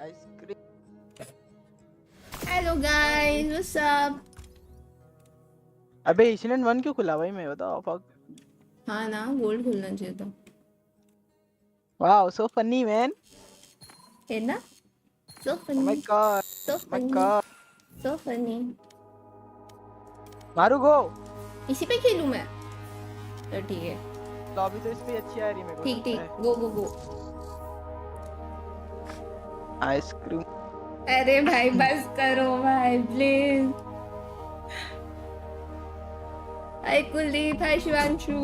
Ice cream. Hello guys, what's up? अबे incident 1 क्यों खुला भाई? मैं बताओ फक। हाँ ना, गोल्ड खुलना चाहिए था। Wow so funny man. है ना? So oh my funny, god, so my funny, god. So funny. मारू गो। इसी पे खेलूं मैं? तो ठीक है। लॉबी तो इस पे अच्छी आ रही है मेरे को ठीक लगता ठीक, है। गो गो गो। आइसक्रीम। अरे भाई बस करो भाई प्लीज। हाय कुलदीप, हाय शिवांशु।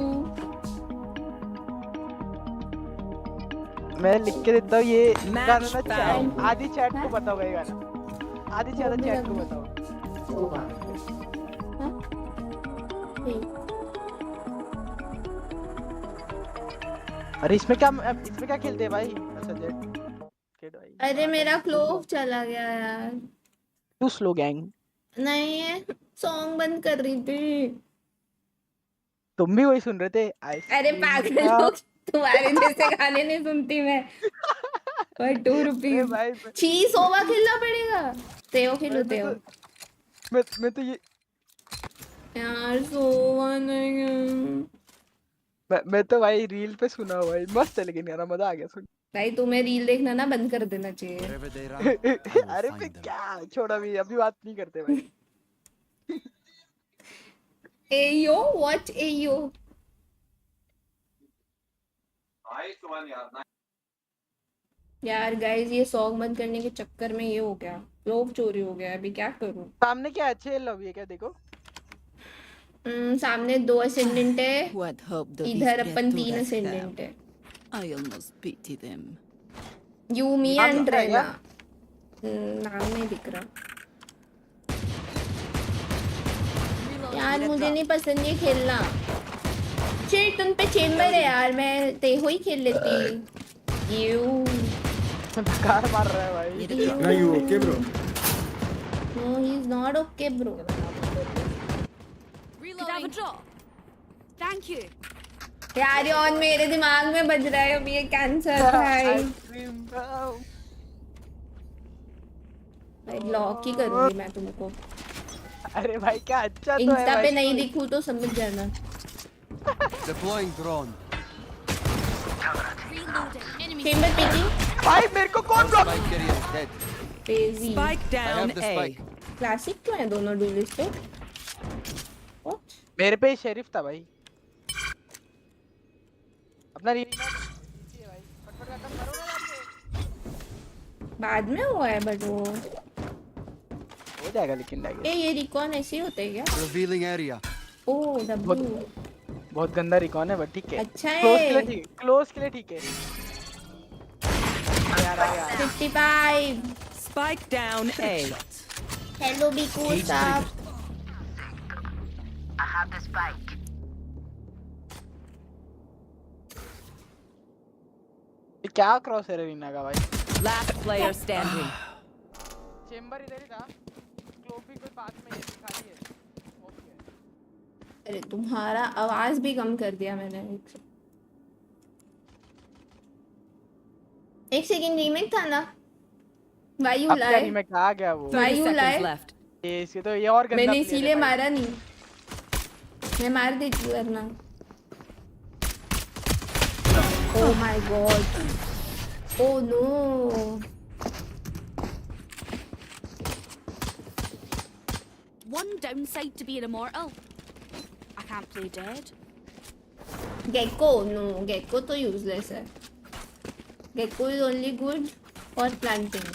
मैं लिख के देता हूँ ये गाना ना। found. आधी चैट को हाँ? बताओ ये गाना। आधी वो ज्यादा भी चैट रख को दो। बताओ। हाँ? ठीक। अरे इसमें क्या खेलते हैं भाई? अच्छा जेट किड भाई। अरे मेरा क्लोव चला गया यार। Too slow gang. नहीं है, सॉन्ग बंद कर रही थी। तुम भी वही सुन रहे थे अरे आइसक्रीम पागल का। लोग, तुम्हारे जैसे गाने नहीं सुनती मैं। पर 2 अरे रुपीज भाई छी सोवा खेलना पड़ेगा। तेओ खेलो मैं तेओ। तो मैं तो ये यार सोवा नहीं है। मैं तो भाई रील पे सुना हुआ है। मस्त है लेकिन यार मजा आ गया सुन। भाई तुम्हें रील देखना ना बंद कर देना चाहिए। अरे पे क्या छोड़ा, अभी बात नहीं करते भाई। एयो व्हाट एयो। यार गाइस, ये सॉन्ग बंद करने के चक्कर में ये हो गया, लोग चोरी हो गया। अभी क्या करूं? सामने क्या अच्छे लव है क्या? देखो सामने 2 असेंडेंट है, What hope do these इधर अपन 3 criaturas असेंडेंट have? है। I almost pity them. Yumi नाम एंड दिख रहा है क्या? रेना। नाम नहीं दिख रहा यार, मुझे नहीं पसंद ये खेलना। शिट, उन पे चेम्बर है यार, मैं तेहो ही खेल लेती। यू कार मार रहा है भाई। Need a drop. Are you okay, bro? No he is not okay bro. Could have a drop. Thank you. यार ये ऑन मेरे दिमाग में बज रहा है अभी, ये कैंसर भाई। आइसक्रीम भाई ब्लॉक ही करूंगी मैं तुमको। अरे भाई क्या अच्छा तो है इंस्टा भाई। पे नहीं दिखूं तो समझ जाना। Deploying drone. Reloading. Enemy. Chamber peeking. भाई मेरे को कौन block? Spike carrier is dead. Crazy. Spike I down have the A. spike. Classic क्यों है दोनों डुलिस्ट पे? What? मेरे पे शेरिफ था भाई। अपना रीना भाई फटफट खत्म करो ना जाके। बाद में हुआ है बट वो हो जाएगा लेकिन ए ये रिकॉन ऐसे ही होते हैं क्या? Revealing area. O W. बहुत गंदा रिकॉन है बट ठीक है। अच्छा क्लोज के है। लिए ठीक, क्लोज के लिए ठीक है यार। आ गया 55। Spike down A. Hello Biku साहब। ये क्या क्रॉस है रीना का भाई? Last player standing. चेंबर इधर ही था। क्लोज भी कोई पास में ही है, खाली है। ओके अरे तुम्हारा आवाज भी कम कर दिया मैंने। एक सेकंड रीमेक था ना? वायु अब क्या लाए। रीमेक आ गया वो? 30 वायु लाए। seconds left. ये इसके तो ये और गंदा मैंने player है इसीलिए भाई। मारा नहीं। मैं मार देती वरना। Oh my god. Oh no. One downside to being immortal. I can't play dead. Gekko no, Gekko तो यूजलेस है। Gekko is only good for planting.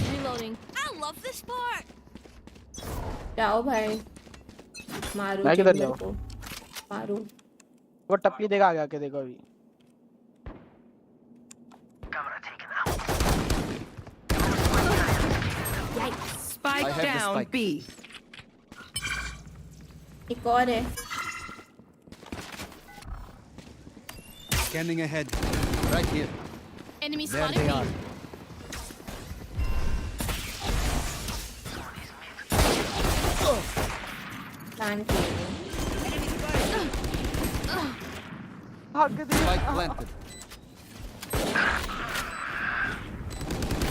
Reloading. I love this part. जाओ भाई, मारो मैं किधर चेंबर जाऊं? को, मारो। वो टपली देगा आगे आके देखो अभी। Spike I have the down spike. B. एक और है। Scanning ahead. Right here. Enemy There spotted they me. are. Can't kill you. भाग दे Spike planted.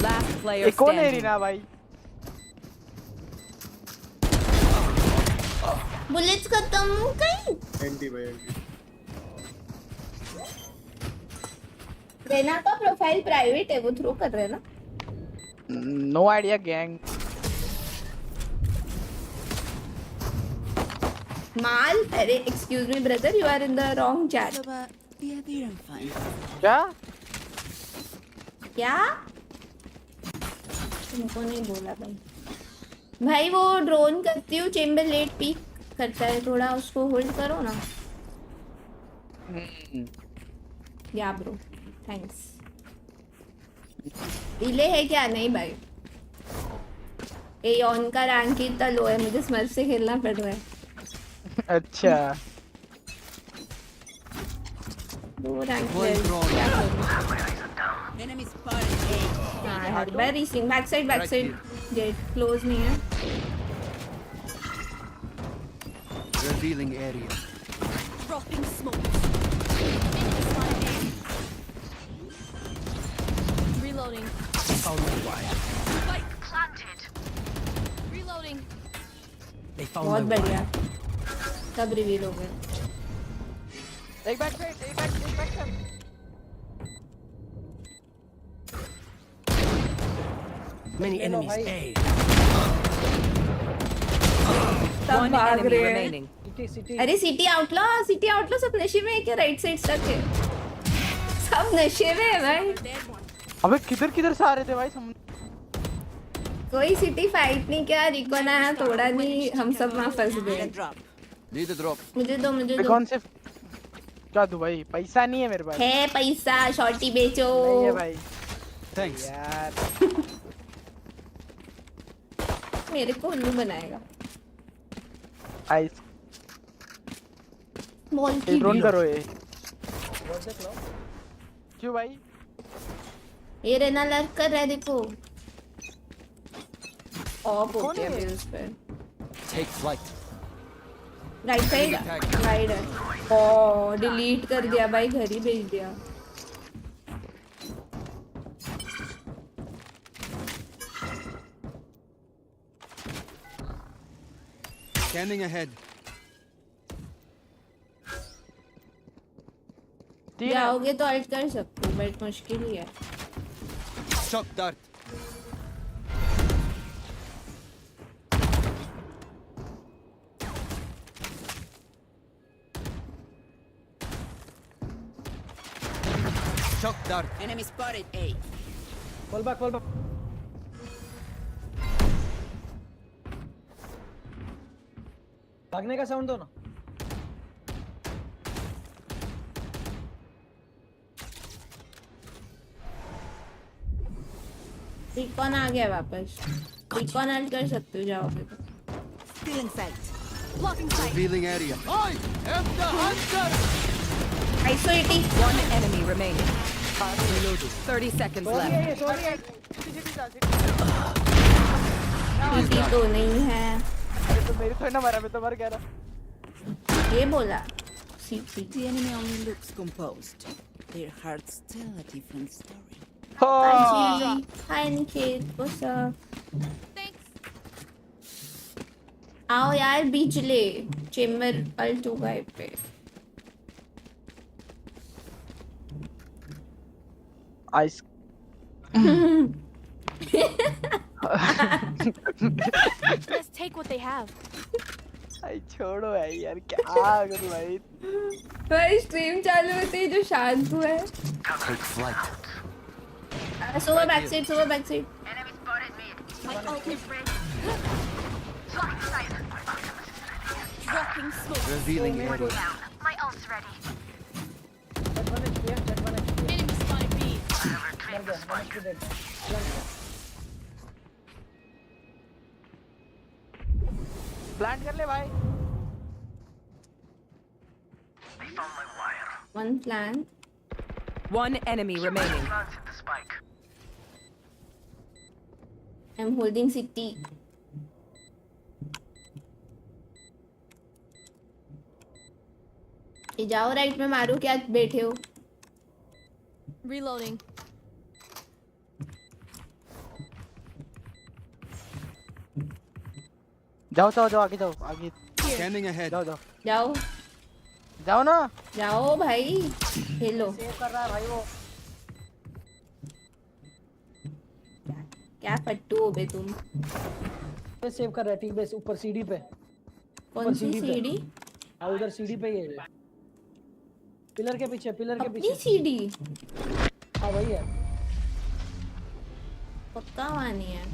Last player ये कौन है standing. रीना भाई बुलेट्स खत्म कहीं एंटी भाई एंटी रेना का प्रोफाइल प्राइवेट है वो थ्रो कर रहे हैं ना नो आइडिया गैंग माल अरे excuse me brother you are in the wrong chat Yeah, they're fine. क्या क्या तुमको नहीं बोला भाई भाई वो ड्रोन करती हूँ चेम्बर लेट पीक करता है थोड़ा उसको होल्ड करो ना या ब्रो थैंक्स डिले है क्या नहीं भाई ये ऑन का रैंक इतना लो है मुझे स्मर्फ से खेलना पड़ रहा है अच्छा दो rank Deploying drone. Enemy spotted. हाँ हर बार रीसिंग बैक साइड जेट क्लोज नहीं है Revealing area. Dropping smoke. Reloading. Spike planted. Reloading. बहुत बढ़िया सब रिवील हो गए एक back side Many enemies A. सब One भाग enemy रहे हैं remaining. अरे सिटी आउटलॉ सब नशे में है क्या राइट साइड तक है सब नशे में है भाई Dead one. अबे किधर से आ रहे थे भाई कोई सिटी फाइट नहीं किया रिकॉन आया तोड़ा नहीं हम सब वहाँ फंस गए Drop. Need a drop. मुझे दो कौन से क्या दूं भाई पैसा नहीं है मेरे पास है पैसा शॉर्टी बेचो नहीं है भाई Thanks. यार मेरे को उल्लू बनाएगा आइस बॉल की ड्रोन करो ये क्यों भाई ये रेना लर्क कर रहा है देखो ऑफ होते हैं अभी उस पर Take flight. Right side right है ओ डिलीट कर दिया भाई घर ही भेज दिया Scanning ahead. जाओगे तो अल्ट कर सकते हो बट मुश्किल ही है Shock dart. Shock dart. Enemy spotted A. Fall back. भागने का साउंड दो ना रिकॉन आ गया वापस रिकॉन अल्ट कर सकते हो जाओगे तो Still in sight. Blocking sight. Revealing area. I am the hunter. 580 One enemy remaining. 30 seconds left. सीटी तो नहीं है तो मेरी तो ना मरा मैं तो मर गया ना ये बोला सीटी The enemy only looks composed. Their hearts tell a different story. Hi Niket what's up Thanks. आओ यार बीच ले चेम्बर अल्ट होगा इस पे ice Let's take what they have. आई छोड़ो भाई यार क्या करूं भाई भाई स्ट्रीम चालू होती है जो शांत हुआ है Take flight. सुबह back side My ult is ready. Dropping smoke. Revealing area. My ult's ready. Enemy spotted B. Plant कर ले भाई one plan One enemy remaining. I am holding city ये जाओ राइट में मारो, क्या बैठे हो? Reloading. जाओ जाओ जाओ, आगे जाओ आगे। Scanning ahead. जाओ जाओ जाओ जाओ ना। जाओ भाई, खेलो। सेव कर रहा है भाई वो। क्या पट्टू हो बे तुम? सेव कर रहा है, ठीक बेस ऊपर सीढ़ी पे। कौन सी सीढ़ी पे। सीढ़ी? हाँ उधर सीढ़ी पे ही है। पिलर के पीछे, पिलर के अपनी पीछे। सीढ़ी? हाँ वही है। पक्का वानी है।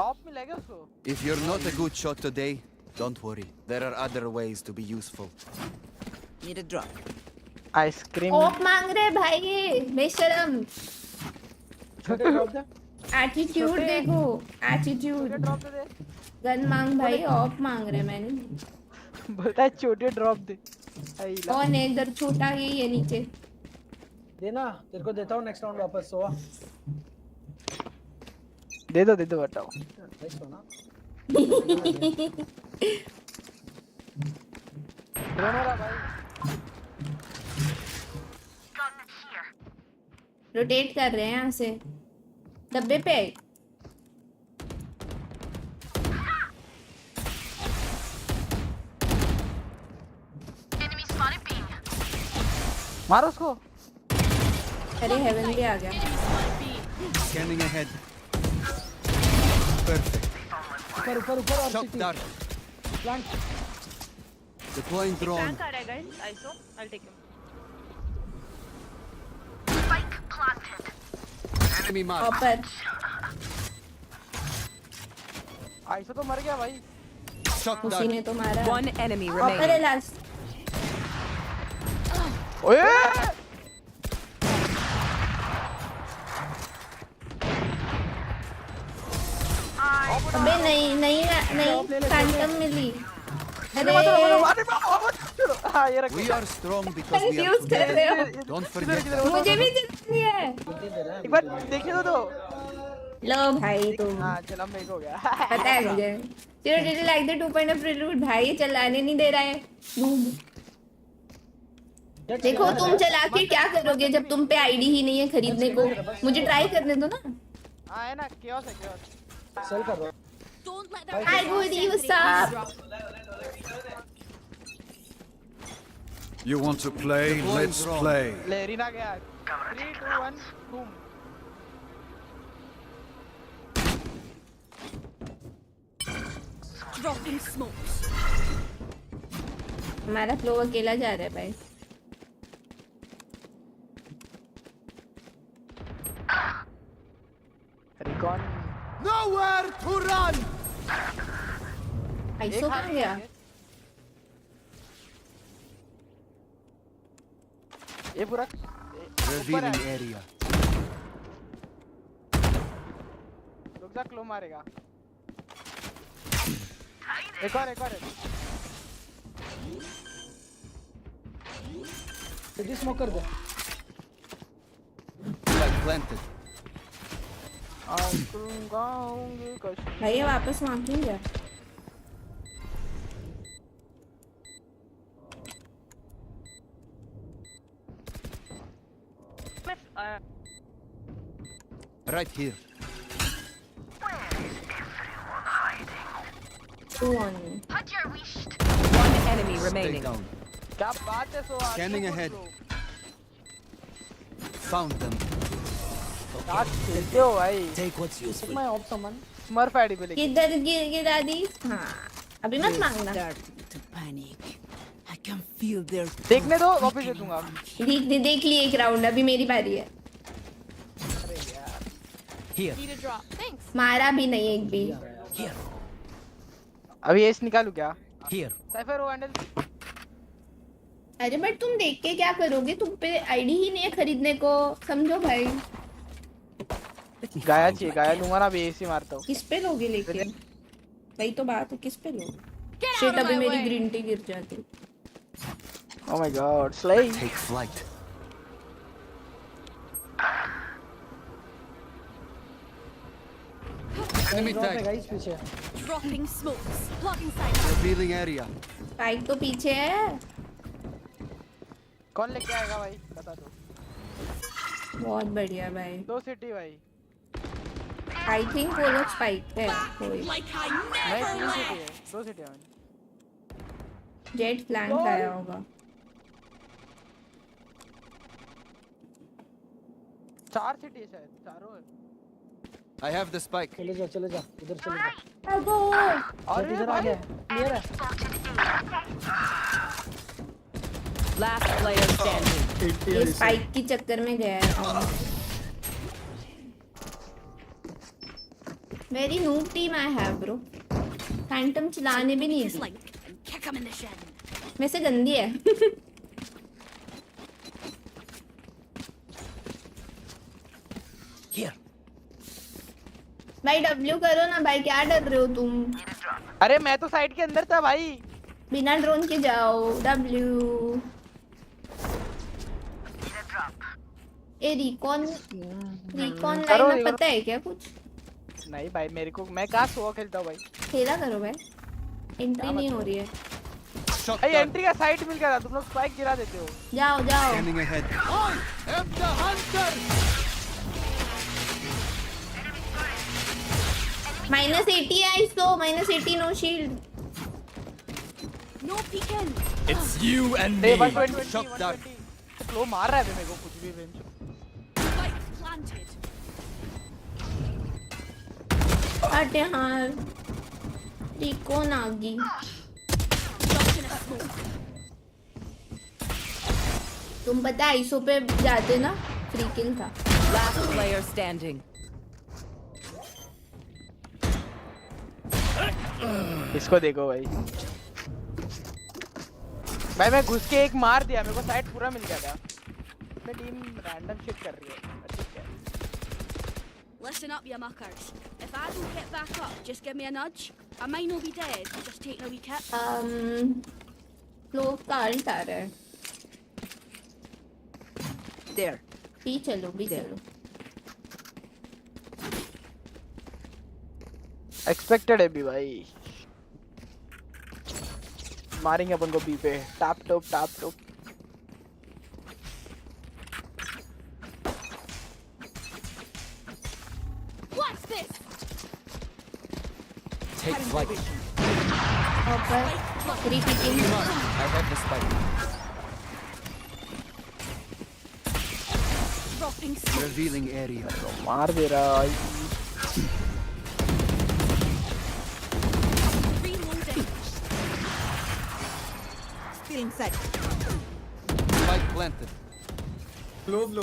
ऑफ में लगे उसको। If you're not a good shot today, don't worry. There are other ways to be useful. Need a drop. Ice cream. Of मांग रहे भाई ये बेशरम। छोटे ड्रॉप दे। एटीट्यूड देखो, एटीट्यूड। ड्रॉप दे दे। गन मांग भाई, ऑफ मांग रहे मैंने। बोलता है छोटे ड्रॉप दे। आइला। कौन है इधर छोटा? ये है नीचे। देना, तेरे को देता हूँ नेक्स्ट राउंड वापस। सोआ दे दो बताओ। भाई सोना। ड्रोन वाला भाई। रोटेट कर रहे हैं यहाँ से। डब्बे पे मारो उसको। अरे हेवन भी आ गया। Scanning ahead. Perfect. ऊपर ऊपर ऊपर और Shock city. dart. Plant. Deploying drone. Tank aa raha hai guys. ISO. I'll take him. Enemy mark. ऊपर आइसो तो मर गया भाई। Shock उसी dart. ने तो मारा। One enemy ऊपर है remaining. लास्ट। ओए अबे नहीं नहीं नहीं, फैंटम मिली। अरे हाँ ये रख। We are strong because we are confuse कर रहे हो। together. Don't forget that. मुझे भी जल्दी है। एक बार देखने दो। लो भाई तुम। हाँ चलो मेक हो गया। पता है मुझे। चलो डिड लाइक द 2.0 प्रीलूड भाई, ये चलाने नहीं दे रहा है। noob। देखो तुम चला के क्या करोगे जब तुम पे आईडी ही नहीं है खरीदने को? मुझे ट्राई करने दो ना। हाँ है ना, chaos है chaos। सेल कर रहा हूँ। Don't let their Hi Goody, what's up? You want to play? Deploying Let's drone. play. ले रीना गया। 3 2 1 बूम। dropping smokes. हमारा फ्लो अकेला जा रहा है भाई। Recon. Nowhere to run. Iso कहाँ गया? ये पूरा Revealing area. रुक जा, क्लो मारेगा। एक और है। सिटी स्मोक कर दे। Flag planted. भाई ये वापस वहाँ क्यों गया? Right here. 2 on me. One enemy Stay remaining. down. क्या बात है सोआ? Scanning ahead. Found them. क्या खेलते हो भाई? Take what's useful. मैं ऑफ समन। स्मर्फ आईडी पे लेके। किधर गिर दादी? हाँ अभी मत मांगना। Starting to panic. I can feel their देखने दो, वापस दे दूंगा। देख लिए एक राउंड, अभी मेरी बारी है। Here. Need a drop. Thanks. मारा भी नहीं एक भी। Here. अभी एस निकालू क्या? Here. साइफर वो हैंडल। अरे बट तुम देख के क्या करोगे? तुम पे आईडी ही नहीं है खरीदने को, समझो भाई। गाया चाहिए, गाया लूंगा ना, अभी एस ही मारता हूँ। किस पे लोगे लेकिन? वही तो बात है, किस पे लोगे? Get out शिट of अभी my मेरी way. ग्रीन टी गिर जाती। Oh my god, slay. Take flight. Enemy drop है tag. गाइस पीछे. Dropping smokes. Blocking sight. Revealing area. Spike तो पीछे है. कौन लेके आएगा भाई बता दो. बहुत बढ़िया भाई. 2 सिटी भाई. आई थिंक वो लोग स्पाइक पे है कोई. Like I नहीं never 3 left. सिटी है. 2 सिटी है. जेट फ्लैंक आया होगा. 4 सिटी है शायद. चारों है. I have the spike. चले जा उधर चले जा. अगो अरे इधर आ भाई गया. क्लियर है. Last player standing. ये स्पाइक की चक्कर में गया है. Very noob team I have bro. Phantom चलाने भी नहीं His the. link and kick him in the shin. वैसे गंदी है. Here. भाई डब्ल्यू करो ना भाई. क्या डर रहे हो तुम. अरे मैं तो साइड के अंदर था भाई. बिना ड्रोन के जाओ. डब्ल्यू ए रिकॉन करो, लाइन में करो। पता है क्या कुछ. नहीं भाई मेरे को मैं कहाँ सोआ खेलता हूँ भाई. खेला करो भाई. एंट्री नहीं हो रही है. Shock भाई dart. एंट्री का साइट मिल गया था. तुम लोग स्पाइक गिरा देते हो. जाओ जाओ. Scanning ahead. I am the hunter. -80 है इसको. -80 no shield. No peeking. It's you and दे me. 120 Shock dart. 120. स्लो मार रहा है बे मेरे को कुछ भी बेंच. Spike planted. अटे हाँ. रिकॉन आ गई. Dropped in a smoke. तुम पता है आईसो पे जाते ना. फ्री किल था. Last player standing. इसको देखो भाई. भाई मैं घुस के एक मार दिया. मेरे को साइड पूरा मिल गया था. मैं टीम रैंडम शिट कर रही है. ठीक है. Listen up, you muckers. If I don't get back up, just give me a nudge. I might not be dead, just taking a wee kip. लोग का अल्ट आ रहा है. There. भी चलो भी चलो. एक्सपेक्टेड है भी भाई. मारेंगे अपन को बी पे. Tap top. What's this? Take flight. ऊपर repeating. I have the spike. Dropping smoke. Revealing area. मार दे रहा है. Reloading. Feeling set. Spike planted. Low. Woo!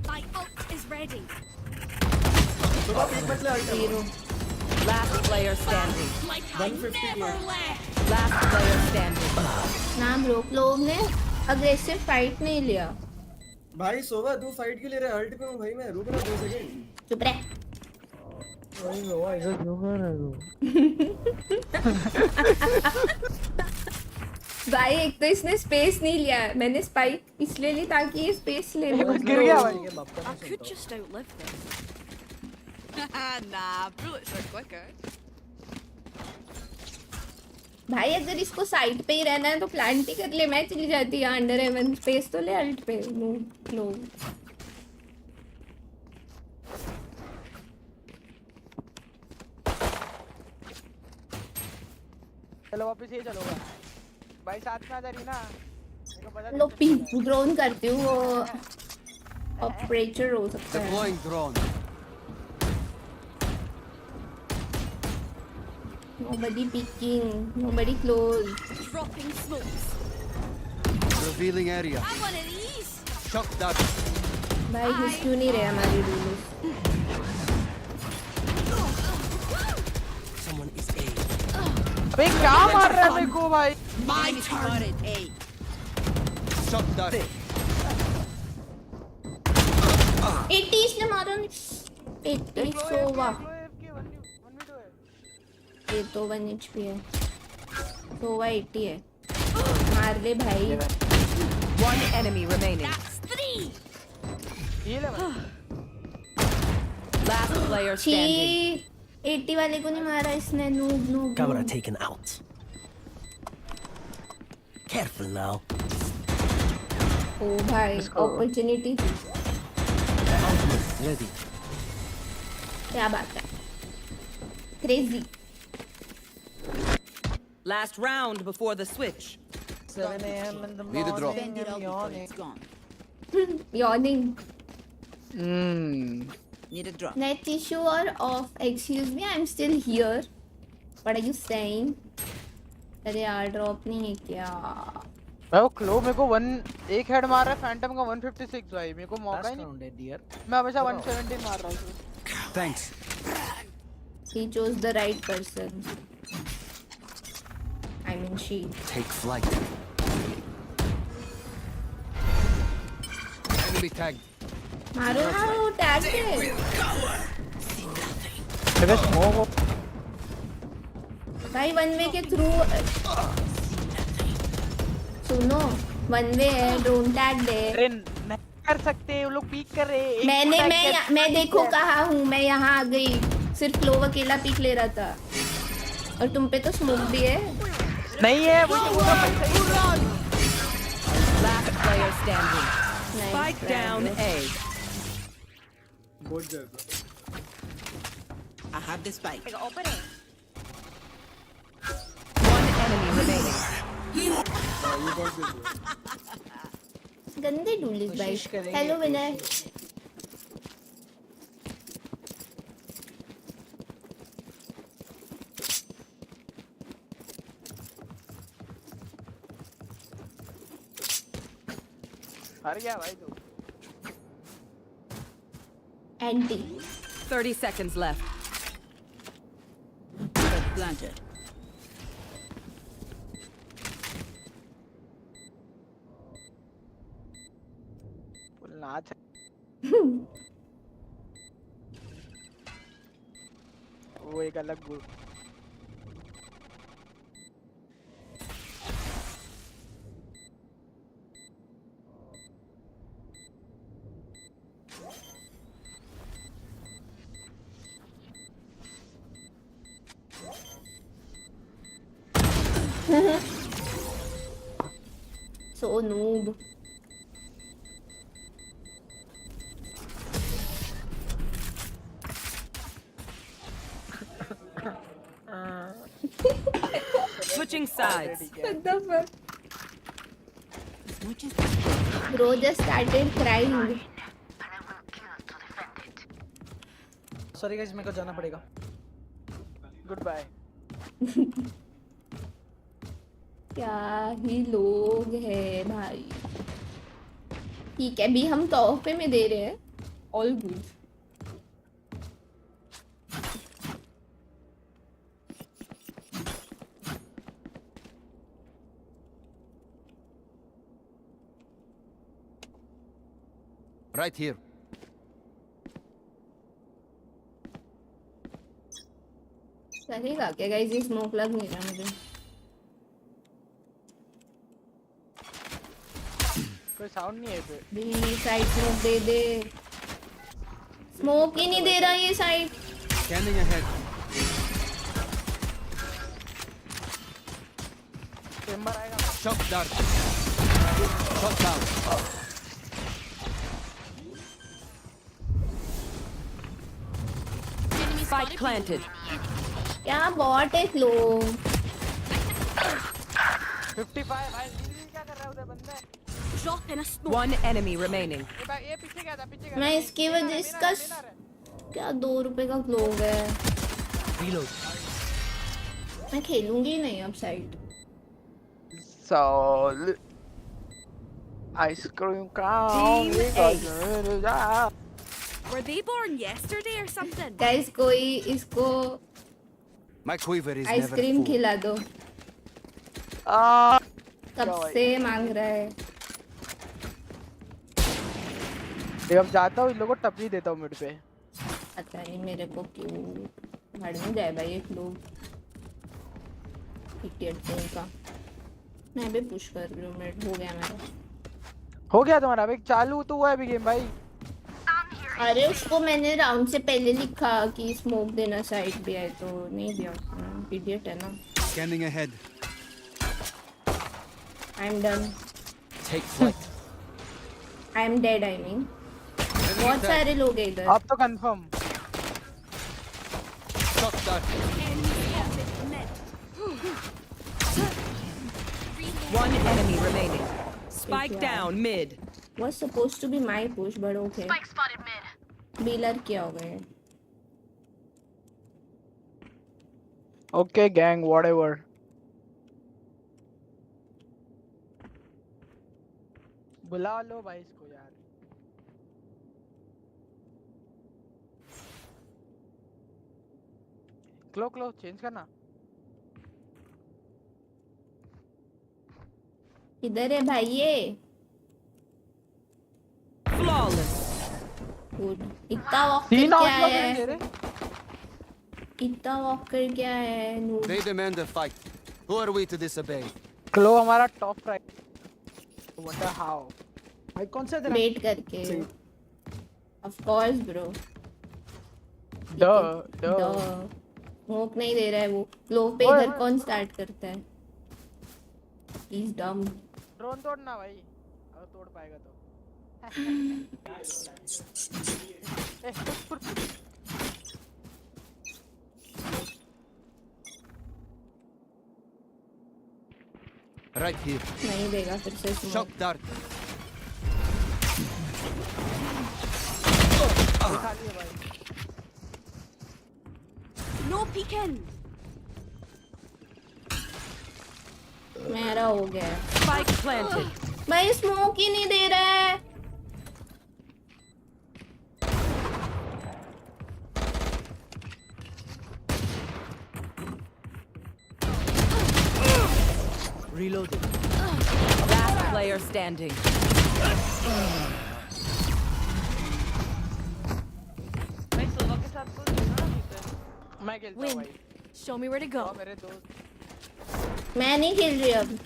My ult is ready. सुबह पीक बच ले. Zero. Last player standing. Like I 150 never left. Last player standing. नाम रोक. लोग ने अग्रेसिव फाइट नहीं लिया. भाई सोवा तू फाइट क्यों ले रहा है? अल्ट पे हूं भाई मैं. रुक ना 2 सेकंड. चुप रह. भाई वो ऐसा क्यों कर रहा है तू. भाई एक तो इसने स्पेस नहीं लिया. मैंने स्पाइक इसलिए ली ताकि ये स्पेस ले ले. कुछ गिर गया भाई. I could just outlive this. Nah, bullets are quicker. भाई अगर इसको साइड पे ही रहना है तो प्लांट ही कर ले. मैं चली जाती है अंडर हेवन. स्पेस तो ले अल्ट पे. नो. चलो वापस ये चलोगा. भाई साथ में आ जा रही ना. मेरे को पता लो पी ड्रोन करती हूँ. वो ऑपरेटर हो सकता है. Deploying drone. Nobody peeking. Nobody close. Dropping smokes. Revealing area. I'm one of these. Shock dart. भाई घुस क्यों नहीं रहे हमारी रूल्स. अबे क्या मार रहा है मेरे को भाई. My turn. A. Shock dart. 80 इसने मारा नहीं. 80 सोवा. ये तो 1 HP है. सोवा 80 है. मार ले भाई. One enemy remaining. That's 3. ये ले भाई. Last player standing. छी 80 वाले को नहीं मारा इसने। Noob noob Camera taken out. Careful now. ओ भाई अपॉर्चुनिटी। Ultimate ready. क्या बात है, crazy. Last round before the switch. 7 a.m. in the Need a drop. Bend it morning, out I'm before yawning. it's gone. Yawning. Need a drop. Net issue or off? Excuse me, I'm still here. What are you saying? अरे यार drop नहीं है क्या? भाई वो क्लो मेरे को एक हेड मार रहा है फैंटम का 156 भाई, मेरे को मौका ही नहीं। Round है, dear. मैं हमेशा 117 मार रहा हूँ। Thanks. He chose the right person. I mean she. Take flight. Enemy tagged. मारो ना वो टैग पे। मेरे smoke भाई वन वे के थ्रू सुनो, वन वे है, डोंट टैग दे। अरे नहीं कर सकते, वो लोग पीक कर रहे हैं। मैं देखो कहाँ हूँ, मैं यहाँ आ गई। सिर्फ लो अकेला पीक ले रहा था और तुम पे तो स्मोक भी है। नहीं है वो Last player standing. Spike down A. I have the spike. One enemy remaining. गंदे डूलिस भाई। कोशिश करेंगे, हेलो विनय। हार गया भाई तू। Anti 30 seconds left. Planted. नाच वो एक अलग गुण। So noob. Switching sides. What the fuck? As much as Bro just started crying. Sorry guys, मेरे को जाना पड़ेगा. Good bye. क्या ही लोग हैं भाई। ठीक है, अभी हम तोहफे में दे रहे हैं। All good. Right here. लगेगा क्या गाइस? ये स्मोक लग नहीं रहा मुझे। कोई साउंड नहीं है पे। भी साइड स्मोक दे दे। स्मोक ही नहीं दे रहा ये साइड। Scanning ahead. चेंबर आएगा। Shock dart. Shot down. Spike planted. क्या बॉट है लो। 55 भाई क्या कर रहा है उधर बंदा? Drop in a smoke. One enemy remaining. ये पीछे गया था, पीछे गया। मैं इसकी वजह इसका क्या 2 रुपए का ग्लोव है। Reload. मैं खेलूंगी नहीं अब साइड। Soul. आइसक्रीम का Were they born yesterday or something? Guys कोई इसको My quiver is never ice cream full. खिला दो। कब से मांग रहा है। अब जाता हूँ इन लोगों को टपरी देता हूँ मिड पे। पता नहीं मेरे को क्यों मर नहीं जाए भाई एक लोग। इडियट का। मैं भी पुश कर रही हूँ, मिड हो गया मेरा। हो गया तुम्हारा? अभी चालू तो हुआ है अभी गेम भाई। अरे उसको मैंने राउंड से पहले लिखा कि स्मोक देना साइड भी है तो नहीं दिया उसने। इडियट है ना। Scanning ahead. I am done. Take flight. I am dead I mean. बहुत सारे लोग हैं इधर। अब तो confirm. Shot dart. One enemy remaining. Spike Yeah. down mid. Was supposed to be my push but okay. Spike spotted mid. Dealer क्या हो गए? Okay gang, whatever. बुला लो भाई इसको यार। क्लो चेंज करना। इधर है भाई ये। Flawless. Good. इतना वॉकर तीन क्या आउट है? मेरे। इतना वॉकर क्या है? noob? They demand a fight. Who are we to disobey? क्लो हमारा टॉप प्राइस। Wonder how? भाई कौन सा तेरा? वेट करके। Of course bro. Duh. Smoke नहीं दे रहा है वो। लो पे ओए, इधर ओए। कौन स्टार्ट करता है? He's dumb. ड्रोन तोड़ना भाई। अगर तोड़ पाएगा तो। Right here. नहीं देगा फिर से Shock स्मोक। dart. उठा लिए भाई। No peeking. मेरा हो गया। Spike planted. भाई स्मोक ही नहीं दे रहा है। Reloading. Last player standing. भाई सोवा के साथ तो खेलना नहीं था। मैं खेलता हूँ Win. भाई। Show me where to go. और मेरे दोस्त। मैं नहीं खेल रही अब।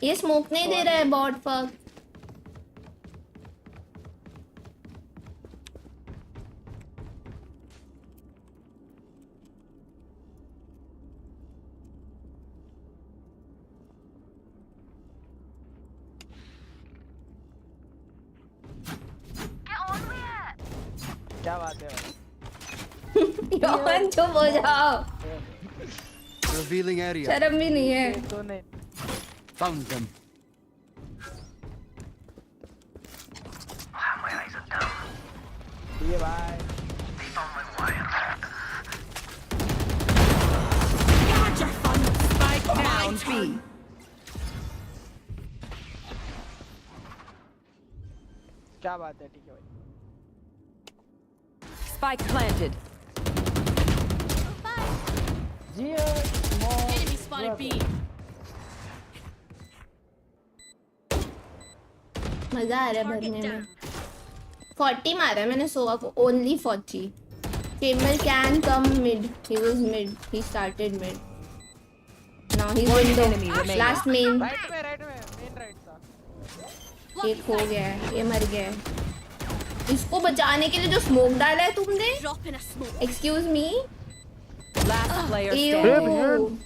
ये स्मोक नहीं दे रहा है बॉट फक। क्या बात है भाई। योहन चुप हो जाओ। Revealing area. शर्म भी नहीं है। तो नहीं। Found them. ये भाई। Spike down B. क्या बात है, ठीक है भाई। Spike planted. जियो Enemy spotted B. मजा आ रहा है भरने में। 40 मारा है मैंने सोवा को। Only 40। Chamber can come mid. He was mid. He started mid. Now he One window. enemy remaining. Last main. Right में मेन राइट था। एक हो गया है। ये मर गया है। इसको बचाने के लिए जो स्मोक डाला है तुमने। Drop in a smoke. Excuse me. Last player AU. standing.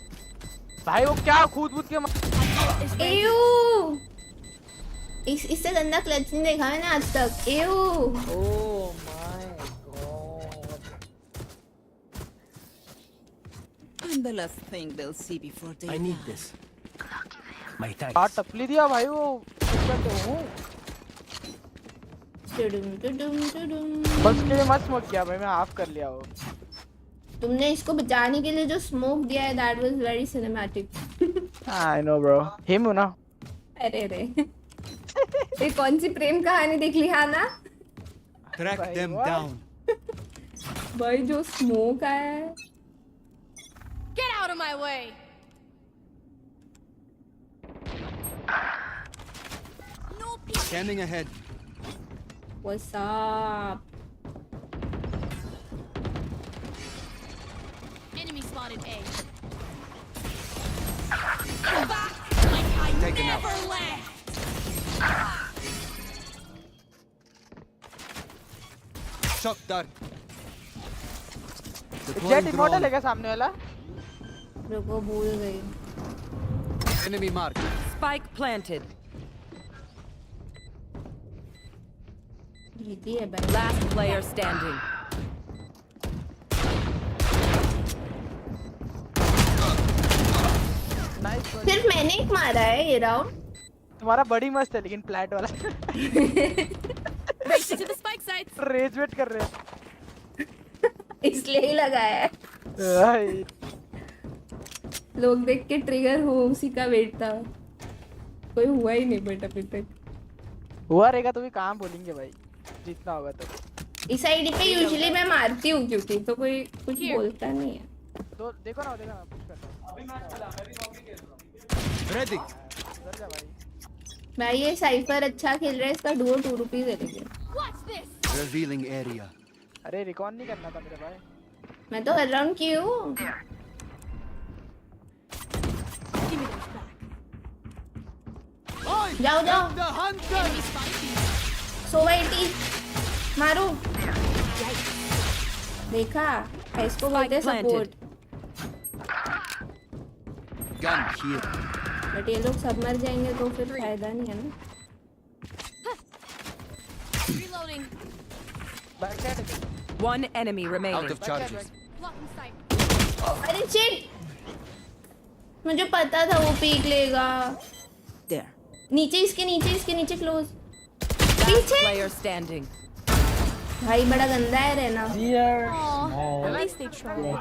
भाई वो क्या कूद के एयू। इससे गंदा क्लच नहीं देखा मैंने आज तक। AU. Oh my God. And the last thing they'll see before they I need this. My ah thanks. टपली दिया भाई वो। टुडुम टुडुम टुडुम। बस के लिए मत स्मोक किया भाई, मैं ऑफ कर लिया वो। तुमने इसको बचाने के लिए जो स्मोक दिया है that was very cinematic. I know bro. Him हो ना। अरे रे। ये कौन सी प्रेम कहानी देख ली है ना? Track Bhai, them what? down. भाई जो स्मोक आया है। Get out of my way. No peeking. Scanning ahead. What's up? Enemy spotted A. Back like I Taken out. never left. Shock dart. Jet immortal है क्या सामने वाला? रुको भूल गई. Enemy mark. Spike planted. जीती है भाई. Last player standing. नाइस. सिर्फ मैंने एक मारा है ये राउंड. तुम्हारा बड़ी मस्त है लेकिन फ्लैट वाला. Race to the spike sites. Raze wait कर रहे हैं. इसलिए ही लगाया है. भाई लोग देख के ट्रिगर हो उसी का वेट था. कोई हुआ ही नहीं बट अभी तक. हुआ रहेगा तो भी काम बोलेंगे भाई. जितना होगा तो. इस आईडी पे यूजुअली मैं मारती हूँ क्योंकि तो कोई कुछ बोलता नहीं है. तो देखो ना पुश करता हूं. अभी मैच चला. मैं भी कॉपी खेल रहा हूं. Ready. उधर जा भाई. भाई ये साइफर अच्छा खेल रहा है. इसका डुओ 2 रुपीस दे देंगे. What's this? Revealing area. अरे रिकॉर्ड नहीं करना था मेरे भाई. मैं तो हर राउंड की हूँ. Give me those back. जाओ जाओ. The hunter. Enemy spotted. सोवा 80 मारो. देखा इसको बोलते हैं सपोर्ट. Gun here. बट ये लोग सब मर जाएंगे तो फिर फायदा नहीं है ना. Reloading. Back side. One enemy remaining. Out of charges. Blocking sight. अरे चिट. मुझे पता था वो पीक लेगा. There. नीचे इसके नीचे क्लोज. Last पीछे. player standing. भाई बड़ा गंदा है रहना. Here. At least they tried.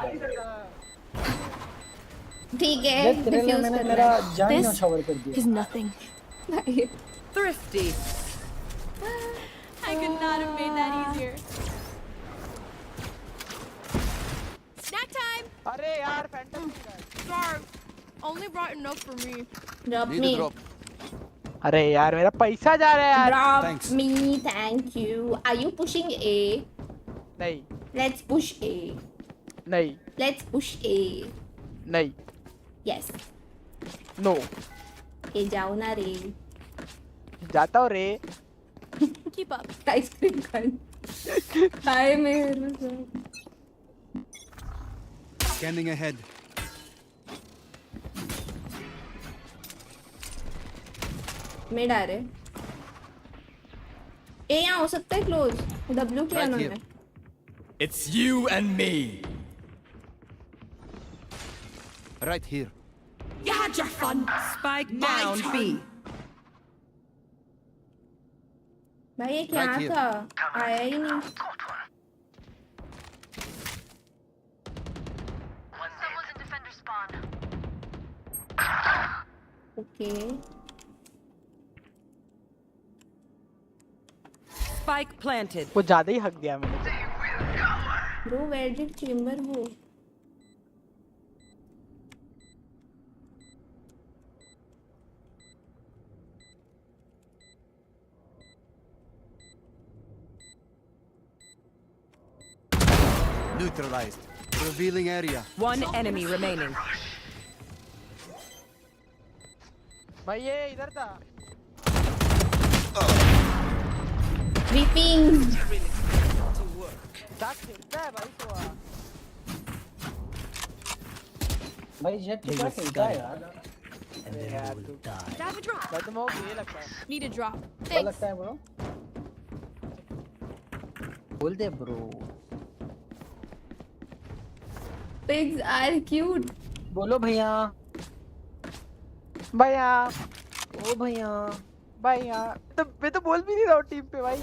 ठीक है. तेरे लिए मैंने मेरा जान This नौछावर कर दिया. is nothing. Thrifty. I could not have made that easier. Snack time. अरे यार Phantom. Starve. Only brought enough for me. Drop Need me. a drop. अरे यार मेरा पैसा जा रहा है यार. Drop Thanks. Me. Thank you. Are you pushing a? नहीं लेट्स पुश ए. नहीं लेट्स पुश ए. नहीं. यस. नो. ए जाओ ना रे. जाता हूँ रे. Keep up. आइसक्रीम खाने. हाय मेरे. Scanning ahead. मिड आ रहे. ए यहाँ हो सकता है क्लोज. डब्ल्यू किया Right उन्होंने. here. It's you and me. Right here. You had your fun. Spike down B. भाई ये क्या Right here. था. आया ही नहीं. ओके. Spike planted. वो ज्यादा ही हक दिया मैंने. Bro where did Chamber go? Neutralized. Revealing area. One enemy remaining. भाई ये इधर था. वीपिंग. क्या खेलता है भाई तो. भाई जेट तो क्या खेलता है यार. अरे यार तू. Grab a drop. मैं तो मैं ये लगता है. Need a drop. क्या Thanks. लगता है ब्रो. बोल दे ब्रो. Pigs are cute. बोलो भैया. भैया ओ भैया. भैया. तो मैं तो बोल भी नहीं रहा हूँ टीम पे भाई.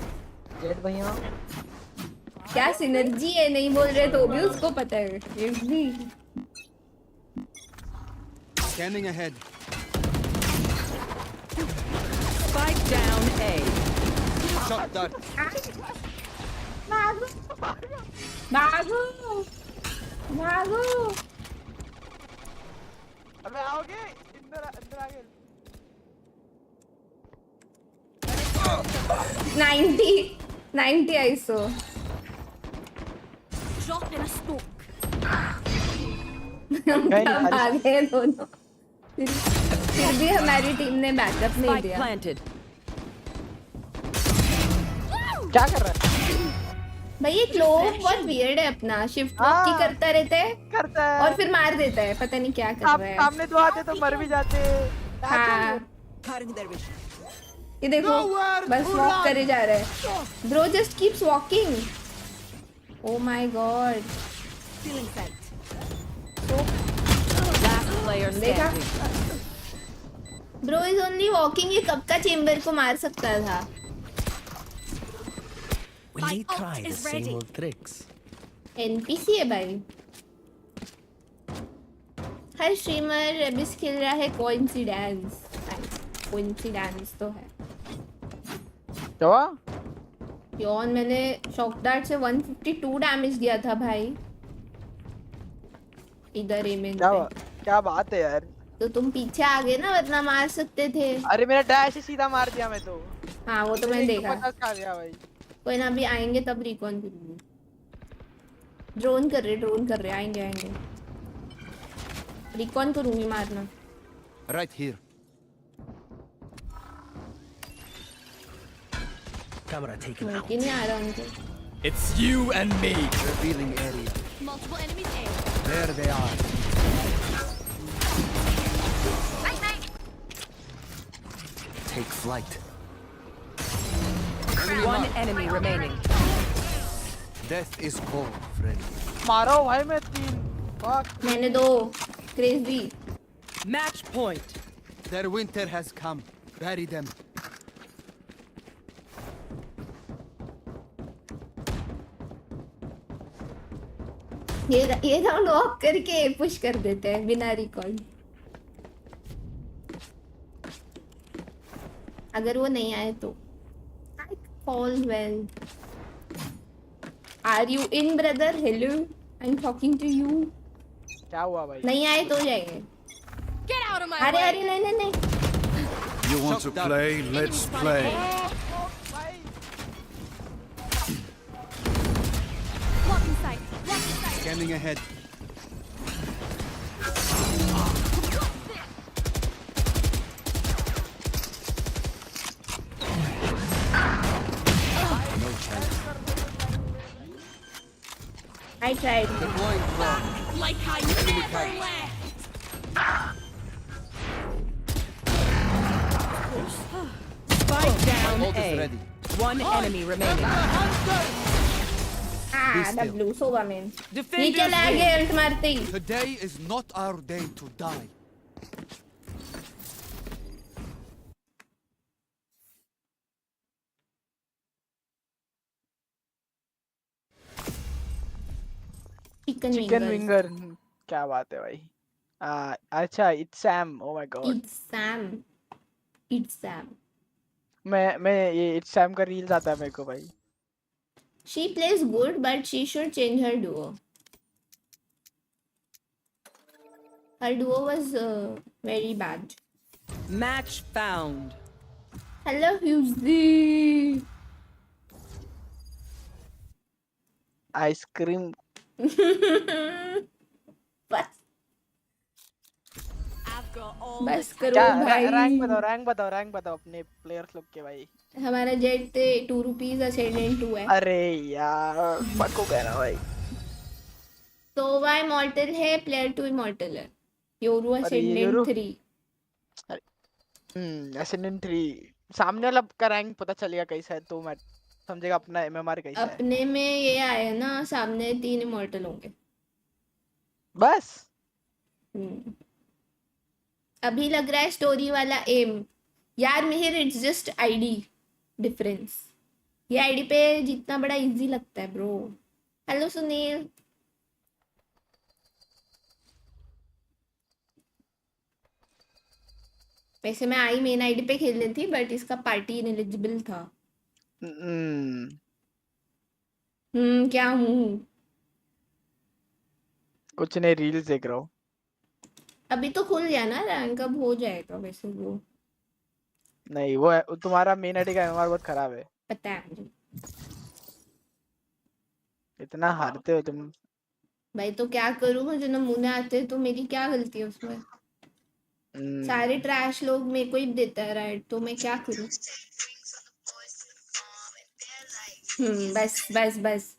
जेट भैया. क्या सिनर्जी है. नहीं बोल रहे तो भी उसको पता है. ये भी. Scanning ahead. Spike down A. Shock dart. भागो. भागो. भागो. अबे आओगे अंदर अंदर आ गए. 90 I saw. Drop in a smoke. हम क्या भागे दोनों. फिर भी हमारी टीम ने बैकअप नहीं Spike दिया. planted. क्या कर रहा है. भाई ये क्लोव बहुत वियर्ड है अपना, शिफ्ट वॉक की करता रहता है करता है और फिर मार देता है, पता नहीं क्या कर रहा है। सामने दो आते तो मर भी जाते। हाँ Cutting their vision. ये देखो बस वॉक करे जा रहा है। Bro just keeps walking. Oh my God. Feeling sight. Last player देखा standing. Bro is only walking. ये कब का चेम्बर को मार सकता था। Will My they ult try the is same ready. old tricks? NPC है भाई। हर स्ट्रीमर रेबिस खेल रहा है, कोइंसिडेंस। कोइंसिडेंस तो है। क्या योन मैंने शॉक डार्ट से 152 डैमेज दिया था भाई इधर एमेन पे। क्या बात है यार। तो तुम पीछे आ गए ना, वरना मार सकते थे। अरे मेरा डैश ही सीधा मार दिया मैं तो। हाँ वो तो मैंने देखा। 150 खा गया भाई। कोई ना, अभी आएंगे तब रिकॉन करूंगी। ड्रोन कर रहे आएंगे आएंगे। रिकॉन करूंगी, मारना। Right here. Camera taken out. लेकिन नहीं आ रहा उनको। It's you and me. Revealing area. Multiple enemies A. There they are. Take flight. One enemy remaining. Death is cold, friend. मारो भाई मैं 3। Fuck. मैंने 2 crazy. Match point. Their winter has come. Bury them. ये round of करके push कर देते हैं बिना रिकॉल। अगर वो नहीं आए तो all well. Are you in, brother? Hello, I'm talking to you. क्या हुआ भाई? नहीं आए तो जाएंगे। Get out of my अरे way. अरे नहीं। You want to play? Let's play. Blocking sight. Blocking sight. Scanning ahead. No chance. I tried. Deploying drone. Like I never left. Spike down Ult is A. ready. One enemy remaining. W सोगा मैं। Defenders नीचे ला win. गए alt मारते ही। Today is not our day to die. Chicken winger. क्या बात है भाई। अच्छा it's Sam. Oh my God. It's Sam. मैं ये इट्स सैम का रील्स आता है मेरे को भाई। She plays good, but she should change her duo. Her duo was very bad. Match found. Hello, Husey. Ice cream. बस करो क्या भाई। रैंक बताओ अपने प्लेयर्स लोग के भाई। हमारा जेट 2 रुपीज असेंडेंट 2 है। अरे यार पक्को कहना भाई। सोवा इमॉर्टल है, प्लेयर 2 इमॉर्टल है। Yoru ascendant 3। असेंडेंट 3 सामने वाला का रैंक पता चलेगा कैसा है तो मैं समझेगा अपना एमएमआर कैसा है। अपने में ये आया ना, सामने 3 इमॉर्टल होंगे बस। अभी लग रहा है स्टोरी वाला एम। यार Mihir, it's just ID difference. ये आईडी पे जितना बड़ा इजी लगता है ब्रो। हेलो सुनील। वैसे मैं आई मेन आईडी पे खेल रही थी, बट इसका पार्टी इनएलिजिबल था। क्या हूँ? कुछ नहीं, रील्स देख रहा हूँ। अभी तो खुल गया ना रैंक, अब हो जाएगा वैसे वो। नहीं वो तुम्हारा मेन आईडी का एमआर बहुत खराब है। पता है मुझे। इतना हारते हो तुम भाई तो क्या करूँ, मुझे नमूने आते तो मेरी क्या गलती है उसमें? सारे ट्रैश लोग मेरे को ही देता है राइट, तो मैं क्या करूँ? बस बस बस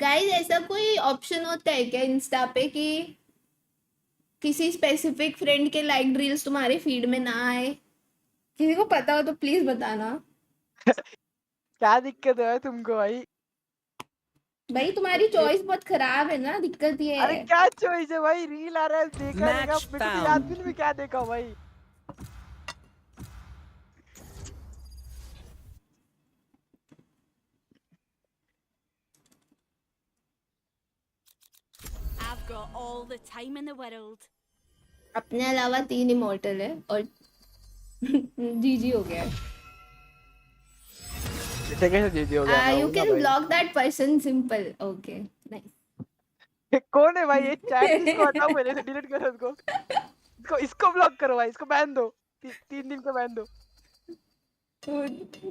गाइस ऐसा कोई ऑप्शन होता है क्या इंस्टा पे कि किसी स्पेसिफिक फ्रेंड के लाइक रील्स तुम्हारे फीड में ना आए? किसी को पता हो तो प्लीज बताना। क्या दिक्कत है तुमको भाई? भाई तुम्हारी चॉइस बहुत खराब है ना, दिक्कत ये अरे है। क्या चॉइस है भाई? रील आ रहा है, देखा रहेगा। Match मेरे को तो याद भी नहीं मैं क्या देखा हूँ भाई। I've got all the time in the world. अपने अलावा 3 इमॉर्टल है और जीजी हो गया। इसे कैसे जीजी हो गया? You can block that person, simple. Okay nice. कौन है भाई ये? चैट इसको हटाओ, पहले से डिलीट करो इसको। इसको ब्लॉक करो भाई, इसको बैन दो। 3 दिन को बैन दो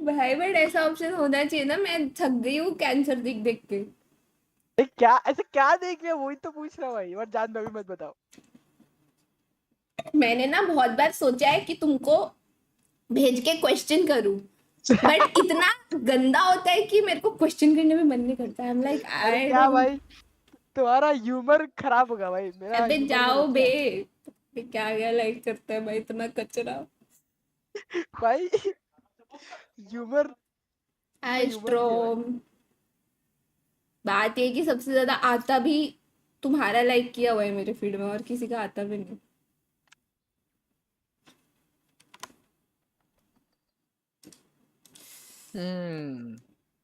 भाई बट ऐसा ऑप्शन होना चाहिए ना, मैं थक गई हूँ कैंसर देख देख के। क्या ऐसे क्या देख लिया? वही तो पूछ रहा हूँ भाई। और जान दो, अभी मत बताओ। मैंने ना बहुत बार सोचा है कि तुमको भेज के क्वेश्चन करूं, बट इतना गंदा होता है कि मेरे को क्वेश्चन करने में मन नहीं करता। आई एम लाइक आई क्या भाई, तुम्हारा ह्यूमर खराब होगा भाई। मेरा अबे humor जाओ बहुत बे, अच्छा है। क्या लाइक करता है भाई इतना कचरा। भाई ह्यूमर आई स्ट्रॉम। बात ये कि सबसे ज्यादा आता भी तुम्हारा लाइक किया हुआ है मेरे फीड में, और किसी का आता भी नहीं।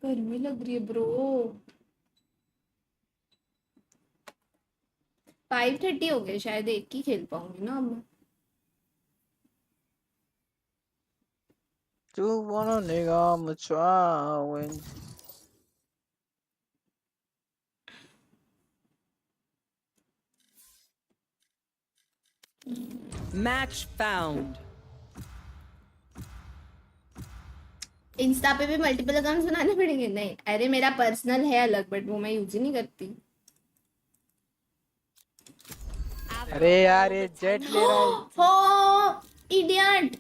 गर्मी लग रही है ब्रो। 5:30 हो गए, शायद एक ही खेल पाऊंगी ना अब। तू wanna nigga I'm trying. Match found. Insta पे भी मल्टीपल अकाउंट्स बनाने पड़ेंगे? नहीं, अरे मेरा पर्सनल है अलग, बट वो मैं यूज ही नहीं करती। अरे यार ये जेट ले रहा है। हो इडियट।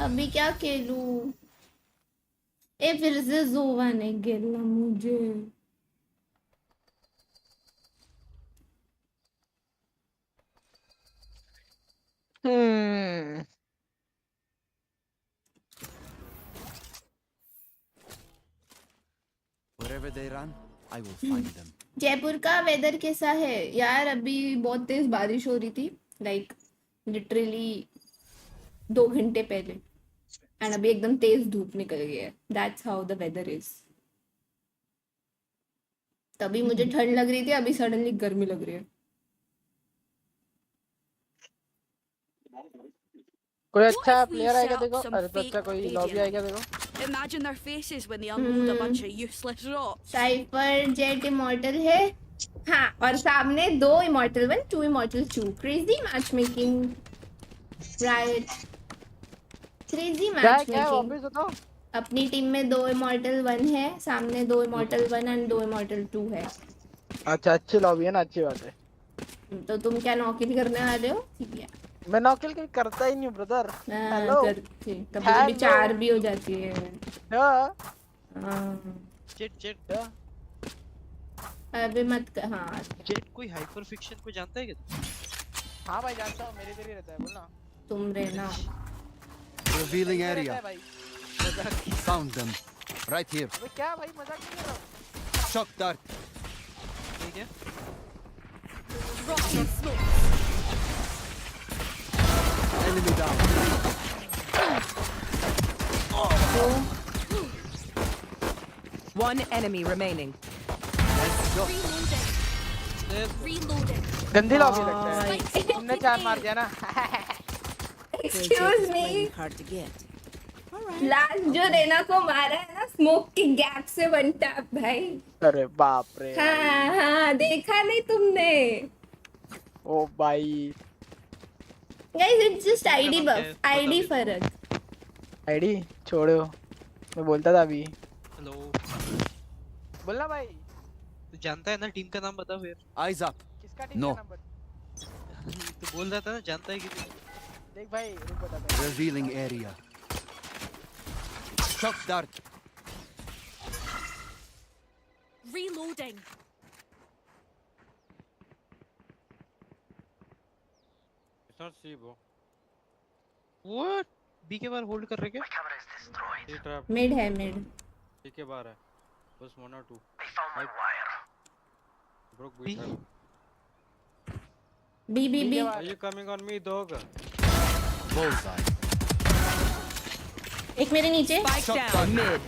अभी क्या खेलूं? ए फिर से जोवा ने खेलना मुझे। Wherever they run, I will find them. Jaipur का वेदर कैसा है यार? अभी बहुत तेज बारिश हो रही थी, लाइक लिटरली 2 घंटे पहले, एंड अभी एकदम तेज धूप निकल गई है। That's how the weather is. तभी मुझे ठंड लग रही थी, अभी सडनली गर्मी लग रही है। कोई अच्छा प्लेयर आएगा देखो। अरे तो अच्छा कोई लॉबी आएगा देखो। Imagine their faces when they unload a bunch of useless rocks. Cipher jet immortal है, हाँ, और सामने 2 immortal 1 2 immortal 2। Crazy match making, right? Crazy match making. अपनी टीम में 2 इमॉर्टल 1 है, सामने 2 इमॉर्टल 1 एंड 2 इमॉर्टल 2 है। अच्छा अच्छी लॉबी है ना, अच्छी बात है। तो तुम क्या नॉकिल करने वाले हो? ठीक है, मैं नॉकिल कहीं करता ही नहीं ब्रदर। हेलो कभी 4 भी हो जाती है। जेट अबे मत हाँ जेट कोई हाइपर फिक्शन को जानता है क्या? हाँ भाई जानता हूँ, मेरे इधर ही रहता है। बोलना तुम रहना। Revealing area. Found them. Right here. अबे क्या भाई, मजाक नहीं कर रहा हूँ। Shock dart. ठीक है। Enemy down. One enemy remaining. Reloading. गंदी लॉबी लगता है। तुमने 4 मार दिया ना। Excuse me, Hard to get. Last जो रेना को मारा है ना, स्मोक की गैप से 1 टैप भाई। अरे बाप रे। हाँ, देखा नहीं तुमने? ओ भाई guys it's just ID buff, ID फर्क। आईडी छोड़ो, मैं बोलता था अभी। हेलो, बोलना भाई। तू जानता है ना टीम का नाम बता फिर। Eyes up. किसका टीम No. का नंबर? तू बोल रहा था ना जानता है कि देख भाई, रुक बताता हूँ। Revealing area. Shock dart. Reloading. It's not C, bro. What? B के बार होल्ड कर रहे क्या? C trap. मिड है मिड. C के बाहर है. बस 1 or 2. Broke B. B trap. B. Are you coming on me, dog? Bullseye. एक मेरे नीचे. Spike down mid.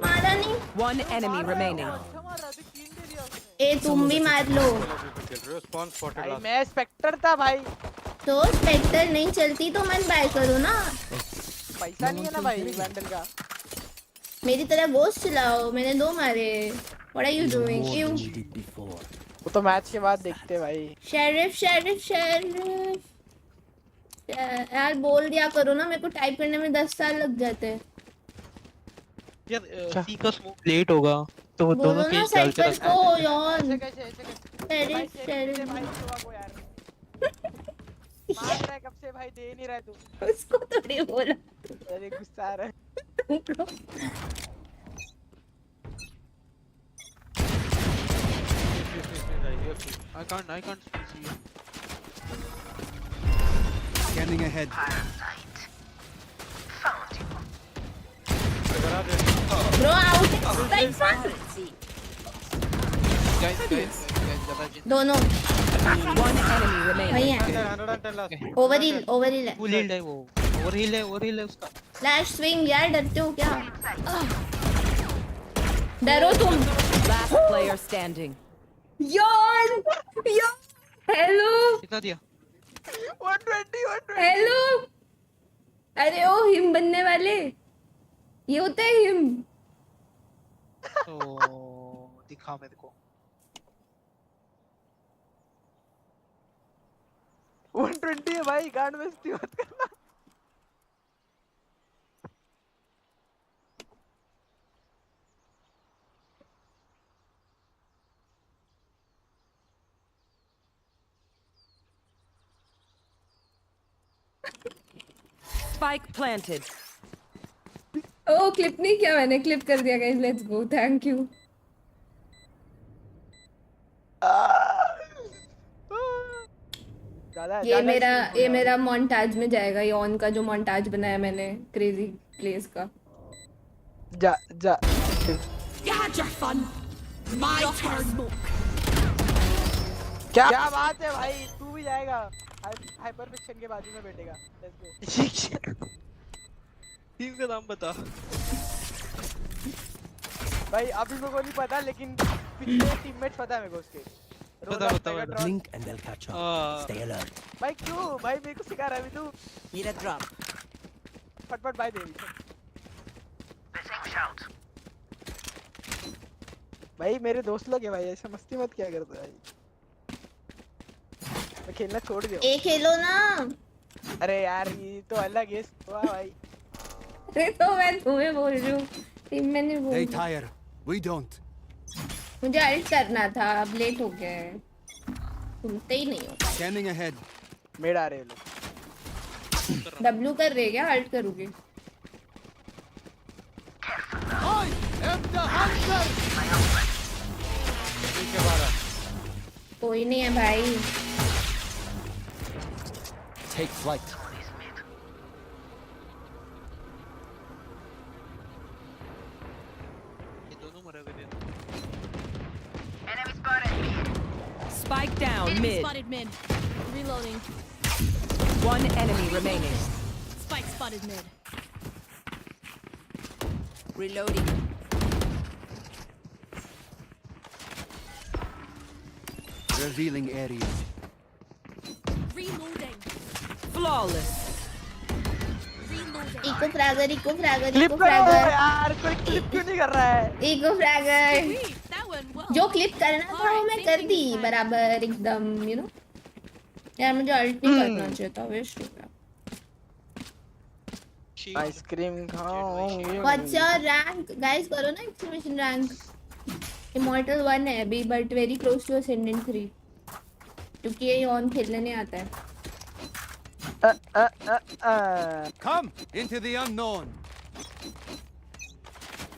मारा नहीं. One enemy remaining. अच्छा मारा तो 3 दे दिया उसने. ए तुम भी मार लो. Spawn spotted भाई last. मैं स्पेक्टर था भाई. तो स्पेक्टर नहीं चलती तो मत बाय करो ना. पैसा नहीं है ना भाई वैंडल का. मेरी तरह गोश्त चलाओ. मैंने 2 मारे. What are you doing? You. वो तो मैच के बाद देखते भाई. शेरिफ. यार बोल दिया करो ना. मेरे को टाइप करने में 10 साल लग जाते हैं. यार C का स्मोक लेट होगा तो वो बोलो दोनों ना केस डाल के साइपर को यार. ऐसे कैसे शेरिफ. भाई सुबह को यार. मार रहा है कब से भाई दे नहीं रहा है तू. उसको थोड़ी बोला. अरे गुस्सा आ रहा है. I can't see you. Scanning ahead. Bro out. Like fun. Guys, ज़्यादा जिन. दोनों One enemy remaining. वही है. 110 last. ओवरहील है. Full healed है वो. ओवरहील है उसका. फ्लैश स्विंग यार. डरते हो क्या? डरो तुम. Last player standing. यार हेलो. कितना दिया? 120. हेलो. अरे ओ हिम बनने वाले. ये होता है हिम. तो दिखा मेरे को. 120 है भाई. गांड में मस्ती मत करना. Spike planted. ओ क्लिप नहीं किया मैंने. क्लिप कर दिया guys. Let's go. Thank you. ये मेरा मोन्टाज में जाएगा. ये ऑन का जो मोन्टाज बनाया मैंने क्रेजी प्लेस का. जा You had your fun. My turn. क्या बात है भाई. तू भी जाएगा. हाइपर फिक्शन के बाजू में बैठेगा. Let's go. टीम का नाम बता. भाई अभी मेरे को नहीं पता लेकिन पिछले टीममेट्स पता है मेरे को उसके. बता. Blink and they'll catch up. Stay alert. भाई क्यों भाई मेरे को सिखा रहा है अभी तू. Need a drop. फटफट भाई दे. भाई मेरे दोस्त लोग हैं भाई. ऐसा मस्ती मत किया करते भाई. मैं खेलना छोड़ दिया. ए खेलो ना. अरे यार ये तो अलग है. वाह भाई. अरे तो मैं तुम्हें बोल रही हूँ. टीम में नहीं बोल They रही. tire. We don't. मुझे अल्ट करना था. अब लेट हो गया है. सुनते ही नहीं हो. Scanning ahead. मेड आ रहे हैं लोग. डब्ल्यू कर रहे क्या? अल्ट करोगे? I am the hunter. कोई नहीं है भाई. Take flight. ये दोनों मरे हुए थे. Spike down Enemy mid. spotted mid. Reloading. One enemy remaining. Spike spotted mid. Reloading. Revealing areas. Reloading. Flawless. Reloading. Eco fragger. Clip करो यार. कोई क्लिप क्यों नहीं कर रहा है. Eco fragger. Wait, that went well. जो क्लिप करना था वो मैं कर दी बराबर एकदम. यू नो यार मुझे अल्ट नहीं करना चाहिए था. वेस्ट हो गया. आइसक्रीम खाऊंगी. What's your rank guys? करो ना एक्सक्लेमेशन रैंक. इमॉर्टल 1 है अभी but very close to ascendant 3 क्योंकि ये ऑन खेलने नहीं आता है. Come into the unknown.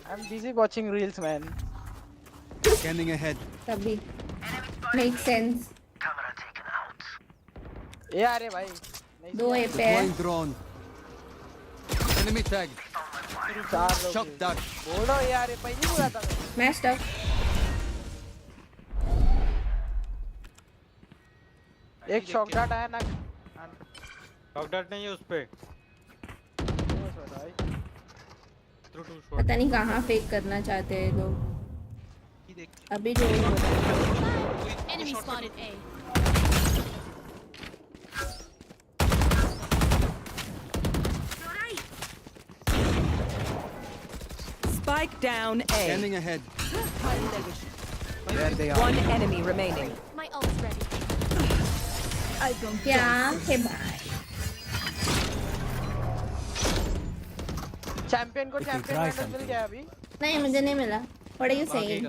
I'm busy watching reels, man. Scanning ahead. तभी make sense. ये आ रहे भाई. दो ए पे है. Deploying drone. Enemy tag. चार लोग. Shock dart. बोलो ये आ रहे. पहले बोला था मैं. मैं stuck. एक शॉक डाट आया ना. शॉक डाट नहीं है उस पे. पता नहीं कहाँ फेक करना चाहते हैं लोग. अभी जो Enemy spotted A. Spike down A. Scanning ahead. There they are. One enemy remaining. My ult's ready. क्या है भाई. चैंपियन को चैंपियन मेडल मिल गया अभी. नहीं मुझे नहीं मिला. What are you saying?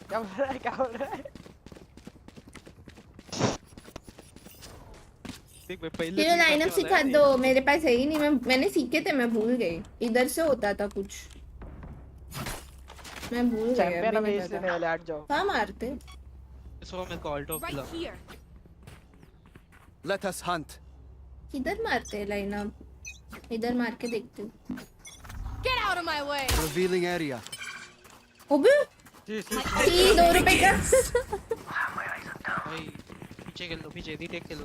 क्या बोल रहा है क्या बोल रहा है. तेरे लाइनअप सिखा दो. मेरे पास है ही नहीं. मैंने सीखे थे. मैं भूल गई. इधर से होता था कुछ. मैं भूल गई. चैंपियन अभी इसलिए वाले हट जाओ. कहाँ मारते? इसको मैं Colt of Right here. Let us hunt. किधर मारते हैं लाइनअप? इधर मार के देखते हूँ. Get out of my way. Revealing area. ओबे 2 रुपए का. भाई पीछे खेल लो. पीछे रीटेक खेलो.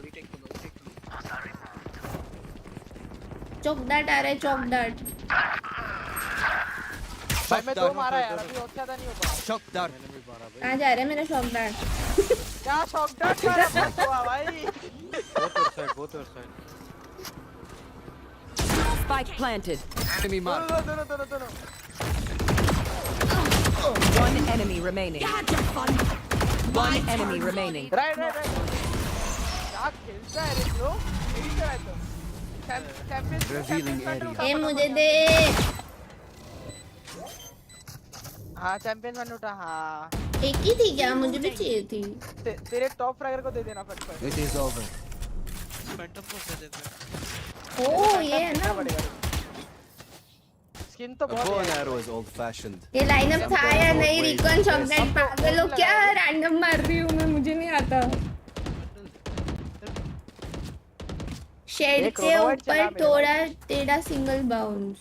चौक डाट आ रहा है. चौक डाट. भाई मैं 2 मारा यार. अभी और ज्यादा नहीं हो पाया. Shock dart. कहाँ जा रहा है मेरा चौक डाट? क्या शॉक डाट मारा भाई. both your side. Spike planted. Enemy mark. दोनों. One enemy remaining. One enemy remaining. Right. क्या खेलता है रे ब्रो. यही क्या है तो. चैंपियन. Revealing area. ए मुझे दे. हाँ चैंपियन वन उठा. हाँ एक ही थी क्या? मुझे भी चाहिए थी. तेरे टॉप फ्रैगर को दे देना फट. It is over. फैंटम को दे देते. ओह ये है ना. स्किन तो A बहुत bow है. and arrow is old-fashioned. ये लाइनअप था या नहीं? रिकॉन चॉकलेट पागल हो क्या? रैंडम मार रही हूँ मैं. मुझे नहीं आता. शेड के ऊपर थोड़ा टेढ़ा सिंगल बाउंस.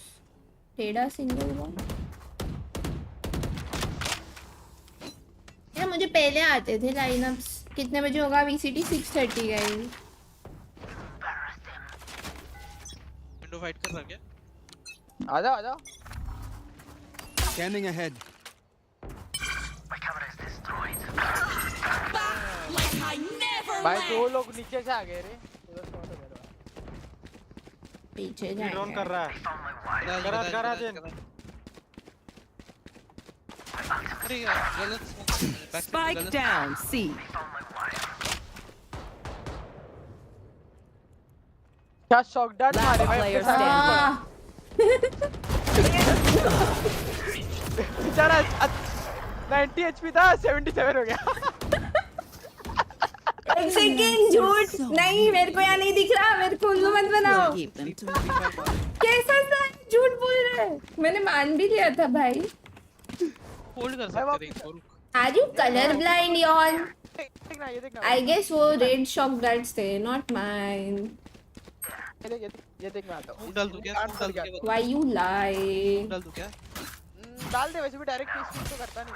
यार मुझे पहले आते थे लाइनअप्स. कितने बजे होगा? VCT 6:30 guys. विंडो फाइट कर रहा क्या? आ जाओ. Scanning ahead. भाई 2 लोग नीचे से आ गए रे. पीछे ड्रोन कर जाएंगे. रहा है. करा देन. अरे गलत स्मोक. Spike down C. क्या शॉक डाट मारे भाई. player बेचारा 90 HP था 77 हो गया. एक सेकंड. झूठ नहीं. मेरे को यहाँ नहीं दिख रहा. मेरे को उल्लू मत बनाओ. कैसा सा झूठ बोल रहे हैं. मैंने मान भी लिया था भाई. होल्ड कर सकते थे. Are you color blind yawn? देखना ये देखना. I guess वो red shock darts थे. Not mine. ये देख मैं आता हूँ. डाल दूं क्या? Why you lie? डाल दूं क्या? डाल दे. वैसे भी डायरेक्ट पीस तो करता नहीं.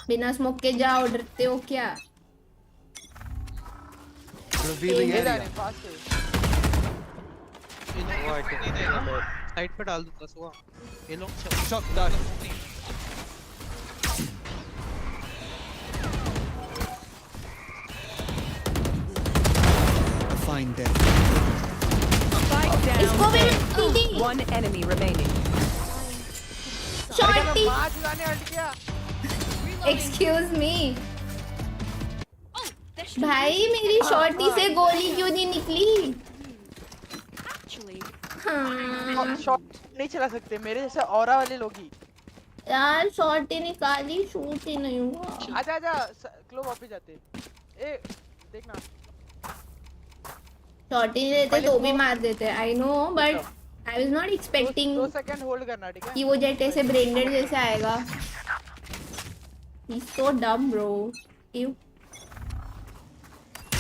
बिना स्मोक के जाओ. डरते हो क्या? Revealing ये जा area. रहे फास्ट. साइड पे डाल दूंगा. सुआ ये लोग Shock dart. Find them. Spike down. इसको भी दीदी. One enemy remaining. Shorty. मां चुराने हट गया. Excuse me. भाई मेरी शॉर्टी से गोली क्यों नहीं निकली? Actually, हाँ. शॉट नहीं चला सकते मेरे जैसे ऑरा वाले लोग ही. यार शॉर्टी निकाली. शूट ही नहीं हुआ. आजा क्लोब वापस जाते. ए देखना. शॉट ही नहीं देते तो भी मार देते। I know but I was not expecting 2 second hold करना, ठीक है? कि वो जेट ऐसे ब्रेंडेड जैसे आएगा। He's so dumb, bro. Ew.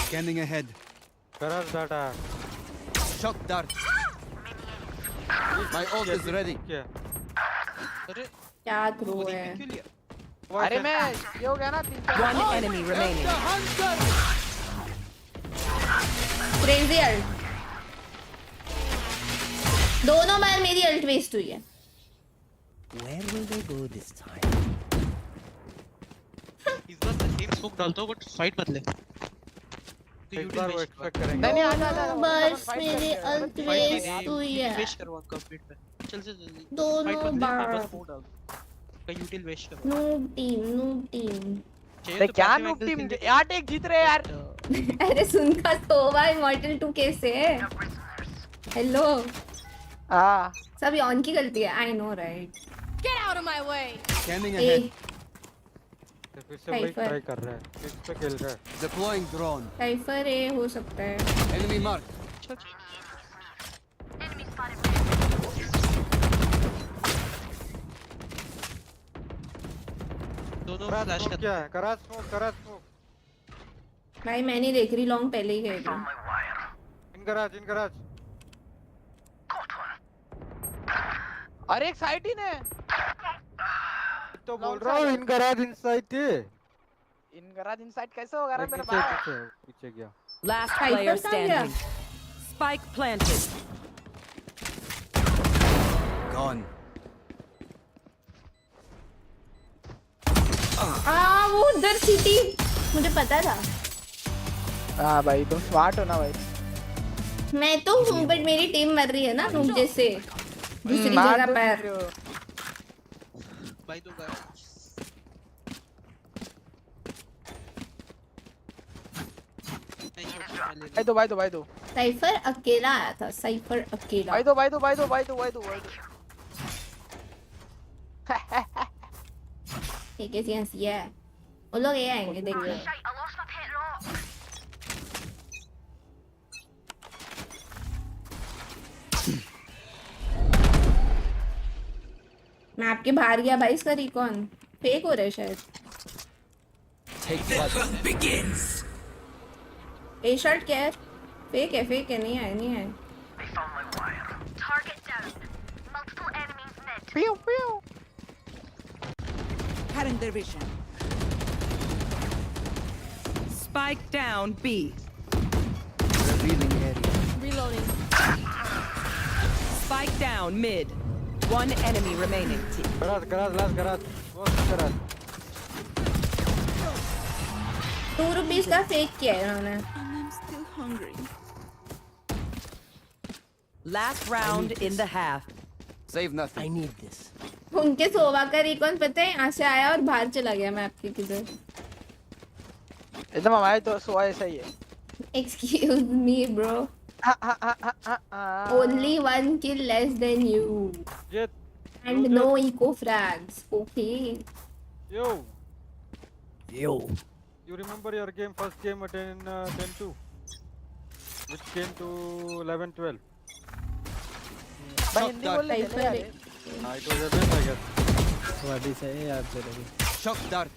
Scanning ahead. Garage data. Shock dart. My ult is ready. अरे क्या थ्रो है? क्यों लिया? अरे मैं ये हो गया ना 3-4 One enemy remaining. Crazy ult. दोनों बार मेरी अल्ट वेस्ट हुई है। Where will they go this time? इस बार सेम स्मोक डालता हूँ बट फाइट मत ले। एक बार वो एक्सपेक्ट करेंगे। नहीं आ बस मेरी अल्ट वेस्ट हुई है। वेस्ट करवा कंप्लीट में। चल से जल्दी। दोनों बार। बस स्मोक डाल। का यूटिल वेस्ट कर। Noob team. अरे क्या नूब टीम यार, टेक जीत रहे यार। अरे सुन का सोवा इमॉर्टल 2 कैसे है? हेलो। हाँ सब यॉन की गलती है। I know right. Get out of my way. Scanning ahead. फिर से वही ट्राई कर रहा है, किस पे खेल रहा है? Deploying drone. साइफर ए हो सकता है। Enemy marked. दोनों Garage फ्लैश smoke कर। क्या है? Garage smoke. भाई मैं नहीं देख रही, लॉन्ग पहले ही गए थे। In garage. अरे एक साइड ही ने तो बोल रहा हूँ in garage inside थे। इन गराज इनसाइड कैसे होगा रे मेरे पीछे भाई? पीछे गया। Last Cypher player कहाँ गया? standing. Spike planted. Gone. वो उधर सिटी मुझे पता था। हाँ भाई तुम स्मार्ट हो ना भाई। मैं तो हूँ बट मेरी टीम मर रही है ना नूब जैसे दूसरी जगह पर। भाई तो गया। भाई दो साइफर अकेला आया था। साइफर अकेला। भाई दो ये कैसी हंसी है? वो लोग ये आएंगे देखिए। मैं आपके बाहर गया भाई। इसका रिकॉन फेक हो रहा है शायद। ए शॉट क्या है? फेक है नहीं है। पियो Cutting their vision. Spike down B. Revealing area. Reloading. Spike down mid. One enemy remaining. Garage, last garage. ₹2 का फेक किया है उन्होंने। And I'm still hungry. Last round in the half. Save nothing. I need this. उनके सोवा का recon पता है यहाँ से आया और बाहर चला गया। मैं आपके किधर? एकदम हमारे तो सोवा ऐसा ही है। Excuse me bro. Only 1 kill less than you. Jet. And no eco frags. Okay. Yo. You remember your first game at 10-2? Which came to 11-12? भाई हिंदी बोल ले यार। It was a win, I guess. What is it यार तेरे को? Shock dart.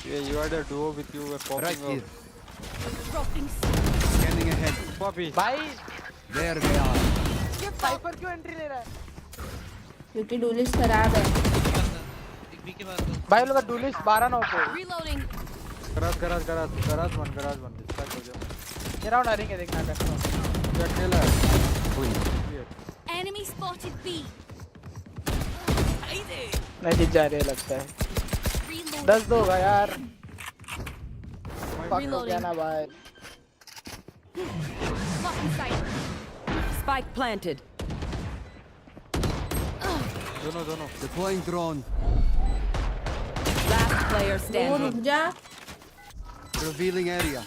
Yeah, you had a duo with you were popping Right here. Dropping. Scanning ahead. Poppy. भाई There they are. ये cipher क्यों एंट्री ले रहा है? क्योंकि डुलिस खराब है। एक बी के बाद भाई लोग डुलिस 12-9 पे। Reloading. Garage one. Distract हो जाओ। ये राउंड हारेंगे देखना करता हूँ। क्या खेला है? Enemy spotted B. नहीं जीत जा रहे लगता है। Reloading. 10 दो होगा यार। फक हो गया ना भाई। Blocking sight. Spike planted. दोनों. Deploying drone. Last player वो standing. रुक जा। Revealing area.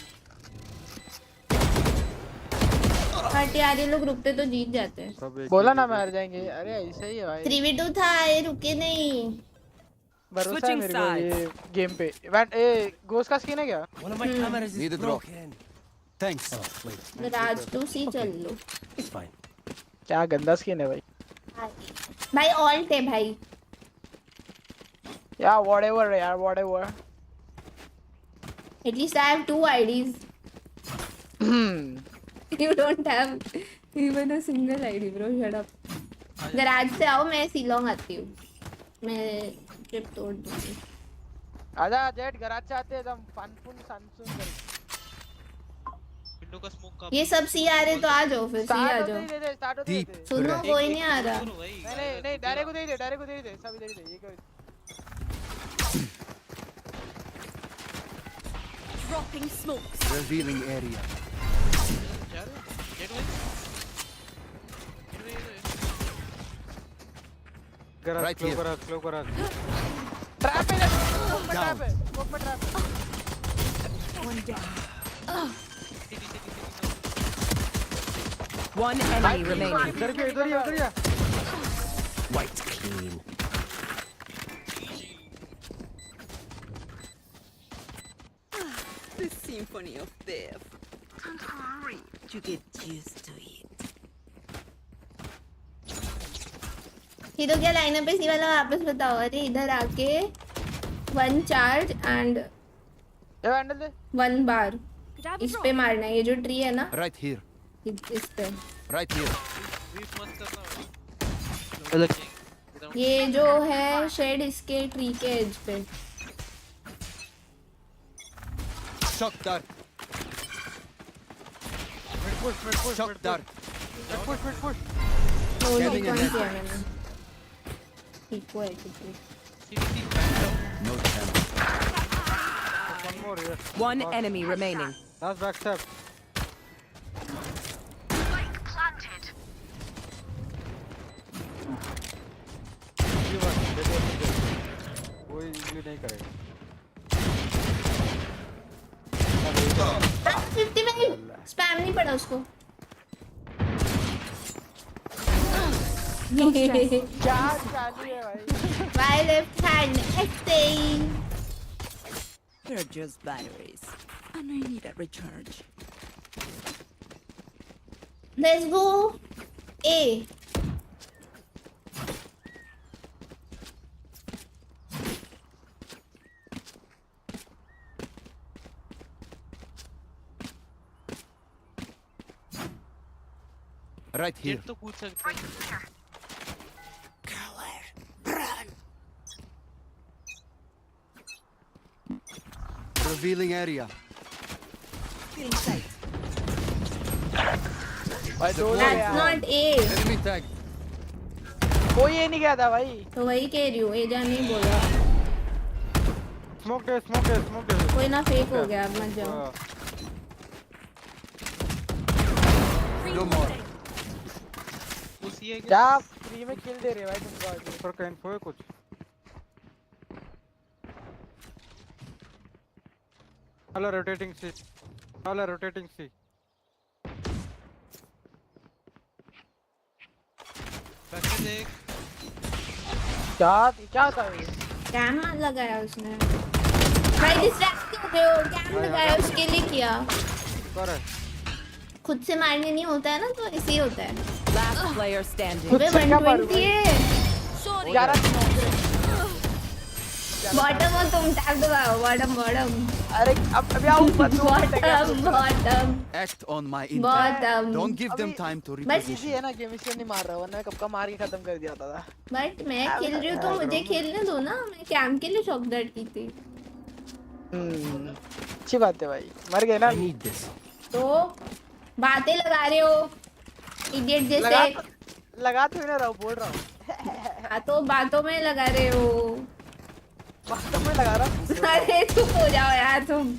हट यार ये लोग रुकते तो जीत जाते हैं। सब एक बोला ना मार जाएंगे। अरे ऐसे ही है भाई। 3v2 था ये रुके नहीं। भरोसा है Switching मेरे को ये गेम पे। इवेंट ए गोस्ट का स्किन है क्या? One of my cameras is Need a drop. broken. Thanks. Oh, wait. Garage to see चल लो। It's fine. क्या गंदा स्किन है भाई। भाई ऑल्ट है भाई। Yeah, whatever यार, whatever. At least I have 2 IDs. You don't have even a single ID, bro. Shut up. Garage से आओ, मैं सीलोंग आती हूँ। मैं ट्रिप तोड़ दूँगी। आजा जेट, गराज से आते हैं एकदम फन सनसून कर। विंडो का स्मोक का ये सब सी आ रहे तो आ जाओ, फिर सी आ जाओ। स्टार्ट होते दे। सुनो कोई नहीं आ रहा। नहीं डायरेक्ट को दे दे, डायरेक्ट को दे दे, सब इधर ही दे। ये कर। Dropping smokes. Revealing area. Right here. Slow garage. Trap है, स्मोक में ट्रैप है, स्मोक में ट्रैप है। One down. One enemy remaining. इधर ही White clean. The symphony of death. Don't worry, you get used to it. ये तो क्या lineup है सी वाला, वापस बताओ। अरे इधर आके 1 चार्ज एंड ये हैंडल दे। 1 बार इस पे मारना है। ये जो ट्री है ना, Right here. इस पे। Right here. ये जो है शेड इसके ट्री के एज पे। Shock dart. Shock dart. push. Scanning ahead. किया मैंने। ठीक है कुछ। No chance. One more here. One enemy remaining. Last backstab. कोई इग्ली नहीं करेगा। 50 मिनट स्पैम नहीं पड़ा उसको। क्या चालू है भाई। My left hand exhale. They're just batteries, and I need a recharge. Let's go A. Right here. तो पूछ सकते हैं। Revealing area. भाई दो That's not A. Enemy tag. कोई ये नहीं गया था भाई। तो वही कह रही हूँ, ए जान नहीं बोल रहा। Smoke there. कोई ना फेक हो गया, अब मत जाओ। No more. उसी है क्या फ्री में किल दे रहे भाई तुमको। ऊपर का info है कुछ? Hello, rotating C. बैठे देख। क्या था ये? कैम लगाया उसने। भाई डिस्ट्रैक्ट क्यों हो गए हो? कैम लगाया उसके लिए किया। कर है। खुद से मारने नहीं होता है ना, तो इसी होता है। Last player standing. अबे 120 है। Sorry. बॉटम और तुम टैग दबाओ, बॉटम। अरे अब आओ ऊपर। Bottom. Act on my intent. Bottom. Don't give them time to But- reposition. Easy है ना गेम, इसलिए नहीं मार रहा, वरना मैं कब का मार के खत्म कर दिया था। बट मैं खेल रही हूँ तो मुझे खेलने दो ना। मैं कैम के लिए शॉक दर्द की थी। अच्छी बात है भाई, मर गए ना। I need this. तो बातें लगा रहे हो इडियट जैसे। लगा तो ही ना रहा हूँ, बोल रहा हूँ। हाँ तो बातों में लगा रहे हो। बातों में लगा रहा हूँ। अरे चुप हो जाओ यार तुम।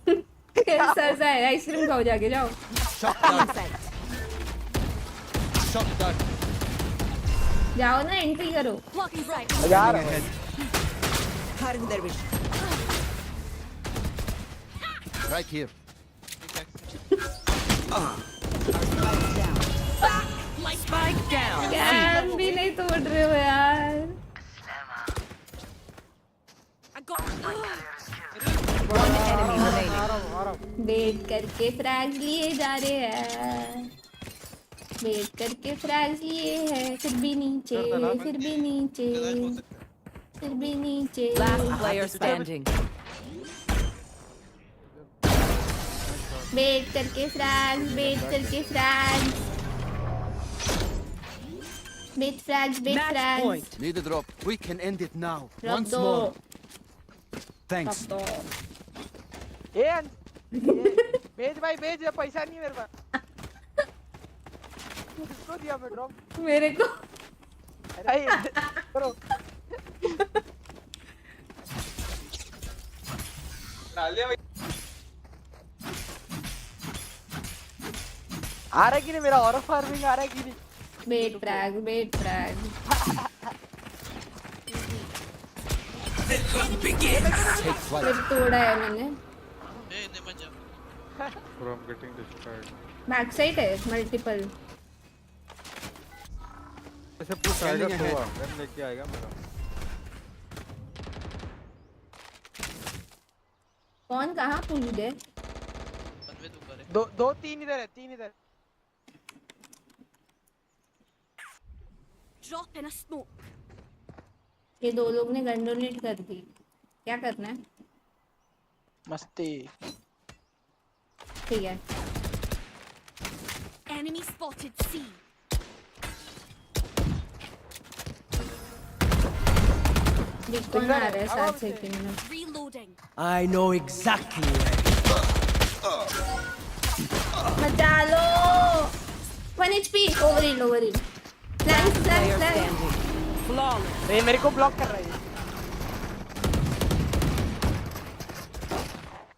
सर आइसक्रीम खाओ जाके, जाओ। Shock dart. जाओ ना, एंट्री करो। Blocking right. यार Ahead. Cutting their vision. Right here. Spike down. Cam भी नहीं तोड़ रहे हो यार। I got. One enemy remaining. डेट करके फ्रैग्स लिए जा रहे हैं, वेट करके फ्रैग्स लिए हैं, फिर भी नीचे, फिर भी नीचे, फिर भी नीचे। Last player standing. वेट करके फ्रैग्स, वेट करके frags, wait frags, wait Match frags. point. Need a drop. We can end it now. रख Once दो, more. रख Thanks. दो। भेज भाई भेज, ये पैसा नहीं मेरे पास। किसको दिया मैं ड्रॉप? मेरे को अरे करो। डाल दिया भाई। आ रहा है कि नहीं मेरा ऑरो फार्मिंग आ रहा है कि नहीं? Wait frag, wait frag. Take flight. फिर तोड़ा है मैंने। Bro, I'm getting destroyed. Back side है मल्टीपल। ऐसे पुश आएगा Scanning तो ahead. गन लेके आएगा मेरा। कौन कहाँ पूछ दे? दो तीन इधर है, तीन इधर। Drop in a smoke. ये दो लोग ने गन डोनेट कर दी, क्या करना है? मस्ती। ठीक है। Enemy spotted C. डिस्कॉन आ रहा है 7 सेकंड में। Reloading. I know exactly where. बचा लो। 1 HP, overheal, overheal. Flank, flank, Player flank. standing. Flawless. ये मेरे को ब्लॉक कर रहा है।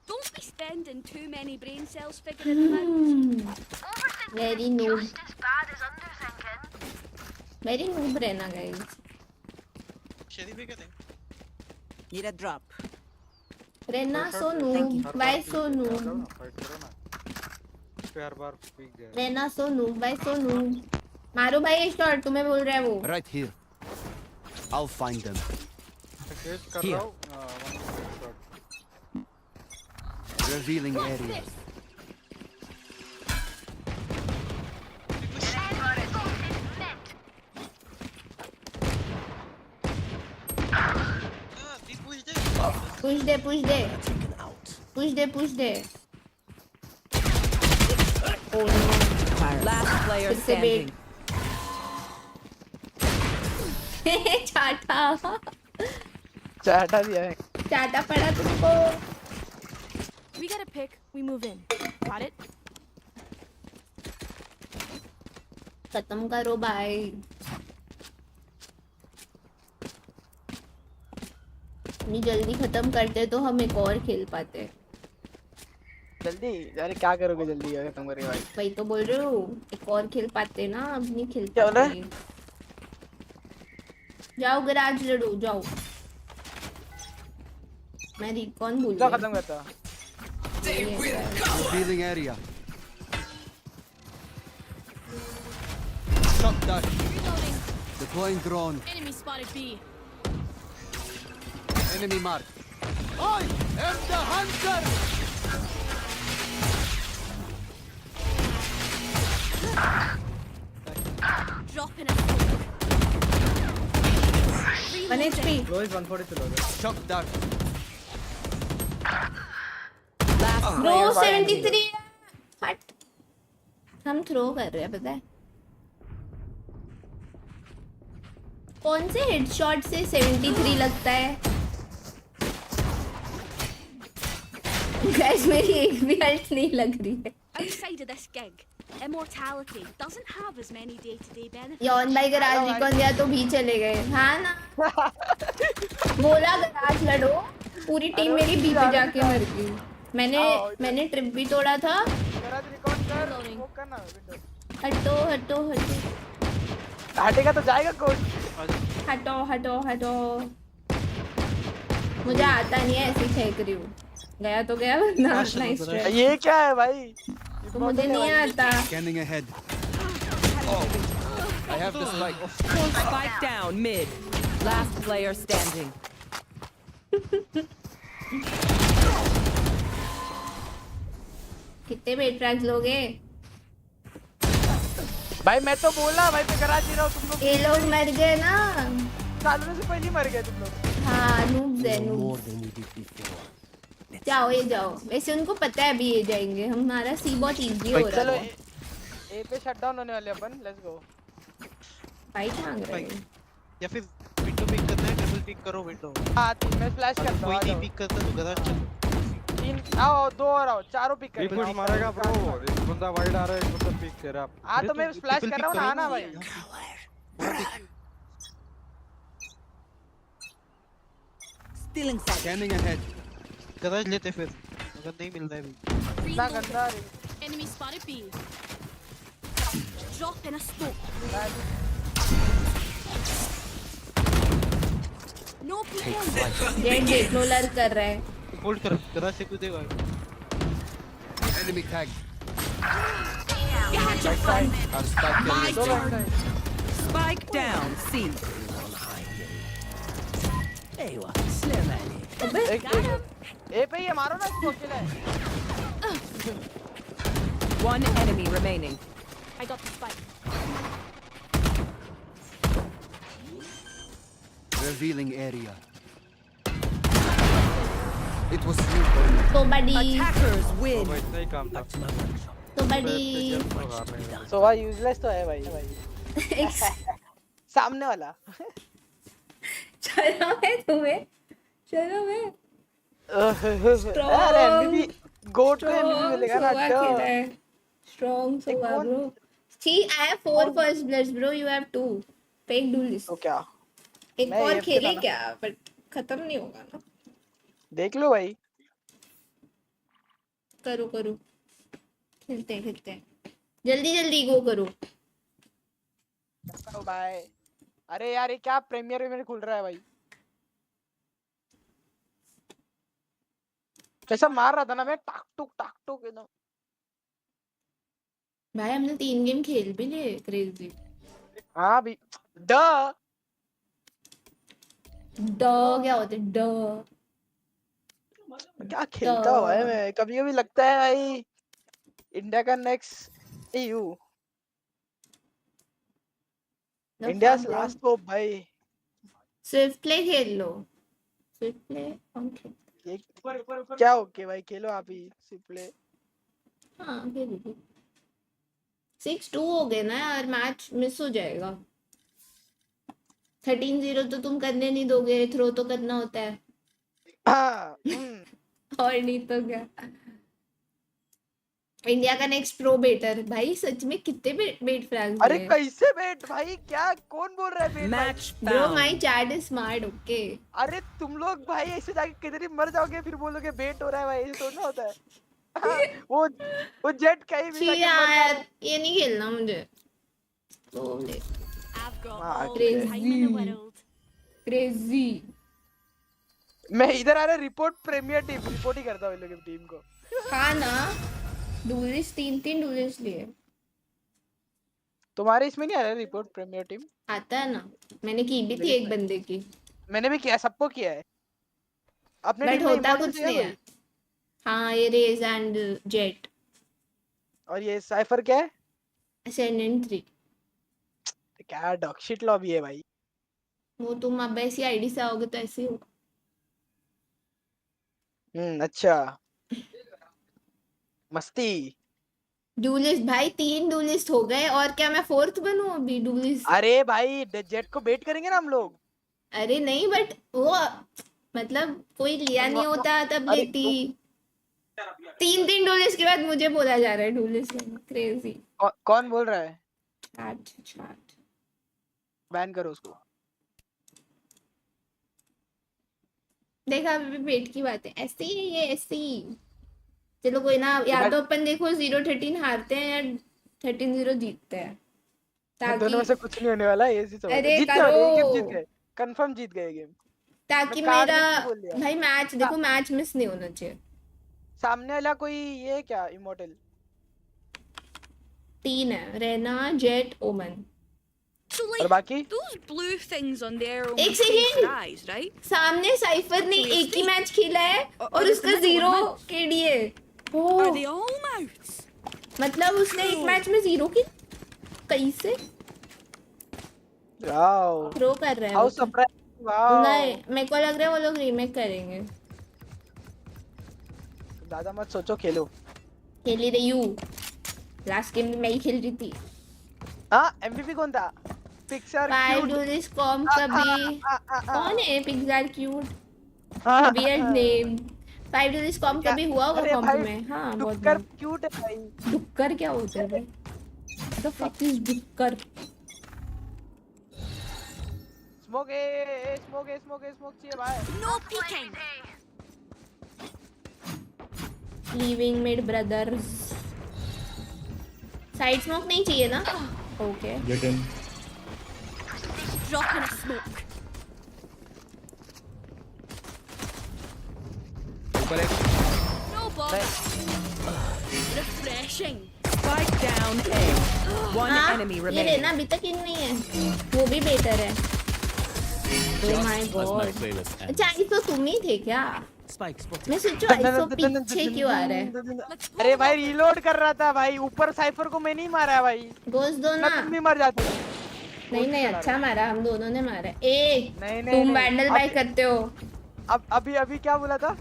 Don't be spending too many brain cells figuring them out. Very noob. Very noob रहना guys. Need a drop. रहना so noob. Why so noob? Fight करो ना। पे हर बार पीक गया। रहना so noob. Why so noob? मारो भाई ये शॉट, तुम्हें बोल रहा है वो। Right here. I'll find them. Case कर रहा हूँ। one shot. Revealing area. Push दे, पुश दे, पुश दे, पुश दे। Oh no. Last player फिर से standing. चाटा, चाटा दिया है। चाटा पड़ा तुमको। We get a pick, we move in. Got it? खत्म करो भाई। इतनी जल्दी खत्म करते तो हम एक और खेल पाते। जल्दी? अरे क्या करोगे जल्दी खत्म करके भाई? वही तो बोल रही हूँ, एक और खेल पाते ना, अब नहीं खेल क्या बोल रहा पाते। जाओ गराज लड़ो, जाओ। मैं रिकॉन भूल क्या गई। खत्म करता? Revealing area. Shot that. Reloading. Deploying drone. Enemy spotted B. Enemy marked. I am the hunter. Drop in a smoke. 1 HP। Low is 142 low. Shot that. Last bro player 73 हट। हम थ्रो कर रहे हैं पता है। कौन से हेडशॉट से 73 लगता है? गाइस मेरी एक भी हेल्थ नहीं लग रही है। Outside of this gig, immortality doesn't have as many day-to-day benefits. यौन भाई गराज रिकॉन दिया तो भी चले गए। हाँ ना, बोला गराज लड़ो, पूरी टीम मेरी बी पे जाके मर गई। मैंने ट्रिप भी तोड़ा था। गराज रिकॉर्ड कर, वो करना विंडो। हटो हटो हटो, हटेगा तो जाएगा कौन? हटो हटो हटो। मुझे आता नहीं है, ऐसे ही फेंक रही हूँ। गया तो गया वरना नाइस ट्राई। ये क्या है भाई? तो मुझे नहीं आता। Scanning ahead. Oh, I have the spike. Spike down mid. Last player standing. कितने बेट फ्रैग्स लोगे? भाई मैं तो बोला भाई, मैं करा दे रहा हूँ तुम लोग। ये लोग मर गए ना, चालू से पहले ही मर गए तुम लोग। हाँ नूब्स है नूब्स। जाओ ये जाओ, वैसे उनको पता है अभी ये जाएंगे, हमारा सी बहुत इजी हो रहा चलो है। ए पे शटडाउन होने वाले अपन, लेट्स गो। फाइट मांग रहे हैं या फिर विंडो पिक करना है, डबल पिक करो विंडो। हाँ मैं फ्लैश करता हूँ। कोई नहीं पिक करता तो गधा चलो। 3 आओ, 2 और आओ, चारों पिक करेंगे। रिपोर्ट मारेगा ब्रो, एक बंदा वाइड आ रहा है, एक बंदा पिक कर रहा है। हाँ तो मैं फ्लैश कर रहा हूँ ना, आना भाई। Still inside. Scanning ahead. गधा लेते फिर, अगर नहीं मिल रहा है अभी। इतना गंदा रे। Enemy spotted B. Drop in a smoke. No peeking. Jet देख लो लर्क कर रहा है। होल्ड कर, गधा से कूदेगा। Enemy tag. You had your fun. Our spike My carrier. turn. Spike down. C. ايوه سلام عليك. ए पे ये मारो ना इसको, अकेला है। One enemy remaining. I got the spike. Revealing area. It was you, Bonnie. तो बड़ी Attackers तो win. भाई इतना ही काम था। तो बड़ी सो भाई यूजलेस तो है भाई। सामने वाला। चलो मैं तुम्हें, चलो मैं अरे एमवीपी गोट को एमवीपी मिलेगा ना। Strong Sova bro. See, I have 4 first bloods bro, you have 2. Fake duelist. तो क्या एक मैं और AFK खेले था ना। क्या, बट खत्म नहीं होगा ना। देख लो भाई। करो करो, खेलते हैं खेलते हैं, जल्दी जल्दी गो करो। बाय। अरे यार ये क्या प्रीमियर में खुल रहा है भाई। कैसा मार रहा था ना मैं, टाक टुक एकदम। भाई हमने 3 गेम खेल भी लिए, क्रेजी। हाँ भी ड क्या होते ड क्या खेलता हूँ भाई मैं, कभी कभी लगता है भाई इंडिया का next you, India last hope भाई। स्विफ्ट प्ले खेल लो, स्विफ्ट प्ले हम खेल। क्या ओके भाई, खेलो आप ही सिंपले। हाँ खेल लो। 6-2 हो गए ना यार, मैच मिस हो जाएगा। 13-0 तो तुम करने नहीं दोगे, थ्रो तो करना होता है। और नहीं तो क्या। इंडिया का नेक्स्ट प्रो बेटर भाई, सच में कितने बेट फ्रैग्स। अरे कैसे बेट भाई, क्या कौन बोल रहा है बेट? Match bro found. My chat is smart, okay. अरे तुम लोग भाई ऐसे जाके किधर ही मर जाओगे फिर बोलोगे बेट हो रहा है भाई, ऐसे थोड़ा होता है। वो जेट कहीं भी जाके मर यार ये नहीं खेलना मुझे। तो ले I've got Ah, all the time in the world. Crazy. मैं इधर आ रहा रिपोर्ट प्रीमियर टीम, रिपोर्ट ही करता हूँ इन लोगों की टीम को। हाँ ना, डुलिस 3 डुलिस लिए। तुम्हारे इसमें नहीं आ रहा रिपोर्ट प्रीमियर टीम? आता है ना, मैंने की भी थी एक बंदे की। मैंने भी किया, सबको किया है अपने बट टीम में। होता कुछ नहीं है। हाँ ये रेज एंड जेट। और ये साइफर क्या है? SEN 3। क्या डॉग शिट लॉबी है भाई। वो तुम अब ऐसी आईडी से आओगे तो ऐसे ही होगा। अच्छा मस्ती। डुलिस्ट भाई 3 डुलिस्ट हो गए, और क्या मैं 4th बनूं अभी डुलिस्ट? अरे भाई जेट को बेट करेंगे ना हम लोग। अरे नहीं बट वो मतलब कोई लिया नहीं होता तब लेती। 3 डुलिस्ट के बाद मुझे बोला जा रहा है डुलिस्ट। क्रेजी। कौन बोल रहा है? चैट बैन करो उसको। देखा अभी बेट की बात है, ऐसे ही ये ऐसे ही। चलो कोई ना, या तो अपन देखो 0-13 हारते हैं या 13-0 जीतते हैं, ताकि दोनों में से कुछ नहीं होने वाला है। ये अरे जीत गए, कंफर्म जीत गए गेम। ताकि मेरा भाई मैच देखो, मैच मिस नहीं होना चाहिए। सामने वाला कोई ये क्या इमोर्टल 3 है, रेना, जेट, ओमन। So और like बाकी those blue things on there are एक only safe second, for eyes, right? सामने साइफर ने एक ही मैच खेला है और उसका 0 KD है। Are they all mouths? मतलब उसने एक मैच में 0 की कैसे वाओ थ्रो कर रहा है हाउ वो तो। सरप्राइज वाओ नहीं मेरे को लग रहा है वो लोग रीमेक करेंगे। दादा मत सोचो खेलो। खेली रही हूँ लास्ट गेम में मैं ही खेल रही थी। हाँ एमवीपी कौन था? पिक्चर क्यूट दिस कॉम कभी कौन है picture cute weird name. 5 do this com कभी हुआ होगा कॉम्प में। हाँ बहुत डुक्कर क्यूट है भाई। डुक्कर क्या होता है भाई? द फक इज डुक्कर? स्मोक स्मोक चाहिए भाई। No peeking. Leaving mid brothers. Side smoke नहीं चाहिए ना? Okay Drop in a smoke. ऊपर एक No bother. Refreshing. Spike down A. One enemy ये remaining. लेना अभी तक इन नहीं है वो भी बेटर है। Oh my god। अच्छा तो तुम ही थे क्या? मैं सोचू आइसो पीछे क्यों आ रहा है? अरे भाई रीलोड कर रहा था भाई। ऊपर साइफर को मैं नहीं मारा है भाई। गोश्त दो ना। तुम भी मर जाते हो। नहीं अच्छा मारा हम दोनों ने मारा। ए नहीं, तुम वैंडल बाय करते हो। अब अभी क्या बोला था?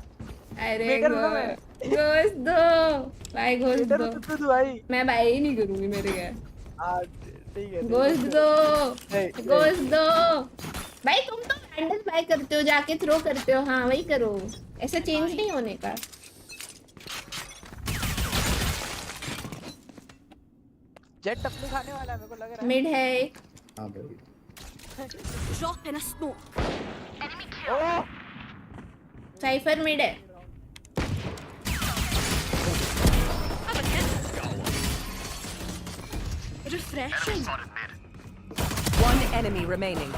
अरे गोश्त दो भाई गोश्त दो। तू भाई मैं बाय ही नहीं करूंगी मेरे क्या। ठीक है गोश्त दो भाई। तुम तो वैंडल बाय करते हो जाके थ्रो करते हो। हाँ वही करो ऐसा चेंज नहीं होने का। जेट अपनी खाने वाला है मेरे को लग रहा है। मिड है एक। हाँ भाई Drop in a smoke. Oh cipher mid है। Have a kiss. Refreshing. One enemy remaining.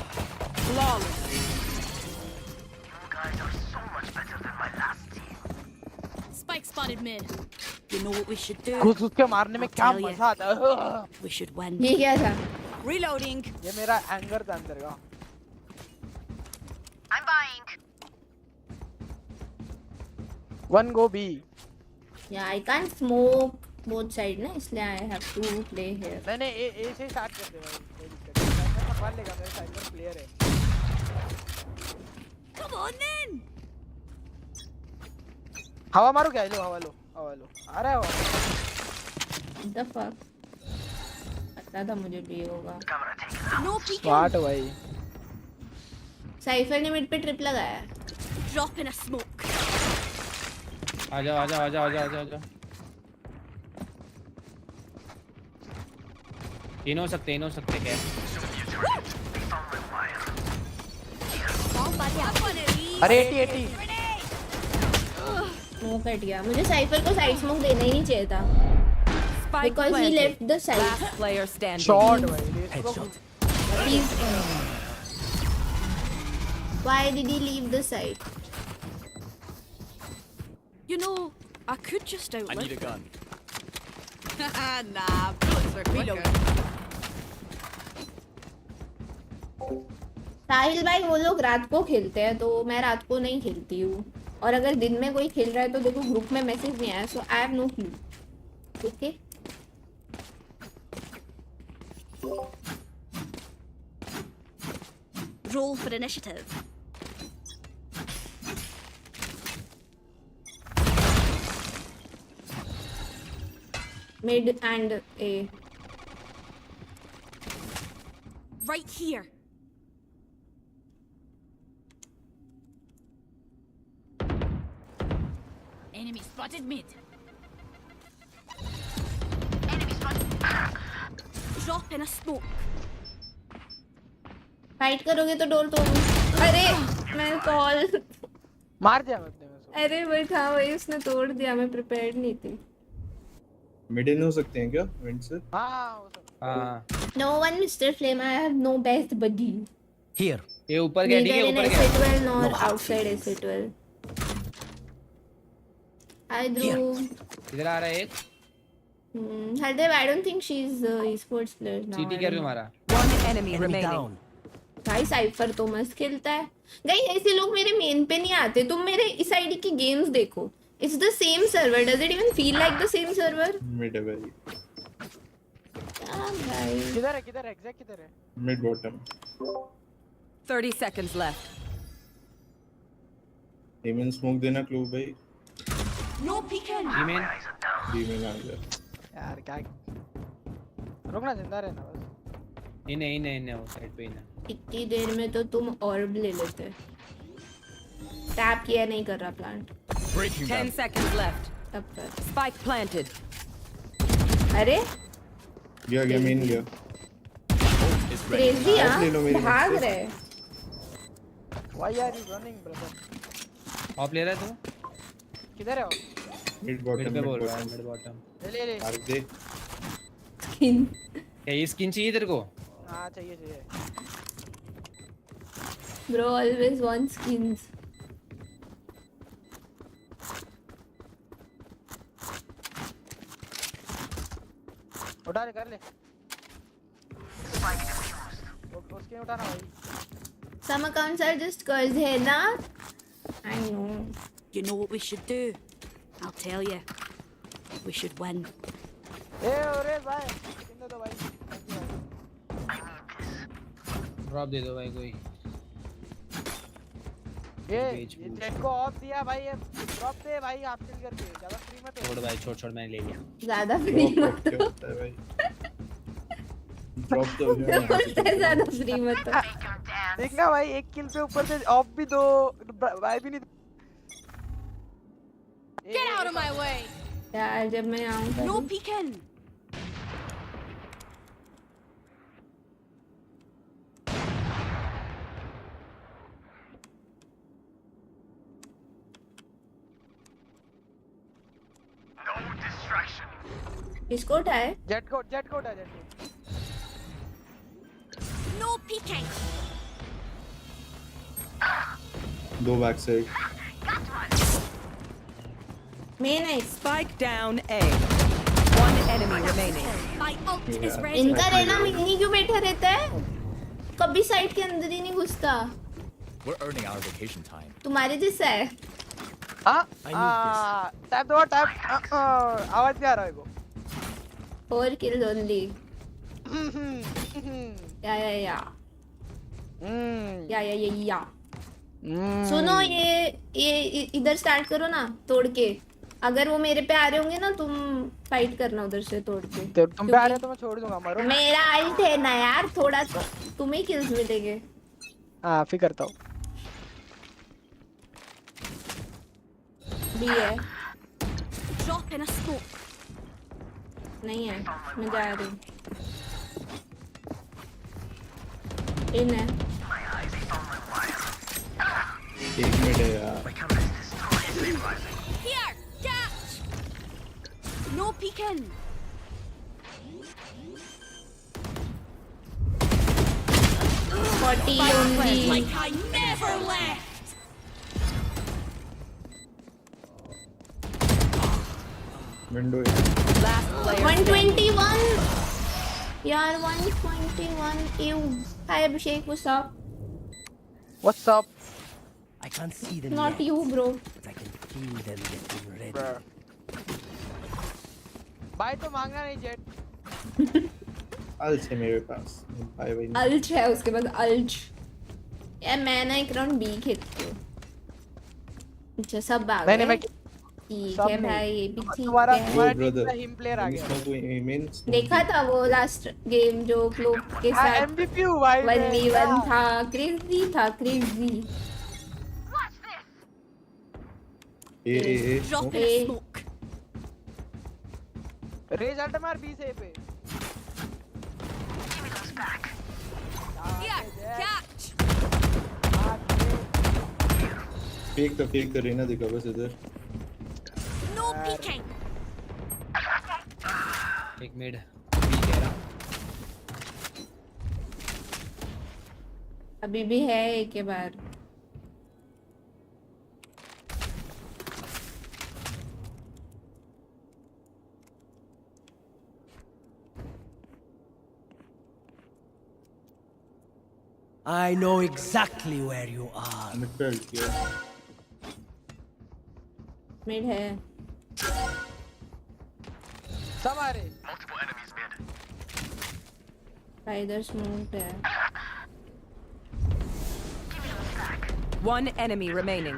Flawless. Spike spotted mid. You know what we should do? घुस के मारने में क्या मजा आता है। We should win. ये क्या था? Reloading. ये मेरा एंगर था अंदर का। I'm buying. One go B. Yeah, I can't smoke both side ना इसलिए I have to play here. मैंने ए से स्टार्ट कर दे भाई। कोई दिक्कत नहीं। मैं पकड़ लेगा मेरा साइबर प्लेयर है। Come on then. हवा मारो क्या? लो हवा लो आ रहा है हवा। The fuck? पता था मुझे भी होगा। No peeking. स्मार्ट भाई। साइफर ने मिड पे ट्रिप लगाया। Drop in a smoke. आजा तीनों सकते क्या? अरे 80 स्मोक हट गया। मुझे साइफर को साइड स्मोक देना ही नहीं चाहिए था। Spike Because he planted. left the side. Last player standing. Shot भाई। headshot Please. Why did he leave the side? You know, I could just outlive. I need a gun. Nah, bullets are quicker. साहिल भाई वो लोग रात को खेलते हैं तो मैं रात को नहीं खेलती हूँ। और अगर दिन में कोई खेल रहा है तो देखो ग्रुप में मैसेज नहीं आया so I have no clue. Okay Roll for initiative. Mid and A. Right here. Enemy spotted mid. Enemy spotted. Drop in a smoke. Fight करोगे तो डोर तोड़। अरे मैं कॉल मार दिया मैं अपने में से। अरे वही था वही उसने तोड़ दिया। मैं प्रिपेयर्ड नहीं थी। मिड इन हो सकते हैं क्या विंड से? हाँ No one Mr. Flame. I have no best buddy. Here. ये ऊपर क्या? ठीक Neither है in ऊपर क्या? S8UL nor outside S8UL. Hi Dhruv. इधर आ रहा है एक। Hardev, I don't think she's esports player now. सीटी क्या मारा? One enemy Enemy remaining. down. भाई साइफर तो मस्त खेलता है। गाइस ऐसे लोग मेरे मेन पे नहीं आते। तुम मेरे इस आईडी की गेम्स देखो। It's the same server. Does it even feel like the same server? Mid है भाई. Yeah, भाई. किधर है एग्जैक्ट किधर है? Mid bottom. 30 seconds left. Demon smoke देना clue भाई. No peeking. Demon. Demon आ गया. यार क्या रुकना जिंदा रहना बस. इन्हें वो साइड पे इन्हें. इतनी देर में तो तुम ऑर्ब ले लेते. टैप किया नहीं कर रहा प्लांट. 10 seconds left. तब कर. Spike planted. अरे गया main गया. क्रेजी आप ले लो मेरी भाग मत से. रहे. Why are you running brother? Of ले रहा है तू? किधर है वो? Mid bottom. मिड पे बोल रहा है मिड बॉटम. ले. मार दे. स्किन. क्या ये स्किन चाहिए तेरे को? हाँ चाहिए. Bro always wants skins. उठा ले कर ले. उसके उठाना भाई. Some accounts are just girls है ना? I know. You know what we should do? I'll tell you. We should win. अरे भाई किंदा दो भाई. ड्रॉप दे दो भाई कोई. ये जेट को ऑफ दिया भाई. ये ड्रॉप दे भाई हाफ किल करके. ज्यादा फ्री मत हो. छोड़ भाई छोड़ मैंने ले लिया. ज़्यादा फ्री मत. क्या होता है भाई? ड्रॉप तो हो गया. ज़्यादा फ्री मत. देखना भाई एक किल पे ऊपर से ऑफ भी दो भाई भी नहीं. Get out of my way. यार जब मैं आऊँगा. No peeking. किसको उठाए? जेट को उठा जेट को. No peeking. दो बैक साइड. मैं नहीं. Spike down A. One enemy remaining. My ult is ready. इनका रहना मिनी क्यों बैठा रहता है? कभी साइड के अंदर ही नहीं घुसता. We're earning our vacation time. तुम्हारे जैसा है. हाँ टैप दो टैप. आवाज नहीं आ रहा है को. 4 kills only. या. सुनो ये इधर स्टार्ट करो ना तोड़ के. अगर वो मेरे पे आ रहे होंगे ना तुम फाइट करना उधर से तोड़ के. तुम पे आ रहे हो तो मैं छोड़ दूंगा. मारो. मेरा अल्ट है ना यार. थोड़ा तो तुम्हें किल्स मिलेंगे. हाँ फिर करता हूँ. भी है. Drop in a smoke. नहीं है. मैं जा रही हूँ. इन है. एक मिनट है यार. Here, catch. No peeking. 40 only. Like I never left. Window. Last player. 121. यार 121. Ew. Hi Abhishek, what's up? What's up? I can't see them Not yet, you, bro. but I can feel them getting ready. भाई तो मांगना नहीं jet. अल्च है मेरे पास. भाई भाई. अल्च है उसके पास. अल्च. यार मैं ना एक राउंड बी खेलती हूँ. अच्छा सब भाग नहीं गए. मैं ठीक है भाई. ये भी ठीक तुम्हारा है. टीम का हिम प्लेयर आ गया. देखा था वो लास्ट गेम जो क्लोब के साथ MVP भाई. 1v1 था. क्रेजी था. Crazy. Drop in a smoke. Raze ult मार बी से पे. Here, catch. फेक तो रहना दिखा बस इधर. No peeking. एक मिड. बी कह रहा. अभी भी है एक के बार. I know exactly where you are. Mid है सब आ रहे इधर स्मोक है One enemy remaining.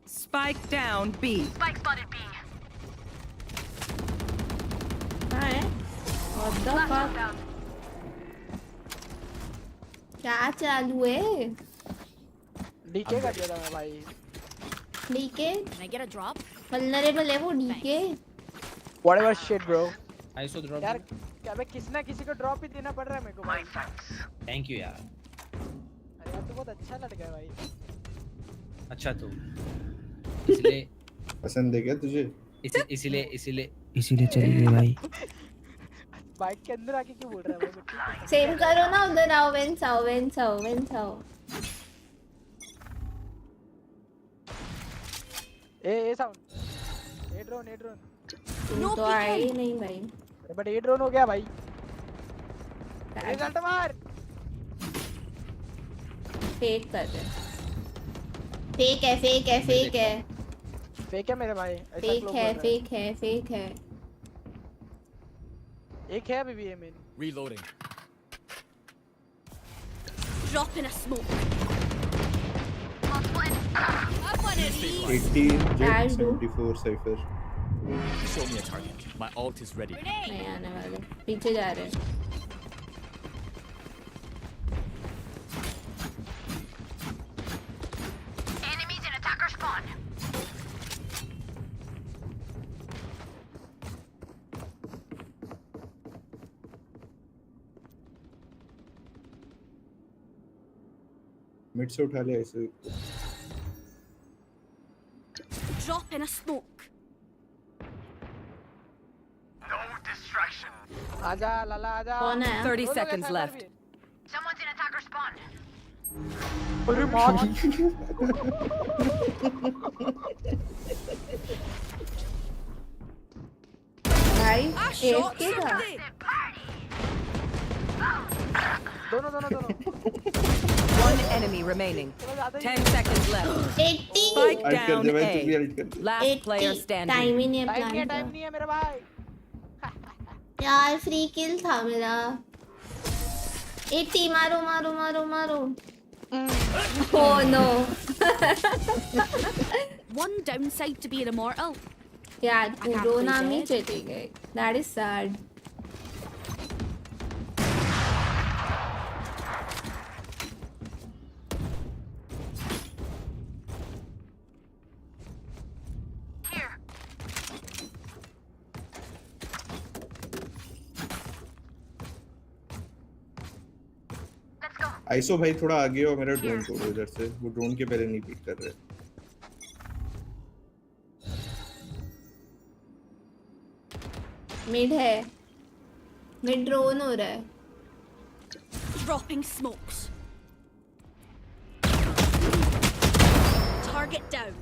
Spike down B. Spike spotted B. कहाँ है What the fuck क्या चालू है डीके कर दिया था मैं भाई DK Can I get a drop? Vulnerable है वो DK whatever shit bro Iso drop यार क्या मैं किसी ना किसी को ड्रॉप ही देना पड़ रहा है मेरे को भाई थैंक यू यार अरे यार तू बहुत अच्छा लड़का है भाई अच्छा तो इसलिए पसंद है क्या तुझे? इसीलिए चलिए भाई बाइक के अंदर आके क्यों बोल रहा है भाई सेम करो ना उधर आओ वेंस आओ ए साउंड ए ड्रोन तुम तो आए ही नहीं भाई बट ए ड्रोन हो गया भाई रिजल्ट मार फेक कर रहे फेक है फेक है मेरे भाई फेक है एक है अभी भी main Reloading. Drop in a smoke. Have one of these. 80 I'll jet, do. 74 cypher. Show me a target. My ult is ready. नहीं आने वाले पीछे जा रहे हैं Enemies in attacker spawn. Mid से उठा लिया इसे Drop in a smoke. आजा लाला आजा कौन है 30 seconds left. Someone's in attacker spawn. अरे मार भाई I एक shot के था somebody. दोनों One enemy remaining. 10 seconds left. 80 Spike alt कर down दे भाई तू भी A. अल्ट कर दे Last player 80 standing. टाइम ही नहीं है टाइम प्लान नहीं है मेरे भाई यार फ्री किल था मेरा 80 मारो oh no One downside to being immortal. यार I can't दो play नाम ही dead. चले गए that is sad Here. Let's go. Iso भाई थोड़ा आगे हो मेरा ड्रोन तोड़ो इधर से वो ड्रोन के पहले नहीं पिक कर रहे मिड है मिड ड्रोन हो रहा है Dropping smokes. Target down.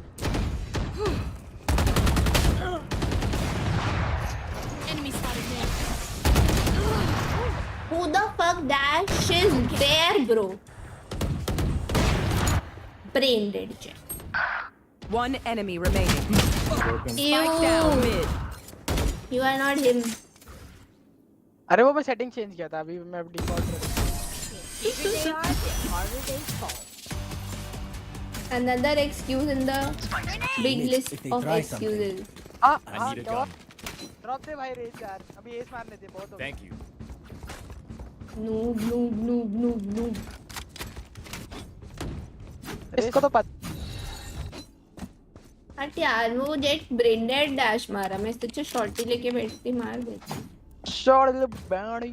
Enemy spotted me. who the fuck dash is there bro brain dead check One enemy remaining. Spike down you mid. you are not him अरे वो मैं setting change किया था अभी मैं डिफॉल्ट कर Bigger they are, the harder they fall. another excuse in the big list If they of try excuses हां I need a gun. Drop दे भाई रेस यार अभी एस मारने थे बहुत हो गया Thank you. noob इसको तो पता हट यार वो जेट ब्रेंडेड डैश मारा मैं इससे शॉर्टी लेके बैठती मार देती शॉट बैंडी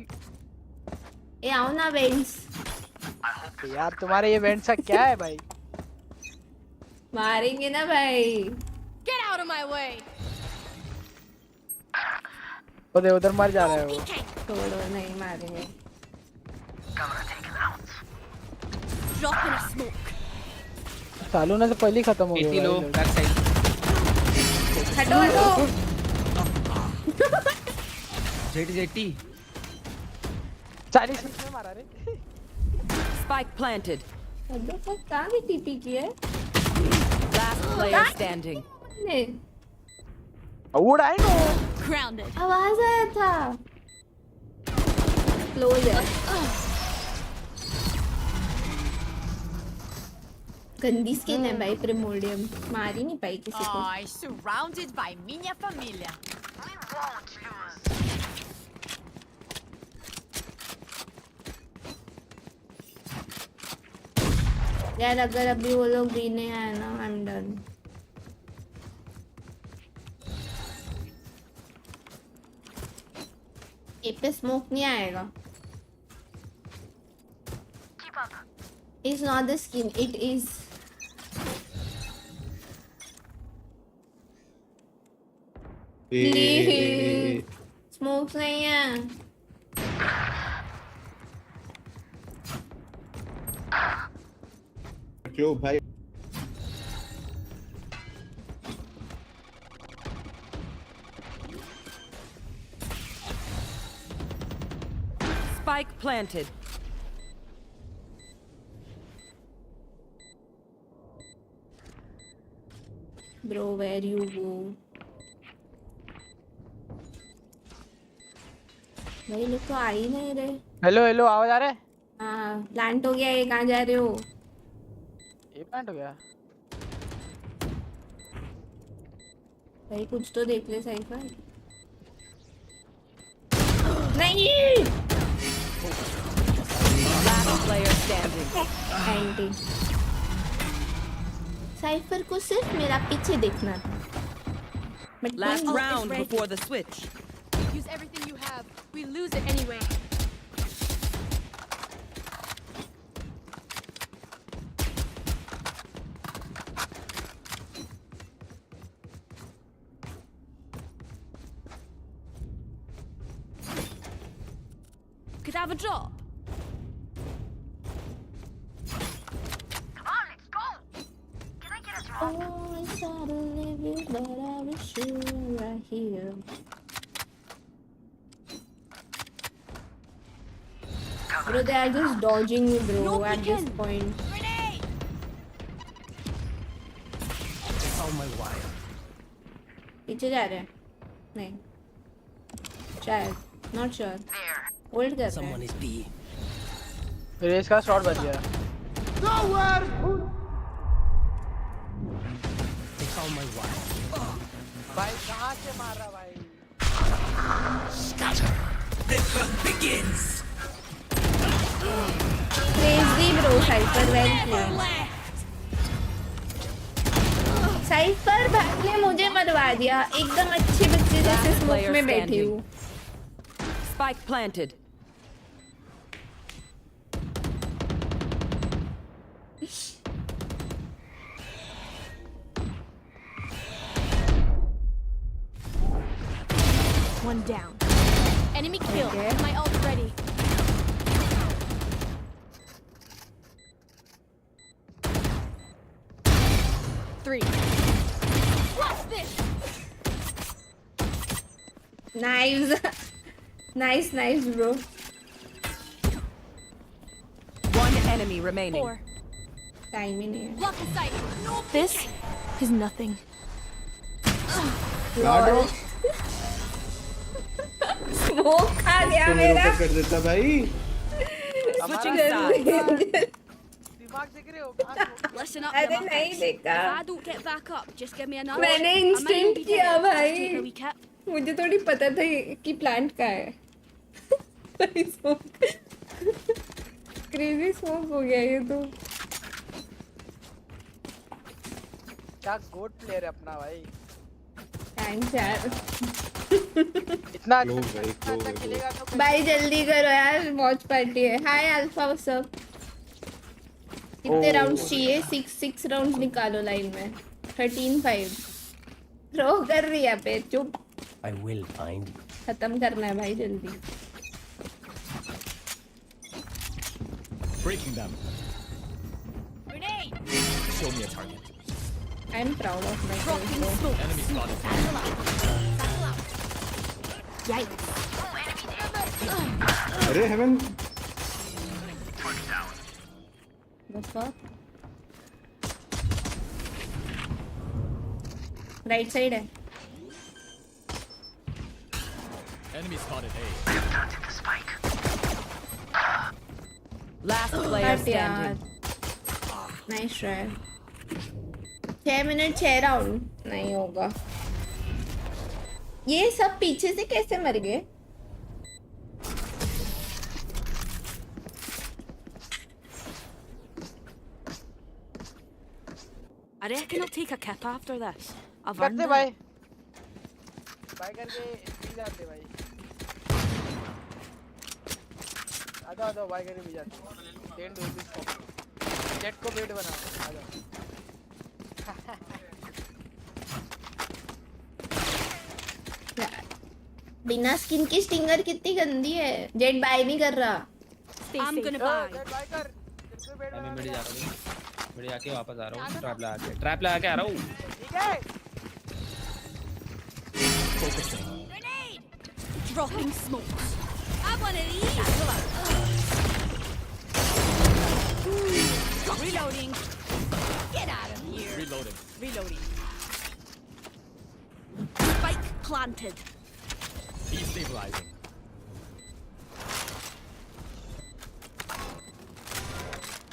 ए आओ ना वेंस यार तुम्हारे ये इवेंट सा क्या है भाई मारेंगे ना भाई Get out of my way. उधर मर जा रहा है वो छोड़ो नहीं मारेंगे Drop in a smoke. चालू होने से पहले ही खत्म हो 80 गया लो भाई। बैक साइड हटो जेट इज 80 40 में मारा रे Spike planted. हटो कहाँ की टीपी की है Last player standing. ने Would I know? Grounded. आवाज आया था। Closer. गंदी स्किन है भाई प्रिमोडियम, मार ही नहीं पाई किसी को। Surrounded by minha família. यार अगर अभी वो लोग भी नहीं आए ना, आई एम डन। ए पे स्मोक नहीं आएगा। It's not the skin, it is smokes नहीं है। क्यों भाई? Spike planted. Bro, where you go? भाई लोग तो आ ही नहीं रहे। हेलो हेलो, आवाज आ रहा है? हाँ, प्लांट हो गया। ये कहाँ जा रहे हो? ये प्लांट हो गया भाई कुछ तो देख ले साइफर। नहीं, Last player standing. Anti. Cipher को सिर्फ मेरा पीछे देखना था। But Last कोई- round before the switch. Use everything you have. We lose it anyway. Could I have a drop? Oh, I thought I live you, but I wish you were right here. Bro, they are just dodging me, bro, No at this peeking. point. Grenade! They found my wire. पीछे जा रहे हैं? नहीं। शायद, not sure. Hold कर रहे Someone हैं। is B. Race का शॉट बच गया। They found my wire. भाई कहाँ से मार रहा भाई? Crazy bro, cipher well played. Cipher भाई ने मुझे मरवा दिया। एकदम अच्छे बच्चे जैसे स्मोक में बैठी हूँ। Spike planted. One down. Enemy kill. Okay. My ult ready. Three. What's this? Knives. nice bro. One enemy remaining. Four. Time ही नहीं है। Block the sight. No. This is nothing. Lol. Smoke खा गया मेरा। कर देता भाई। Switching sides. दिमाग देख रहे हो? Listen up, अरे you नहीं muckers. देखा। If I don't get back up, just give me a nudge. मैंने I might not instant be किया dead. भाई। Just take a wee kip. मुझे थोड़ी पता था कि प्लांट का है। क्रेजी स्मोक हो गया ये तो। क्या गोट प्लेयर है अपना भाई। थैंक्स यार। इतना Close अच्छा भाई, इतना अच्छा close खेलेगा तो फिर- भाई जल्दी करो यार, वॉच पार्टी है। हाय अल्फा व्हाट्स अप। कितने राउंड्स चाहिए? 6 राउंड्स निकालो लाइन में। 13-5 थ्रो कर रही है पे। चुप, I will find you. खत्म करना है भाई जल्दी। Breaking them. Grenade. Show me a target. I am proud of my Dropping self. smoke. Enemy spotted. Yikes. अरे heaven. The fuck. Right side है। Enemy spotted A. Last player standing. Nice try 6 minute 6 round नहीं होगा ये सब पीछे से कैसे मर गए I reckon I'll take a kip after this. I've करते earned it. भाई भाई करके मिल जाते भाई आ जाओ भाई करके मिल जाते 10 रुपीस जेट को बेट बनाओ आ जाओ बिना स्किन की स्टिंगर कितनी गंदी है जेट बाय नहीं कर रहा I'm gonna buy. जेट भाई कर तेरे को बेट मैं बना मिड जा रहा हूं मिड जाके वापस आ रहा हूं ट्रैप लगा के आ रहा हूं ठीक है Grenade! Dropping smokes. I want to eat. Reloading. Get out of here. Reloading. Spike planted. Destabilizing.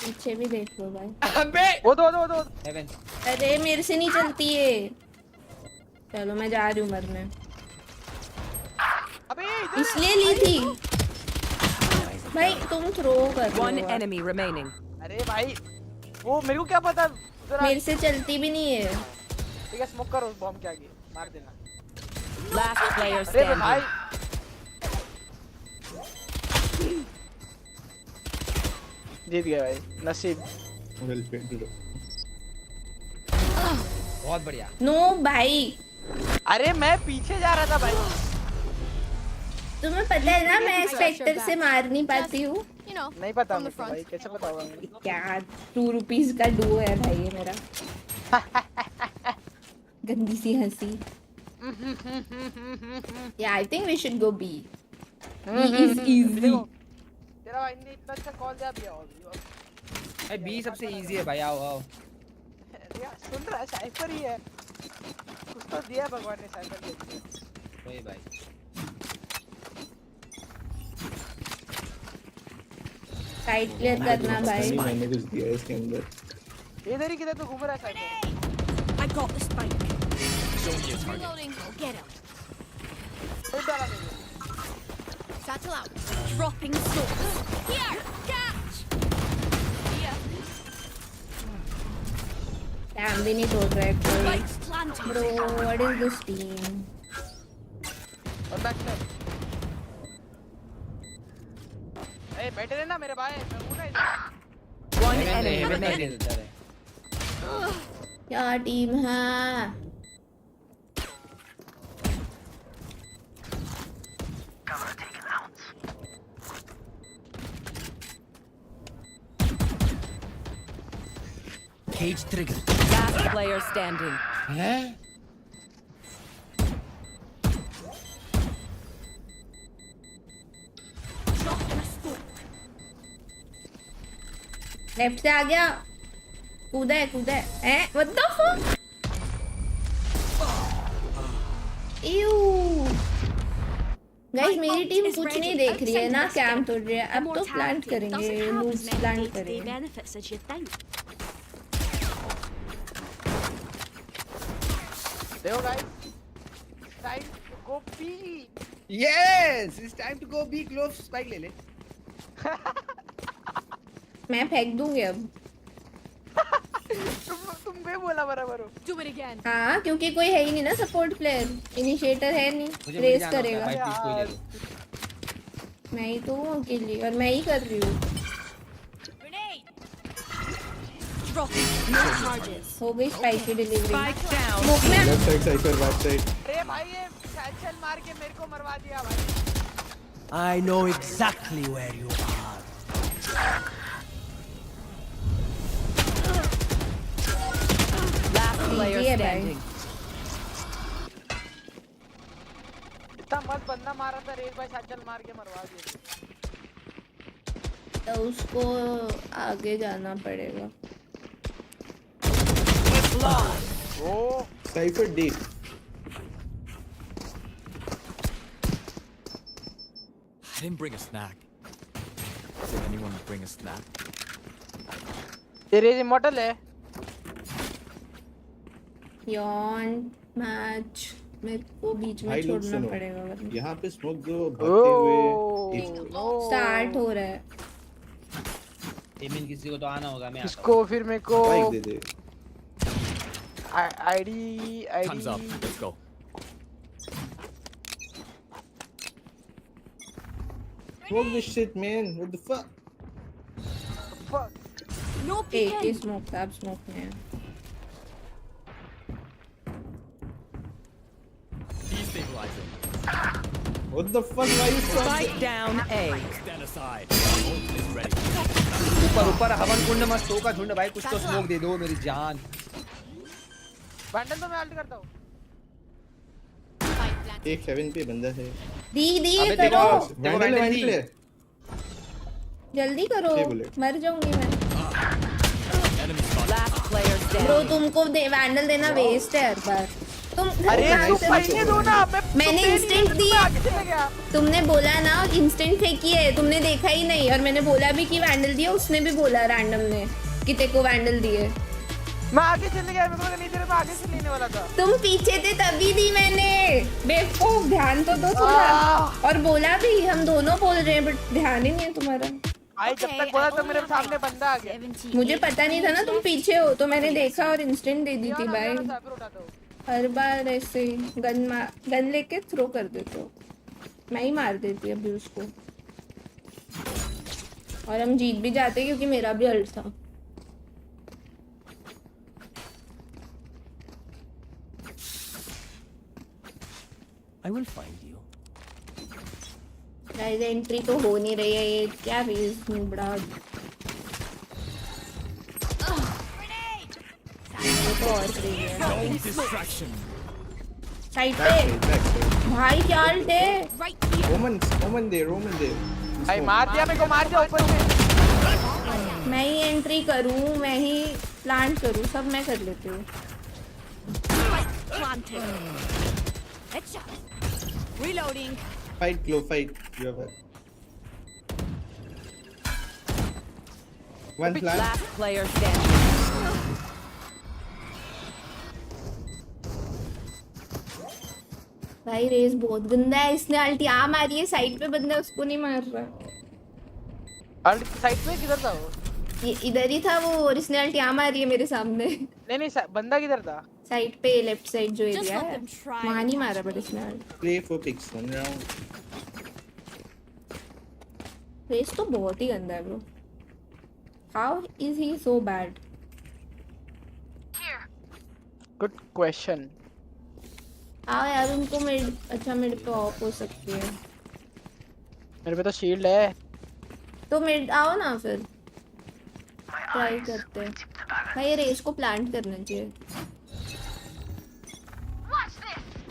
पीछे भी देख लो भाई अबे वो दो हेवन अरे मेरे से नहीं चलती है चलो मैं जा रही हूँ मरने अबे इधर इसलिए ली थी भाई तुम थ्रो कर रहे One हो enemy remaining. अरे भाई वो मेरे को क्या पता उधर मेरे से चलती भी नहीं है ठीक है स्मोक करो बॉम्ब के आगे मार देना Last player अरे बे भाई standing. जीत गए भाई नसीब Well played. बहुत बढ़िया नो भाई अरे मैं पीछे जा रहा था भाई तुम्हें पता है ना मैं स्पेक्टर से मार नहीं पाती हूँ You know. नहीं पता मेरे को भाई कैसे पता होगा क्या 2 रुपीस का डुओ है भाई ये मेरा गंदी सी हंसी या I think we should go B is easy तेरा भाई ने इतना अच्छा कॉल दिया भी और भाई बी सबसे इजी है भाई आओ आओ यार सुन रहा है साइफर ही है कुछ तो दिया भगवान ने साइफर के लिए वही भाई साइड क्लियर करना भाई मैंने कुछ दिया है इसके अंदर इधर ही किधर तो घूम रहा है cipher I got the spike. Show me a target. Reloading. Get him. कोई डाला नहीं Satchel out. Dropping smokes. Here, catch. Yeah. Dam भी नहीं तोड़ रहा है कोई Spikes planted. Bro what is this team और बैक से ए बैठे रहना मेरे भाई मैं हूं ना इधर One enemy remaining. क्या टीम है Cage trigger. Last player standing. हैं लेफ्ट से आ गया कूदा है हैं what the fuck you guys मेरी टीम कुछ नहीं देख रही है ना कैंप तोड़ रही है अब तो प्लांट करेंगे लूट्स प्लांट करेंगे benefits as you think. देखो गाइस टाइम गो पी yes it's time to go B ग्लोव स्पाइक ले ले मैं फेंक दूंगी अब तुम बे बोला बराबर हो Do it again. हाँ क्योंकि कोई है ही नहीं ना सपोर्ट प्लेयर इनिशिएटर है नहीं रेस करेगा भाई प्लीज कोई ले लो मैं ही तो हूँ अकेली और मैं ही कर रही हूँ Grenade. Dropping. No charges. हो गई स्पाइक की डिलीवरी Spike down. स्मोक में left side cipher back side अरे भाई ये सैचल मार के मेरे को मरवा दिया भाई I know exactly where you are. Last player Easy है भाई। standing. इतना मस्त बंदा मारा था रेस भाई सैचल मार के मरवा दिया तो उसको आगे जाना पड़ेगा oh Cypher D I didn't bring a snack. Did anyone bring a snack? तेरे इमॉर्टल है। यान मैच मेरे को बीच में छोड़ना पड़ेगा वरना यहाँ पे स्मोक जो भागते हुए स्टार्ट हो रहा है। एमिन किसी को तो आना होगा, मैं इसको फिर मेरे को bike they they. ID Time's up. Let's go. Smoke this shit, man. What the fuck? No एक peeking. ही स्मोक था, अब स्मोक में है। Destabilizing. What the fuck? Why you so? Spike down A. Stand aside. Ult is ready. ऊपर ऊपर हवन कुंड मस्त का झुंड भाई, कुछ तो स्मोक दे दो मेरी जान। बंडल तो मैं अल्ट करता हूँ। एक 7 पे बंदा है। दी अबे करो, देखो वैंडल दी। जल्दी करो, मर जाऊंगी मैं। Last player bro standing. तुमको वैंडल देना वेस्ट है हर बार। तुम अरे तू पहले दो ना, मैंने इंस्टेंट दी। तुमने बोला ना इंस्टेंट फेंकी है, तुमने देखा ही नहीं। और मैंने बोला भी कि वैंडल दिया, उसने भी बोला रैंडम ने कि तेरे को वैंडल दिए। मैं आगे चले गया, मेरे को नहीं दे रहा, मैं आगे से लेने वाला था। तुम पीछे थे तभी दी मैंने। बेवकूफ, ध्यान तो दो थोड़ा। और बोला भी, हम दोनों बोल रहे हैं बट ध्यान ही नहीं है तुम्हारा। भाई जब तक बोला तो मेरे सामने बंदा आ गया। मुझे पता नहीं था ना तुम पीछे हो, तो मैंने देखा और इंस्टेंट दे दी थी भाई। हर बार ऐसे गन लेके थ्रो कर देते हो। मैं ही मार देती अभी उसको। और हम जीत भी जाते क्योंकि मेरा भी अल्ट था। I will find you. Guys entry तो हो नहीं रही है, ये क्या रेस बड़ा। तो और Distraction. साइड पे भाई क्या अल्ट है। Roman there. भाई मार दिया, मेरे को मार दिया ऊपर से। मैं ही एंट्री करूं, मैं ही प्लांट करूं, सब मैं कर लेती हूँ। Reloading. Fight, Glow, fight. You have it. One plan. Last player standing. भाई रेस बहुत गंदा है, इसने अल्ट यहाँ मारी है, साइड पे बंदा है, उसको नहीं मार रहा। अल्ट साइड पे किधर था वो? ये इधर ही था वो, और इसने अल्ट यहाँ मारी है मेरे सामने। नहीं बंदा किधर था? साइड पे लेफ्ट साइड जो एरिया है वहाँ नहीं मारा, बट इसने ult. Play for picks 1 round. Raze तो बहुत ही गंदा है bro. How is he so bad? Good question. हाँ यार उनको मिड, अच्छा मिड पे ऑफ हो सकती है। मेरे पे तो शील्ड है। तो मिड आओ ना फिर, ट्राई करते हैं। भाई ये रेस को प्लांट करना चाहिए।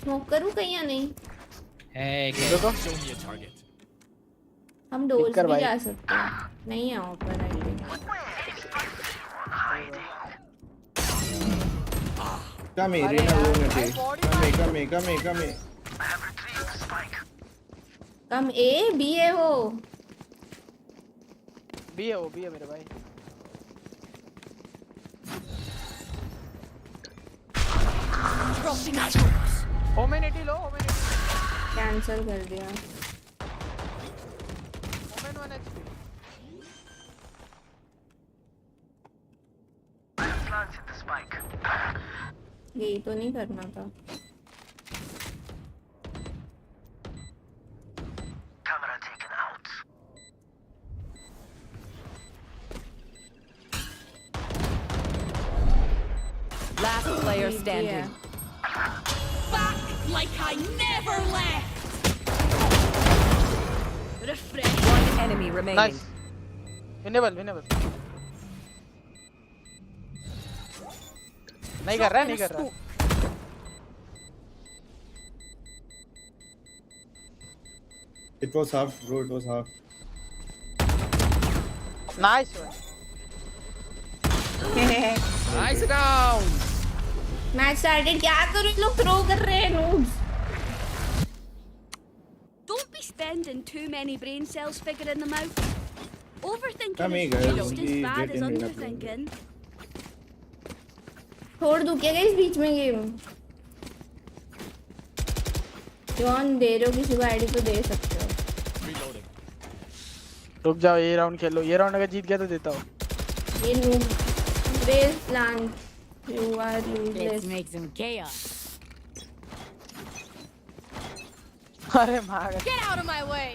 स्मोक करूँ कहीं या नहीं? हम डोर्स भी जा सकते हैं। नहीं है ऊपर I think. Come here, Rena, come here. कम ए बी है वो। बी है मेरे भाई। होमेनिटी लो, कैंसिल कर दिया। होमेन 1 HP। यही तो नहीं करना था। Last player standing. Back like I never left. Refresh. One enemy remaining. Nice. Winnable. नहीं कर रहा। It was half, bro. It was half. Nice one. Nice round. Match started. क्या करूं, लोग थ्रो कर रहे हैं noobs. Don't be sending too many brain cells figuring them out. Overthinking Come is here, guys. just as Only bad get as in here, underthinking. छोड़ दूं क्या इस बीच में गेम? जॉन दे रहे हो किसी को आईडी तो दे सकते हो। रुक जाओ, ये राउंड खेलो, ये राउंड अगर जीत गया तो देता हूँ। ये noob base plan you are useless. Let's make some chaos. अरे मार। Get out of my way!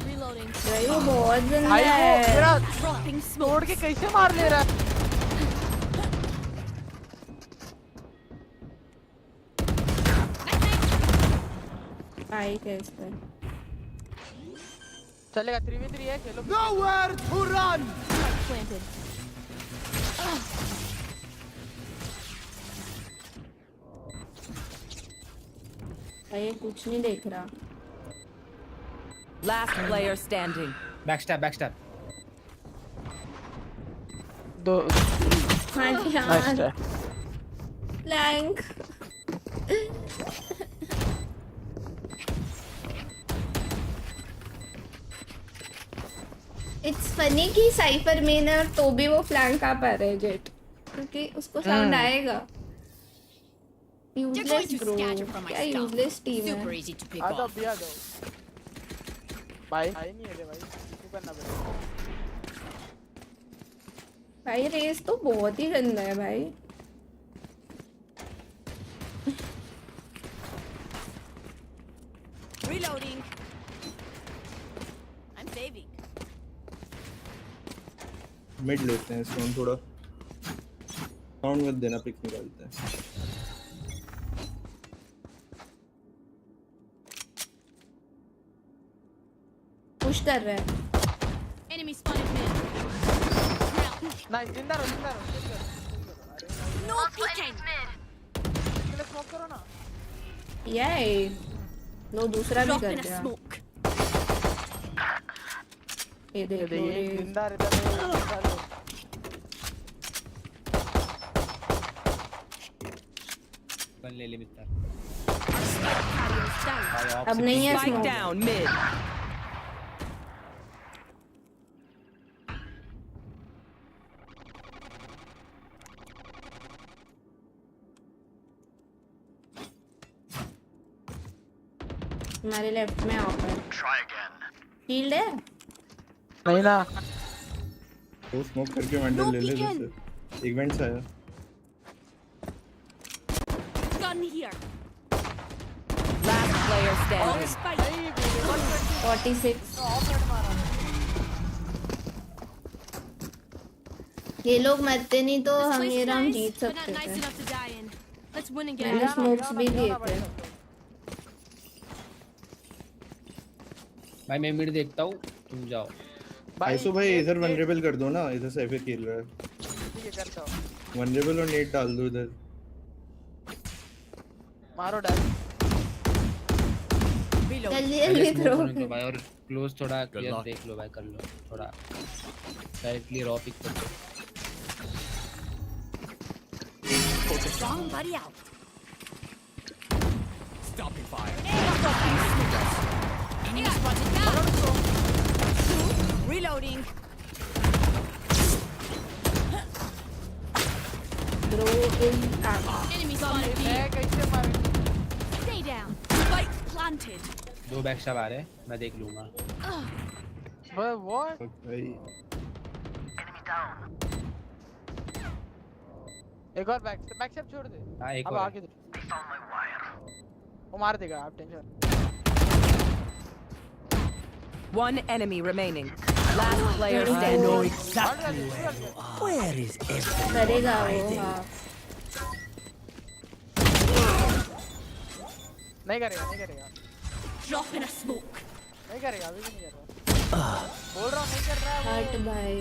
Reloading. भाई वो बहुत गंदा भाई वो है। मेरा Dropping smoke. तोड़ के कैसे मार ले रहा है? भाई कैसे पे? चलेगा 3v3 है, खेलो। Nowhere to run. Planted. भाई कुछ नहीं देख रहा। Last player standing. Backstab, backstab. दो हाँ नाइस यार। ट्राई। लैंक। इट्स फनी कि साइफर में ना तो भी वो फ्लैंक आ पा रहे जेट, क्योंकि उसको साउंड आएगा। यूजलेस ब्रो, क्या यूजलेस टीम Super है। easy to pick आ जाओ, off. भी आ जाओ। भाई नहीं है रे भाई, इसको करना पड़ेगा। भाई रेस तो बहुत ही गंदा है भाई। Reloading. I'm saving. मिड लेते हैं इसको हम थोड़ा। साउंड मत देना, पिक निकालते हैं। पुश कर रहा है। Enemy spotted mid. नाइस, जिंदा रहो, जिंदा रहो। No peeking. अरे स्मोक करो ना। ये लो दूसरा भी Drop कर in a दिया। smoke. ये देख लो ये रे। जिंदा रहता है। गन ले ले मित्र। Carriers down. अब नहीं है Spike smoke। down mid. हमारे लेफ्ट में ऑफर। शील्ड है? नहीं ना। वो स्मोक करके वेंडल ले ले जैसे। एक वेंट से आया। Gun here. Last player On standing. spike. 46। ये लोग मरते नहीं तो This हम place ये is round nice, Jeet but not सकते nice थे। enough to die in. Let's win and get मैंने out. स्मोक्स भी दिए थे। भाई मैं मिड देखता हूँ, तुम जाओ। आइसो भाई इधर वनरेबल कर दो ना, इधर से एफए खेल रहा है। ठीक है, करता हूँ। वनरेबल और नेट डाल दो इधर। मारो डैश। जल्दी जल्दी थ्रो। तो भाई और क्लोज थोड़ा क्लियर देख लो भाई, कर लो थोड़ा डायरेक्टली रॉ पिक कर दो। Strong buddy out. Stopping fire. Enemy spotted down. Reloading. Bro is out। Enemy spotted B. मैं कैसे मारूं? Stay down. Spike planted. दो बैकस्टैब आ रहे हैं, मैं देख लूंगा। What? भाई एक और बैक स्टेप छोड़ दे। हाँ एक अब और आगे दे। वो मार देगा, आप tension. One enemy remaining. Last player standing. Where is everyone? करेगा वो। हाँ। नहीं करेगा, नहीं करेगा। Drop in a smoke. नहीं करेगा, अभी भी नहीं कर रहा। बोल रहा हूँ नहीं कर रहा है हट भाई।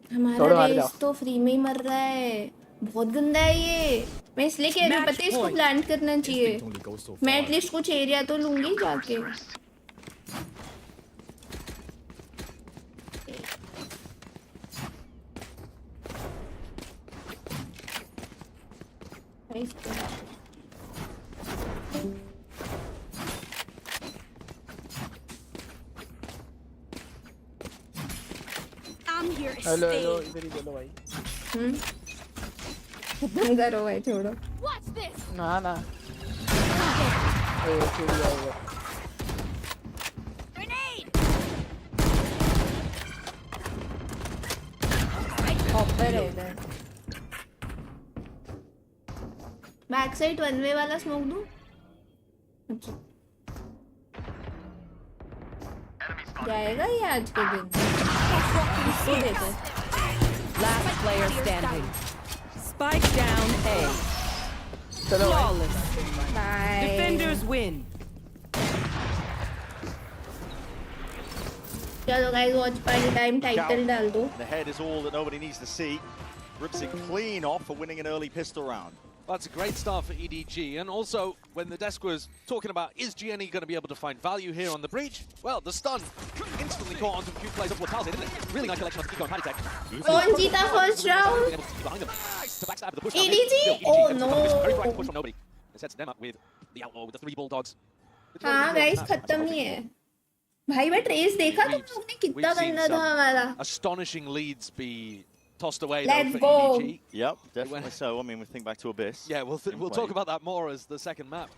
छोड़ो, हमारा हार रेस जाओ। तो फ्री में ही मर रहा है। बहुत गंदा है ये। मैं इसलिए कह रही हूँ, पता है इसको प्लांट करना चाहिए। Only goes so मैं far. एटलीस्ट कुछ एरिया तो लूंगी जाके। come here to hello stay. Hello इधर ही बोलो भाई खत्म करो भाई छोड़ो What's this? ना ना ए चोरी आएगा Grenade! ऑपर है इधर बैक साइड 1 वे वाला स्मोक दूं अच्छा जाएगा ये आज के दिन इसको देते Last player standing. Spike down A. Flawless. Bye Defenders win. चलो guys watch party time title डाल दो The head is all that nobody needs to see. Rips it clean off for winning an early pistol round. That's a great start for EDG, and also when the desk was talking about is GNE going to be able to find value here on the breach, well, the stun instantly caught onto a few plays of Watchparty, didn't it? Really nice collection of Kiko and Paddy Tech. कौन जीता first round EDG oh no Very bright push from nobody. It sets them up with the outlaw with the 3 bulldogs. हाँ guys खत्म नहीं है भाई मैं trace देखा तुम लोग ने कितना गंदा था हमारा Astonishing leads be tossed away Let's though for go. EDG. Yep, definitely so. I mean, we think back to Abyss. Yeah, we'll talk about that more as the second map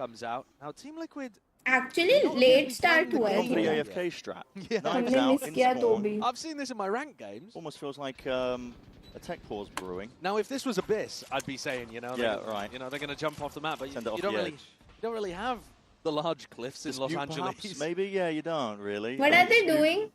comes out. Now, Team Liquid actually late start हुआ है Pretty AFK strat. Yeah. Knives हमने out miss in किया तो spawn. भी I've seen this in my ranked games. Almost feels like a tech pause brewing. Now, if this was Abyss, I'd be saying, you know, Right. you know, they're going to jump off the map, but Send it off you don't the really, you don't really have the large cliffs in Los Dispute, Angeles. perhaps? Maybe, yeah, you don't really. what are they doing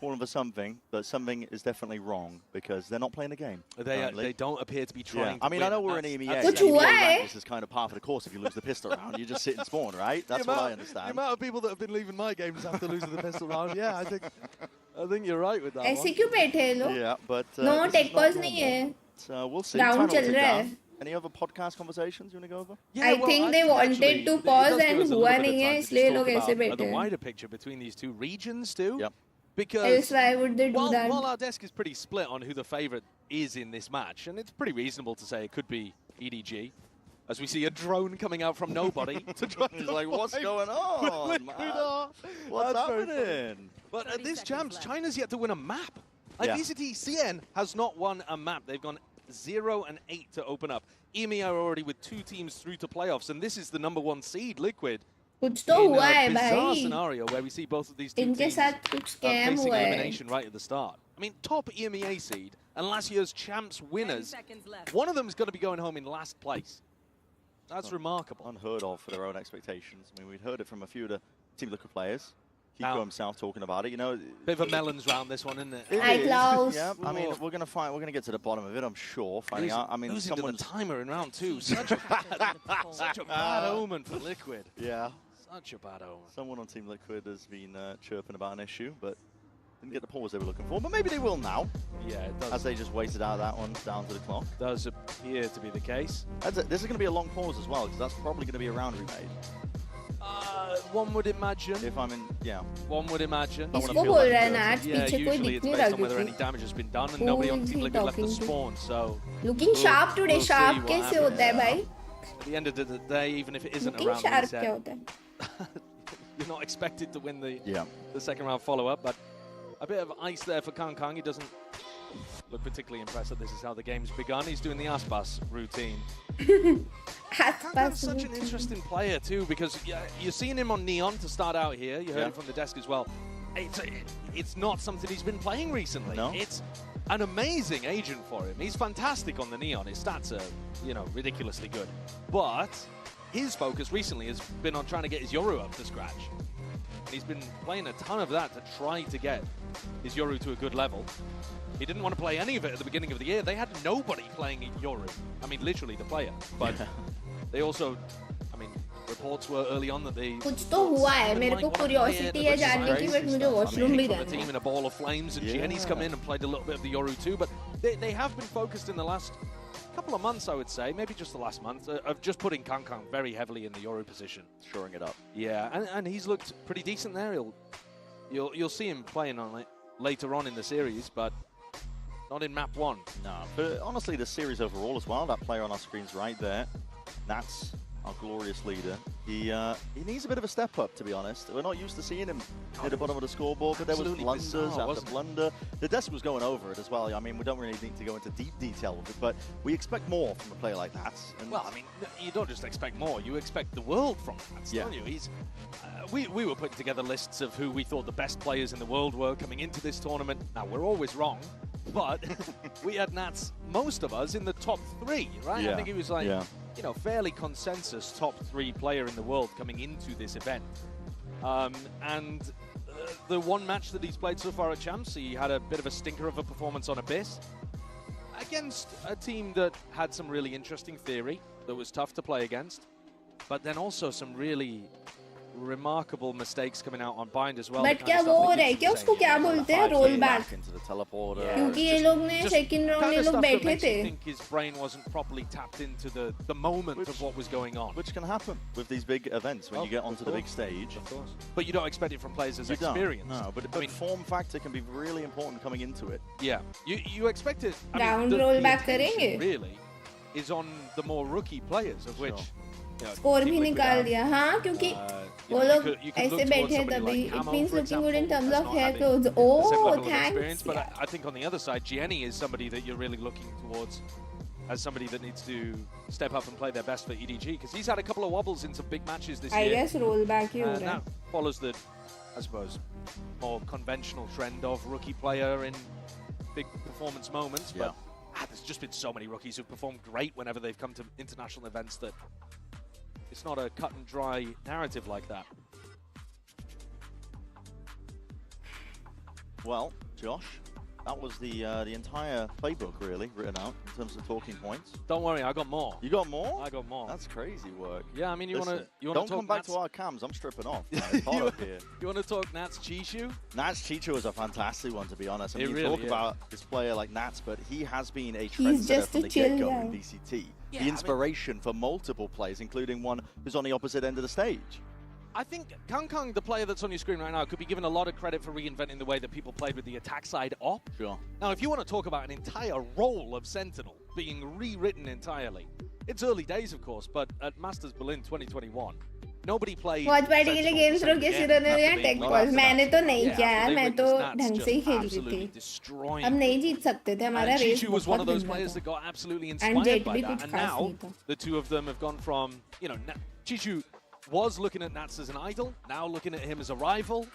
All of a something, but something is definitely wrong because they're not playing the game. They don't appear to be trying. Yeah. I mean, I know we're in EMEA. कुछ हुआ है? This is kind of par for the course if you lose the pistol round. You just sit and spawn, right? That's what I understand. The amount of people that have been leaving my games after losing the pistol round, yeah, I think you're right with that ऐसे one. क्यों बैठे हैं लोग Yeah, but no this is tech not pause normal. नहीं है So we'll see. Round Time to चल sit रहा down. है Any other podcast conversations you want to go over? Yeah, I well, think they actually, wanted to it pause does give and us a हुआ little bit of नहीं है time to इसलिए just लोग talk ऐसे about बैठे the हैं wider picture between these two regions too. Yep. Because else why would they do that while our desk is pretty split on who the favourite is in this match, and it's pretty reasonable to say it could be EDG, as we see a drone coming out from nobody to try to He's like, what's find going on, Liquid man? are. What's That's very funny. happening? But at this champs, China's yet to win a map. Like Yeah. VCT SEN has not won a map. They've gone 0-8 to open up. EMEA are already with 2 teams through to playoffs, and this is the #1 seed, Liquid. कुछ तो In हुआ a है bizarre भाई scenario where we see both of these two इनके teams साथ कुछ scam facing हुआ है elimination right at the start. I mean, top EMEA seed and last year's champs winners, one of them is going to be going home in last place. That's remarkable. Unheard of for their own expectations. I mean, we'd heard it from a few of the Team Liquid players. Kiko Now- himself talking about it, you know. Bit of a melons round this one, isn't it? It Hi, is. Klaus. Yeah, I mean, we're gonna get to the bottom of it, I'm sure. Finding out. I mean, losing to the someone's timer in round 2. Such a bad omen for Liquid. yeah. Such a bad omen. Someone on Team Liquid has been chirping about an issue, but didn't get the pause they were looking for. But maybe they will now, Yeah, it does. as they just waited out that one down to the clock. Does appear to be the case. This is going to be a long pause as well, because that's probably going to be a round remade. One would imagine. If I'm in, yeah. One would imagine. I wanna इसको feel बोल like रहा है the ना आज Yeah, पीछे कोई usually दिख it's नहीं based रहा on whether any क्योंकि damage has been done, and Who nobody on is Team he Liquid left the talking to? spawn. So looking sharp today we'll see sharp what कैसे happens. होता है भाई At the end of the day, even if it isn't a looking round sharp reset, क्या होता है you're not expected to win Yeah. the second round follow-up, but a bit of ice there for Kang Kang. He doesn't look particularly impressed that this is how the game's begun. He's doing the Aspas routine. Kang Kang's such an interesting player too, because you're seeing him on Neon to start out here. You heard him from the desk as well. It's not something he's been playing recently. No. It's an amazing agent for him. He's fantastic on the Neon. His stats are, you know, ridiculously good. But his focus recently has been on trying to get his Yoru up to scratch. And he's been playing a ton of that to try to get his Yoru to a good level. He didn't want to play any of it at the beginning of the year. They had nobody playing Yoru. I mean, literally the player. But they also, I mean, reports were early on that they... कुछ तो हुआ है मेरे को curiosity है जानने की but मुझे वॉशरूम भी the जाना team in a ball of flames, and Jenny's come in and played a little bit of the Yoru too, but they have been focused in the last couple of months, I would say, maybe just the last month, of just putting Kang Kang very heavily in the Yoru position. Shoring it up. Yeah, and he's looked pretty decent there. You'll see him playing on it later on in the series, but not in map 1. No, but honestly, the series overall as well, that player on our screen's right there. That's our glorious leader. He needs a bit of a step up, to be honest. We're not used to seeing him at the bottom of the scoreboard, but there was blunders after blunder. The desk was going over it as well. I mean, we don't really need to go into deep detail with it, but we expect more from a player like that. And well, I mean, you don't just expect more, you expect the world from that, don't you? He's, we were putting together lists of who we thought the best players in the world were coming into this tournament. Now, we're always wrong, but we had Nats, most of us, in the top 3, right? Yeah. I think he was like, you know, fairly consensus top 3 player in the world coming into this event. The one match that he's played so far at Champs, he had a bit of a stinker of a performance on Abyss against a team that had some really interesting theory that was tough to play against, but then also some really remarkable mistakes coming out on Bind as well. But क्या वो हो रहा है क्या उसको क्या बोलते हैं रोल बैक क्योंकि ये लोग ने सेकंड राउंड ये लोग बैठे थे. I think his brain wasn't properly tapped into the moment of what was going on, which can happen with these big events when you get onto the big stage. Of course. But you don't expect it from players as experienced. No, but I mean, form factor can be really important coming into it. Yeah, you expect it. Round roll back करेंगे. Really is on the more rookie players, of which. Score भी निकाल दिया हाँ क्योंकि वो लोग ऐसे बैठे तभी it means looking good in terms of hair clothes. Oh, thanks. But I think on the other side, Jenny is somebody that you're really looking towards as somebody that needs to step up and play their best for EDG because he's had a couple of wobbles in some big matches this year. I guess roll back ही हो रहा है. Now follows the, I suppose, more conventional trend of rookie player in big performance moments. But there's just been so many rookies who've performed great whenever they've come to international events that it's not a cut and dry narrative like that. Well, Josh, that was the entire playbook really written out in terms of talking points. Don't worry, I got more. You got more? I got more. That's crazy work. Yeah, I mean, you want to don't come back to our cams. I'm stripping off. It's hard up here. You want to talk Nats Chishu? Nats Chishu is a fantastic one, to be honest. I mean, you talk about this player like Nats, but he has been a He's trendsetter just from a the chill get-go guy. in VCT. The inspiration for multiple players, including one who's on the opposite end of the stage. I think Kang, the player that's on your screen right now, could be given a lot of credit for reinventing the way that people played with the attack side op. Sure. Now, if you want to talk about an entire role of Sentinel being rewritten entirely, it's early days, of course, but at Masters Berlin 2021, nobody played Watchparty के लिए game शुरू कैसे रहने दिया take pause मैंने तो नहीं किया यार मैं तो ढंग से ही खेल रही थी हम नहीं जीत सकते थे हमारा race was one of those players that got absolutely inspired by that, and now the two of them have gone from, you know, Chichu was looking at Nats as an idol, now looking at him as a rival,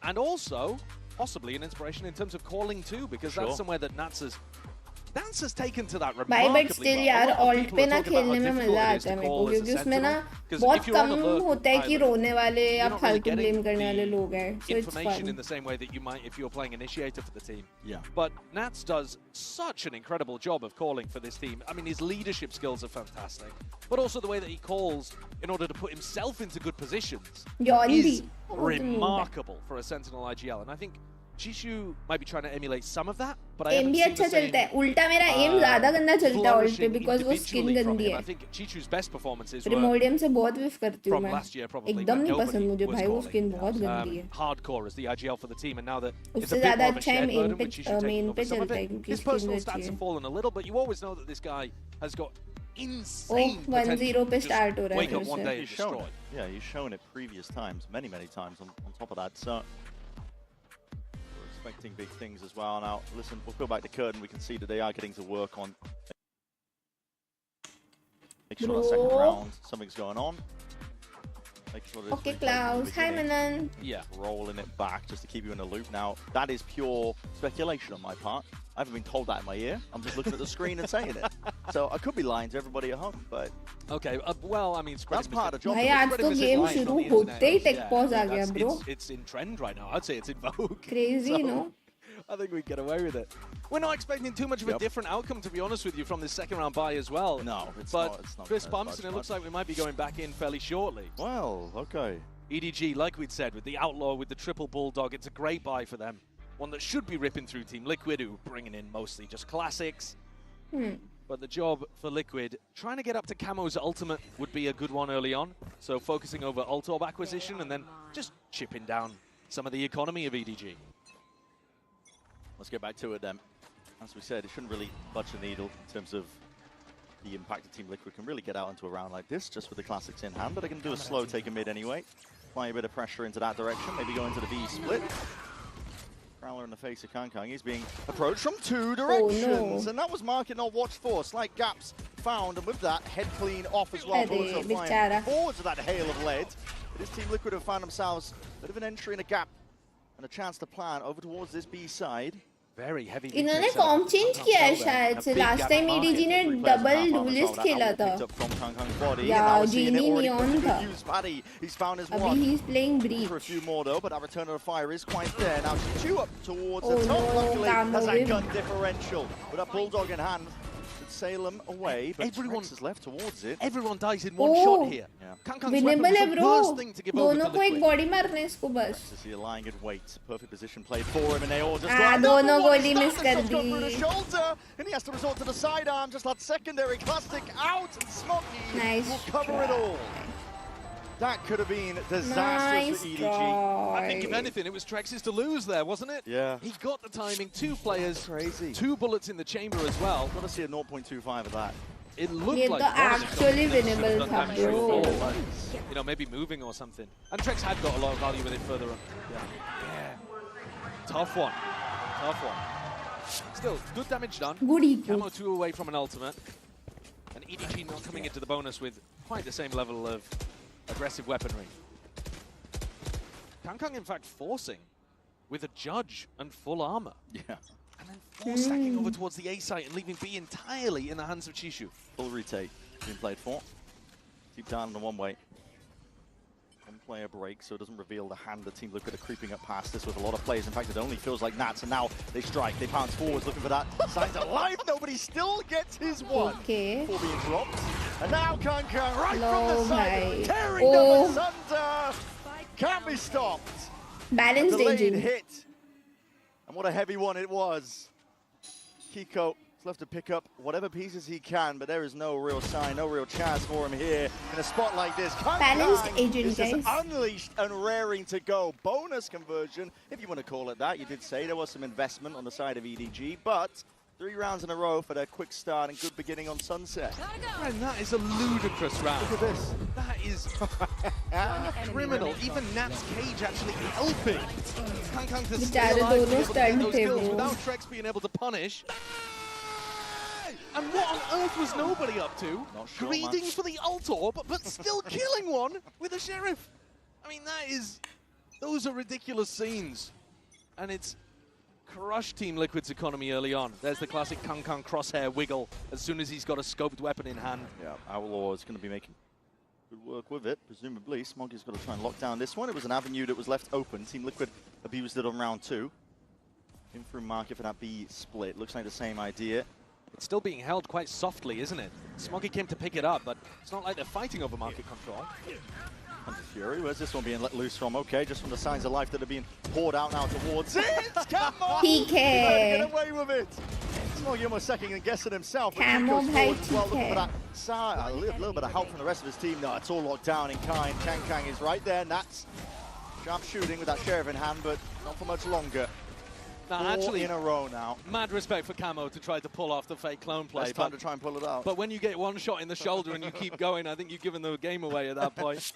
and also possibly an inspiration in terms of calling too, because that's somewhere that Nats has taken to that remarkably but still यार alt पे ना खेलने में मजा आता है मेरे को क्योंकि उसमें ना बहुत कम होता है कि रोने वाले या फालतू ब्लेम करने वाले लोग हैं. So it's information fun. in the same way that you might if you're playing initiator for the team. Yeah. But Nats does such an incredible job of calling for this team. I mean, his leadership skills are fantastic, but also the way that he calls in order to put himself into good positions is remarkable for a Sentinel IGL. And I think Chishu might be trying to emulate some of that, but I aim भी अच्छा चलता है उल्टा मेरा aim ज़्यादा गंदा चलता है ult पे because वो skin गंदी है. I think Chichu's best performances Primordium से बहुत whiff करती हूँ from मैं. last year probably. एकदम नहीं पसंद मुझे भाई वो skin बहुत गंदी है. Hardcore as the IGL for the team, and now that it's उससे a bit ज़्यादा more of a अच्छा shared main burden पे with Chishu taking over some of चलता है it. क्योंकि His skin personal अच्छी stats है. have fallen a little, but you always know that this guy has got insane 1-0 पे start हो रहा है wake up फिर one से. day and destroy. Yeah, he's shown it previous times, many times on top of that. So we're expecting big things as well. Now, listen, we'll go back to curtain. We can see that they are getting to work on. Make sure that second round, something's going on. Make sure that Okay, Klaus. Hi, Manan. Yeah, rolling it back just to keep you in the loop. Now, that is pure speculation on my part. I haven't been told that in my ear. I'm just looking at the screen and saying it. So I could be lying to everybody at home, but okay. Well, I mean, that's part of the job. भाई आज तो game शुरू होते ही take pause आ गया bro. It's in trend right now. I'd say it's in vogue. Crazy, no? I think we get away with it. We're not expecting too much of a different outcome, to be honest with you, from this second round bye as well. No, it's but not. It's not. Fist bumps, and it looks like we might be going back in fairly shortly. Well, okay. EDG, like we'd said, with the Outlaw, with the triple Bulldog, it's a great buy for them. One that should be ripping through Team Liquid, who are bringing in mostly just classics. But the job for Liquid, trying to get up to Camo's ultimate would be a good one early on. So focusing over ult orb acquisition and then just chipping down some of the economy of EDG. Let's get back to it then. As we said, it shouldn't really budge the needle in terms of the impact of Team Liquid can really get out into a round like this, just with the classics in hand. But they can do a slow take a mid anyway. Apply a bit of pressure into that direction, maybe go into the V split. Prowler in the face of Kankang. He's being approached from two directions. And that was market not watched for. Slight gaps found, and with that, head clean off as well. Bullets are flying forwards of that hail of lead. It is Team Liquid have found themselves a bit of an entry in a gap and a chance to plan over towards this B side. Very heavy. इन्होंने com change किया है शायद से last time EDG ने double duellist खेला था या जीनी neon था अभी he's playing breach. For a few more though, but that return of the fire is quite there. Now two up towards the top. Luckily has that gun differential with that bulldog in hand. Salem away, but everyone is left towards it. Everyone dies in one shot here. Winnable है bro. दोनों को एक body मारने इसको बस. To see a lying good weight, perfect position played for him, and they all just दोनों गोली miss कर दी. The shoulder, and he has to resort to the sidearm. Just that secondary classic out, and Smoky will cover it all. That could have been disastrous for EDG. I think if anything, it was Trex's to lose there, wasn't it? Yeah. He got the timing, two players, crazy, two bullets in the chamber as well. Got to see a 0.25 of that. It looked like actually winnable tha bro. You know, maybe moving or something. And Trex had got a lot of value with it further up. Yeah. Tough one. Tough one. Still, good damage done. Camo 2 away from an ultimate. And EDG not coming into the bonus with quite the same level of aggressive weaponry. Kankang, in fact, forcing with a judge and full armor. Yeah. And then force stacking over towards the A site and leaving B entirely in the hands of Chishu. Full retake being played for. Deep down in the one way. One player break, so it doesn't reveal the hand. The Team Liquid are creeping up past this with a lot of players. In fact, it only feels like Nats, and now they strike. They pounce forwards looking for that. Signs alive. Nobody still gets his one. Okay. Before being dropped. And now Kankang right from the side. Tearing them asunder. Can't be stopped. Balanced engine. Hit. And what a heavy one it was. Kiko is left to pick up whatever pieces he can, but there is no real sign, no real chance for him here in a spot like this. Balanced agent, is just unleashed and raring to go. Bonus conversion, if you want to call it that. You did say there was some investment on the side of EDG, but 3 rounds in a row for their quick start and good beginning on Sunset. And that is a ludicrous round. Look at this. That is criminal. Even Nat's cage actually helping Kankang to stay alive those kills without Trex being able to punish. And what on earth was nobody up to? Not sure, Greetings for the ult orb, but still killing one with a sheriff. I mean, those are ridiculous scenes. And it's crushed Team Liquid's economy early on. There's the classic Kankang crosshair wiggle as soon as he's got a scoped weapon in hand. Yeah, Outlaw is going to be making good work with it, presumably. Smoggy's got to try and lock down this one. It was an avenue that was left open. Team Liquid abused it on round 2. In through market for that B split. Looks like the same idea. It's still being held quite softly, isn't it? Smoggy came to pick it up, but it's not like they're fighting over market control. Hunter Fury, where's this one being let loose from? Okay, just from the signs of life that are being poured out now towards it. Come on! PK! Get away with it! Smoggy almost second and guessing himself. Camo well, looking for that a little bit of help from the rest of his team. No, it's all locked down in kind. Kankang is right there. Nats sharp shooting with that sheriff in hand, but not for much longer. Now, 4 actually, in a row now. Mad respect for Camo to try to pull off the fake clone play. Best time to try and pull it out. But when you get one shot in the shoulder and you keep going, I think you've given the game away at that point.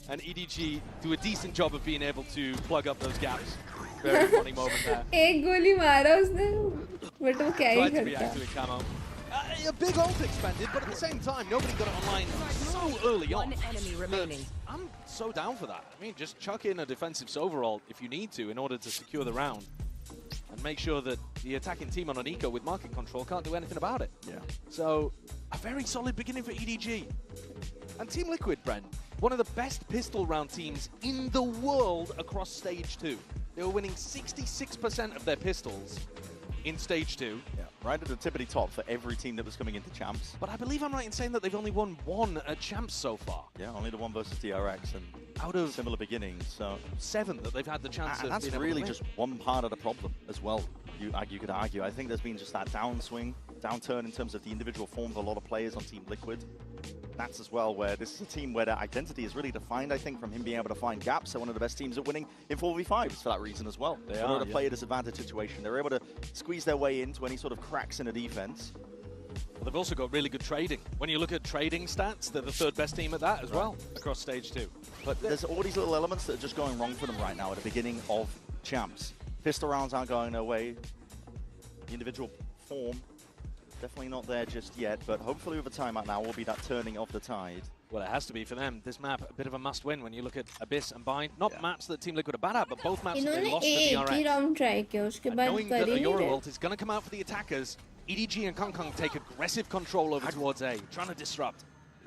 And EDG do a decent job of being able to plug up those gaps. Very funny moment there. एक गोली मारा उसने, but वो क्या ही Tried to react करता? to it, Camo. A big ult expended, but at the same time, nobody got it online so early on. One enemy remaining. I'm so down for that. I mean, just chuck in a defensive overall if you need to in order to secure the round. And make sure that the attacking team on an eco with market control can't do anything about it. Yeah. So, a very solid beginning for EDG. And Team Liquid, Brent, one of the best pistol round teams in the world across Stage 2. They were winning 66% of their pistols in Stage 2. Yeah, right at the tippity top for every team that was coming into Champs. But I believe I'm right in saying that they've only won 1 at Champs so far. Yeah, only the one versus DRX, and out of similar beginnings, so 7 that they've had the chance of. And that's really just one part of the problem as well. You could argue. I think there's been just that downswing, downturn in terms of the individual form of a lot of players on Team Liquid. That's as well where this is a team where their identity is really defined, I think, from him being able to find gaps. They're one of the best teams at winning in 4v5s for that reason as well. They're able to play a disadvantage situation. They're able to squeeze their way into any sort of cracks in a defense. They've also got really good trading. When you look at trading stats, they're the third best team at that as well, across stage 2. But there's all these little elements that are just going wrong for them right now at the beginning of champs. Pistol rounds aren't going their way. The individual form, definitely not there just yet, but hopefully with the timeout now will be that turning of the tide. Well, it has to be for them. This map, a bit of a must-win when you look at Abyss and Bind. Not maps that Team Liquid are bad at, but both maps that they इन्होंने lost to एक ही DRX. Round try किया उसके बाद Knowing कर that he the नहीं Euro रहे ult is going to come out for the attackers, EDG and Kong Kong take aggressive control over towards A, trying to disrupt.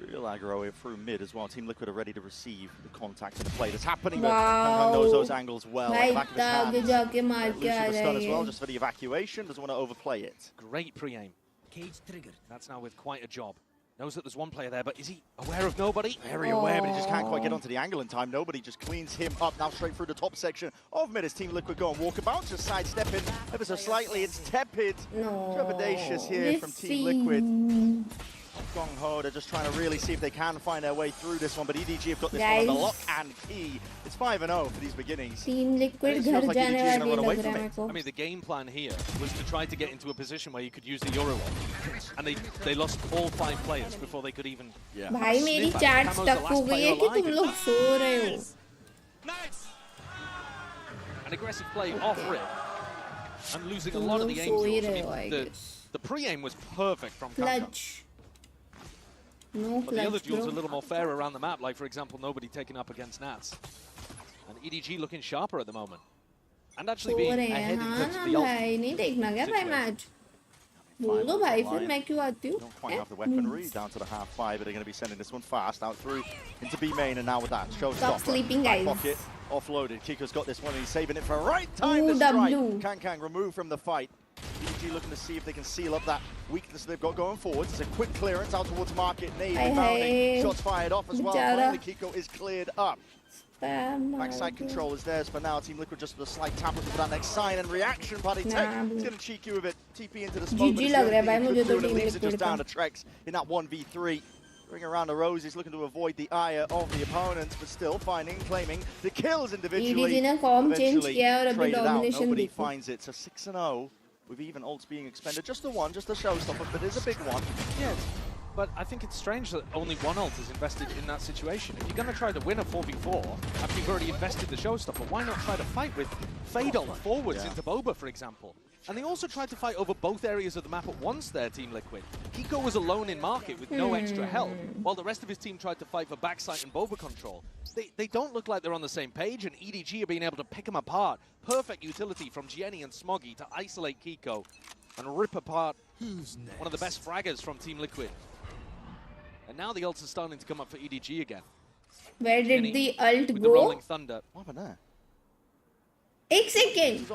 Real aggro through mid as well. Team Liquid are ready to receive the contact and the play that's happening, but Kong Kong knows those angles well. At the back of his आगे hands. जाके मार के आ Loses the stun as well, जाएंगे just for the evacuation. Doesn't want to overplay it. Great pre-aim. Cage triggered. That's now with quite a job. Knows that there's one player there, but is he aware of nobody? Very aware, but he just can't quite get onto the angle in time. Nobody just cleans him up. Now straight through the top section of mid as Team Liquid go on walkabout, just sidestepping ever so slightly. It's tepid. Trepidatious here from Team Liquid. Gong Ho, they're just trying to really see if they can find their way through this one, but EDG have got this one on the lock and key. It's 5-0 for these beginnings. Team Liquid घर जाने वाली लग रहा है मेरे को. I mean, the game plan here was to try to get into a position where you could use the Euro ult. And they lost all 5 players before they could even... भाई मेरी chat stuck हो गई है कि तुम लोग सो रहे हो. An aggressive play off rip. And losing a lot of the aim tools. I mean, the pre-aim was perfect from Kong Kong. Clutch. No But the other clutch, duels bro. are a little more fair around the map, like for example, nobody taking up against Nats. And EDG looking sharper at the moment. And actually being ahead in terms of the ult. भाई नहीं देखना क्या भाई match? बोल दो भाई फिर मैं क्यों आती हूँ? Don't quite have the weaponry down to the half 5, but they're going to be sending this one fast out through into B main, and now with that showstopper. Stop sleeping, guys. Pocket offloaded. Kiko's got this one, and he's saving it for right time to strike. Kang removed from the fight. EDG looking to see if they can seal up that weakness they've got going forwards. It's a quick clearance out towards market. Nade rebounding. Shots fired off as well. Finally, Kiko is cleared up. Backside control is theirs for now. Team Liquid just with a slight tap for that next sign and reaction. Party Tech is going to cheek you with it. TP into the smoke. GG लग रहा है भाई मुझे तो Team Liquid just Liquid down का. to Trex in that 1v3. Ring around the roses, looking to avoid the ire of the opponents, but still finding, claiming the kills individually. EDG ने form change Eventually किया और अभी traded out. domination Nobody देखो. finds it. So 6-0 with even ults being expended. Just the one, just the showstopper, but it is a big one. Yeah, but I think it's strange that only one ult is invested in that situation. If you're going to try to win a 4v4 after you've already invested the showstopper, why not try to fight with Fade ult forwards into Boba, for example? And they also tried to fight over both areas of the map at once there, Team Liquid. Kiko was alone in market with no extra help, while the rest of his team tried to fight for backside and Boba control. They don't look like they're on the same page, and EDG are being able to pick them apart. Perfect utility from Jenny and Smoggy to isolate Kiko and rip apart one of the best fraggers from Team Liquid. And now the ults are starting to come up for EDG again. Where did the ult with the Rolling go? Thunder. What happened there? 1 second.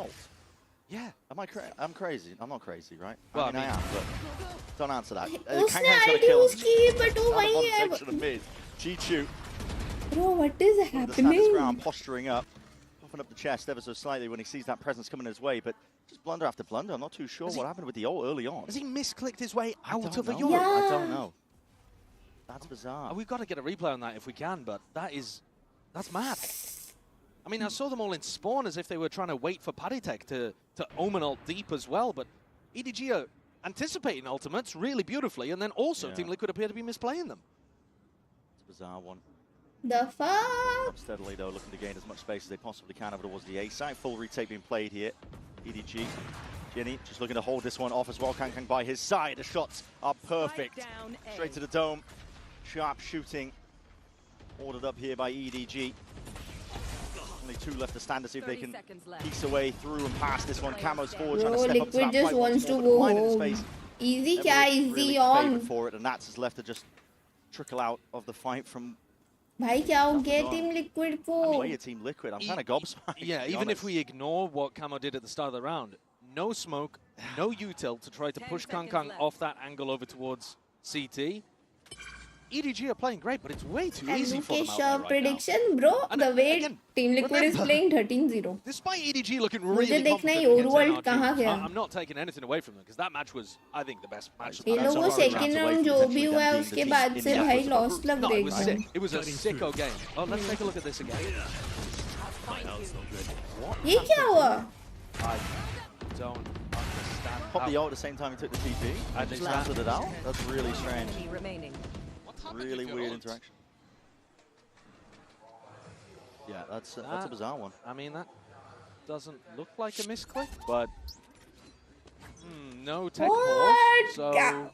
Yeah. I'm crazy. I'm not crazy, right? Well, I mean, I am, but don't answer that. उसने Kang's got a ulti kill. use की but वो Down the वहीं bottom है. section of mid. Chichu. Bro, what is The standards happening? ground, posturing up, puffing up the chest ever so slightly when he sees that presence coming his way, but just blunder after blunder. I'm not too sure what happened with the ult early on. Has he misclicked his way out of a know. Euro? I don't know. That's bizarre. We've got to get a replay on that if we can, but that's mad. I mean, I saw them all in spawn as if they were trying to wait for Paditek to omen ult deep as well, but EDG are anticipating ultimates really beautifully, and then also Team Liquid appear to be misplaying them. It's a bizarre one. The fuck? Up steadily though, looking to gain as much space as they possibly can over towards the A side. Full retake being played here. EDG. Jenny just looking to hold this one off as well. Kang by his side. The shots are perfect. Straight to the dome. Sharp shooting. Ordered up here by EDG. Only 2 left to stand to see if they can piece away through and past this one. Camo's forward, trying to step up to that Liquid just fight wants once more, to but go blind in his home. face. Easy Never क्या really easy favoured on. for it, and Nats is left to just trickle out of the fight from भाई क्या हो गया Team Liquid को? way of Team Liquid. I'm kind of gobsmacked. Yeah, even if we ignore what Camo did at the start of the round, no smoke, no util to try to push Kong Kong off that angle over towards CT. EDG are playing great, but it's way too easy for them out there right prediction, now. bro. And the way again, Team Liquid is playing 13-0. Despite EDG looking really मुझे देखना confident है against Overworld NRG, कहाँ गया? I'm not taking anything away from them because that match was, I think, the best match. ये लोग वो second round जो भी हुआ है उसके बाद से भाई lost लग No, रही it was sick. It was a sicko game. Oh, let's take a look at this again. ये क्या हुआ? I don't understand. Popped the ult at the same time he took the TP. And just landed it out. That's really strange. Really weird interaction. Yeah, that's a bizarre one. I mean, that doesn't look like a misclick, but no tech force, so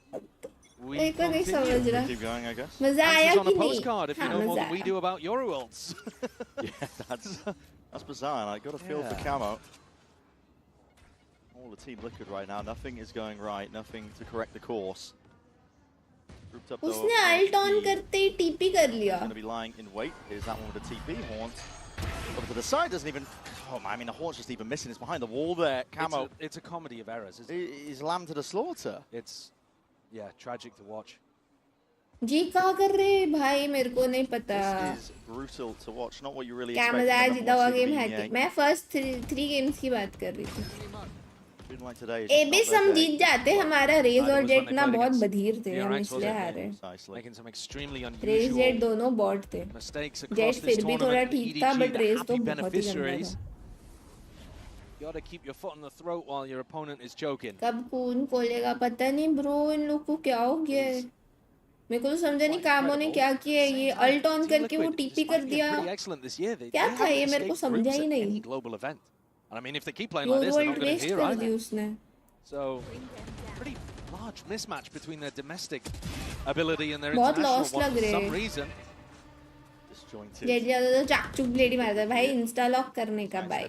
we continue. Keep going, I guess. मजा आया on a कि नहीं? postcard if you know more than we do about Yoru ults. Yeah, that's bizarre. I got a feel for Camo. All the Team Liquid right now. Nothing is going right. Nothing to correct the course. Grouped up though. उसने alt on करते ही TP कर लिया. Going to be lying in wait. Here's that one with the TP haunt. Over to the side, doesn't even. Oh, I mean, the haunt's just even missing. It's behind the wall there. Camo. It's a comedy of errors, isn't it? He's lamb to the slaughter. It's, yeah, tragic to watch. जी क्या कर रहे भाई मेरे को नहीं पता. This is brutal to watch. Not what you really क्या expect. मजा आया जीता हुआ गेम है कि मैं फर्स्ट 3 गेम्स की बात कर रही थी. एबिस हम जीत जाते, हमारा रेज और जेट ना बहुत बधिर थे, हम इसलिए हारे. रेज जेट दोनों बॉट थे. जेट फिर भी थोड़ा ठीक था बट रेज तो बहुत ही गंदा था. Gotta keep your foot on the throat while your opponent is choking. कब कौन खोलेगा पता नहीं ब्रो. इन लोग को क्या हो गया है? मेरे को तो समझा नहीं कामों ने क्या किया है. ये अल्ट ऑन करके वो टीपी कर दिया. क्या था ये मेरे को समझा ही नहीं. And I mean, if they keep playing like this, they're not going to hear either. उसने. So, pretty large mismatch between their domestic ability and their बहुत international lost one लग for रहे. some reason. जेट ज़्यादा तो चाकचुक bloody मारता है भाई. Insta lock करने का भाई.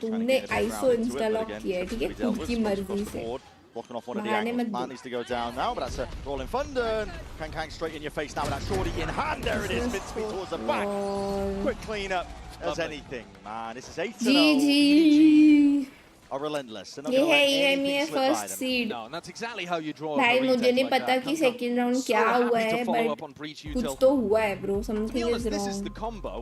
तुमने आईसो इंस्टा लॉक किया है ठीक है खुद की मर्जी से. Blocking off one of the angles. Man needs to go down now, but that's a rolling thunder. Kang straight in your face now with that shorty in hand. There it is, mid-speed towards the back. Quick clean up as anything. Man, this is 8-0. GG. Are relentless. ये है EMEA first seed. No, and that's exactly how you draw. भाई मुझे नहीं पता कि second round क्या हुआ है, but कुछ तो हुआ है bro. Something is This is wrong. the combo.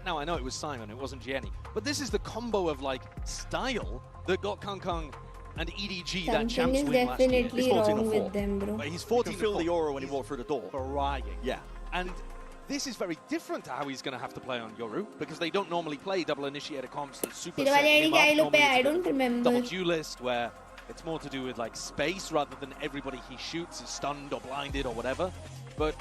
Now I know it was Simon, it wasn't Jenny, but this is the combo of like style that got Kang and EDG that champs Something is win last year. definitely wrong with them, bro. But he's 14 to feel the aura when he walked through the door. Frying. Yeah. And this is very different to how he's going to have to play on Yoru, because they don't normally play double initiator comps that super set him up. Normally I don't remember. Double duelist, where it's more to do with like space rather than everybody he shoots is stunned or blinded or whatever. But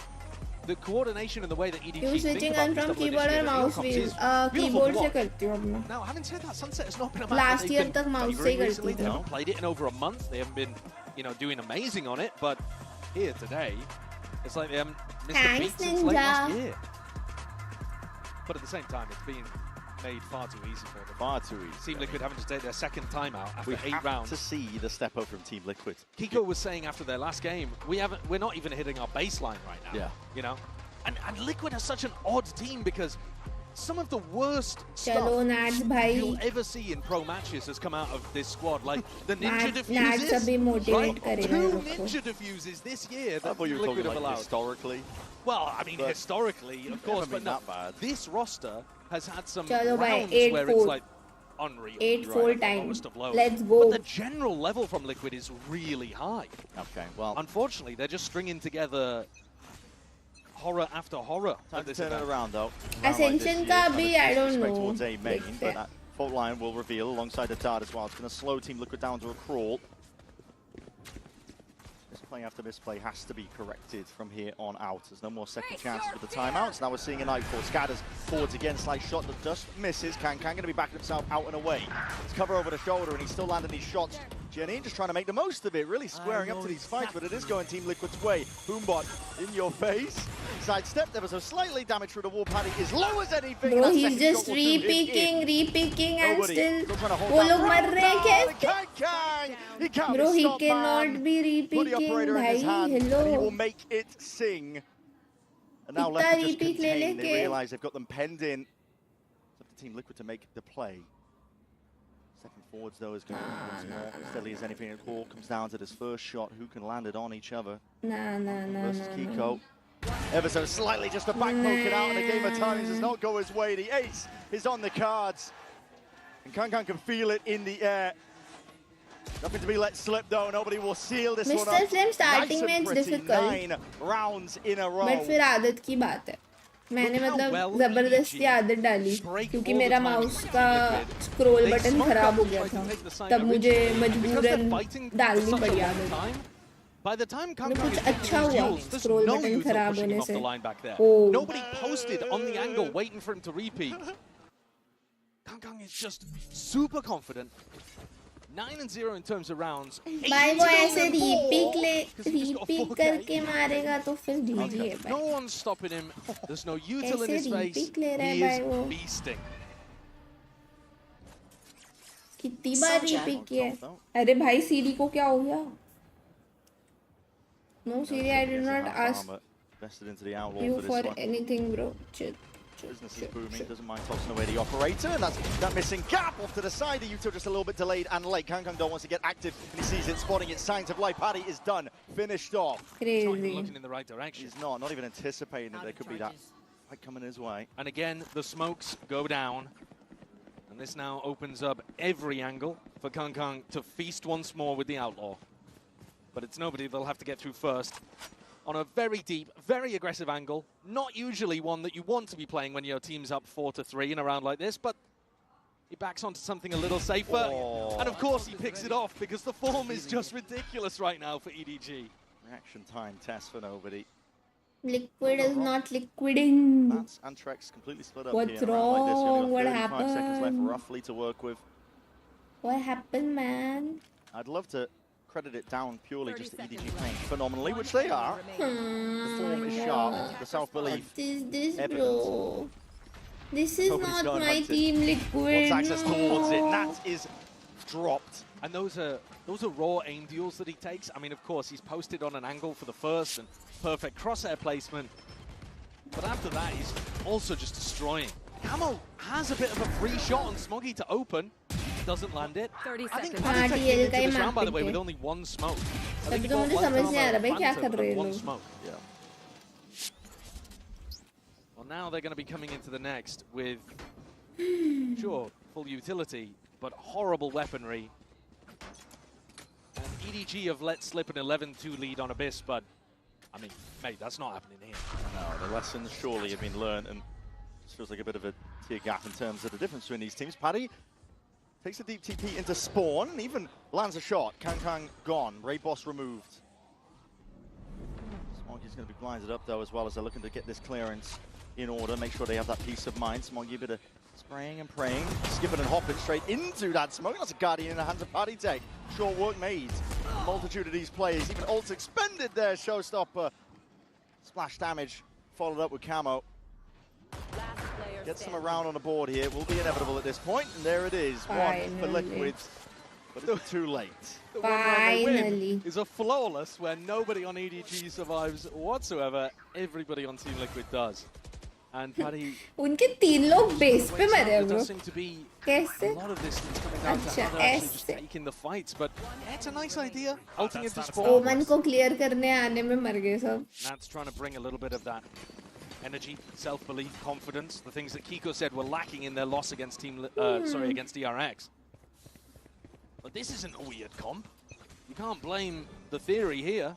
the coordination and the way that EDG You switching on from keyboard or mouse wheel? Keyboard से करती हूँ अपना. Now, having said that, Sunset has not been a Last year तक mouse से करती They haven't played it in over a month. They haven't been, doing amazing on it. But here today, it's like they haven't missed a beat since late last year. But at the same time, it's been made far too easy for them. Far too easy. Team Liquid having to take their second timeout after 8 have rounds. to see the step up from Team Liquid. Kiko was saying after their last game, we're not even hitting our baseline right now. Yeah. And Liquid are such an odd team because some of the worst stuff you'll ever see in pro matches has come out of this squad. Like the ninja diffuses, right? 2 ninja diffuses this year that Liquid have allowed. Historically. Well, I mean, historically, of course, but not bad. This roster has had some Chalo rounds bhai, where it's like unreal. 8-4 time. Of Let's go. But the general level from Liquid is really high. Okay, well, unfortunately, they're just stringing together horror after horror. Time to turn it around, though. Ascension ka bhi, I don't know. Towards A main, but that fault line will reveal alongside the dart as well. It's going to slow Team Liquid down to a crawl. Misplay after misplay has to be corrected from here on out. There's no more second chances with the timeouts. Now we're seeing a Nightfall. Scatters forwards again, slight shot. The dust misses. Kang going to be backing himself out and away. It's cover over the shoulder, and he's still landing these shots. Jenny just trying to make the most of it, really squaring up to these fights, but it is going Team Liquid's way. Boombot in your face. Sidestep, there was a slightly damage through the wall. Paddy is low as anything. Bro, he's just re-picking and still वो लोग मर रहे हैं कैसे? Bro, he cannot be re-picking, भाई. Hello. He will make it sing. And now left to just contain. They realize they've got them penned in. It's up to Team Liquid to make the play. Second forwards, though, is going to be once more steady as anything. It all comes down to this first shot. Who can land it on each other? Versus Kiko. Ever so slightly just a back poking out, and a game of timings does not go his way. The ace is on the cards. And Kang can feel it in the air. Nothing to be let slip, though. Nobody will seal this one up. Mr. Slim starting में it's difficult. 9 rounds in a row. But फिर आदत की बात है. मैंने मतलब जबरदस्ती आदत डाली क्योंकि मेरा माउस का स्क्रॉल बटन खराब हो गया था, तब मुझे मजबूरन डालनी पड़ी आदत। By the time कुछ Kangkang is अच्छा getting हुआ duels, there's scroll no button use of खराब pushing होने him off से। the line back there. Oh. Nobody posted on the angle waiting for him to repeat. Kangkang is just super confident. 9-0 in terms of rounds. भाई वो ऐसे रीपिक करके मारेगा तो फिर जीजी है भाई। No one's stopping him. There's no util in his ऐसे face. रीपिक ले रहा है He भाई is वो। beasting. कितनी बार रीपिक किया है? अरे भाई सीडी को क्या हो गया? No Siri, I did not ask Vested into the outlaw you for this for one. anything, bro. Chill. Business is booming, doesn't mind tossing away the operator, and that's that missing gap off to the side. The Util just a little bit delayed and late. Kangkang wants to get active, and he sees it, spotting it. Signs of life. Paddy is done, finished off. Crazy. He's not even looking in the right direction. He's not even anticipating that there could be that fight coming his way. And again, the smokes go down. And this now opens up every angle for Kangkang to feast once more with the outlaw. But it's nobody they'll have to get through first. On a very deep, very aggressive angle. Not usually one that you want to be playing when your team's up 4-3 in a round like this, but he backs onto something a little safer. Oh. And of course he picks it off because the form is just ridiculous right now for EDG. Reaction time test for nobody. Liquid is not liquiding. That's Antrex completely split up What's here. Like this. wrong? What 35 happened? Seconds left happened? roughly to work with. What happened, man? I'd love to credit it down purely just to EDG playing phenomenally, which they are. The form is sharp, the self-belief. What is this, evident. bro? This is Nobody's not going my hunting. team, Liquid. Wants access towards it. No. That is dropped. And those are raw aim duels that he takes. I mean, of course, he's posted on an angle for the first and perfect crosshair placement. But after that, he's also just destroying. Camo has a bit of a free shot on Smoggy to open. Doesn't land it. 30 I think seconds. Paddy taking into this का round, by the way, he with only one smoke. I तभी think he तो got मुझे one समझ नहीं आ रहा Karma, भाई क्या Phantom, कर रहे हैं and one लोग। smoke. Yeah. Well, now they're going to be coming into the next with, sure, full utility, but horrible weaponry. And EDG have let slip an 11-2 lead on Abyss, but, I mean, mate, that's not happening here. No, the lessons surely have been learned, and this feels like a bit of a tier gap in terms of the difference between these teams. Paddy takes a deep TP into spawn, even lands a shot. Kangkang gone, Raid Boss removed. Smoggy's going to be blinded up though, as well as they're looking to get this clearance in order, make sure they have that peace of mind. Smoggy a bit of spraying and praying, skipping and hopping straight into that smoke. That's a Guardian in the hands of Paddy Tech. Short work made. A multitude of these players, even ults expended there, showstopper. Splash damage, followed up with Camo. Gets them around on the board here, will be inevitable at this point, and there it is. One for Liquid, but it's too late. The one round they Finally. win is a flawless where nobody on EDG survives whatsoever. Everybody on Team Liquid does. And Paddy, उनके तीन लोग base पे मरे there हैं bro। does seem to be a कैसे? lot of this is coming down to अच्छा, how they're actually just ऐसे। taking the fights, but it's a nice idea. Ulting into spawn. ओमन को क्लियर करने आने में मर गए सब। Nat's trying to bring a little bit of that energy, self-belief, confidence, the things that Kiko said were lacking in their loss against against DRX. But this isn't a weird comp. You can't blame the theory here.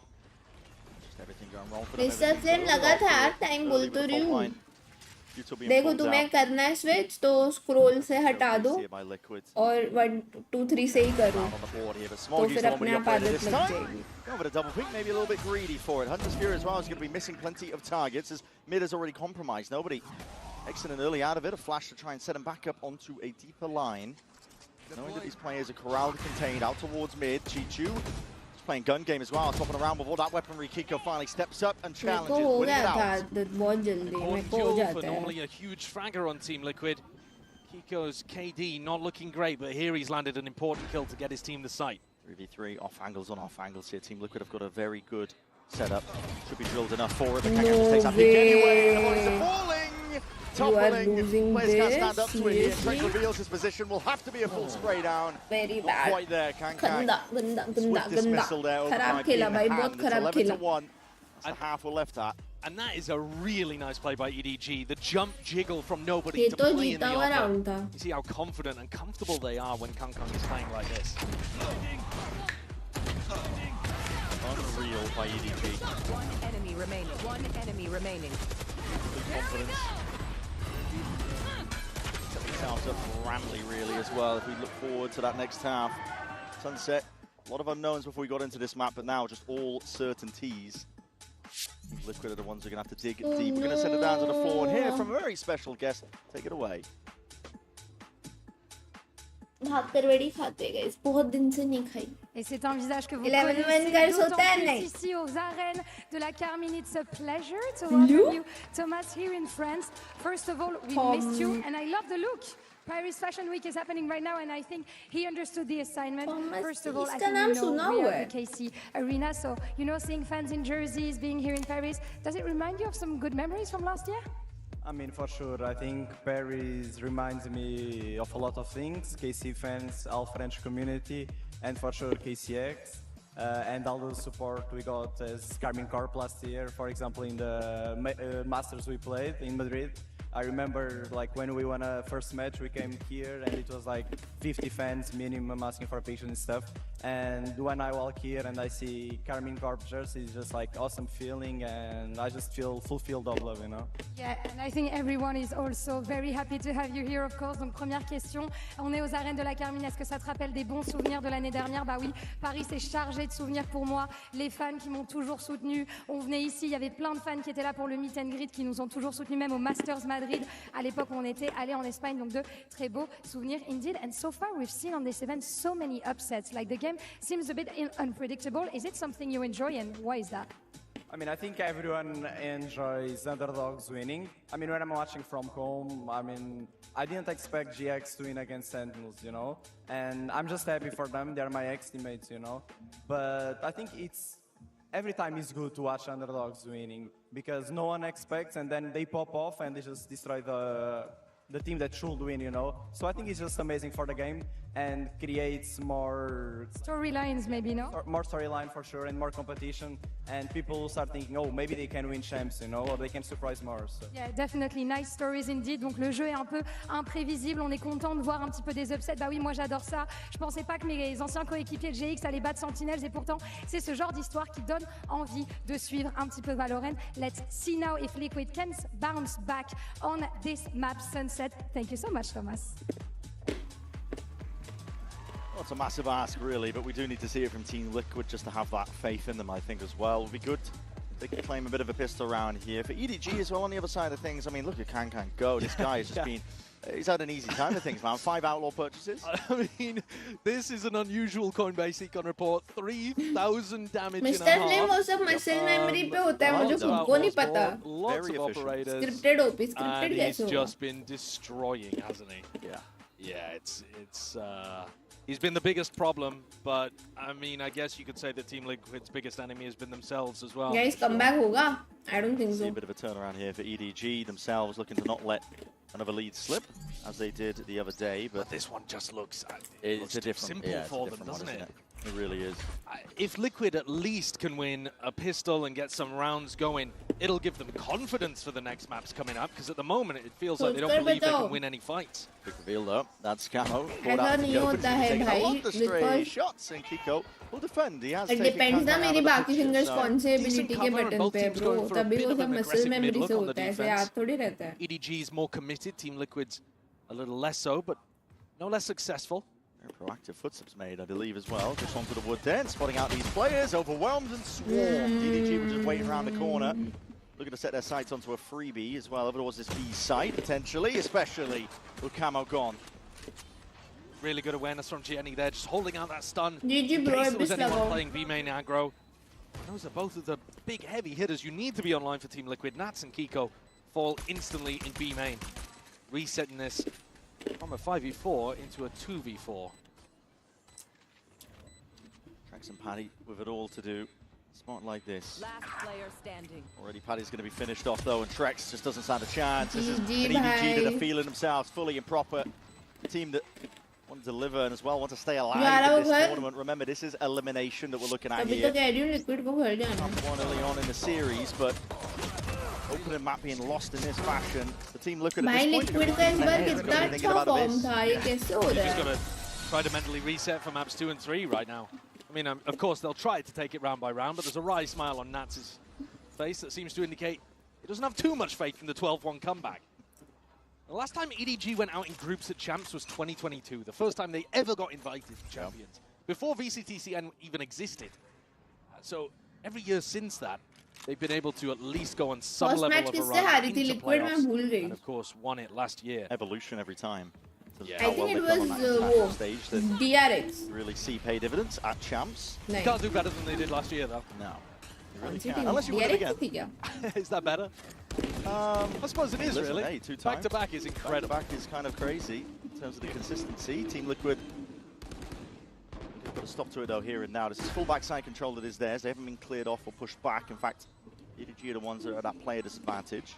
Just everything going wrong for them. Disturb flame लगा था यार, time बोल तो रही हूँ। देखो तुम्हें करना है स्विच तो स्क्रॉल से हटा दो और 1 2 3 से ही करो तो फिर अपने आप आदत लग जाएगी। Going for a double pick, maybe a little bit greedy for it. Hunter's Fury as well is going to be missing plenty of targets as mid is already compromised. Nobody exiting early out of it. A flash to try and set him back up onto a deeper line. Knowing that these players are corralled and contained out towards mid. Chichu is playing gun game as well, topping around with all that weaponry. Kiko finally steps up and challenges, winning it out. बहुत जल्दी मेरे को हो जाता है। Normally a huge fragger on Team Liquid. Kiko's KD not looking great, but here he's landed an important kill to get his team the site. 3v3 off angles on off angles here. Team Liquid have got a very good setup. Should be drilled enough for it. But Kangkang just takes that peek anyway. The bodies are falling. Toppling. Players can't stand up to it here. Trek reveals his position. Will have to be a full spray down. Very Not bad. quite there. Kangkang. गंदा Swift dismissal there. खराब खेला भाई, बहुत खराब खेला। 11-1. That's the half we're left at. And that is a really nice play by EDG. The jump jiggle from nobody ये to तो play in the जीता हुआ offer. राउंड था। You see how confident and comfortable they are when Kangkang is playing like this. Unreal by EDG. One enemy remaining. confidence. Set themselves up grandly, really, as well. If we look forward to that next half, Sunset, a lot of unknowns before we got into this map, but now just all certainties. Liquid are the ones who are going to have to dig deep. We're going to send it down to the floor and hear from a very special guest. Take it away. Et c'est un visage que vous connaissez d'autant plus ici aux arènes de la Carmine. It's a pleasure to welcome you, Thomas, here in France. First of all, we missed you, and I love the look. Paris Fashion Week is happening right now, and I think he understood the assignment. First of all, I think we know we are the KC Arena, so, you know, seeing fans in jerseys, being here in Paris, does it remind you of some good memories from last year? I mean, for sure. I think Paris reminds me of a lot of things. KC fans, all French community, and for sure KCX. And all the support we got as Carmine Corp last year, for example, in the Masters we played in Madrid. I remember like when we won a first match, we came here and it was like 50 fans minimum asking for pictures and stuff. And when I walk here and I see Carmine Corp jersey, it's just like awesome feeling, and I just feel fulfilled of love, you know? Yeah, and I think everyone is also very happy to have you here, of course. Donc première question, on est aux arènes de la Carmine. Est-ce que ça te rappelle des bons souvenirs de l'année dernière? Bah oui, Paris s'est chargé de souvenirs pour moi. Les fans qui m'ont toujours soutenu. On venait ici, il y avait plein de fans qui étaient là pour le meet and greet, qui nous ont toujours soutenus, même au Masters Madrid. À l'époque, on était allé en Espagne, donc de très beaux souvenirs indeed. And so far, we've seen on this event so many upsets. Like the game seems a bit unpredictable. Is it something you enjoy, and why is that? I mean, I think everyone enjoys underdogs winning. I mean, when I'm watching from home, I mean, I didn't expect GX to win against Sentinels, you know? And I'm just happy for them. They're my ex-teammates, you know? But I think every time it's good to watch underdogs winning, because no one expects, and then they pop off and they just destroy the team that should win, you know? So I think it's just amazing for the game and creates more storylines, maybe, no? More storyline for sure, and more competition, and people start thinking, oh, maybe they can win champs, you know, or they can surprise more. So. Yeah, definitely nice stories indeed. Donc le jeu est un peu imprévisible. On est content de voir un petit peu des upsets. Bah oui, moi j'adore ça. Je pensais pas que mes anciens coéquipiers de GX allaient battre Sentinels, et pourtant c'est ce genre d'histoire qui donne envie de suivre un petit peu Valorant. Let's see now if Liquid can bounce back on this map, Sunset. Thank you so much, Thomas. Well, it's a massive ask, really, but we do need to see it from Team Liquid just to have that faith in them, I think, as well. It would be good if they could claim a bit of a pistol round here. For EDG as well, on the other side of things, I mean, look at Can go. This guy has just been... He's had an easy time of things, man. 5 outlaw purchases. I mean, this is an unusual Coinbase Econ report. 3,000 damage in a half. Mr. Flame वो सब muscle memory पे होता है, मुझे खुद को नहीं पता. Lots of operators. Scripted OP, scripted and कैसे he's होगा? just been destroying, hasn't he? Yeah. Yeah, it's he's been the biggest problem, but I mean, I guess you could say that Team Liquid's biggest enemy has been themselves as well. Guys, comeback होगा? I don't think so. See a bit of a turnaround here for EDG themselves, looking to not let another lead slip, as they did the other day. But this one just looks it's a different, simple for them, doesn't it? It really is. If Liquid at least can win a pistol and get some rounds going, it'll give them confidence for the next maps coming up, because at the moment it feels like they don't believe they can win any fights. Big reveal though, that's Camo. ऐसा नहीं होता है भाई, because shots and Kiko will defend. He has it depends ना मेरी बाकी fingers कौन से ability के बटन पे bro, तभी वो सब muscle memory से होता है, ऐसे याद थोड़ी रहता है. EDG is more committed, Team Liquid's a little less so, but no less successful. Very proactive footsteps made, I believe, as well. Just onto the wood then, spotting out these players, overwhelmed and swarmed. EDG were just waiting around the corner, looking to set their sights onto a freebie as well over towards this B site, potentially, especially with Camo gone. Really good awareness from Jenny there, just holding out that stun. GG bro, in case there was anyone level. playing B main aggro. Those are both of the big heavy hitters you need to be online for Team Liquid. Nats and Kiko fall instantly in B main, resetting this from a 5v4 into a 2v4. Trax and Paddy with it all to do. Spot like this. Last player standing. Already Paddy's going to be finished off though, and Trex just doesn't stand a chance. This is an GG, EDG that are bhai. feeling themselves fully and proper. A team that want to deliver and as well want to stay alive यार, in this वो tournament. Remember, this is elimination that we're looking at तभी तो here. कह रही हूँ Liquid को घर जाना. One early on in the series, but opening map being lost in this fashion. The team looking at भाई this point. Liquid का इस बार कितना अच्छा form था, ये कैसे हो रहा He's है? got to try to mentally reset for maps 2 and 3 right now. I mean, of course, they'll try to take it round by round, but there's a wry smile on Nats' face that seems to indicate he doesn't have too much faith in the 12-1 comeback. The last time EDG went out in groups at Champs was 2022, the first time they ever got invited to Champions, before VCT even existed. So every year since that, they've been able to at least go on some level of a run into playoffs, and of course won it last year. Evolution every time. I think it was stage that DRX. really see pay dividends at Champs. You can't do better than they did last year, though. No. You really can't. Unless you win it again. Is that better? I suppose it is, listen, really. Hey, 2 times. Back-to-back is incredible. Back-to-back is kind of crazy in terms of the consistency. Team Liquid put a stop to it, though, here and now. This is full backside control that is theirs. They haven't been cleared off or pushed back. In fact, EDG are the ones that are at that player disadvantage.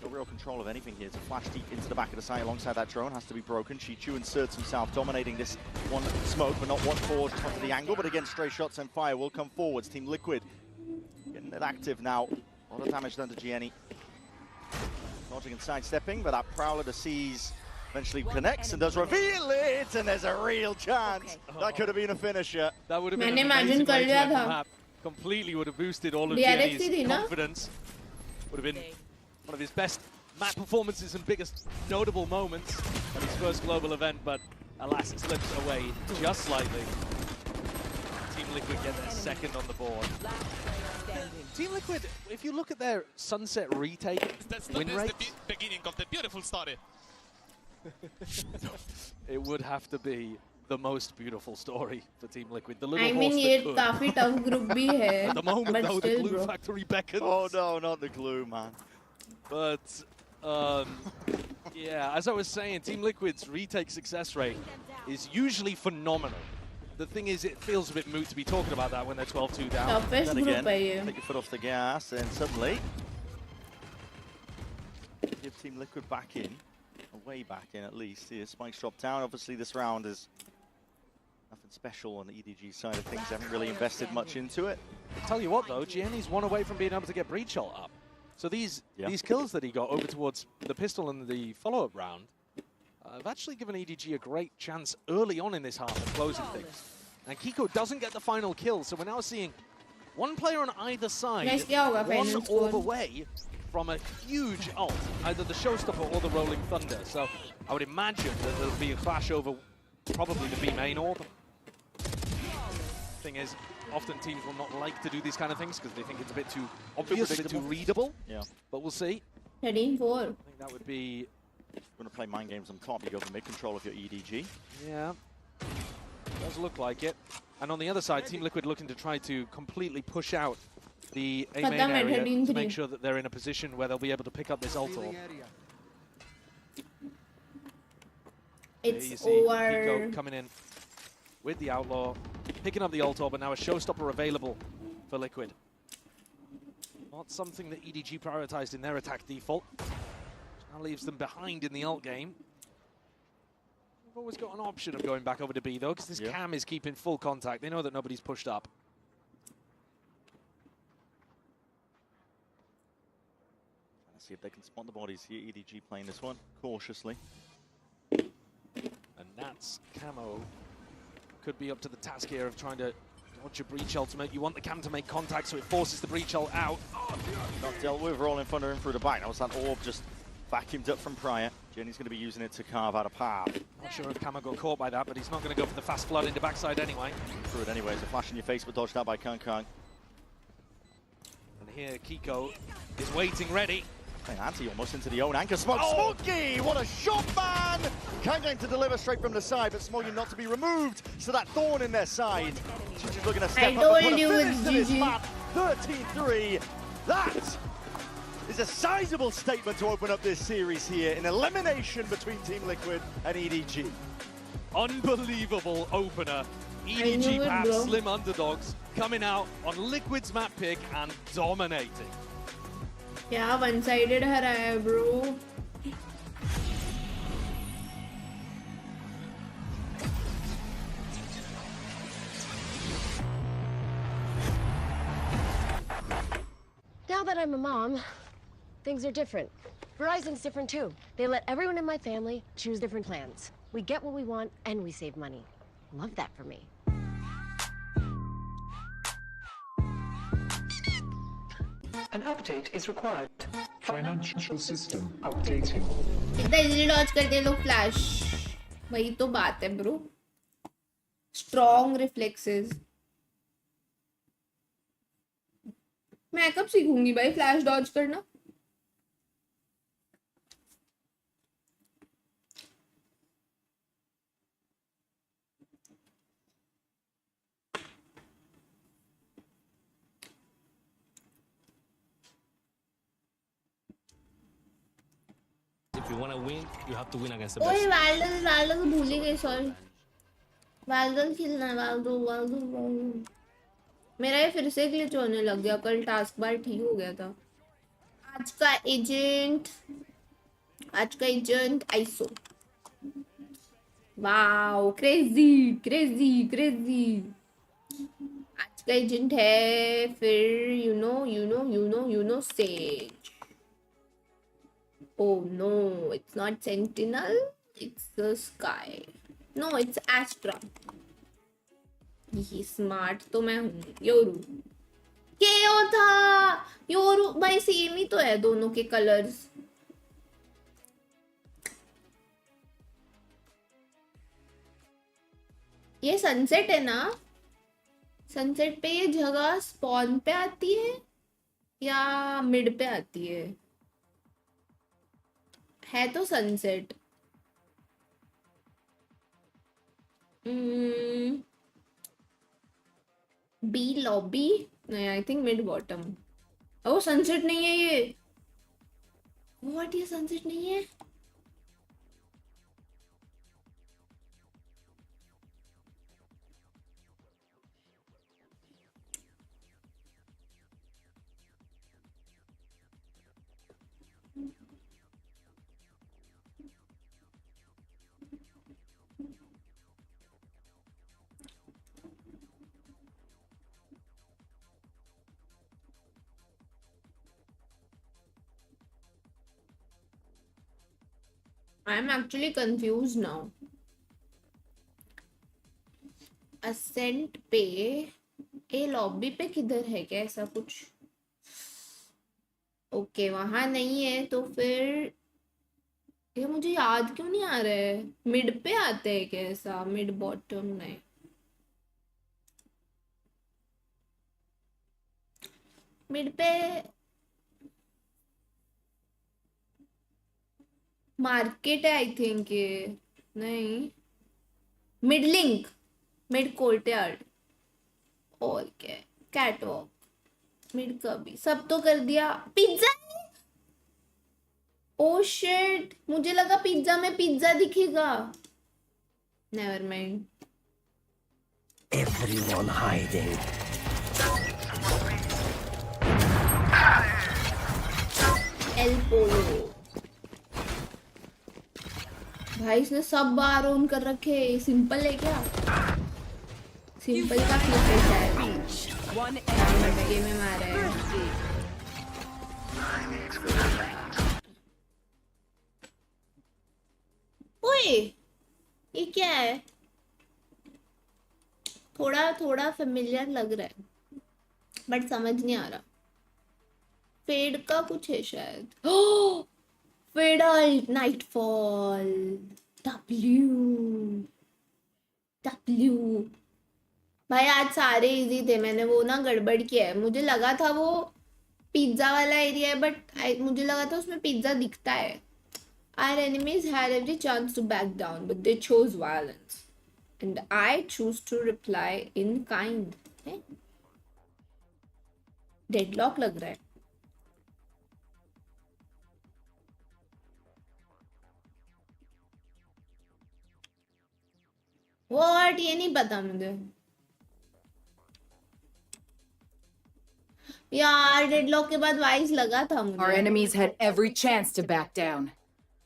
No real control of anything here. To flash deep into the back of the site alongside that drone has to be broken. S8UL inserts himself, dominating this one smoke, but not one forward onto the angle. But again, stray shots and fire will come forwards. Team Liquid getting it active now. A lot of damage done to Gianni. Dodging and sidestepping, but that Prowler to Seas eventually connects and does reveal it, and there's a real chance. That could have been a finisher. That would have been an amazing way to end the map. Completely would have boosted all of Gianni's confidence. Would have been one of his best map performances and biggest notable moments at his first global event, but alas, it slips away just slightly. Team Liquid get their second on the board. Team Liquid, if you look at their Sunset retake win rate, the beginning of the beautiful story. it would have to be the most beautiful story for Team Liquid. The I mean, ये काफी tough group भी है. At the moment, but though, still, the glue factory beckons. Oh no, not the glue, man. But yeah, as I was saying, Team Liquid's retake success rate is usually phenomenal. The thing is, it feels a bit moot to be talking about that when they're 12-2 down. Then again, take your foot off the gas, and suddenly give Team Liquid back in, way back in at least. Here, spikes drop down. Obviously, this round is nothing special on the EDG side of things. They haven't really invested much into it. I'll tell you what, though, Gianni's one away from being able to get breach ult up. So these kills that he got over towards the pistol in the follow-up round have actually given EDG a great chance early on in this half of closing things. And Kiko doesn't get the final kill, so we're now seeing one player on either side, one orb away from a huge ult, either the Showstopper or the Rolling Thunder. So I would imagine that there'll be a clash over probably the B main orb. Thing is, often teams will not like to do these kind of things because they think it's a bit too obvious, a bit too readable. Yeah. But we'll see. 13-4. I think that would be... If you want to play mind games on top, you go for mid-control of your EDG. Yeah. Does look like it. And on the other side, Team Liquid looking to try to completely push out the A main area to make sure that they're in a position where they'll be able to pick up this ult orb. It's over. over. Kiko coming in with the Outlaw, picking up the ult orb, and now a Showstopper available for Liquid. Not something that EDG prioritized in their attack default. Now leaves them behind in the ult game. They've always got an option of going back over to B, though, because this cam is keeping full contact. They know that nobody's pushed up. Let's see if they can spot the bodies here. EDG playing this one cautiously. And Nat's camo could be up to the task here of trying to dodge a breach ultimate. You want the cam to make contact, so it forces the breach ult out. Not dealt with, rolling in front of him through the back. That was that orb just vacuumed up from prior. Jenny's going to be using it to carve out a path. Not sure if Kama got caught by that, but he's not going to go for the fast flood into backside anyway. Through it anyway. It's a flash in your face, but dodged out by Kang. And here Kiko is waiting ready. Anti almost into the own anchor. Smokey! What a shot, man! Kang to deliver straight from the side, but Smoggy not to be removed. So that thorn in their side. She's looking to step up and put a finish to this map. 13-3. That is a sizable statement to open up this series here. An elimination between Team Liquid and EDG. Unbelievable opener. EDG perhaps slim underdogs coming out on Liquid's map pick and dominating. Yeah, one-sided हराया bro. Now that I'm a mom, things are different. Verizon's different too. They let everyone in my family choose different plans. We get what we want and we save money. Love that for me. An update is required. Financial system updating. कितना easily Dodge करते हैं लोग flash. वही तो बात है bro. Strong reflexes. मैं कब सीखूंगी भाई फ्लैश डॉज करना. If you want to win, you have to win against the ओए best. वाल्डो तो भूल ही गई. सॉरी. वाल्डो खेलना है. वाल्डो. मेरा ये फिर से ग्लिच होने लग गया. कल टास्क बार ठीक हो गया था. आज का एजेंट आइसो. Wow crazy. आज का एजेंट है फिर you know says. Oh no, it's not Sentinel, it's the Sky. No, it's Astra. ये स्मार्ट तो मैं हूँ. योरू केओ था. योरू भाई सेम ही तो है दोनों के कलर्स. ये सनसेट है ना. सनसेट पे ये जगह स्पॉन पे आती है या मिड पे आती है तो सनसेट. B lobby. नहीं I think mid bottom. Oh sunset नहीं है ये. व्हाट ये सनसेट नहीं है. I'm actually confused now. Ascent पे ए लॉबी पे किधर है क्या ऐसा कुछ. ओके वहां नहीं है तो फिर ये मुझे याद क्यों नहीं आ रहा है. मिड पे आते हैं क्या ऐसा. मिड बॉटम नहीं. मिड पे मार्केट है आई थिंक. ये नहीं. Mid link. Mid courtyard. और क्या है. कैटवॉक. मिड का भी सब तो कर दिया. पिज्जा. ओ शिट मुझे लगा पिज्जा में पिज्जा दिखेगा. Never mind. Everyone hiding. एल पोलो. भाई इसने सब बार ऑन कर रखे. सिंपल है क्या. सिंपल का फ्लिप है शायद. लड़के में मारा है. ओए ये क्या है. थोड़ा फेमिलियर लग रहा है बट समझ नहीं आ रहा. फेड का कुछ है शायद. Fade alt nightfall. डब्ल्यू भाई आज सारे इजी थे. मैंने वो ना गड़बड़ किया है. मुझे लगा था वो पिज्जा वाला एरिया है बट मुझे लगा था उसमें पिज्जा दिखता है. Our enemies had every chance to back down, but they chose violence. And I choose to reply in kind. Deadlock लग रहा है. What? ये नहीं पता मुझे. यार डेडलॉक के बाद वाइज लगा था मुझे. Our enemies had every chance to back down.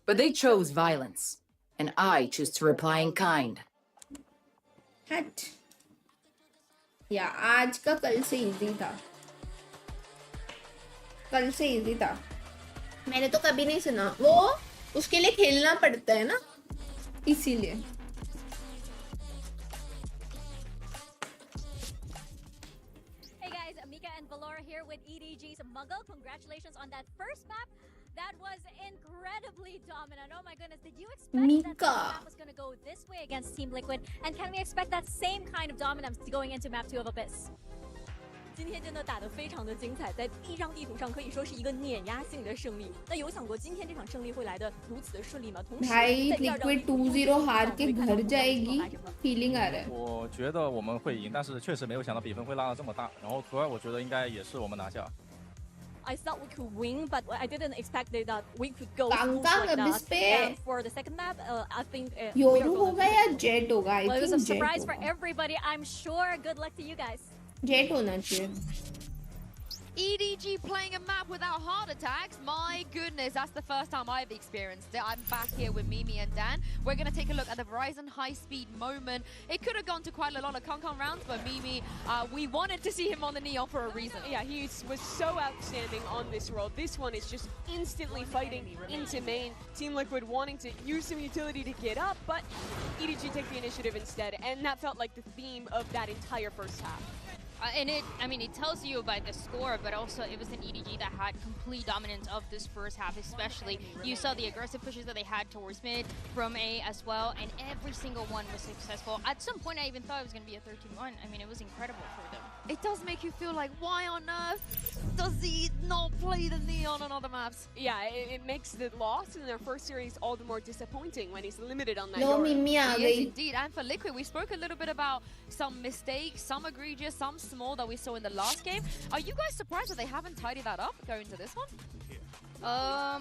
But they chose violence, and I choose to reply in kind. हट. या आज का कल से इजी था. मैंने तो कभी नहीं सुना. वो उसके लिए खेलना पड़ता है ना इसीलिए. Hey guys, Amika and Valora here with ED. EDG's Muggle. Congratulations on that first map. That was incredibly dominant. Oh my goodness, did you expect that the map was going to go this way against Team Liquid? And can we expect that same kind of dominance going into map 2 of Abyss? 今天真的打得非常的精彩，在第一张地图上可以说是一个碾压性的胜利。那有想过今天这场胜利会来的如此的顺利吗？同时， भाई liquid 2-0 हार के घर जाएगी feeling आ रहा है。我觉得我们会赢，但是确实没有想到比分会拉得这么大。然后主要我觉得应该也是我们拿下。I thought we could win, but I didn't expect that we could go like that. And for the second map, I think Yoru होगा या jet होगा? I well, it was think a surprise for everybody. I'm sure. Good luck to you guys. Jet होना चाहिए। EDG playing a map without heart attacks. My goodness, that's the first time I've experienced it. I'm back here with Mimi and Dan. We're going to take a look at the Verizon high-speed moment. It could have gone to quite a lot of Kong rounds, but Mimi, we wanted to see him on the Neon for a reason. Yeah, he was so outstanding on this world. This one is just instantly fighting into main. Team Liquid wanting to use some utility to get up, but EDG take the initiative instead, and that felt like the theme of that entire first half. And it tells you about the score, but also it was an EDG that had complete dominance of this first half, especially. You saw the aggressive pushes that they had towards mid from A as well, and every single one was successful. At some point, I even thought it was going to be a 13-1. I mean, it was incredible for them. It does make you feel like, why on earth does he not play the Neon on other maps? Yeah, it makes the loss in their first series all the more disappointing when he's limited on that. No, Mimi aa Yes, gayi. indeed. And for Liquid, we spoke a little bit about some mistakes, some egregious, some small that we saw in the last game. Are you guys surprised that they haven't tidied that up going into this one? I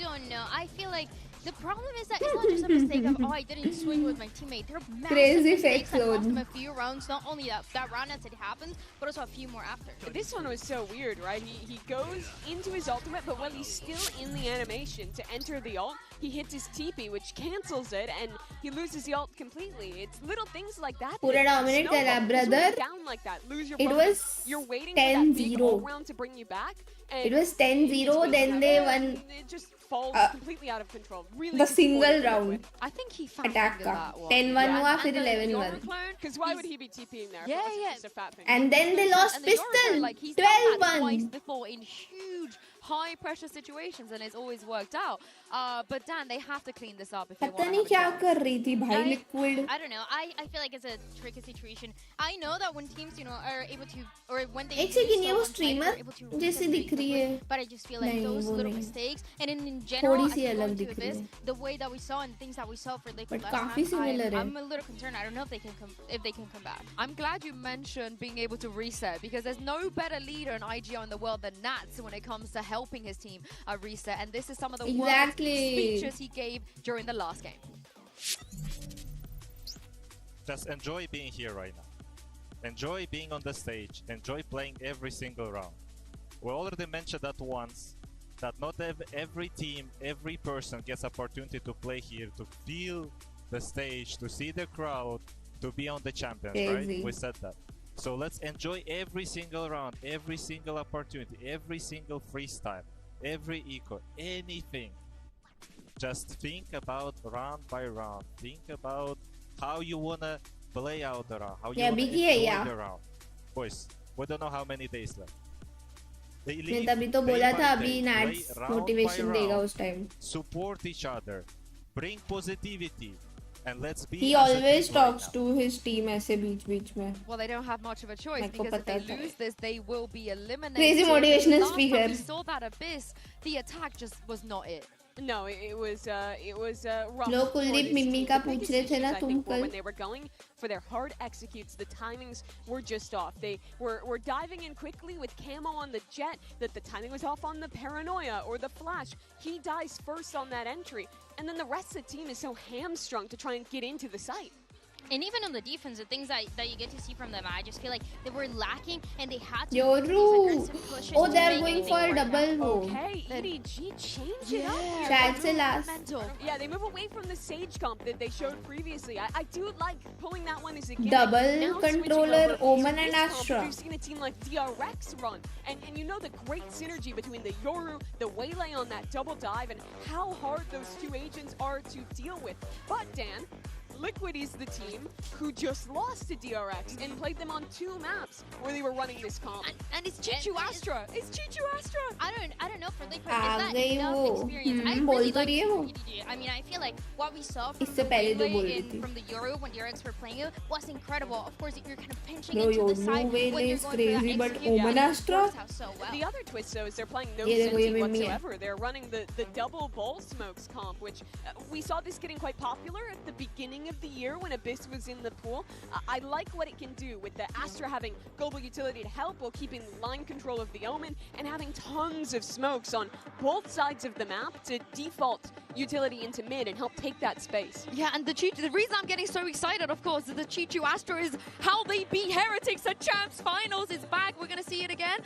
don't know. I feel like the problem is that it's not just a mistake of, oh, I didn't swing with my teammate. There are massive Crazy mistakes fake that cost load. him a few rounds, not only that round as it happened, but also a few more after. This one was so weird, right? He goes into his ultimate, but while he's still in the animation to enter the ult, he hits his TP, which cancels it, and he loses the ult completely. It's little things like that. पूरा dominate करा, brother. Down like that, lose your It focus. was You're waiting for that big 10-0. ult round to bring you back. It was 10-0, then they won. It just falls completely out of control. Really The single round. I think he found Attack that का one. 10-1 हुआ फिर 11-1. Because why would he be TPing there? Yeah, if it wasn't yeah. just a fat thing? And then they lost And the Yoruba, pistol. like, he's done that 12-1. twice before in huge, high-pressure situations, and it's always worked out. But Dan, they have to clean this up if they want पता to नहीं have a क्या chance. कर रही थी भाई liquid. I don't know. I feel like it's a tricky situation. I know that when teams, are able to, or when they एक second ये वो lose someone, streamer they're able to जैसी reset दिख very रही quickly. है। But I just feel like नहीं, those वो little नहीं। mistakes, and in general, थोड़ी as सी we go अलग into दिख रही Abyss, है। the way that we saw and things that we saw for Liquid But last काफी time, similar है। I'm a little concerned. I don't know if they can come back. I'm glad you mentioned being able to reset, because there's no better leader in IGR in the world than Nats when it comes to helping his team reset, and this is some of the worst speeches he gave during the last game. Just enjoy being here right now. Enjoy being on the stage. Enjoy playing every single round. We already mentioned that once, that not every team, every person gets opportunity to play here, to feel the stage, to see the crowd, to be on the champions, Crazy. right? We said that. So let's enjoy every single round, every single opportunity, every single freestyle, every eco, anything. Just think about round by round. Think about how you wanna play out the round, how you wanna enjoy the round. Boys, we don't know how many days left. मैं तभी तो बोला था अभी nits motivation देगा उस time. Support each other, bring positivity, and let's be. He as a always team right talks to his team ऐसे बीच-बीच में। Well, they don't have much of a choice, मेरे को because if they पता था। lose this, they will be eliminated. Crazy motivational Last time speaker. we saw that Abyss, the attack just was not it. No, it was rough. लोग for Kuldeep this मिम्मी team. का The पूछ biggest रहे थे issues, ना I तुम think, were कल। when they were going for their hard executes, the timings were just off. They were diving in quickly with camo on the jet, that the timing was off on the paranoia or the flash. He dies first on that entry, and then the rest of the team is so hamstrung to try and get into the site. And even on the defense, the things that you get to see from them, I just feel like they were lacking, and they had to Yoru. put these aggressive pushes Oh, to they're make going anything for work double out. वो। Okay, EDG changed it up here. शायद से They move last। mental. Yeah, they move away from the Sage comp that they showed previously. I do like pulling that one as a gimmick. Double Now switching controller, over to Omen this and comp, Astra. We've seen a team like DRX run, and you know the great synergy between the Yoru, the Waylay on that double dive, and how hard those two agents are to deal with. But Dan, Liquid is the team who just lost to DRX and played them on 2 maps where they were running this comp. And it's Chichu Astra. It's Chichu Astra. I don't know for Liquid. Is uh that गई enough वो experience? I बोल really तो like रही है वो EDG. I mean, I feel like what we saw from इससे the पहले तो बोल Waylay रही थी from the Euro when DRX were playing it was incredible. Of course, you're kind of pinching Bro, into your the side new when Waylay you're is going for that crazy, but execute. Omen Yeah, Astra? works out so well. The other twist, though, is they're playing no ये देखो, ये sensing Mimi है. whatsoever. They're running the double ball smokes comp, which we saw this getting quite popular at the beginning of the year when Abyss was in the pool. I like what it can do with the Astra having global utility to help while keeping line control of the Omen and having tons of smokes on both sides of the map to default utility into mid and help take that space. Yeah, and the reason I'm getting so excited, of course, is the Chichu Astra is how they beat Heretics at Champs Finals. It's back. We're going to see it again.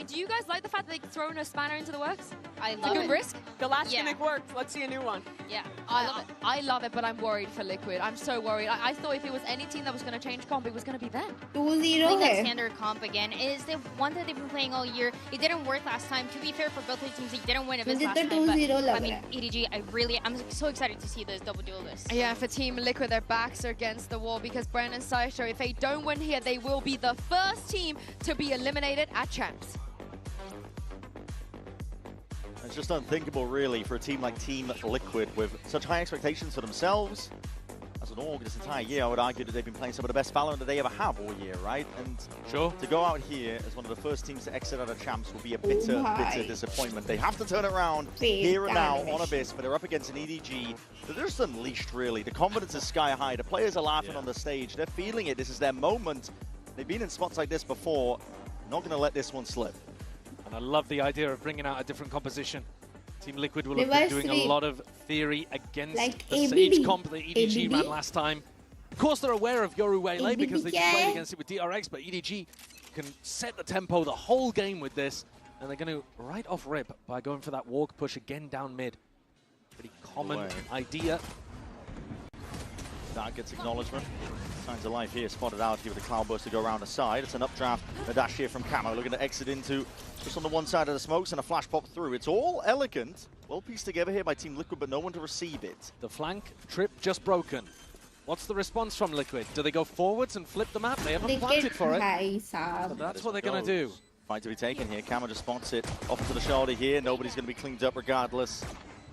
Do you guys like the fact that they've thrown a spanner into the works? I It's a love good it. risk. The last Yeah. gimmick worked. Let's see a new one. Yeah, I love it. I love it, but I'm worried for Liquid. I'm so worried. I thought if it was any team that was going to change comp, it was going to be them. 2-0 I think that है standard comp again is the one that they've been playing all year. It didn't work last time. To be fair, for both of the teams, they didn't win a bit मुझे last तो time. 2-0 But I लग mean, रहा है EDG, I'm so excited to see this double duel this. Yeah, for Team Liquid, their backs are against the wall because Bren and Saisho, if they don't win here, they will be the first team to be eliminated at Champs. It's just unthinkable, really, for a team like Team Liquid with such high expectations for themselves. As an org this entire year, I would argue that they've been playing some of the best Valorant that they ever have all year, right? And to go out here as one of the first teams to exit out of Champs will be a bitter, bitter disappointment. They have to turn it around here and now on Abyss, but they're up against an EDG. They're just unleashed, really. The confidence is sky high. The players are laughing on the stage. They're feeling it. This is their moment. They've been in spots like this before. Not going to let this one slip. And I love the idea of bringing out a different composition. Team Liquid will have Reverse been doing a lot of theory against Like the ABB. Sage comp that EDG ABB? ran last time. Of course, they're aware of Yoru Waylay ABB because they क्या played है? against it with DRX, but EDG can set the tempo the whole game with this, and they're going to right off rip by going for that walk push again down mid. Pretty common idea. That gets acknowledgement. Signs of life here, spotted out here with the Cloudburst to go around the side. It's an updraft, a dash here from Camo, looking to exit into just on the one side of the smokes and a flash pop through. It's all elegant, well pieced together here by Team Liquid, but no one to receive it. The flank trip just broken. What's the response from Liquid? Do they go forwards and flip the map? They haven't planted for it. भाई साहब But that's what they're going to do. Fight to be taken here. Camo just spots it off to the shoulder here. Nobody's going to be cleaned up regardless.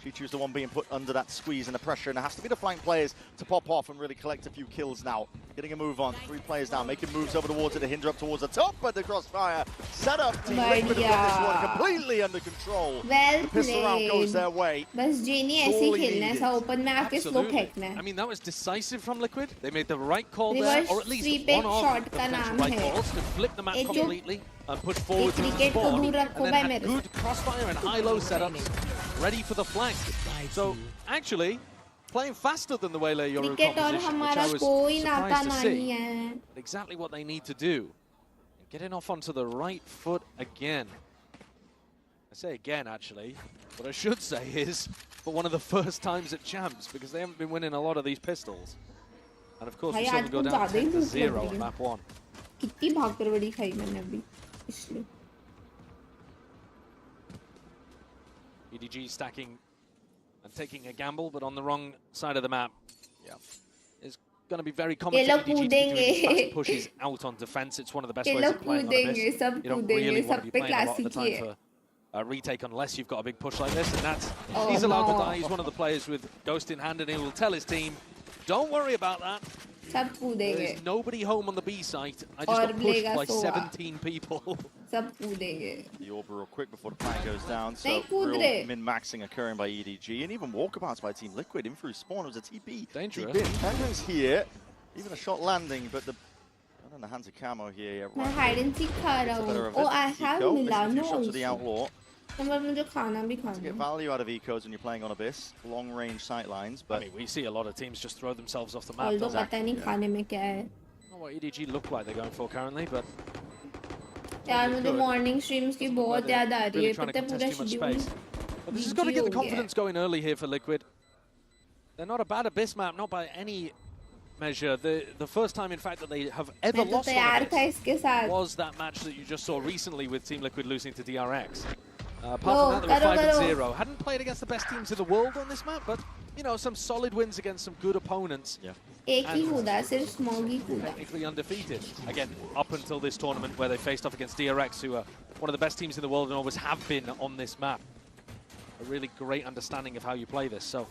Chichu's the one being put under that squeeze and the pressure, and it has to be the flank players to pop off and really collect a few kills now. Getting a move on. 3 players down, making moves over towards it to hinder up towards the top, but the crossfire set up. Team Liquid have got this one completely under control. Well the pistol round goes their way. बस jenny ऐसे ही खेलना है ऐसा open में आके slow Absolutely. फेंकना है I mean, that was decisive from Liquid. They made the right call there, Reverse or at least sweep one of shot the का potential नाम right है। calls to flip the map ये जो- completely and push forward to the cricket को spawn, दूर and रखो then भाई have मेरे से। good crossfire and high-low setups ready for the flank. So, actually, playing faster than the Waylay Yoru cricket और composition, which हमारा I was कोई नाता surprised to नहीं see. है Exactly what they need to do. Getting off onto the right foot again. I say again, actually. What I should say is, for one of the first times at Champs, because they haven't been winning a lot of these pistols. And of course, we भाई saw आज them go कुछ down ज़्यादा ही 10 to भूख लग 0 रही on है map 1. कितनी भागकर बड़ी खाई मैंने अभी इसलिए EDG stacking and taking a gamble, but on the wrong side of the map. Yeah. It's going to be very common ये for लोग EDG to be doing कूदेंगे। fast pushes out on defense. It's one of the best ये ways लोग of playing on कूदेंगे, Abyss. सब You don't कूदेंगे, really want सब to be पे playing a lot of the classic he time है। for a retake unless you've got a big push like this, and that's Oh, he's allowed no. to die. He's one of the players with Ghost in hand, and he will tell his team, don't worry about that. सब कूदेंगे There's nobody home on the B site. I just और got pushed मिलेगा by सोआ। 17 people. सब कूदेंगे The orb real quick before the plan goes down, so नहीं कूद real रहे min-maxing occurring by EDG, and even walkabouts by Team Liquid in through spawn. It was a TP. Dangerous. Penguin's here, even a shot landing, but the not in the hands of Camo here. मैं hide and seek खा रहा हूँ oh I have Eco, Milano missing 2 shots with the outlaw. Number मुझे खाना भी To खाना get है value out of Ecos when you're playing on Abyss, long range sight lines, but I mean, we see a lot of teams just throw themselves off the map. Although don't they? पता नहीं खाने में क्या है Not what EDG look like they're going for currently, but यार मुझे morning streams की बहुत याद आ रही really है trying to पता है पूरा contest too much schedule space. But this has got to get the confidence going early here for Liquid. They're not a bad Abyss map, not by any measure. The first time, in fact, that they have ever मैं तो lost on तैयार था Abyss इसके साथ was that match that you just saw recently with Team Liquid losing to DRX. Apart from that, they were 5-0. Hadn't played against the best teams in the world on this map, but you know, some solid wins against some good opponents. Yeah. Technically undefeated. Again, up until this tournament where they faced off against DRX, who are one of the best teams in the world and always have been on this map. A really great understanding of how you play this. So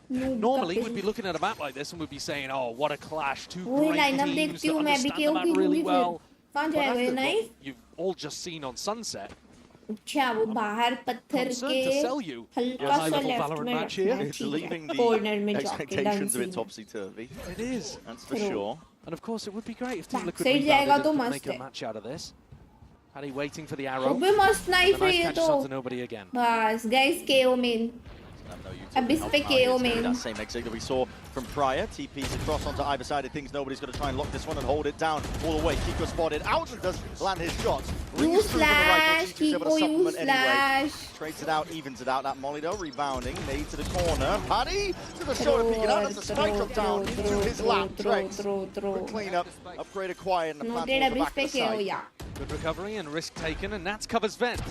normally we'd be looking at a map like this and we'd be saying, oh, what a clash. Two great teams that understand the map really well. But after what you've all just seen on Sunset, अच्छा वो बाहर पत्थर के हल्का सा left में leaving the expectations a bit topsy-turvy. It is. That's for sure. And of course, it would be great if Team Liquid rebounded and make a match out of this. Paddy waiting for the arrow. वो मस्त knife है ये तो. To nobody again. बस guys KO main. Abyss पे KO main. That same exit that we saw from prior. TP's across onto either side of things. Nobody's going to try and lock this one and hold it down all the way. Kiko spotted out and does land his shots. You slash, Kiko, you slash. Trades it out, evens it out. That Molly though, rebounding. Made to the corner. Paddy to the shoulder, peeking out. That's a spike drop down into his lap. Trex. Quick cleanup. Upgraded quiet and the plan towards the back of the side. Good recovery and risk taken, and Nats covers Vent.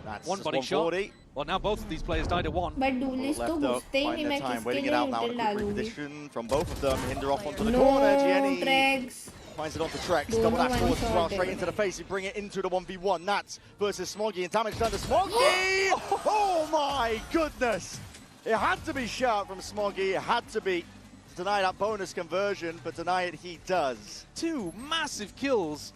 That's one body shot. Well, now both of these players died at one. But Duelist तो घुसते ही नहीं मैं किसके लिए inter डालूंगी. From both of them, Hinder off onto the corner. Gianni Trex. Finds it onto Trex. Double dash forwards as well, straight into the face. You bring it into the 1v1. Nats versus Smoggy, and damage done to Smoggy. Oh my goodness! It had to be sharp from Smoggy. It had to be. Deny that bonus conversion, but deny it he does. Two massive kills.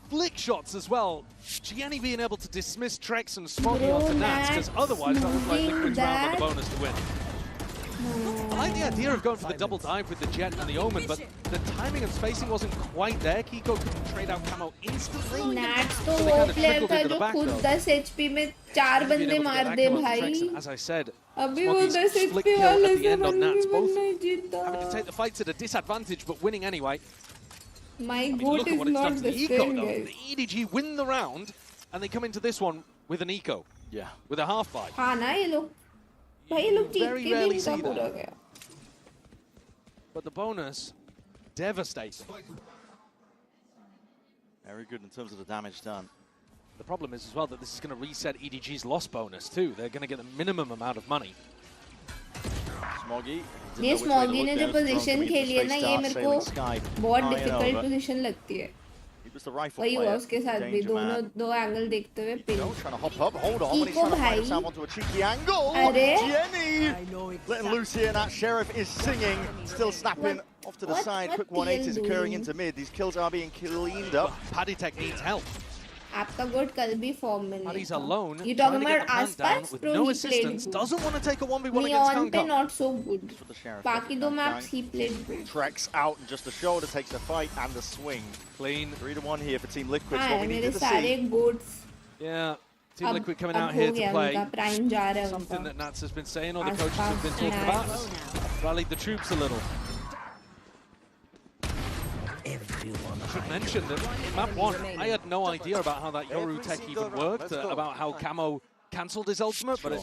Flick shots as well. Gianni being able to dismiss Trex and Smoggy onto Nats, because otherwise that was like Liquid's round on the bonus to win. I like the idea of going for the double dive with the Jet and the Omen, but the timing and spacing wasn't quite there. Kiko couldn't trade out camo instantly. Nats तो वो player था जो खुद 10 HP में 4 बंदे मार दे भाई. As I said, अभी वो 10 HP flick kill at वाले the end से on Nats, both नहीं जीता. having to take the fights at a disadvantage, but winning anyway. My goat is not the same, guys. The EDG win the round, and they come into this one with an eco. Yeah. With a half five. हाँ ना ये लोग. भाई ये लोग जीत के भी इनका पूरा गया. But the bonus, devastating. Very good in terms of the damage done. The problem is as well that this is going to reset EDG's loss bonus too. They're going to get the minimum amount of money. Smoggy. ये Smoggy ने जो position खेली है ना ये मेरे को बहुत डिफिकल्ट पोजीशन लगती है. वही हुआ उसके साथ भी दो एंगल देखते हुए पिन. Kiko भाई. अरे. Letting loose here, and that Sheriff is singing, still snapping off to the side. Quick 180 is occurring into mid. These kills are being cleaned up. Paddy Tech needs help. आपका गोट कल भी form में Paddy's alone. You talking about आसपास with pro no he assistance. played. Doesn't want to take a 1v1 against Neon Kung पे Kung. not so good. बाकी दो maps he played good. Trex out and just the shoulder takes the fight and the swing. Clean. 3-1 here for Team Liquid. हाँ What we मेरे needed to सारे see. goats. Yeah. Team Liquid coming out here to play. Something that Nats has been saying, or the coaches have been talking about. Rallied the troops a little. I should mention that in map 1, I had no idea about how that Yoru tech even worked, about how Camo cancelled his ultimate, but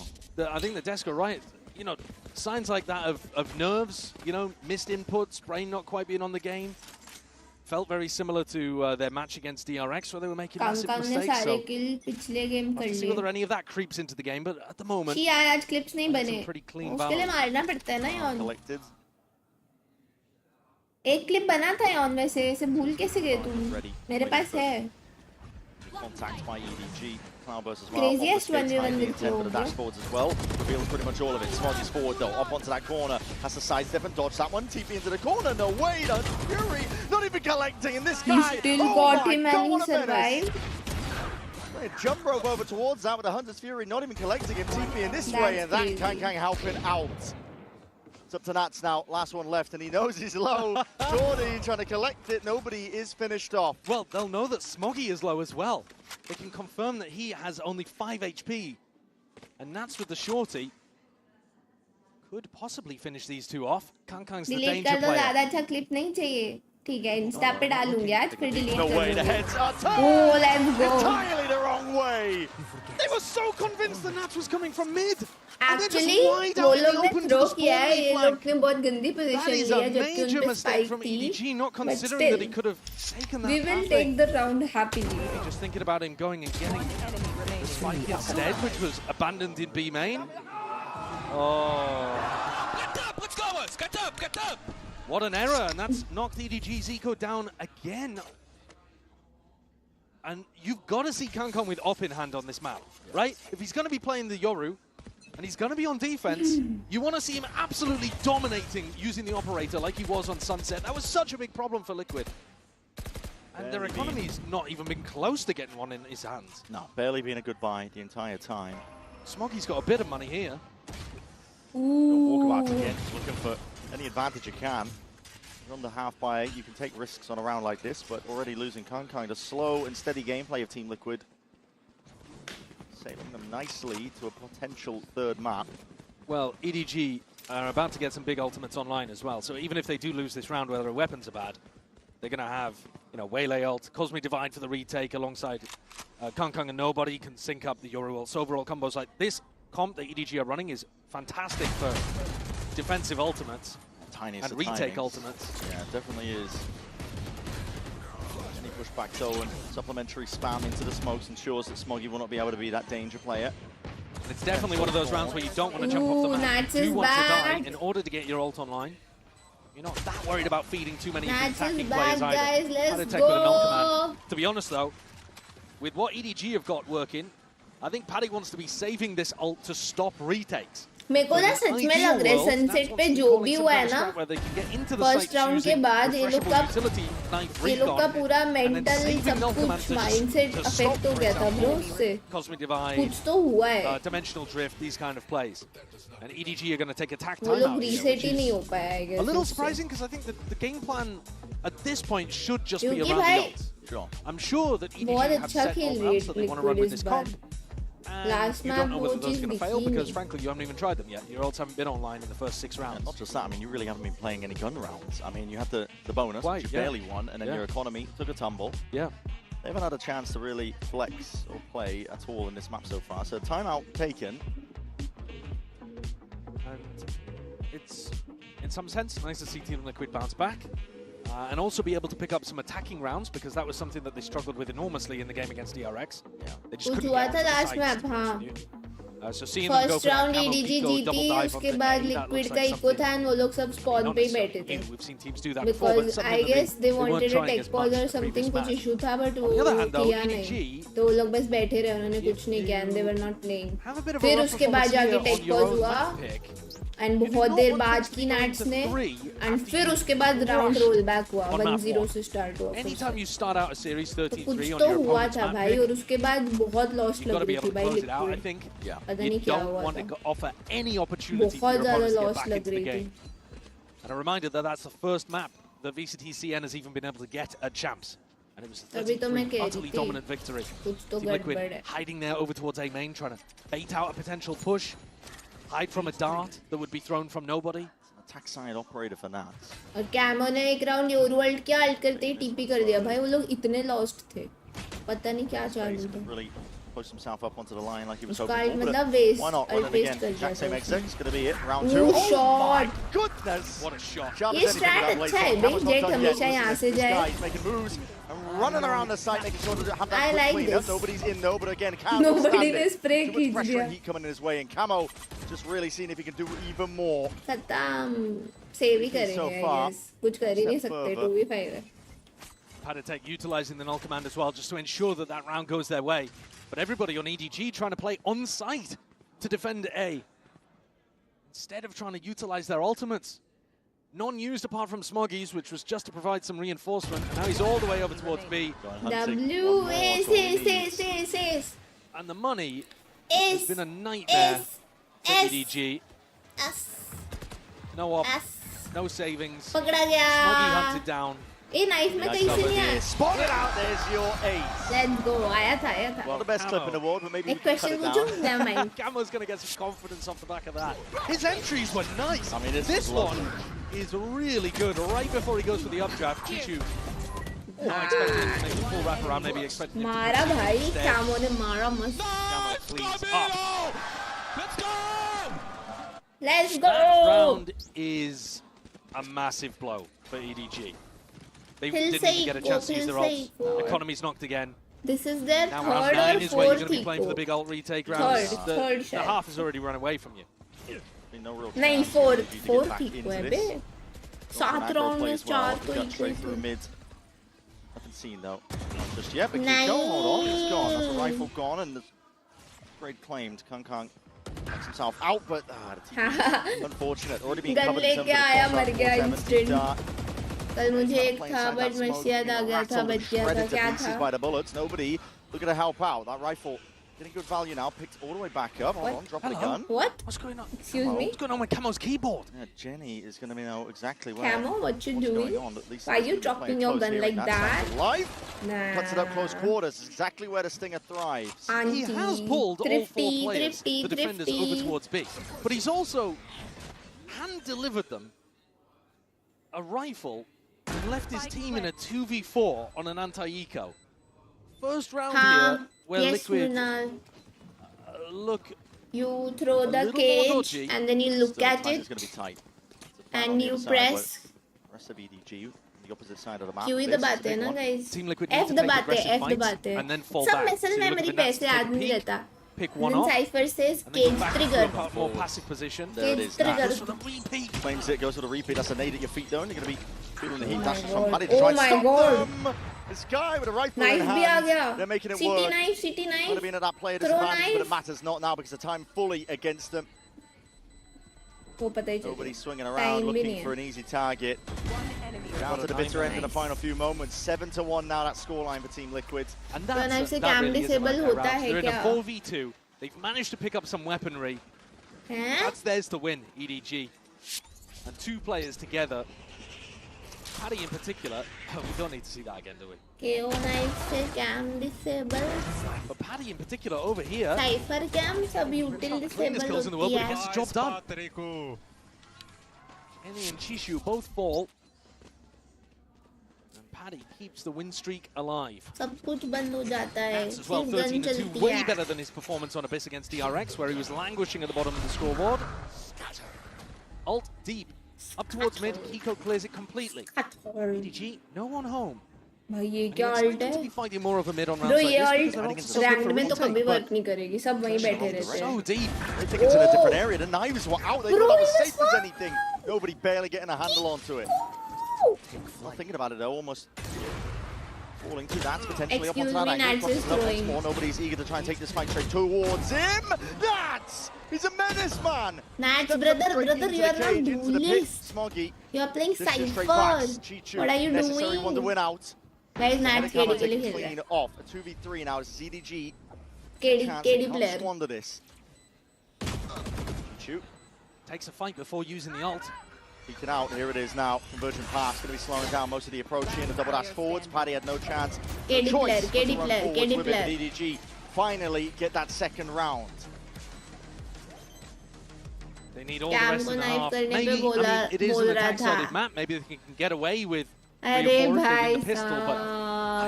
I think the Desk are right. You know, signs like that of nerves, you know, missed inputs, brain not quite being on the game, felt very similar to their match against DRX where they were making massive mistakes. So, let's see whether any of that creeps into the game, but at the moment, आज clips नहीं बने. some pretty clean उसके लिए balance. मारना पड़ता है ना यार. Collected. एक क्लिप बना था यार वैसे ऐसे भूल कैसे गए तुम? मेरे पास है. Contact by EDG. Cloudburst as well. Craziest 1v1 with for the dashboards as well. Reveals pretty much all of it. Smoggy's forward though, up onto that corner. Has to sidestep and dodge that one. TP into the corner. No way. That's Fury. Not even collecting. And this guy. He still got him and he survived. Jump rope over towards that with the Hunter's Fury. Not even collecting him. TP in this way. And that Kang helping out. It's up to Nats now. Last one left, and he knows he's low. Jordy trying to collect it. Nobody is finished off. Well, they'll know that Smoggy is low as well. They can confirm that he has only 5 HP. And Nats with the shorty could possibly finish these two off. Kangkang's the danger player. ज़्यादा अच्छा clip नहीं चाहिए. ठीक है, Insta पे डालूंगी आज फिर delete No way, the करूंगी. heads are turned. Oh, let's go. Entirely the wrong way. They were so convinced the Nats was coming from mid. Actually, वो लोग ने throw किया है. ये लोग ने बहुत गंदी position ली है जबकि उन पे spike थी. But still, that he could have taken that we will take the round happily. Just thinking about him going and getting The spike instead, which was abandoned in B main. Oh. Get up! Let's go, us! Get up! Get up! What an error, and that's knocked EDG's eco down again. And you've got to see Cancon with op in hand on this map, right? If he's going to be playing the Yoru, and he's going to be on defense, you want to see him absolutely dominating using the operator like he was on Sunset. That was such a big problem for Liquid. And their economy's not even been close to getting one in his hands. No, barely been a good buy the entire time. Smoggy's got a bit of money here. Walkabout again, looking for any advantage you can. You're on the half buy, you can take risks on a round like this, but already losing Cancun. A slow and steady gameplay of Team Liquid. Saving them nicely to a potential third map. Well, EDG are about to get some big ultimates online as well. So even if they do lose this round where their weapons are bad, they're going to have, you know, Waylay ult, Cosmic Divide for the retake alongside Cancun, and nobody can sync up the Yoru ult. So overall combos like this comp that EDG are running is fantastic for defensive ultimates and retake ultimates. Yeah, it definitely is. Any pushback though and supplementary spam into the smokes ensures that Smoggy will not be able to be that danger player. And it's definitely one of those rounds where you don't want to jump off the map. You want to die in order to get your ult online. You're not that worried about feeding too many attacking players either. Guys, let's with an go. command. To be honest though, with what EDG have got working, I think Paddy wants to be saving this ult to stop retakes. मेरे को ना सच में लग रहा है sunset पे जो भी हुआ है ना फर्स्ट राउंड के बाद ये लोग का पूरा मेंटल सब कुछ माइंडसेट अफेक्ट हो गया था ब्रो उससे कुछ तो हुआ है dimensional drift, these kind of plays. And EDG are going to take attack वो लोग timeout. रीसेट ही नहीं हो पाया I guess. A little surprising because I think that the game plan at this point should just be क्योंकि around भाई the ult. Sure. I'm sure that EDG बहुत have अच्छा set खेल all रही rounds that they want to run with this comp. Last You map don't know वो whether those चीज are going to दिखी fail because, नहीं frankly, you haven't even tried them yet. Your ults haven't been online in the first 6 rounds. Yeah, not just that, I mean, you really haven't been playing any gun rounds. I mean, you had the bonus, Quite, which you yeah. barely won, and then Yeah. your economy took a tumble. Yeah. They haven't had a chance to really flex or play at all in this map so far. So timeout taken. And it's, in some sense, nice to see Team Liquid bounce back. And also be able to pick up some attacking rounds because that was something that they struggled with enormously in the game against DRX. Yeah. They just couldn't हुआ get था onto the last sites. Map हाँ So seeing them go first for that round camo EDG pico, double जीती dive उसके onto बाद A, that liquid looks का like eco something था वो लोग सब स्पॉन पे ही बैठे थे We've seen teams do that before, but because something I that guess they weren't wanted a trying tech as pause much or the something previous कुछ match. Issue था but On the other वो hand, though, किया EDG नहीं तो वो लोग बस बैठे रहे उन्होंने कुछ नहीं किया and they were not playing have a bit of a फिर rough उसके बाद performance जाके here take on your pause own हुआ map pick. and बहुत देर बाद की नैट्स ने and फिर उसके बाद राउंड रोल बैक हुआ 1-0 से स्टार्ट हुआ Anytime you start out a series 13-3 कुछ on तो your हुआ opponent's था map भाई pick, और उसके बाद बहुत लॉस्ट you've got लग to be रही able थी to भाई close it out, I liquid think. पता You नहीं क्या don't हुआ want था to offer any opportunity for बहुत your ज़्यादा opponents to get lost back लग into the रही थी game. And a reminder that that's the first map that VCT SEN has even been able to get at Champs. And it was a तभी तो मैं 33 कह utterly रही थी dominant victory. कुछ तो Team Liquid गड़बड़ है hiding there over towards A main, trying to bait out a potential push, hide from a dart that would be thrown from nobody. Attack side operator for Nats. और camo ने एक round Yoru alt किया alt करते ही TP कर दिया भाई वो लोग इतने लॉस्ट थे पता नहीं क्या चालू था Really push himself up onto the line like he was उसका hoping अल्ट for. मतलब But waste why not run ult it waste again? कर Exact दिया same था exit. It's going to be it. Round उसने। 2. Ooh, shot! Goodness! What a shot. Sharp ये as anything strat that अच्छा laser. है भाई Cameron's not jet done हमेशा yet. यहाँ से This जाए guy is making moves and running around the site, making sure to have that I quick like cleanup. this. Nobody's in though, but again, Camo Nobody ने standing. spray Too much खींच pressure दिया and heat coming in his way, and Camo just really seeing if he can do even more. खत्म save ही करेंगे So I far, guess कुछ कर ही नहीं step सकते further. 2v5 है Padatek utilizing the null command as well, just to ensure that that round goes their way. But everybody on EDG trying to play on site to defend A, instead of trying to utilize their ultimates. Non-used apart from Smoggy's, which was just to provide some reinforcement. And now he's all the way over towards B. W is And the money has been a nightmare for EDG. No op, no savings. पकड़ा गया Smoggy hunted down. A knife में कहीं से नहीं आया Spotted out, there's your ace. Let's go आया था Well, the best clip in the world, but maybe एक क्वेश्चन पूछूं never mind Camo's going to get some confidence off the back of that. His entries were nice. I mean, this one is really good. Right before he goes for the updraft, Chichu. Not expecting him to make the full wraparound, maybe expecting him to मारा भाई instead. Camo ने मारा मस्त Camo cleans up. Let's That go round is a massive blow for EDG. They He'll didn't say even get a go, chance to use he'll their say ults. go. Economy's knocked again. This is their now third round 9 or is where you're fourth going to be playing for the eco. big ult retake rounds. Third The shot. half has already run away from you. No real नहीं chance fourth to get fourth back eco into है this. बे. सात Aggro round play में as well. चार तो Cut eco straight ही through थे. mid. Nothing seen though. Not just yet, but keep going. Hold on, it's gone. That's a rifle gone, and the great claimed. Kung knocks himself out, but unfortunate. Already being gun covered in terms of लेके the आया contract मर गया for instant. Dart. कल मुझे एक Playing था inside but that मैं smoke, शायद आ being गया था rattled बच and गया था shredded to क्या pieces था. by the bullets. Nobody looking to help out. That rifle getting good value now. Picked all the way back up. Hold on, dropping the gun. What? What's going on? Excuse me? What's going on with Camo's keyboard? Yeah, Jenny is going to know exactly where. Camo, what you what's doing? going on, but at least Why he's you gonna be dropping playing your close gun here, like and that? sounds alive. Nah. Puts it up close quarters. It's exactly where the Stinger thrives. Auntie. He has pulled all four Thrifty, players, thrifty, the defenders, thrifty. over towards B. But he's also hand-delivered them a rifle and left his team in a 2v4 on an anti-eco. First round here, where Yes, Liquid Munal. look You throw a the little more cage dodgy. and then you look Still, at time it is going to be tight. It's a plan on and the you other side, press. but rest of EDG, the opposite side of the map. Q he This is a दबाते big हैं ना one. guys. Team Liquid need F to take दबाते aggressive F fights दबाते and then fall सब back. muscle So you're memory looking at पैसे Nats to याद नहीं take a रहता. pick And one then off, Cypher says and then go cage back to trigger. a more passive position. There it Cage is. trigger. Nats For the repeat. claims it, goes for the repeat. That's a nade at your feet, though. And you're going to be feeling the heat. my Dashes from God. Paddy to try Oh and my stop God. them. This guy with a rifle Knife in भी आ hand. गया. They're making it City work. knife, city Would have knife. been at that player Throw disadvantage, but knife. it matters not now because the time fully against them. वो पता ही चल Nobody's swinging Time around भी looking नहीं for है. an easy target. Down to the bitter end in the final few moments. 7-1 now, that scoreline for Team Liquid. And तो knife से that cam really is a disable nightmare होता round. है They're in a क्या? 4v2. They've managed to pick up some weaponry. हैं? That's theirs to win, EDG. And two players together. Paddy in particular, we don't need to see that again, do we? KO knife से cam disable. But Paddy in particular over here. Cypher cam सब util Cleanest disable kills in the world, but he होती gets है. the job done. Kenny and Chishu both fall. And Paddy keeps the win streak alive. सब कुछ बंद हो जाता है. Nats as well, सिर्फ गन 13-2, चलती way है. better than his performance on Abyss against DRX, where he was languishing at the bottom of the scoreboard. Ult deep, up towards mid, Kiko clears it completely. EDG, no one home. भाई ये And क्या you're ult expected to है? be fighting more of a mid on Bro rounds like ये this because ult they're also so good ranked for में तो retake, कभी but work नहीं करेगी. सब वहीं बैठे रहते so हैं. deep. They think it's in a different area. The knives were out. They thought that was safe as anything. Nobody barely getting a handle onto it. Not thinking about it though, almost falling through that, potentially up onto Excuse that me, angle. Nats Crosses is it up once throwing. more. Nobody's eager to try and take this fight straight towards him. He's a menace, man. Nats, Steps brother, straight brother, into you the are not cage, into the pit. duelist. Smoggy. You are playing Dishes straight Cypher. back. Chichu, What are you necessary one to doing? win out. Guys, Nats Helicamo KD के लिए taking खेल रहा clean है. off. A 2v3 now. This is EDG. KD Can't player. squander this. Shoot. Takes a fight before using the ult. Peeking out, here it is now. Convergent pass going to be slowing down most of the approach here. The double dash forwards. Paddy had no chance. KD No player, choice but KD to run player, forwards KD with it. player. EDG finally get that second round. They need all the Cam rest को of the knife half. करने Maybe, पे बोला it is बोल an रहा attack-sided था. map. Maybe they can get away with अरे reinforcing भाई the pistol, but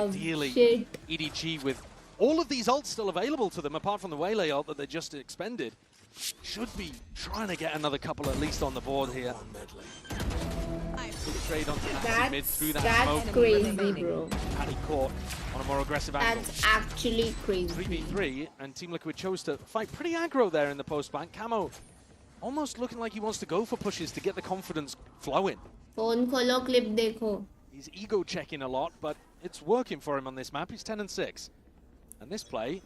ideally, shit. EDG with all of these ults still available to them, apart from the Waylay ult that they just expended, should be trying to get another couple at least on the board here. Trade onto Nazi mid through that That's smoke. crazy, bro. Paddy caught on a more aggressive angle. That's actually crazy. 3v3, and Team Liquid chose to fight pretty aggro there in the post bank. Camo almost looking like he wants to go for pushes to get the confidence flowing. Phone खोलो, clip देखो. He's ego checking a lot, but it's working for him on this map. He's 10-6. And this play,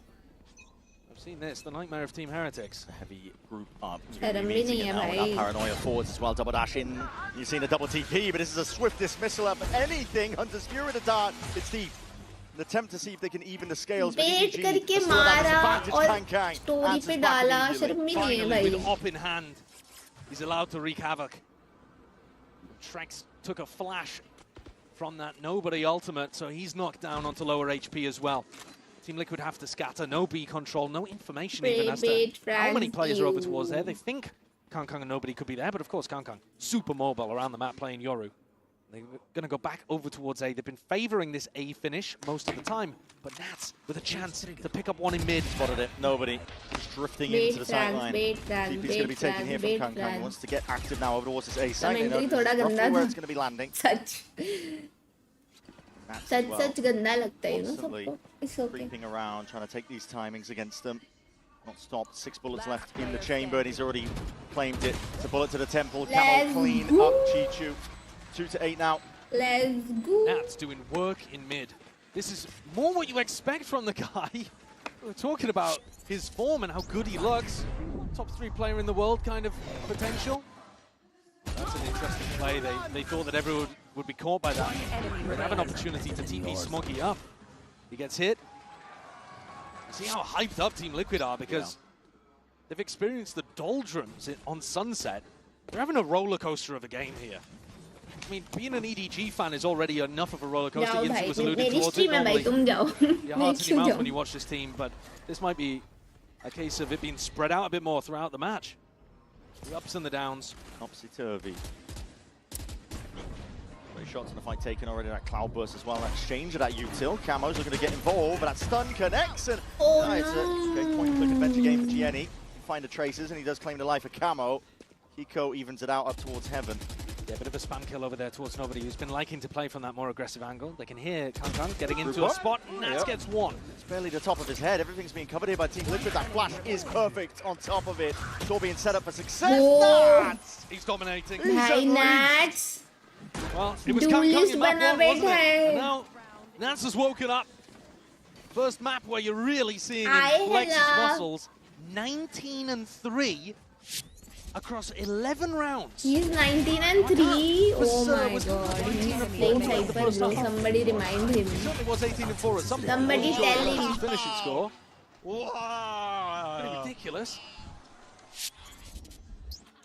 I've seen this, the nightmare of Team Heretics. A heavy group up. शर्म भी नहीं है Now, भाई. that paranoia forwards as well, double dash in. You've seen a double TP, but this is a swift dismissal of anything. Hunter's Fury with a dart. It's deep. An attempt to see if they can even the scales. But Bait EDG करके has still that मारा disadvantage. और Kang Kang story answers पे back डाला. immediately. शर्म भी नहीं है Finally, with भाई. op in hand, he's allowed to wreak havoc. Trex took a flash from that nobody ultimate, so he's knocked down onto lower HP as well. Team Liquid have to scatter, no B control, no information even as to how many players are over towards there. They think Kang Kang and nobody could be there, but of course Kang Kang super mobile around the map playing Yoru. They're going to go back over towards A. They've been favouring this A finish most of the time, but Nats with a chance to pick up one in mid. Spotted it. Nobody. Just drifting Bait into the Frank, sideline. bait Frank, TP's going to be bait taken here Frank, from bait Kang Kang. He Frank. wants to get active now over towards his A side. They know Commentary this is थोड़ा roughly गंदा where था. it's going to be landing. सच. सच गंदा लगता है ना Constantly सबको. It's okay. creeping around, trying to take these timings against them. Not stopped. 6 bullets left in the chamber, and he's already claimed it. It's a bullet to the temple. Camo clean up Chichu. 2 to 8 now. Let's go. Nat's doing work in mid. This is more what you expect from the guy. We're talking about his form and how good he looks. Top 3 player in the world kind of potential. That's an interesting play. They thought that everyone would be caught by that. They'd have an opportunity to TP Smoggy up. He gets hit. See how hyped up Team Liquid are, because they've experienced the doldrums on Sunset. They're having a roller coaster of a game here. I mean, being an EDG fan is already enough of a roller coaster. Yinsu was alluding towards it. Normally, your heart's in your mouth when you watch this team, but this might be a case of it being spread out a bit more throughout the match. The ups and the downs. Topsy-turvy. Shots in the fight taken already. That cloudburst as well. That exchange of that util. Camo's looking to get involved, but that stun connects. And it's a great point-click adventure game for Gianni. Find the traces, and he does claim the life of Camo. Kiko evens it out up towards heaven. Yeah, a bit of a spam kill over there towards Nobody, who's been liking to play from that more aggressive angle. They can hear Kang getting into a spot, and Nats gets one. It's barely the top of his head. Everything's being covered here by Team Liquid. That flash is perfect on top of it. It's all being set up for success. Nats! He's dominating. Hi, Nats. Well, it was Kang in map 1, wasn't it? And now Nats has woken up. First map where you're really seeing him flex his muscles. 19-3 across 11 rounds. He's 19-3. Oh my god. He's playing Cypher, bro. Somebody remind him. He certainly was 18-4 at some point. Somebody tell him. Finishing score. Wow. Pretty ridiculous.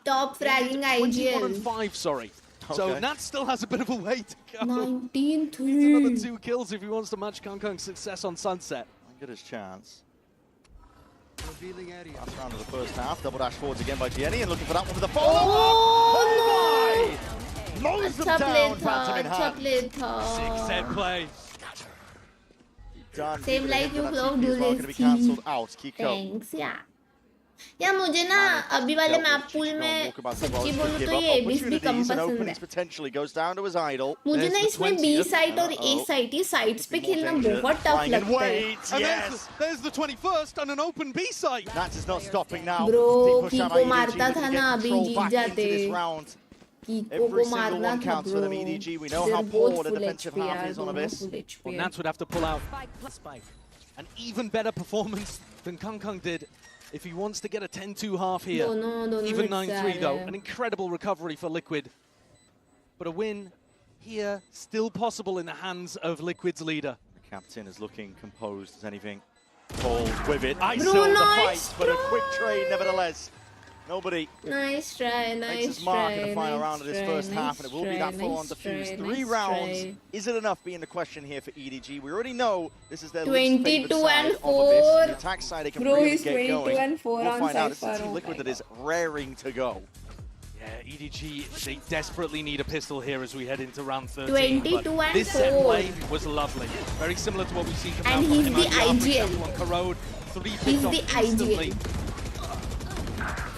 Top fragging IGL. 21-5, sorry. Okay. So Nat still has a bit of a way to go. 19-3. Needs another 2 kills if he wants to match Kang's success on Sunset. Good his chance. Last round of the first half. Double dash forwards again by Gianni, and looking for that one with the follow-up. Mows them down, phantom in hand. 6-set play. Done. Same like you flow, do going to be cancelled out. Kiko. Thanks, yeah. या मुझे ना अभी वाले map pool में सच्ची बोलूं तो ये एबिस भी कम पसंद है. मुझे ना इसमें बी साइट और ए साइट, ये साइट्स पे खेलना बहुत टफ लगता है. Yes. There's the 21st on an open B site. Nats is not stopping now. Bro, कीको मारता था ना अभी जीत जाते. कीको को मारना था bro. We know how poor the defensive half is on Abyss. Well, Nats would have to pull out an even better performance than Kang did if he wants to get a 10-2 half here. Even 9-3 though, an incredible recovery for Liquid. But a win here, still possible in the hands of Liquid's leader. The captain is looking composed as anything. Cold with it. I still the fight, but a quick trade nevertheless. Nobody Nice try, makes his mark in the final round of this first half, and it will be that full-on defuse. 3 rounds. Is it enough being the question here for EDG? We already know this is their least favored side of Abyss. The attack side, they can really get going. We'll find out. It's a Team Liquid that is raring to go. Yeah, EDG, they desperately need a pistol here as we head into round 13. 22-4. This set play was lovely. Very similar to what we've seen come out and from he's the IGL. Corrode, 3 He's the instantly. IGL.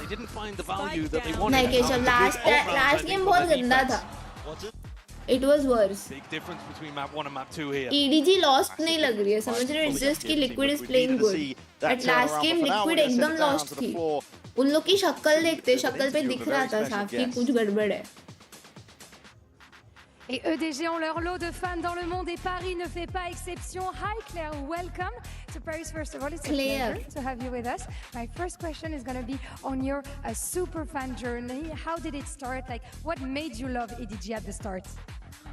They didn't find the value that they wanted. नहीं Keshav last game बहुत गंदा था. It was worse. Big difference between map 1 and map 2 here. EDG lost नहीं लग रही है, समझ रहे हो? It's just कि Liquid is playing good. But last game Liquid एकदम lost थी. उन लोग की शक्ल देखते, शक्ल पे दिख रहा था साफ कि कुछ गड़बड़ है. Et EDG ont leur lot de fans dans le monde et Paris ne fait pas exception. Hi Claire, welcome to Paris. First of all, it's a pleasure to have you with us. My first question is going to be on your super fan journey. How did it start? Like, what made you love EDG at the start?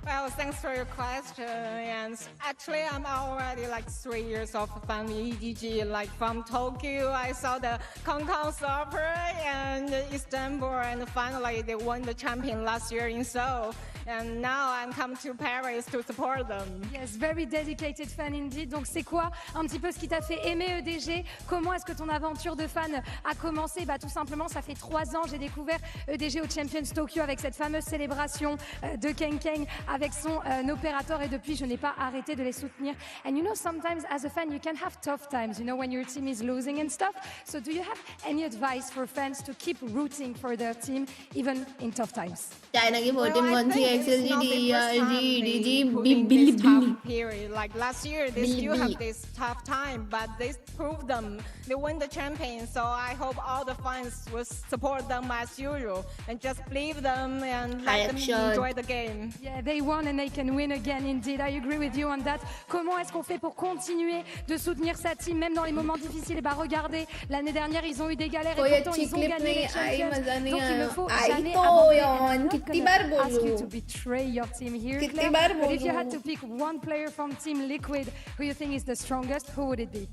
Well, thanks for your question. And actually, I'm already like 3 years of fan EDG. Like from Tokyo, I saw the Kang Opera and Istanbul, and finally they won the champion last year in Seoul. And now I'm come to Paris to support them. Yes, very dedicated fan indeed. Donc c'est quoi un petit peu ce qui t'a fait aimer EDG? Comment est-ce que ton aventure de fan a commencé? Bah tout simplement, ça fait 3 ans, j'ai découvert EDG au Champions Tokyo avec cette fameuse célébration de Kang avec son opérateur, et depuis je n'ai pas arrêté de les soutenir. And you know, sometimes as a fan you can have tough times, you know, when your team is losing and stuff. So do you have any advice for fans to keep rooting for their team even in tough times? China की voting कौन सी है XLG, not the first time DRG, they DG, put in this Billy. tough period. Like last year, they still have this tough time, but they proved them. They win the champion, so I hope all the fans will support them as usual and just believe them and let them enjoy the game. Yeah, they won and they can win again, indeed. I agree with you on that. Comment est-ce qu'on fait pour continuer de soutenir sa team, même dans les moments difficiles? Bah regardez, l'année dernière, ils ont eu des galères et pourtant ils ont gagné les champions. Donc il ne faut jamais ask you to betray your team here, Claire. But if you had to pick one player from Team Liquid who you think is the strongest, who would it be?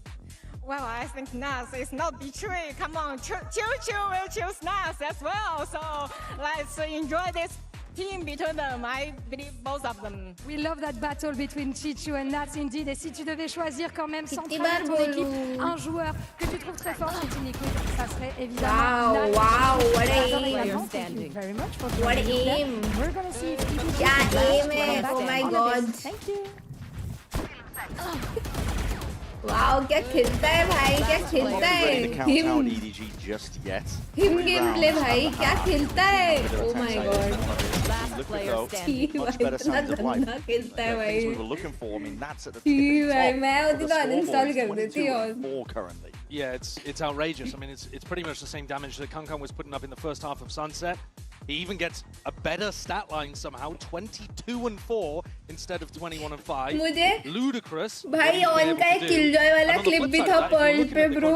Well, I think Nas is not betrayed. Come on, Choo will choose Nas as well. So let's enjoy this team between them. I believe both of them. We love that battle between Chichu and Nats, indeed. Et si tu devais choisir quand même sans trahir ton équipe, un joueur que tu trouves très fort chez Team Liquid, ça serait évidemment Nats. Wow, what a aim. Thank you very much for What a aim. We're gonna see if EDG क्या aim है, oh my god. Thank you. Wow, क्या खिलता है भाई, क्या खिलता है. Him gameplay भाई, क्या खिलता है. Oh my god. इतना गंदा खिलता है भाई. भाई मैं उसी को uninstall कर देती हूँ. Yeah, it's outrageous. I mean, it's pretty much the same damage that Kangkang was putting up in the first half of Sunset. He even gets a better stat line somehow, 22-4 instead of 21-5. मुझे ludicrous. भाई on का एक Killjoy वाला clip भी था Perl पे bro,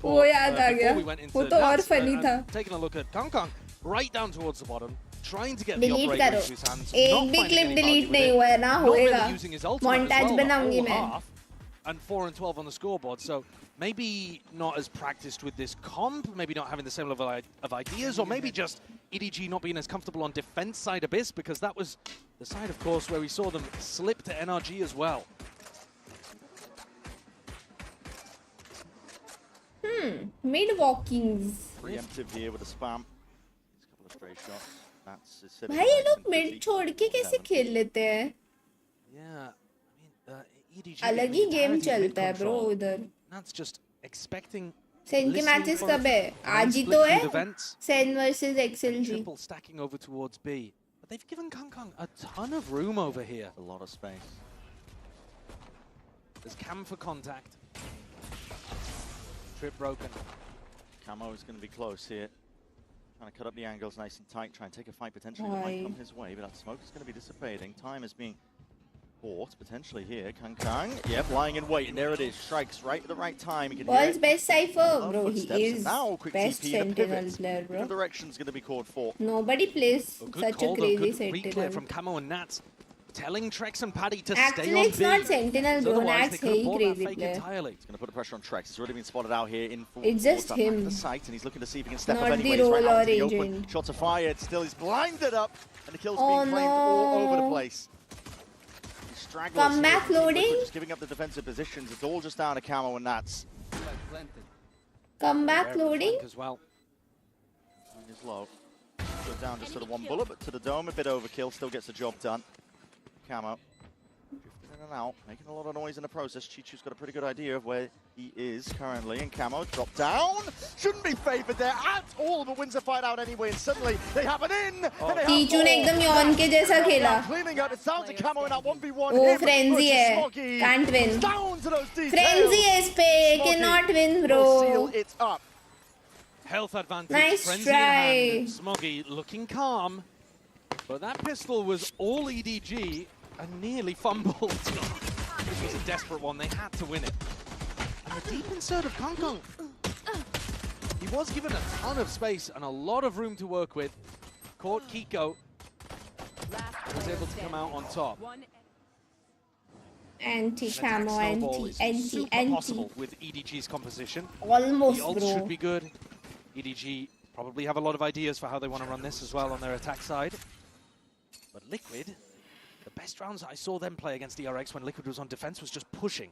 वो याद आ गया. वो तो और फनी था. Taking a look at Kangkang right down towards the bottom, trying to get the delete operator करो. into his hands. एक भी क्लिप डिलीट नहीं हुआ है ना, होएगा. मॉन्टाज बनाऊंगी मैं. And 4 and 12 on the scoreboard, so maybe not as practiced with this comp, maybe not having the same level of ideas, or maybe just EDG not being as comfortable on defense side Abyss, because that was the side, of course, where we saw them slip to NRG as well. Mid walkings. Preemptive here with a spam. Couple of stray shots. That's भाई ये लोग mid छोड़ के कैसे खेल लेते हैं? Yeah, I mean, EDG अलग ही गेम चलता है ब्रो उधर. That's just expecting. सेन के मैचेस कब है? आज ही तो है. Sen versus XLG. Triple stacking over towards B, but they've given Kangkang a ton of room over here. A lot of space. There's Cam for contact. Trip broken. Camo is going to be close here. Trying to cut up the angles nice and tight. Try and take a fight potentially that might come his way, but that smoke is going to be dissipating. Time is being bought potentially here. Kangkang, yep, lying in wait, and there it is. Strikes right at the right time. You can World's hear best Cypher, bro. He is now, quick best TP and a Sentinel pivot. player, bro. What direction's going to be called for? Nobody plays such a crazy Sentinel. Sentinel. From Camo and Nats, telling Trex and Paddy to Actually, stay on it's not Sentinel, bro. Nats is a crazy player. He's going to put the pressure on Trex. He's already been spotted out here in full. It's just him. The site, and he's looking to see if he can step Not up the anyways. role Right out or into the open. agent. Shots are fired. Still, he's blinded up, and the kill's Oh, being claimed all over the place. Come back loading. Just giving up the defensive positions. It's all just down to Camo and Nats. Come back loading. As well. He's low. Goes down just to the one bullet, but to the dome, a bit overkill. Still gets the job done. Camo. Drifting in and out, making a lot of noise in the process. Chichu's got a pretty good idea of where he is currently. And Camo dropped down. Shouldn't be favored there at all, but wins the fight out anyway. And suddenly they have an in. Chichu ने एकदम Yon के जैसा खेला. Cleaning up. It's down to Camo in that 1v1. Oh, frenzy है. Can't win. Down to those details. Frenzy है इस पे. Cannot win, bro. Seal it up. Health advantage. Nice Frenzy try. in hand. Smoggy looking calm, but that pistol was all EDG and nearly fumbled. This was a desperate one. They had to win it. And the deep insert of Kangkang. He was given a ton of space and a lot of room to work with. Caught Kiko. Was able to come out on top. Anti-camo, anti. Possible with EDG's composition. Almost, the ults bro. should be good. EDG probably have a lot of ideas for how they want to run this as well on their attack side. But Liquid, the best rounds I saw them play against DRX when Liquid was on defense was just pushing.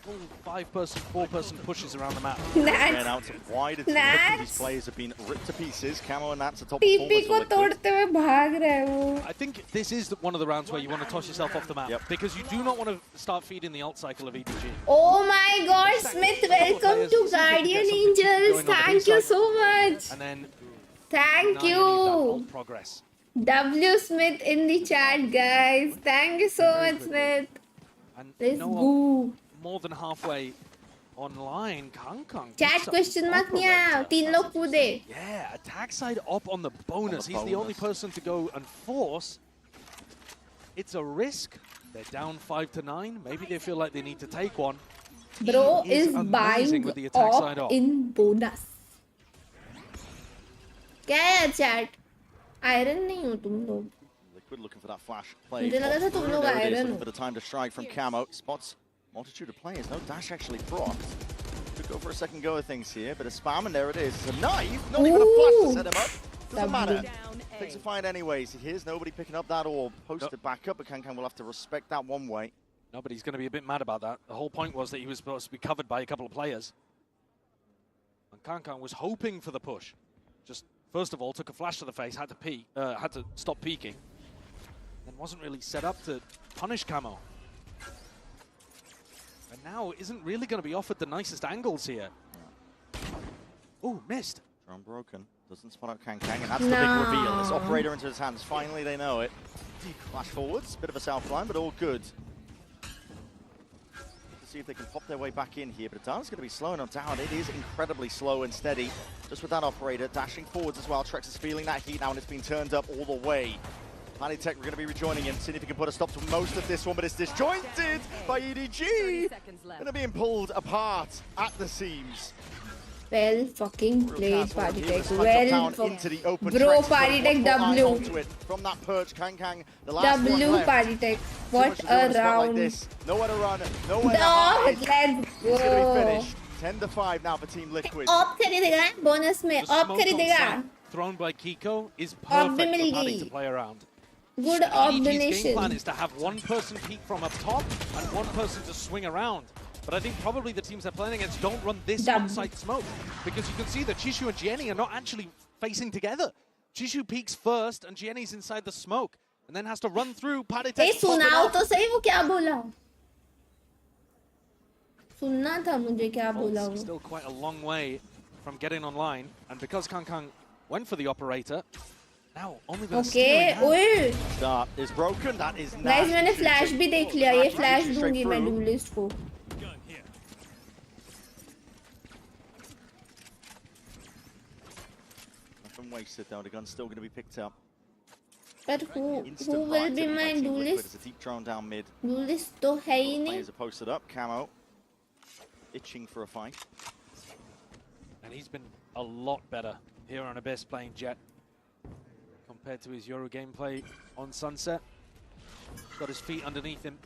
Full 5-person, 4-person pushes around the map. Nats. These players have been ripped to pieces. Camo and Nats are top PP को performers. तोड़ते हुए भाग रहा है वो. I think this is one of the rounds where you want to toss yourself off the map because you do not want to start feeding the ult cycle of EDG. Oh my God, Smith! Welcome to Guardian Angels. Thank you so much. And then Thank you. Progress. W Smith in the chat, guys. Thank you so much, Smith. And Let's you know go. more than halfway online, Kang Chat question mark नहीं आया. 3 लोग कूदे. Yeah, attack side up on the bonus. He's the only person to go and force. It's a risk. They're down 5-9. Maybe they feel like they need to take one. Bro He is buying with the attack side off off. in bonus. क्या है chat? Iron नहीं हो तुम लोग. Liquid looking for that flash play. मुझे लगा था तुम लोग There it is, iron looking हो. for the time to strike from Camo. Spots multitude of players. No dash actually procced. Could go for a second go of things here, but a spam, and there it is. It's a knife. Not even a flash to set him up. Doesn't matter. Takes a fight anyways. Here's nobody picking up that orb. Posted back up, but Kankan will have to respect that one way. No, but he's going to be a bit mad about that. The whole point was that he was supposed to be covered by a couple of players. And Kankan was hoping for the push. Just, first of all, took a flash to the face, had to stop peeking. And wasn't really set up to punish Camo. And now isn't really going to be offered the nicest angles here. Oh, missed. Drone broken. Doesn't spot out Kankan, and that's the big reveal. This operator into his hands. Finally, they know it. Flash forwards. Bit of a south line, but all good. See if they can pop their way back in here, but Adana's going to be slowing them down. It is incredibly slow and steady. Just with that operator dashing forwards as well. Trex is feeling that heat now, and it's been turned up all the way. Paddy Tech, we're going to be rejoining him, seeing if he can put a stop to most of this one, but it's disjointed by EDG. And they're being pulled apart at the seams. Well fucking played, Party Tech. Well fucking. Bro, Trex Party Tech W. From that perch, Kang, the last one W left. Party Tech. What a round. Like nowhere to run, nowhere to hide. Let's It's going to be go. finished. 10-5 now for Team Liquid. Op खरीदेगा bonus में. The Op smoke खरीदेगा. on site thrown by Kiko is Op perfect भी for mill Paddy गई. to play around. Good op EDG's game donation. plan is to have one person peek from up top and one person to swing around. But I think probably the teams they're playing against don't run this on-site smoke, because you can see that Chishu and Jenny are not actually facing together. Chishu peeks first and Jenny's inside the smoke and then has to run through. Paddy A takes pop it सुनाओ up. तो सही वो क्या बोला. सुनना था मुझे क्या बोला वो. Still quite a long way from getting online, and because Kang went for the operator, now only the Okay, ओए. Start is broken. That is Guys मैंने flash भी देख लिया. ये flash Straight दूंगी मैं through. duelist को. Nothing wasted though. The gun's still going to be picked up. But who Instant will fire be taken by my Team Liquid. duelist? It's a deep drone down mid. Duelist तो है ही नहीं. Players are posted up. Camo itching for a fight. And he's been a lot better here on Abyss playing Jet compared to his Euro gameplay on Sunset. Got his feet underneath him.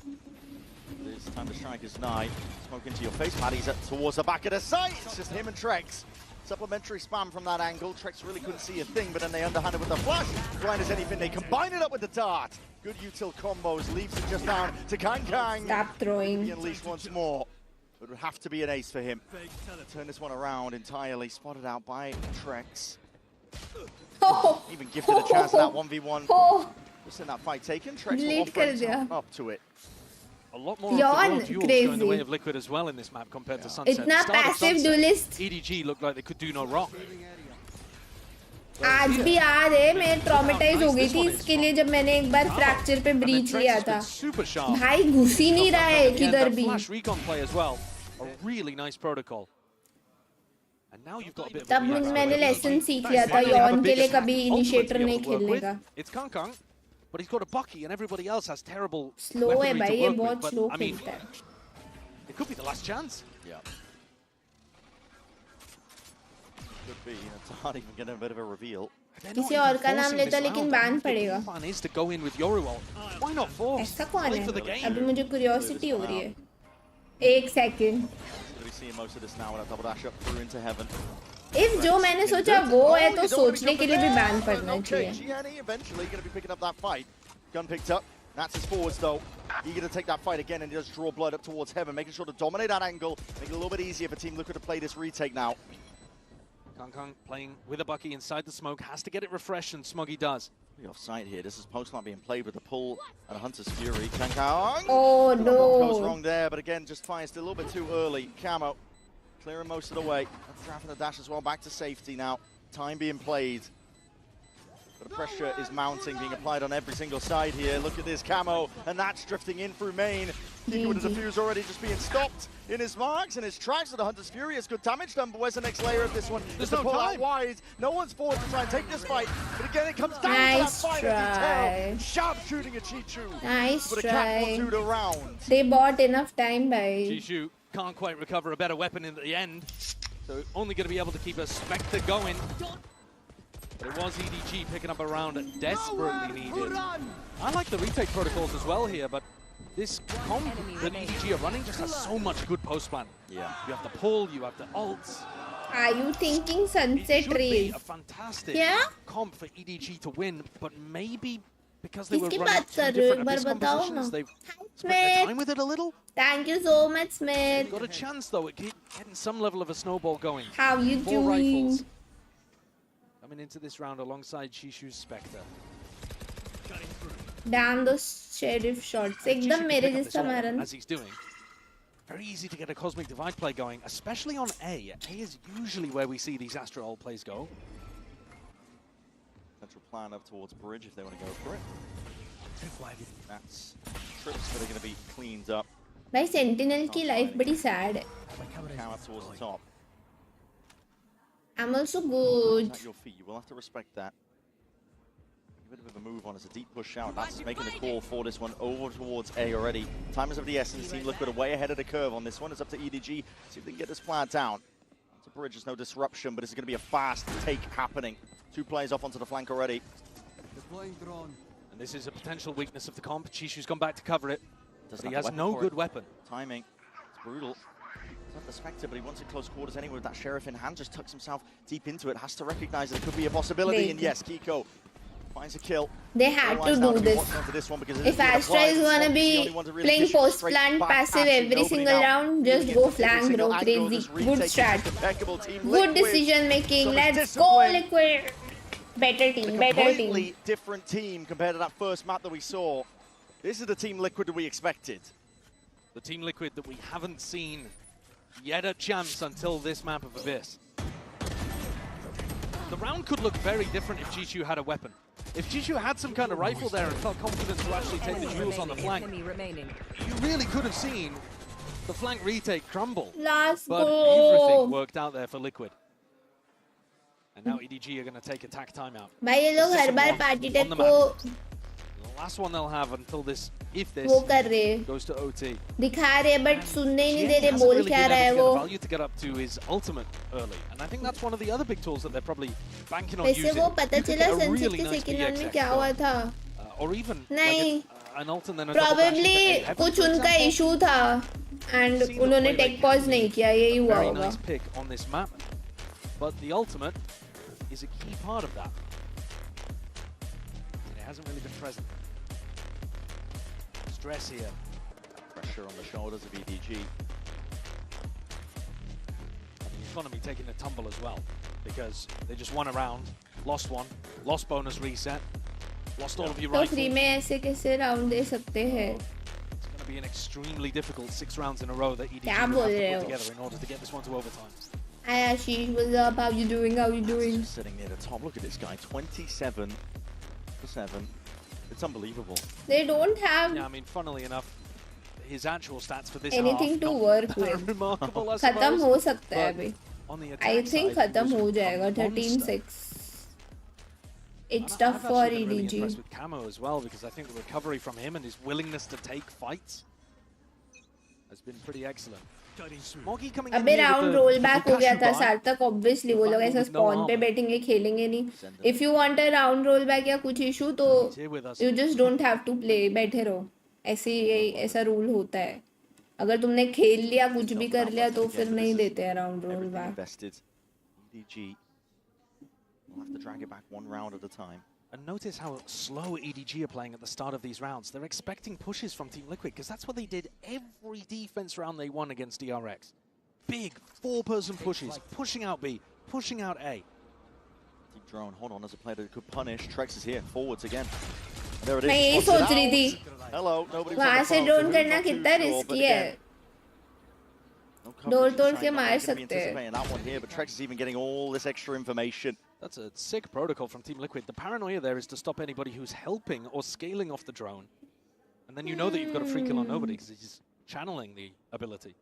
This time to strike is nigh. Smoke into your face. Paddy's towards the back of the site. It's just him and Trex. Supplementary spam from that angle. Trex really couldn't see a thing, but then they underhanded with the flash. Blind as anything. They combine it up with the dart. Good util combos. Leaves it just down to Kang. Stop throwing. Be unleashed once more. But it would have to be an ace for him. Turn this one around entirely. Spotted out by Trex. Even gifted a chance at that 1v1. Just in that fight taken. Trex will offer up to it. A lot more of the raw duels going the way of Liquid as well in this map compared to Sunset. इतना Start of passive Sunset, duelist. EDG looked like they could do no wrong. आज भी याद है मैं traumatise हो गई थी इसके लिए जब मैंने एक बार फ्रैक्चर पे ब्रीच लिया था. भाई घुस ही नहीं रहा है किधर भी. Flash recon play as well. A really nice protocol. And now you've got a bit of तब मैंने लेसन सीख लिया था यॉन के लिए कभी इनिशिएटर नहीं खेलने का. It's Kang, but he's got a Bucky and everybody else has terrible slow है weaponry भाई to ये work बहुत with, slow but, I mean, खेलता है. it could be the last chance. Yeah. Could be. It's not even getting a bit of a reveal. किसी और का नाम लेता लेकिन बैन पड़ेगा. Plan is to go in with Yoruo. Why not force? ऐसा कौन Play है? for the game. अभी मुझे क्यूरियोसिटी हो रही है. एक second. We're seeing most of this now with a double dash up through into heaven. If जो मैंने सोचा वो है तो सोचने के लिए भी बैन पड़ना चाहिए. Gianni eventually going to be picking up that fight. Gun picked up. That's his forwards though. Eager to take that fight again and he does draw blood up towards heaven, making sure to dominate that angle, make it a little bit easier for Team Liquid to play this retake now. Kang playing with a Bucky inside the smoke, has to get it refreshed, and Smoggy does. Pretty offside here. This is post-line being played with the pull and a Hunter's Fury. Kang. Oh no. What goes wrong there, but again, just fires still a little bit too early. Camo clearing most of the way. Drafting the dash as well, back to safety now. Time being played. But the pressure is mounting, being applied on every single side here. Look at this camo, and that's drifting in through main. Kiko with the defuse already just being stopped in his marks and his tracks with the Hunter's Fury. It's good damage done, but where's the next layer of this one? There's to no pull time. out wide. No one's forward to try and take this fight. But again, it comes down Nice to that final try. detail. Sharp shooting at Chichu. Nice but a try. cat will do the round. They bought enough time by. Jishu can't quite recover a better weapon in the end, so only going to be able to keep a Spectre going. But it was EDG picking up a round desperately needed. I like the retake protocols as well here, but this comp that EDG are running just has so much good post-plan. Yeah. You have the pull, you have the ults. Are you thinking Sunset Be Rays? a fantastic Yeah? comp for EDG to win, but maybe because they were Kiski running baat two kar rahe ho? different Ek baar abyss batao compositions, na. they've spent Smith. their time with it a little. Thank you so much, Smith. Got a chance though at getting some level of a snowball going. How you 4 doing? rifles coming into this round alongside Shishu's Spectre. Damn those sheriff shots. एकदम मेरे जैसा मारा ना. As he's doing. Very easy to get a Cosmic Divide play going, especially on A. A is usually where we see these Astral plays go. Central plan up towards bridge if they want to go for it. That's trips that are going to be cleaned up. भाई Sentinel की life बड़ी sad है. Count up towards the top. I'm also good. At your feet, you will have to respect that. A bit of a move on as a deep push out. That's making the call for this one over towards A already. Time is of the essence. Team Liquid are way ahead of the curve on this one. It's up to EDG. See if they can get this plant down. Onto bridge, there's no disruption, but it's going to be a fast take happening. 2 players off onto the flank already. And this is a potential weakness of the comp. Chishu's gone back to cover it. But he has weapon no for good it. weapon. Timing. It's brutal. It's not the Spectre, but he wants it close quarters anyway with that Sheriff in hand. Just tucks himself deep into it. Has to recognize that it could be a possibility. And yes, Kiko finds a kill. They had to do this. If Astra is gonna be playing post plant passive every single round, just go flank, bro. Crazy. Good strat. Good decision making. Let's go, Liquid. Better team, better team. Completely different team compared to that first map that we saw. This is the Team Liquid that we expected. The Team Liquid that we haven't seen yet a chance until this map of Abyss. The round could look very different if Jishu had a weapon. If Jishu had some kind of rifle there and felt confident to actually take the jewels on the flank, you really could have seen the flank retake crumble. Let's but go. Everything worked out there for Liquid. And now EDG are going to take attack timeout. भाई ये लोग हर बार party take को The last one they'll have until this, if this वो कर रहे goes to OT. दिखा रहे but सुनने ही नहीं दे रहे Hasn't बोल really क्या been रहा है able to वो get a value to get up to his ultimate early, and I think that's one of the other big tools that they're probably banking on वैसे using. वो पता You could चला get a sunset really के nice second round में PXX क्या हुआ था or even नहीं like an ult and then a double dash probably into A. कुछ उनका इशू था and उन्होंने टेक पॉज नहीं किया यही हुआ Very होगा nice pick on this map, but the ultimate is a key part of that. And it hasn't really been present. Stress here. Pressure on the shoulders of EDG. And the economy taking a tumble as well, because they just won a round, lost one, lost bonus reset, lost all of your तो rifles. Free में ऐसे कैसे round दे सकते हैं It's going to be an extremely difficult 6 rounds in a row that EDG क्या will बोल have to रहे put हो together in order to get this one to overtime. Hi Ashish, what's up? How you doing? How you doing? Just sitting near the top. Look at this guy, 27 for 7. It's unbelievable. They don't have Yeah, I mean, funnily enough, his actual stats for this anything half, to not work that with. remarkable, I खत्म suppose, हो सकता है but अभी on the I attack think side, he खत्म was हो a जाएगा monster. 13-6 It's I've tough for actually been really EDG impressed with Camo as well, because I think the recovery from him and his willingness to take fights has been pretty excellent. Moggy coming in अबे here with round the- roll with the back हो गया cashew था buy. सार्थक obviously वो लोग ऐसा with no spawn पे armor. बैठेंगे खेलेंगे नहीं if you want a round roll back या कुछ इशू तो He's here with us. You just don't have to play बैठे रहो ऐसे ऐसा रूल होता है अगर तुमने खेल लिया कुछ भी कर लिया तो फिर नहीं देते हैं round roll Everything back invested. EDG will have to drag it back one round at a time. And notice how slow EDG are playing at the start of these rounds. They're expecting pushes from Team Liquid, because that's what they did every defense round they won against DRX. Big 4-person pushes, pushing out B, pushing out A. Deep drone, hold on, as a player that could punish. Trex is here, forwards again. And there it is. मैं यही spotted सोच रही out. थी Hello, nobody was on वहाँ the से phone, drone so करना not too कितना sure, but risky है again, no coverage door this तोड़ time, के not मार gonna be सकते हैं anticipating that one here, but Trex is even getting all this extra information. That's a sick protocol from Team Liquid. The paranoia there is to stop anybody who's helping or scaling off the drone. And then you know that you've got a free kill on nobody because he's channeling the ability.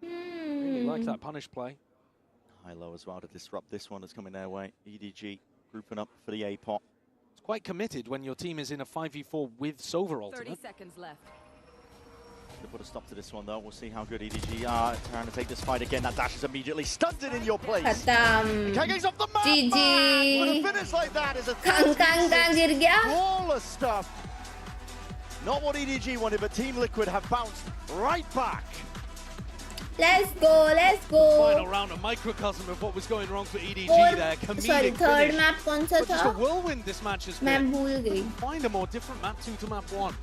Really like that punish play. High-low as well to disrupt this one that's coming their way. EDG grouping up for the A-pot. It's quite committed when your team is in a 5v4 with Sova ultimate. 30 seconds left. To put a stop to this one though, we'll see how good EDG are trying to take this fight again. That dash is immediately stunted in your place. KK's off the map. GG. With a finish like that is a flawless stuff. Not what EDG wanted, but Team Liquid have bounced right back. Let's go, let's go. Final round, a microcosm of what was going wrong for EDG there. Comedic third finish. map कौन सा But just था? a whirlwind this match has मैं been. भूल गई. Find a more different map 2 to map 1.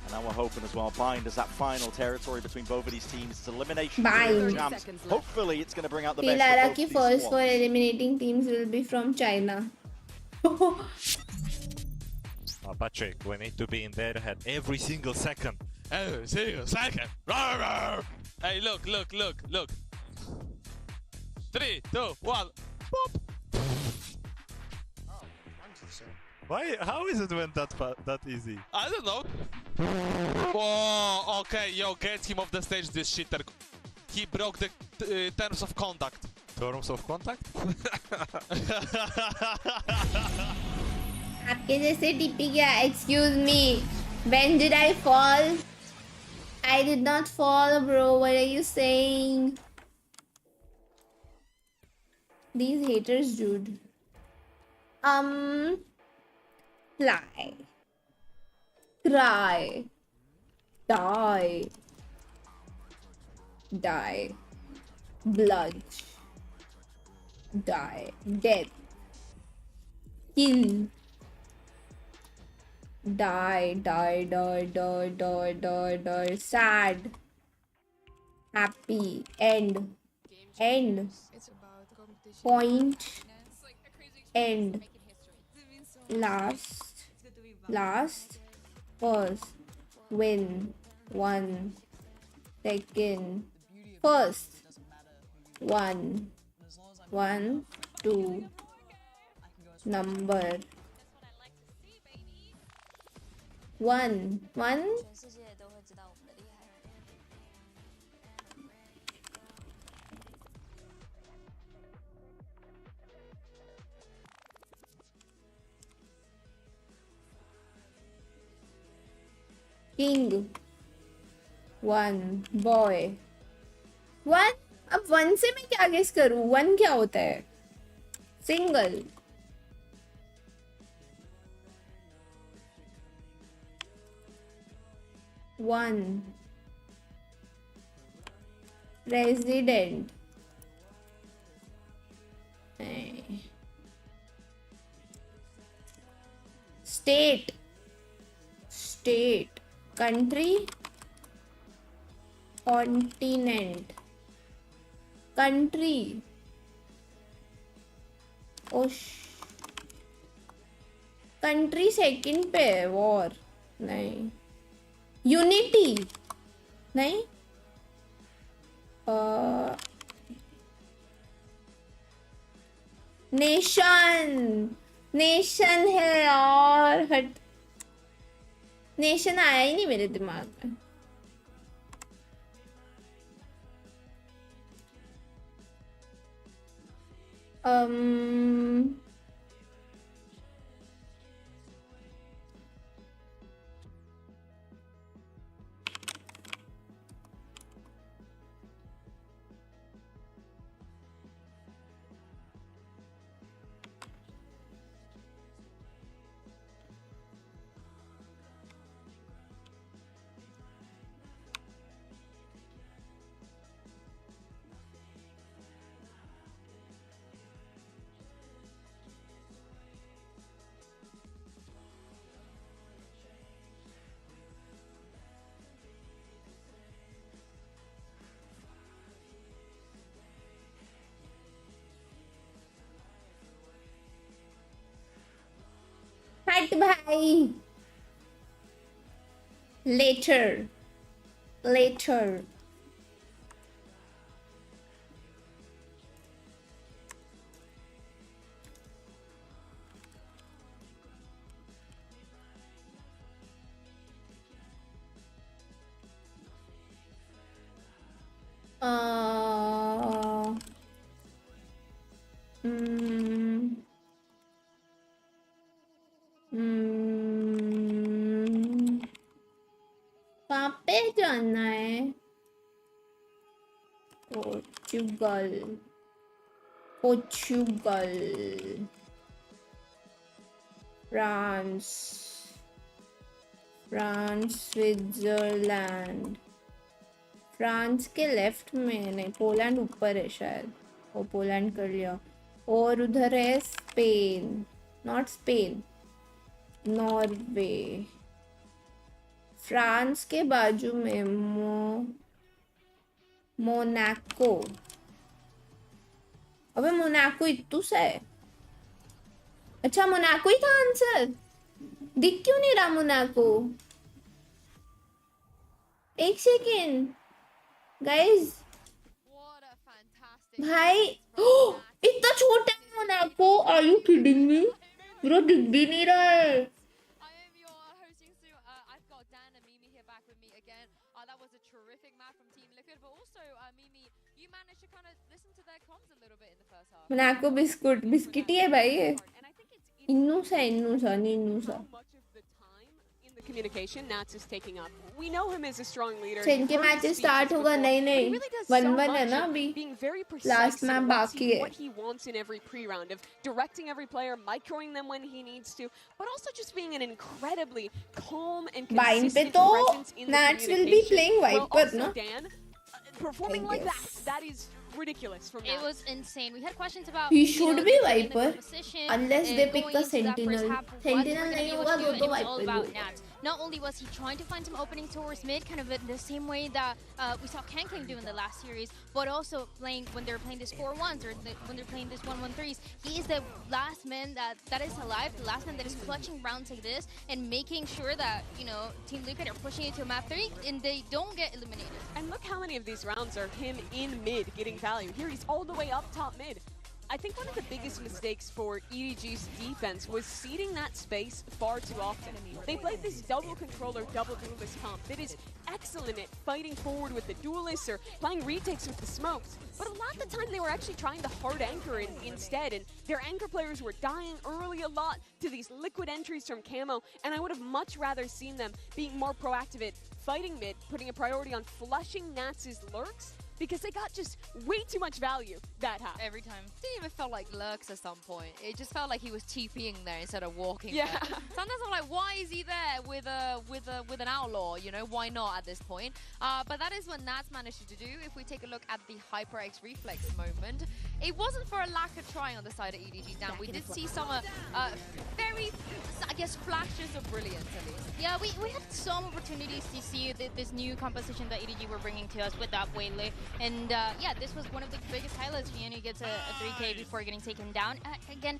And now we're hoping as well, Bind as that final territory between both of these teams. It's elimination. Bind. Hopefully it's going to bring out the Feel best like of कि both first these for squads. eliminating teams will be from China. Patrick, we need to be in their head every single second. Every single second. Rawr, rawr. Hey, look, look, look, look. 3, 2, 1. Pop. Why? How is it went that easy? I don't know. Oh, okay, yo, get him off the stage, this shitter. He broke the terms of contact. Terms of contact? आपके जैसे टिप्पी क्या? Excuse me. When did I fall? I did not fall, bro. What are you saying? These haters, dude. Lie. Cry. Die. Die. Blood. Die. Death. Kill. Die, die, die, die, die, die, die. Sad. Happy. End. End. Point. End. Last. Last. First. Win. 1 second. First. 1. 1, 2. Number. 1. 1. King. 1. Boy. 1. अब 1 से मैं क्या guess करूं? 1 क्या होता है? Single. 1. Resident. State. State. Country. Continent. Country. Country second पे है. War. नहीं. Unity. नहीं. Nation. Nation है यार. हट. Nation आया ही नहीं मेरे दिमाग में. हट भाई. Later. Later. कहाँ पे जाना है? Portugal, Portugal, France, France, Switzerland. France के लेफ्ट में नहीं, पोलैंड ऊपर है शायद, वो पोलैंड कर लिया। और उधर है Spain, not Spain, Norway. France के बाजू में मोनाको। अबे मोनाको इतू सा है। अच्छा मोनाको ही था आंसर, दिख क्यों नहीं रहा मोनाको? एक सेकेंड गाइस, भाई इतना छोटा है Monaco, are you kidding me? पूरा दिख भी नहीं रहा है। मोनाको बिस्कुट, बिस्किट ही है भाई ये। इन्नू सा नीनू सा। Communication Nats is taking up. We know him as a strong leader. इनके मैचेस स्टार्ट होगा, नहीं 1-1 है ना अभी, लास्ट मैच बाकी है। What he wants in every pre-round of directing every player, microing them when he needs to, but also just being an incredibly calm and consistent presence in the Nats will be playing Viper, no? Dan, performing like that is ridiculous from It was insane. We had questions about He should be Viper position, unless they pick going a into that first Sentinel. half, what Sentinel we're gonna नहीं be able होगा to तो do, and it was all Viper about होगा। Nats. Not only was he trying to find some openings towards mid, kind of in the same way that we saw Kankling do in the last series, but also playing when they're playing this 4-1s or when they're playing this 1-1-3s. He is the last man that is alive, the last man that is clutching rounds like this and making sure that, you know, Team Liquid are pushing it to map 3 and they don't get eliminated. And look how many of these rounds are him in mid getting value. Here he's all the way up top mid. I think one of the biggest mistakes for EDG's defense was ceding that space far too often. They played this double controller, double duelist comp that is excellent at fighting forward with the duelists or playing retakes with the smokes. But a lot of the time they were actually trying to hard anchor instead, and their anchor players were dying early a lot to these liquid entries from Camo, and I would have much rather seen them being more proactive at fighting mid, putting a priority on flushing Nats' lurks, because they got just way too much value that half. Every time. Didn't even feel like lurks at some point. It just felt like he was TPing there instead of walking Yeah. there. Sometimes I'm like, why is he there with an outlaw? You know, why not at this point? But that is what Nats managed to do. If we take a look at the HyperX reflex moment, it wasn't for a lack of trying on the side of EDG. Now we did see some very, I guess, flashes of brilliance at least. Yeah, we had some opportunities to see this new composition that EDG were bringing to us with that Waylay. And yeah, this was one of the biggest highlights. Gianni gets a 3K before getting taken down. Again,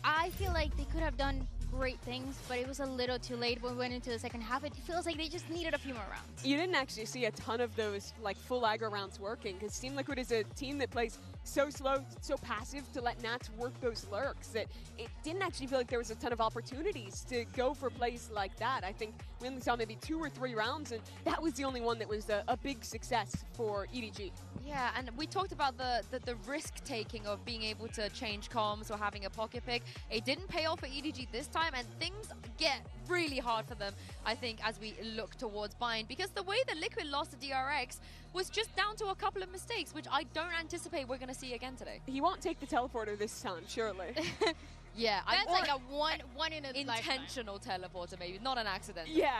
I feel like they could have done great things, but it was a little too late when we went into the second half. It feels like they just needed a few more rounds. You didn't actually see a ton of those like full aggro rounds working, because Team Liquid is a team that plays so slow, so passive to let Nats work those lurks that it didn't actually feel like there was a ton of opportunities to go for plays like that. I think we only saw maybe 2 or 3 rounds, and that was the only one that was a big success for EDG. Yeah, and we talked about the risk-taking of being able to change comms or having a pocket pick. It didn't pay off for EDG this time, and things get really hard for them, I think, as we look towards Bind, because the way that Liquid lost to DRX was just down to a couple of mistakes, which I don't anticipate we're going to see again today. He won't take the teleporter this time, surely. Yeah, That's like a one in a intentional teleporter, maybe, not an accident. Yeah.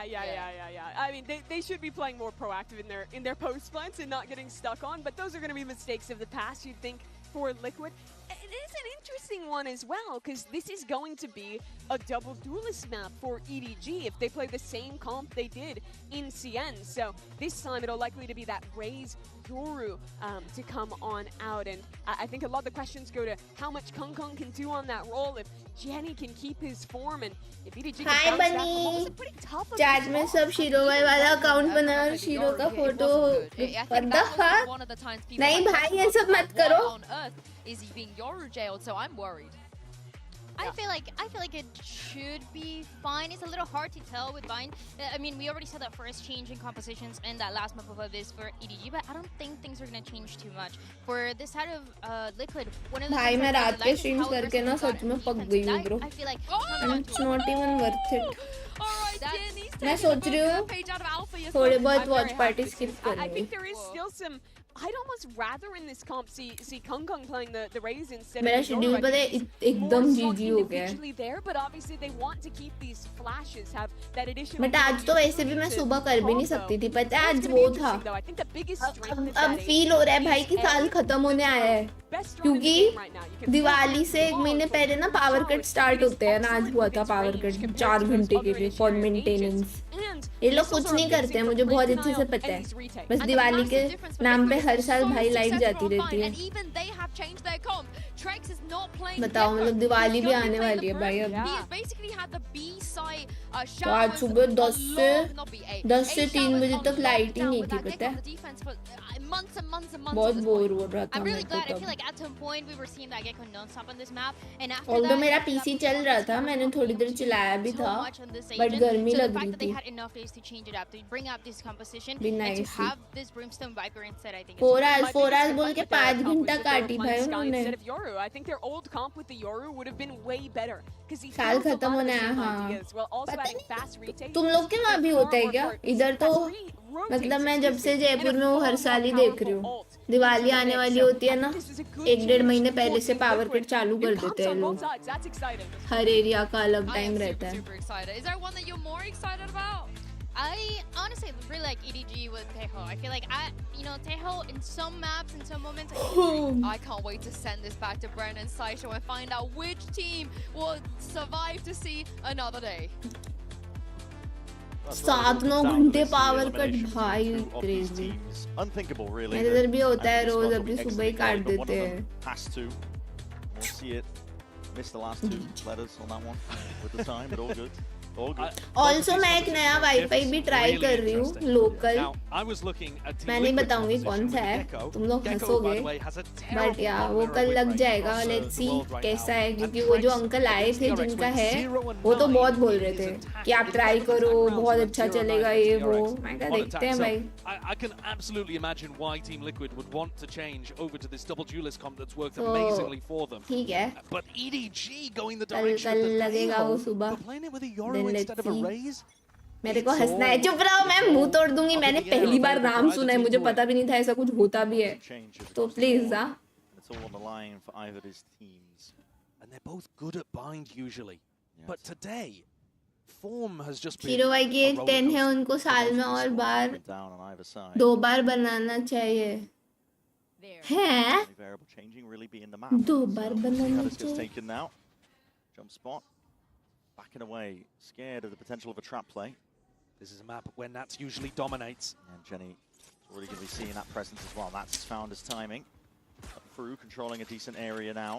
I mean, they should be playing more proactive in their post plants and not getting stuck on, but those are going to be mistakes of the past, you'd think, for Liquid. It is an interesting one as well, because this is going to be a double duelist map for EDG if they play the same comp they did in SEN. So this time it'll likely to be that Raze Yoru to come on out, and I think a lot of the questions go to how much Kong Kong can do on that role, if Jenny can keep his form, and if EDG can Hi bounce back from what Bunny, was a pretty tough chat में सब shero भाई वाला account बना, shero का photo, what the fuck? नहीं भाई ये सब मत करो. On earth is he being Yoru jailed, so I'm worried. I feel like it should be fine. It's a little hard to tell with Vine. I mean, we already saw that first change in compositions and that last map of Abyss for EDG, but I don't think things are gonna change too much. For this side of Liquid, one of the भाई things मैं I रात really के like is streams how करके ना aggressive such they में got पक on गई defense हूँ side. bro. I feel like And it's not even worth it. मैं That's सोच रही हूँ थोड़े बहुत watch party skip I करूँगी. think there is still some. I'd almost rather in this comp see Kung Kung playing the Raze instead मेरा of the schedule Yoru. पता है एकदम GG हो गया है. Individually there, but obviously they want to keep these flashes, have that additional. But आज तो वैसे भी मैं सुबह कर भी नहीं सकती थी, पता है आज वो था. अब फील हो रहा है भाई कि साल खत्म होने आया है, क्योंकि दिवाली से एक महीने पहले ना पावर कट स्टार्ट होते हैं ना. आज हुआ था पावर कट 4 घंटे के लिए फॉर मेंटेनेंस. ये लोग कुछ नहीं करते हैं, मुझे बहुत अच्छे से पता है. बस दिवाली के नाम पे हर साल भाई लाइट जाती रहती है. बताओ मतलब दिवाली भी आने वाली है भाई अब. तो आज सुबह 10 से 3 बजे तक लाइट ही नहीं थी, पता है. बहुत बोर हो रहा था मैं तो तब. ऑल्दो मेरा पीसी चल रहा था, मैंने थोड़ी देर चलाया भी था, बट गर्मी लग रही थी. Be nice. 4 hours बोल के 5 घंटा काटी भाई उन्होंने. साल खत्म होना है. हाँ पता नहीं तुम लोग के वहाँ भी होता है क्या? इधर तो मतलब मैं जब से जयपुर में हूँ हर साल ही देख रही हूँ. दिवाली आने वाली होती है ना, 1-1.5 महीने पहले से पावर कट चालू कर देते हैं लोग. हर एरिया का अलग टाइम रहता है. I honestly really like EDG with Teho. I feel like Teho in some maps, in some moments. I can't wait to send this back to Bren and Saito and find out which team will survive to see another day. 7-9 घंटे power cut भाई, crazy. मेरे इधर भी होता है रोज, अभी सुबह ही काट देते हैं. ऑल्सो मैं एक नया वाईफाई भी ट्राई कर रही हूँ लोकल. मैं नहीं बताऊंगी कौन सा है, तुम लोग हंसोगे, बट यार वो कल लग जाएगा. लेट्स सी कैसा है, क्योंकि वो जो अंकल आए थे जिनका है वो तो बहुत बोल रहे थे कि आप ट्राई करो, बहुत अच्छा चलेगा ये वो. मैं क्या देखते हैं भाई. I can absolutely imagine why Team Liquid would want to change over to this double duelist comp that's worked amazingly for them. ठीक है, But EDG going the direction of the लगेगा वो सुबह. playing it with a Yoru instead of a Raze. मेरे को हंसना है. चुप रहो, मैं मुंह तोड़ दूंगी. मैंने पहली बार नाम सुना है, मुझे पता भी नहीं था ऐसा कुछ होता भी है. तो please It's all on the line for either of his teams. And they're both good at bind usually. But today, form has just been hero भाई की एक 10 है, उनको साल में और बार 2 बार बनाना चाहिए. हैं? 2 बार बनाना चाहिए. Jump spot. Backing away, scared of the potential of a trap play. This is a map where Nats usually dominates. And Jenny already going to be seeing that presence as well. That's found his timing. Up through, controlling a decent area now.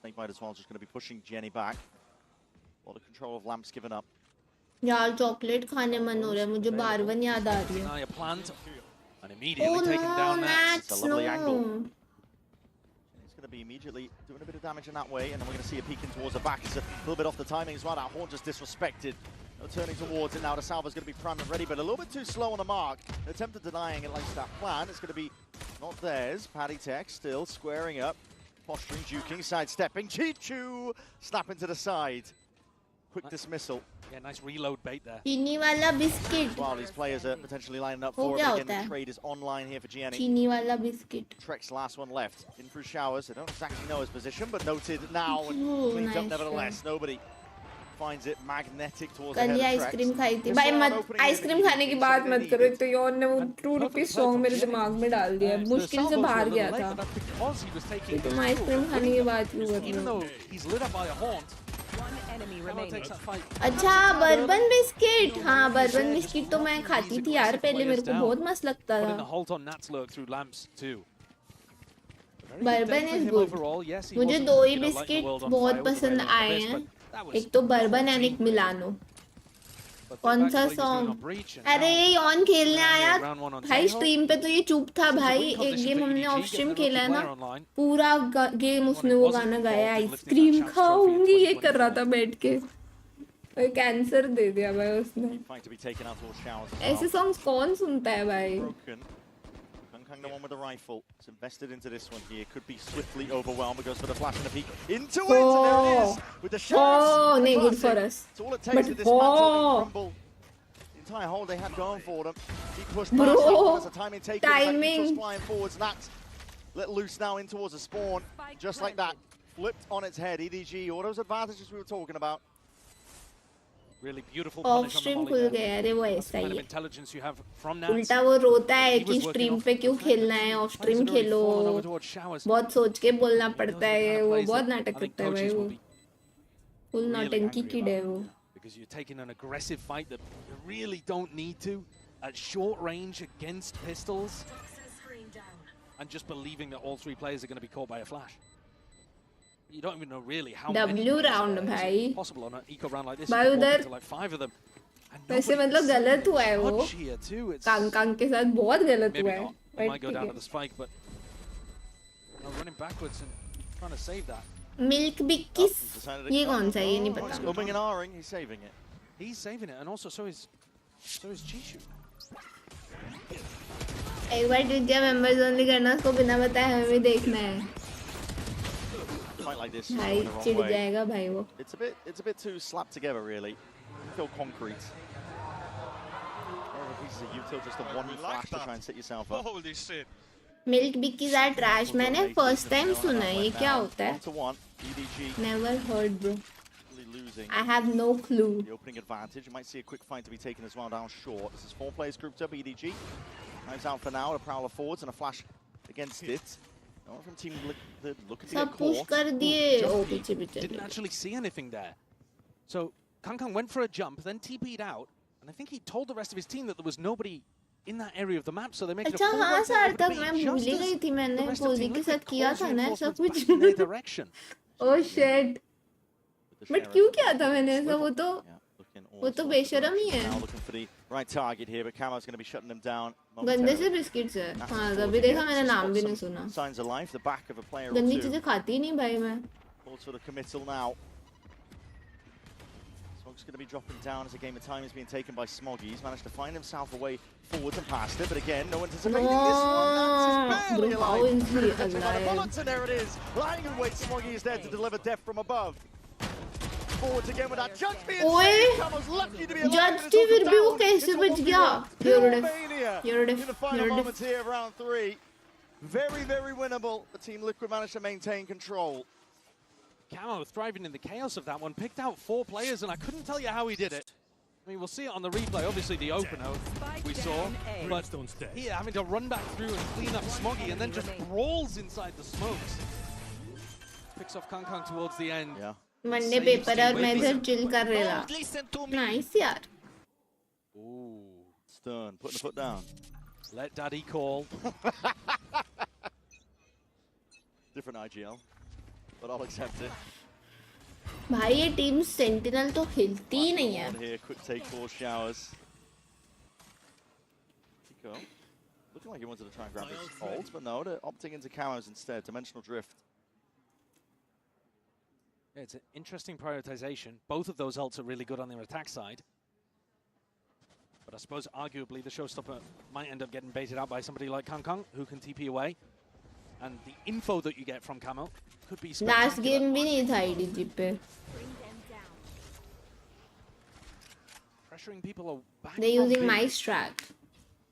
Snakebite as well, just going to be pushing Jenny back. A lot of control of Lamps given up. यार chocolate खाने मन हो रहा है मुझे. बारवन याद आ रही है. Naya plant and immediately taken down Nats. It's a lovely angle. He's going to be immediately doing a bit of damage in that way, and then we're going to see a peeking towards the back. It's a little bit off the timing as well. That horn just disrespected. No turning towards it now. The Salva's going to be primed and ready, but a little bit too slow on the mark. An attempt at denying at least that plan. It's going to be not theirs. Paddy Tech still squaring up. Posturing, juking, sidestepping. Chichu! Snap into the side. Quick dismissal. Yeah, nice reload bait there. चीनी वाला biscuit. While these players are potentially lining up for it, again, the trade is online here for Gianni. चीनी वाला biscuit. Trek's last one left. In through showers. They don't exactly know his position, but noted now and cleans up nevertheless. Nobody finds it magnetic towards the head कल of ये Trek. Ice cream खाई थी भाई. मत ice cream खाने की बात मत करो. एक तो योर ने वो 2 रुपीस सॉन्ग मेरे दिमाग में डाल दिया. मुश्किल से बाहर गया था. तुम आइसक्रीम खाने की बात क्यों कर रहे हो? अच्छा बर्बन बिस्किट. हाँ बर्बन बिस्किट तो मैं खाती थी यार पहले, मेरे को बहुत मस्त लगता था. Bourbon is good. मुझे 2 ही बिस्किट बहुत पसंद आए हैं. एक तो बर्बन एंड एक मिलानो. कौन सा सॉन्ग? अरे ये ऑन खेलने आया भाई स्ट्रीम पे, तो ये चुप था भाई। एक गेम हमने ऑफ स्ट्रीम खेला है ना, पूरा गेम उसने वो गाना गाया, आइसक्रीम खाऊंगी, ये कर रहा था बैठ के। कैंसर दे दिया भाई उसने। ऐसे सॉन्ग्स कौन सुनता है भाई? The one with the rifle. It's invested into this one here. Could be swiftly overwhelmed. Goes for the flash and the peek into it. And there it is with the shots. Oh, no good for us. It's all it takes to dismantle and crumble the entire hole they had going for them. He pushed past that one as a timing taker. Timing. Just flying forwards. And that's let loose now in towards the spawn. Just like that. Flipped on its head. EDG. All those advantages we were talking about. Really beautiful of punish on the stream volley खुल there. गया। अरे वो That's ऐसा the kind he of है, intelligence you have from Nats. उल्टा वो रोता है He कि was working स्ट्रीम off पे क्यों the खेलना है, of stream Players had already Khelo. fallen over towards Showers. बहुत सोच के बोलना पड़ता है, Those are the kind of वो plays बहुत that नाटक I think करता है भाई coaches वो। will be फुल really नौटंकी angry किड है वो। because you're taking an aggressive fight that you really don't need to at short range against pistols, and just believing that all three players are going to be caught by a flash. You don't even know really how many W round भाई। possible on an eco round like this. भाई You can walk उधर into like 5 of them. वैसे मतलब गलत हुआ है वो, Touch here too. It's Kong के साथ बहुत गलत maybe हुआ है। not. They might But go ठीक down है। to the spike, but running backwards and trying to save that. Milk Bikis ये कौन सा है? ये नहीं Umming पता। and ahhing. He's saving it. He's saving it, and also so is Chishu. एक बार ट्विटर मेंबर्स ओनली करना, उसको बिना बताए हमें भी देखना है Fight like this. भाई, the wrong चिढ़ way. जाएगा भाई वो। It's a bit too slapped together, really. You feel concrete. Pieces of util, just a one flash to try and set yourself up. Holy shit. Milk Bikis are trash, मैंने first time सुना है, ये क्या होता है? 1-1. EDG never heard bro, losing. I have no clue. The opening advantage. You might see a quick fight to be taken as well down short. This is 4 players grouped up. EDG. Knives out for now. A prowler forwards and a flash against it. No one from Team Liquid looking to सब get push caught. कर दिए। ओ पीछे पीछे। Didn't actually see anything there. So Kang went for a jump, then TP'd out, and I think he told the rest of his team that there was nobody in that area of the map, so they make it a अच्छा full हाँ run सार over तक the मैं beach, भूल ही just गई as थी, मैंने the rest of पोजी Team के Liquid साथ किया calls था ना सब reinforcements कुछ। back in their direction. Oh shit, but क्यों किया था मैंने ऐसा? वो तो बेशरम ही है। Now looking for the right target here, but Camo's going to be shutting them down. गंदे से बिस्किट्स है। हाँ अभी देखा, मैंने नाम भी नहीं सुना। Signs of life, the back of a player or गंदी two. चीजें खाती ही नहीं भाई मैं। All sort of committal now. Smog's going to be dropping down as a game of time is being taken by Smoggy. He's managed to find himself away forwards and past it, but again, no anticipating this one. That's barely alive. Taking on the bullets, and there it is. Lying in wait, Smoggy is there to deliver death from above. Forwards again with that judge being saved. Camo's lucky to be alive. जज थी फिर भी वो कैसे बच गया? You're in the final moments here of round 3. Very, very winnable. The Team Liquid managed to maintain control. Camo thriving in the chaos of that one, picked out 4 players, and I couldn't tell you how he did it. I mean, we'll see it on the replay. Obviously, the opener we saw, but here having to run back through and clean up Smoggy, and then just crawls inside the smokes. Picks off Kang towards the end. Yeah. Monday paper है और मैं इधर chill कर रहा। Nice यार। Ooh, Stern putting the foot down. Let Daddy call. Different IGL, but I'll accept it. भाई ये team sentinel तो हिलती ही नहीं है। Here, quick take for Showers. Tico, looking like he wanted to try and grab his ult, but no, they're opting into Camos instead. Dimensional drift. Yeah, it's an interesting prioritization. Both of those ults are really good on their attack side. But I suppose arguably the showstopper might end up getting baited out by somebody like Kang, who can TP away. And the info that you get from Camo could be spectacular. Last game भी नहीं था IDG पे। Pressuring people back. They're using my strat.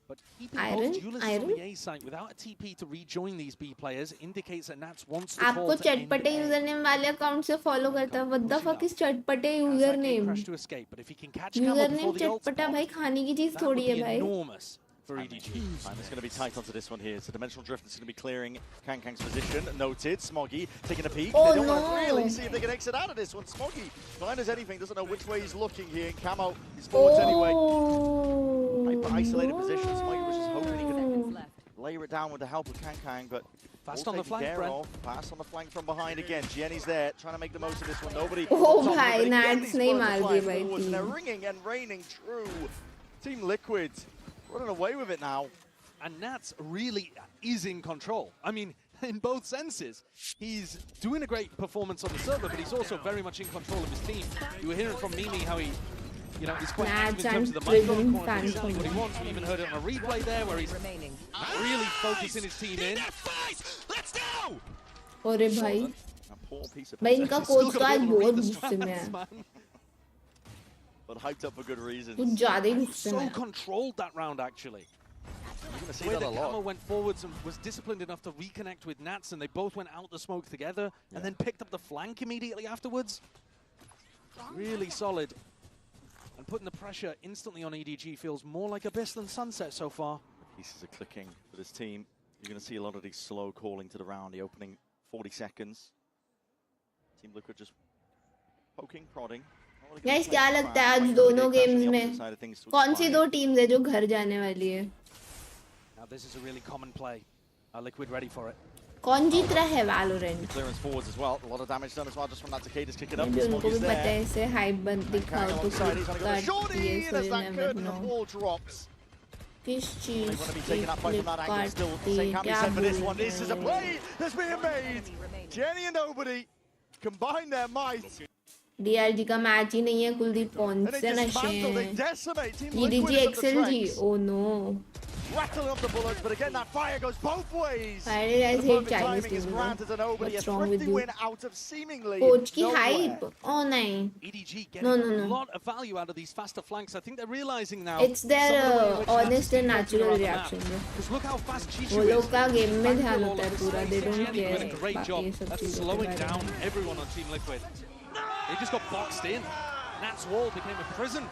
But keeping Iron, both duelists on the A site without a TP to rejoin these B players indicates that Nats wants the आपको ball to end चटपटे username वाले account से follow करता है। What the fuck is चटपटे username? crash to escape, but if he can catch Camo username before the ult चटपटा भाई खाने की चीज that would थोड़ी be है भाई। enormous for EDG. And it's going to be tight onto this one here. It's a dimensional drift that's going to be clearing Kang's position. Noted. Smoggy taking a peek. Oh, they don't want no. to really see if they can exit out of this one. Smoggy, blind as anything, doesn't know which way he's looking here. Camo is forwards anyway. Hyper isolated position. Smoggy was just hoping he could layer it down with the help of Kang, but fast on the flank, Brent. Pass on the flank from behind again. Jenny's there, trying to make the most of this one. Nobody. Oh, bhai, Nats ne maar di bhai. And they're ringing and raining true. Team Liquid running away with it now. And Nats really is in control. I mean, in both senses. He's doing a great performance on the server, but he's also very much in control of his team. You were hearing from Mimi how he, you know, he's quite active in terms of the micro corner, exactly what he wants. We even heard it on a replay there where he's really focusing his team in. Let's go! अरे भाई इनका coach तो आज बहुत गुस्से में है but hyped up for good reasons. कुछ ज़्यादा ही गुस्से में so controlled that round actually. You're going to see the way that a that lot. Camo went forwards and was disciplined enough to reconnect with Nats, and they both went out the smoke together and then picked up the flank immediately afterwards. Really solid. And putting the pressure instantly on EDG feels more like Abyss than Sunset so far. Pieces are clicking for this team. You're going to see a lot of these slow calling to the round, the opening 40 seconds. Team Liquid just poking, prodding. Guys, क्या लगता है आज दोनों games में कौन सी दो teams है जो घर जाने वाली है? Now this is a really common play. Are Liquid ready for it? कौन जीत रहा है Valorant? Clearance forwards as well. A lot of damage done as well just from that Takeda's kicking up. उनको भी पता है इसे हाइप बंद दिखाओ तो काट दिए सो you never know. किस चीज की फ्लिप काटती क्या बोलूं? This is a play that's being made. Jenny and Nobody combine their might. DRG का मैच ही नहीं है कुलदीप कौन से नशे हैं? EDG XLG, oh no. Rattling up the bullets, but again that fire goes both ways. Why did I hate Chinese people? What's wrong with you? Coach की hype? Oh no. EDG getting a lot of value out of these faster flanks. I think they're realizing now. It's their honest and natural reaction. Because look how fast Chichu is. वो लोग का game में ध्यान होता है पूरा. They don't care. Doing a great job at slowing down everyone on Team Liquid. They just got boxed in. Nat's wall became a prison.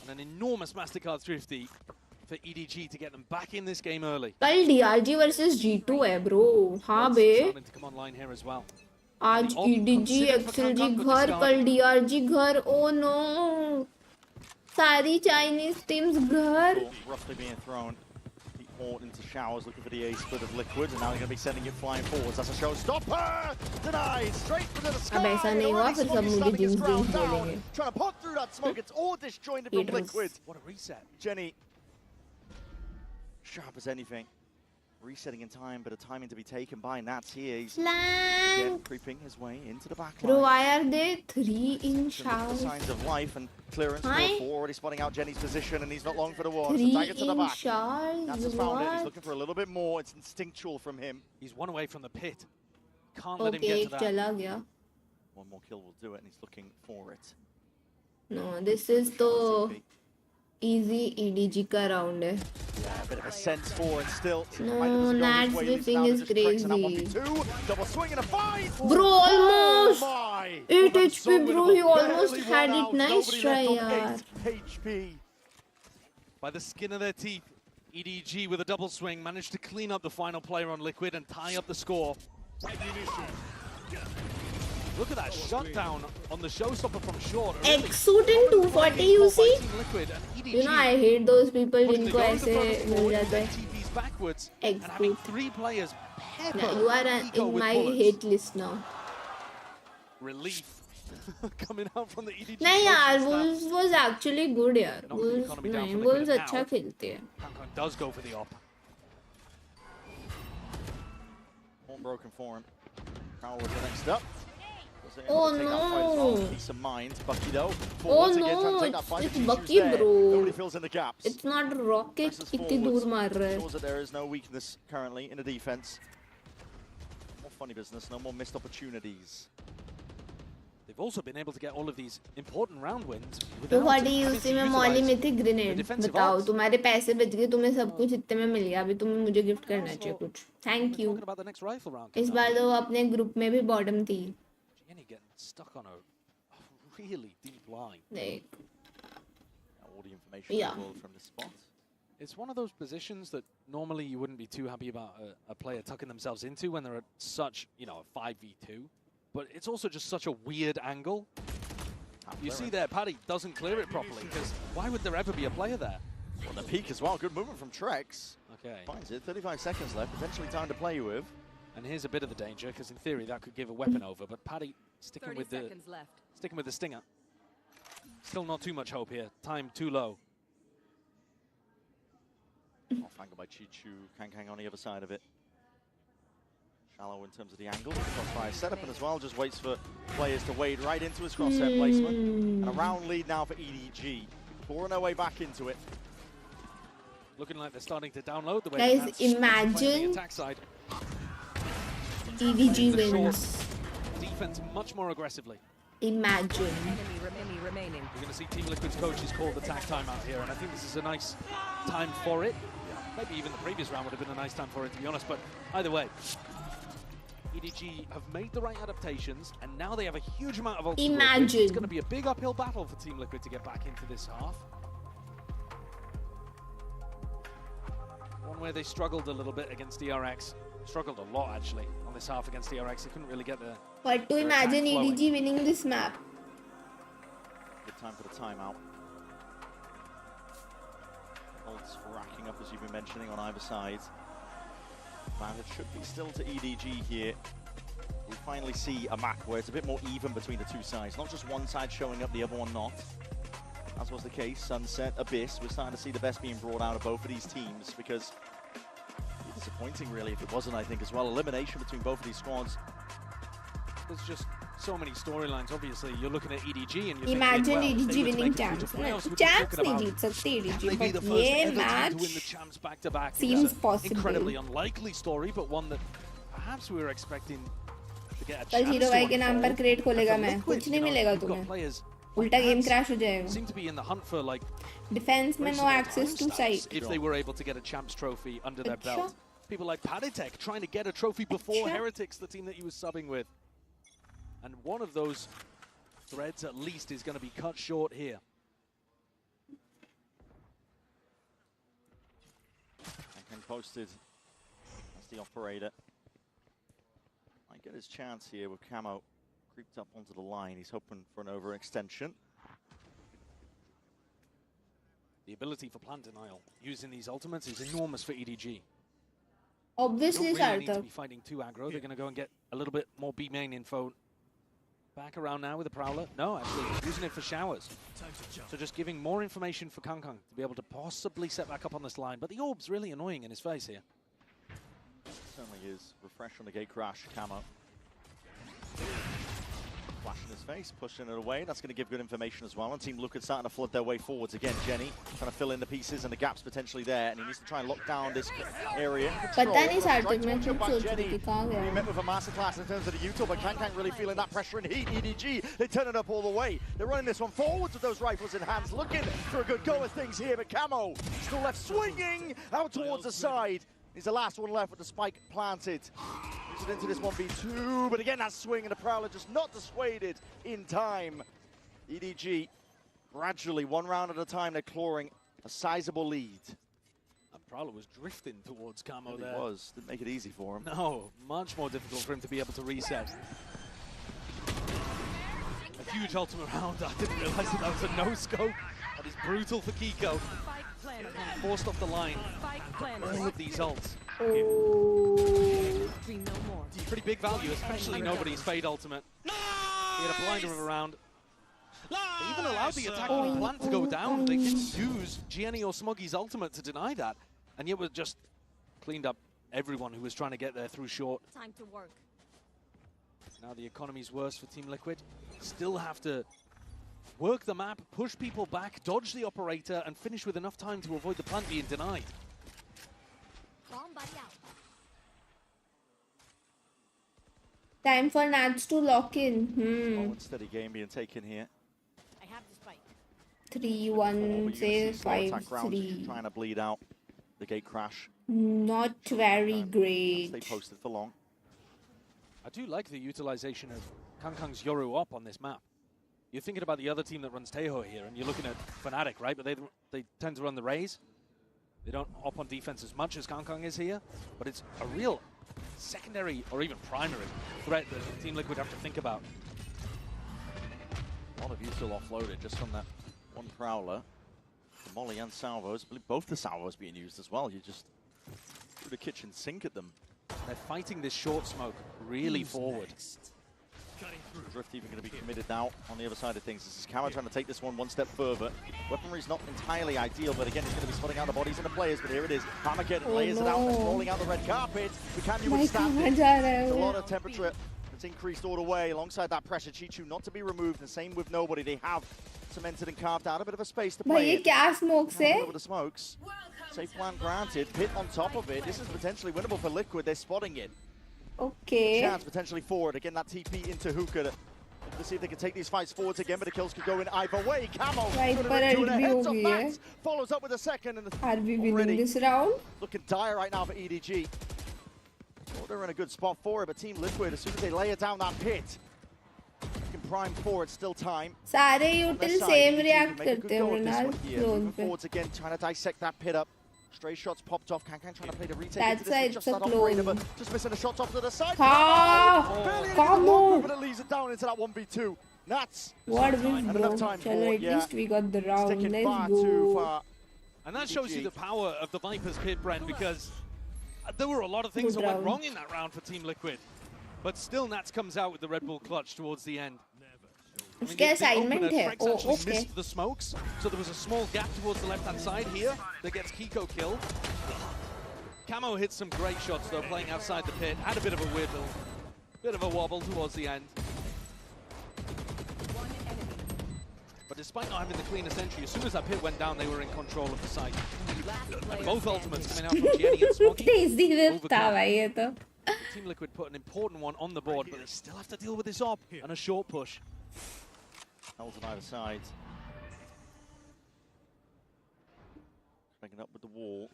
And an enormous Mastercard 350 for EDG to get them back in this game early. कल DRG versus G2 है bro. हाँ बे. To come online here as well. आज EDG XLG घर कल DRG घर. Oh no. सारी Chinese teams घर. Roughly being thrown. Into showers, looking for the A split of Liquid, and now they're going to be sending it flying forwards. That's a showstopper! Denied! Straight into the sky! अब ऐसा नहीं हुआ फिर सब मुझे जिंस बोलेंगे. Trying to pop through that smoke, it's all disjointed from Liquid. What a reset. Jenny, sharp as anything. Resetting in time, but a timing to be taken by Nats here. He's again creeping his way into the back line. Bro, why are they 3 in showers? Signs of life and clearance. Already spotting out Jenny's position, and he's not long for the war. 3 Dagger to the back. Showers? Nats has found it. He's looking for a little bit more. It's instinctual from him. He's one away from the pit. Can't let him get to that. चला गया. One more kill will do it, and he's looking for it. No, this is the easy EDG का round है. Yeah, a bit of a sense for it still. No, Nat's whipping is crazy. Double swing and a 5. Bro, almost 8 HP, bro. He almost had it. Nice try, yaar. HP. By the skin of their teeth, EDG with a double swing managed to clean up the final player on Liquid and tie up the score. Look at that shutdown on the showstopper from short. X-suit in 240, you see? You know, I hate those people जिनको ऐसे मिल जाता है. X-suit. Yeah, you are in my hate list now. Relief coming out from the EDG. नहीं यार, Wolves was actually good यार. Wolves अच्छा खेलते हैं. Does go for the op. All broken for him. Powell was the next up. Oh no! Peace of mind, Bucky though. Oh no! It's Bucky, bro. Nobody fills in the gaps. It's not Rocket. इतनी दूर मार रहा है. Shows that there is no weakness currently in the defense. More funny business, no more missed opportunities. They've also been able to get all of these important round wins. तो वाडी UC में Molly में थी grenade. बताओ तुम्हारे पैसे बच गए, तुम्हें सब कुछ इतने में मिल गया. अभी तुम्हें मुझे गिफ्ट करना चाहिए कुछ. Thank you. इस बार तो अपने ग्रुप में भी बॉटम थी. Getting stuck on a really deep line. Like, all the information from the spot. It's one of those positions that normally you wouldn't be too happy about a player tucking themselves into when they're at such, you know, a 5v2. But it's also just such a weird angle. You see there, Paddy doesn't clear it properly, because why would there ever be a player there? Well, the peak as well. Good movement from Trex. Okay. Finds it, 35 seconds left, potentially time to play with. And here's a bit of the danger, because in theory that could give a weapon over, but Paddy sticking with the stinger. Still not too much hope here. Time too low. Off angle by Chichu, Kang on the other side of it. Shallow in terms of the angle. Crossfire setup, and as well just waits for players to wade right into his crosshair placement. And a round lead now for EDG. Pouring their way back into it. Looking like they're starting to download the way. Guys, imagine attack side. EDG wins. Defense much more aggressively. Imagine. Enemy remaining. We're going to see Team Liquid's coaches call the attack timeout here, and I think this is a nice time for it. Maybe even the previous round would have been a nice time for it, to be honest, but either way. EDG have made the right adaptations, and now they have a huge amount of ultimate. Imagine. It's going to be a big uphill battle for Team Liquid to get back into this half. One where they struggled a little bit against DRX. Struggled a lot, actually, on this half against DRX. They couldn't really get the... But to imagine EDG winning this map. Good time for the timeout. Ults racking up, as you've been mentioning, on either side. Advantage should be still to EDG here. We finally see a map where it's a bit more even between the two sides. Not just one side showing up, the other one not. As was the case, Sunset, Abyss. We're starting to see the best being brought out of both of these teams, because it'd be disappointing, really, if it wasn't, I think, as well. Elimination between both of these squads. There's just so many storylines. Obviously, you're looking at EDG and you're Imagine thinking, well, EDG winning champs. Champs नहीं जीत सकते EDG, but ये match seems possible. Incredibly unlikely story, but one that perhaps we were expecting to get a कल chance hero to भाई के नाम पर unfold. Crate खोलेगा And for मैं Liquid, कुछ नहीं you know, मिलेगा you've got तुम्हें players उल्टा गेम perhaps क्रैश हो जाएगा seem to be in the hunt for like defense में no access to site if they were able to get a champs trophy under their belt. People like Paditek trying to get a trophy before Heretics, the team that he was subbing with. And one of those threads at least is going to be cut short here. And posted as the operator. Might get his chance here with Camo creeped up onto the line. He's hoping for an overextension. The ability for plant denial using these ultimates is enormous for EDG. Obviously, they don't really need to be fighting too aggro. They're going to go and get a little bit more B main info. Back around now with the Prowler. No, actually, using it for showers. So just giving more information for Kang to be able to possibly set back up on this line. But the orb's really annoying in his face here. Certainly is. Refresh on the gate crash. Camo. Flash in his face, pushing it away. That's going to give good information as well. And Team Liquid starting to flood their way forwards again. Jenny trying to fill in the pieces and the gaps potentially there. And he needs to try and lock down this area. पता नहीं सार्थक मैं खुद सोच रही थी कहाँ He गया met with a masterclass in terms of the util, but Kang really feeling that pressure and heat. EDG, they turn it up all the way. They're running this one forwards with those rifles in hands, looking for a good go of things here. But Camo still left swinging out towards the side. He's the last one left with the spike planted. Moves it into this 1v2, but again that swing and the Prowler just not dissuaded in time. EDG gradually, one round at a time, they're clawing a sizable lead. And Prowler was drifting towards Camo He there. was, didn't make it easy for him. No, much more difficult for him to be able to reset. A huge ultimate round. I didn't realize that was a no-scope. That is brutal for Kiko. Forced off the line. All of these ults. Pretty big value, especially nobody's Fade ultimate. He had a blinder of a round. They even allowed the attacking plant to go down. They didn't use Gianni or Smoggy's ultimate to deny that. And yet we've just cleaned up everyone who was trying to get there through short. Time to work. Now the economy's worse for Team Liquid. Still have to work the map, push people back, dodge the operator, and finish with enough time to avoid the plant being denied. Bomb buddy out. Time for Nats to lock in. Forward steady game being taken here. I have the spike. 3-1 say 5-3. Trying to bleed out the gate crash. Not very great. Stay posted for long. I do like the utilization of Kang's Yoru up on this map. You're thinking about the other team that runs Tejo here, and you're looking at Fnatic, right? But they tend to run the Raze. They don't op on defense as much as Kang is here, but it's a real secondary or even primary threat that Team Liquid have to think about. A lot of util offloaded just from that one Prowler. The Molly and Salvos, I believe both the Salvos being used as well. You just threw the kitchen sink at them. They're fighting this short smoke really forward. Drift even going to be committed now on the other side of things. This is Camo trying to take this one step further. Weaponry's not entirely ideal, but again, he's going to be spotting out the bodies and the players. But here it is. Hammerkid layers it out and rolling out the red carpet. But can you withstand it? There's a lot of temperature that's increased all the way. Alongside that pressure, Chi-Chu not to be removed. The same with nobody. They have cemented and carved out a bit of a space to play ये क्या smoke से? Over the smokes. Safe plan granted. Pit on top of it. This is potentially winnable for Liquid. They're spotting it. Okay. Chance potentially forward. Again, that TP into Hookah. Let's see if they can take these fights forwards again, but the kills could go in either way. Camo follows up with a second. And are we winning this round? Looking dire right now for EDG. Well, they're in a good spot for it, but Team Liquid, as soon as they lay it down that pit, looking prime forward, still time. सारे util same react करते हैं ना forwards again, trying to dissect that pit up. Stray shots popped off. Kankan trying to play the retake. That's why it's a clone. Just missing a shot off to the side. Come on! But it leads it down into that 1v2. Nuts. What is bro? Chalo, at least we got the round. Let's go. And that shows you the power of the Vipers pit, Brent, because there were a lot of things that went wrong in that round for Team Liquid. But still, Nats comes out with the Red Bull clutch towards the end. उसके assignment है. Oh, okay. Missed the smokes, so there was a small gap towards the left-hand side here that gets Kiko killed. Camo hit some great shots though, playing outside the pit. Had a bit of a wiggle, bit of a wobble towards the end. But despite not having the cleanest entry, as soon as that pit went down, they were in control of the site. And both ultimates coming out from Jenny and Smoggy. Team Liquid put an important one on the board, but they still have to deal with this op and a short push. Held on either side. Breaking up with the wall.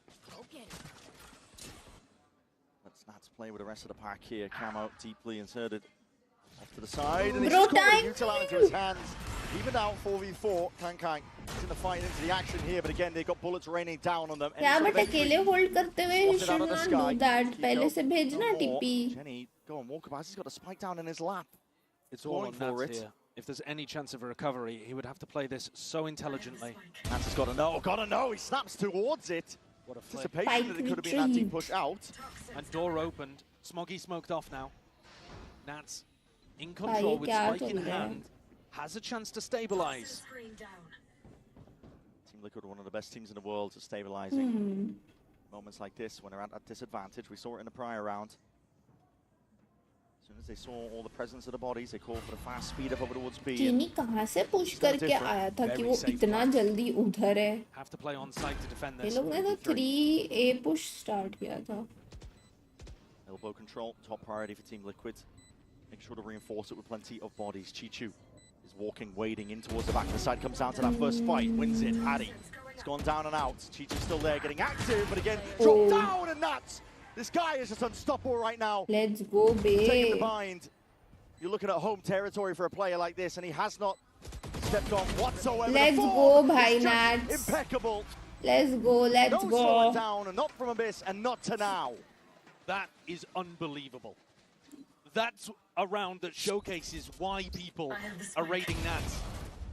Let's Nats play with the rest of the pack here. Camo deeply inserted off to the side. And he's just got the util out into his hands. Even out 4v4. Kankan is in the fight into the action here, but again, they've got bullets raining down on them. Yeah, but अकेले hold करते हुए he should not do that. पहले से भेजना TP. Jenny, go on, Walker. He's got a spike down in his lap. It's all on Nats here. If there's any chance of a recovery, he would have to play this so intelligently. Nats has got to know. Got to know. He snaps towards it. What a flip. Anticipation that it could have been that deep push out. And door opened. Smoggy smoked off now. Nats in control with spike in hand. Has a chance to stabilize. Team Liquid are one of the best teams in the world at stabilizing. Moments like this when they're at a disadvantage. We saw it in the prior round. As soon as they saw all the presence of the bodies, they called for the fast speed up over towards B. Chini कहाँ से push करके आया था कि वो इतना जल्दी उधर है? Have to play on site to defend this. ये लोग ने तो 3A push start किया था. Elbow control, top priority for Team Liquid. Make sure to reinforce it with plenty of bodies. Chi-Chu is walking, wading in towards the back of the side, comes down to that first fight, wins it. Paddy, it's gone down and out. Chi-Chu's still there, getting active, but again, dropped down and nuts. This guy is just unstoppable right now. Let's go, babe. Taking the bind. You're looking at home territory for a player like this, and he has not stepped on whatsoever. Let's go, bhai Nats. Impeccable. Let's go, let's no go. No slowing down, and not from Abyss, and not to now. That is unbelievable. That's a round that showcases why people are rating Nats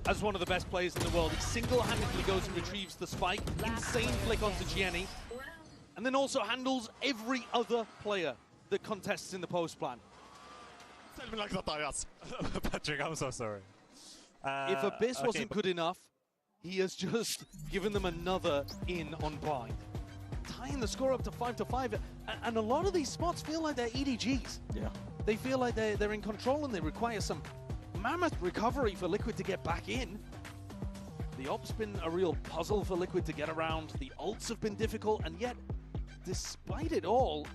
as one of the best players in the world. He single-handedly goes and retrieves the spike, insane flick onto Gianni, and then also handles every other player that contests in the post plan. Tell me like that, yes. Patrick, I'm so sorry. If Abyss wasn't good enough, he has just given them another in on blind. Tying the score up to 5-5, and a lot of these spots feel like they're EDGs. Yeah. They feel like they're in control and they require some mammoth recovery for Liquid to get back in. The op's been a real puzzle for Liquid to get around. The ults have been difficult, and yet, despite it all,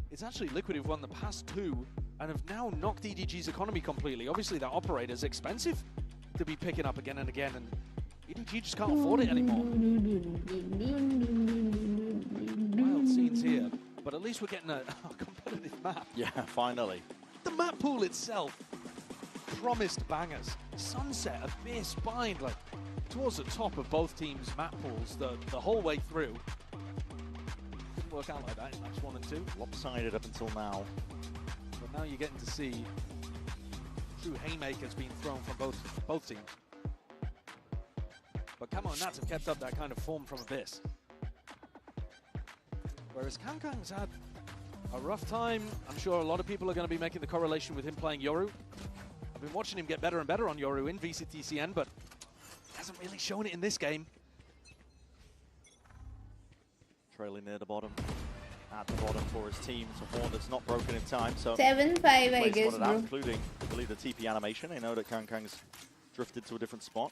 it's actually Liquid who've won the past two and have now knocked EDG's economy completely. Obviously, that operator's expensive to be picking up again and again, and EDG just can't afford it anymore. Wild scenes here, but at least we're getting a competitive map. Yeah, finally. The map pool itself promised bangers. Sunset, Abyss, Bind, like towards the top of both teams' map pools the whole way through. Didn't work out like that in maps 1 and 2. Lopsided up until now. But now you're getting to see true haymakers being thrown from both teams. But Camo and Nats have kept up that kind of form from Abyss. Whereas Kangkang's had a rough time. I'm sure a lot of people are going to be making the correlation with him playing Yoru. I've been watching him get better and better on Yoru in VCT SEN, but hasn't really shown it in this game. Trailing near the bottom. At the bottom for his team. It's a horn that's not broken in time. So 7-5, I guess, out, bro. including, I believe, the TP animation. They know that Kangkang's drifted to a different spot.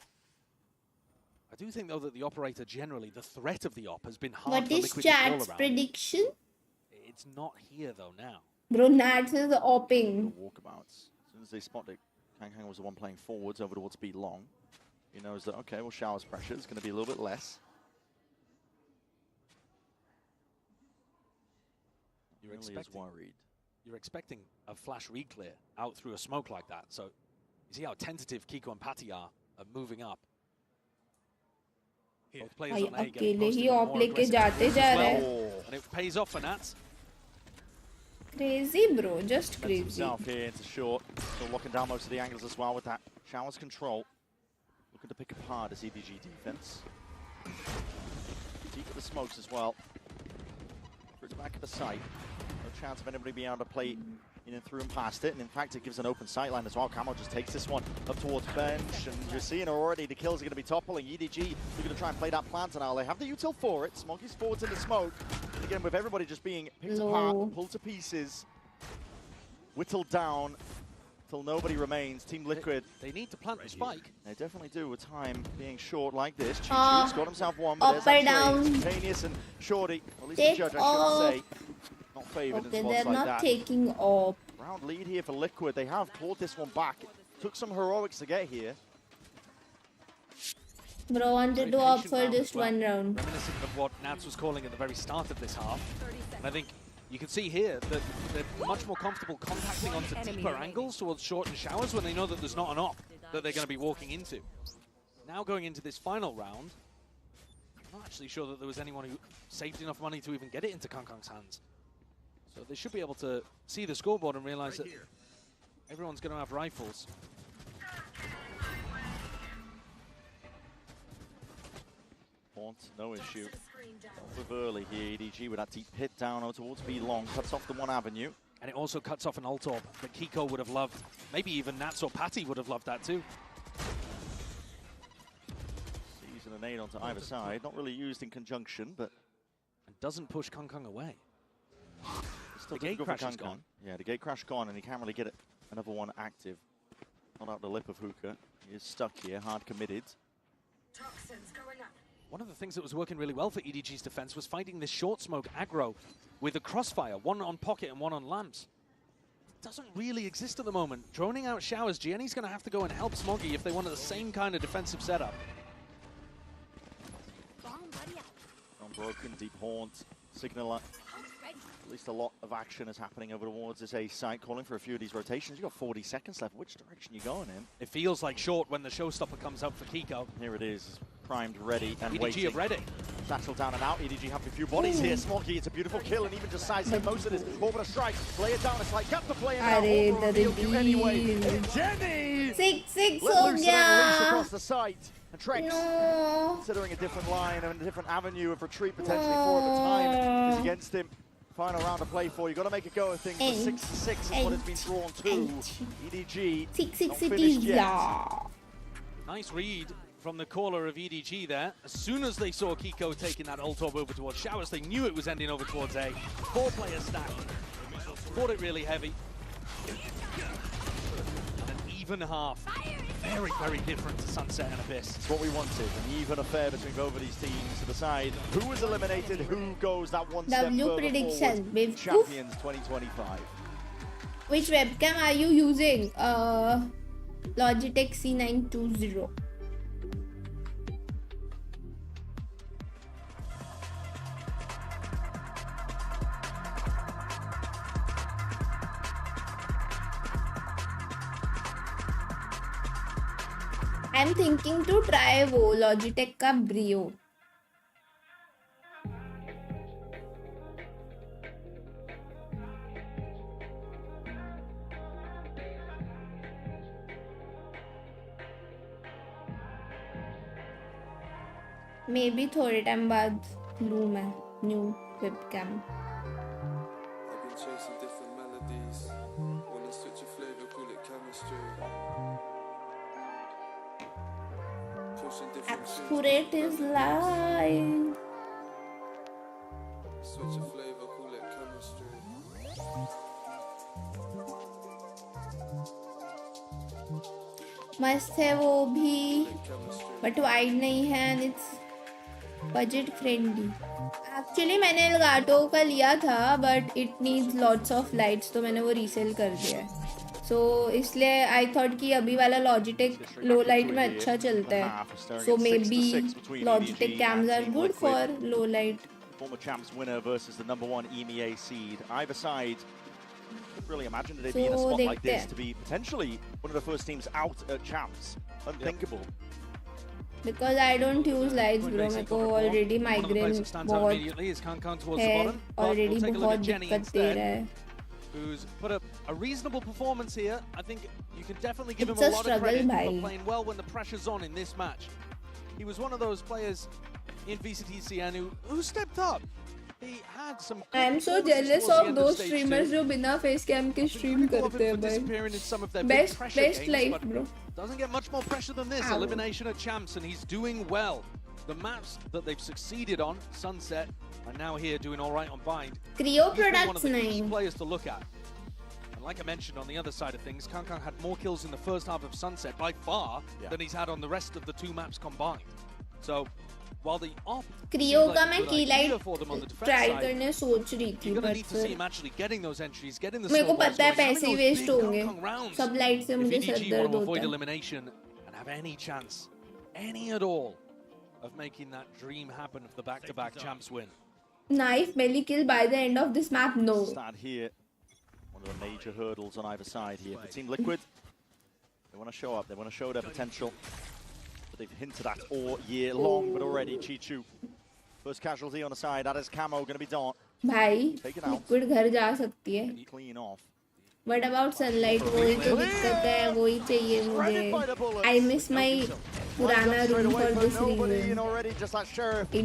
I do think, though, that the operator generally, the threat of the op has been hard What for is Liquid to call chat's around. prediction? It's not here, though, now. Bro, Nats is opping. Walkabouts. As soon as they spot that Kangkang was the one playing forwards over towards B long, he knows that, okay, well, Shower's pressure is going to be a little bit less. You're expecting a flash re-clear out through a smoke like that. So you see how tentative Kiko and Patty are moving up. Both players on A getting posted with more aggressive moves as well. And it pays off for Nats. Crazy, bro. Just crazy. Himself here into short. Still locking down most of the angles as well with that Shower's control. Looking to pick apart his EDG defense. Deep with the smokes as well. Through the back of the site. No chance of anybody being able to play in and through and past it. And in fact, it gives an open sightline as well. Camo just takes this one up towards bench. And you're seeing already the kills are going to be toppling. EDG, they're going to try and play that plant now. They have the util for it. Smoggy's forwards in the smoke. And again, with everybody just being picked apart, pulled to pieces, whittled down till nobody remains. Team Liquid. They need to plant the spike. They definitely do with time being short like this. Choo-Choo's got himself one, but there's Instantaneous and Shorty. At least the judge, I should say. Not favored in spots they're like not that. taking off. Round lead here for Liquid. They have clawed this one back. It took some heroics to get here. Bro, wanted to opt for just one round. Reminiscent of what Nats was calling at the very start of this half. And I think you can see here that they're much more comfortable contacting onto deeper angles towards short and Showers when they know that there's not an op that they're going to be walking into. Now going into this final round, I'm not actually sure that there was anyone who saved enough money to even get it into Kangkang's hands. So they should be able to see the scoreboard and realize that everyone's going to have rifles. Haunt, no issue. With early here, EDG with that deep hit down out towards B long, cuts off the one avenue. And it also cuts off an ult orb that Kiko would have loved. Maybe even Nats or Patty would have loved that too. Season a nade onto either side, not really used in conjunction, but... And doesn't push Kangkang away. Still the gate crash is gone. Yeah, the gate crash gone, and he can't really get another one active. Not out the lip of Hookah. He is stuck here, hard committed. Toxins going up. One of the things that was working really well for EDG's defense was finding this short smoke aggro with a crossfire, one on Pocket and one on Lamps. It doesn't really exist at the moment. Droning out Showers, GNE's going to have to go and help Smoggy if they want the same kind of defensive setup. Unbroken, deep haunt, signal. At least a lot of action is happening over towards this A site, calling for a few of these rotations. You've got 40 seconds left. Which direction are you going in? It feels like short when the showstopper comes out for Kiko. Here it is, primed, ready, and EDG waiting. are ready. Satchel down and out. EDG have a few bodies here. Smoggy, it's a beautiful kill, and even just sizing most of this. Over the strike, lay it down. It's like, got the play now. Anyway. And Jenny! 6-6 let ho loose gaya. across the site. And Trex, considering a different line and a different avenue of retreat potentially for him, but time is against him. Final round to play for. You've got to make a go of things. 6-6 is what it's been drawn to. EDG, 6-6 it is, yeah. Nice read from the caller of EDG there. As soon as they saw Kiko taking that ult orb over towards Showers, they knew it was ending over towards A. 4 players stacked. Fought it really heavy. And an even half. Very, very different to Sunset and Abyss. It's what we wanted, an even affair between both of these teams to decide who is eliminated, who goes that one step further prediction, forward. Champions 2025. Which webcam are you using? Logitech C920. I'm thinking to try वो Logitech का Brio. Maybe थोड़े time बाद लूँ मैं new webcam. I've been chasing different melodies. Wanna switch a flavor, call it chemistry. Pushing different Accurate is lying. Switch a flavor, call it chemistry. मस्त है वो भी, बट वाइड नहीं है and it's budget friendly. Actually मैंने Elgato का लिया था but it needs lots of lights, तो मैंने वो रीसेल कर दिया है. सो इसलिए आई थॉट कि अभी वाला लॉजिटेक लो लाइट में अच्छा चलता है. So maybe Logitech cams are good for low light. Former champs winner versus the #1 EMEA seed. Either side couldn't really imagine that they'd be in a spot like this to be potentially one of the first teams out at champs. Unthinkable. Because I don't use lights, bro. मेरे को already migraine बहुत है, already बहुत दिक्कत दे रहा है. Who's put up a reasonable performance here. I think you can definitely give him It's a a lot of credit struggle, for playing well when the pressure's on in this match. He was one of those players in VCT SEN who stepped up. He had some. I am so jealous of those streamers जो बिना face cam के stream करते हैं भाई. Best life, bro. Doesn't get much more pressure than this. Elimination at champs, and he's doing well. The maps that they've succeeded on, Sunset, are now here doing all right on Bind. Creo He's been one products of the key नहीं. players to look at. And like I mentioned, on the other side of things, Kangkang had more kills in the first half of Sunset by far than he's had on the rest of the two maps combined. So, while the op क्रियो का मैं seems like a की good light idea for them on the defense try side, करने सोच रही थी, you're gonna but need to see फिर him actually getting those entries, getting the मेरे को snowballs पता है going, having पैसे those वेस्ट big होंगे. Kangkang rounds. सब लाइट से If मुझे EDG सर want दर्द to होता avoid है. elimination and have any chance, any at all, of making that dream happen of the back-to-back champs win. Knife melee kill by the end of this map? No. Start here. One of the major hurdles on either side here for Team Liquid. They want to show up. They want to show their potential. But they've hinted at all year long. But already, Chi-Chu. First casualty on the side. That is Camo going to be done. भाई Taken out. Liquid घर जा सकती है. Clean off. But about sunlight, वही तो दिक्कत है, वही चाहिए मुझे. I miss my पुराना room for this reason.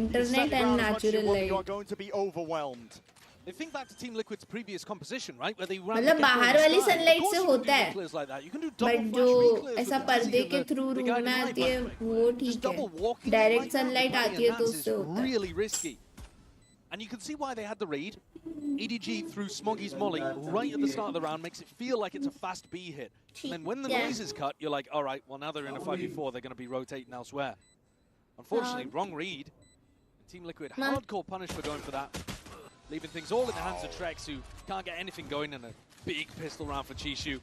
Internet and natural light. You are going to be overwhelmed. They think back to Team Liquid's previous composition, right? Where they ran मतलब बाहर वाली sunlight से होता है. But जो ऐसा पर्दे के through room में आती है, वो ठीक है. Direct sunlight आती है तो उससे होता है. Really risky. And you can see why they had the read. EDG through Smoggy's molly right at the start of the round makes it feel like it's a fast B hit. And then when the noise is cut, you're like, all right, well now they're in a 5v4, they're going to be rotating elsewhere. Unfortunately, wrong read. Team Liquid hardcore punished for going for that. Leaving things all in the hands of Trex, who can't get anything going, and a big pistol round for Chishu.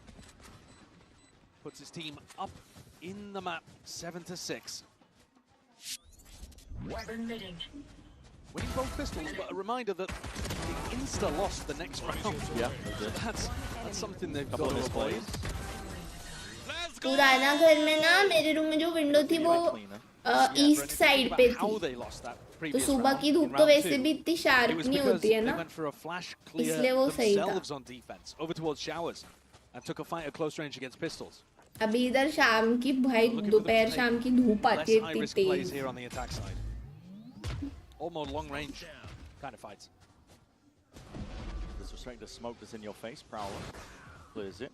Puts his team up in the map, 7-6. Weapon knitting. Winning both pistols, but a reminder that they insta-lost the next round. Yeah, that's something they've got to avoid. पुराना घर में ना मेरे room में जो window थी वो east side पे थी, तो सुबह की धूप तो वैसे भी इतनी शार्प नहीं होती है ना, इसलिए वो सही था. अभी इधर शाम की भाई दोपहर शाम की धूप आती है इतनी तेज. Almost long range kind of fights. Disrespect the smoke that's in your face, Prowler. Clears it.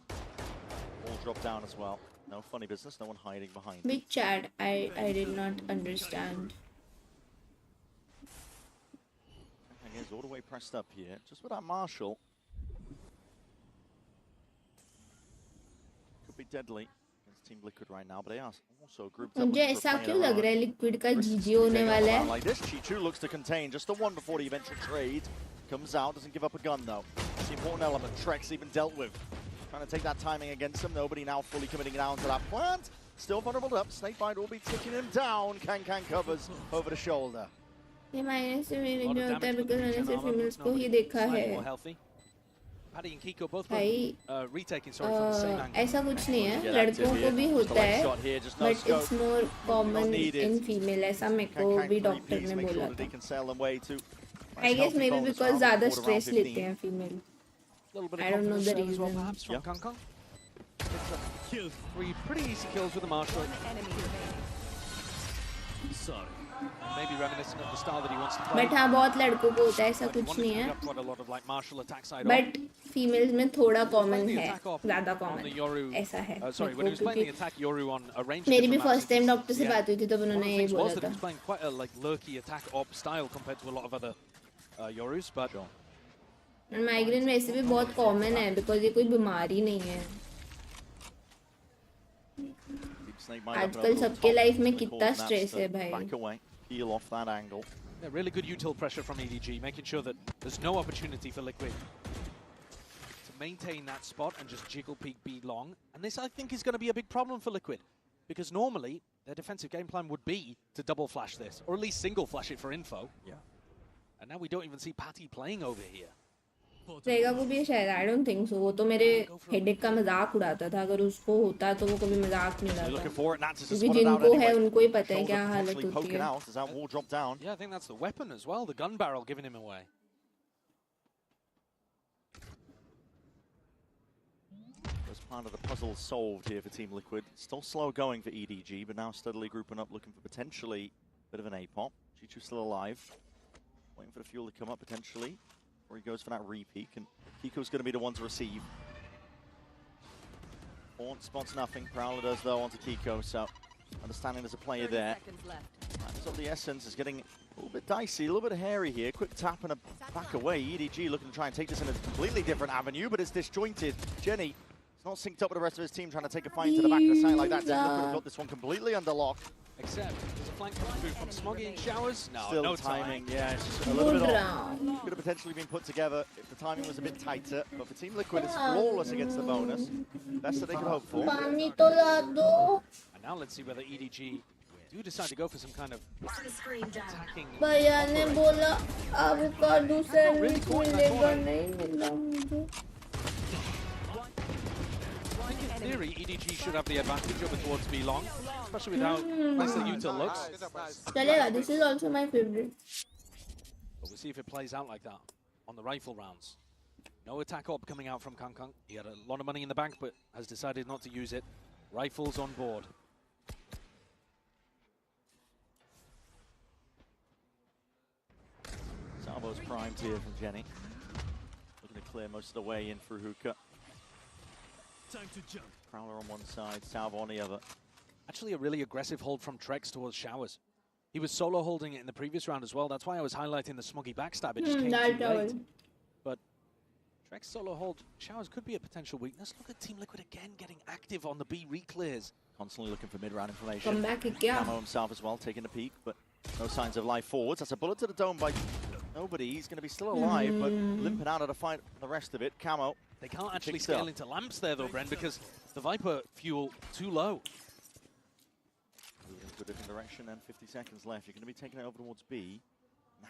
All drop down as well. No funny business, no one hiding behind. Which chat? I did not understand. And he's all the way pressed up here. Just with that Marshall. Could be deadly. Team Liquid right now, but they are also grouped up. मुझे ऐसा क्यों लग रहा है liquid का जीजी होने वाला है? Like this, Chi-Chu looks to contain just the one before the eventual trade. Comes out, doesn't give up a gun though. It's the important element. Trex even dealt with. Trying to take that timing against him. Nobody now fully committing down to that plant. Still vulnerable up. Snakebite will be taking him down. Can covers over the shoulder. ये minus से मेरे जो होता है because मैंने सिर्फ females को ही देखा है. Paddy and Kiko both retaking from the same angle. ऐसा कुछ नहीं है, लड़कों को भी होता है, but it's more common in female. ऐसा मेरे को भी डॉक्टर ने बोला था. I guess maybe because ज़्यादा stress लेते हैं female. I don't know the reason. Three pretty easy kills with the Marshall. sorry. Maybe reminiscent of the style that he wants to play. But हाँ बहुत लड़कों को होता है ऐसा Like, he कुछ wanted नहीं to है. pick up quite a lot of like martial attack side But females में थोड़ा common the है, attack off ज़्यादा on common. the Yoru. ऐसा है. Sorry, when he was playing the attack Yoru on a range. मेरी भी first time doctor से बात हुई थी तब One of उन्होंने the ये things was बोला that he था. was playing quite a like lurky attack op style compared to a lot of other Yorus, but Migraine वैसे भी बहुत common है because ये कोई बीमारी नहीं है. आजकल सबके लाइफ में कितना स्ट्रेस है भाई. Back away, peel off that angle. yeah, really good util pressure from EDG, making sure that there's no opportunity for Liquid to maintain that spot and just jiggle peek B long. And this, I think, is going to be a big problem for Liquid, because normally their defensive game plan would be to double flash this, or at least single flash it for info. Yeah. And now we don't even see Patty playing over here. रहेगा वो भी शायद. I don't think so. वो तो मेरे headache का मजाक उड़ाता था. अगर उसको होता तो वो कभी मजाक नहीं उड़ाता. क्योंकि जिनको है उनको ही पता है क्या हालत होती है. Yeah, I think that's the weapon as well. The gun barrel giving him away. First part of the puzzle solved here for Team Liquid. Still slow going for EDG, but now steadily grouping up, looking for potentially a bit of an A-pop. Chichu's still alive. Waiting for the fuel to come up potentially. Or he goes for that re-peek, and Kiko's going to be the one to receive. Haunt spots nothing. Prowler does, though, onto Kiko, so understanding there's a player there. So the essence is getting a little bit dicey, a little bit hairy here. Quick tap and a back away. EDG looking to try and take this in a completely different avenue, but it's disjointed. Jenny, it's not synced up with the rest of his team, trying to take a fight into the back of the site like that. Team Liquid have got this one completely under lock. Except, there's a flank coming through from Smoggy and Showers. No, Still no timing, time. yeah, it's just a little bit off. Could have potentially been put together if the timing was a bit tighter, but for Team Liquid, it's flawless against the bonus. Best that they could hope for. पानी तो ला दो. And now let's see whether EDG do decide to go for some kind of attacking. भैया ने बोला avocado sandwich मिलेगा नहीं मिला मुझे. I think in theory, EDG should have the advantage over towards B long, especially with how nice the util looks. चलेगा. This is also my favorite. But we'll see if it plays out like that on the rifle rounds. No attack op coming out from Kang Kang. He had a lot of money in the bank, but has decided not to use it. Rifles on board. Salvo's primed here from Jenny. Looking to clear most of the way in through hookah. Time to jump. Prowler on one side, Salvo on the other. Actually a really aggressive hold from Trex towards Showers. He was solo holding it in the previous round as well. That's why I was highlighting the Smoggy backstab. It just came too late. But Trex solo hold, Showers could be a potential weakness. Look at Team Liquid again getting active on the B re-clears. Constantly looking for mid-round information. Come back again. Camo himself as well, taking a peek, but no signs of life forwards. That's a bullet to the dome by nobody. He's going to be still alive, but limping out of the fight the rest of it. Camo. They can't actually scale into lamps there though, Bren, because the Viper fuel too low. Moving to a different direction and 50 seconds left. You're going to be taking it over towards B.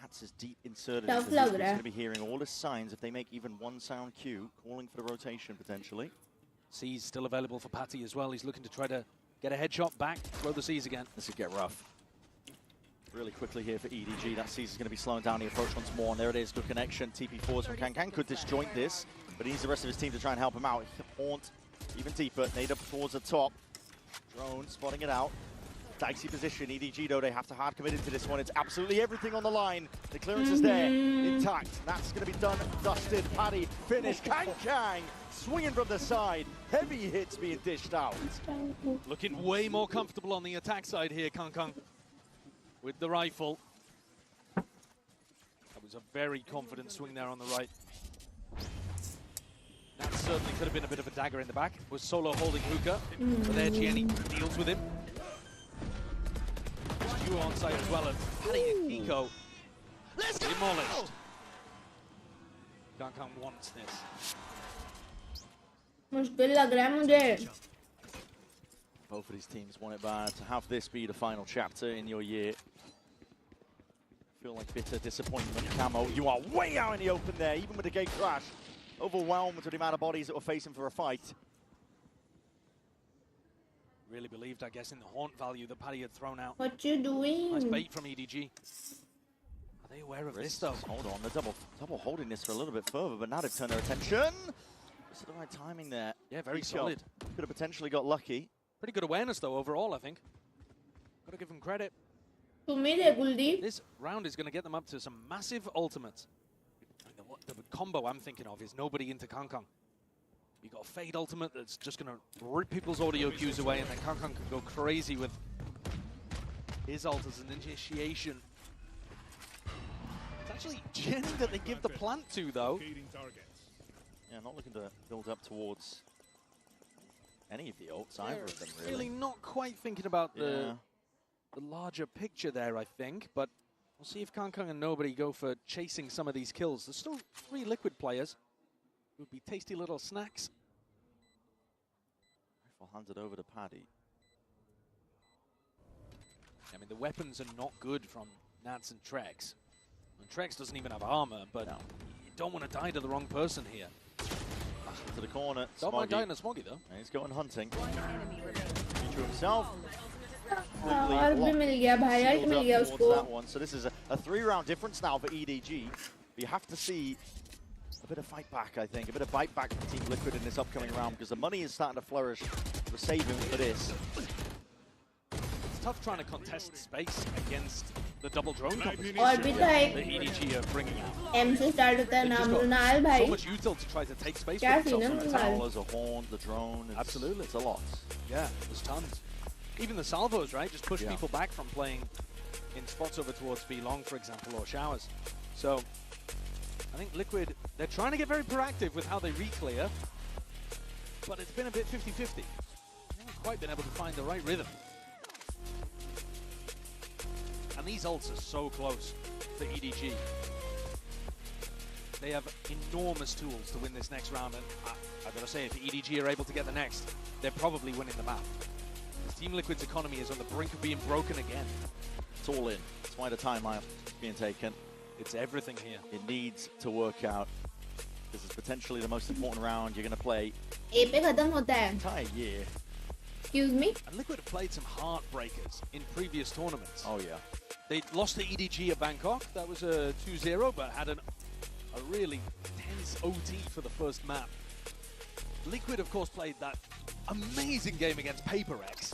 Nats is deep inserted. Tough He's love, going to be hearing all the signs if they make even one sound cue, calling for the rotation potentially. C's still available for Patty as well. He's looking to try to get a headshot back, throw the C's again. This would get rough. Really quickly here for EDG. That C's is going to be slowing down the approach once more. And there it is, good connection. TP forwards from Kang could disjoint this, but he needs the rest of his team to try and help him out. Haunt even deeper. Nade up towards the top. Drone spotting it out. Dicey position. EDG though, they have to hard commit into this one. It's absolutely everything on the line. The clearance is there, intact. That's going to be done, dusted. Paddy finished. Kang swinging from the side. Heavy hits being dished out. Looking way more comfortable on the attack side here, Kang Kang, with the rifle. That was a very confident swing there on the right. That certainly could have been a bit of a dagger in the back. Was solo holding hookah, but there Gianni deals with him. You on site as well, and Paddy and Kiko demolished. Kang Kang wants this. मुश्किल लग रहा है मुझे. Both of these teams want it bad. To have this be the final chapter in your year. Feel like bitter disappointment. Camo, you are way out in the open there, even with the gate crash. Overwhelmed with the amount of bodies that were facing for a fight. Really believed, I guess, in the haunt value that Paddy had thrown out. What you doing? Nice bait from EDG. Are they aware of this, though? Hold on, they're double holding this for a little bit further, but now they've turned their attention. Just the right timing there. Yeah, very solid. Could have potentially got lucky. Pretty good awareness, though, overall, I think. Got to give him credit. This round is going to get them up to some massive ultimates. The combo I'm thinking of is nobody into Kangkang. You got a Fade ultimate that's just going to rip people's audio cues away, and then Kangkang can go crazy with his ult as an initiation. It's actually Jenny that they give the plant to, though. Yeah, not looking to build up towards any of the ults, either of them, really. Really not quite thinking about the larger picture there, I think, but we'll see if Kangkang and nobody go for chasing some of these kills. There's still 3 Liquid players. It would be tasty little snacks. I'll hand it over to Paddy. I mean, the weapons are not good from Nats and Trex. And Trex doesn't even have armor, but you don't want to die to the wrong person here. To the corner. Don't mind dying to Smoggy, though. And he's going hunting. Feature himself. और भी मिल गया भाई, alt मिल गया उसको. So this is a 3-round difference now for EDG. You have to see a bit of fight back, I think, a bit of bite back from Team Liquid in this upcoming round, because the money is starting to flourish. We're saving for this. It's tough trying to contest space against the double drone competition और भी तो एक the EDG are bringing out. M से start होता है नाम रुनाल भाई. So much util to try to take space. क्या सीन है The towers, a horn, the drone. Absolutely, it's a lot. Yeah, there's tons. Even the salvos, right? Just push people back from playing in spots over towards B long, for example, or showers. So I think Liquid, they're trying to get very proactive with how they re-clear, but it's been a bit 50-50. They haven't quite been able to find the right rhythm. And these ults are so close for EDG. They have enormous tools to win this next round, and I've got to say, if EDG are able to get the next, they're probably winning the map. Team Liquid's economy is on the brink of being broken again. It's all in. That's why the timeout is being taken. It's everything here. It needs to work out. This is potentially the most important round you're going to play. A पे खत्म होता है. Entire year. Excuse me? And Liquid have played some heartbreakers in previous tournaments. Oh, yeah. They lost to EDG at Bangkok. That was a 2-0, but had a really tense OT for the first map. Liquid, of course, played that amazing game against PaperX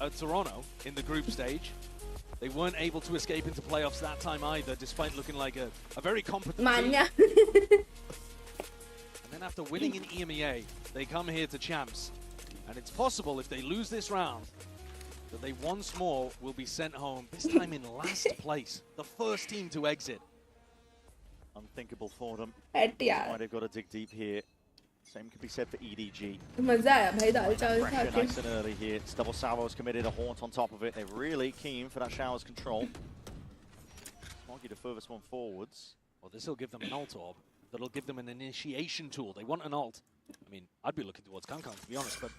at Toronto in the group stage. They weren't able to escape into playoffs that time either, despite looking like a very competent team. And then after winning in EMEA, they come here to Champs. And it's possible, if they lose this round, that they once more will be sent home, this time in last place. The first team to exit. Unthinkable for them. That's why they've got to dig deep here. Same can be said for EDG. मजा आया भाई दाल चावल खा के. Nice and early here. It's double salvos committed, a haunt on top of it. They're really keen for that shower's control. Smoggy the furthest one forwards. Well, this will give them an ult orb. That'll give them an initiation tool. They want an ult. I mean, I'd be looking towards Kangkang, to be honest, but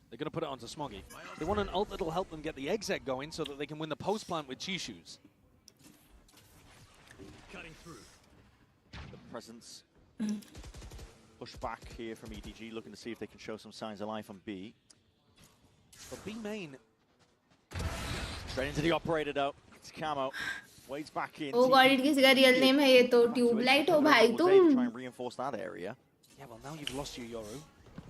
they're going to put it onto Smoggy. They want an ult that'll help them get the exec going so that they can win the post plant with Chishu's. Cutting through. The presence. Push back here from EDG, looking to see if they can show some signs of life on B. But B main. Straight into the operator though. It's Camo. Wade's back in. Oh god, किसी का real name है ये तो tubelight हो भाई तुम. Try and reinforce that area. Yeah, well now you've lost your Yoru,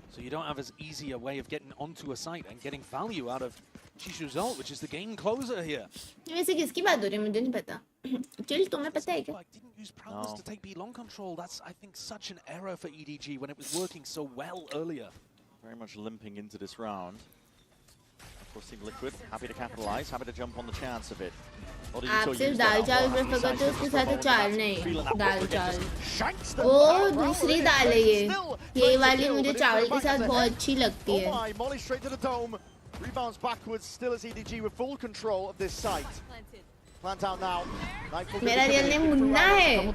so you don't have as easy a way of getting onto a site and getting value out of Chishu's ult, which is the game closer here. वैसे किसकी बात हो रही है मुझे नहीं पता. Chill तुम्हें पता है क्या? Didn't use prowess to take B long control. That's, I think, such an error for EDG when it was working so well earlier. Very much limping into this round. Of course, Team Liquid happy to capitalize, happy to jump on the chance of it. आप सिर्फ दाल चावल prefer करते हो उसके साथ चावल नहीं दाल चावल. ओ दूसरी दाल है ये वाली मुझे चावल के साथ बहुत अच्छी लगती है. Molly straight to the dome. Rebounds backwards, still as EDG with full control of this site. Plant out now. मेरा real name मुन्ना है.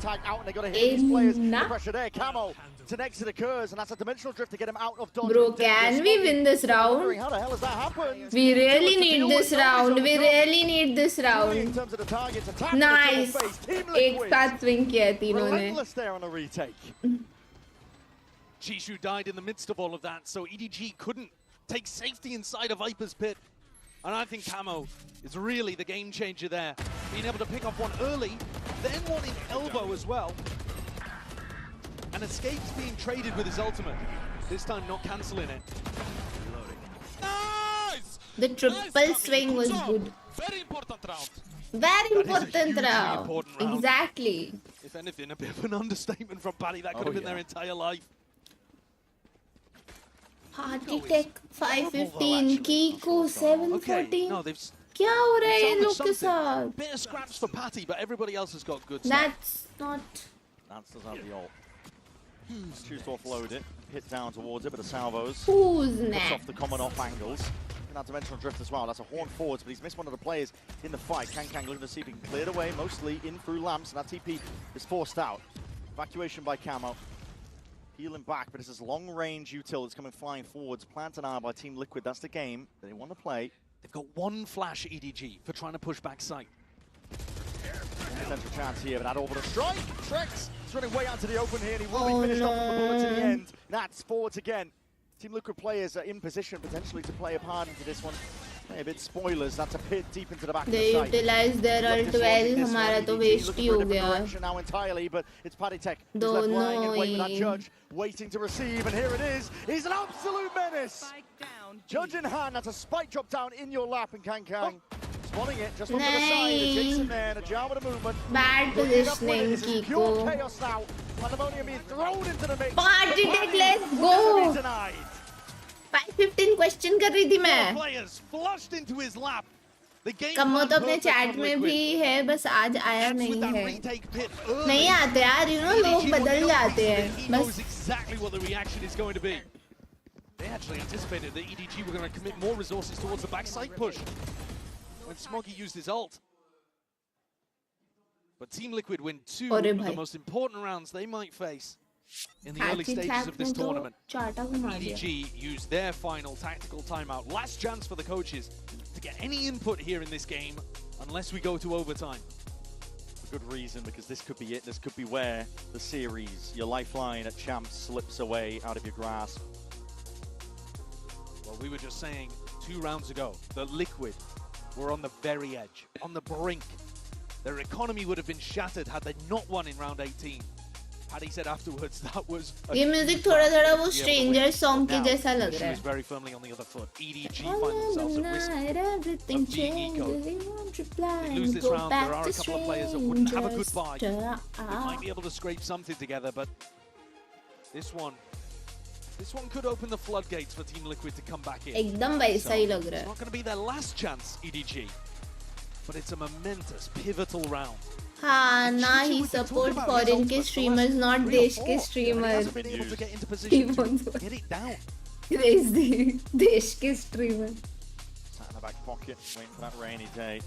Munna. Pressure there, Camo. To next it occurs, and that's a dimensional drift to get him out of dodge. Bro, can we win this round? How the hell has that happened? We really need this round. We really need this round. In terms of the targets, attack. Nice. एक साथ swing किया है तीनों ने. Relentless there on a retake. Chishu died in the midst of all of that, so EDG couldn't take safety inside of Viper's pit. And I think Camo is really the game changer there. Being able to pick off one early, then one in elbow as well. And Escape's being traded with his ultimate. This time not cancelling it. Nice! The triple swing was good. Very important round. Very important round. Important round. Exactly. If anything, a bit of an understatement from Paddy. That could have been their entire life. Party Tech 515, Kiko 714. No, they've. क्या हो रहा है इन लोग के something. साथ? Bit of scraps for Patty, but everybody else has got good stuff. That's not. Nance does have the ult. Choose to offload it, hit down towards it, but the salvos. Who's cuts next? off the common off angles. And that dimensional drift as well. That's a horn forwards, but he's missed one of the players in the fight. Kang looking to see if he can clear it away, mostly in through lamps, and that TP is forced out. Evacuation by Camo. Healing back, but it's this long-range util that's coming flying forwards. Planted out by Team Liquid. That's the game that they want to play. They've got one flash EDG for trying to push back site. Potential chance here, but that orbital strike. Trex is running way out to the open here, and he will be finished off with the bullets in the end. Nats forwards again. Team Liquid players are in position potentially to play a part into this one. A bit spoilers. That's a pit deep into the back They of the site. utilize their ult well. हमारा तो waste ही हो गया. Now entirely, but it's Paddy Tech who's left lying in wait with that judge, waiting to receive, and here it is. He's an absolute menace. Judge in hand, that's a spike drop down in your lap, and Kang spotting it just onto the side. It takes him there, and a jar with a movement. Bad positioning, This is pure chaos now. Pandemonium being thrown into the mix. Party Tech, let's go. 515 question कर रही थी मैं. Players flushed into his lap. कमो तो अपने chat में भी है, बस आज आया नहीं है. नहीं आते यार, you know, लोग बदल जाते हैं. He knows exactly what the reaction is going to be. They actually anticipated that EDG were going to commit more resources towards the backside push when Smoggy used his ult. But Team Liquid win two of the most important rounds they might face in the early stages of this tournament. EDG used their final tactical timeout. Last chance for the coaches to get any input here in this game unless we go to overtime. For good reason, because this could be it. This could be where the series, your lifeline at champs, slips away out of your grasp. Well, we were just saying 2 rounds ago that Liquid were on the very edge, on the brink. Their economy would have been shattered had they not won in round 18. Paddy said afterwards that was. ये music थोड़ा वो Stranger song के जैसा लग रहा है. Very firmly on the other foot. EDG find themselves at risk everything of being ecoed. They lose this round. There are a couple of players that wouldn't have a goodbye. They might be able to scrape something together, but this one could open the floodgates for Team Liquid to come back in. एकदम वैसा ही लग रहा It's है. not going to be their last chance, EDG, but it's a momentous, pivotal round. हाँ ना ही support foreign के streamers, not देश के streamers. He wants to get it down. Crazy देश के streamer. Sat in the back pocket, waiting for that rainy day.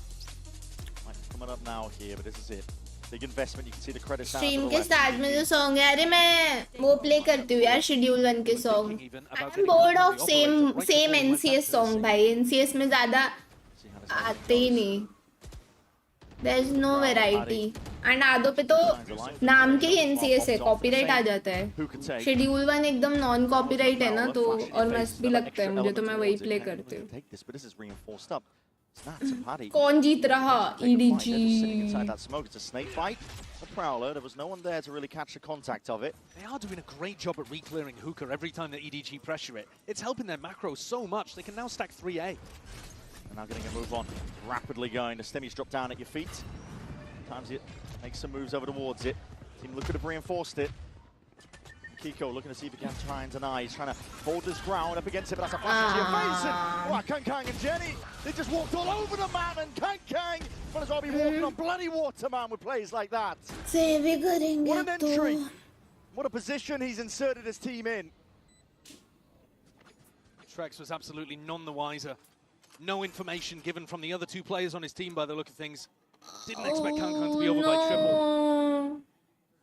Might be coming up now here, but this is it. Big investment. You can see the credits down Stream to the के left. start में जो song है, अरे मैं वो play करती हूँ यार, Schedule 1 के song. I'm bored of same NCS song भाई. NCS में ज़्यादा आते ही नहीं. There's no variety. And आधों पे तो नाम के ही NCS है, copyright आ जाता है. Schedule 1 एकदम non copyright है ना, तो और मस्त भी लगता है मुझे, तो मैं वही play करती हूँ. कौन जीत रहा? EDG. Inside that smoke, it's a snake fight. A prowler. There was no one there to really catch the contact of it. They are doing a great job at re-clearing Hookah every time that EDG pressure it. It's helping their macro so much. They can now stack 3A. And now getting a move on, rapidly going. The Stemmy's drop down at your feet. Times it, makes some moves over towards it. Team Liquid have reinforced it. Kiko looking to see if he can try and deny. He's trying to hold this ground up against it, but that's a flash into your face. And Kang and Jenny, they just walked all over the man, and Kang might as well be walking on bloody water, man, with plays like that. What an entry. What a position he's inserted his team in. Trex was absolutely none the wiser. No information given from the other 2 players on his team by the look of things. Didn't expect Kang to be over by triple.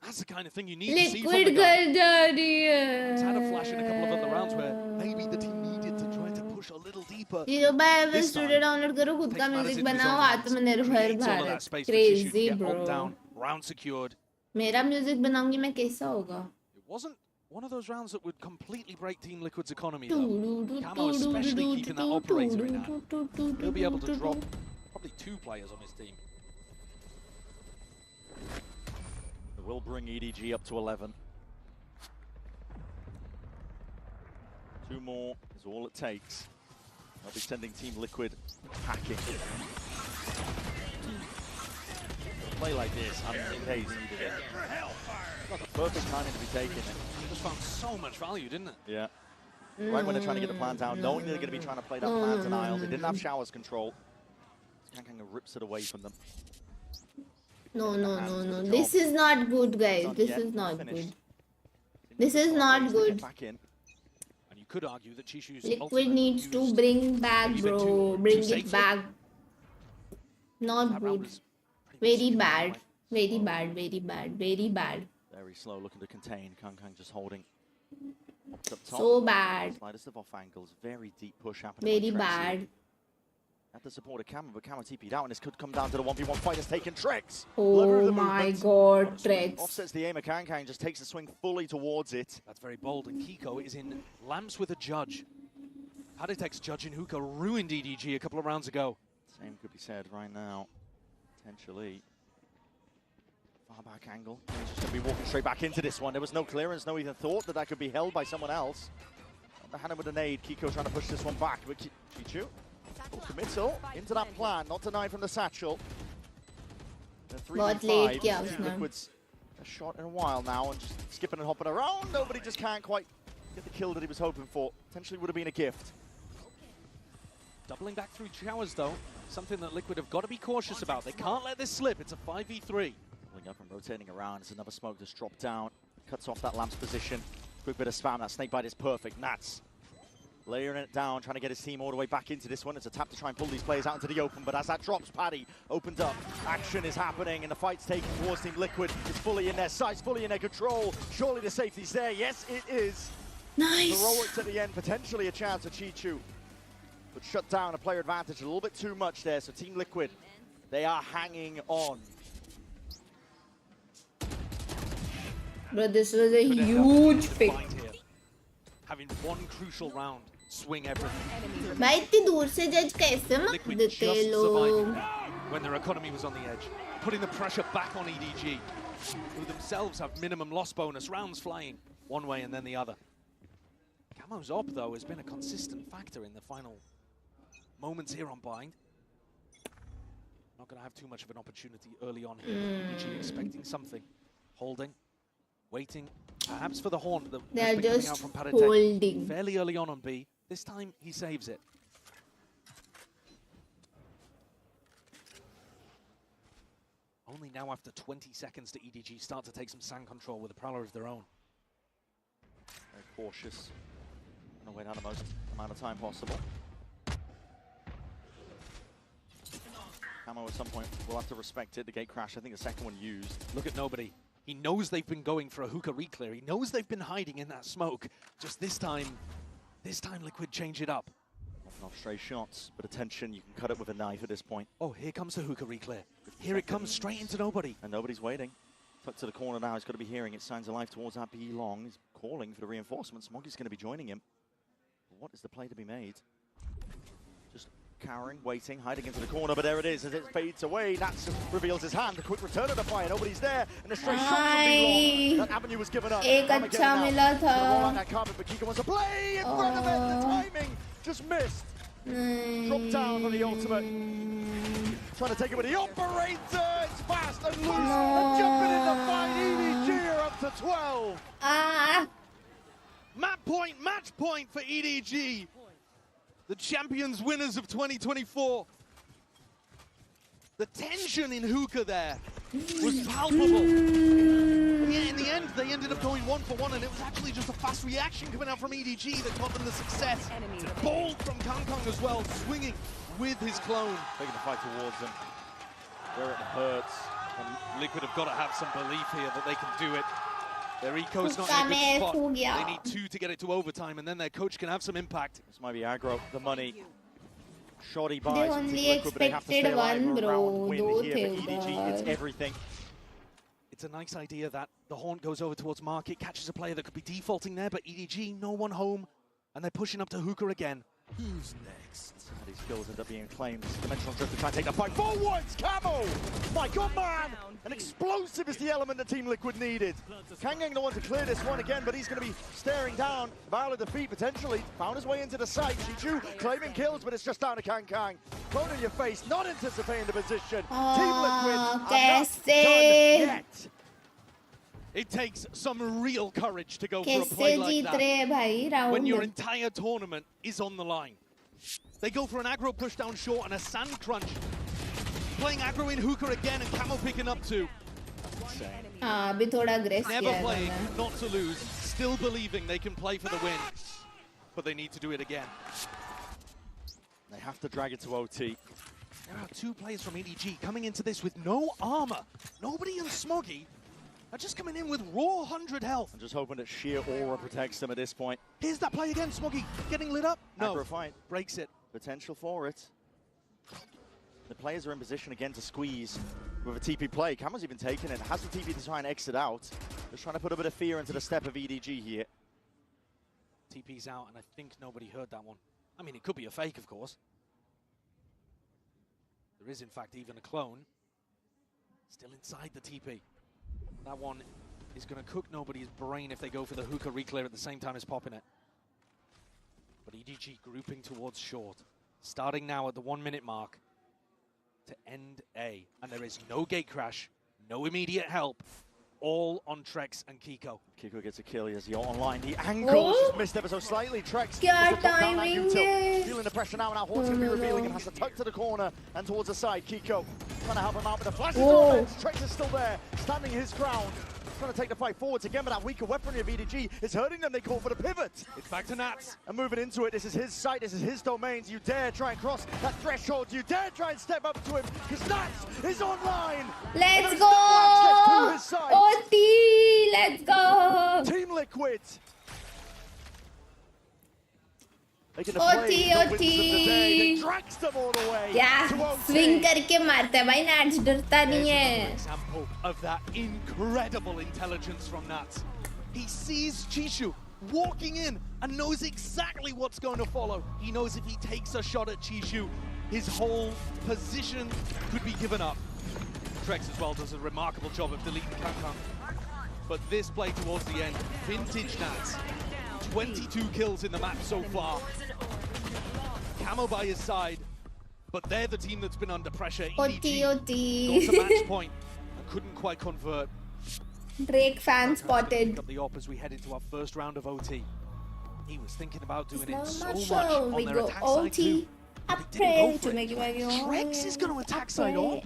That's the kind of thing you need to see from the guy. He's had a flash in a couple of other rounds where maybe the team needed to try to push a little deeper. Studio download करो, खुद का music बनाओ, आत्मनिर्भर Bharat. Crazy bro. Round secured. मेरा music बनाऊंगी मैं, कैसा होगा? It wasn't one of those rounds that would completely break Team Liquid's economy though. Camo especially keeping that operator in hand. He'll be able to drop probably 2 players on his team. Will bring EDG up to 11. 2 more is all it takes. They'll be sending Team Liquid packing. play like this, I don't think he's needed it. Not the perfect timing to be taken. It just found so much value, didn't it? Yeah. Right when they're trying to get the plant out, knowing they're going to be trying to play that plant denial. They didn't have showers control. Kind of rips it away from them. No. This is not good, guys. This is not good. This is not good. And you could argue that Chishu's Liquid needs to bring back, bro. Bring it back. Not good. Very bad. Very bad. Very bad. Very bad. Very slow, looking to contain. Kang just holding. Up top. So bad. Slightest of off angles. Very deep push happening. Very bad. At the support of Kama, but Kama TP'd out, and this could come down to the 1v1 fight. Has taken Trex. Oh my god, Trex. Offsets the aim of Kang, just takes the swing fully towards it. That's very bold, and Kiko is in lamps with a judge. Haditech's judge in Hookah ruined EDG a couple of rounds ago. Same could be said right now, potentially. Far back angle. He's just going to be walking straight back into this one. There was no clearance, no even thought that could be held by someone else. Underhanded with a nade. Kiko trying to push this one back, but Chichu. Full committal into that plan, not denied from the satchel. Liquid's a shot in a while now, and just skipping and hopping around. Nobody just can't quite get the kill that he was hoping for. Potentially would have been a gift. Doubling back through showers, though, something that Liquid have got to be cautious about. They can't let this slip. It's a 5v3. Pulling up and rotating around. It's another smoke that's dropped down. Cuts off that lamp's position. Quick bit of spam. That snake bite is perfect. Nats layering it down, trying to get his team all the way back into this one. It's a tap to try and pull these players out into the open, but as that drops, Paddy opens up. Action is happening, and the fight's taken towards Team Liquid. It's fully in their sights, fully in their control. Surely the safety's there. Yes, it is. Nice. Heroics at the end, potentially a chance at Chichu. But shut down a player advantage a little bit too much there, so Team Liquid, they are hanging on. Bro, this was a huge pick. Having one crucial round. Swing everything. भाई इतनी दूर से जज कैसे मत देते लोग? When their economy was on the edge, putting the pressure back on EDG, who themselves have minimum loss bonus, rounds flying one way and then the other. Camo's op, though, has been a consistent factor in the final moments here on Bind. Not going to have too much of an opportunity early on here. EDG expecting something, holding, waiting, perhaps for the horn that they're just out from holding fairly early on B. This time he saves it. Only now after 20 seconds to EDG start to take some sand control with a Prowler of their own. Very cautious. Gonna wait out the most amount of time possible. Camo at some point will have to respect it. The gate crash, I think the second one used. Look at nobody. He knows they've been going for a hookah reclear. He knows they've been hiding in that smoke. Just this time Liquid change it up. Off stray shots, but attention, you can cut it with a knife at this point. Oh, here comes the hookah reclear. Here it comes straight into nobody. And nobody's waiting. Tucked to the corner now, he's got to be hearing it. Signs of life towards that B long. He's calling for the reinforcements. Smoggy's going to be joining him. But what is the play to be made? Just cowering, waiting, hiding into the corner, but there it is as it fades away. Nats reveals his hand, a quick return of the fire, nobody's there, and a straight shot from B long. That avenue was given up. एक अच्छा मिला था. That carpet, but Kiko wants to play in front of it. The timing just missed. Dropped down for the ultimate. Trying to take it with the operator. It's fast and loose. And jumping in the fight. EDG are up to 12. Match point for EDG. The champions winners of 2024. The tension in hookah there was palpable. Yeah, in the end, they ended up going 1-for-1, and it was actually just a fast reaction coming out from EDG that got them the success. Bold from Kang as well, swinging with his clone. Taking the fight towards them, where it hurts. And Liquid have got to have some belief here that they can do it. Their eco's not in a good spot. They need 2 to get it to overtime, and then their coach can have some impact. This might be aggro, the money. Shoddy buys. They only expected one, bro. It's everything. It's a nice idea that the Haunt goes over towards Market, catches a player that could be defaulting there, but EDG, no one home, and they're pushing up to Hookah again. Who's next? These skills end up being claimed. Dimensional Drift to try and take the fight forwards. Camo! My God, man! An explosive is the element the Team Liquid needed. Kang the one to clear this one again, but he's going to be staring down. Valor defeat potentially. Found his way into the site. Chichu claiming kills, but it's just down to Kang. Clone in your face, not anticipating the position. Team Liquid. takes some real courage to go for a play like that when your entire tournament is on the line. They go for an aggro push down short and a sand crunch. Playing aggro in hookah again and Camo picking up two. Never playing, not to lose, still believing they can play for the win. But they need to do it again. They have to drag it to OT. There are two players from EDG coming into this with no armor. Nobody and Smoggy are just coming in with raw 100 health. I'm just hoping that sheer aura protects them at this point. Here's that play again, Smoggy getting lit up. No, Aggro fight. Breaks it. Potential for it. The players are in position again to squeeze with a TP play. Camo's even taken it. Has the TP to try and exit out. Just trying to put a bit of fear into the step of EDG here. TP's out, and I think nobody heard that one. I mean, it could be a fake, of course. There is, in fact, even a clone. Still inside the TP. That one is going to cook nobody's brain if they go for the hookah reclear at the same time as popping it. But EDG grouping towards short. Starting now at the 1 minute mark to end A. And there is no gate crash, no immediate help. All on Trex and Kiko. Kiko gets a kill. He has the ult online. The angle just missed ever so slightly. Trex feeling the pressure now. Now Hort's going to be revealing and has to tuck to the corner and towards the side. Kiko trying to help him out with the flash. Trex is still there, standing his ground. Trying to take the fight forwards again, but that weaker weaponry of EDG is hurting them. They call for the pivot. It's back to Nats. And moving into it. This is his site. This is his domains. You dare try and cross that threshold. You dare try and step up to him because Nats is online. Let's go! OT! Let's go! Team Liquid. OT! Drags them all the way. Yeah, swing करके मारता है भाई Nats डरता नहीं है. Example of that incredible intelligence from Nats. He sees Chishu walking in and knows exactly what's going to follow. He knows if he takes a shot at Chishu, his whole position could be given up. Trex as well does a remarkable job of deleting Kankan. But this play towards the end, vintage Nats. 22 kills in the match so far. Camo by his side, but they're the team that's been under pressure. EDG got to match point and couldn't quite convert. Drake fan spotted. Up the op as we head into our first round of OT. He was thinking about doing it so much on their go attack OT. side too. I pray to make you Trex is going to attack side op.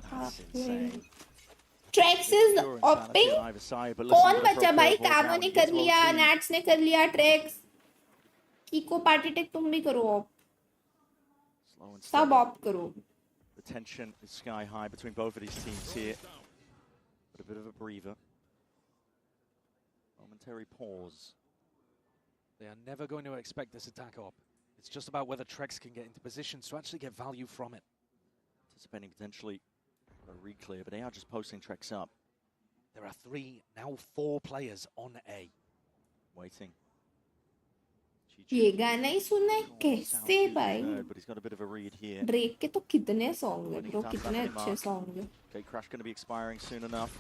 Trex is opping. कौन बचा भाई? कामो ने कर लिया, Nats ने कर लिया, Trex. Kiko party tech तुम भी करो op. सब op करो. The tension is sky high between both of these teams here. But a bit of a breather. Momentary pause. They are never going to expect this attack op. It's just about whether Trex can get into positions to actually get value from it. Anticipating potentially a reclear, but they are just posting Trex up. There are 3, now 4 players on A. Waiting. ये गाना ही सुनना है कैसे भाई? But he's got a bit of a read here. Drake के तो कितने song हैं ब्रो, कितने अच्छे सॉन्ग हैं. Gate crash going to be expiring soon enough.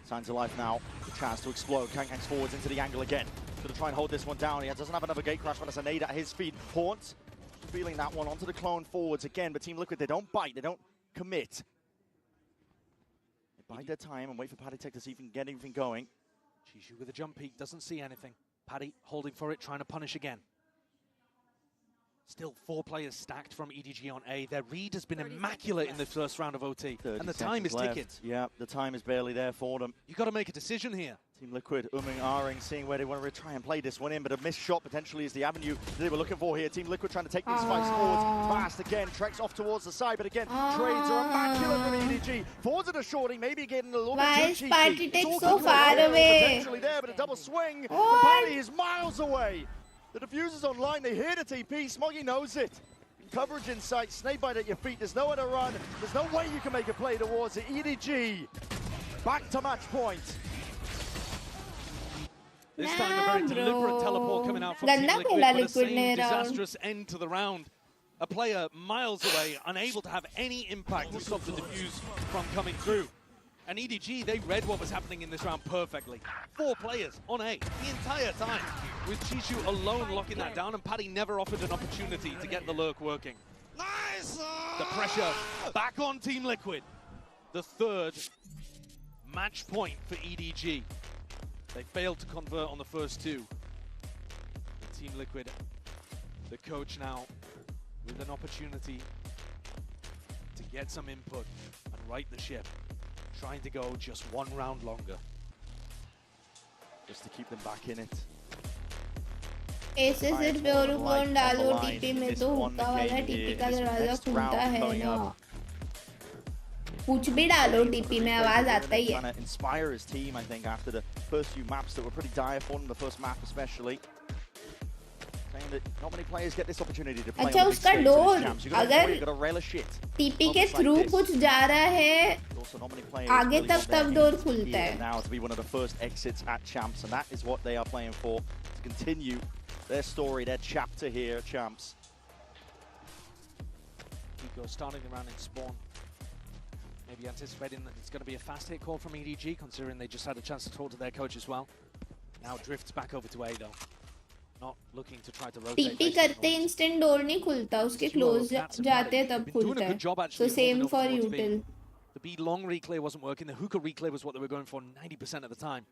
Signs of life now. The chance to explode. Kankang's forwards into the angle again. Going to try and hold this one down. He doesn't have another gate crash, but it's a nade at his feet. Haunt feeling that one onto the clone forwards again. But Team Liquid, they don't bite. They don't commit. They bide their time and wait for Paddy Tech to see if he can get anything going. Chishu with a jump peek, doesn't see anything. Paddy holding for it, trying to punish again. Still 4 players stacked from EDG on A. Their read has been immaculate in the first round of OT. And the time is ticking. Yeah, the time is barely there for them. You've got to make a decision here. Team Liquid umming, ahhing, seeing where they want to try and play this one in, but a missed shot potentially is the avenue they were looking for here. Team Liquid trying to take these fights forwards fast again. Trex off towards the side, but again, trades are immaculate from EDG. Forwards at a shorting, maybe getting a little bit too cheeky. Party Tech so far away? Potentially there, but a double swing. Paddy is miles away. The diffuser's online, they hear the TP. Smoggy knows it. Coverage in sight, snakebite at your feet. There's nowhere to run. There's no way you can make a play towards it. EDG back to match point. This time a very deliberate teleport coming out from Team Liquid, but a same disastrous end to the round. A player miles away, unable to have any impact to stop the diffuse from coming through. And EDG, they read what was happening in this round perfectly. 4 players on A the entire time, with Chishu alone locking that down, and Paddy never offered an opportunity to get the lurk working. Nice! The pressure back on Team Liquid. The 3rd match point for EDG. They failed to convert on the first two. Team Liquid, the coach now, with an opportunity to get some input and right the ship, trying to go just one round longer. Just to keep them back in it. ऐसे सिर्फ pure phone डालो TP में तो हुक्का वाला TP का दरवाजा खुलता है ना कुछ भी डालो टीपी में आवाज आता ही है inspire his team, I think, after the first few maps that were pretty dire for them, the first map especially. Saying that not many players get this opportunity to play अच्छा on the big उसका stage, door so you अगर gotta relish it. TP के through कुछ जा रहा है आगे तक तब डोर खुलता है Now to be one of the first exits at Champs, and that is what they are playing for, to continue their story, their chapter here at Champs. Nico starting around in spawn. Maybe anticipating that it's going to be a fast hit call from EDG, considering they just had a chance to talk to their coach as well. Now drifts back over to A though. Not looking to try to rotate. TP करते instant door नहीं खुलता उसके close जाते हैं तब खुलता है so same for util The B long reclay wasn't working, the hookah reclay was what they were going for 90% of the time.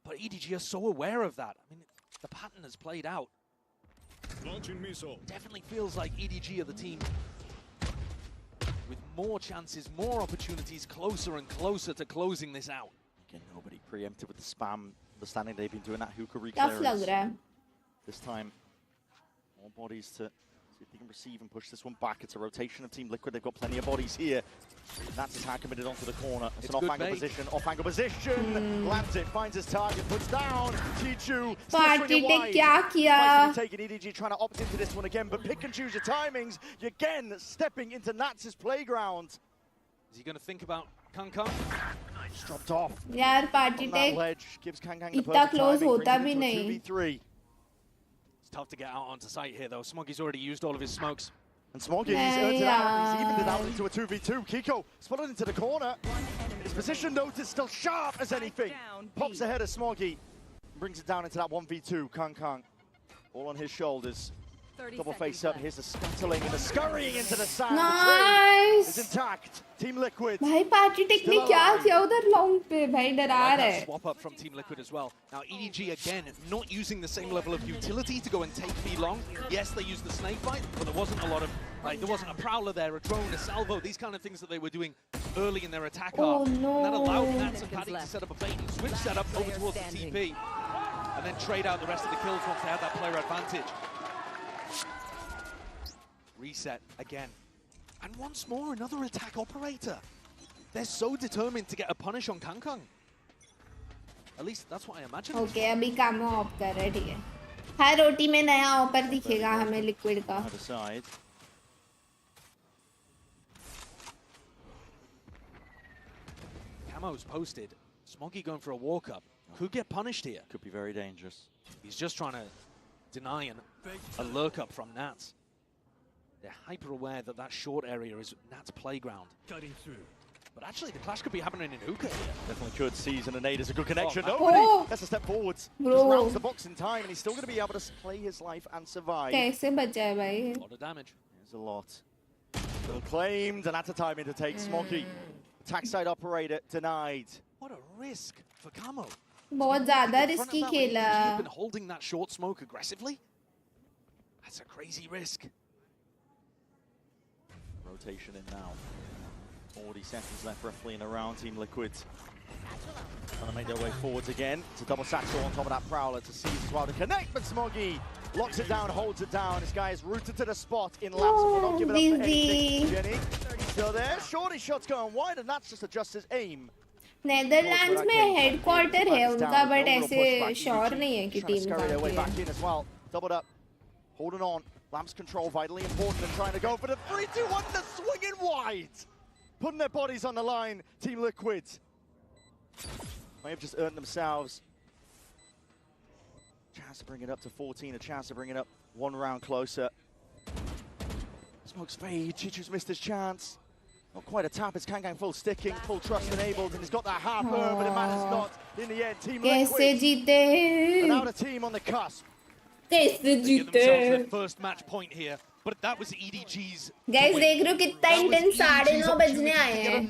But EDG are so aware of that. I mean, the pattern has played out. Launching missile. Definitely feels like EDG are the team with more chances, more opportunities, closer and closer to closing this out. Again, nobody preempted with the spam, understanding they've been doing that hookah tough लग reclearance. रहा है This time, more bodies to see if they can receive and push this one back. It's a rotation of Team Liquid. They've got plenty of bodies here. That's his hand committed onto the corner. It's an off-angle position. Off-angle position. Lands it, finds his target, puts down. Chichu. Party ने क्या किया Taking EDG, trying to opt into this one again, but pick and choose your timings. You're again stepping into Nats's playground. Is he going to think about Kang? Just dropped off. यार party take इतना close होता भी नहीं It's tough to get out onto site here though. Smoggy's already used all of his smokes. And Smoggy's earned it out. He's evened it out into a 2v2. Kiko spotted into the corner. His position note is still sharp as anything. Pops ahead of Smoggy. Brings it down into that 1v2. Kang. All on his shoulders. Double face up. Here's the scuttling and the scurrying into the sand. Nice. It's intact. Team Liquid. भाई party take ने क्या किया उधर long पे भाई डरा रहा है Swap up from Team Liquid as well. Now EDG again not using the same level of utility to go and take B long. Yes, they used the snake bite, but there wasn't a lot of there wasn't a prowler there, a drone, a salvo, these kind of things that they were doing early in their attack half. No. And that allowed Nats and Paddy to set up a bait and switch setup over towards the TP, and then trade out the rest of the kills once they had that player advantage. Reset again. And once more, another attack operator. They're so determined to get a punish on Kang. At least that's what I imagine. Okay, अभी काम of कर रहे हैं ठीक है हर रोटी में नया offer दिखेगा हमें लिक्विड का Camo's posted. Smoggy going for a walk up. Could get punished here. Could be very dangerous. He's just trying to deny a lurk up from Nats. They're hyper aware that that short area is Nat's playground. Cutting through. But actually, the clash could be happening in hookah here. Definitely could. Season and Nade is a good connection. Oh, that's a step forwards. Bro. Just rounds the box in time, and he's still going to be able to play his life and survive. कैसे बचा है भाई? A lot of damage. There's a lot. Still claimed, and that's a timing to take Smoggy. Attack side operator denied. What a risk for Camo. बहुत ज़्यादा risky खेला. He's been holding that short smoke aggressively. That's a crazy risk. Rotation in now. 40 seconds left roughly in a round. Team Liquid trying to make their way forwards again. It's a double satchel on top of that Prowler to seize as well to connect, but Smoggy locks it down, holds it down. This guy is rooted to the spot in laps. Will not give it up for anything. Jenny still there. Shorty shot's going wide, and that's just adjusts his aim. Netherlands में headquarter है उनका but ऐसे sure नहीं है कि team back in as well. Doubled up, holding on. Lamps control vitally important and trying to go for the 3-2-1. The swinging wide, putting their bodies on the line. Team Liquid may have just earned themselves a chance to bring it up to 14, a chance to bring it up one round closer. Smokes fade. Chichu's missed his chance. Not quite a tap. It's Kang full sticking, full trust enabled, and he's got that half burn, but it matters not in the end. Team Liquid, another team on the cusp. They give themselves their first match point here. but that was EDG's. Guys, देख रहे हो कितना intense 9:30 बजने आए हैं.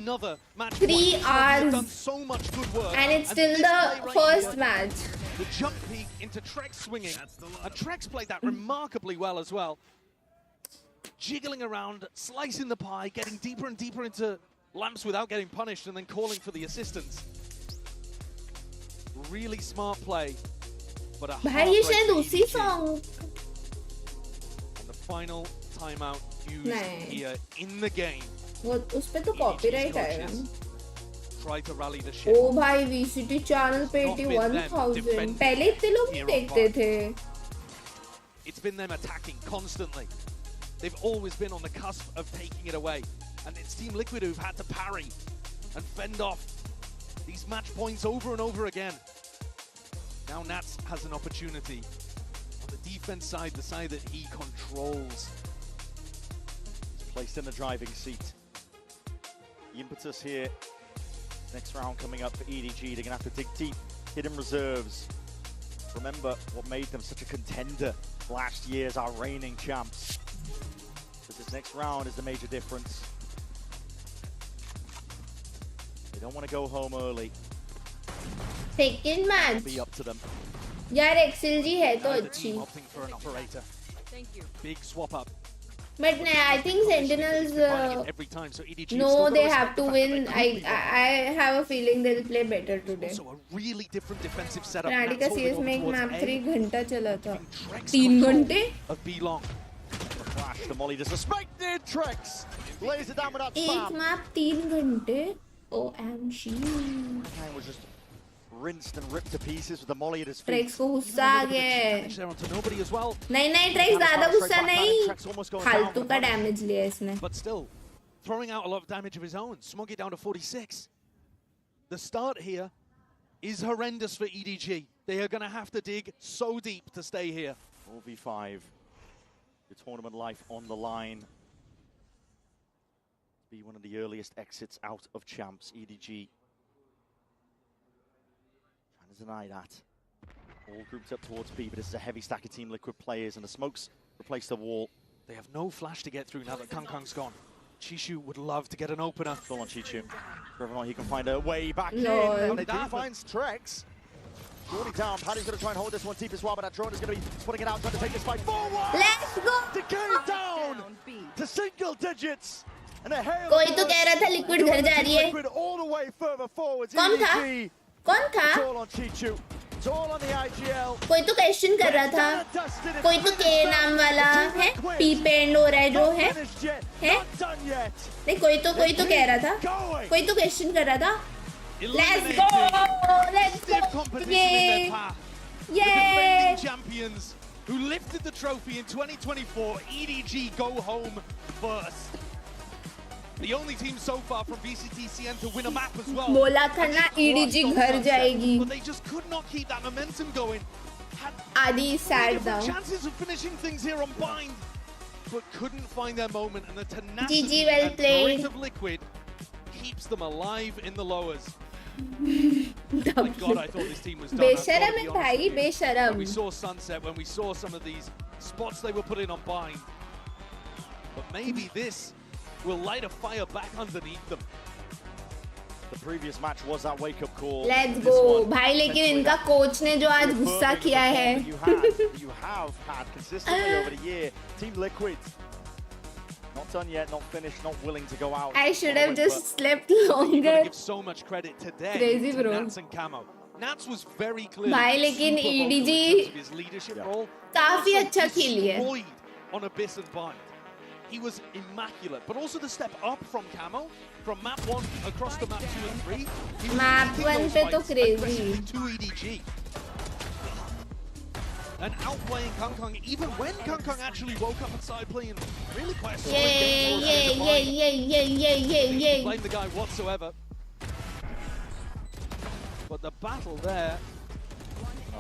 3 hours. So much good work. And it's still the first match. The jump peek into Trex swinging. And Trex played that remarkably well as well. Jiggling around, slicing the pie, getting deeper and deeper into lamps without getting punished, and then calling for the assistance. Really smart play. But a heartbreak song. And the final timeout used here in the game. वो उस पे तो copyright आएगा. Try to rally the ship. ओ भाई VCT channel पे 81,000. पहले इतने लोग नहीं देखते थे. It's been them attacking constantly. They've always been on the cusp of taking it away. And it's Team Liquid who've had to parry and fend off these match points over and over again. Now Nats has an opportunity on the defense side, the side that he controls. He's placed in the driving seat. The impetus here, next round coming up for EDG, they're gonna have to dig deep, hidden reserves. Remember what made them such a contender last year as our reigning champs. But this next round is the major difference. They don't want to go home early. Second match. Be up to them. यार XLG है तो अच्छी. Opting for an operator. Thank you. Big swap up. But I think Sentinels. Every time, so EDG No, they have to win. I have a feeling they'll play better today. Also a really different defensive setup. Pradi का CS में एक map 3 घंटा चला था. 3 घंटे? Of B-Long. Flash, the molly disrespected Trex. Lays it down without spam. एक map 3 घंटे. OMG. Man was just rinsed and ripped to pieces with the molly at his feet. Trex को गुस्सा आ गया. नहीं Trex ज़्यादा गुस्सा नहीं. फालतू का damage लिया इसने. But still, throwing out a lot of damage of his own. Smog it down to 46. The start here is horrendous for EDG. They are going to have to dig so deep to stay here. 4v5. The tournament life on the line. Be one of the earliest exits out of champs. EDG trying to deny that. All grouped up towards B, but this is a heavy stack of Team Liquid players, and the smokes replace the wall. They have no flash to get through now that Kangkang's gone. Chishu would love to get an opener. Go on, Chichu. Whether or not he can find a way back in. No. And they do find Trex. Shorty down. Paddy's going to try and hold this one deep as well, but that drone is going to be putting it out, trying to take this fight forward. Let's go. Decay down to single digits. कोई तो कह रहा था liquid घर जा रही है. कौन था? कौन था? कोई तो क्वेश्चन कर रहा था. कोई तो के नाम वाला है. पी पे एंड हो रहा है जो है. नहीं कोई तो कह रहा था. कोई तो क्वेश्चन कर रहा था. Let's go! Yay! Yay! Champions who lifted the trophy in 2024. EDG go home first. The only team so far from VCT SEN to win a map as well. बोला था ना EDG घर जाएगी. But they just could not keep that momentum going. Adi sat down. Chances of finishing things here on Bind, but couldn't find their moment. And the tenacity GG, well and played. grit of Liquid keeps them alive in the lowers. Thank God I thought this team was done. बेशरम है भाई, बेशरम. When we saw Sunset, when we saw some of these spots they were putting on Bind, but maybe this will light a fire back underneath them. The previous match was that wake-up call. Let's go, भाई. लेकिन इनका coach ने जो आज गुस्सा किया है. You have had consistently over the year. Team Liquid, not done yet, not finished, not willing to go out. I should have just slept longer. You gotta give so much credit today Crazy, to bro. Nats and Camo. Nats was very clear. भाई लेकिन EDG his leadership role. काफी अच्छा खेली है. Destroyed on Abyss and Bind. He was immaculate, but also the step up from Camo, from map 1 across to map 2 and 3. He was Map 1 पे तो crazy. to EDG. And outplaying Kangkang, even when Kangkang actually woke up and started playing really quite a solid game. Yay. Blame the guy whatsoever. But the battle there,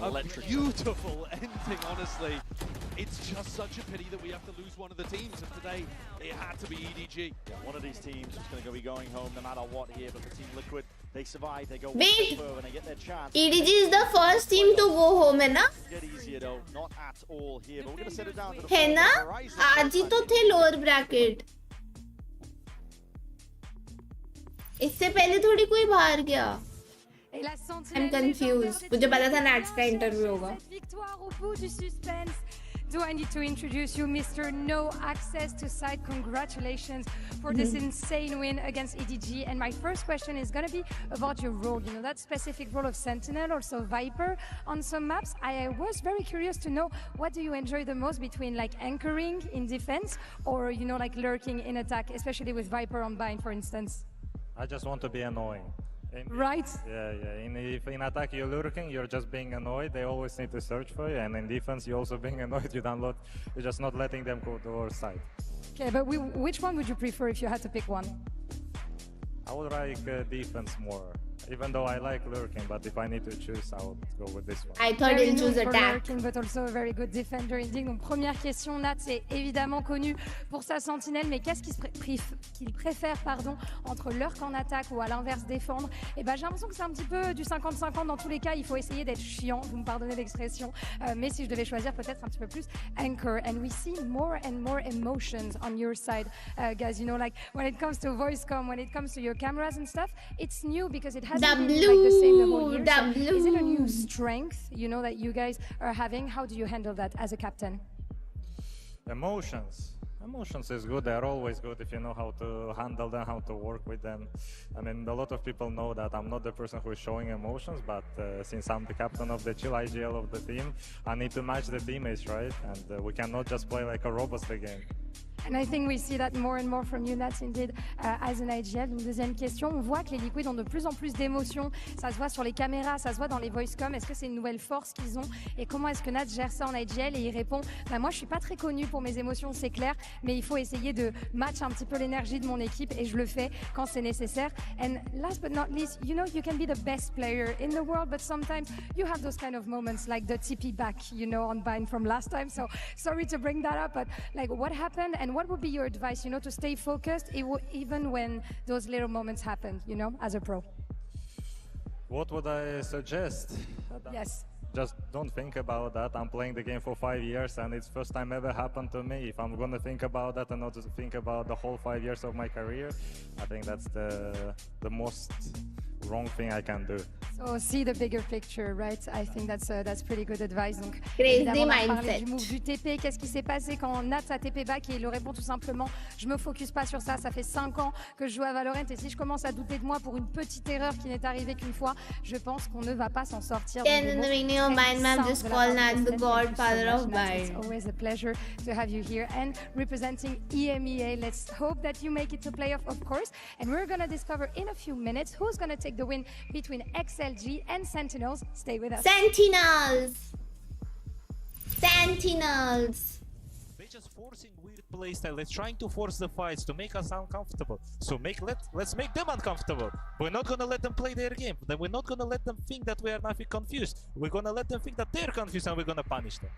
a beautiful ending, honestly. It's just such a pity that we have to lose one of the teams, and today it had to be EDG. Yeah, one of these teams is going to be going home no matter what here, but for Team Liquid, They survive, they go Wait, further, and they get their chance. EDG is the first team to go home, है ना? Get easier though, not at all here, but we're going to set it down to the है ना? आज ही तो थे lower bracket. इससे पहले थोड़ी कोई बाहर गया. I'm confused. मुझे पता था Nats का interview होगा. Do I need to introduce you, Mr. No Access to Site? Congratulations for this insane win against EDG. And my first question is going to be about your role. You know, that specific role of Sentinel, also Viper on some maps. I was very curious to know, what do you enjoy the most between like anchoring in defense or, you know, like lurking in attack, especially with Viper on bind, for instance? I just want to be annoying. Right? If in attack you're lurking, you're just being annoyed. They always need to search for you. And in defense, you're also being annoyed. You're just not letting them go to our side. Okay, but which one would you prefer if you had to pick one? I would like defense more. Even though I like lurking, but if I need to choose, I would go with this one. I thought you'd choose attack. Lurking, but also a very good defender indeed. Donc première question, Nat, c'est évidemment connu pour sa sentinelle, mais qu'est-ce qu'il préfère entre lurk en attaque ou à l'inverse défendre? Et ben j'ai l'impression que c'est un petit peu du 50-50 dans tous les cas. Il faut essayer d'être chiant, vous me pardonnez l'expression, mais si je devais choisir peut-être un petit peu plus anchor. And we see more and more emotions on your side, guys. You know, like when it comes to voice comm, when it comes to your cameras and stuff, it's new because it hasn't been like the same the whole year. So is it a new strength, you know, that you guys are having? How do you handle that as a captain? Emotions is good. They're always good if you know how to handle them, how to work with them. I mean, a lot of people know that I'm not the person who is showing emotions, but since I'm the captain of the chill IGL of the team, I need to match the teammates, right? And we cannot just play like a robot the game. And I think we see that more and more from you, Nats, indeed, as an IGL. Donc, deuxième question, on voit que les Liquids ont de plus en plus d'émotions. Ça se voit sur les caméras, ça se voit dans les voice comm. Est-ce que c'est une nouvelle force qu'ils ont? Et comment est-ce que Nats gère ça en IGL? Et il répond, bah, moi, je suis pas très connu pour mes émotions, c'est clair, mais il faut essayer de match un petit peu l'énergie de mon équipe et je le fais quand c'est nécessaire. And last but not least, you know, you can be the best player in the world, but sometimes you have those kind of moments like the TP back, you know, on bind from last time. So sorry to bring that up, but like what happened and what would be your advice, you know, to stay focused even when those little moments happen, you know, as a pro? What would I suggest? Yes. Just don't think about that. I'm playing the game for 5 years and it's first time ever happened to me. If I'm gonna think about that and not to think about the whole 5 years of my career, I think that's the most wrong thing I can do. So see the bigger picture, right? I think that's pretty good advice. Donc, crazy évidemment, on a parlé mindset. du move du TP. Qu'est-ce qui s'est passé quand Nat a TP back? Et il le répond tout simplement, je me focus pas sur ça. Ça fait 5 ans que je joue à Valorant et si je commence à douter de moi pour une petite erreur qui n'est arrivée qu'une fois, je pense qu'on ne va pas s'en sortir. Mind map just call Nat the godfather of It's bind. always a pleasure to have you here and representing EMEA. Let's hope that you make it to playoff, of course. And we're going to discover in a few minutes who's going to take the win between XLG and Sentinels. Stay with us. Sentinels! They're just forcing weird playstyle. They're trying to force the fights to make us uncomfortable. So let's make them uncomfortable. We're not gonna let them play their game. Then we're not gonna let them think that we are nothing confused. We're gonna let them think that they're confused and we're gonna punish them.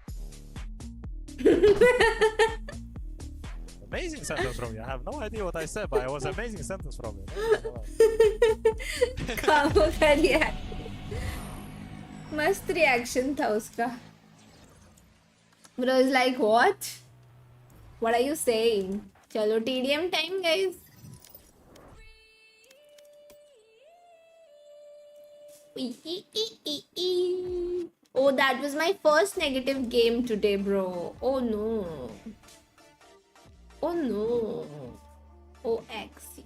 Amazing sentence from you. I have no idea what I said, but it was an amazing sentence from you. कामों का reaction. मस्त reaction था उसका. Bro is like, what? What are you saying? Chalo TDM time, guys. Oh, that was my first negative game today, bro. Oh no. Oh no. OXC.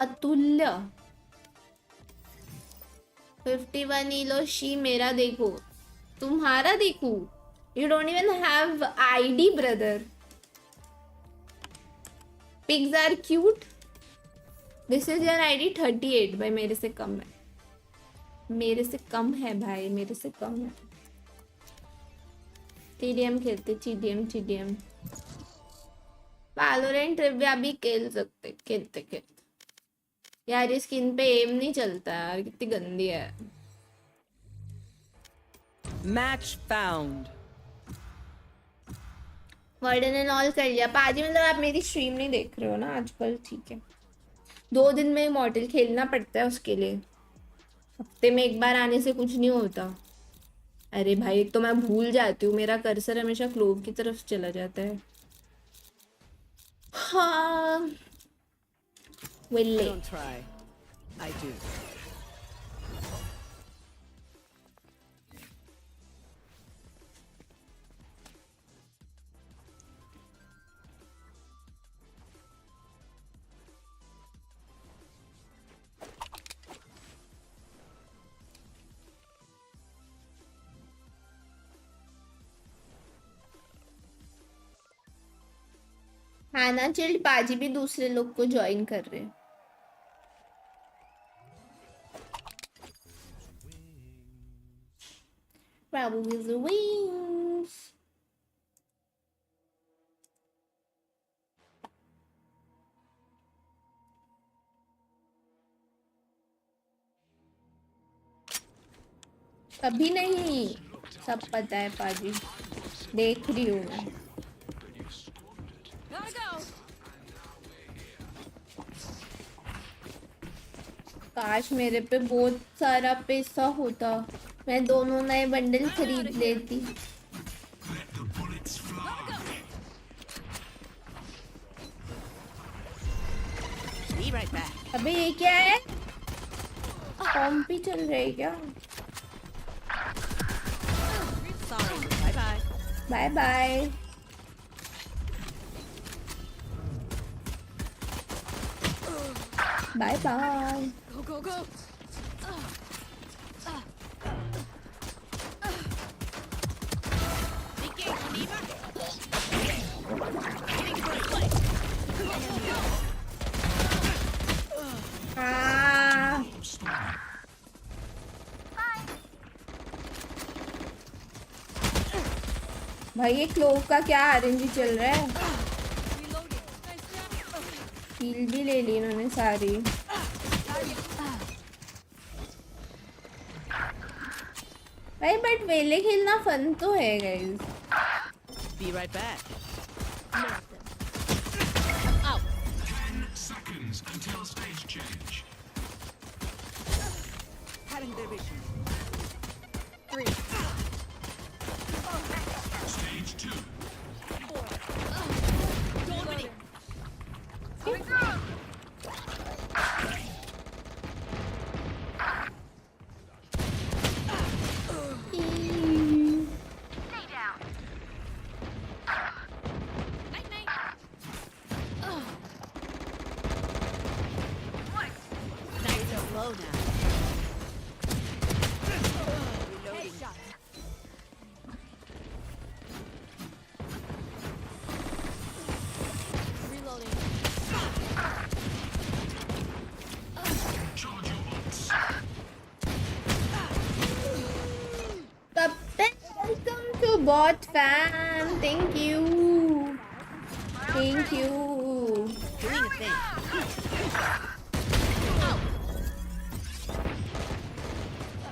Atulya. 51 elo she मेरा देखो. तुम्हारा देखो. You don't even have ID, brother. Pigs are cute. This is your ID 38 भाई मेरे से कम है. मेरे से कम है भाई, मेरे से कम है. TDM खेलते, TDM. Valorant ट्रिविया भी खेल सकते, खेलते. यार ये स्किन पे एम नहीं चलता यार, कितनी गंदी है. Match found. वर्डन एंड ऑल कर लिया. पाजी मतलब आप मेरी स्ट्रीम नहीं देख रहे हो ना आजकल, ठीक है. 2 दिन में इमॉर्टल खेलना पड़ता है उसके लिए, हफ्ते में एक बार आने से कुछ नहीं होता। अरे भाई एक तो मैं भूल जाती हूँ, मेरा कर्सर हमेशा क्लोव की तरफ चला जाता है। हाँ विल्ले Don't try. I do. हाँ ना चिल्ड पाजी भी दूसरे लोग को ज्वाइन कर रहे हैं। Bravo with the wings. कभी नहीं, सब पता है पाजी, देख रही हूँ मैं। काश मेरे पे बहुत सारा पैसा होता, मैं दोनों नए बंडल खरीद लेती। अबे ये क्या है, कॉम्प भी चल रही है क्या? Bye bye. Bye bye. Go, go, go. भाई ये क्लोव का क्या आरएनजी चल रहा है? हील भी ले ली इन्होंने सारी। भाई बट वेले खेलना फन तो है guys. Be right back. 10 seconds until stage change. Cutting their vision. 3. Stage 2. Bot fam, thank you. Thank you. Doing a thing.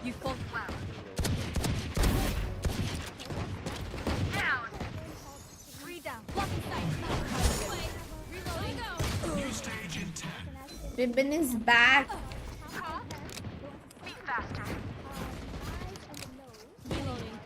You fought well. Down. 3 down. Blocking sight. Reloading. New stage in 10. Ribbon is back. Be faster. Reloading.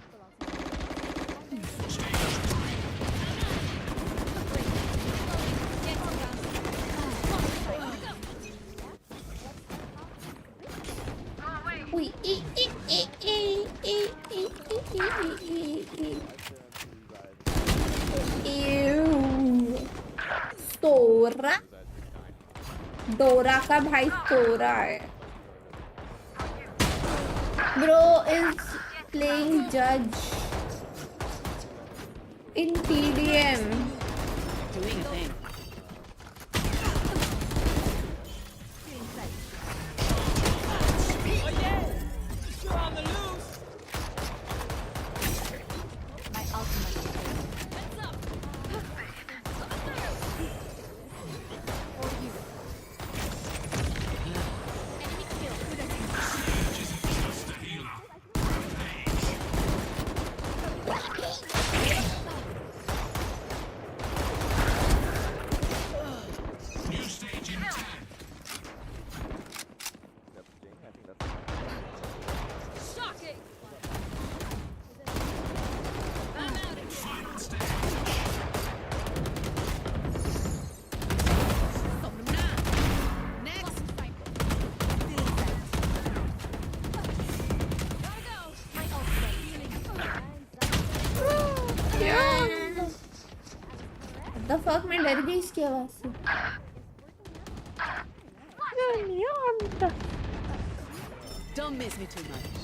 सोरा डोरा का भाई सोरा है। Bro is playing जज इन TDM। Doing a thing. fuck, मैं डर गई इसकी आवाज से. Don't miss me too much.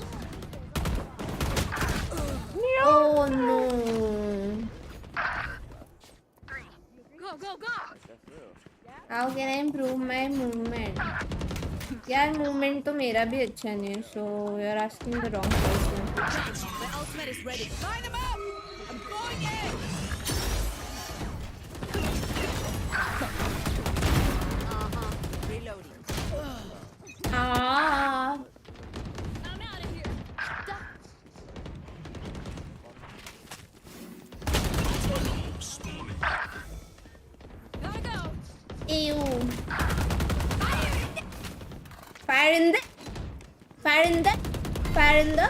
Oh no. Go, go, go! How can I improve my movement? यार movement तो मेरा भी अच्छा नहीं है, so you're asking the wrong person. My ultimate is ready. Line them up! I'm going in! Reloading. Ah. I'm out of here. Gotta go. Ew. Fire in the. Fire in the. Fire in the.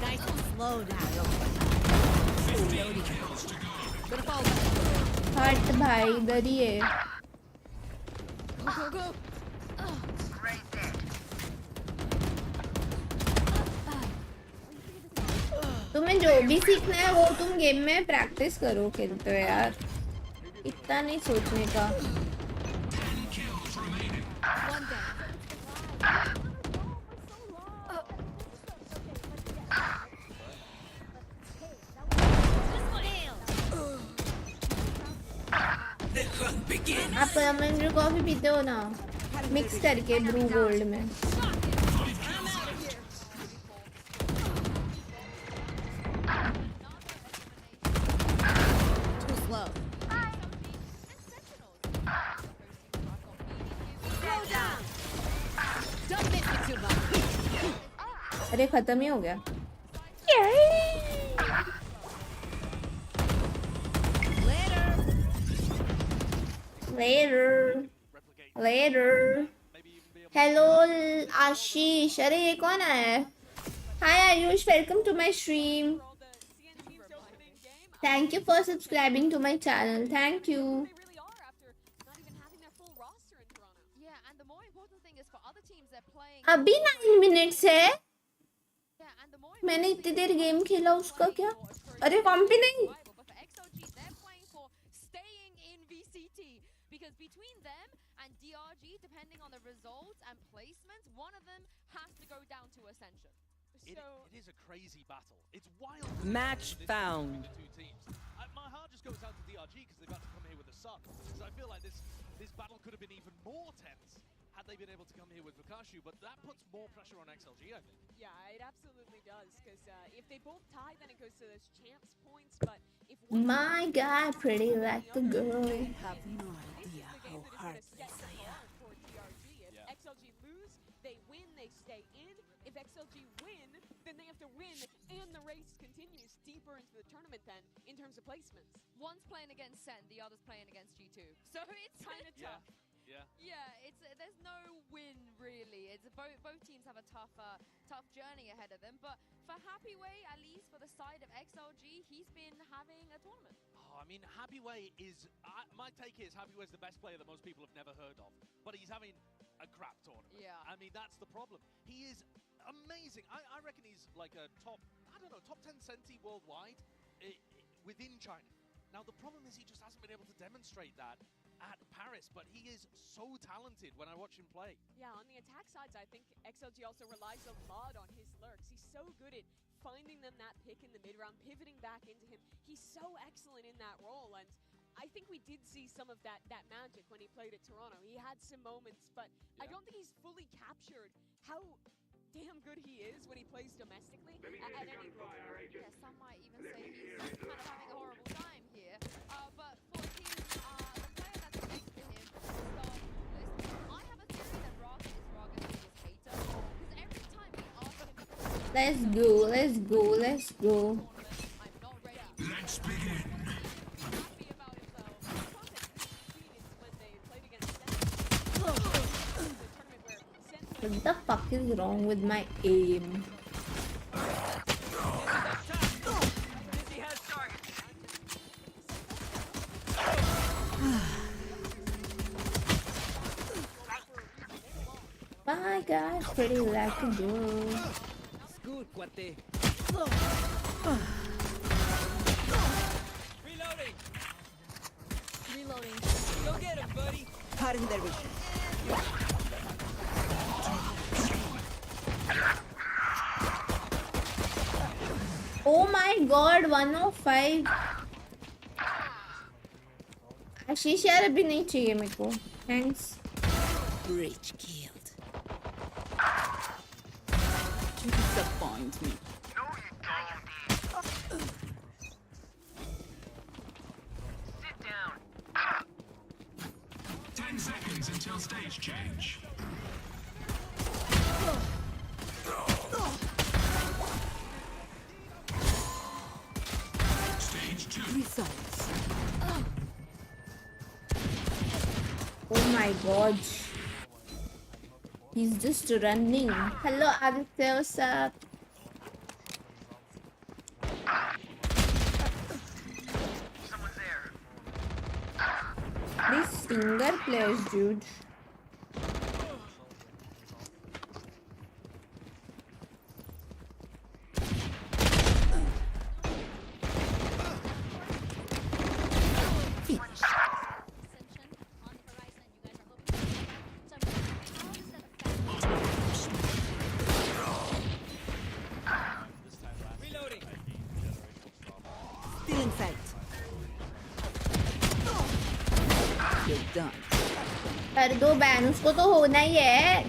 Nice and slow now. Reloading. Gonna fall back. हट भाई इधर ही है. Go, go, go. तुम्हें जो भी सीखना है वो तुम गेम में प्रैक्टिस करो, खेलते हो यार. इतना नहीं सोचने का. आप लेमन कॉफी पीते हो ना, मिक्स करके ब्रू गोल्ड में. Too slow. Slow down. Don't miss me too much. अरे खत्म ही हो गया. Later. Later. Hello आशीष. अरे ये कौन है? Hi Ayush, welcome to my stream. Thank you for subscribing to my channel. Thank you. Yeah, and the more important thing is for other teams, they're playing. अभी 9 minutes है. मैंने इतनी देर game खेला उसका क्या? अरे वहाँ पे नहीं. Because between them and DRG, depending on the results and placements, one of them has to go down to Ascension. It is a crazy battle. It's wild. Match found. The two teams. My heart just goes out to DRG because they've had to come here with a sub. So I feel like this battle could have been even more tense had they been able to come here with Vakashu, but that puts more pressure on XLG, I think. Yeah, it absolutely does, because if they both tie, then it goes to those champs points, but if My God, pretty like the girl. Have no idea how heartless I am. for DRG. If XLG lose, they win, they stay in. If XLG win, then they have to win, and the race continues deeper into the tournament then, in terms of placements. One's playing against SEN, the other's playing against G2. So it's Kind of tough. Yeah, there's no win really. It's both teams have a tough journey ahead of them. But for Happyway, at least for the side of XLG, he's been having a tournament. Oh, I mean, Happyway is... my take is Happyway's the best player that most people have never heard of. But he's having a crap tournament. Yeah. I mean, that's the problem. He is amazing. I reckon he's like a top 10 centi worldwide within China. Now, the problem is he just hasn't been able to demonstrate that at Paris, but he is so talented when I watch him play. Yeah, on the attack sides, I think XLG also relies a lot on his lurks. He's so good at finding them that pick in the mid-round, pivoting back into him. He's so excellent in that role, and I think we did see some of that magic when he played at Toronto. He had some moments, but I don't think he's fully captured how damn good he is when he plays domestically at any role. Yeah, some might even say he's kind of having a horrible time here. But for his, the player that's next to him, I have a theory that Rocket is his hater. Because every time we ask him to Let's go, let's go, let's go. I'm not ready. Let's begin. Happy about himself. When they played against Sen, the tournament where Sen What the fuck is wrong with my aim? My God, pretty like a girl. Good, cuate. Reloading. Reloading. Go get him, buddy. Cutting their vision. Oh my god, 105. आशीष यार अभी नहीं चाहिए मेरे को. Thanks. Bridge killed. You disappoint me. No, you don't. Sit down. 10 seconds until stage change. Stage 2. Results. Oh my god. He's just running. Hello Aditya, what's up? Someone's there. These singer players, dude. Still in sight. You're done. कर दो ban, उसको तो होना ही है.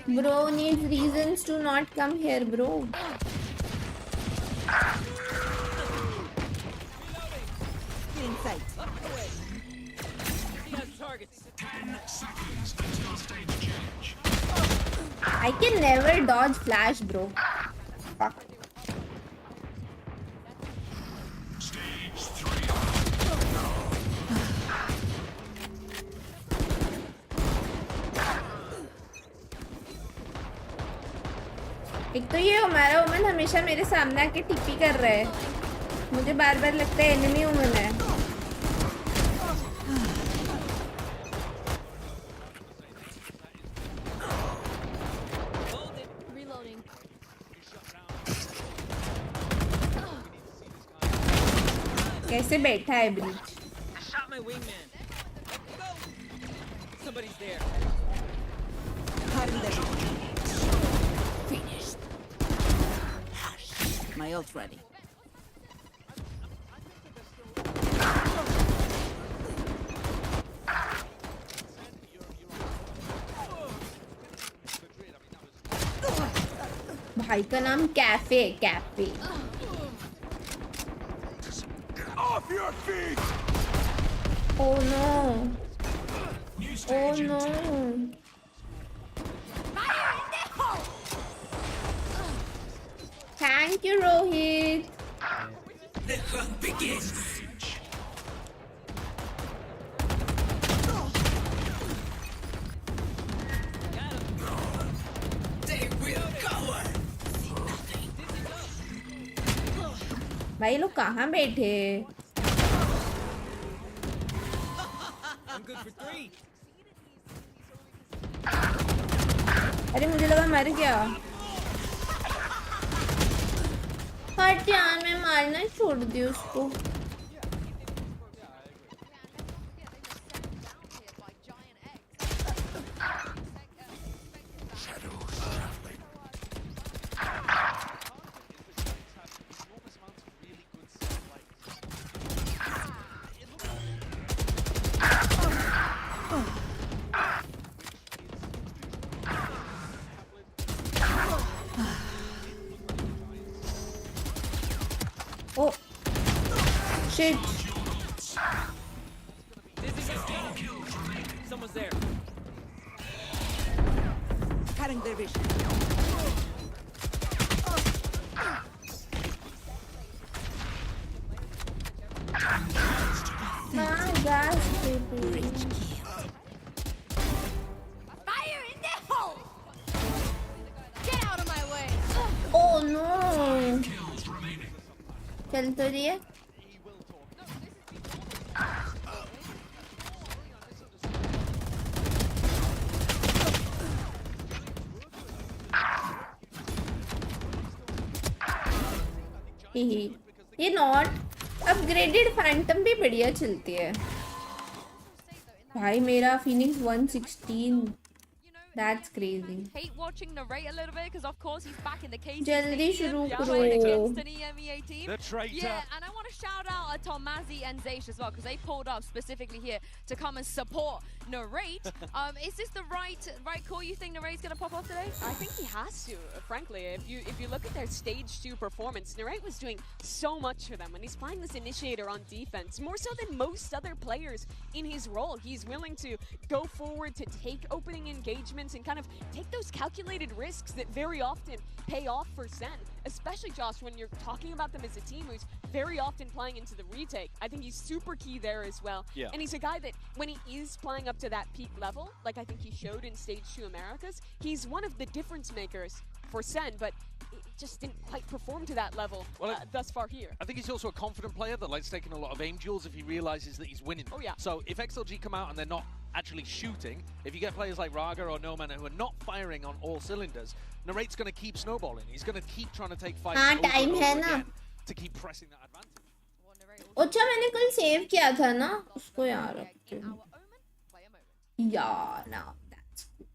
Bro needs reasons to not come here, bro. Still in sight. 10 seconds until stage change. I can never dodge flash, bro. Fuck. Stage 3. एक तो ये हमारा वुमन हमेशा मेरे सामने आके टिप्पी कर रहा है. मुझे बार बार लगता है एनिमी वुमन है. Reloading. कैसे बैठा है breach? I shot my wingman. Go. Somebody's there. Cutting their vision. Finished. My ult ready. भाई का नाम कैफे है, cafe. Off your feet! Oh no. New Oh stage in no. 10. Thank you, Rohit. The hunt begins. They will cover. भाई लोग कहाँ बैठे? I'm good for 3. अरे मुझे लगा मर गया. हट यार, मैं मारना ही छोड़ दी उसको. Oh shit. Someone's there. Cutting their vision. हाँ gas baby. Fire in the hole! Get out of my way! Oh no. चल तो रही है. ये नॉट अपग्रेडेड फैंटम भी बढ़िया चलती है. भाई मेरा Phoenix 116. That's crazy. Hate watching narrate a little bit because of course he's back in the KC जल्दी शुरू Stadium करो. playing against an EMEA team. The traitor. Yeah, and I want to shout out Tomazi and Zaysh as well because they pulled up specifically here to come and support Narrate. Is this the right call? You think Narrate's gonna pop off today? I think he has to, frankly. If you look at their stage 2 performance, Narrate was doing so much for them when he's playing this initiator on defense, more so than most other players in his role. He's willing to go forward to take opening engagements and kind of take those calculated risks that very often pay off for SEN, especially Josh when you're talking about them as a team who's very often playing into the retake. I think he's super key there as well. Yeah. And he's a guy that when he is playing up to that peak level, like I think he showed in Stage 2 Americas, he's one of the difference makers for SEN, but it just didn't quite perform to that level thus far here. I think he's also a confident player that likes taking a lot of aim duels if he realizes that he's winning. Oh, yeah. So if XLG come out and they're not actually shooting, if you get players like Raga or Noman who are not firing on all cylinders, Narrate's going to keep snowballing. He's going to keep trying to take fights over time and है over ना. again to keep pressing that advantage. अच्छा मैंने कल save किया था ना उसको यार रखते हैं. Yeah, now that's good.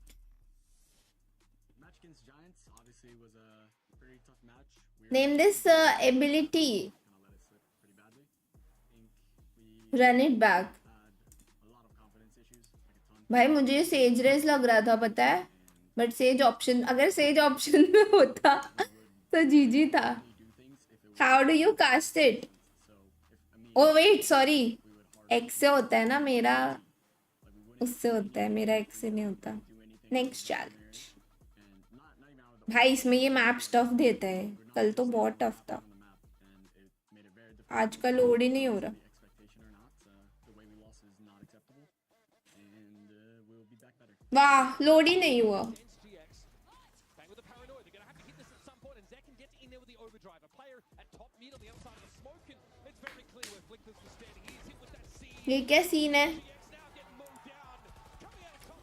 Match against Giants obviously was a pretty tough match. Name this ability. Run it back. भाई मुझे सेज रेस लग रहा था पता है, बट सेज ऑप्शन, अगर सेज ऑप्शन में होता तो जीजी था. How do you cast it? Oh wait, sorry. X से होता है ना मेरा, उससे होता है मेरा, X से नहीं होता. Next challenge. भाई इसमें ये मैप स्टफ देता है, कल तो बहुत टफ था, आज का लोड ही नहीं हो रहा. वाह लोड ही नहीं हुआ. ये क्या सीन है?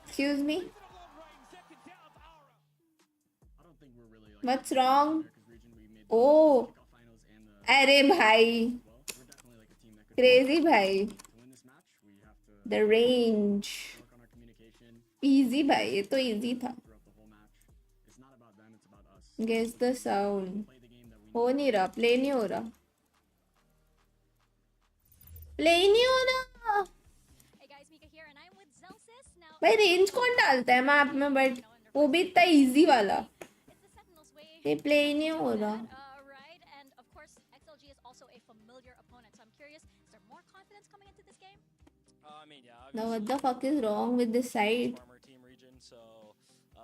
Excuse me. What's wrong? Oh, अरे भाई, crazy भाई. The range. Easy भाई, ये तो easy था. Guess the sound. हो नहीं रहा, play नहीं हो रहा. Play नहीं हो रहा. भाई रेंज कौन डालता है मैप में, बट वो भी इतना इजी वाला. ये प्ले ही नहीं हो रहा. Now what the fuck is wrong with this side?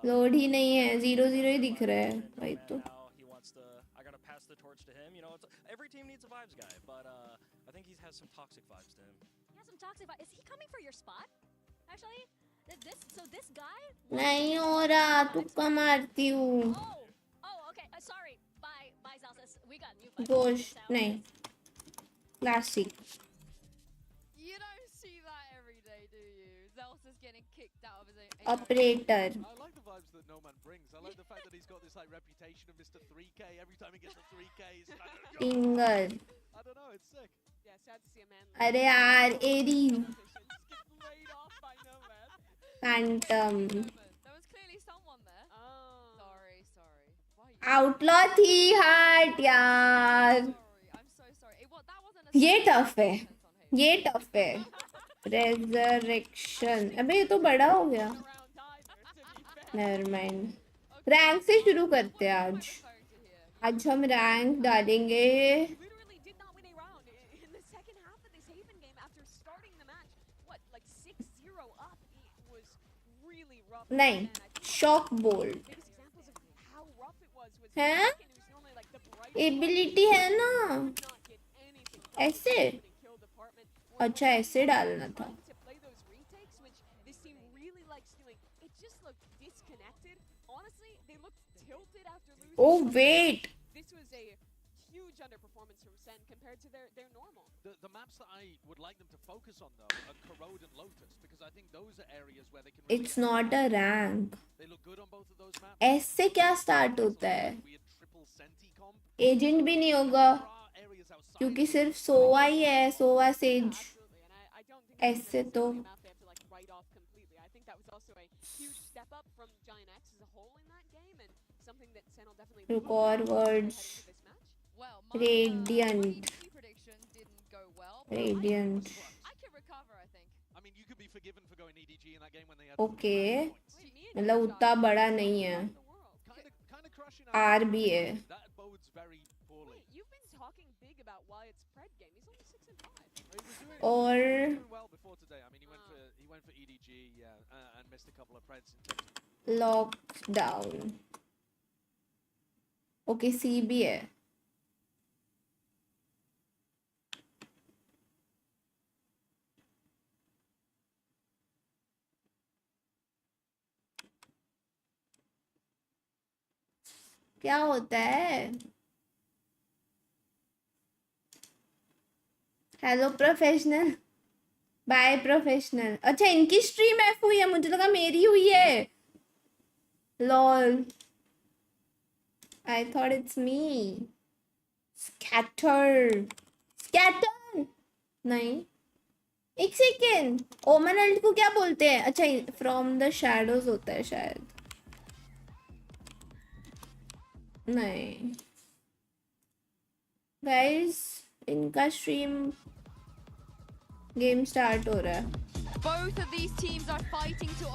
Load ही नहीं है, 0-0 ही दिख रहा है भाई. तो I gotta pass the torch to him. You know, every team needs a vibes guy, but I think he has some toxic vibes to him. He has some toxic vibes. Is he coming for your spot? Actually, this guy. नहीं हो रहा, तुक्का मारती हूँ. Oh, okay. Sorry. Bye, Zalsis. We got you. गोश नहीं. Classic. You don't see that every day, do you? Zelsa's getting kicked out of his own. Operator. I like the vibes that Noman brings. I like the fact that he's got this like reputation of Mr. 3K. Every time he gets a 3K, he's like, Finger. I don't know, it's sick. Yeah, sad to see a man. अरे यार एरी. Phantom. There was clearly someone there. Oh. Sorry. Outlaw थी heart यार. I'm so sorry. That wasn't a ये tough है, ये tough है. Resurrection. अबे ये तो बड़ा हो गया. Never mind. रैंक से शुरू करते हैं आज. आज हम रैंक डालेंगे. नहीं, शॉक बोल्ट है, एबिलिटी है ना. ऐसे अच्छा ऐसे डालना था. Oh wait. This was a huge underperformance from SEN compared to their normal. The maps that I would like them to focus on though are Corrode and Lotus because I think those are areas where they can. It's not a rank. They look good on both of those maps. S से क्या start होता है? Agent भी नहीं होगा क्योंकि सिर्फ सोवा ही है, सोवा सेज. S से तो Record words. Radiant. Radiant. Okay. मतलब उतना बड़ा नहीं है. R भी है. और lockdown. Okay, C भी है. क्या होता है? Hello professional. By professional. अच्छा इनकी स्ट्रीम एफ हुई है, मुझे लगा मेरी हुई है. Lol. I thought it's me. Scatter. Scatter. नहीं. एक सेकेंड. ओमन अल्ट को क्या बोलते हैं? अच्छा फ्रॉम द शैडोज होता है शायद. नहीं. गाइस इनका स्ट्रीम गेम स्टार्ट हो रहा है. Both of these teams are fighting to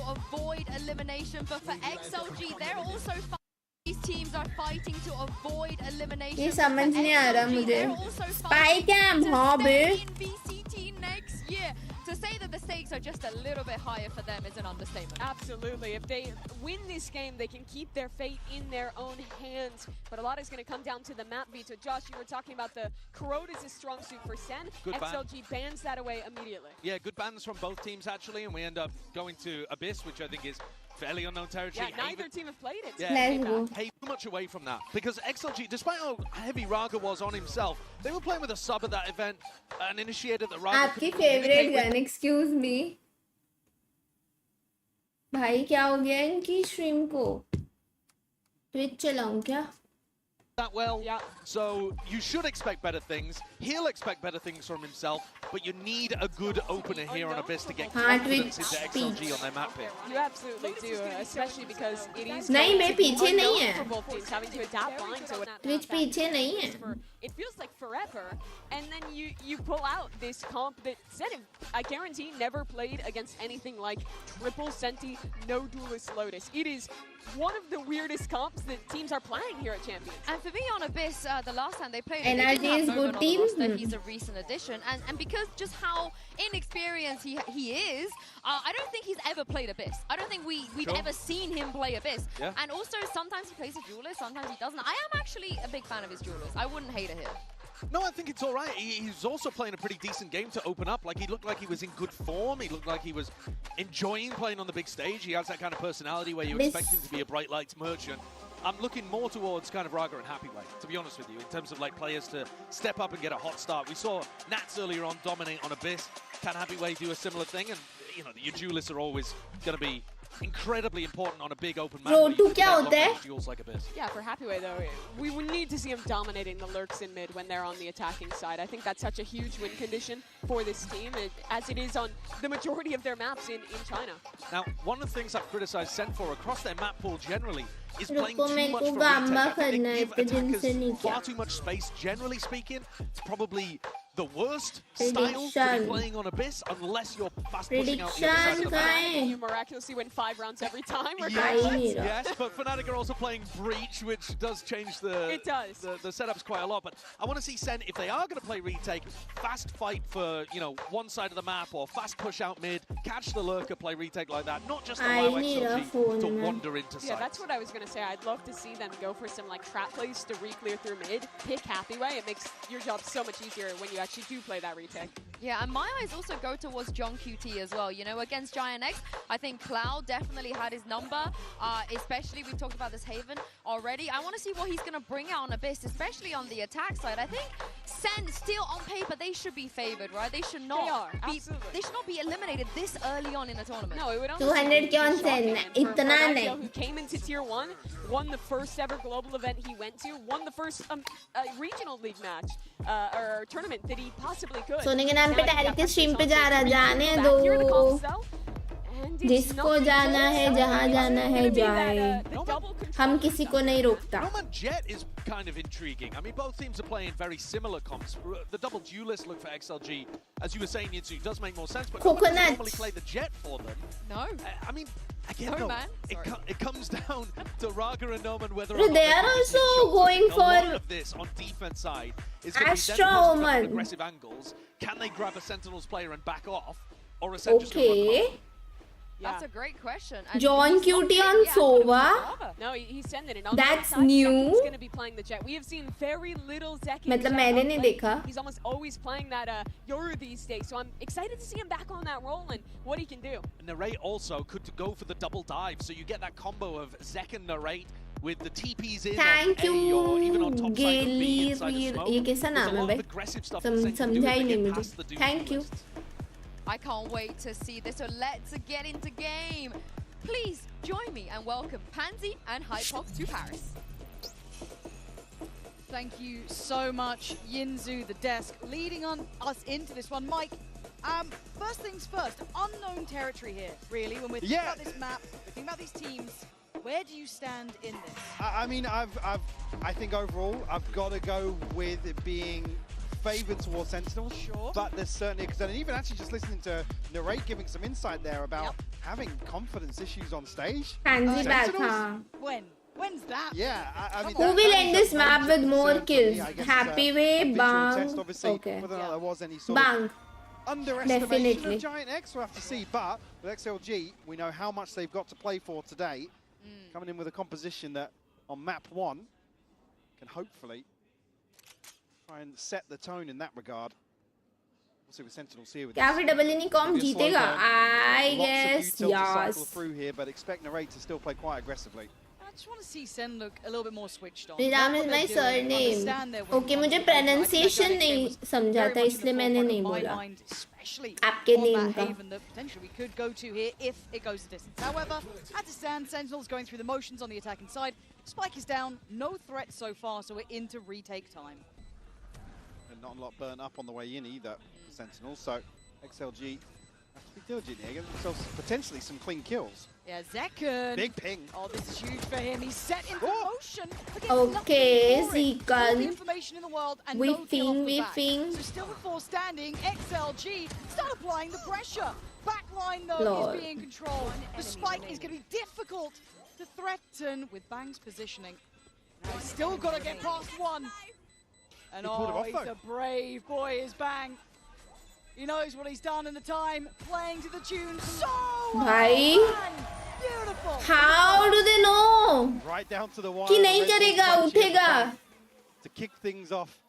avoid elimination, but for XLG, they're also these teams are fighting to avoid elimination. ये समझ नहीं आ रहा मुझे. Spy cam, हाँ बे. VCT next year. To say that the stakes are just a little bit higher for them is an understatement. Absolutely. If they win this game, they can keep their fate in their own hands. But a lot is going to come down to the map beat. So Josh, you were talking about the Corrode is a strong suit for SEN. Good XLG bans that away immediately. Yeah, good bans from both teams actually, and we end up going to Abyss, which I think is fairly unknown territory. Yeah, neither team have played it. Yeah, hey, too much away from that. Because XLG, despite how heavy Raga was on himself, they were playing with a sub at that event and initiated the Raga. आपकी favorite gun, excuse me. भाई क्या हो गया इनकी stream को? Twitch चलाऊं क्या? That well, yeah. So you should expect better things. He'll expect better things from himself, but you need a good opener here on Abyss to get confidence into XLG on their map pick. You absolutely do, especially because it is नहीं मैं पीछे नहीं है. for both teams having to adapt lines to what Twitch पीछे नहीं है. It feels like forever, and then you pull out this comp that said I guarantee never played against anything like triple Senti, no duelist Lotus. It is one of the weirdest comps that teams are playing here at Champions. And for me on Abyss, the last time they played NRG they didn't is have good Moment team. on the roster. He's a recent addition, and because just how inexperienced he is, I don't think he's ever played Abyss. I don't think we've ever seen him play Abyss. Yeah. And also sometimes he plays a duelist, sometimes he doesn't. I am actually a big fan of his duelist. I wouldn't hate it here. No, I think it's all right. He's also playing a pretty decent game to open up. Like, he looked like he was in good form. He looked like he was enjoying playing on the big stage. He has that kind of personality where you expect him to be a bright lights merchant. I'm looking more towards kind of Raga and Happyway, to be honest with you, in terms of like players to step up and get a hot start. We saw Nats earlier on dominate on Abyss. Can Happyway do a similar thing? And, you know, your duelists are always going to be incredibly important on a big open map. Like Abyss. Yeah, for Happyway though, we would need to see him dominating the lurks in mid when they're on the attacking side. I think that's such a huge win condition for this team, as it is on the majority of their maps in China. Now, one of the things I've criticized SEN for across their map pool generally is playing too much for retake. I think they give attackers far too much space, generally speaking. It's probably the worst style to be playing on Abyss unless you're fast pushing out the other side of the map. You miraculously win 5 rounds every time. Yes, but Fnatic are also playing Breach, which does change the setups quite a lot. But I want to see SEN, if they are going to play retake, fast fight for, you know, one side of the map or fast push out mid, catch the lurker, play retake like that, not just allow XLG to wander into sight. Yeah, that's what I was going to say. I'd love to see them go for some like trap plays to re-clear through mid, pick Happyway. It makes your job so much easier when you actually do play that retake. Yeah, and my eyes also go towards John QT as well. You know, against Giant X, I think Cloud definitely had his number, especially we talked about this Haven already. I want to see what he's going to bring out on Abyss, especially on the attack side. I think SEN still on paper, they should be favored, right? They should not they should not be eliminated this early on in a tournament. No, it would 200 के on SEN, इतना नहीं. Who came into tier 1, won the first ever global event he went to, won the first regional league match or tournament that he possibly could. सोने के नाम पे direct stream पे जा रहा, जाने दो. जिसको जाना है जहाँ जाना है जाए हम किसी को नहीं रोकता Noman Jet is kind of intriguing. I mean, both teams are playing very similar comps. The double duelist look for XLG, as you were saying, Yinzu, does make more sense, but Coconut normally play the Jet for them. No. I mean, again, No, though, man. it comes down to Raga and Noman whether or Bro, not they are also going a lot for of this on defense side is going to be Astra them posting up Oman. aggressive angles. Can they grab a Sentinels player and back off, or a Sen just going to Okay. run home? That's a great question. And John he's not Cutie playing on the Astra Sova No, he's sending it. On That's the outside, new. Zekin's going to be playing the Jet. We have seen very little Zekin. मतलब Jet मैंने of नहीं late. देखा He's almost always playing that Yoru these days. So I'm excited to see him back on that role and what he can do. Narrate also could go for the double dive, so you get that combo of Zek and Narrate with the TPs in Thank on A or even on top side of B Gaily inside of smoke. ये कैसा There's a नाम है lot of bay aggressive stuff that Zen can do समझा if he they नहीं get मुझे past the duel Thank you list. I can't wait to see this. So let's get into game. Please join me and welcome Pansy and Hypox to Paris. Thank you so much, Yinzu, the desk, leading on us into this one. Mike, first things first, unknown territory here, really, when we're thinking about this map, we're thinking about these teams. Where do you stand in this? I mean, I think overall, I've got to go with it being favoured towards Sentinels. Sure. But there's certainly, because even actually just listening to Narrate giving some insight there about having confidence issues on stage. Pansy back, Sentinels, huh? When's that? Yeah, I mean, Who will end this map with more kills? Happy Way, Bang. Okay. Whether or not there was any sort Bang. of underestimation Definitely. of Giant X, we'll have to see. But with XLG, we know how much they've got to play for today. Coming in with a composition that on map 1 can hopefully try and set the tone in that regard. We'll see with Sentinels here with क्या फिर double unicorn जीतेगा? I guess yes. Through here, but expect Narrate to still play quite aggressively. I just want to see Sen look a little bit more switched on. Ram is my surname. Okay, मुझे pronunciation नहीं समझा था इसलिए मैंने नहीं बोला. आपके name का. Haven that potentially we could go to here if it goes the distance. However, as it stands, Sentinels going through the motions on the attacking side. Spike is down, no threat so far, so we're into retake time. And not a lot burnt up on the way in either, Sentinels. So XLG have to be diligent here, get themselves potentially some clean kills. Yeah, Zekin. Big ping. Oh, this is huge for him. He's set into motion. Okay, All the Zekin. information in the world and We no kill off the back. ping. So still with 4 standing, XLG start applying the pressure. Backline though Lord. is being controlled. The spike is going to be difficult to threaten with Bang's positioning. Now he's still got to get past 1. And He pulled him off, he's though. a brave boy, is Bang. He knows what he's done in the time, playing to the tune so well. भाई, Beautiful. how do they know? Right down to the wire. कि नहीं करेगा, उठेगा. To kick things off.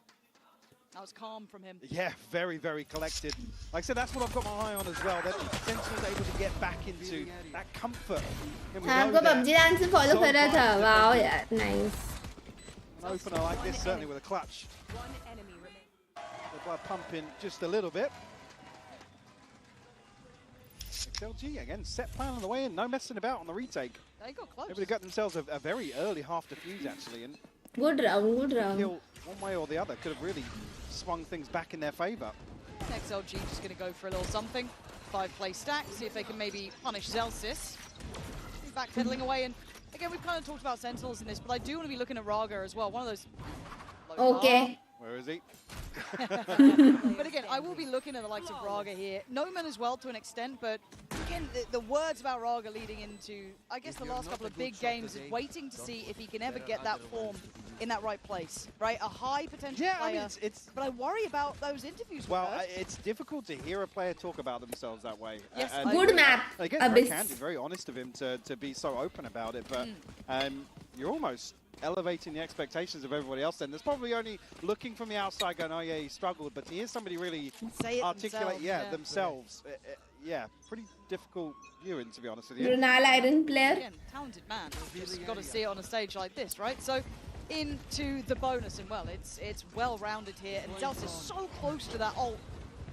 That was calm from him. Yeah, very, very collected. Like I said, that's what I've got my eye on as well. That Sentinel's able to get back into that comfort. And we हाँ, know आपको that PUBG dance से follow so कर रहा था. far Wow, यार, nice. an opener like this, certainly with a clutch. The blood pumping just a little bit. XLG again, set plan on the way in, no messing about on the retake. They got close. Maybe they got themselves a very early half defuse actually, and Good round, good round. kill one way or the other could have really swung things back in their favour. XLG just going to go for a little something. 5-play stack, see if they can maybe punish Zelsis. He's backpedaling away, and again, we've kind of talked about Sentinels in this, but I do want to be looking at Raga as well. One of those. Okay. Where is he? But again, I will be looking at the likes of Raga here. Noman as well to an extent, but again, the words about Raga leading into, I guess, the last couple of big games is waiting to see if he can ever get that form in that right place, right? A high potential player, I mean, it's but I worry about those interviews. well, it's difficult to hear a player talk about themselves that way. Yes, And Good map. again, very Abyss. candid, very honest of him to be so open about it, but you're almost elevating the expectations of everybody else then. There's probably only looking from the outside going, oh yeah, he struggled, but to hear somebody really Say it articulate themselves, yeah, pretty difficult viewing, to be honest with you. Brunal Iron player. Again, talented man. You've just got to see it on a stage like this, right? So into the bonus, and well, it's well-rounded here, and Zelsis is so close to that ult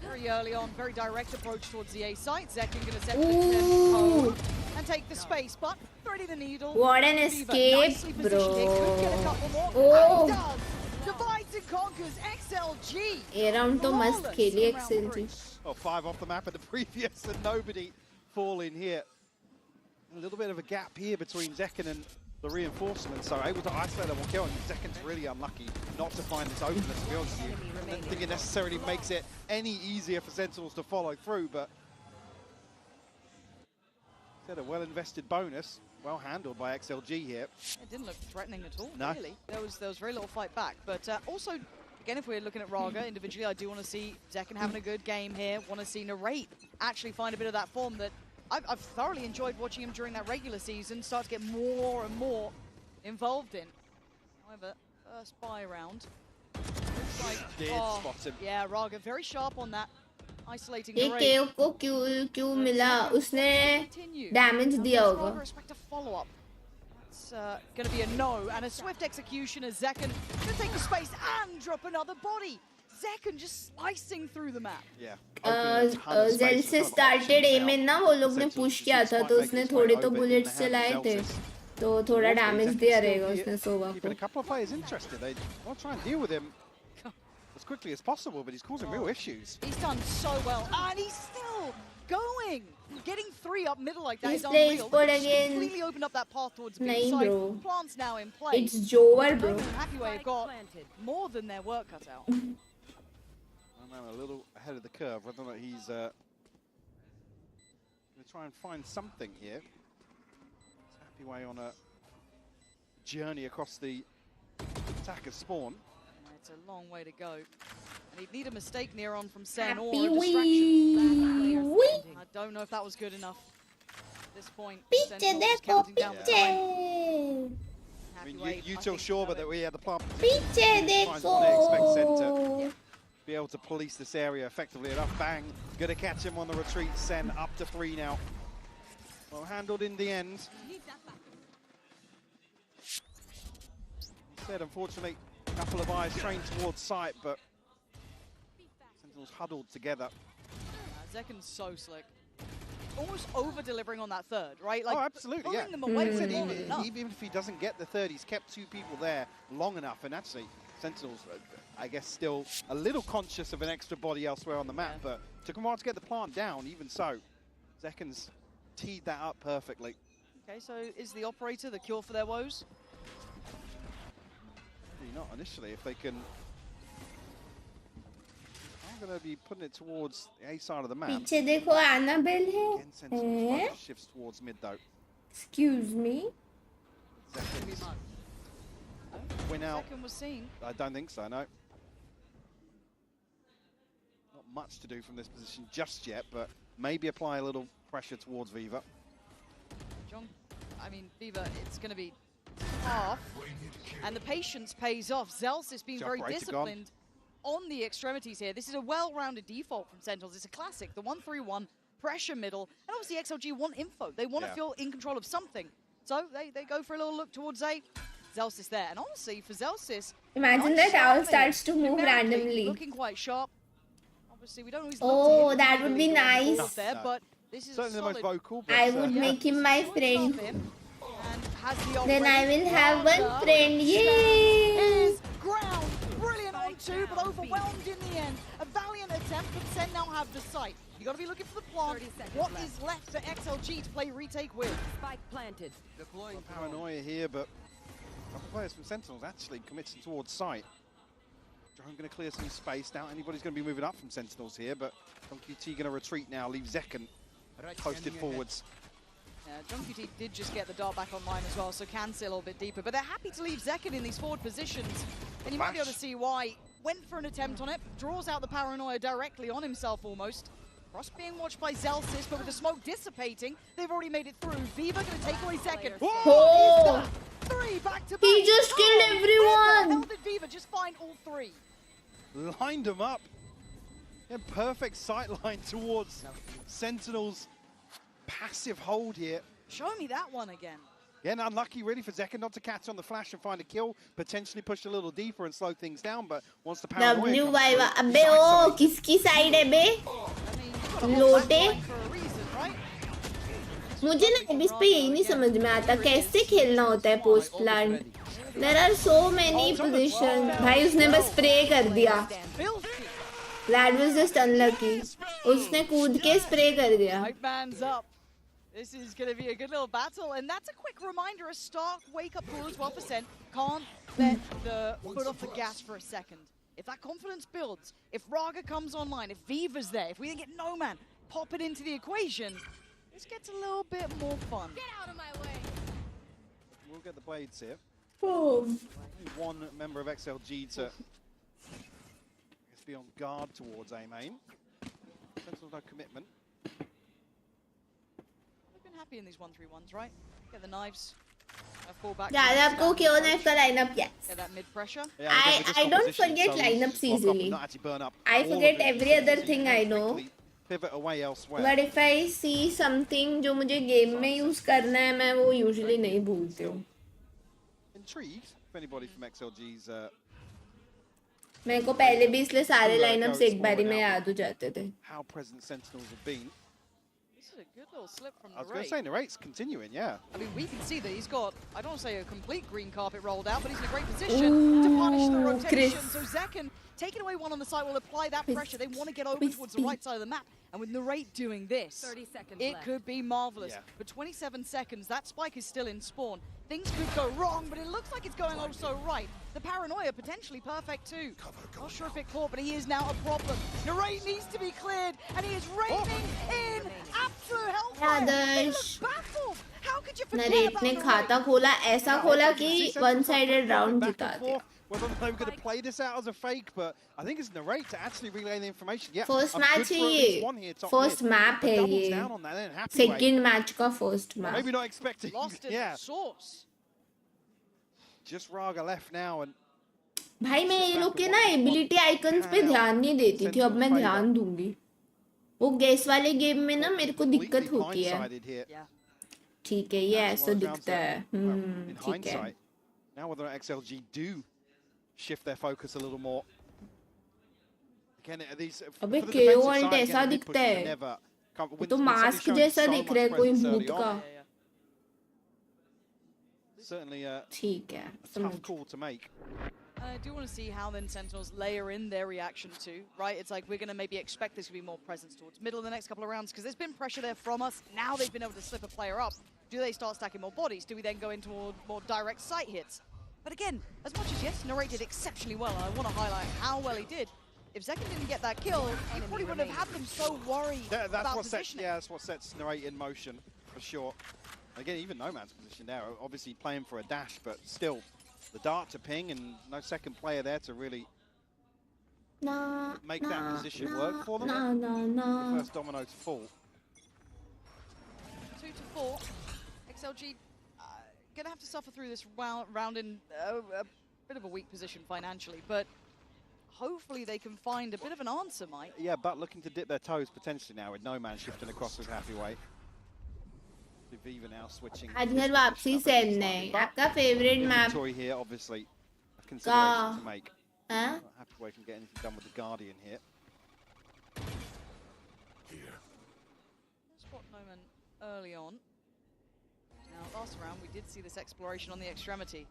very early on, very direct approach towards the A site. Zekin going to set the code and take the space, but threading the needle. What an Viva escape, nicely positioned here, could get a bro. couple more, Oh. and does. Divides and conquers XLG. ये round तो मस्त खेली XLG. Well, 5 off the map at the previous, and nobody fall in here. A little bit of a gap here between Zekken and the reinforcements, so able to isolate that one kill, and Zekken's really unlucky not to find this openness, to be honest with you. I don't think it necessarily makes it any easier for Sentinels to follow through, but a well-invested bonus, well handled by XLG here. It didn't look threatening at all, no. really. There was very little fight back, but also, again, if we're looking at Raga individually, I do want to see Zekken having a good game here. Want to see Narrate actually find a bit of that form that I've thoroughly enjoyed watching him during that regular season, start to get more and more involved in. However, first buy round. Looks like, spot him. Yeah, Raga very sharp on that. Isolating ये Narrate. KO को क्यों मिला? उसने damage दिया होगा. Expect a follow-up. It's going to be a no, and a swift execution as Zekken going to take the space and drop another body. Zekken just slicing through the map. Yeah. Jail से started A में ना वो लोग ने push किया था, तो उसने थोड़े तो bullets चलाए थे, तो थोड़ा damage दिया रहेगा उसने सोवा को. A couple of players interested. They want to try and deal with him as quickly as possible, but he's causing real issues. He's done so well, and he's still going. Getting 3 up middle like that He's is plays unreal. for He's again. completely opened up that path towards B Nahin, side. bro. Plants now in play. It's Jover, bro. Happy Way have got more than their work cut out. I'm a little ahead of the curve. Whether or not he's going to try and find something here. Happy Way on a journey across the attacker spawn. It's a long way to go. And he'd need a mistake near on from SEN or Happy a distraction. Wee. I don't know if that was good enough at this point. Picture Sentinels देखो counting down the time. picture. I mean, you tell sure, but that we had the plant. Picture Expect Sen to be able to police this area effectively enough. Bang, gonna catch him on the retreat. Sen up to 3 now. Well handled in the end. Said unfortunately, a couple of eyes trained towards sight, but Sentinels huddled together. Zekken's so slick. Almost over-delivering on that third, right? Like, oh, absolutely, pulling yeah. them away Like I said, more than enough. even if he doesn't get the third, he's kept 2 people there long enough, and actually, Sentinels, I guess, still a little conscious of an extra body elsewhere on the map, but took him a while to get the plant down, even so. Zekken's teed that up perfectly. Okay, so is the operator the cure for their woes? Maybe not initially, if they can... I'm going to be putting it towards the A side of the map. पीछे देखो Annabelle है. Again, Sentinels shifts towards mid though. Excuse me. Zekken's win out. Zekken was seen. I don't think so, no. Not much to do from this position just yet, but maybe apply a little pressure towards Viva. John, I mean, Viva, it's going to be tough, and the patience pays off. Zelsys being very disciplined on the extremities here. This is a well-rounded default from Sentinels. It's a classic, the 1-3-1, pressure middle, and obviously XLG want info. They want to feel in control of something. So they go for a little look towards A. Zelsys there, and honestly, for Zelsys, imagine that owl starts to move randomly. Looking quite sharp. Obviously, we don't always Oh, that would be nice. There, but this is certainly the most vocal. But, I would make him my friend. The then I will have one friend. Yay! Ground, brilliant on 2, but overwhelmed in the end. A valiant attempt, but Sen now have the site. You got to be looking for the plant. What is left for XLG to play retake with? Spike planted. Deploying paranoia here, but a couple of players from Sentinels actually committing towards site. Drone going to clear some space. Doubt anybody's going to be moving up from Sentinels here, but JohnQT going to retreat now, leave Zekken posted forwards. Yeah, JohnQT did just get the dart back online as well, so can see a little bit deeper. But they're happy to leave Zekken in these forward positions. And you might be able to see why. Went for an attempt on it, draws out the paranoia directly on himself almost. Cross being watched by Zelsys, but with the smoke dissipating, they've already made it through. Viva going to take away Zekken. Oh! 3 back to back. He just killed everyone! How did Viva just find all 3? Lined them up. Yeah, perfect sight line towards Sentinels. Passive hold here. Show me that one again. Yeah, and unlucky really for Zekken not to catch on the flash and find a kill. Potentially push a little deeper and slow things down, but once the paranoia comes through, अबे ओ किसकी side है बे? लोटे? मुझे ना इस पे यही नहीं समझ में आता कैसे खेलना होता है post plant. There are so many positions. भाई उसने बस स्प्रे कर दिया. That was just unlucky. उसने कूद के स्प्रे कर दिया. Bands up. This is going to be a good little battle, and that's a quick reminder, a stark wake-up call as well for SEN. Can't let the foot off the gas for a second. If that confidence builds, if Raga comes online, if Viva's there, if we then get No Man pop it into the equation, this gets a little bit more fun. Get out of my way. We'll get the blades here. Oh. One member of XLG to be on guard towards A main. Sentinel's no commitment. They've been happy in these 1-3-1s, right? Get the knives. Fall back. Yeah, आपको क्यों knife का lineup? Yes. Get that mid pressure. I don't forget lineups easily. I forget every other thing I know. Pivot away elsewhere. But if I see something जो मुझे game में use करना है, मैं वो usually नहीं भूलती हूँ. Intrigued if anybody from XLG's. मेरे को पहले भी इसलिए सारे lineups एक बारी में याद हो जाते थे. How present Sentinels have been. This is a good little slip from I was going to say, Narrate's continuing, yeah. I mean, we can see that he's got, I don't want to say a complete green carpet rolled out, but he's in a great position to punish the rotation. So Zekken, taking away one on the side, will apply that pressure. They want to get over towards the right side of the map. And with Narrate doing this, 30 seconds it left. could be marvelous. Yeah. For 27 seconds, that spike is still in spawn. Things could go wrong, but it looks like it's going oh so right. The paranoia potentially perfect too. Not sure if it caught, but he is now a problem. Narrate needs to be cleared, and he is raining in absolute hellfire. They look baffled. How could you forget Narrate about ने Narrate? खाता खोला ऐसा खोला कि one-sided round जिता दिया. Whether they were going to play this out as a fake, but I think it's Narrate to actually relay the information. Yeah, First I'm match good for at है least ये. one here, top First mid. map है Doubles ये. down on that, then happy Second way. match का first map. Maybe not expecting. Lost in yeah. the source. Just Raga left now, and भाई मैं ये लोग के ना ability icons पे ध्यान नहीं देती थी, अब मैं ध्यान दूंगी. वो गैस वाले गेम में ना मेरे को दिक्कत होती है. ठीक है, ये ऐसा दिखता है. ठीक है. Now whether XLG do shift their focus a little more. Again, these अबे KO ult ऐसा दिखता है. तो मास्क जैसा दिख रहा है कोई भूत का. Certainly a tough call to make. I do want to see how then Sentinels layer in their reaction too, right? It's like we're going to maybe expect this to be more presence towards middle in the next couple of rounds because there's been pressure there from us. Now they've been able to slip a player up. Do they start stacking more bodies? Do we then go into more direct sight hits? But again, as much as yes, Narrate did exceptionally well, I want to highlight how well he did. If Zekken didn't get that kill, he probably wouldn't have had them so worried about positioning. That's what sets Narrate in motion, for sure. Again, even No Man's position there, obviously playing for a dash, but still, the dart to ping and no second player there to really make that position work for them. The first domino to fall. 2 to 4. XLG gonna have to suffer through this round in a bit of a weak position financially, but hopefully they can find a bit of an answer, Mike. Yeah, but looking to dip their toes potentially now with No Man shifting across his happy way. Viva now switching. आज घर वापसी SEN है. आपका favorite map? Here, obviously, a consideration to make. हाँ? Happy way can get anything done with the Guardian here. Spot moment early on. Now, last round we did see this exploration on the extremity.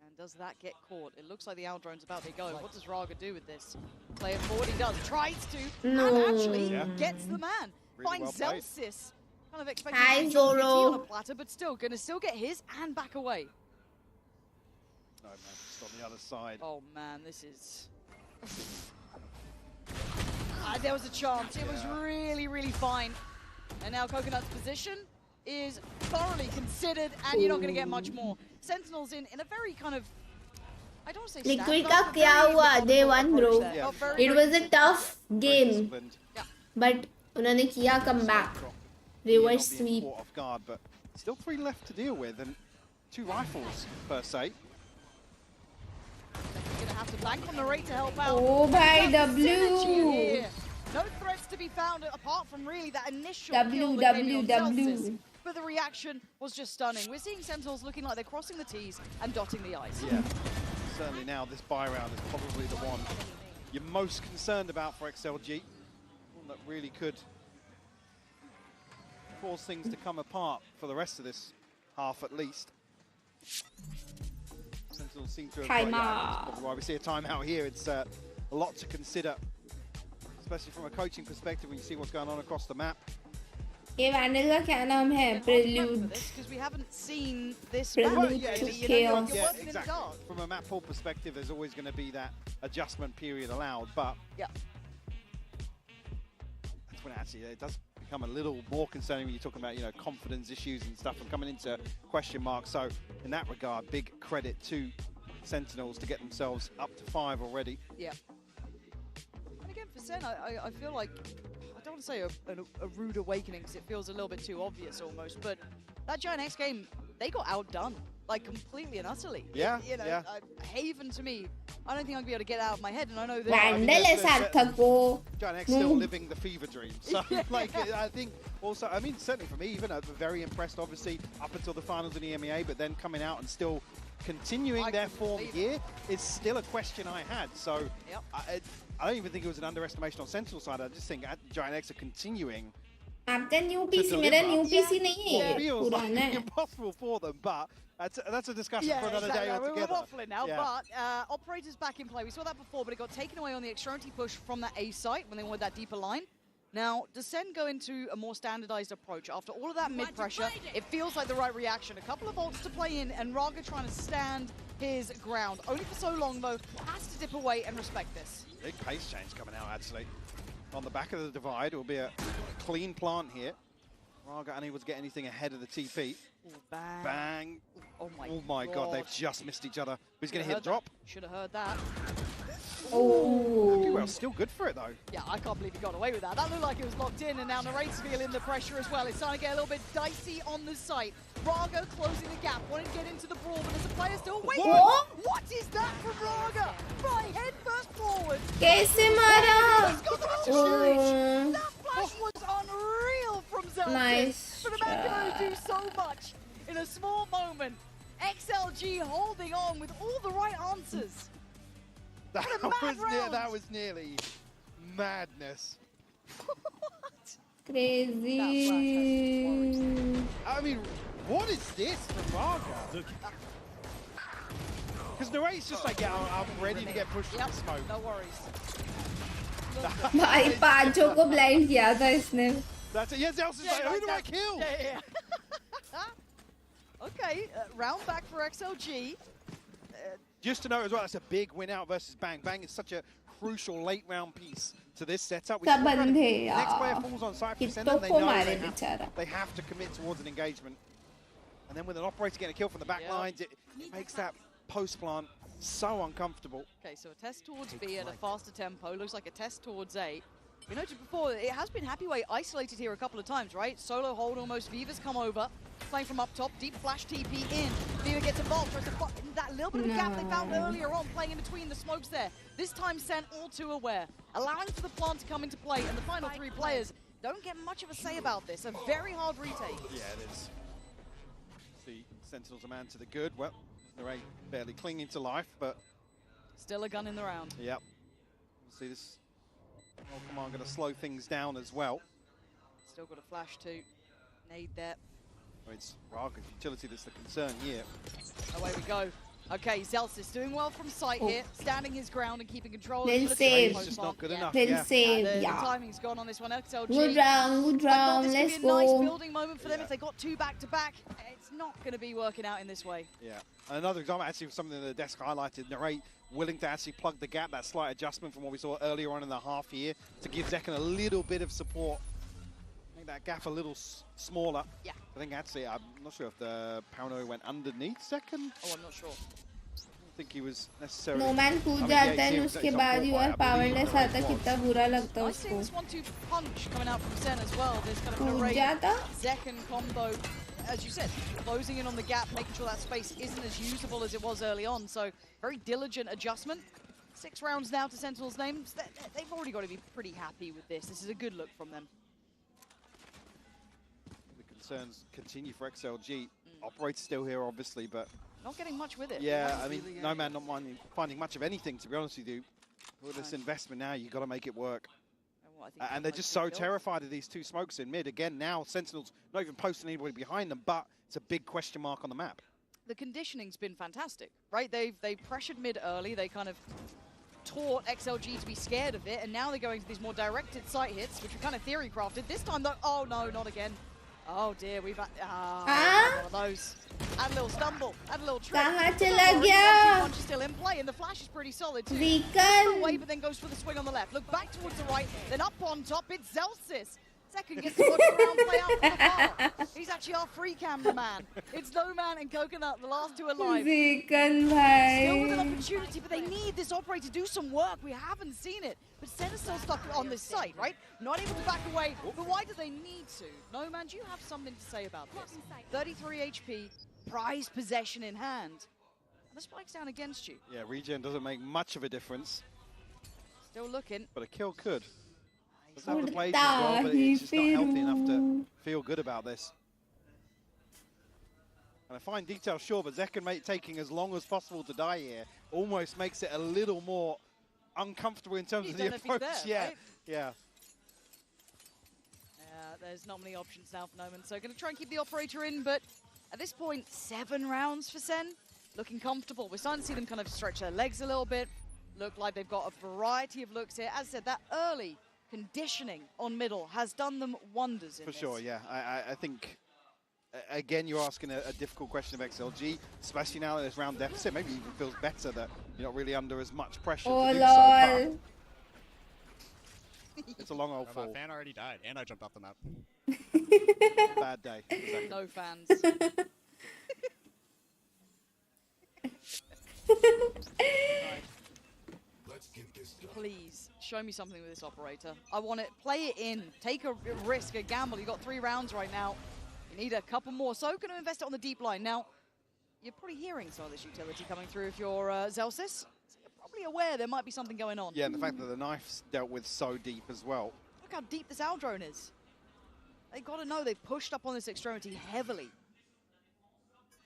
And does that get caught? It looks like the owl drone's about to go. What does Raga do with this? Play it forward, he does. Tries to, and actually gets the man. Really Finds well played. Zelsis. Kind of expecting to on a platter, but still gonna get his and back away. No man, just on the other side. Oh man, this is. There was a chance. It was really, really fine. And now Coconut's position is thoroughly considered, and you're not going to get much more. Sentinels in a very kind of, I don't want to say Liquid का क्या हुआ? They won, bro. It was a tough game, but उन्होंने किया comeback. Reverse sweep. Off guard, but still 3 left to deal with, and 2 rifles per se. Gonna have to blank on the rate to help out. Oh, by W. No threats to be found apart from really that initial W. But the reaction was just stunning. We're seeing Sentinels looking like they're crossing the T's and dotting the I's. Yeah, certainly now this buy round is probably the one you're most concerned about for XLG. One that really could cause things to come apart for the rest of this half at least. Sentinels seem to have probably why we see a timeout here. It's a lot to consider, especially from a coaching perspective when you see what's going on across the map. ये Vandal का क्या नाम है? Prelude. Because we haven't seen this Prelude map to really, Chaos. you're working in the Exactly. dark. From a map pool perspective, there's always going to be that adjustment period allowed, but yeah, that's when actually it does become a little more concerning when you're talking about, you know, confidence issues and stuff and coming into question marks. So in that regard, big credit to Sentinels to get themselves up to 5 already. Yeah. And again, for SEN, I feel like, I don't want to say a rude awakening because it feels a little bit too obvious almost, but that Giant X game, they got outdone, like completely and utterly. Yeah, you know, yeah. Haven to me, I don't think I'm going to be able to get out of my head, and I know that... Vandal है सार्थक को. Giant X still living the fever dream. So, like, I think also, I mean, certainly for me, even I'm very impressed, obviously, up until the finals in the EMEA, but then coming out and still continuing their form here is still a question I had. So, I don't even think it was an underestimation on Sentinel side. I just think Giant X are continuing. आपका new PC मेरा new PC नहीं है It feels like पुराना है. impossible for them, but that's a discussion for another day altogether. We're waffling now, but Operator's back in play. We saw that before, but it got taken away on the extremity push from that A site when they wanted that deeper line. Now, does SEN go into a more standardized approach? After all of that mid-pressure, it feels like the right reaction. A couple of ults to play in, and Raga trying to stand his ground. Only for so long, though, has to dip away and respect this. Big pace change coming out, actually. On the back of the divide, it will be a clean plant here. Raga unable to get anything ahead of the TP. Ooh, bang. Bang. Oh my god, they've just missed each other. Who's going to hit the drop? Should have heard that. Oh, well, still good for it though. Yeah, I can't believe he got away with that. That looked like it was locked in, and now Narrate's feeling the pressure as well. It's starting to get a little bit dicey on the site. Raga closing the gap, wanting to get into the brawl, but there's a player still waiting. What is that from Raga? Right, head first forward. कैसे मारा? He's got the flash. That flash was unreal from Zelda. Nice But the man can only do so much in a small moment. XLG holding on with all the right answers. That was nearly madness. Crazy. I mean, what is this from Raga? Because Narrate's just like, yeah, I'm ready to get pushed in the smoke. No worries. भाई पांचों को blind किया था इसने. That's it. Yeah, Zelson's like, who do I kill? Yeah. Okay, round back for XLG. Just to note as well, that's a big win out versus Bang. Bang is such a crucial late round piece to this setup. सब बंदे Next player falls on side for center, they know they have to commit towards an engagement. And then with an operator getting a kill from the back lines, it makes that post plant so uncomfortable. Okay, so a test towards B at a faster tempo. Looks like a test towards A. We noted before, it has been Happyway isolated here a couple of times, right? Solo hold almost. Viva's come over, playing from up top. Deep flash TP in. Viva gets involved. Tries to that little bit of a gap they found earlier on, playing in between the smokes there. This time SEN all too aware, allowing for the plant to come into play, and the final 3 players don't get much of a say about this. A very hard retake. Yeah, it is. The Sentinels a man to the good. Well, they're barely clinging to life, but still a gun in the round. Yep. We'll see this. Oh, come on, going to slow things down as well. Still got a flash too. Nade there. Well, it's Raga's utility that's the concern here. Away we go. Okay, Zelsis doing well from sight here, standing his ground and keeping control. They'll save. It's just not good enough. They'll save, The timing's gone on this one. XLG. Good round, let's This could be a nice go. building moment for them if they got 2 back-to-back. It's not going to be working out in this way. Yeah. Another example, actually, of something that the desk highlighted, Narrate willing to actually plug the gap, that slight adjustment from what we saw earlier on in the half here to give Zekken a little bit of support. Make that gap a little smaller. Yeah. I think actually, I'm not sure if the paranoia went underneath Zekken. Oh, I'm not sure. I think he was necessarily... No man कूद जाता है उसके बाद ही और powerless आता है कितना बुरा लगता है I see this 1-2 punch coming out from SEN as well. There's kind of कूद Narrate, जाता. Zekken combo. As you said, closing in on the gap, making sure that space isn't as usable as it was early on. So, very diligent adjustment. 6 rounds now to Sentinel's names. They've already got to be pretty happy with this. This is a good look from them. The concerns continue for XLG. Operator still here, obviously, but... Not getting much with it. Yeah, I mean, no man not finding much of anything, to be honest with you. With this investment now, you've got to make it work. And they're just so terrified of these 2 smokes in mid. Again, now Sentinels not even posting anybody behind them, but it's a big question mark on the map. The conditioning's been fantastic, right? They've pressured mid early. They kind of taught XLG to be scared of it, and now they're going to these more directed sight hits, which were kind of theory crafted. This time though, oh no, not again. Oh dear, we've had one of those. Add a little stumble, add a little trip. Punch is still in play, and the flash is pretty solid too. Away, but then goes for the swing on the left. Look back towards the right, then up on top, it's Zelsis. Second gets to watch the round play out from the bar. He's actually our free cameraman. It's No Man and Coconut, the last two alive. Still with an opportunity, but they need this operator to do some work. We haven't seen it. But SEN is still stuck on this site, right? Not able to back away. But why do they need to? No Man, do you have something to say about this? 33 HP, prized possession in hand. And the spike's down against you. Yeah, regen doesn't make much of a difference. Still looking. But a kill could. Doesn't have the plays as well, but it's just not healthy enough to feel good about this. And a fine detail, sure, but Zekken taking as long as possible to die here almost makes it a little more uncomfortable in terms of the approach. There, right? Yeah. There's not many options now for Noman, so going to try and keep the operator in, but at this point, 7 rounds for SEN. Looking comfortable. We're starting to see them kind of stretch their legs a little bit. Look like they've got a variety of looks here. As I said, that early conditioning on middle has done them wonders in For this. sure, yeah. I think, again, you're asking a difficult question of XLG, especially now that there's round deficit. Maybe it even feels better that you're not really under as much pressure to do so. It's a long old fall. My fan already died, and I jumped off the map. Bad day. Exactly. No fans. Please, show me something with this operator. I want it, play it in, take a risk, a gamble. You've got 3 rounds right now. You need a couple more. So going to invest it on the deep line. Now, you're probably hearing some of this utility coming through if you're Zelsis. So you're probably aware there might be something going on. Yeah, and the fact that the knife's dealt with so deep as well. Look how deep this owl drone is. They got to know they've pushed up on this extremity heavily.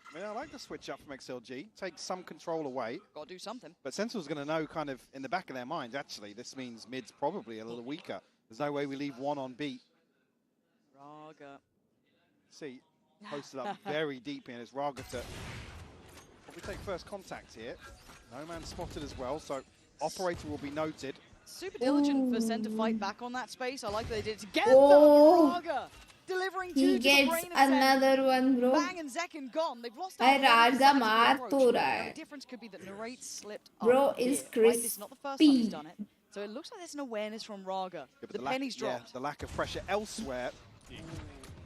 I mean, I like the switch up from XLG, take some control away. Got to do something. But Sentinel's going to know kind of in the back of their minds, actually, this means mid's probably a little weaker. There's no way we leave one on beat. Raga. See, posted up very deep here. It's Raga to probably take first contact here. No Man spotted as well, so operator will be noted. Super diligent for SEN to fight back on that space. I like that they did it together. Raga delivering 2 he to gets the brain of another SEN. one, bro. Bang and Zekken gone. They've lost I Raga maar to The difference could be that Narrate slipped bro up is here, crispy. right? This is not the first time he's done it. So it looks like there's an awareness from Raga. Yeah, the penny's dropped. Yeah, the lack of pressure elsewhere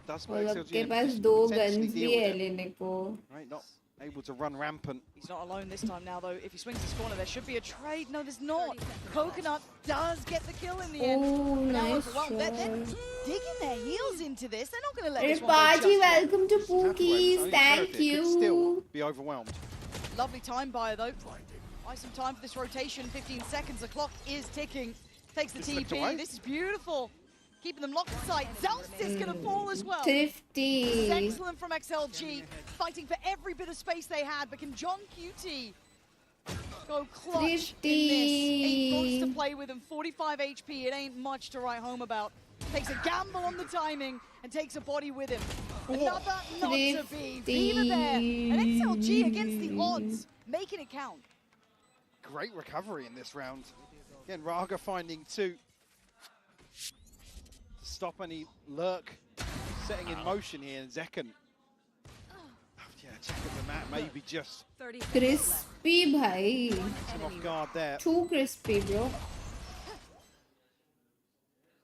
does वो make लोग XLG के in a pass position 2 to potentially guns deal भी with है it. लेने को. Right, not able to run rampant. He's not alone this time now, though. If he swings his corner, there should be a trade. No, there's not. Coconut does get the kill in the end. Oh, Now nice overwhelmed. They're shot. digging their heels into this. They're not going to let this one Ripaji, go just yet. welcome to Pookies. Thank Could still you. be overwhelmed. Lovely time buyer, though. Buy some time for this rotation. 15 seconds. The clock is ticking. Takes the TP. This is beautiful. Keeping them locked in sight. Zelsis is going to fall as well. Thrifty. This is excellent from XLG. Fighting for every bit of space they had. But can John QT go clutch in this? 8 bullets to play with and 45 HP. It ain't much to write home about. Takes a gamble on the timing and takes a body with him. Another not to be. Viva there. And XLG against the odds. Making it count. Great recovery in this round. Again, Raga finding 2. Stop any lurk setting in motion here, and Zekken. Yeah, check out the map, maybe just Crispy, bhai. him off guard there. Too crispy, bro.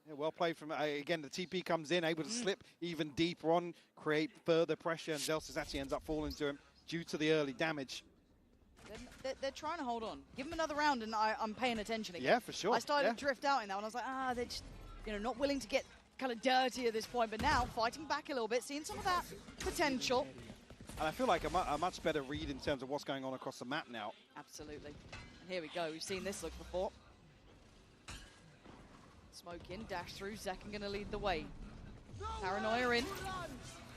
Yeah, well played from, again, the TP comes in, able to slip even deeper on, create further pressure, and Zelsis actually ends up falling to him due to the early damage. They're trying to hold on. Give them another round, and I'm paying attention again. Yeah, for sure. I started to drift out in that one. I was like, they're just, not willing to get kind of dirty at this point, but now fighting back a little bit, seeing some of that potential. And I feel like a much better read in terms of what's going on across the map now. Absolutely. And here we go. We've seen this look before. Smoke in, dash through. Zekken going to lead the way. Paranoia in.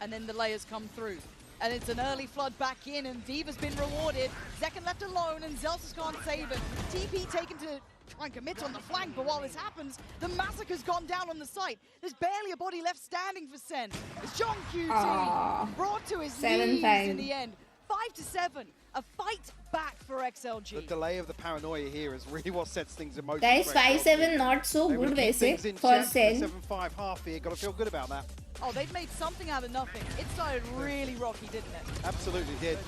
And then the layers come through. And it's an early flood back in, and Diva's been rewarded. Zekken left alone, and Zelsis can't save him. TP taken to try and commit on the flank, but while this happens, the massacre's gone down on the site. There's barely a body left standing for SEN. It's John QT brought to his knees in the end. 5-7, a fight back for XLG. The delay of the paranoia here is really what sets things emotional. Guys, 5-7 not so good वैसे for SEN. 7-5 half here, got to feel good about that. Oh, they've made something out of nothing. It started really rocky, didn't it? Absolutely did.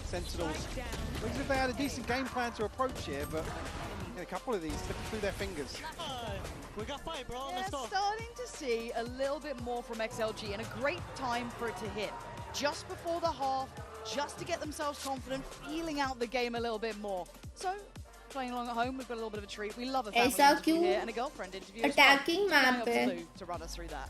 Sentinels, looks as if they had a decent game plan to approach here, but a couple of these slipping through their fingers. We got 5, bro. Yeah, Let's go. starting to see a little bit more from XLG, and a great time for it to hit. Just before the half, just to get themselves confident, feeling out the game a little bit more. So, playing along at home, we've got a little bit of a treat. We love a family interview here and a girlfriend interview. Attacking map to run us through that.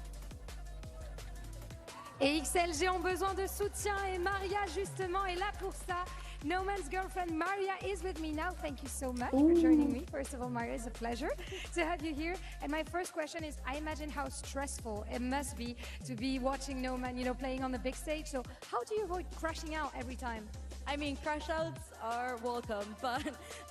Et XLG ont besoin de soutien et Maria justement est là pour ça. No Man's girlfriend Maria is with me now. Thank you so much for joining me. First of all, Maria, it's a pleasure to have you here. And my first question is, I imagine how stressful it must be to be watching No Man, you know, playing on the big stage. So how do you avoid crashing out every time? I mean, crash outs are welcome, but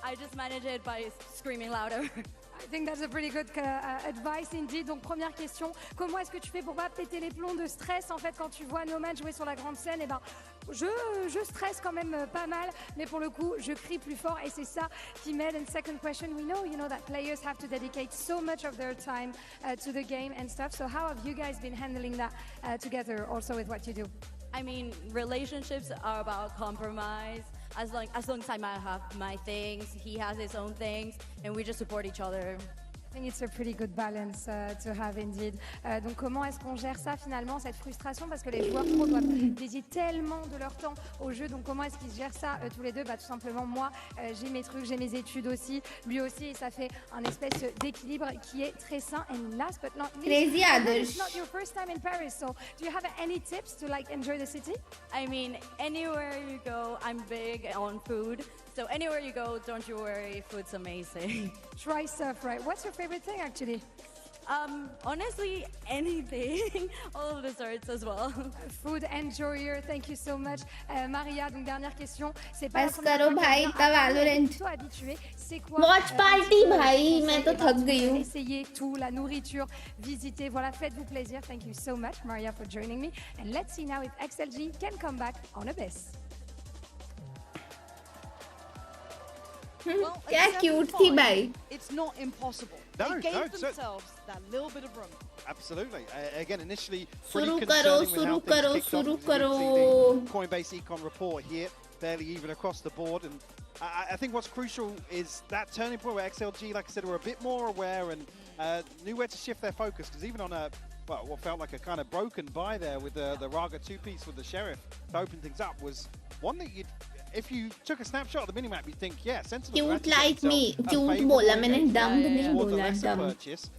I just manage it by screaming louder. I think that's a pretty good advice indeed. Donc première question, comment est-ce que tu fais pour pas péter les plombs de stress en fait quand tu vois No Man jouer sur la grande scène? Et ben je stresse quand même pas mal, mais pour le coup je crie plus fort et c'est ça qui m'aide. And second question, we know that players have to dedicate so much of their time to the game and stuff. So how have you guys been handling that together also with what you do? I mean, relationships are about compromise. As long as I might have my things, he has his own things, and we just support each other. I think it's a pretty good balance to have indeed. Donc comment est-ce qu'on gère ça finalement, cette frustration, parce que les joueurs pro doivent dédier tellement de leur temps au jeu, donc comment est-ce qu'ils gèrent ça tous les deux? Bah tout simplement moi j'ai mes trucs, j'ai mes études aussi, lui aussi, et ça fait un espèce d'équilibre qui est très sain. And last but not least, Crazy Adarsh. It's not your first time in Paris, so do you have any tips to like enjoy the city? I mean, anywhere you go, I'm big on food. So anywhere you go, don't you worry, food's amazing. Try stuff, right? What's your favorite thing actually? Honestly, anything. All of the desserts as well. Food enjoyer, thank you so much. Maria, donc dernière question. C'est pas बस करो भाई इतना Valorant. habitué. C'est quoi? Watchparty भाई, मैं तो थक गई हूँ. Essayez tout, la nourriture, visitez, voilà, faites-vous plaisir. Thank you so much, Maria, for joining me. And let's see now if XLG can come back on Abyss. Well, क्या cute थी भाई. It's not impossible. No, they gave no, themselves that little bit of room. Absolutely. Again, initially pretty शुरू concerning करो, with how शुरू things करो, kicked off. शुरू As you can करो. see the Coinbase Econ report here, fairly even across the board. And I think what's crucial is that turning point where XLG, like I said, were a bit more aware and knew where to shift their focus. Because even on what felt like a kind of broken buy there with the Raga two-piece with the Sheriff to open things up was one that if you took a snapshot of the minimap, you'd think, yeah, Sentinels Cute like me. Cute बोला मैंने dumb नहीं बोला dumb.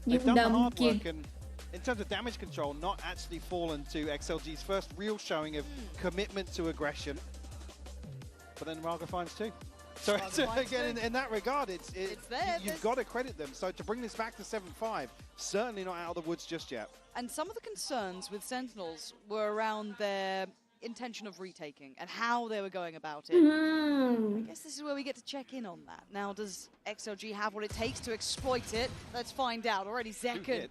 You dumb kid. And in terms of damage control, not actually fallen to XLG's first real showing of commitment to aggression. But then Raga finds two. So again, in that regard, it's there. You've got to credit them. So to bring this back to 7-5, certainly not out of the woods just yet. And some of the concerns with Sentinels were around their intention of retaking and how they were going about it. I guess this is where we get to check in on that. Now, does XLG have what it takes to exploit it? Let's find out. Already Zekken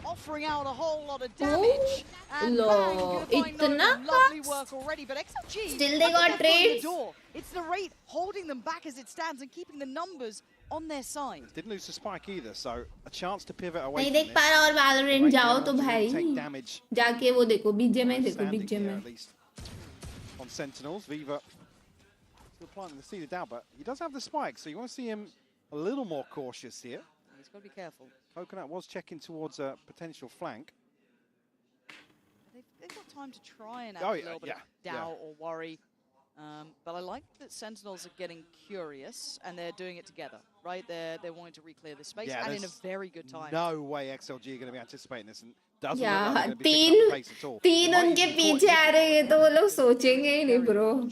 offering out a whole lot of damage. And bang, lovely work already, but XLG Still they got trades. It's the rate holding them back as it stands and keeping the numbers on their side. Didn't lose the spike either, so a chance to pivot away नहीं from देख पा रहा और Valorant जाओ तो भाई damage. जाके वो देखो BGMI देखो Standing here, BGMI. at least on Sentinels. Viva still planting the seed of doubt, but he does have the spike, so you want to see him a little more cautious here. He's got to be careful. Coconut was checking towards a potential flank. They've got time to try and add a little bit of doubt or worry. But I like that Sentinels are getting curious and they're doing it together, right? They're wanting to re-clear this space and in a very good time. No way XLG are going to be anticipating this and doesn't Yeah, look like they're going to be picking up the pace at all. तीन उनके पीछे आ रहे हैं तो वो लोग सोचेंगे ही नहीं bro.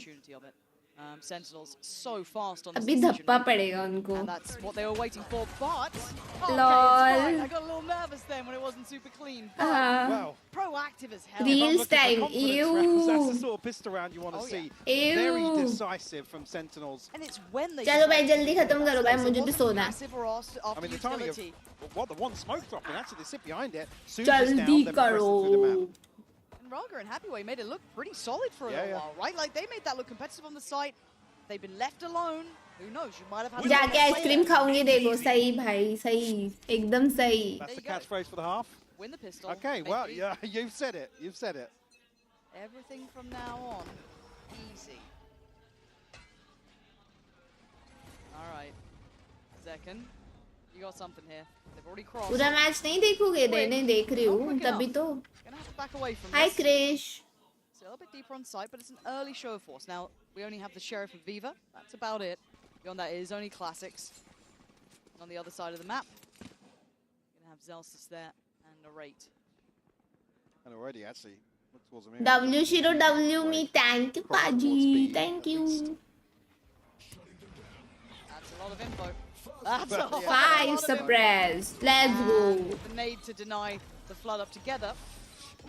Sentinels so fast on अभी धप्पा पड़ेगा उनको. And that's what they were waiting for, but Lol. I got a little nervous then when it wasn't super clean. But well, proactive as hell. Reels time. Ew. That's the sort of pistol round you want to see. Ew. Very decisive from Sentinels. And it's when they चलो भाई जल्दी खत्म करो भाई मुझे भी सोना. I mean the timing of what the one smoke drop and actually they sit behind it. Soon जल्दी करो. Raga and Happyway made it look pretty solid for a little while, right? Like, they made that look competitive on the site. They've been left alone. Who knows? You might have had... जाके ice cream खाऊंगी देखो सही भाई सही एकदम सही. That's the catchphrase for the half. Win the pistol. Okay, well, yeah, you've said it. You've said it. Everything from now on, easy. All right, Zekken, you got something here. They've already crossed. पूरा match नहीं देखोगे? नहीं देख रही हूँ तभी तो. Gonna have to back away from Hi this. Krish. It's a little bit deeper on site, but it's an early show of force. Now we only have the Sheriff and Viva. That's about it. Beyond that, it is only classics. On the other side of the map, gonna have Zelsis there and Narrate. And already, actually, look towards the W Shiro W me. Thank you, Paji. Thank you. That's a lot of info. That's a lot. 5 suppressed. Let's go. The nade to deny the flood up together.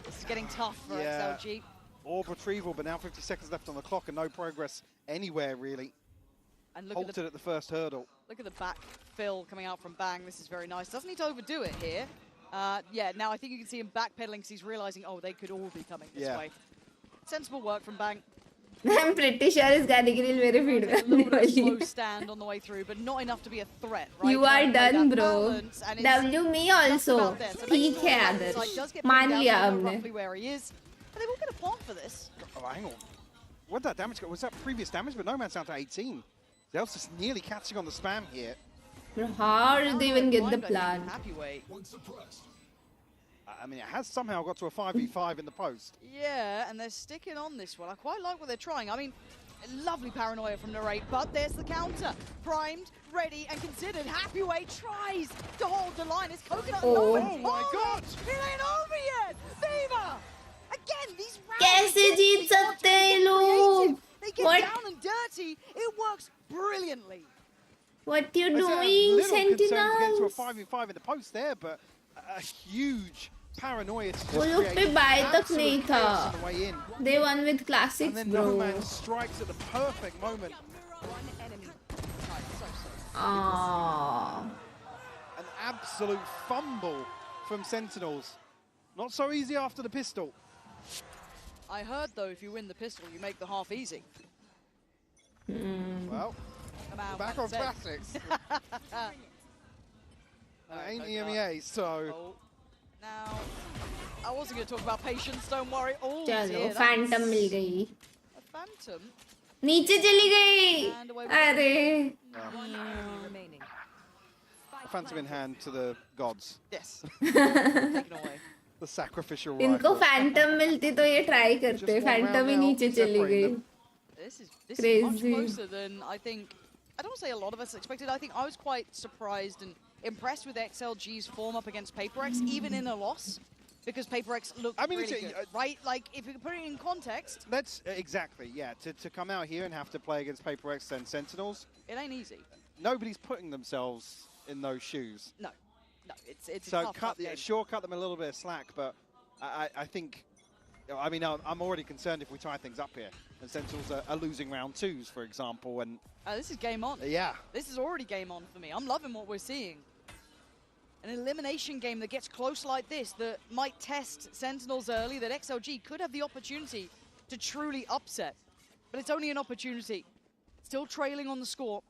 This is getting tough for XLG. Orb retrieval, but now 50 seconds left on the clock and no progress anywhere, really. And look Halted at the first hurdle. Look at the back fill coming out from Bang. This is very nice. Doesn't need to overdo it here. Yeah, now I think you can see him backpedaling because he's realizing, oh, they could all be coming this way. Sensible work from Bang. I'm pretty sure इस गाने के लिए मेरे feed में A little bit of slow stand on the way through, but not enough to be a threat, right? You are done, bro. W me also. ठीक है आदर्श. मान लिया हमने. Roughly where he is. But they will get a point for this. Oh, hang on. What did that damage go? Was that previous damage? But no man's down to 18. Zelsis nearly catching on the spam here. But how did they even get the plan? I mean, it has somehow got to a 5v5 in the post. Yeah, and they're sticking on this one. I quite like what they're trying. I mean, lovely paranoia from Narrate, but there's the counter. Primed, ready, and considered. Happyway tries to hold the line. It's Coconut. Oh my God! It ain't over yet! Viva! Again, these rounds कैसे जीत सकते हैं लोग? They get down and dirty. It works brilliantly. What you doing, Sentinels? To get to a Sentinels? 5v5 in the post there, but a huge paranoia to just वो लोग पे bye तक नहीं था. on the way in. They won with classics, And then bro. No Man strikes at the perfect moment. Aww. An absolute fumble from Sentinels. Not so easy after the pistol. I heard, though, if you win the pistol, you make the half easy. Well, back on classics. Ain't EMEA, so... Now, I wasn't going to talk about patience, don't worry. Oh, चलो Phantom मिल गई. A Phantom? नीचे चली गई. अरे. A Phantom in hand to the gods. Yes. Taken away. The sacrificial इनको rifle. Phantom मिलती तो ये try करते. Phantom ही नीचे चली गई. This is Crazy. much closer than I think. I don't want to say a lot of us expected. I think I was quite surprised and impressed with XLG's form up against PaperX, even in a loss, because PaperX looked really good, right? Like, if you could put it in context. That's exactly, yeah. To come out here and have to play against PaperX and Sentinels. It ain't easy. Nobody's putting themselves in those shoes. No, it's so a tough game. cut them a little bit of slack, but I think. I mean, I'm already concerned if we tie things up here. And Sentinels are losing round 2s, for example, and this is game on. Yeah. This is already game on for me. I'm loving what we're seeing. An elimination game that gets close like this, that might test Sentinels early, that XLG could have the opportunity to truly upset. But it's only an opportunity. Still trailing on the score.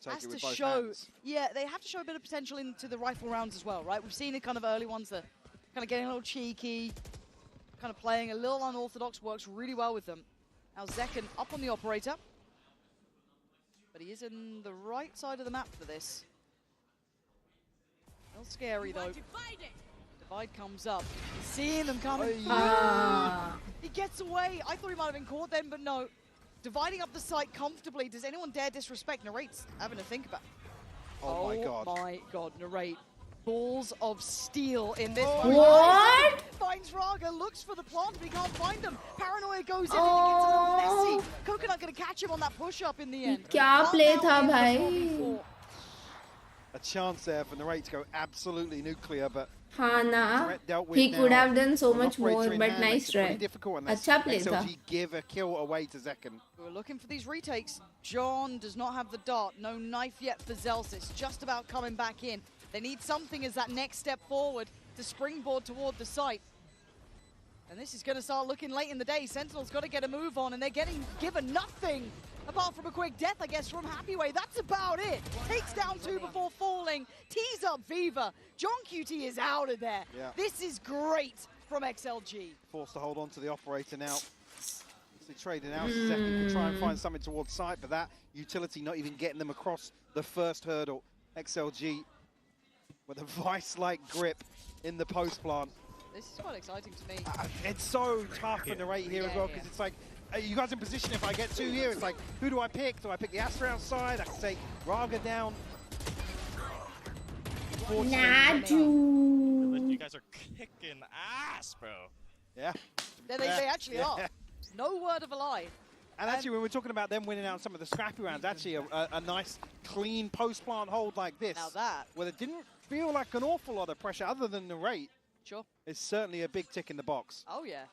Has to show, yeah, they have to show a bit of potential into the rifle rounds as well, right? We've seen it kind of early ones that kind of getting a little cheeky, kind of playing a little unorthodox, works really well with them. Now Zekken up on the operator, but he is in the right side of the map for this. A little scary though. Divide comes up. He's seeing them coming. He gets away. I thought he might have been caught then, but no. Dividing up the site comfortably. Does anyone dare disrespect? Narrate's having to think about. Oh my God. Oh my God, Narrate. Balls of steel in this. What? Finds Raga, looks for the plant, but he can't find them. Paranoia goes in and it gets a little messy. Coconut gonna catch him on that push-up in the end. क्या play था भाई? A chance there for Narrate to go absolutely nuclear, but हाँ ना. He could have done so much more, but nice try. अच्छा play था. XLG give a kill away to Zekken. We're looking for these retakes. John does not have the dart. No knife yet for Zelsis. Just about coming back in. They need something as that next step forward to springboard toward the site. And this is going to start looking late in the day. Sentinel's got to get a move on, and they're getting given nothing apart from a quick death, I guess, from Happyway. That's about it. Takes down 2 before falling. Tees up Viva. John QT is out of there. Yeah. This is great from XLG. Forced to hold on to the operator now. They traded out second to try and find something towards sight, but that utility not even getting them across the first hurdle. XLG with a vice-like grip in the post plant. This is quite exciting to me. It's so tough for Narrate here as well, because it's like, are you guys in position if I get 2 here? It's like, who do I pick? Do I pick the Astra outside? I can take Raga down. You guys are kicking ass, bro. Yeah. They actually are. No word of a lie. And actually, when we're talking about them winning out some of the scrappy rounds, actually a nice, clean post-plant hold like this, now that, where it didn't feel like an awful lot of pressure other than the rate, sure, it's certainly a big tick in the box. Oh, yeah.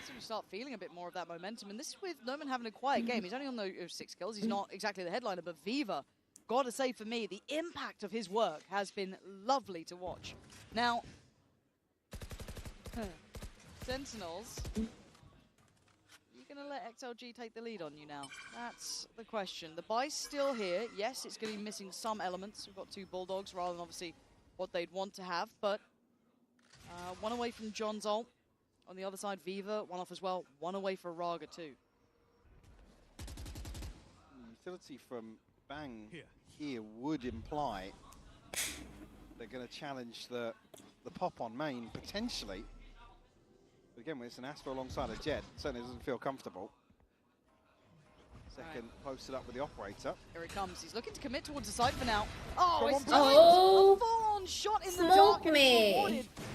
So we start feeling a bit more of that momentum. And this is with Noman having a quiet game. He's only on the 6 kills. He's not exactly the headliner, but Viva, gotta say for me, the impact of his work has been lovely to watch. Now, Sentinels, gonna let XLG take the lead on you now? That's the question. The buy's still here. Yes, it's gonna be missing some elements. We've got 2 Bulldogs rather than obviously what they'd want to have, but 1 away from John's ult. On the other side, Viva, 1 off as well. 1 away for Raga too. Utility from Bang here would imply they're gonna challenge the pop on main, potentially. But again, when it's an Astra alongside a Jet, it certainly doesn't feel comfortable. Second posted up with the operator. Here it comes. He's looking to commit towards the side for now. Oh, it's a full-on shot in the dark.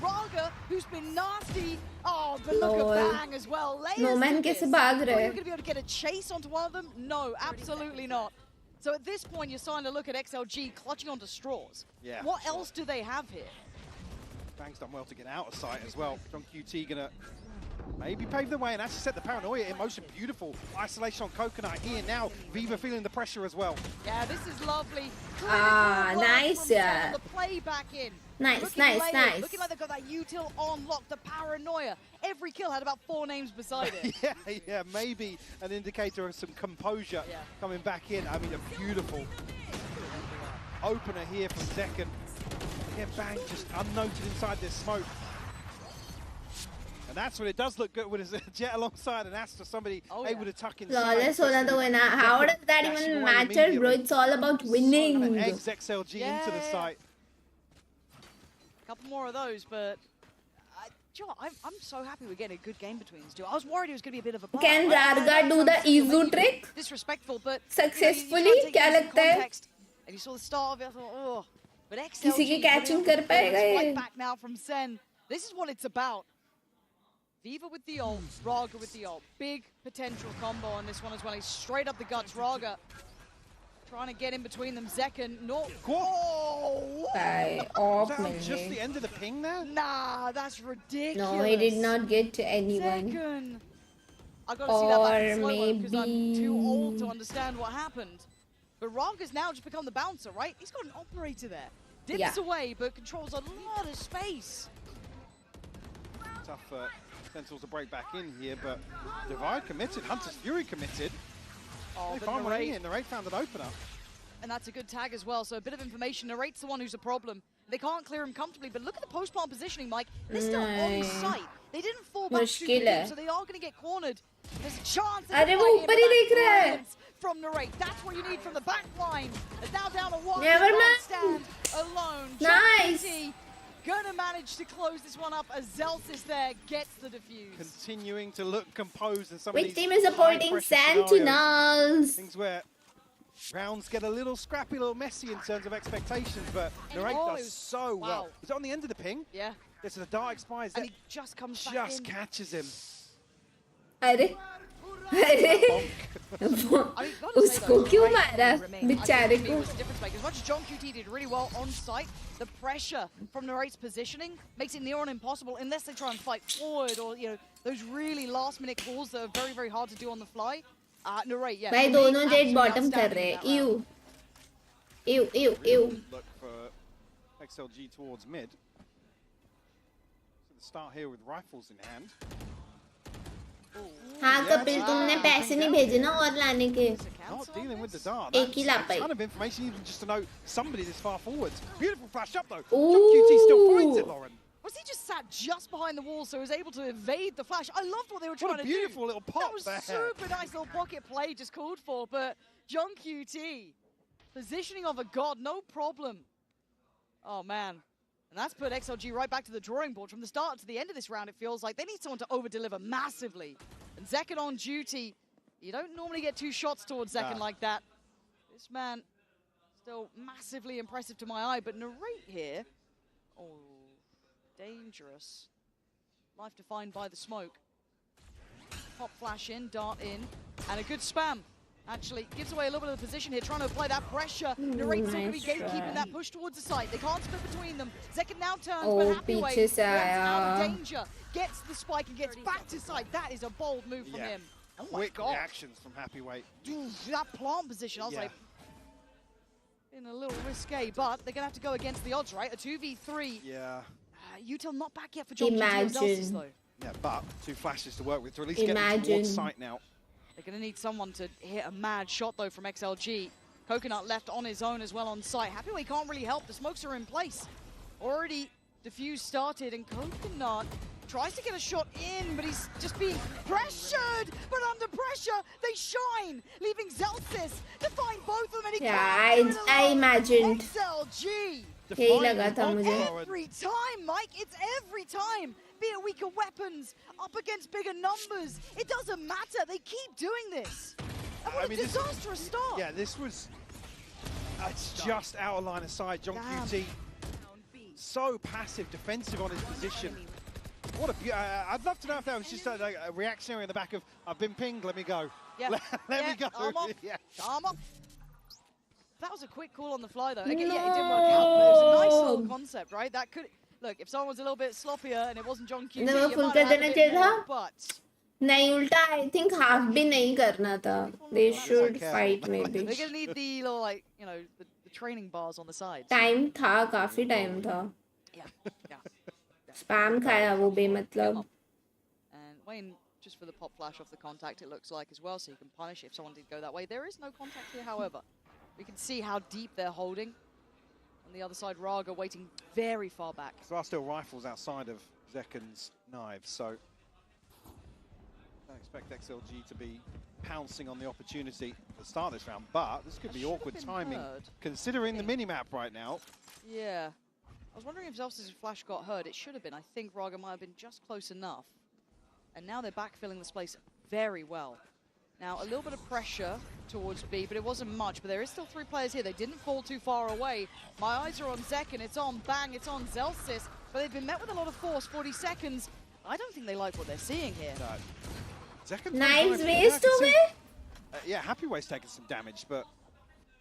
Raga, who's been nasty. Oh, but look at Bang as well. No man kaise bhaag rahe? Are you going to be able to get a chase onto one of them? No, absolutely not. So at this point, you're starting to look at XLG clutching onto straws. Yeah. What else do they have here? Bang's done well to get out of sight as well. John QT gonna maybe pave the way and actually set the paranoia in motion. Beautiful isolation on Coconut here now. Viva feeling the pressure as well. Yeah, this is lovely. Nice. The play back in. Nice. Looking like they've got that util on lock, the paranoia. Every kill had about 4 names beside it. yeah, maybe an indicator of some composure coming back in. I mean, a beautiful opener here from Zekken. Again, Bang just unnoted inside this smoke. And that's when it does look good when it's a Jet alongside an Astra, somebody able to tuck inside. Flawless hona to win. How does that even matter, bro? It's all about winning. And eggs XLG into the site. A couple more of those, but I'm so happy we're getting a good game between these two. I was worried it was going to be a bit of a blow. Can Rarga do the Izu trick? Disrespectful, but successfully? Kya lagta hai? And you saw the start of it, I thought, oh. But XLG किसी की catching कर पाएगा ये? right back now from SEN. This is what it's about. Viva with the ult, Raga with the ult. Big potential combo on this one as well. He's straight up the guts. Raga trying to get in between them. Zekken, no. Whoa! Was that just the end of the ping there? Nah, that's ridiculous. No, he did not get to anyone. Zekken. I got to see that back in slow mo because I'm too old to understand what happened. But Raga's now just become the bouncer, right? He's got an operator there. Dips away, but controls a lot of space. Tough for Sentinels to break back in here, but Divide committed, Hunter's Fury committed. Oh, they found one in, Narrate found an opener. And that's a good tag as well, so a bit of information. Narrate's the one who's a problem. They can't clear him comfortably, but look at the post-plant positioning, Mike. They're still on site. They didn't fall back too deep, so they are going to get cornered. There's a chance from Narrate. That's what you need from the back line. It's now down to 1. Never mind. Stand alone. Nice. Gonna manage to close this one up as Zelsis there gets the defuse. Continuing to look composed in some Which of these team is supporting Sentinels? Things where rounds get a little scrappy, a little messy in terms of expectations, but Narrate does so well. Was it on the end of the ping? Yeah. Yes, the dark expires. And he just comes back just in. catches him. उसको क्यों मारा बेचारे को? As much as John QT did really well on site, the pressure from Narrate's positioning makes it near on impossible unless they try and fight forward or those really last-minute calls that are very, very hard to do on the fly. Narrate, yeah. भाई दोनों jet bottom कर रहे हैं. Ew. Look for XLG towards mid. So the start here with rifles in hand. हाँ कपिल तुमने पैसे नहीं भेजे ना और लाने के. Not dealing with the dart. एक ही ला That's pi. a ton of information even just to know somebody this far forwards. Beautiful flash up though. QT still finds it, Lauren. Was he just sat just behind the wall so he was able to evade the flash? I loved what they were trying to do. What a beautiful little pop That was there. super nice little pocket play just called for, but John QT, positioning of a god, no problem. Oh man. And that's put XLG right back to the drawing board. From the start to the end of this round, it feels like they need someone to over-deliver massively. And Zekken on duty. You don't normally get 2 shots towards Zekken like that. This man, still massively impressive to my eye, but Narrate here, oh, dangerous. Life defined by the smoke. Pop flash in, dart in, and a good spam. Actually, gives away a little bit of the position here, trying to apply that pressure. Narrate's still going to be gatekeeping that push towards the site. They can't split between them. Zekken now turns, but Happyway gets out of danger. Gets the spike and gets back to site. That is a bold move from him. Oh my Quick God. reactions from Happyway. That plant position, I was like, been a little risque, but they're going to have to go against the odds, right? A 2v3. Yeah. Util not back yet for John Imagine. Though. Yeah, but 2 flashes to work with to at least get them towards site now. They're going to need someone to hit a mad shot, though, from XLG. Coconut left on his own as well on site. Happyway can't really help. The smokes are in place. Already diffuse started, and Coconut tries to get a shot in, but he's just being pressured. But under pressure, they shine, leaving Zelsis to find both of them. And he I imagined. XLG. Every time, Mike. It's every time. Be it weaker weapons, up against bigger numbers. It doesn't matter. They keep doing this. And what a disastrous start. Yeah, this was... it's just out of line of sight. John QT, so passive, defensive on his position. What a... I'd love to know if that was just a reactionary in the back of, I've been pinged, let me go. Yeah. Let me go. Arm up. That was a quick call on the fly, though. Again, yeah, it didn't work out, but it was a nice little concept, right? That could... Look, if someone was a little bit sloppier and it wasn't John QT, you might have had a bit more, but... नहीं उल्टा I think half भी नहीं करना था. They should fight maybe. They're gonna need the little, like, you know, the training bars on the sides. Time था, काफी time था. Yeah. Spam खाया वो बेमतलब. And Wayne, just for the pop flash off the contact, it looks like as well, so you can punish if someone did go that way. There is no contact here, however. We can see how deep they're holding. On the other side, Raga waiting very far back. There are still rifles outside of Zekken's knives, so don't expect XLG to be pouncing on the opportunity to start this round, but this could be awkward timing considering the mini-map right now. Yeah. I was wondering if Zelsis' flash got heard. It should have been. I think Raga might have been just close enough. And now they're backfilling this place very well. Now, a little bit of pressure towards B, but it wasn't much. But there is still 3 players here. They didn't fall too far away. My eyes are on Zekken. It's on Bang. It's on Zelsis. But they've been met with a lot of force. 40 seconds. I don't think they like what they're seeing here. No. Zekken Knives waste हो गए? Yeah, Happyway's taking some damage, but...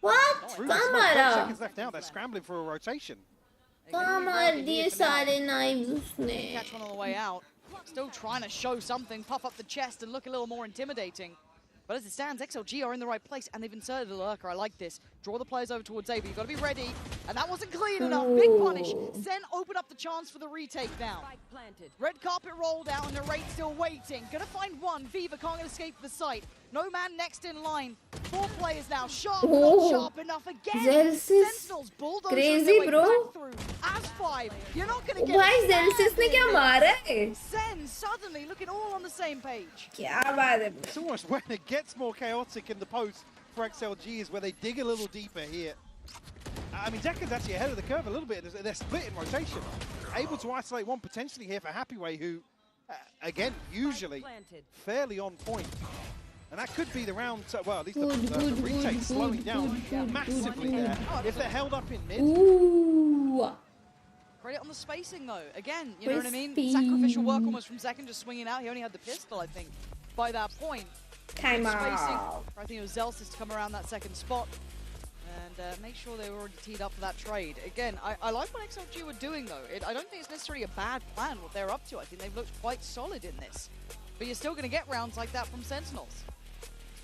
What? कहाँ seconds left now. They're scrambling for a rotation. कहाँ मार दिए सारे knives उसने? Catch one on the way out. Still trying to show something, puff up the chest and look a little more intimidating. But as it stands, XLG are in the right place, and they've inserted a lurker. I like this. Draw the players over towards A, but you've got to be ready. And that wasn't clean enough. Big punish. SEN open up the chance for the retake now. Red carpet rolled out, and Narrate still waiting. Gonna find one. Viva can't escape the site. No man next in line. 4 players now. Sharp, not sharp enough again. Sentinels bulldoze crazy, bro. As 5. You're not gonna get Why Zelsis ने क्या मारा है? SEN suddenly looking all on the same page. क्या बात है? It's almost when it gets more chaotic in the post for XLG is where they dig a little deeper here. I mean, Zekken's actually ahead of the curve a little bit. They're split in rotation. Able to isolate one potentially here for Happyway, who, again, usually fairly on point. And that could be the round, well, at least the retake slowing down massively there. If they're held up in mid. Ooh. Credit on the spacing, though. Again, you know what I mean? Sacrificial work almost from Zekken, just swinging out. He only had the pistol, I think, by that point. Time out. I think it was Zelsis to come around that second spot and make sure they were already teed up for that trade. Again, I like what XLG were doing, though. I don't think it's necessarily a bad plan what they're up to. I think they've looked quite solid in this. But you're still going to get rounds like that from Sentinels.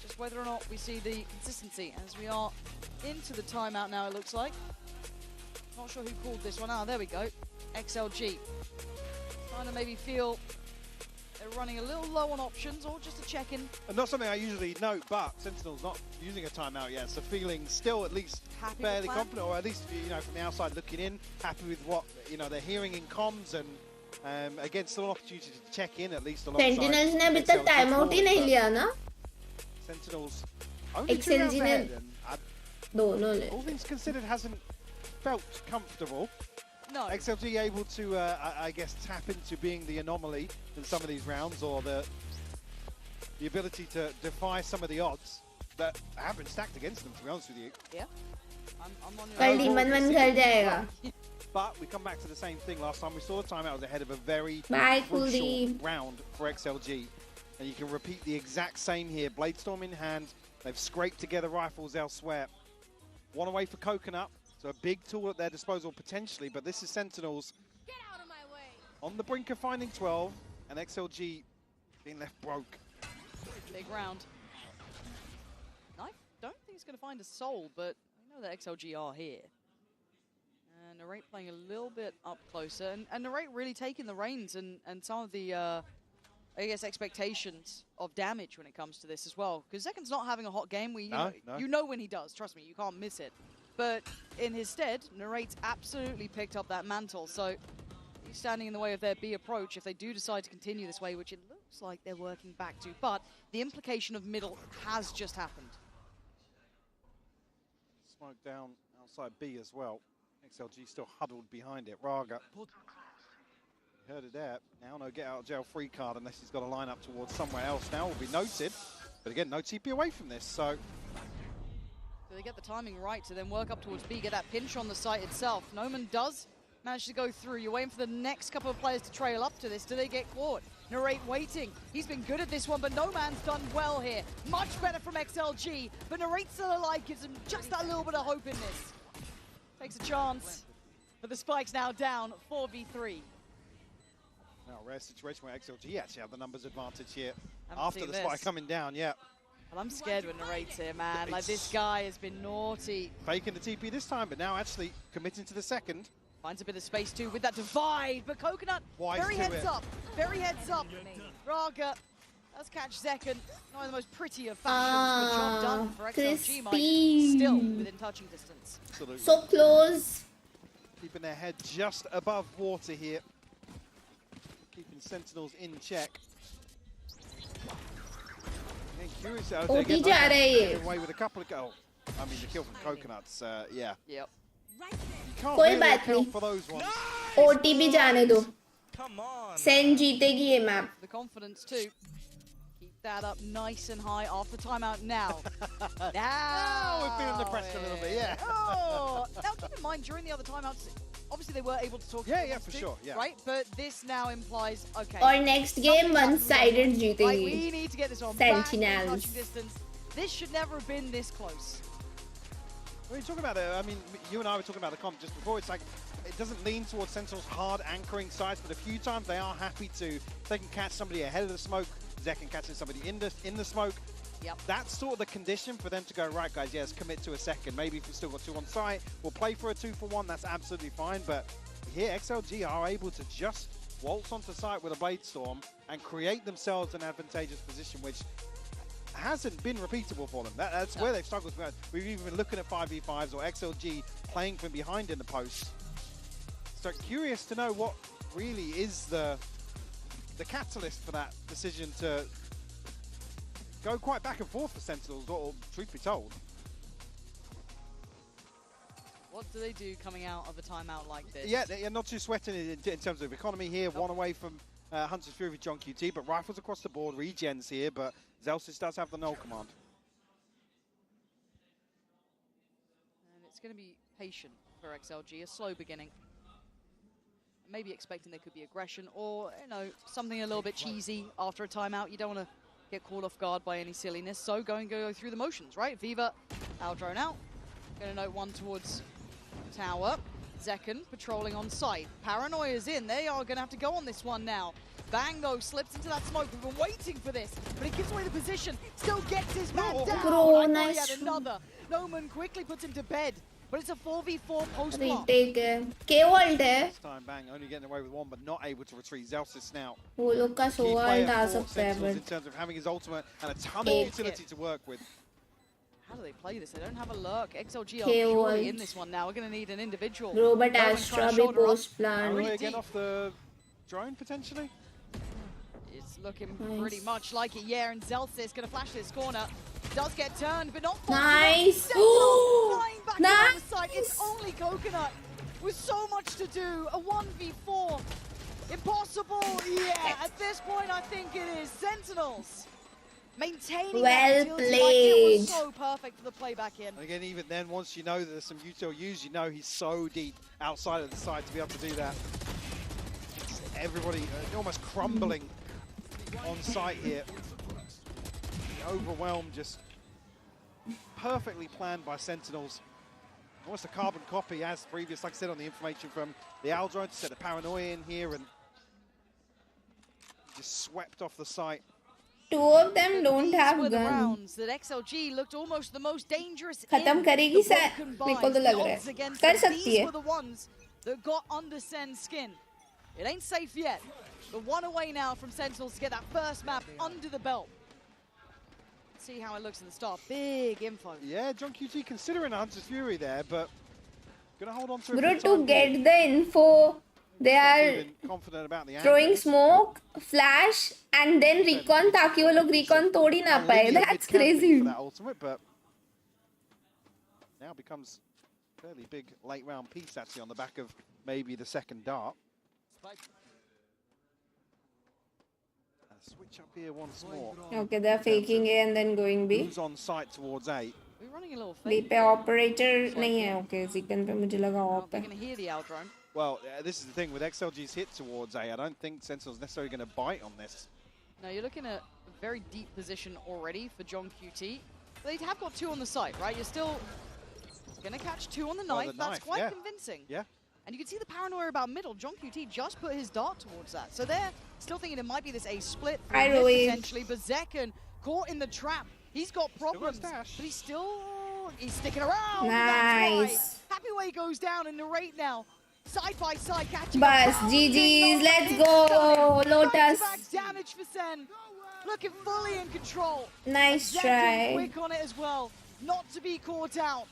Just whether or not we see the consistency as we are into the timeout now, it looks like. Not sure who called this one. Ah, there we go. XLG. Trying to maybe feel they're running a little low on options, or just a check-in. And not something I usually note, but Sentinel's not using a timeout yet, so feeling still at least happy fairly confident, or at least, you know, from the outside looking in, happy with what, you know, they're hearing in comms, and again, still an opportunity to check in at least alongside. Sentinels ने अभी तक time out ही नहीं लिया ना? Sentinels only 2 rounds XLG ahead, ने and दोनों ले. all things considered hasn't felt comfortable. No. XLG able to, I guess, tap into being the anomaly in some of these rounds, or the ability to defy some of the odds that have been stacked against them, to be honest with you. Yeah. I'm on कल demon मन घर जाएगा. But we come back to the same thing. Last time we saw the timeout was ahead of a very crucial round for XLG. And you can repeat the exact same here. Bladestorm in hand. They've scraped together rifles elsewhere. One away for Coconut. So a big tool at their disposal potentially, but this is Sentinels on the brink of finding 12, and XLG being left broke. Big round. I don't think he's going to find a soul, but I know that XLG are here. And Narrate playing a little bit up closer, and Narrate really taking the reins and some of the, I guess, expectations of damage when it comes to this as well. Because Zeken's not having a hot game. You know when he does, trust me, you can't miss it. But in his stead, Narrate's absolutely picked up that mantle, so he's standing in the way of their B approach if they do decide to continue this way, which it looks like they're working back to. But the implication of middle has just happened. Smoke down outside B as well. XLG still huddled behind it. Raga. Heard it there. Now no get out of jail free card unless he's got a line up towards somewhere else. Now will be noted. But again, no TP away from this, so... Do they get the timing right to then work up towards B, get that pinch on the site itself? Noman does manage to go through. You're waiting for the next couple of players to trail up to this. Do they get caught? Narrate waiting. He's been good at this one, but No Man's done well here. Much better from XLG, but Narrate still alive, gives him just that little bit of hope in this. Takes a chance, but the spike's now down 4v3. Now, rare situation where XLG actually have the numbers advantage here after the spike coming down, yeah. Well, I'm scared when Narrate's here, man. Like, this guy has been naughty. Faking the TP this time, but now actually committing to the second. Finds a bit of space, too, with that divide. But Coconut, very heads up. Very heads up. Raga does catch Zeken. Not in the most pretty of fashions, but job done for XLG, Mike. Still within touching distance. Absolutely. So close. Keeping their head just above water here. Keeping Sentinels in check. Curious how they get away with a couple of goals. I mean, the kill from Coconuts, yeah. Yep. You can't कोई really बात account नहीं. for those ones. OT भी जाने दो. SEN जीतेगी ये map. The confidence too. Keep that up nice and high after timeout now. Now we're feeling the pressure a little bit, yeah. Oh, now keep in mind during the other timeouts, obviously they were able to talk. Yeah, for sure, yeah. Right, but this now implies okay. और next game one-sided Like, जीतेगी. we need to get this on Sentinels. back touching distance. This should never have been this close. When you talk about it, I mean, you and I were talking about the comp just before. It's like it doesn't lean towards Sentinels hard anchoring sides, but a few times they are happy to. If they can catch somebody ahead of the smoke, Zeken catching somebody in the smoke. Yep. That's sort of the condition for them to go, right, guys, yes, commit to a second. Maybe if we've still got 2 on site, we'll play for a 2-for-1. That's absolutely fine. But here, XLG are able to just waltz onto site with a Bladestorm and create themselves an advantageous position, which hasn't been repeatable for them. That's where they've struggled. We've even been looking at 5v5s or XLG playing from behind in the post. So curious to know what really is the catalyst for that decision to go quite back and forth for Sentinels, or truth be told. What do they do coming out of a timeout like this? Yeah, they're not too sweating in terms of economy here. One away from Hunter's Fury with John QT, but rifles across the board, regens here, but Zelsis does have the null command. And it's going to be patient for XLG, a slow beginning. Maybe expecting there could be aggression or, you know, something a little bit cheesy after a timeout. You don't want to get caught off guard by any silliness, so go through the motions, right? Viva, drone out. Going to note one towards tower. Zeken patrolling on site. Paranoia's in. They are going to have to go on this one now. Bango slips into that smoke. We've been waiting for this, but he gives away the position. Still gets his man down. Bro, I nice. yet another. Noman quickly puts him to bed. but it's a 4v4 post Retake है. K-Vault है. This time Bang only getting away with one, but not able to retreat. Zelsis now. वो लोग का Key SOA player uh for सकता है, Sentinels but in terms of having his ultimate and a ton of utility to work with. How do they play this? They don't have a lurk. XLG are K-Vault. purely in this one now. We're going to need an individual. Bro, but Rowan Astra trying to भी shoulder up. post plan. Really again off the drone potentially. It's looking pretty much like it, yeah, and Zelsis going to flash this corner. Does get turned, but not far Nice. flying back Nice. around the side. It's only Coconut with so much to do. A 1v4. Impossible. Yeah, at this point, I think it is. Sentinels maintaining Well that agility. Like, it played. was so perfect for the playback in. And again, even then, once you know that there's some util use, you know he's so deep outside of the side to be able to do that. Everybody almost crumbling on site here. The overwhelm just perfectly planned by Sentinels. Almost a carbon copy as previous, like I said, on the information from the Owl drone to set the paranoia in here and just swept off the site. Two of them don't These have were the gun. rounds that XLG looked almost the most dangerous खत्म in करेगी the sir. broken मेरे को तो buys. लग The रहा odds है. against कर them, सकती these है. were the ones that got under SEN's skin. It ain't safe yet, but one away now from Sentinels to get that first map under the belt. See how it looks at the start. Big info. Yeah, John QT considering a Hunter's Fury there, but gonna hold on to it. Bro, for to time get being. the info, they are Feeling confident about the throwing angles. smoke, flash, and then recon ताकि वो लोग recon तोड़ ही ना पाए. Olivia That's mid-camping crazy. for that ultimate, but now becomes a fairly big late round piece actually on the back of maybe the second dart. Switch up here once more. Okay, they're faking A and then going B. Who's on site towards A? We're running a little B fake. पे operator नहीं है. Okay, Zikan पे मुझे लगा op We're है. going to hear the Owl drone. Well, this is the thing with XLG's hit towards A. I don't think Sentinel's necessarily going to bite on this. Now you're looking at a very deep position already for John QT. They have got two on the site, right? You're still going to catch two on the knife. That's quite yeah. convincing. Yeah. And you can see the paranoia about middle. John QT just put his dart towards that. So they're still thinking it might be this A split I know it. potentially. But Zekan caught in the trap. He's got problems, but he's sticking around. Nice. Happy Way goes down and Narrate now. Side by side catching Bus, up. GG's, let's go, Lotus. Back-to-back damage for Sen. Looking fully in control. Nice Zekan try. quick on it as well. Not to be caught out.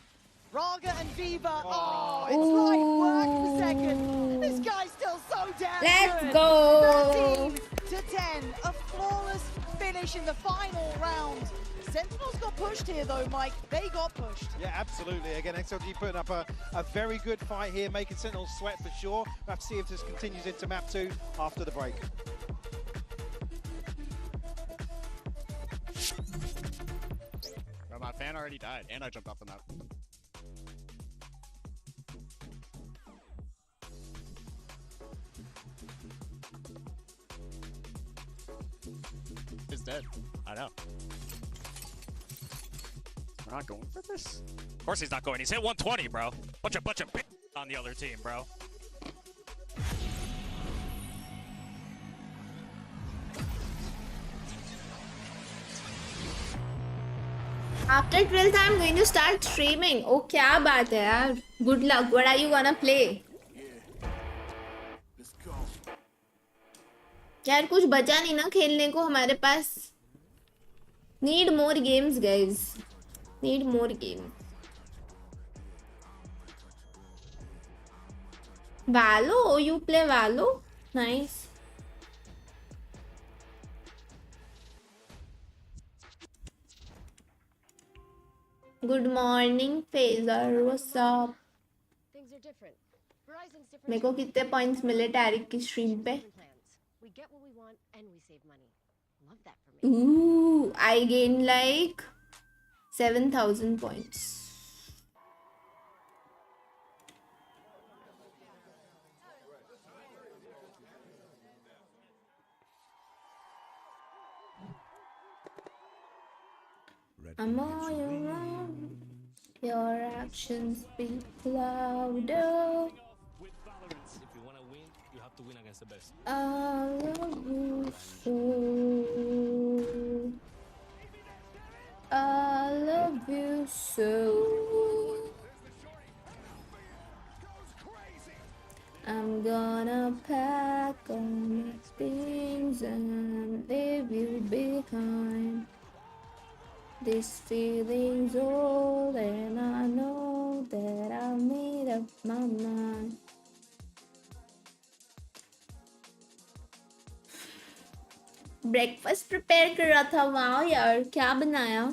Raga and Viva. Oh, it's right work for second. This guy's still so damn Let's good. go. 13-10. A flawless finish in the final round. Sentinels got pushed here though, Mike. They got pushed. Yeah, absolutely. Again, XLG putting up a very good fight here, making Sentinels sweat for sure. We'll have to see if this continues into map 2 after the break. Well, my fan already died, and I jumped off the map. He's dead. I know. We're not going for this? Of course he's not going. He's hit 120, bro. Bunch of on the other team, bro. After 12th, I'm going to start streaming. Oh, क्या बात है यार. Good luck. What are you gonna play? यार कुछ बचा नहीं ना खेलने को हमारे पास. Need more games, guys. Need more games. Valo? Oh, you play Valo? Nice. Good morning, Fazer. What's up? Things are different. Verizon's different. मेरे को कितने points मिले टैरिक की stream पे? We get what we want and we save money. Love that for me. Ooh, I gained like 7,000 points. I'm all around. Your actions speak louder. With valorant, if you want to win, you have to win against the best. I love you so. I love you so. pack all my things and leave you behind. This feeling's old and I know that I've made up my mind. Breakfast prepare कर रहा था। वाह यार, क्या बनाया?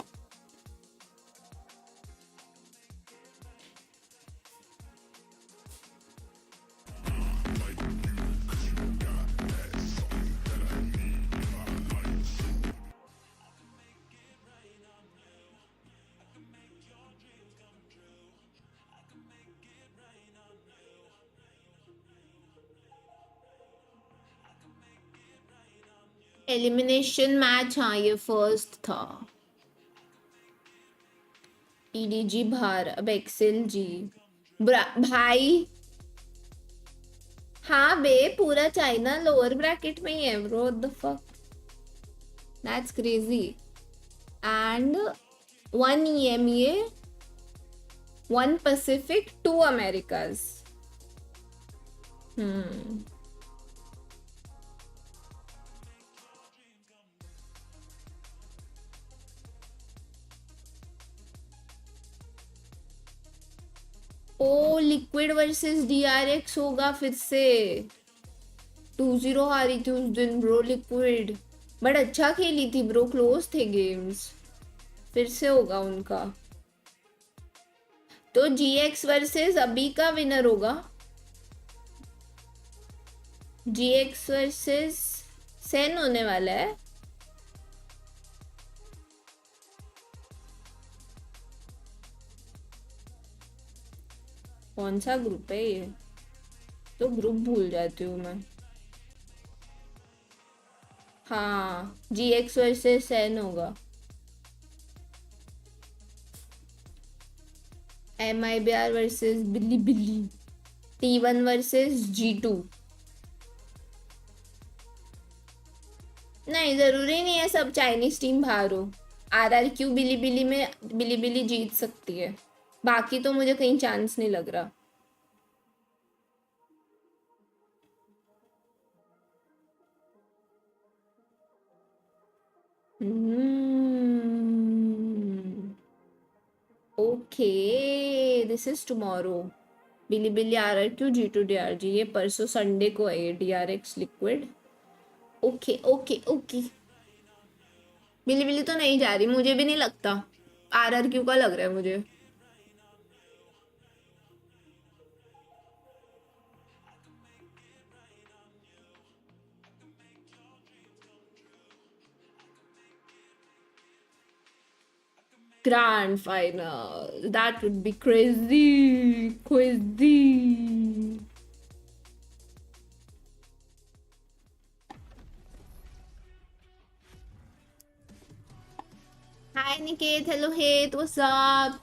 Elimination match, हाँ ये first था। EDG बाहर, अब XLG भाई। हाँ बे, पूरा चाइना लोअर ब्रैकेट में ही है bro, what the fuck, that's crazy. And 1 EMEA, 1 Pacific, 2 Americas। ओ लिक्विड वर्सेस DRX होगा फिर से। 2-0 हारी थी उस दिन ब्रो लिक्विड, बट अच्छा खेली थी ब्रो, क्लोज थे गेम्स। फिर से होगा उनका। तो GX वर्सेस अभी का विनर होगा। GX वर्सेस सेन होने वाला है। कौन सा ग्रुप है ये? तो ग्रुप भूल जाती हूँ मैं। हाँ, GX वर्सेस SEN होगा। MIBR वर्सेस बिल्ली बिल्ली। T1 versus G2। नहीं, जरूरी नहीं है सब चाइनीज टीम बाहर हो। RRQ बिली बिली में बिली बिली जीत सकती है, बाकी तो मुझे कहीं चांस नहीं लग रहा। Okay, this is tomorrow. Bilibili RRQ G2 DRG, ये परसों संडे को है ये DRX Liquid. Okay okay okay. बिली बिली तो नहीं जा रही, मुझे भी नहीं लगता। RRQ का लग रहा है मुझे। Grand final. That would be crazy. Crazy. Hi Niket. Hello Hate. What's up?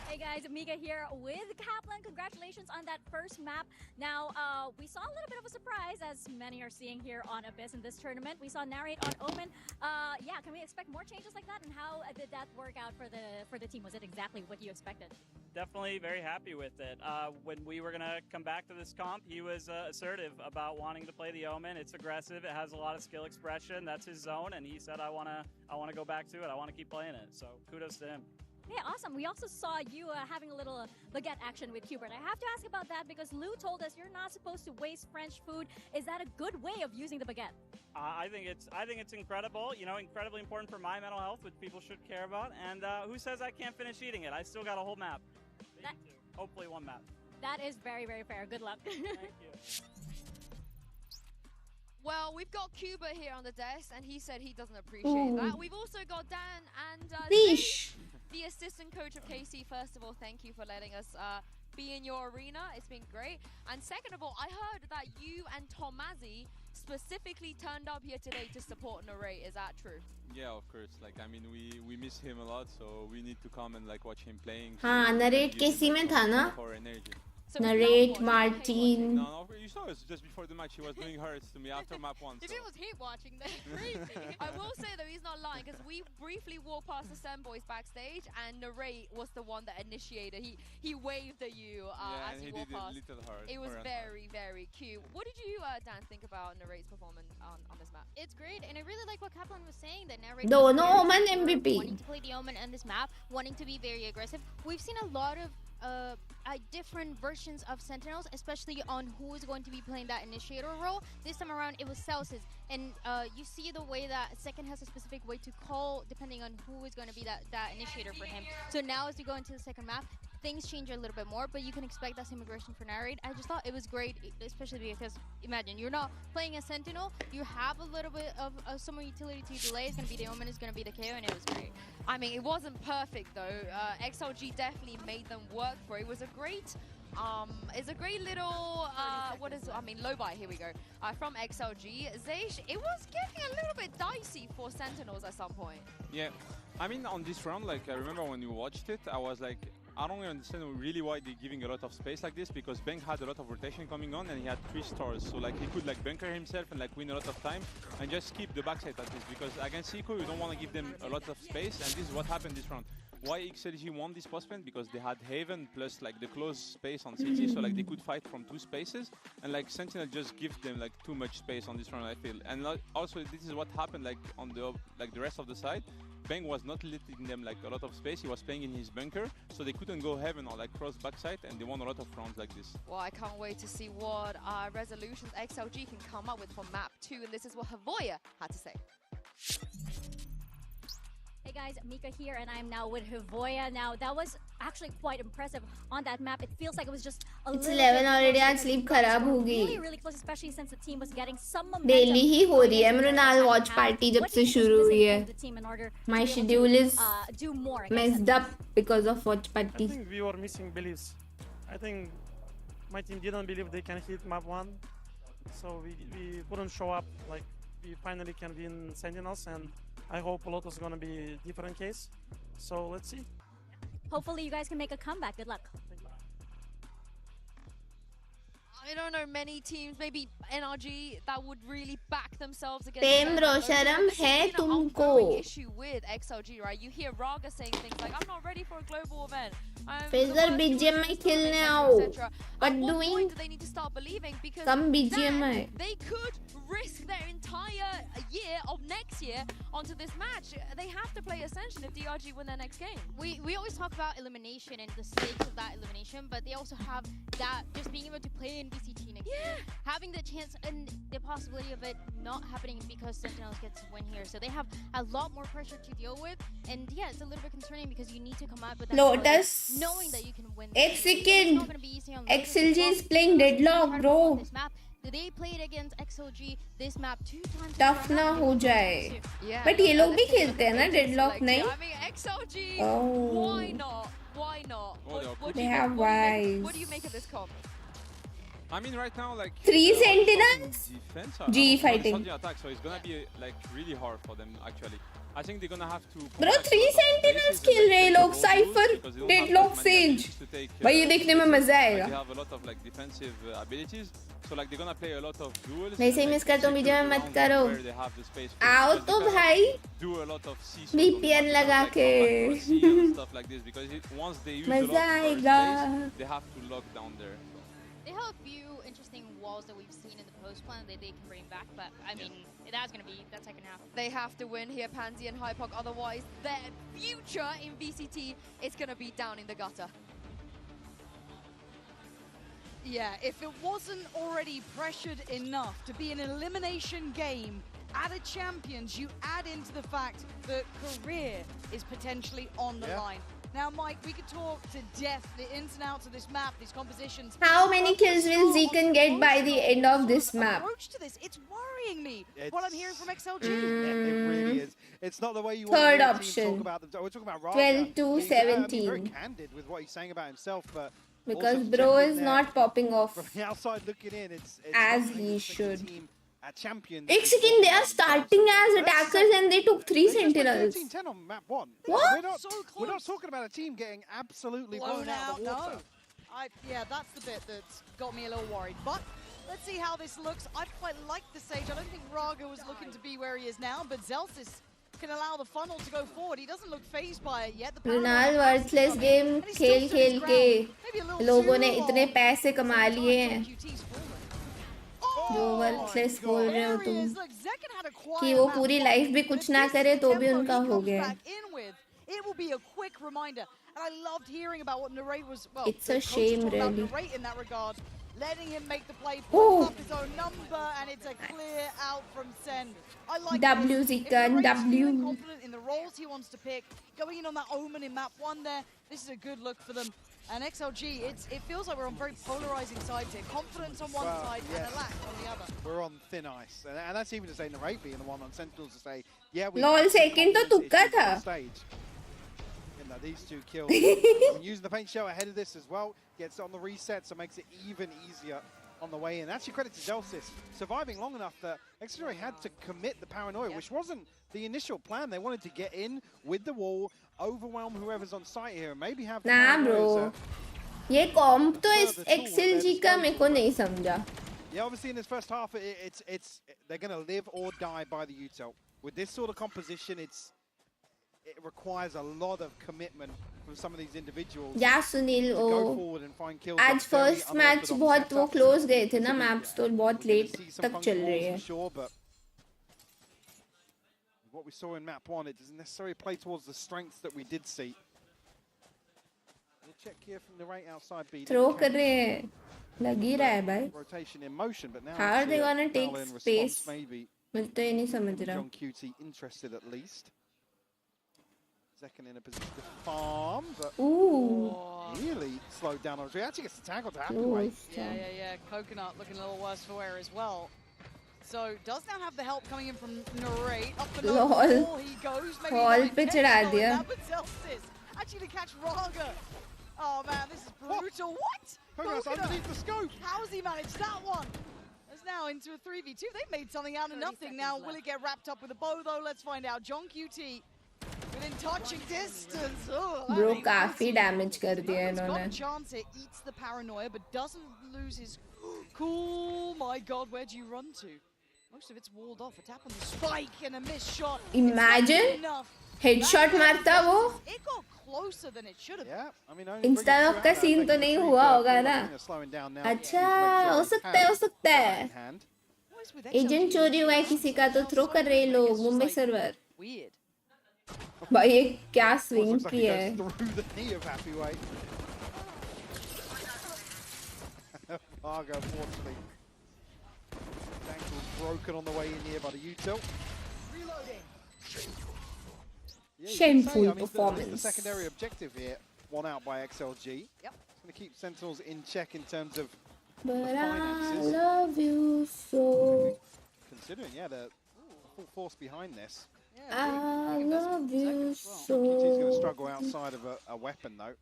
Hey guys, Mika here with Kaplan. Congratulations on that first map. Now, we saw a little bit of a surprise, as many are seeing here on Abyss in this tournament. We saw Narrate on Omen. Yeah, can we expect more changes like that? And how did that work out for the team? Was it exactly what you expected? Definitely very happy with it. When we were going to come back to this comp, he was assertive about wanting to play the Omen. It's aggressive. It has a lot of skill expression. That's his zone. And he said, I want to go back to it. I want to keep playing it. So kudos to him. Yeah, awesome. We also saw you having a little baguette action with Hubert. I have to ask about that because Lou told us you're not supposed to waste French food. Is that a good way of using the baguette? I think it's incredible. You know, incredibly important for my mental health, which people should care about. And who says I can't finish eating it? I still got a whole map. Hopefully one map. That is very, very fair. Good luck. Thank you. Well, we've got Cuba here on the desk, and he said he doesn't appreciate that. We've also got Dan and the assistant coach of KC. First of all, thank you for letting us be in your arena. It's been great. And second of all, I heard that you and Tomazzi specifically turned up here today to support Narrate. Is that true? Yeah, of course. Like, I mean, we miss him a lot, so we need to come and like watch him playing. हाँ, Narrate KC में था ना? So Narrate Martin. No, you saw it just before the match. He was doing hers to me after map 1. If it was him watching, then crazy. I will say though, he's not lying because we briefly walked past the SEN boys backstage, and Narrate was the one that initiated. He waved at you as you walked past. It was very, very cute. What did you, Dan, think about Narrate's performance on this map? It's great, and I really like what Kaplan was saying, that Narrate Dono Omen MVP. wanting to play the Omen on this map, wanting to be very aggressive. We've seen a lot of different versions of Sentinels, especially on who is going to be playing that initiator role. This time around, it was Celsius, and you see the way that Second has a specific way to call depending on who is going to be that initiator for him. So now as we go into the second map, things change a little bit more, but you can expect that same aggression for Narrate. I just thought it was great, especially because, imagine, you're not playing a Sentinel, you have a little bit of some utility to delay. It's going to be the Omen, it's going to be the KO, and it was great. I mean, it wasn't perfect though. XLG definitely made them work for it. It was a great, little, low buy, here we go, from XLG. Zeish, it was getting a little bit dicey for Sentinels at some point. Yeah, I mean, on this round, like, I remember when you watched it, I was like, I don't understand really why they're giving a lot of space like this, because Bank had a lot of rotation coming on and he had 3 stars, so like he could like bunker himself and like win a lot of time and just keep the backside at least, because against Eco you don't want to give them a lot of space, and this is what happened this round. Why XLG won this post plant? Because they had Haven plus like the close space on CT, so like they could fight from 2 spaces, and like Sentinel just gives them like too much space on this round, I feel. And also this is what happened like on the rest of the side. Bang was not letting them like a lot of space. He was playing in his bunker, so they couldn't go heaven or like cross backside, and they won a lot of rounds like this. Well, I can't wait to see what resolutions XLG can come up with for map 2, and this is what Havoya had to say. Hey guys, Mika here, and I'm now with Havoya. Now, that was actually quite impressive on that map. It feels like it was just a It's little 11 bit already, closer आज than sleep it was. खराब हो गई. Really, really close, especially since the team was getting some momentum. Daily ही हो रही है Mrinal watch party जब से शुरू हुई है. My schedule is messed up because of watch party. I think we were missing beliefs. I think my team didn't believe they can hit map 1, so we couldn't show up. Like, we finally can win Sentinels, and I hope Lotus is gonna be a different case. So let's see. Hopefully you guys can make a comeback. Good luck. I don't know many teams, maybe NRG, that would really back themselves against. Prem bro, sharam hai tumko. Issue with XLG, right? You hear Raga saying things like, "I'm not ready for a global event." Fizzer BGMI खेलने आओ. What doing? Do they need to start believing, because Come BGMI. they could risk their entire year of next year onto this match. They have to play Ascension if DRG win their next game. We always talk about elimination and the stakes of that elimination, but they also have that just being able to play in VCT next year, having the chance and the possibility of it not happening because Sentinels gets to win here. So they have a lot more pressure to deal with, and yeah, it's a little bit concerning because you need to come out with that Lotus. knowing that you can win. एक second. XLG is playing Deadlock, bro. They played against XLG this map 2 times. Tough ना हो जाए. But ये लोग भी खेलते हैं ना Deadlock नहीं? I mean, XLG, Oh. why not? Why not? They have wise. What do you make of this comp? I mean, right now, like 3 Sentinels. G fighting. Attack, so it's gonna be like really hard for them actually. I think they're gonna have to. Bro, 3 Sentinels खेल रहे लोग. Cypher, Deadlock, Sage. भाई ये देखने में मजा आएगा. They have a lot of like defensive abilities, so like they're gonna play a lot of duels. मैं इसे मिस करता हूँ वीडियो में मत करो. आओ तो भाई. Do a lot of VPN लगा के. Stuff like this, because once they use a lot of space, they have to lock down there. They have a few interesting walls that we've seen in the post plan that they can bring back, but I mean, that's going to be that second half. They have to win here, Pansy and Hypok, otherwise their future in VCT is going to be down in the gutter. Yeah, if it wasn't already pressured enough to be an elimination game at a Champions, you add into the fact that career is potentially on the line. Now, Mike, we could talk to death, the ins and outs of this map, these compositions. How many kills will Zekan get by the end of this map? Approach to this, it's worrying me. What I'm hearing from XLG. Yeah, it really is. It's not the way you Third want to option. talk about them. We're talking about Raga. 12 to He's, 17. very candid with what he's saying about himself, but Because also bro is there, not popping off from the outside looking in, it's as he should. At Champions. एक second, they are starting as attackers and they took 3 Sentinels. 13-10 on map 1. What? We're not talking about a team getting absolutely blown out. of the water. No. Yeah, that's the bit that's got me a little worried. But let's see how this looks. I quite like the Sage. I don't think Raga was looking to be where he is now, but Zelsis can allow the funnel to go forward. He doesn't look phased by it yet. Ronaldo worthless game खेल खेल के लोगों ने इतने पैसे कमा लिए हैं जो worthless बोल रहे हो तुम कि वो पूरी लाइफ भी कुछ ना करे तो भी उनका हो गया. It will be a quick reminder, and I loved hearing about what Narrate was. Well, it's a shame, really. Narrate in that regard, letting him make the play, pulling up his own number, and it's a clear out from SEN. I like W Zikan, W. Confident in the roles he wants to pick, going in on that Omen in map 1 there. This is a good look for them. And XLG, it feels like we're on very polarizing sides here. Confidence on one side and a lack on the other. We're on thin ice, and that's even to say Narrate being the one on Sentinels to say, yeah, we. LOL second तो तुक्का था. These two kills. Using the paint shell ahead of this as well. Gets on the reset, so makes it even easier on the way in. Actually, credit to Zelsis surviving long enough that XLG had to commit the paranoia, which wasn't the initial plan. They wanted to get in with the wall, overwhelm whoever's on site here, and maybe have. Nah, bro. ये comp तो इस XLG का मेरे को नहीं समझा. Yeah, obviously in this first half, it's they're gonna live or die by the util. With this sort of composition, it requires a lot of commitment from some of these individuals. Yeah, Sunil, आज first match बहुत वो close गए थे ना maps तो बहुत late तक चल रहे हैं. What we saw in map 1, it doesn't necessarily play towards the strengths that we did see. We'll check here from the right outside B. Throw कर रहे हैं, लग ही रहा है भाई. Rotation in motion, but now how are they gonna take space? Maybe. मुझे तो ये नहीं समझ रहा. John QT interested at least. Second in a position to farm, but really slowed down on. He actually gets the tackle to Happyway. Yeah. Coconut looking a little worse for wear as well. So does now have the help coming in from Narrate. Up the ball he goes. Maybe pitch diya. Actually to catch Raga. Oh man, this is brutal. What? Coconut's underneath the scope. How's he managed that one? It's now into a 3v2. They made something out of nothing. Now will it get wrapped up with a bow though? Let's find out. John QT. Within touching distance. Bro, काफी damage कर दिया इन्होंने. Got a chance it eats the paranoia, but doesn't lose his cool. My God, where do you run to? Most of it's walled off. A tap on the spike and a missed shot. Imagine headshot मारता वो. It got closer than it should have. Yeah, I mean, Insta lock का scene तो नहीं हुआ होगा ना. अच्छा, हो सकता है. Agent चोरी हुआ है किसी का तो throw कर रहे लोग मुंबई server. Weird. भाई ये क्या swing की है? Vargo, unfortunately, ankle broken on the way in here by the util. Shameful the performance. secondary objective here, won out by XLG. Yep. It's going to keep Sentinels in check in terms of but the finances. I love you so. Considering, the full force behind this. I love you so. QT's going to struggle outside of a weapon, though.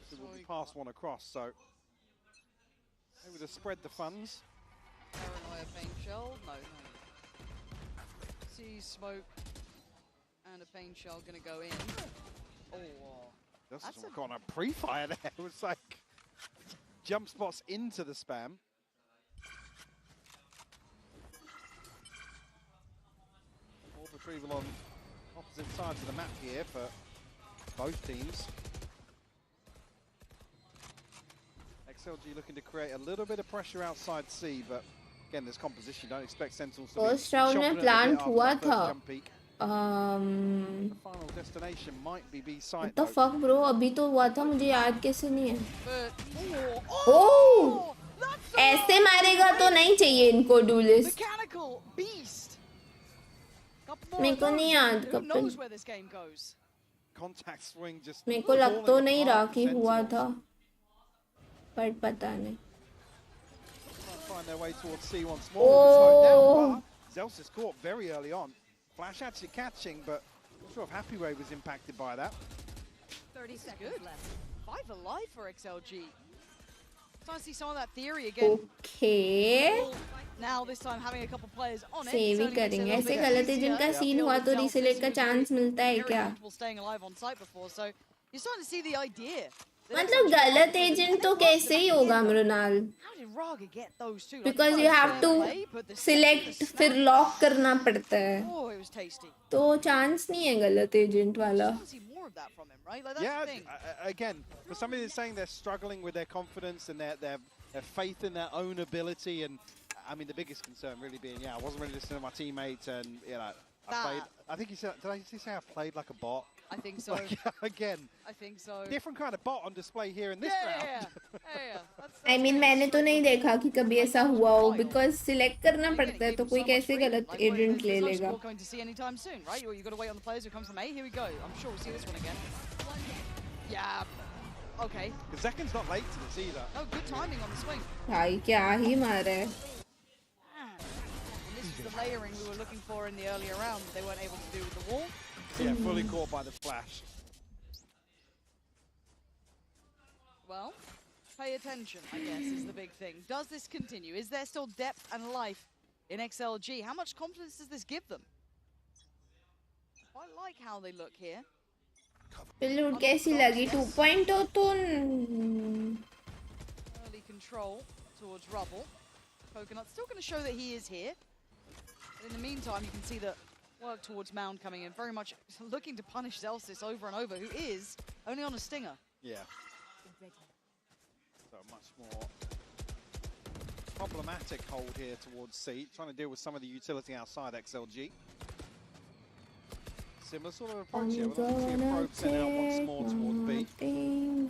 So we'll pass one across, so maybe to spread the funds. Paranoia paint shell, no. See smoke and a paint shell going to go in. This is got a pre-fire there. It was like jump spots into the spam. Retrieval on opposite sides of the map here for both teams. XLG looking to create a little bit of pressure outside C, but again, this composition, don't expect Sentinels to first round में plant हुआ था. The final destination might be B site. What the fuck, bro? अभी तो हुआ था, मुझे याद कैसे नहीं है. Oh! ऐसे मारेगा तो नहीं चाहिए इनको duelist. Mechanical beast. मेरे को नहीं याद कपिल. मेरे को लग तो नहीं रहा कि हुआ था, पर पता नहीं. Oh! Zelsis caught very early on. Flash actually catching, but I'm not sure if Happyway was impacted by that. 30 seconds left. 5 alive for XLG. Starting to see some of that theory again. Okay. now this time having a couple players on it. Save ही करेंगे ऐसे गलत agent का scene हुआ तो reselect का chance मिलता है क्या staying alive on site before, so you're starting to see the idea. मतलब गलत एजेंट तो कैसे ही होगा Mrinal because you have to select फिर लॉक करना पड़ता है तो चांस नहीं है गलत एजेंट वाला Yeah, again, for somebody that's saying they're struggling with their confidence and their faith in their own ability, and I mean the biggest concern really being, yeah, I wasn't really listening to my teammates, and you know, I think he said, did I say I played like a bot? I think so. Like, again, I think so. Different kind of bot on display here in this round. I mean मैंने तो नहीं देखा कि कभी ऐसा हुआ हो because select करना पड़ता है तो कोई कैसे गलत एजेंट ले लेगा Going to see anytime soon, right? You've got to wait on the players who come from A. Here we go. I'm sure we'll see this one again. Yeah. Okay. Because Zekin's not late to this either. Oh, good timing on the swing. भाई क्या ही मारा है And this is the layering we were looking for in the earlier round that they weren't able to do with the wall. Yeah, fully caught by the flash. Well, pay attention, I guess, is the big thing. Does this continue? Is there still depth and life in XLG? How much confidence does this give them? I like how they look here. लूट कैसी लगी 2.0 तो Early control towards Rubble. Coconut still going to show that he is here. But in the meantime, you can see the work towards Mound coming in. Very much looking to punish Zelsis over and over, who is only on a stinger. Yeah. So much more problematic hold here towards C. Trying to deal with some of the utility outside XLG. Similar sort of approach here. We'll see a probe sent out once more towards B. Same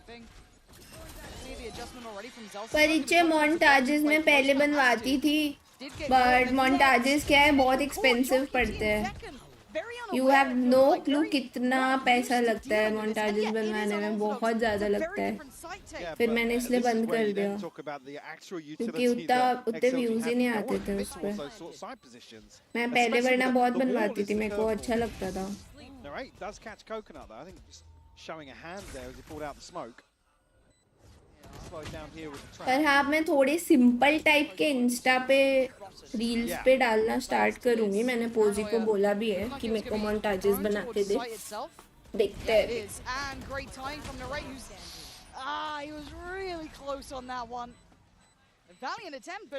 thing. See the adjustment already from Zelsis. परिचय montages में पहले बनवाती थी but montages क्या है बहुत expensive पड़ते हैं You have no clue कितना पैसा लगता है montages बनवाने में बहुत ज़्यादा लगता है फिर मैंने इसलिए बंद कर दिया क्योंकि उतने views ही नहीं आते थे उस पे मैं पहले वरना बहुत बनवाती थी मेरे को अच्छा लगता था Does catch Coconut though. I think just showing a hand there as he pulled out the smoke. पर हाँ मैं थोड़े सिंपल टाइप के इंस्टा पे रील्स पे डालना स्टार्ट करूँगी मैंने पोजी को बोला भी है कि मेरे को मोंटाजेस बना के दे देखते हैं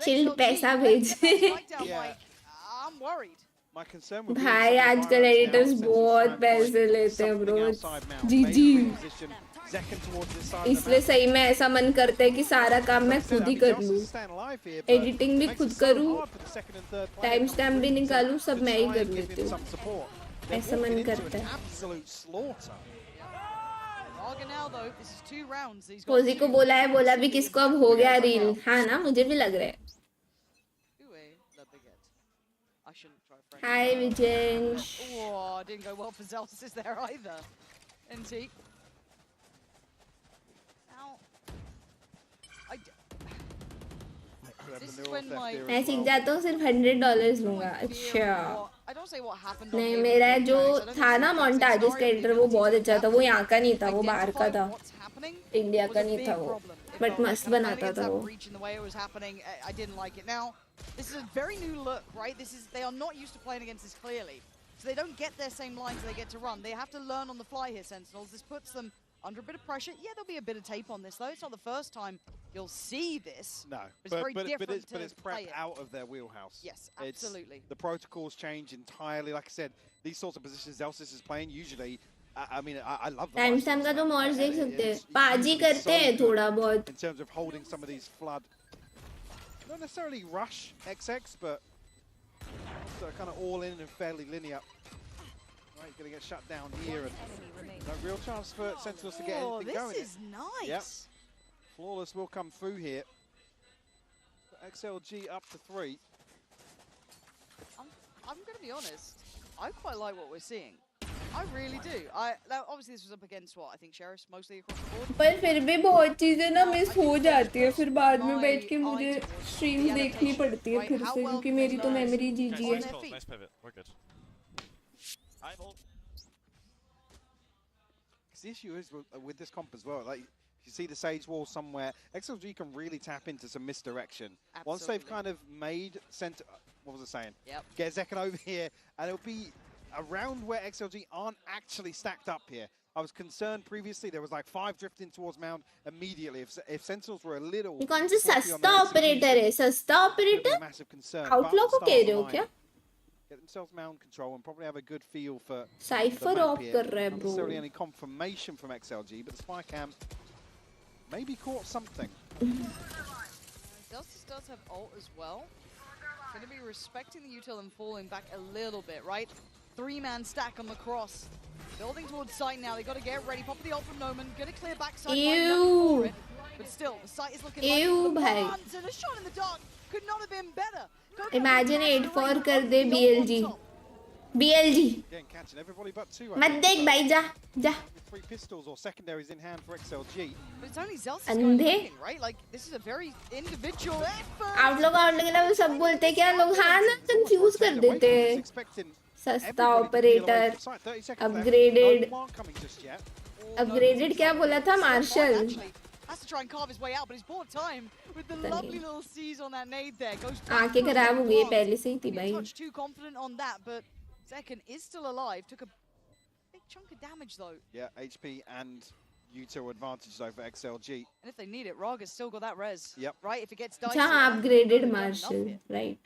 चिल पैसा भेज भाई आजकल एडिटर्स बहुत पैसे लेते हैं ब्रो जी इसलिए सही में ऐसा मन करता है कि सारा काम मैं खुद ही कर लूँ एडिटिंग भी खुद करूँ टाइम स्टैम्प भी निकालूँ सब मैं ही कर लेती हूँ ऐसा मन करता है पोजी को बोला भी किसको अब हो गया रील हाँ ना मुझे भी लग रहा है Hi Vijensh. Oh, didn't go well for Zelsis there either. NT. Now, this is when my मैं सीख जाता हूँ सिर्फ $100 लूँगा अच्छा नहीं मेरा जो था ना मोंटाजेस का एडिटर वो बहुत अच्छा था वो यहाँ का नहीं था वो बाहर का था इंडिया का नहीं था वो बट मस्त बनाता था वो I didn't like it. Now, this is a very new look, right? They are not used to playing against this clearly. So they don't get their same lines they get to run. They have to learn on the fly here, Sentinels. This puts them under a bit of pressure. Yeah, there'll be a bit of tape on this, though. It's not the first time you'll see this. No, it's very different but it's prepped out of their wheelhouse. Yes, absolutely. The protocols change entirely. Like I said, these sorts of positions Zelsis is playing usually. I mean, I love the time stamp का तो mods देख सकते हैं पाजी करते हैं थोड़ा बहुत in terms of holding some of these flood. Not necessarily rush XX, but kind of all in and fairly linear. Right, going to get shut down here, and no real chance for Sentinels to get anything going. This is nice. Yep. Flawless will come through here. XLG up to 3. I'm going to be honest. I quite like what we're seeing. I really do. Now, obviously this was up against what I think Sheriff's mostly across the board. पर फिर भी बहुत चीजें ना miss हो जाती है फिर बाद में बैठ के मुझे स्ट्रीम्स देखनी पड़ती है फिर से क्योंकि मेरी तो मेमोरी जीजी है. Nice pivot. We're good. The issue is with this comp as well. Like you see the Sage Wall somewhere, XLG can really tap into some misdirection. Absolutely. Once they've kind of made center, what was I saying? Yep. Get Zekken over here, and it'll be around where XLG aren't actually stacked up here. I was concerned previously, there was like 5 drifting towards Mound immediately. If Sentinels were a little... ये कौन सी सस्ता operator है? सस्ता operator? Outlaw को कह रहे हो क्या? Get themselves Mound control and probably have a good feel for Cypher off कर रहा है Not bro. necessarily any confirmation from XLG, but the spy cam maybe caught something. Zelsis does have ult as well. Going to be respecting the util and falling back a little bit, right? 3-man stack on the cross. Building towards site now. They got to get ready. Pop the ult from Noman. Going to clear backside. Ew. But still, the site is looking Ew, like bhai. and a shot in the dark could not have been better. Imagine 8-4 कर दे BLG. BLG. Again, catching everybody but 2. मत देख भाई जा जा. 3 pistols or secondaries in hand for XLG. But it's only Zelsis going अंधे. in, right? Like, this is a very individual effort. Outlaw ना वो सब बोलते हैं क्या लोग हाँ ना कंफ्यूज कर देते हैं. सस्ता ऑपरेटर अपग्रेडेड क्या बोला था martial Has to try and carve his way out, but he's bought time with the lovely little seize on that nade there. Goes आंखें खराब हो गई पहले से ही थी भाई. Touch too confident on that, but Zekken is still alive. Took a big chunk of damage though. Yeah, HP and util advantages over XLG. And if they need it, Raga's still got that res. Yep. Right, if it gets dicey. अच्छा upgraded marshal right.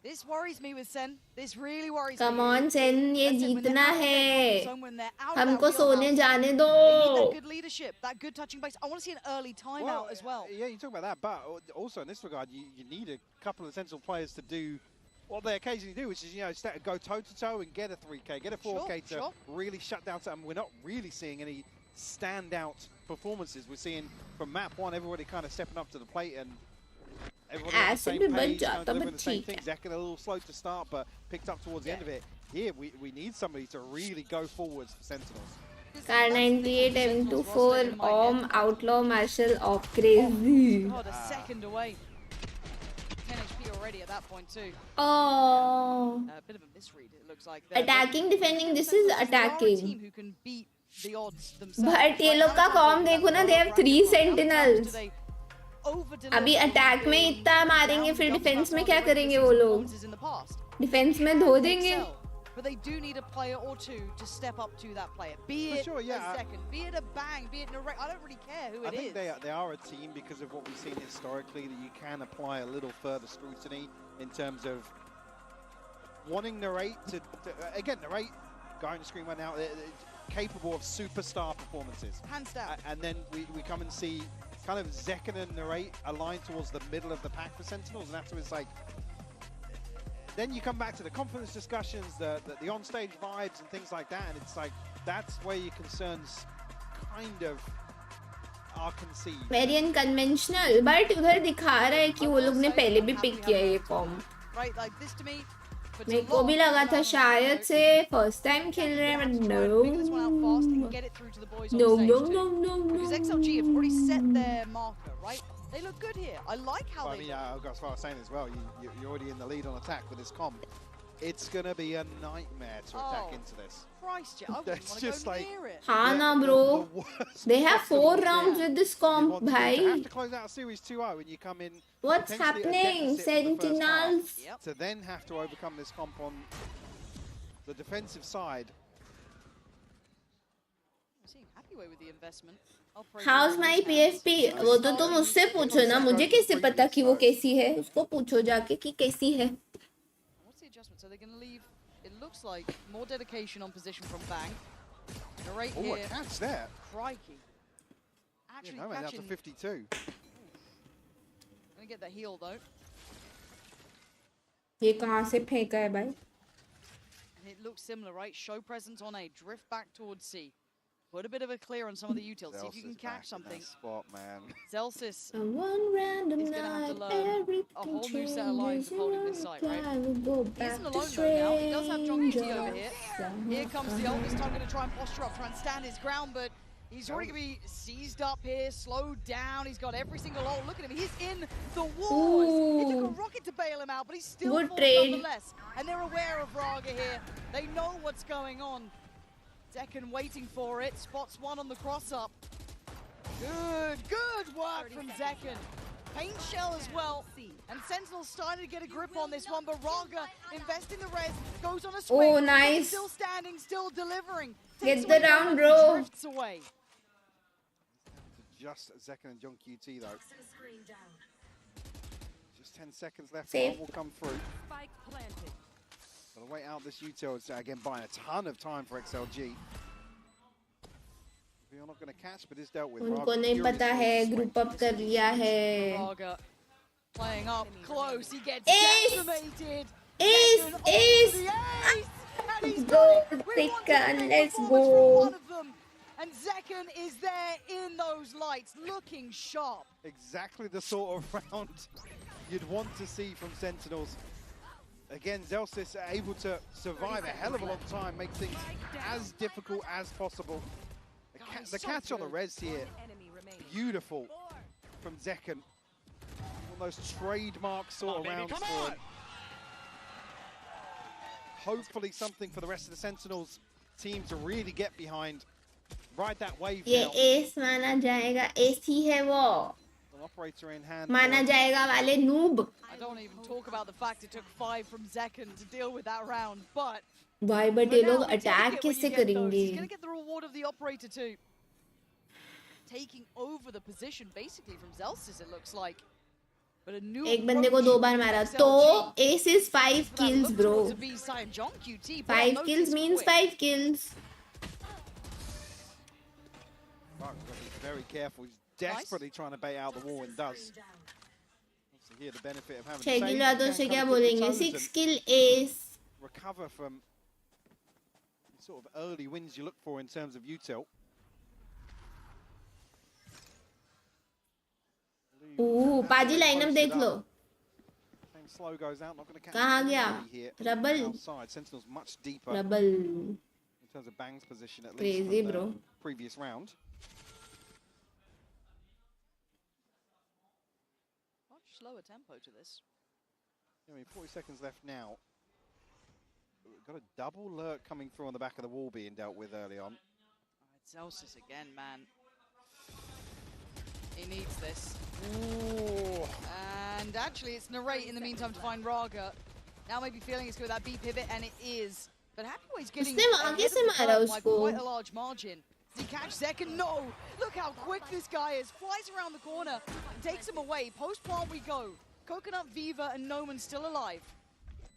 This worries me with Sen. This really worries Come me. on Sen, ये जीतना है. हमको सोने जाने दो. They need that good leadership, that good touching base. I want to see an early timeout as well. Yeah, you talk about that, but also in this regard, you need a couple of sensible players to do what they occasionally do, which is, you know, go toe-to-toe and get a 3K, get a 4K to really shut down something. We're not really seeing any standout performances. We're seeing from map 1, everybody kind of stepping up to the plate and everybody on the same page, delivering the same thing. Zekken a little slow to start, but picked up towards the end of it. Here, we need somebody to really go forwards for Sentinels. Car 98 M24 Outlaw Marshal of crazy. God, a second away. 10 HP already at that point too. Oh. A bit of a misread, it looks like. Attacking, defending. This is attacking. Team who can beat the odds themselves. But ये लोग का com देखो ना, they have 3 sentinels. अभी attack में इतना मारेंगे फिर डिफेंस में क्या करेंगे वो लोग? डिफेंस में धो देंगे. But they do need a player or two to step up to that player. Be it a second, be it a bang, be it a I don't really care who it is. I think they are a team because of what we've seen historically, that you can apply a little further scrutiny in terms of wanting Narrate to again, Narrate, guy on the screen right now, capable of superstar performances. Hands down. And then we come and see kind of Zekken and Narrate aligned towards the middle of the pack for Sentinels, and after it's like, then you come back to the confidence discussions, the on-stage vibes and things like that, and it's like, that's where your concerns kind of are conceived. Very unconventional, but उधर दिखा रहा है कि वो लोग ने पहले भी पिक किया ये com. Right, like this to me. मेरे को भी लगा था शायद से फर्स्ट टाइम खेल रहे हैं, but no. Because XLG have already set their marker, right? They look good here. I like how they. I'll go as far as saying as well. You're already in the lead on attack with this comp. It's gonna be a nightmare to attack into this. Christ, I wouldn't want to go near it. हाँ ना bro. They have 4 rounds with this comp, भाई. You have to close out series 2-0 when you come in. What's happening, Sentinels? To then have to overcome this comp on the defensive side. I'm seeing happy way with the investment. How's my PFP? वो तो तुम उससे पूछो ना, मुझे कैसे पता कि वो कैसी है? उसको पूछो जाके कि कैसी है. What's the adjustment? So they're going to leave. It looks like more dedication on position from Bang. Right here. A catch there. Crikey. Actually, yeah, that's a 52. Gonna get that heal though. ये कहाँ से फेंका है भाई? It looks similar, right? Show presence on A, drift back towards C. Put a bit of a clear on some of the utils. See if you can catch something. Spot, man. Zelsis one random is going to have to learn a whole new set of lines of holding this site, right? He isn't alone though now. He does have John UT over here. Here comes the ult. This time going to try and posture up, try and stand his ground, but he's already going to be seized up here, slowed down. He's got every single ult. Look at him. He's in the walls. It took a rocket to bail him out, but he's still good falling trade nonetheless. And they're aware of Raga here. They know what's going on. Zekken waiting for it, spots one on the cross up. Good work from Zekken. Paint shell as well. And Sentinel's starting to get a grip on this one, but Raga investing the res, goes on a swing. Oh, nice. Still standing, still delivering. Get the round, bro. Drifts away. Just Zekken and John QT though. Just 10 seconds left. Safe. One will come through. Gotta wait out this util. It's again buying a ton of time for XLG. You're not going to catch, but it's dealt with. उनको नहीं पता है, group up कर लिया है. Raga playing up close. He gets Ace! decimated. Ace! Let's go, Zekken. Let's go. And Zekken is there in those lights, looking sharp. Exactly the sort of round you'd want to see from Sentinels. Again, Zellsis are able to survive a hell of a long time, make things as difficult as possible. The catch on the res here, beautiful from Zekken. Almost trademark sort of rounds for him. Hopefully something for the rest of the Sentinels team to really get behind. Ride that wave ये now. ace माना जाएगा, ace ही है वो. An operator in hand. माना जाएगा वाले noob. I don't even talk about the fact it took 5 from Zekken to deal with that round, but Why but ये लोग attack कैसे he's gonna करेंगे? get the reward of the operator too. Taking over the position basically from Zellsis, it looks like. But a new एक बंदे को 2 बार मारा तो ace is 5 kills, bro. 5 kills means 5 kills. Mark's got to be very careful. He's desperately trying to bait out the wall and does. So here the benefit of having 6 kill आदों से क्या बोलेंगे? 6 kill ace. Recover from the sort of early wins you look for in terms of util. पाजी lineup देख लो. Slow goes out, not going to catch कहाँ गया? here. Rebel. Outside, Sentinel's much deeper. Rebel. In terms of Bang's position at least. Crazy, from the bro. Previous round. Much slower tempo to this. I mean, 40 seconds left now. We've got a double lurk coming through on the back of the wall being dealt with early on. Zellsis again, man. He needs this. Ooh. And actually, it's Narrate in the meantime to find Raga. Now maybe feeling it's good with that B pivot, and it is. But Happyway's getting उसने आगे से मारा by उसको. quite a large margin. Does he catch Zekken? No! Look how quick this guy is. Flies around the corner, takes him away. Post plant we go. Coconut, Viva, and Noman still alive.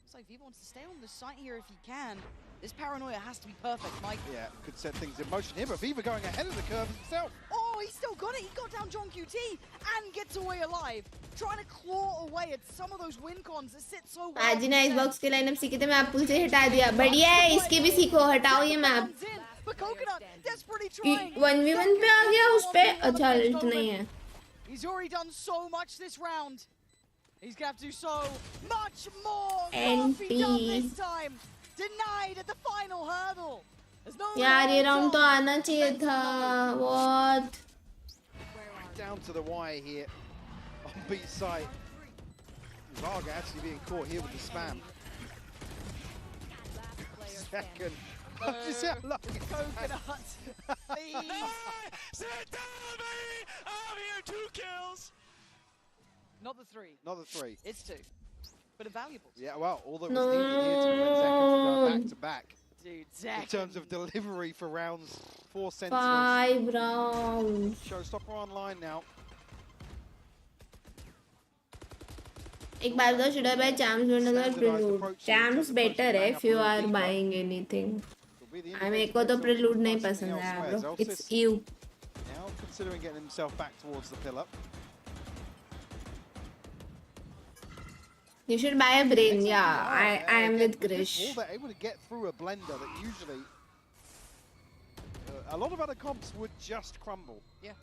Looks like Viva wants to stay on the site here if he can. This paranoia has to be perfect, Mike. Yeah, could set things in motion here, but Viva going ahead of the curve himself. Oh, he still got it. He got down John QT and gets away alive. Trying to claw away at some of those win cons that sit so well. आज ना इस box के lineup सीखे थे, मैं आपको से हटा दिया. बढ़िया है, इसके भी सीखो. हटाओ ये map. But Coconut desperately trying. 1v1 पे आ गया उस पे. अच्छा अल्ट नहीं है. He's already done so much this round. He's gonna have to do so much more. NP. Can't be done this time. Denied at the final hurdle. यार ये round तो आना चाहिए था. What? Down to the wire here on B side. Raga actually being caught here with the spam. Second. Just how lucky. Coconut. Please. I'm here, 2 kills. Not the 3. Not the 3. It's 2. But a valuable. Yeah, well, all that was needed here to prevent Zekken from going back to back. Dude, Zekken. In terms of delivery for rounds 4 Sentinels. 5 rounds. Showstopper online now. एक बार तो should I buy Champs or another Prelude? Champs better है if you are buying anything. मेरे को तो Prelude नहीं पसंद है bro. It's you. Now considering getting himself back towards the pillar. You should buy a brain. Yeah, I am with Krish. They're able to get through a blender that usually a lot of other comps would just crumble. Yeah.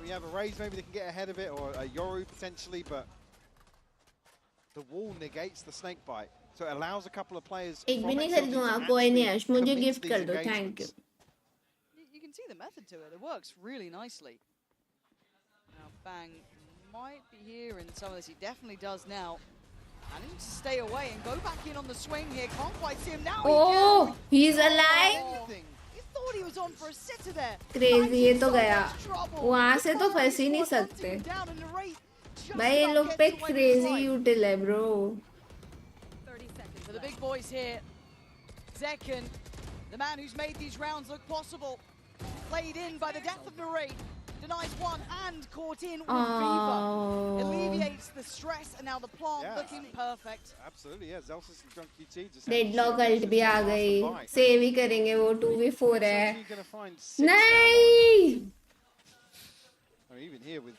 We have a Raze, maybe they can get ahead of it, or a Yoru potentially, but the wall negates the snake bite, so it allows a couple of players. एक भी नहीं खरीदूंगा, कोई नहीं है, मुझे gift कर दो, thank you. You can see the method to it. It works really nicely. Now Bang might be here in some of this. He definitely does now. Managing to stay away and go back in on the swing here. Can't quite see him now. Oh, he's alive. He thought thought he was on for a sitter there. Crazy ये तो गया वहाँ से तो फंस ही नहीं सकते भाई ये लोग पे क्रेजी यूटिल है bro For the big boys here, Zekken, the man who's made these rounds look possible, played in by the death of Narrate, denies one and caught in with Viva. Alleviates the stress and now the plant looking perfect. Absolutely, yeah. Zelsis and Drunk QT just Deadlock ult भी आ गई save ही करेंगे वो 2v4 है नहीं I mean, even here with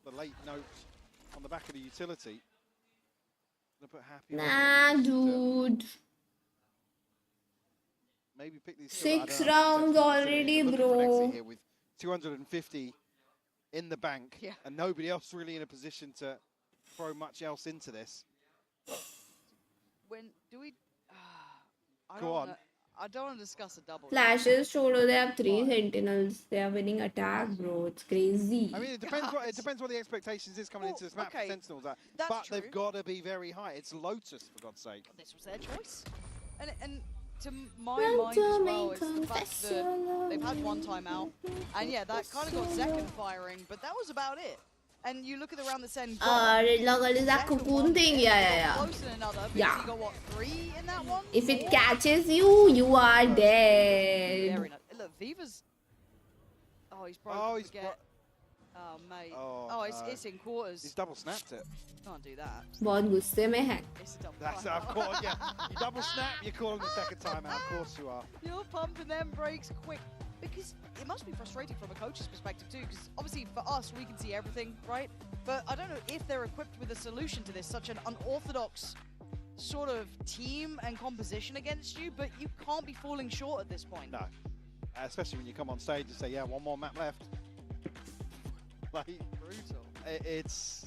the late note on the back of the utility. Nah, dude. Maybe pick these 6 rounds already, bro. With 250 in the bank, and nobody else really in a position to throw much else into this. When do we? I don't want to discuss a double. Flashes छोड़ो they have 3 sentinels. They are winning attack, bro. It's crazy. I mean, it depends what the expectations is coming into this map for Sentinels. But they've got to be very high. It's Lotus, for God's sake. This was their choice, and to my mind as well, it's the fact that they've had one timeout, and yeah, that kind of got second firing, but that was about it. And you look at the round that's SEN got. Is that cocoon thing? Yeah. Close in another, Yeah. You got what, 3 in that one? If it catches you, you are dead. Look, Viva's. Oh, he's broken. Oh, mate. Oh, it's in quarters. He's double snapped it. Can't do that. बहुत गुस्से में है. That's of course, yeah. You double snap, you're calling the second time out. Of course you are. You're pumping them brakes quick. Because it must be frustrating from a coach's perspective too, because obviously for us, we can see everything, right? But I don't know if they're equipped with a solution to this, such an unorthodox sort of team and composition against you, but you can't be falling short at this point. No. Especially when you come on stage and say, yeah, one more map left. Like, brutal. It's,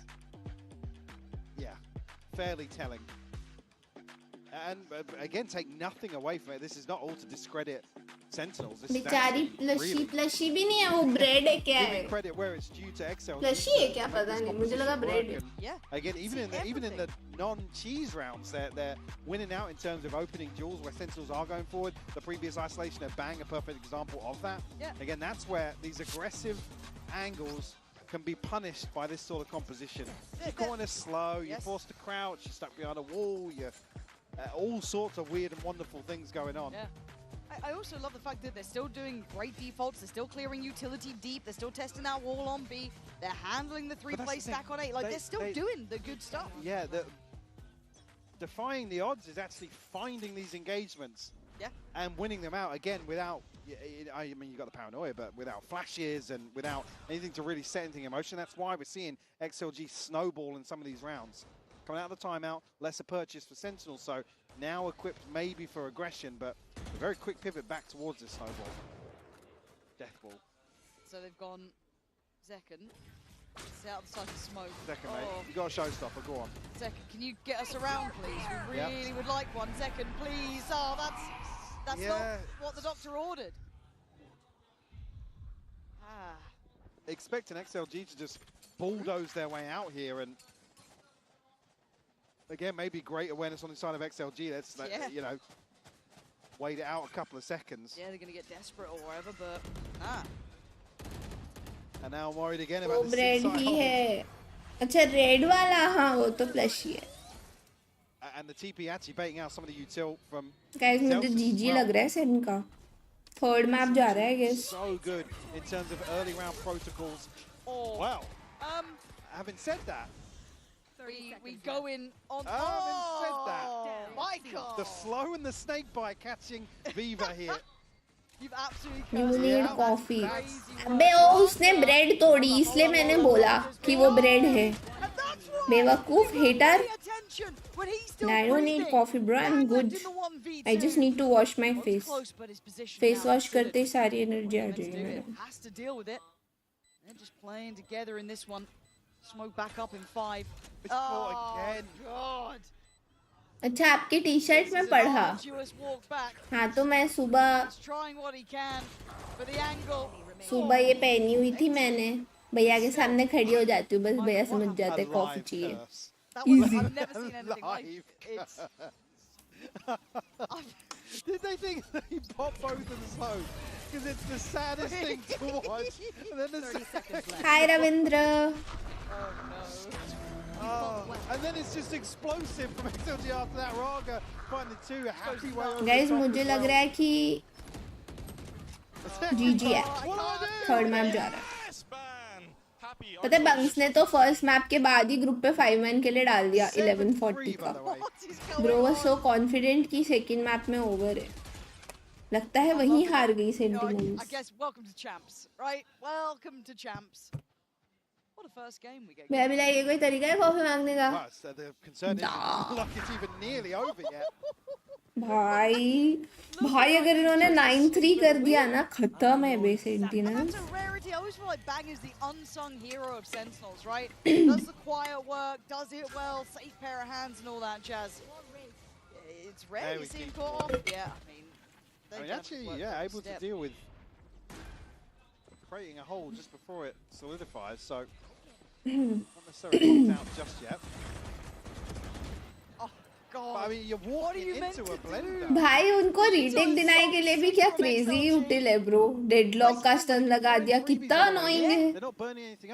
yeah, fairly telling. And again, take nothing away from it. This is not all to discredit Sentinels. This बेचारी plushie भी नहीं है वो bread है क्या है? Credit where it's due to XLG. Plushie है क्या पता नहीं मुझे लगा ब्रेड है. Yeah. Again, even in the non-cheese rounds, they're winning out in terms of opening duels where Sentinels are going forward. The previous isolation of Bang, a perfect example of that. Yeah. Again, that's where these aggressive angles can be punished by this sort of composition. You're going slow, you're forced to crouch, you're stuck behind a wall, you're all sorts of weird and wonderful things going on. Yeah. I also love the fact that they're still doing great defaults, they're still clearing utility deep, they're still testing that wall on B, they're handling the 3-play stack on 8, like they're still doing the good stuff. Yeah, defying the odds is actually finding these engagements and winning them out, again, without, I mean, you've got the paranoia, but without flashes and without anything to really set anything in motion. That's why we're seeing XLG snowball in some of these rounds. Coming out of the timeout, lesser purchase for Sentinel, so now equipped maybe for aggression, but a very quick pivot back towards this snowball. Death ball. So they've gone Zekken. It's out the side of smoke. Zekken, mate. You got a showstopper, go on. Zekken, can you get us around, please? We really would like one. Zekken, please. Oh, that's not what the doctor ordered. Expecting XLG to just bulldoze their way out here, and again, maybe great awareness on the side of XLG. That's, you know, wait it out a couple of seconds. Yeah, they're going to get desperate or whatever, but And now I'm worried again about वो this bread inside he hole. है. अच्छा red वाला हाँ वो तो plushie है. And the TP actually baiting out some of the util from Guys मुझे GG लग रहा है सेन का. Third map जा रहा है guys. So good in terms of early round protocols. Oh wow. Having said that, we go in on. Having said that, Michael. the slow and the snake bite catching Viva here. You've absolutely. You need coffee. अबे ओ उसने bread तोड़ी इसलिए मैंने बोला कि वो bread है. बेवकूफ hater. I don't need coffee, bro. I'm good. I just need to wash my face. Face wash करते ही सारी energy आ जाएगी मेरे. Has to deal with it. They're just playing together in this one. Smoke back up in 5. Again. God. अच्छा आपकी T-shirt में पढ़ा. हाँ तो मैं सुबह ये पहनी हुई थी मैंने. भैया के सामने खड़ी हो जाती हूँ बस भैया समझ जाते कॉफी चाहिए. Easy. Did they think that he popped both of them slow? Because it's the saddest thing to watch. And then 30 seconds left. Hi Ravindra. Oh, and then it's just explosive from XLG after that. Raga finding the two a happy way over. Guys, मुझे लग रहा है कि GG है. Third map जा रहा है. पता है बंक्स ने तो फर्स्ट मैप के बाद ही ग्रुप पे 5-1 के लिए डाल दिया 1140 का. ब्रो वाज सो कॉन्फिडेंट कि सेकंड मैप में ओवर है. लगता है वहीं हार गई sentinels. I guess welcome to champs, right? Welcome to champs. What a first game we get. मैं भी लाइक ये कोई तरीका है कॉफी मांगने का? The concern is like it's even nearly over yet. भाई अगर इन्होंने 9-3 कर दिया ना खत्म है बे sentinels. I always feel like Bang is the unsung hero of Sentinels, right? Does the quiet work, does it well, safe pair of hands and all that jazz. It's rare you see him caught off. Yeah, I mean actually, yeah, able to deal with creating a hole just before it solidifies, so not necessarily locked out just yet. God. But I mean, you're walking into a blender. भाई उनको retake दिनाए के लिए भी क्या crazy यूटिल है bro. Deadlock का stun लगा दिया. कितना अनोइंग है.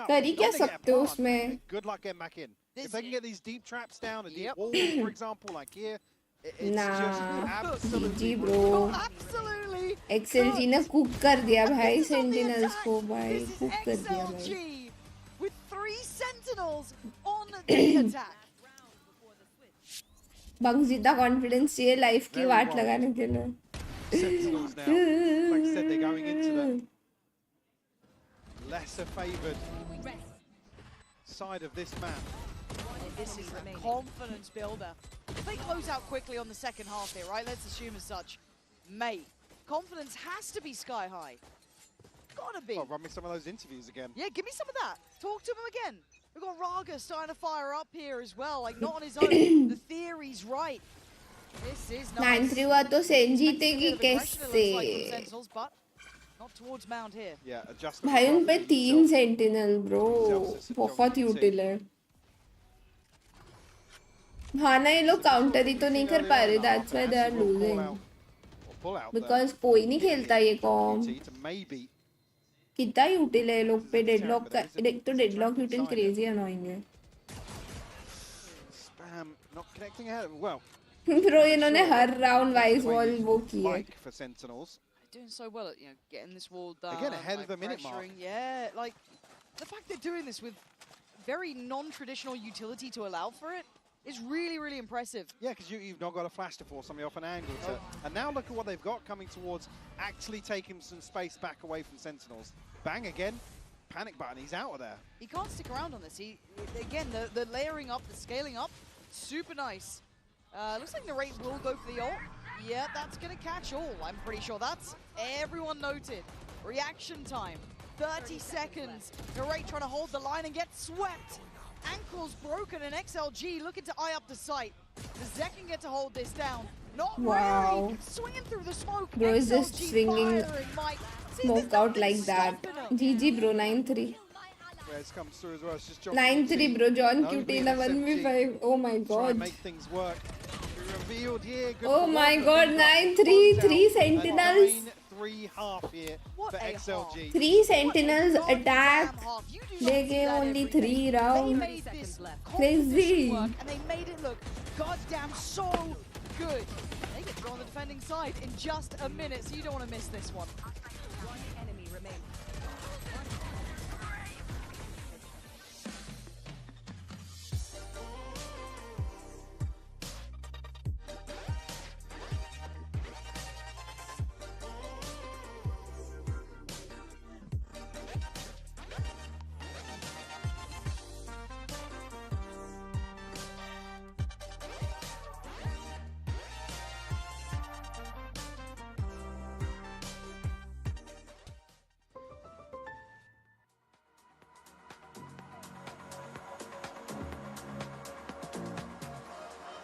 कर ही क्या सकते हो उसमें. Good luck getting back in. If they can get these deep traps down, a deep wall, for example, like here, it's just absolutely bro. Absolutely. XLG ने कुक कर दिया भाई सेंटिनल्स को. भाई कुक कर दिया भाई. With 3 Sentinels on the attack. Bunks जितना कॉन्फिडेंस चाहिए लाइफ की वाट लगाने के लिए. Sentinels now, like I said, they're going into the lesser favoured side of this map. This is a confidence builder. If they close out quickly on the second half here, right? Let's assume as such. Mate, confidence has to be sky high. Gotta be. Oh, run me some of those interviews again. Yeah, give me some of that. Talk to him again. We've got Raga starting to fire up here as well, like not on his own. The theory's right. This is nice. 9-3 हुआ तो सेन जीतेगी कैसे? But not towards Mound here. Yeah, adjust. भाई उन पे 3 sentinel bro. बहुत यूटिल है. हाँ ना ये लोग काउंटर ही तो नहीं कर पा रहे. That's why they are losing. Because कोई नहीं खेलता ये कॉम. कितना यूटिल है लोग पे. डेडलॉक का एक तो डेडलॉक यूटिल क्रेजी अनोइंग है. Spam not connecting ahead. Well, bro इन्होंने हर राउंड वाइज वॉल वो की है. For Sentinels. Doing so well at getting this wall done. Again ahead of the minute mark. mark. Yeah, like the fact they're doing this with very non-traditional utility to allow for it is really, really impressive. Yeah, because you've not got a flash to force somebody off an angle. And now look at what they've got coming towards actually taking some space back away from Sentinels. Bang again. Panic button. He's out of there. He can't stick around on this. Again, the layering up, the scaling up, super nice. Looks like Narrate will go for the ult. Yeah, that's going to catch all. I'm pretty sure that's everyone noted. Reaction time. 30 seconds. Narrate trying to hold the line and get swept. Ankles broken and XLG looking to eye up the site. The Zek can get to hold this down. Not really. Swinging through the smoke. Bro is just swinging smoke out like that. GG bro 9-3. Comes through as well. It's just 9-3 bro. John QT in a 1v5. Oh my god. Make things work. Revealed here. Oh my god. 9-3. 3 sentinels. 9-3 here for XLG. 3 sentinels attack. They gave only 3 rounds. Crazy. And they made it look goddamn so good. They get to go on the defending side in just a minute, so you don't want to miss this one. One enemy remains.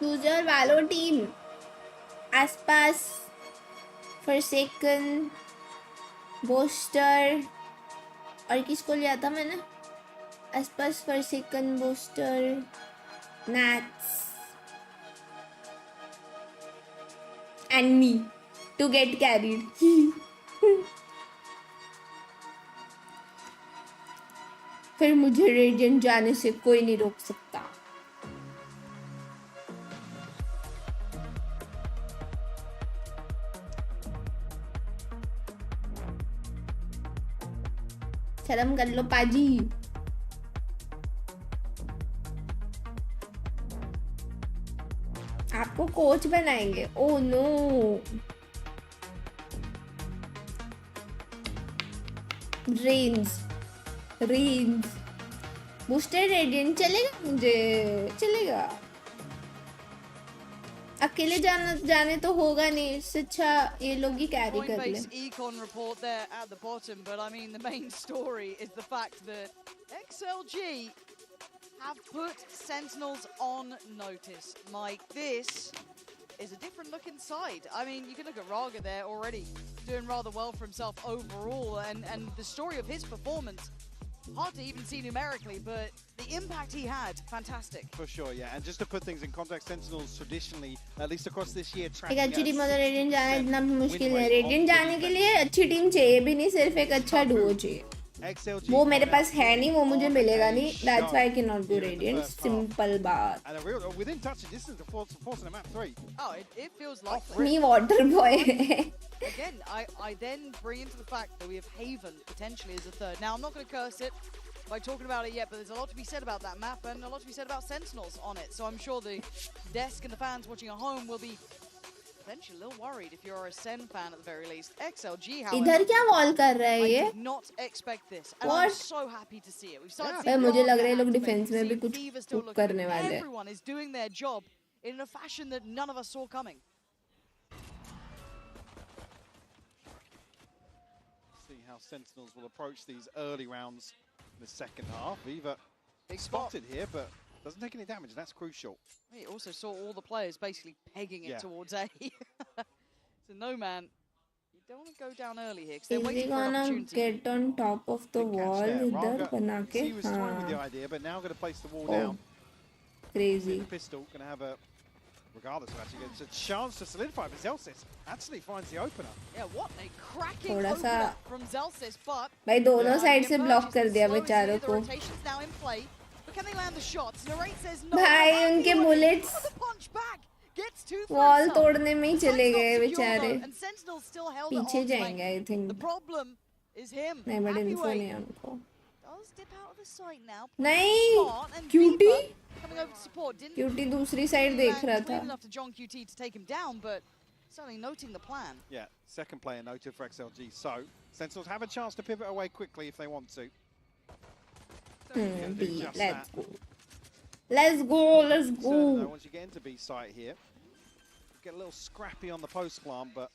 Choose your Valo team. Aspas, Forsaken, Booster. और किसको लिया था मैंने? Aspas, Forsaken, Booster, Nats. and me to get carried. फिर मुझे radiant जाने से कोई नहीं रोक सकता. शर्म कर लो पाजी. आपको कोच बनाएंगे. Oh no. Range booster radiant चलेगा. मुझे चलेगा. अकेले जाने तो होगा नहीं. इससे अच्छा ये लोग ही कैरी कर ले. Econ report there at the bottom, but I mean the main story is the fact that XLG have put Sentinels on notice. Mike, this is a different look inside. I mean, you can look at Raga there already doing rather well for himself overall, and the story of his performance, hard to even see numerically, but the impact he had, fantastic. For sure, yeah. And just to put things in context, Sentinels traditionally, at least across this year, एक अच्छी team में radiant जाना इतना मुश्किल है. Radiant जाने के लिए अच्छी टीम चाहिए भी नहीं, सिर्फ एक अच्छा डुओ चाहिए. वो मेरे पास है नहीं, वो मुझे मिलेगा नहीं. That's why I cannot do Radiant. Simple बात. And a real within touch distance to forcing a map 3. Oh, it feels like Me water boy. Again, I then bring into the fact that we have Haven potentially as a third. Now, I'm not going to curse it by talking about it yet, but there's a lot to be said about that map and a lot to be said about Sentinels on it. So I'm sure the desk and the fans watching at home will be potentially a little worried if you're a SEN fan at the very least. XLG, however, इधर क्या wall कर रहा है I ये? did not expect this, and I'm so happy to see it. We've started भाई seeing मुझे लग रहा है Raga लोग activate, डिफेंस में भी seeing कुछ Diva still कुक looking करने good. वाले हैं. Everyone is doing their job in a fashion that none of us saw coming. See how Sentinels will approach these early rounds in the second half. Viva spotted here, but doesn't take any damage, and that's crucial. We also saw all the players basically pegging it towards A. So no, man, you don't want to go down early here because they're Is he waiting for an gonna opportunity. get on top of the wall इधर बना के? He was toying with the idea, but now going to place the wall down. Crazy. Pistol going to have a, regardless of actually, it's a chance to solidify. But Zelsis actually finds the opener. Yeah, what a cracking थोड़ा सा opener from Zelsis, but भाई दोनों side से block कर दिया slow is बेचारों here, the को. rotation's now in play. But can they land the shots? Narrate says no. भाई उनके bullets Gets two for wall himself. तोड़ने में ही चले गए Secure बेचारे. though, and Sentinel still held it पीछे on जाएंगे flank. I think. The problem is him. नहीं बड़े Happy इन्फो way. नहीं है उनको. Does dip out of the sight now. नहीं Smart, and QT Viva coming over to support. Didn't QT दूसरी side देख रहा था. enough to John QT to take him down, but certainly noting the plan. Yeah, second player noted for XLG. So Sentinels have a chance to pivot away quickly if they want to. B, let's go. Let's go, let's go. Once you get into B site here, get a little scrappy on the post plant, but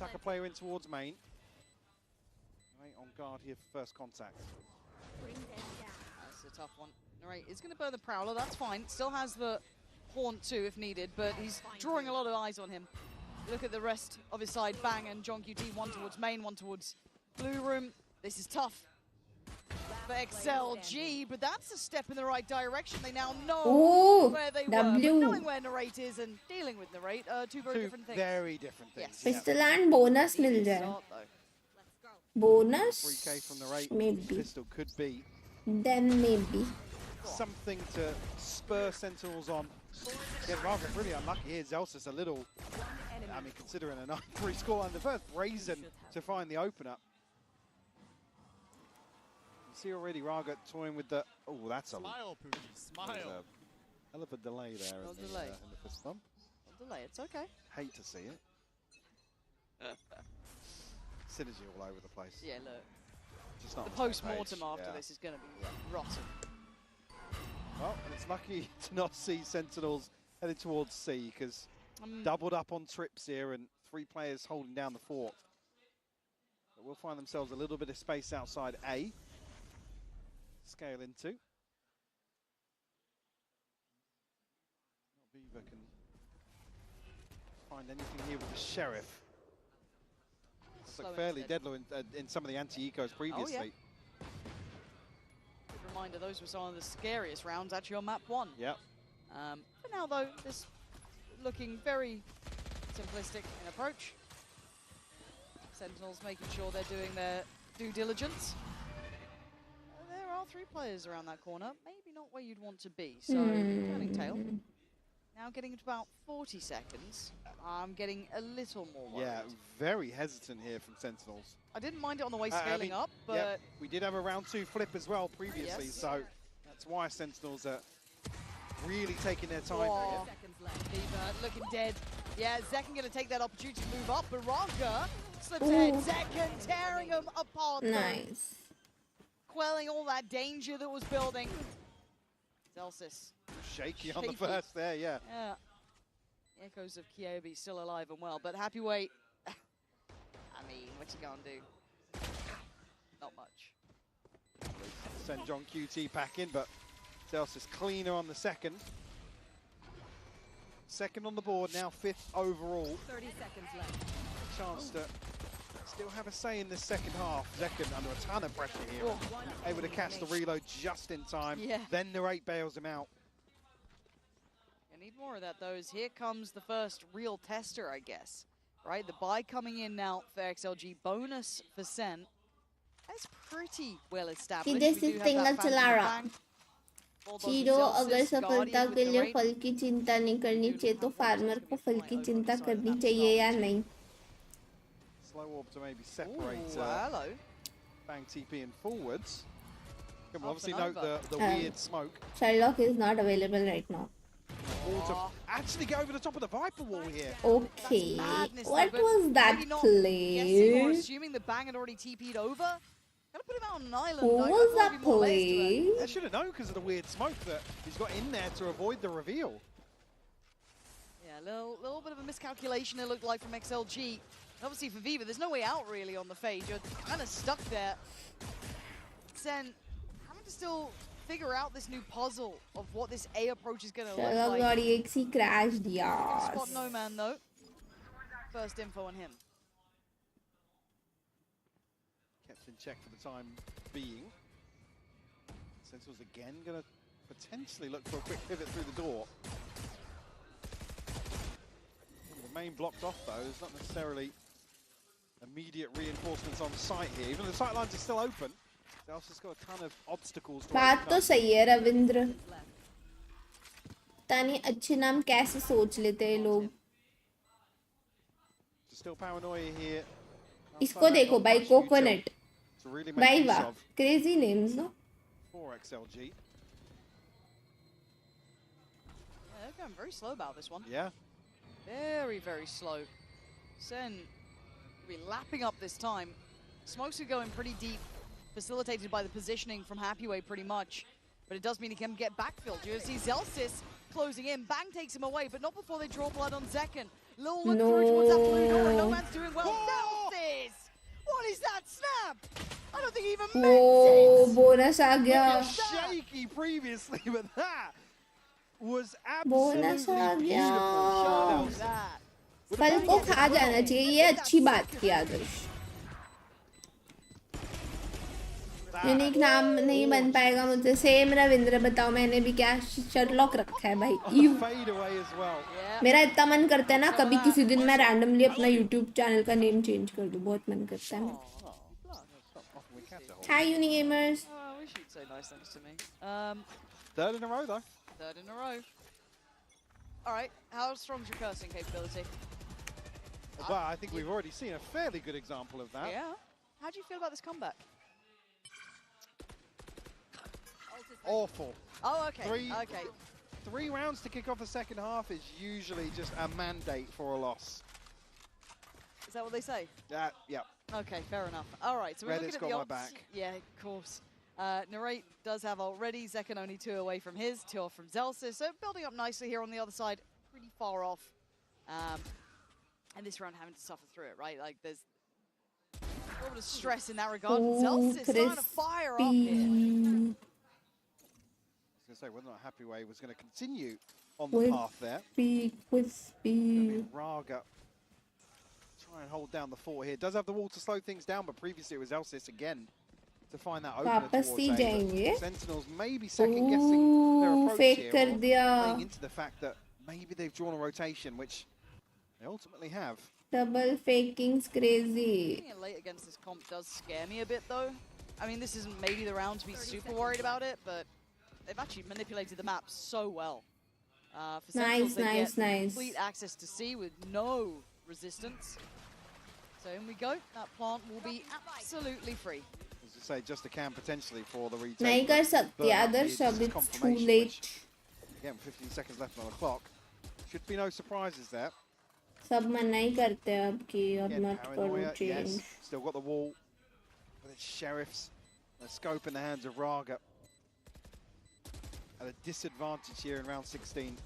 tuck a player in towards main. Right on guard here for first contact. That's a tough one. All right, he's going to burn the Prowler, that's fine. Still has the Haunt too if needed, but he's drawing a lot of eyes on him. Look at the rest of his side, Bang and John QT, one towards main, one towards blue room. This is tough for XLG, but that's a step in the right direction. They now know where they were. But knowing where Narrate is and dealing with Narrate are two very different things. Very different things. Yes. Pistol and bonus मिल जाए. Bonus 3K from Narrate. maybe. Pistol could be Then maybe. something to spur Sentinels on. Again, Raga really unlucky here. Zelsis a little, I mean, considering a 9-3 score and the first brazen to find the opener. You see already Raga toying with the, oh, that's a smile, Pookie, smile. Hell of a delay there in the fist bump. No delay, it's okay. Hate to see it. Synergy all over the place. Yeah, look. Just not The on the same post-mortem page, after yeah. this is going to be rotten. Well, and it's lucky to not see Sentinels heading towards C, because doubled up on trips here and 3 players holding down the fort. But we'll find themselves a little bit of space outside A. Scale into. Viva can find anything here with the Sheriff. Looks like fairly deadly in some of the anti-ecos previously. Oh, yeah. Good reminder, those were some of the scariest rounds actually on map 1. Yep. For now though, this looking very simplistic in approach. Sentinels making sure they're doing their due diligence. There are 3 players around that corner. Maybe not where you'd want to be. So, turning tail. Now getting to about 40 seconds. I'm getting a little more worried. Yeah, very hesitant here from Sentinels. I didn't mind it on the way scaling up, but... Yeah, we did have a round 2 flip as well previously, so that's why Sentinels are really taking their time here. Viva looking dead. Yeah, Zekken going to take that opportunity to move up, but Raga slips ahead. Zekken tearing him apart. Nice. Quelling all that danger that was building. Zelsis. Shaky on the first there, yeah. Yeah. Echoes of Kyobi still alive and well, but Happy Way, I mean, what you gonna do? Not much. Send John QT back in, but Zelsis cleaner on the second. Second on the board, now 5th overall. 30 seconds left. Chance to still have a say in this second half. Zekken under a ton of pressure here. Able to catch the reload just in time. Yeah. Then Narrate bails him out. I need more of that, though, as here comes the first real tester, I guess. Right, the buy coming in now for XLG, bonus for SEN. That's pretty well established. सीधे से single चला रहा Chiro अगर सफलता के लिए फल की चिंता नहीं करनी चाहिए तो फार्मर को फल की चिंता करनी चाहिए या नहीं Slow orb to maybe separate Bang TP and forwards. Can obviously note the weird smoke. Sherlock is not available right now. To actually get over the top of the Viper wall here. Okay, madness, what though, was that play? Assuming the Bang had already TP'd over. Gotta put him out on an island. What was that play? I should have known because of the weird smoke that he's got in there to avoid the reveal. Yeah, a little bit of a miscalculation it looked like from XLG. Obviously for Viva, there's no way out really on the fade. You're kind of stuck there. SEN having to still figure out this new puzzle of what this A approach is going to look like. Sherlock he crashed, yeah. Spot no man though. First info on him. Kept in check for the time being. Sentinels again going to potentially look for a quick pivot through the door. The main blocked off though. There's not necessarily immediate reinforcements on site here. Even the sight lines are still open. Zelsis got a ton of obstacles to बात तो सही है रविंद्र तानी अच्छे नाम कैसे सोच लेते हैं लोग Still paranoia here. इसको देखो भाई कोकोनट भाई वाह crazy names no for XLG. Yeah, they're going very slow about this one. Yeah. Very, very slow. SEN will be lapping up this time. Smokes are going pretty deep, facilitated by the positioning from Happyway pretty much. But it does mean he can get backfilled. You see Zelsis closing in. Bang takes him away, but not before they draw blood on Zekken. Little look through towards that blue door, and no man's doing well. Zelsis! What is that snap? I don't think he even meant it! bonus आ गया Shaky previously, but that was bonus uh absolutely गया beautiful. फल को खा जाना चाहिए ये अच्छी बात की आदर्श यूनिक नाम नहीं बन पाएगा मुझसे सेम रविंद्र बताओ मैंने भी क्या शर्लॉक रखा है भाई मेरा इतना मन करता है ना कभी किसी दिन मैं रैंडमली अपना यूट्यूब चैनल का नेम चेंज कर दूं बहुत मन करता है hi unique gamers I wish you'd say nice things to me. Third in a row, though. Third in a row. All right, how strong's your cursing capability? Well, I think we've already seen a fairly good example of that. Yeah. How do you feel about this comeback? Awful. Oh, okay. Three rounds to kick off the second half is usually just a mandate for a loss. Is that what they say? Yeah. Okay, fair enough. All right, so we're looking at the got my odds. back. Yeah, of course. Narrate does have already. Zekken only 2 away from his, 2 off from Zelsis. So building up nicely here on the other side, pretty far off. And this round having to suffer through it, right? Like there's a little bit of stress in that regard. Zelsis trying to fire up here. I was going to say, whether or not Happyway was going to continue on the path there. With speed. Raga try and hold down the fort here. Does have the wall to slow things down, but previously it was Elsis again to find that opener towards A. Sentinels maybe second guessing their approach here, playing into the fact that maybe they've drawn a rotation, which They ultimately have. Double faking's crazy. Being late against this comp does scare me a bit, though. I mean, this isn't maybe the round to be super worried about it, but they've actually manipulated the map so well. For Sentinels, they get complete access to C with no resistance. So in we go. That plant will be absolutely free. As you say, just a cam potentially for the retake. नहीं कर सकते other sub, it's too late. Again, 15 seconds left on the clock. Should be no surprises there. सब मना ही करते हैं अब कि अब मत करो change. Yes, still got the wall with its sheriffs. A scope in the hands of Raga. At a disadvantage here in round 16.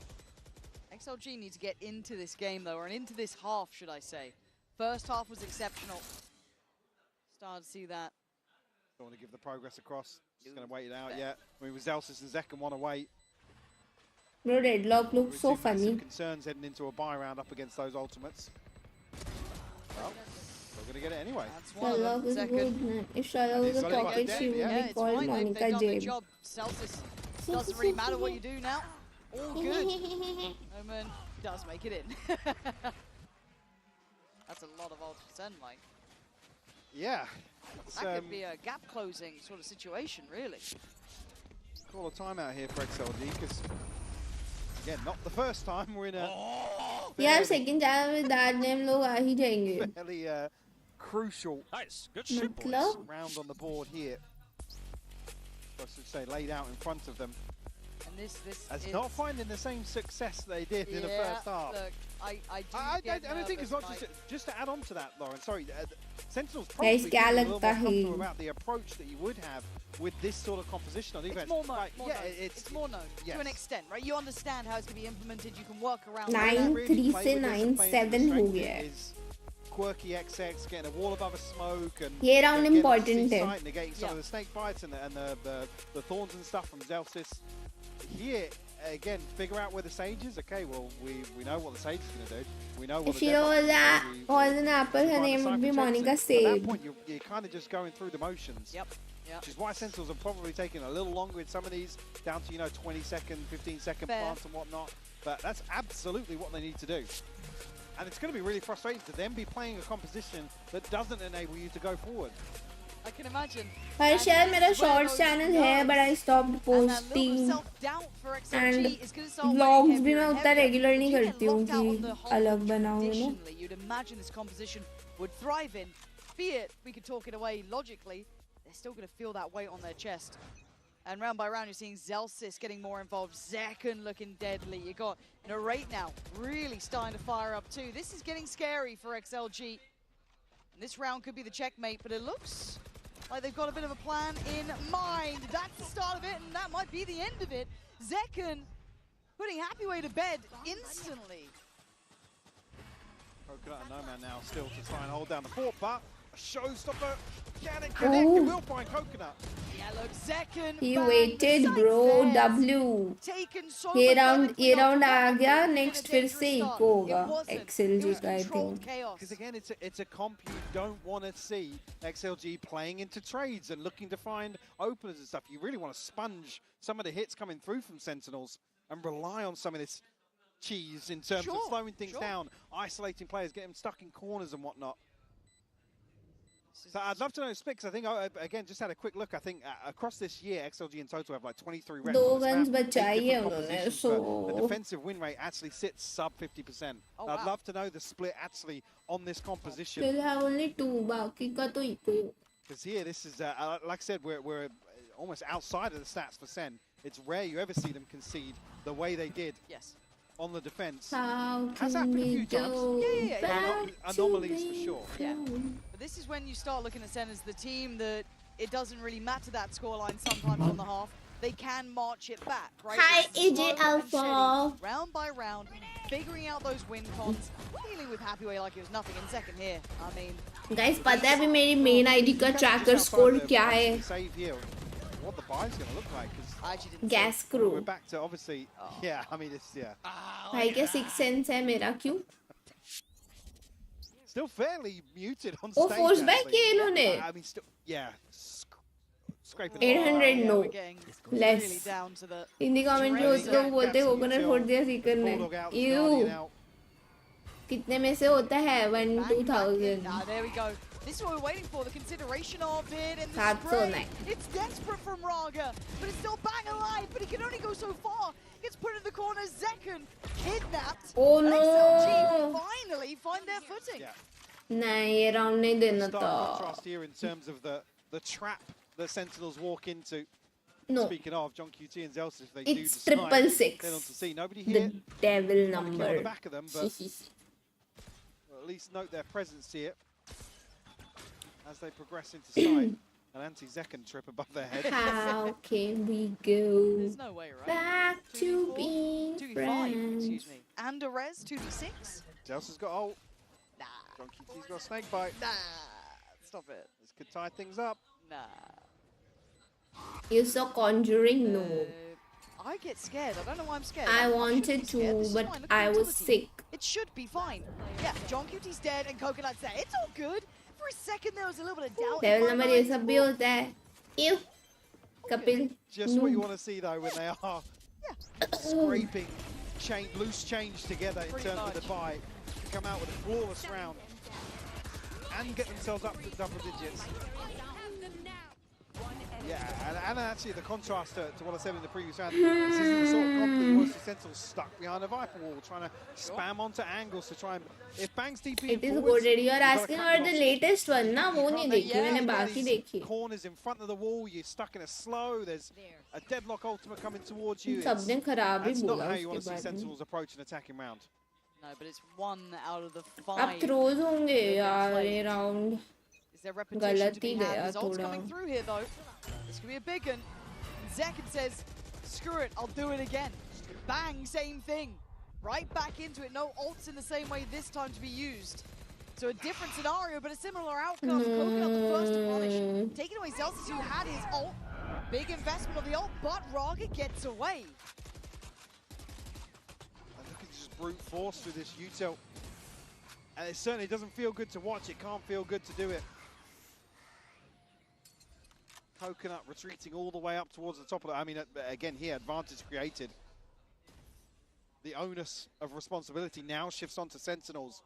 XLG need to get into this game though, or into this half, should I say. First half was exceptional. Started to see that. Don't want to give the progress across. Just going to wait it out yet. I mean, with Zelsis and Zekken want to wait. Bro, Deadlock looks so funny. Concerns heading into a buy round up against those ultimates. Well, they're going to get it anyway. Sherlock is good, man. If Sherlock was a pocket, she would be called Monica James. Celsius doesn't really matter what you do now. All good. Omen does make it in. That's a lot of Ultra Sen, Mike. Yeah. That could be a gap closing sort of situation, really. Call a timeout here for XLG because, again, not the first time we're in a. Yeah, second time with that name, लोग आ ही जाएंगे. Fairly crucial. Nice, good shit, round on the board here. I should say, laid out in front of them. And this as not finding the same success they did in the first half. Look, I think it's not just to add on to that, Lauren. Sorry, Sentinels Guys, probably a little more comfortable about the approach that you would have with this sort of composition on defense. It's more known. It's more known to an extent, right? You understand how it's going to be implemented. You can work around. 9-3 से 9-7 हो गया है. Quirky XX getting a wall above a smoke and ये round important है. Negating some of the snake bites and the thorns and stuff from Zelsis. Here again, figure out where the Sage is. Okay, well we know what the Sage is going to do. We know what. If she was that poison apple, her name would be Monica Sage. At that point, you're kind of just going through the motions. Yep. Which is why Sentinels are probably taking a little longer in some of these, down to 20-second, 15-second plants and whatnot. But that's absolutely what they need to do. And it's going to be really frustrating to them be playing a composition that doesn't enable you to go forward. I can imagine. I share my shorts channel here, but I stopped posting. And vlogs भी मैं उतना regular नहीं करती हूँ कि अलग बनाऊँ, you know. You'd imagine this composition would thrive in. Be it, we could talk it away logically. They're still going to feel that weight on their chest. And round by round, you're seeing Zelsis getting more involved. Zekken looking deadly. You got Narrate now really starting to fire up too. This is getting scary for XLG. And this round could be the checkmate, but it looks like they've got a bit of a plan in mind. That's the start of it, and that might be the end of it. Zekken putting Happyway to bed instantly. Coconut and Nomad now still to try and hold down the fort, but a showstopper. Can it connect? It will find Coconut. Yeah, look, Zekken. He waited, bro. W. ये round आ गया. Next फिर से eco होगा. XLG का I think. Because again, it's a comp you don't want to see XLG playing into trades and looking to find openers and stuff. You really want to sponge some of the hits coming through from Sentinels and rely on some of this cheese in terms of slowing things down, isolating players, getting them stuck in corners and whatnot. So I'd love to know split, because I think, again, just had a quick look. I think across this year, XLG in total have like 23 reps. दो guns बचाई है उन्होंने, so the defensive win rate actually sits sub 50%. I'd love to know the split actually on this composition. Still have only 2, बाकी का तो eco. Because here, this is like I said, we're almost outside of the stats for SEN. It's rare you ever see them concede the way they did. Yes. On the defense. Has happened a few times. Yeah. Anomalies for sure. Yeah. But this is when you start looking at SEN as the team that it doesn't really matter that scoreline sometimes on the half. They can march it back, right? Hi, AJ Alpha. Round by round, figuring out those win cons, dealing with Happyway like it was nothing in second here. I mean, guys, पता है अभी मेरी main ID का tracker score क्या है? Save here. What the buy's going to look like? Gas crew. We're back to obviously, yeah. I mean, it's भाई क्या 6 cents है मेरा क्यों? Still fairly muted on Oh, stage. force back किए इन्होंने. I mean, still, yeah. Scraping. 800 no. Less. In the comment लोग बोलते coconut फोड़ दिया सीकर ने. Ew. कितने में से होता है 1-2000? Ah, there we go. This is what we're waiting for, the consideration of it and the 709. spray. It's desperate from Raga, but it's still bang alive, but he can only go so far. Gets put in the corner, Zekken kidnapped. Oh no! XLG finally find their footing. नहीं ये round नहीं देना Stark था. contrast here in terms of the trap that Sentinels walk into. No. Speaking of John QT and Zelsis, if they It's do decide 666. they're on to see. Nobody The here. devil On number. the back of them, but well, at least note their presence here as they progress into sight. An anti-Zekken trip above their head. How can we go There's no way, right? back to being 2v5, friends? excuse me. And a res, 2v6? Zelsis got ult. Nah. John QT's got a snake bite. Nah. Stop it. This could tie things up. Nah. You saw Conjuring? No. I get scared. I don't know why I'm scared. I I shouldn't wanted be scared. to, This is but fine. Look at the I was utility. sick. It should be fine. Yeah, John QT's dead and Coconut's there. It's all good. For a second there was a little bit of doubt. Level in my number ये mind. सब भी होता है. Ew. Kapil. Just what you want to see though when they are scraping loose change together in terms of the buy to come out with a flawless round and get themselves up to double digits. Yeah, and actually the contrast to what I said in the previous round, this isn't the sort of comp that you want to see Sentinels stuck behind a Viper wall, trying to spam onto angles to try and, if Bang's DP It is good. You are asking about the latest one, ना? वो नहीं देखी मैंने बाकी देखी. Corners in front of the wall, you're stuck in a slow, there's a deadlock ultimate coming towards you. सबने खराब ही That's not बोला how you want उसके to see बाद में. Sentinels approach an attacking round. No, but it's 1 out of the 5. अब throws होंगे यार ये round. Is there repetition to be गलत ही had? गया Results थोड़ा. coming through here though. This could be a big one. Zekken says, screw it, I'll do it again. Bang, same thing. Right back into it. No ults in the same way this time to be used. So a different scenario, but a similar outcome. Coconut the first to punish. Taking away Zelsis, who had his ult. Big investment of the ult, but Raga gets away. And look at just brute force with this util. And it certainly doesn't feel good to watch. It can't feel good to do it. Coconut retreating all the way up towards the top of the... I mean, again here, advantage created. The onus of responsibility now shifts onto Sentinels.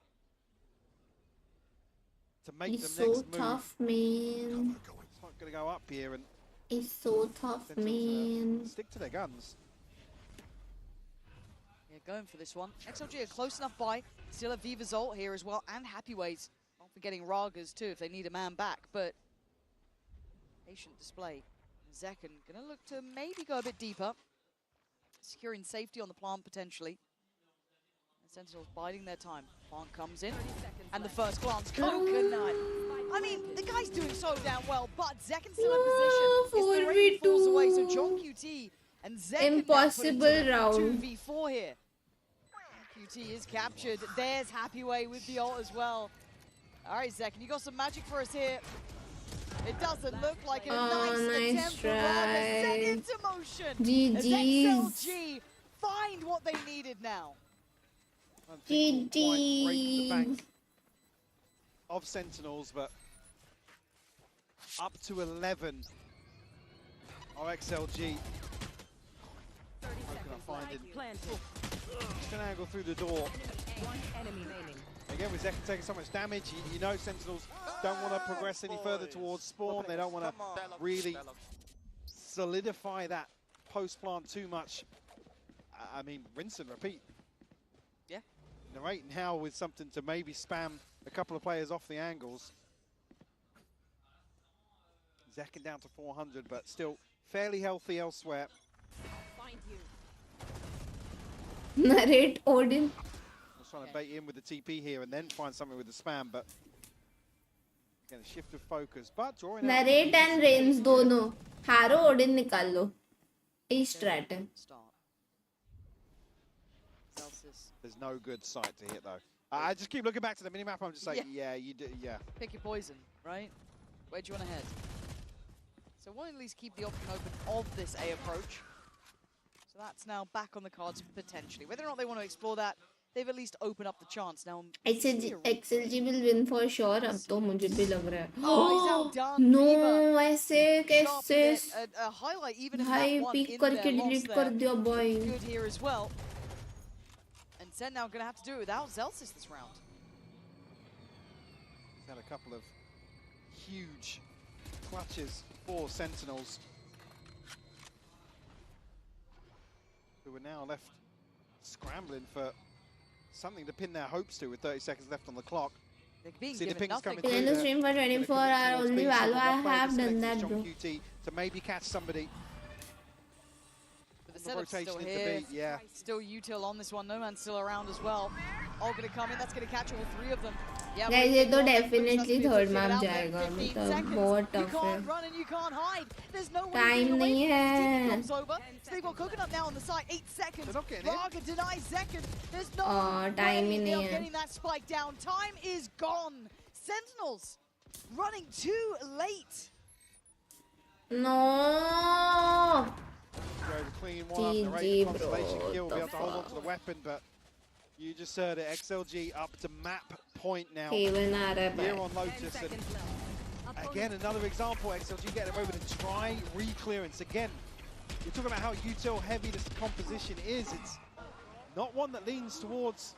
To make He's the next so move. tough, man. It's not going to go up here and... He's so tough, man. Stick to their guns. Yeah, going for this one. XLG are close enough by. Still have Viva's ult here as well, and Happy Ways. Not forgetting Raga's too if they need a man back, but patient display. Zekken gonna look to maybe go a bit deeper. Securing safety on the plant potentially. And Sentinels biding their time. Plant comes in, and the first glance, Coconut. I mean, the guy's doing so damn well, but Zekken's still in position. It's the rain falls away, so John QT and Zekken Impossible round. 2v4 here. QT is captured. There's Happy Way with the ult as well. All right, Zekken, you got some magic for us here. It doesn't look like a nice attempt for Raga set into motion. As XLG find what they needed now. Break the bank of Sentinels, but up to 11 are XLG. Finding just an angle through the door. Again, with Zekken taking so much damage, you know Sentinels don't want to progress any further towards spawn. They don't want to really solidify that post-plant too much. I mean, rinse and repeat. Yeah. Narrate now with something to maybe spam a couple of players off the angles. Zekken down to 400, but still fairly healthy elsewhere. Narrate Odin. I was trying to bait in with the TP here and then find something with the spam, but again, a shift of focus. But drawing Narrate and Reigns दोनों. हारो Odin निकाल लो. इस strat है. There's no good sight to hit though. I just keep looking back to the minimap. I'm just like, yeah, you do, yeah. Pick your poison, right? Where do you want to head? So we'll at least keep the option open of this A approach. So that's now back on the cards potentially. Whether or not they want to explore that, they've at least opened up the chance. Now XLG will win for sure. अब तो मुझे भी लग रहा है. Oh, he's outdone. No, ऐसे कैसे? A highlight even if भाई that one pick in करके there, delete lost कर there. दिया boy. Good here as well. And SEN now going to have to do it without Zelsis this round. He's had a couple of huge clutches for Sentinels, who are now left scrambling for something to pin their hopes to with 30 seconds left on the clock. See the pings coming through. In the stream for 24 hours only Valo, I have done that, bro. QT to maybe catch somebody. But the setup's still here. Yeah. Still util on this one. No man's still around as well. All going to come in. That's going to catch all three of them. Yeah, guys, ये तो definitely third map जाएगा. मतलब बहुत tough है. Time नहीं है. So they've got Coconut now on the side. 8 seconds. Raga denies second. There's no time he way नहीं they're है. getting that spike down. Time is gone. Sentinels running too late. No. Clean one up, the rate of constellation kill, be able to hold on to the weapon, but you just heard it. XLG up to map point now. Here on Lotus, and again another example. XLG getting away with a try re-clearance. Again, you're talking about how util heavy this composition is. It's not one that leans towards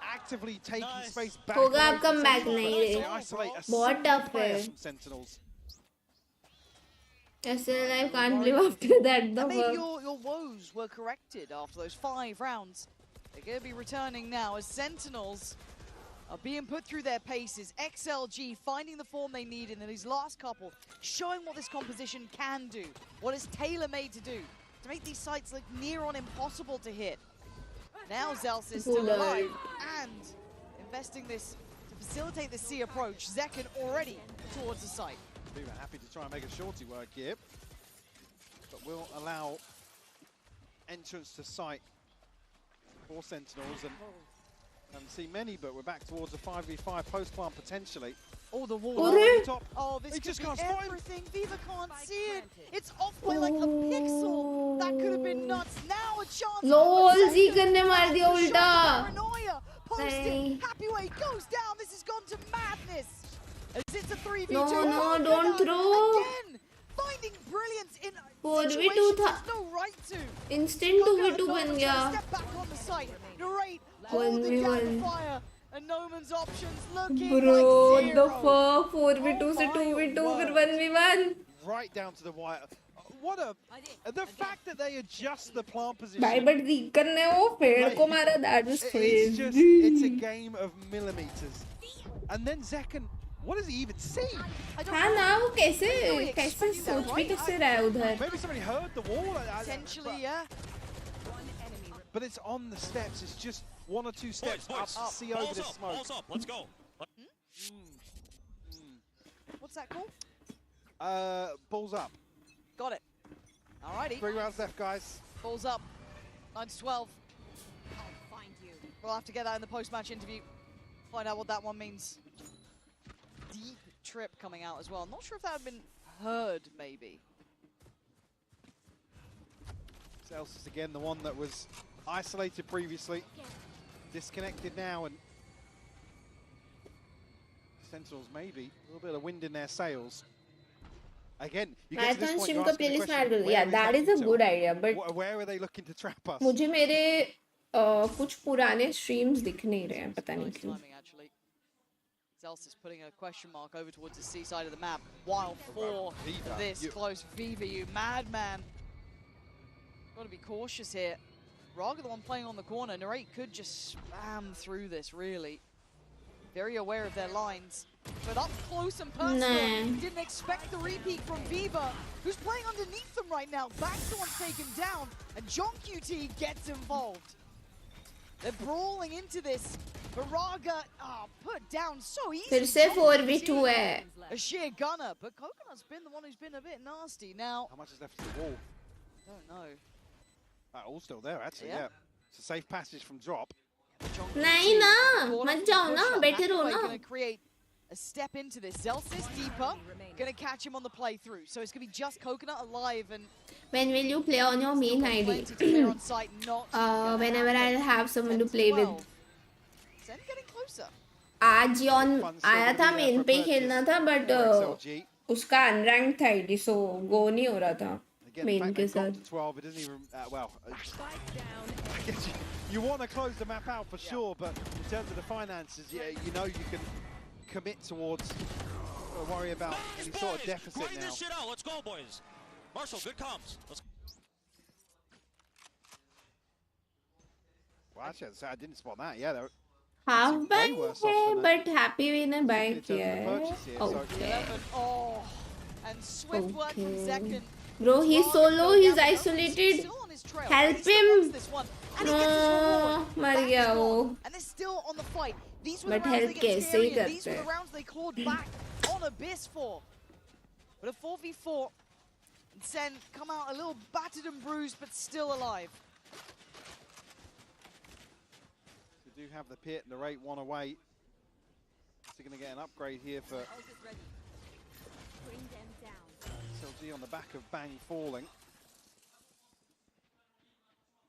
actively taking space back. होगा अब comeback नहीं isolate a बहुत tough player है. from Sentinels. SEN I can't believe after that the Maybe your woes were corrected after those 5 rounds. They're going to be returning now as Sentinels are being put through their paces. XLG finding the form they need in these last couple, showing what this composition can do, what it's tailor-made to do, to make these sites look near on impossible to hit. Now Zelsis still alive and investing this to facilitate the C approach. Zekken already towards the site. Viva happy to try and make a shorty work here, but will allow entrance to site for Sentinels, and haven't seen many, but we're back towards a 5v5 post plant potentially. Oh, the wall on the top. Oh, this He could just be can't spot him. everything. Viva can't see it. It's off by like a pixel. That could have been nuts. Now a chance. LOL, Zekken ने मार दिया उल्टा. Paranoia. Posted. Happy way goes down. This has gone to madness. As it's a 3v2. No, don't throw. Again, finding brilliance in 4v2 situations था. there's no right to. Instant 2v2 बन गया. Step back on the site. Narrate. 1v1. Fire. And Noman's options looking Bro, like the zero. fuck? 4v2 से 2v2 फिर 1v1. Right down to the wire. What a... The fact that they adjust the plant position. भाई but Zekken ने वो पेड़ को मारा. That was crazy. It's a game of millimeters. And then Zekken, what does he even see? हाँ ना वो कैसे सोच भी कैसे रहा है उधर. Maybe somebody heard the wall. Potentially, yeah. But it's on the steps. It's just 1 or 2 steps up to see over the smoke. Balls up, let's go. What's that called? Balls up. Got it. Alrighty. 3 rounds left, guys. Balls up. 9-12. I'll find you. We'll have to get that in the post-match interview. Find out what that one means. Deep trip coming out as well. I'm not sure if that had been heard, maybe. Celsius again, the one that was isolated previously. Disconnected now, and Sentinels maybe a little bit of wind in their sails. Again, you get to this point, you're asking the question, yeah, that is a good idea, but where are they looking to trap us? मुझे मेरे कुछ पुराने streams दिख नहीं रहे हैं, पता नहीं क्यों. Zelsis putting a question mark over towards the C side of the map, while for this close. Viva, you madman. Got to be cautious here. Raga, the one playing on the corner. Narrate could just spam through this, really. Very aware of their lines. But up close and personal. Didn't expect the repeat from Viva, who's playing underneath them right now. Back's the one taken down, and John QT gets involved. They're brawling into this. But Raga, put down so easy. फिर से 4v2 है. A sheer gunner, but Coconut's been the one who's been a bit nasty. Now, how much is left of the wall? Don't know. All still there, actually, yeah. It's a safe passage from drop. नहीं ना, मत जाओ ना, बैठे रहो ना. Going to create a step into this. Zelsis deeper, going to catch him on the playthrough. So it's going to be just Coconut alive. And when will you play on your main ID? Whenever I'll have someone to play with. SEN getting closer. आज Yon आया था main पे खेलना था, but उसका unranked था ID, so go नहीं हो रहा था. Again, the fact they've got to 12, it doesn't even, well, You want to close the map out for sure, but in terms of the finances, yeah, you know you can commit towards worry about any sort of deficit Grind now. this shit out. Let's go, boys. Marshall, good comms. Let's Well, actually, I didn't spot that. Yeah, they're Half buy worse है, off than but happy winner buy in terms of the किया है. purchase here, so- Okay. Oh, and swift work from Zekken. Bro, he's solo, he's isolated. Help him. No, मर गया वो. And they're still on the fight. These were the But rounds help they get कैसे scary, he and these were करते the rounds they clawed back on Abyss for. But a 4v4, Sen come out a little battered and bruised, but still alive. They do have the pit and the rate one away. So they're going to get an upgrade here for XLG on the back of Bang falling.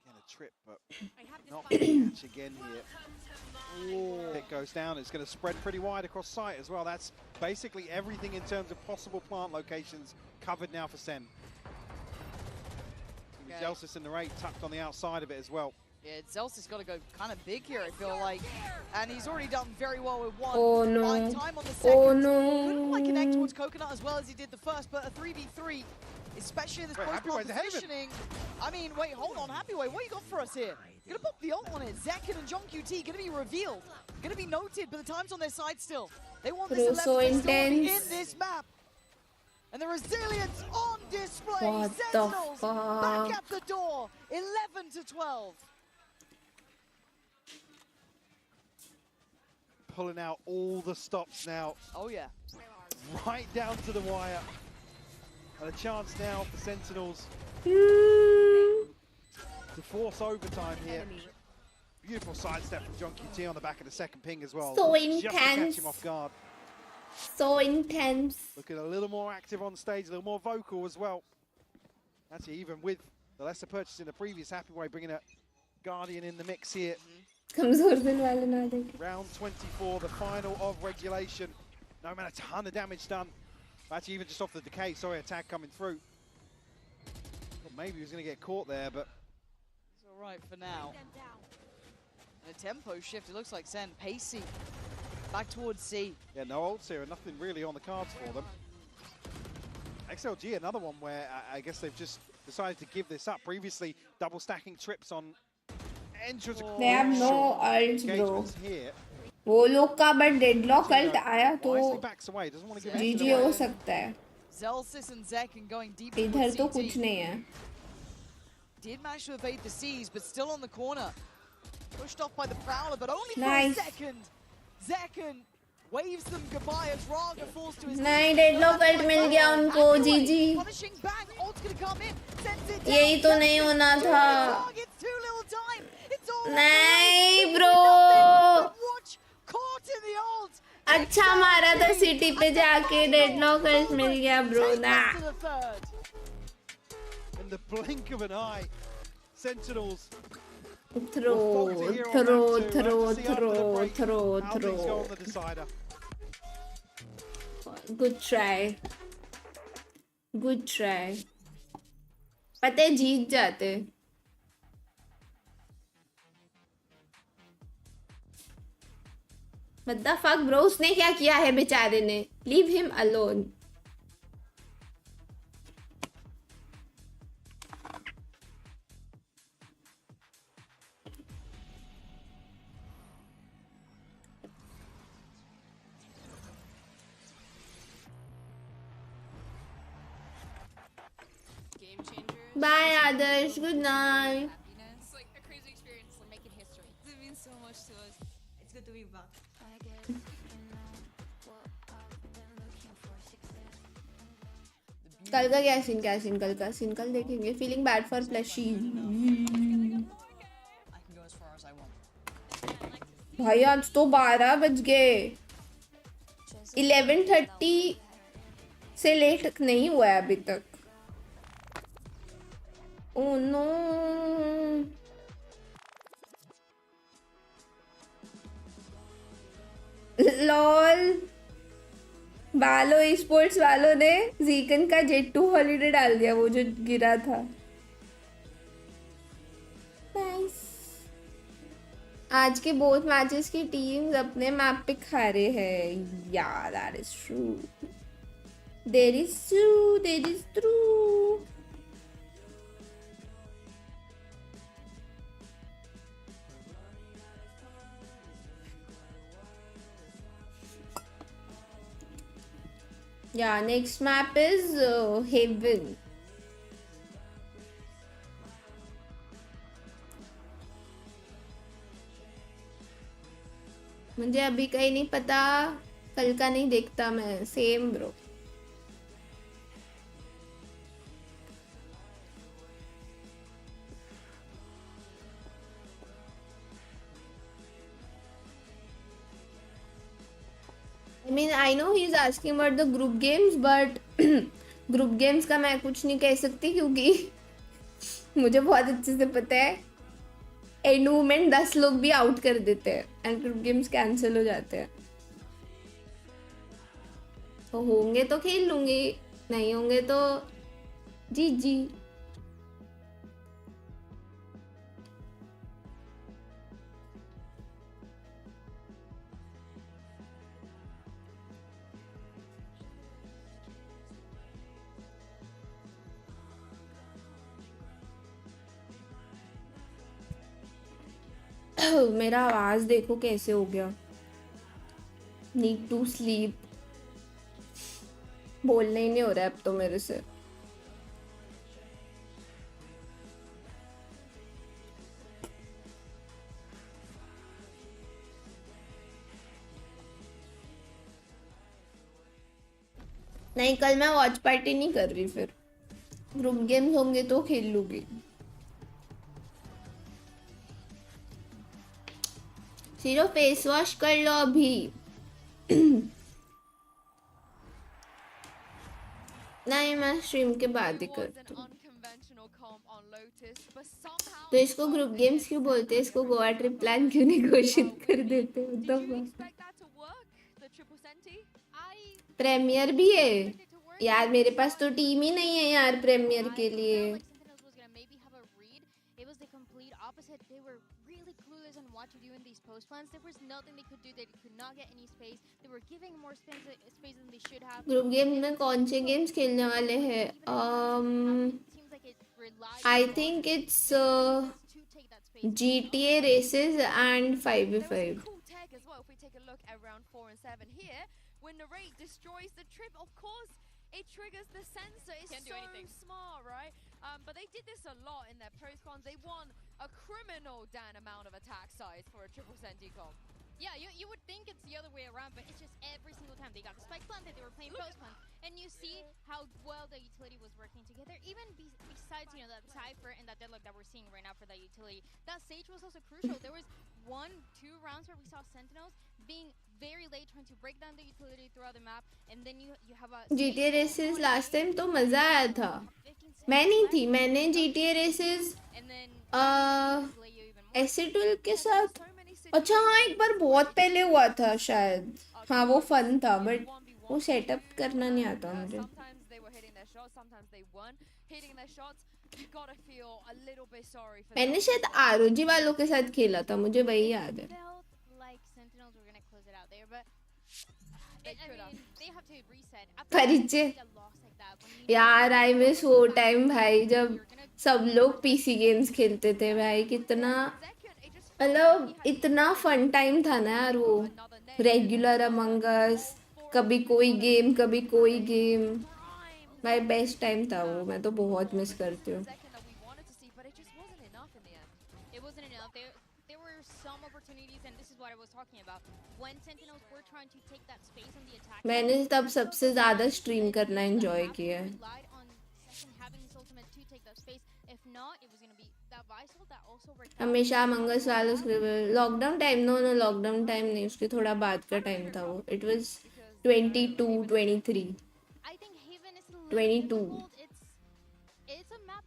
Again, a trip, but not catch again here. Pit goes down. It's going to spread pretty wide across site as well. That's basically everything in terms of possible plant locations covered now for Sen. Okay. Zelsis in the rate tucked on the outside of it as well. Yeah, Zelsis got to go kind of big here, I feel like. And he's already done very well with one. Oh no. Buying time on the second. Oh no. Couldn't quite connect towards Coconut as well as he did the first, but a 3v3, especially in this post-plant positioning. I mean, wait, hold on, Happyway, what you got for us here? Gonna pop the ult on it. Zekken and John QT gonna be revealed, gonna be noted, but the time's on their side still. They want this 11 so to still be intense. in this map. And the resilience on display. What the Sentinels fuck? back at the door, 11 to 12. Pulling out all the stops now. Oh yeah. Right down to the wire. And a chance now for Sentinels to force overtime here. Beautiful sidestep from John QT on the back of the second ping as well. So Just to catch intense. him off guard. So intense. Looking a little more active on stage, a little more vocal as well. Actually, even with the lesser purchase in the previous Happyway, bringing a Guardian in the mix here. कमजोर दिन वाले ना देखे. Round 24, the final of regulation. No man, a ton of damage done. Actually, even just off the decay, sorry, attack coming through. Well, maybe he was going to get caught there, but... It's all right for now. And a tempo shift, it looks like Sen, pacey, back towards C. Yeah, no ults here, and nothing really on the cards for them. XLG, another one where I guess they've just decided to give this up. Previously, double stacking trips on entrance. They have no ults, bro. Engagements here. वो लोग का but deadlock ult आया तो Wisely backs away, doesn't want to give GG हो सकता है. Zelsis and Zekken going deep इधर towards तो CT. कुछ नहीं है. Did manage to evade the C's, but still on the corner. Pushed off by the Prowler, but only Nice. for a second. Zekken waves them goodbye as Raga falls to his नहीं deadlock ult मिल गया उनको GG. punishing bang, ult's gonna come in, sends it down. यही तो नहीं होना था. Targets too little time. It's all नहीं bro. Watch caught in the ult. अच्छा मारा था सिटी पे जाके deadlock ult मिल गया bro ना. To the third. In the blink of an eye, Sentinels Throw. Good try. Good try. पता है जीत जाते. What the fuck bro, उसने क्या किया है बेचारे ने? Leave him alone. Bye Adarsh, good night. It's like a crazy experience. We're making history. It means so much to us. It's good to be back. कल का क्या सीन कल का सीन कल देखेंगे. Feeling bad for plushie. I can go as far as I want. भाई आज तो 12 बज गए. 11:30 से लेट नहीं हुआ है अभी तक. Oh no. LOL. बालो स्पोर्ट्स वालों ने जीकन का जेट2 हॉलीडे डाल दिया, वो जो गिरा था. नाइस. आज के both मैचेस की टीम्स अपने मैप पे खा रहे हैं. Yeah, that is true. There is true. There is true. Yeah, next map is Haven. मुझे अभी कहीं नहीं पता, कल का नहीं देखता मैं. Same bro. I mean, I know he's asking about the group games, but group games का मैं कुछ नहीं कह सकती क्योंकि मुझे बहुत अच्छे से पता है एंड मूवमेंट 10 लोग भी आउट कर देते हैं एंड ग्रुप गेम्स कैंसिल हो जाते हैं. तो होंगे तो खेल लूंगी, नहीं होंगे तो जी जी. मेरा आवाज देखो कैसे हो गया. Need to sleep. बोलना ही नहीं हो रहा है अब तो मेरे से. नहीं, कल मैं वॉच पार्टी नहीं कर रही. फिर ग्रुप गेम्स होंगे तो खेल लूंगी. सिर्फ फेस वॉश कर लो अभी. नहीं, मैं स्ट्रीम के बाद ही करती हूँ. तो इसको ग्रुप गेम्स क्यों बोलते हैं? इसको गोवा ट्रिप प्लान क्यों नहीं घोषित कर देते? प्रीमियर भी है यार, मेरे पास तो टीम ही नहीं है यार प्रीमियर के लिए. what to do in these post plans. There was nothing they could do. They could not get any space. They were giving more space than they should have. Group game में कौन से games खेलने वाले हैं? I think it's GTA races and 5v5. If we take a look at round 4 and 7 here, when Narrate destroys the trip, of course, it triggers the sensor. It's so smart, right? But they did this a lot in their post cons. They won a criminal amount of attack size for a triple senti comp. Yeah, you would think it's the other way around, but it's just every single time they got a spike planted, they were playing post plant. And you see how well the utility was working together. Even besides, you know, that Cypher and that deadlock that we're seeing right now for that utility, that Sage was also crucial. There was 1-2 rounds where we saw Sentinels being very late, trying to break down the utility throughout the map, and then you have a GTA races last time तो मजा आया था. मैं नहीं थी, मैंने GTA races S8UL के साथ, अच्छा हाँ एक बार बहुत पहले हुआ था शायद. हाँ वो फन था, बट वो सेटअप करना नहीं आता मुझे. मैंने शायद ROG वालों के साथ खेला था, मुझे वही याद है. परिचय यार, आई मिस वो टाइम भाई जब सब लोग पीसी गेम्स खेलते थे भाई. कितना मतलब इतना फन टाइम था ना यार वो. रेगुलर अमंग अस, कभी कोई गेम कभी कोई गेम. भाई बेस्ट टाइम था वो, मैं तो बहुत मिस करती हूँ. मैंने तब सबसे ज्यादा स्ट्रीम करना एंजॉय किया है. हमेशा मंगस वालों lockdown time, no lockdown time नहीं, उसके थोड़ा बाद का टाइम था वो. इट वाज 22 23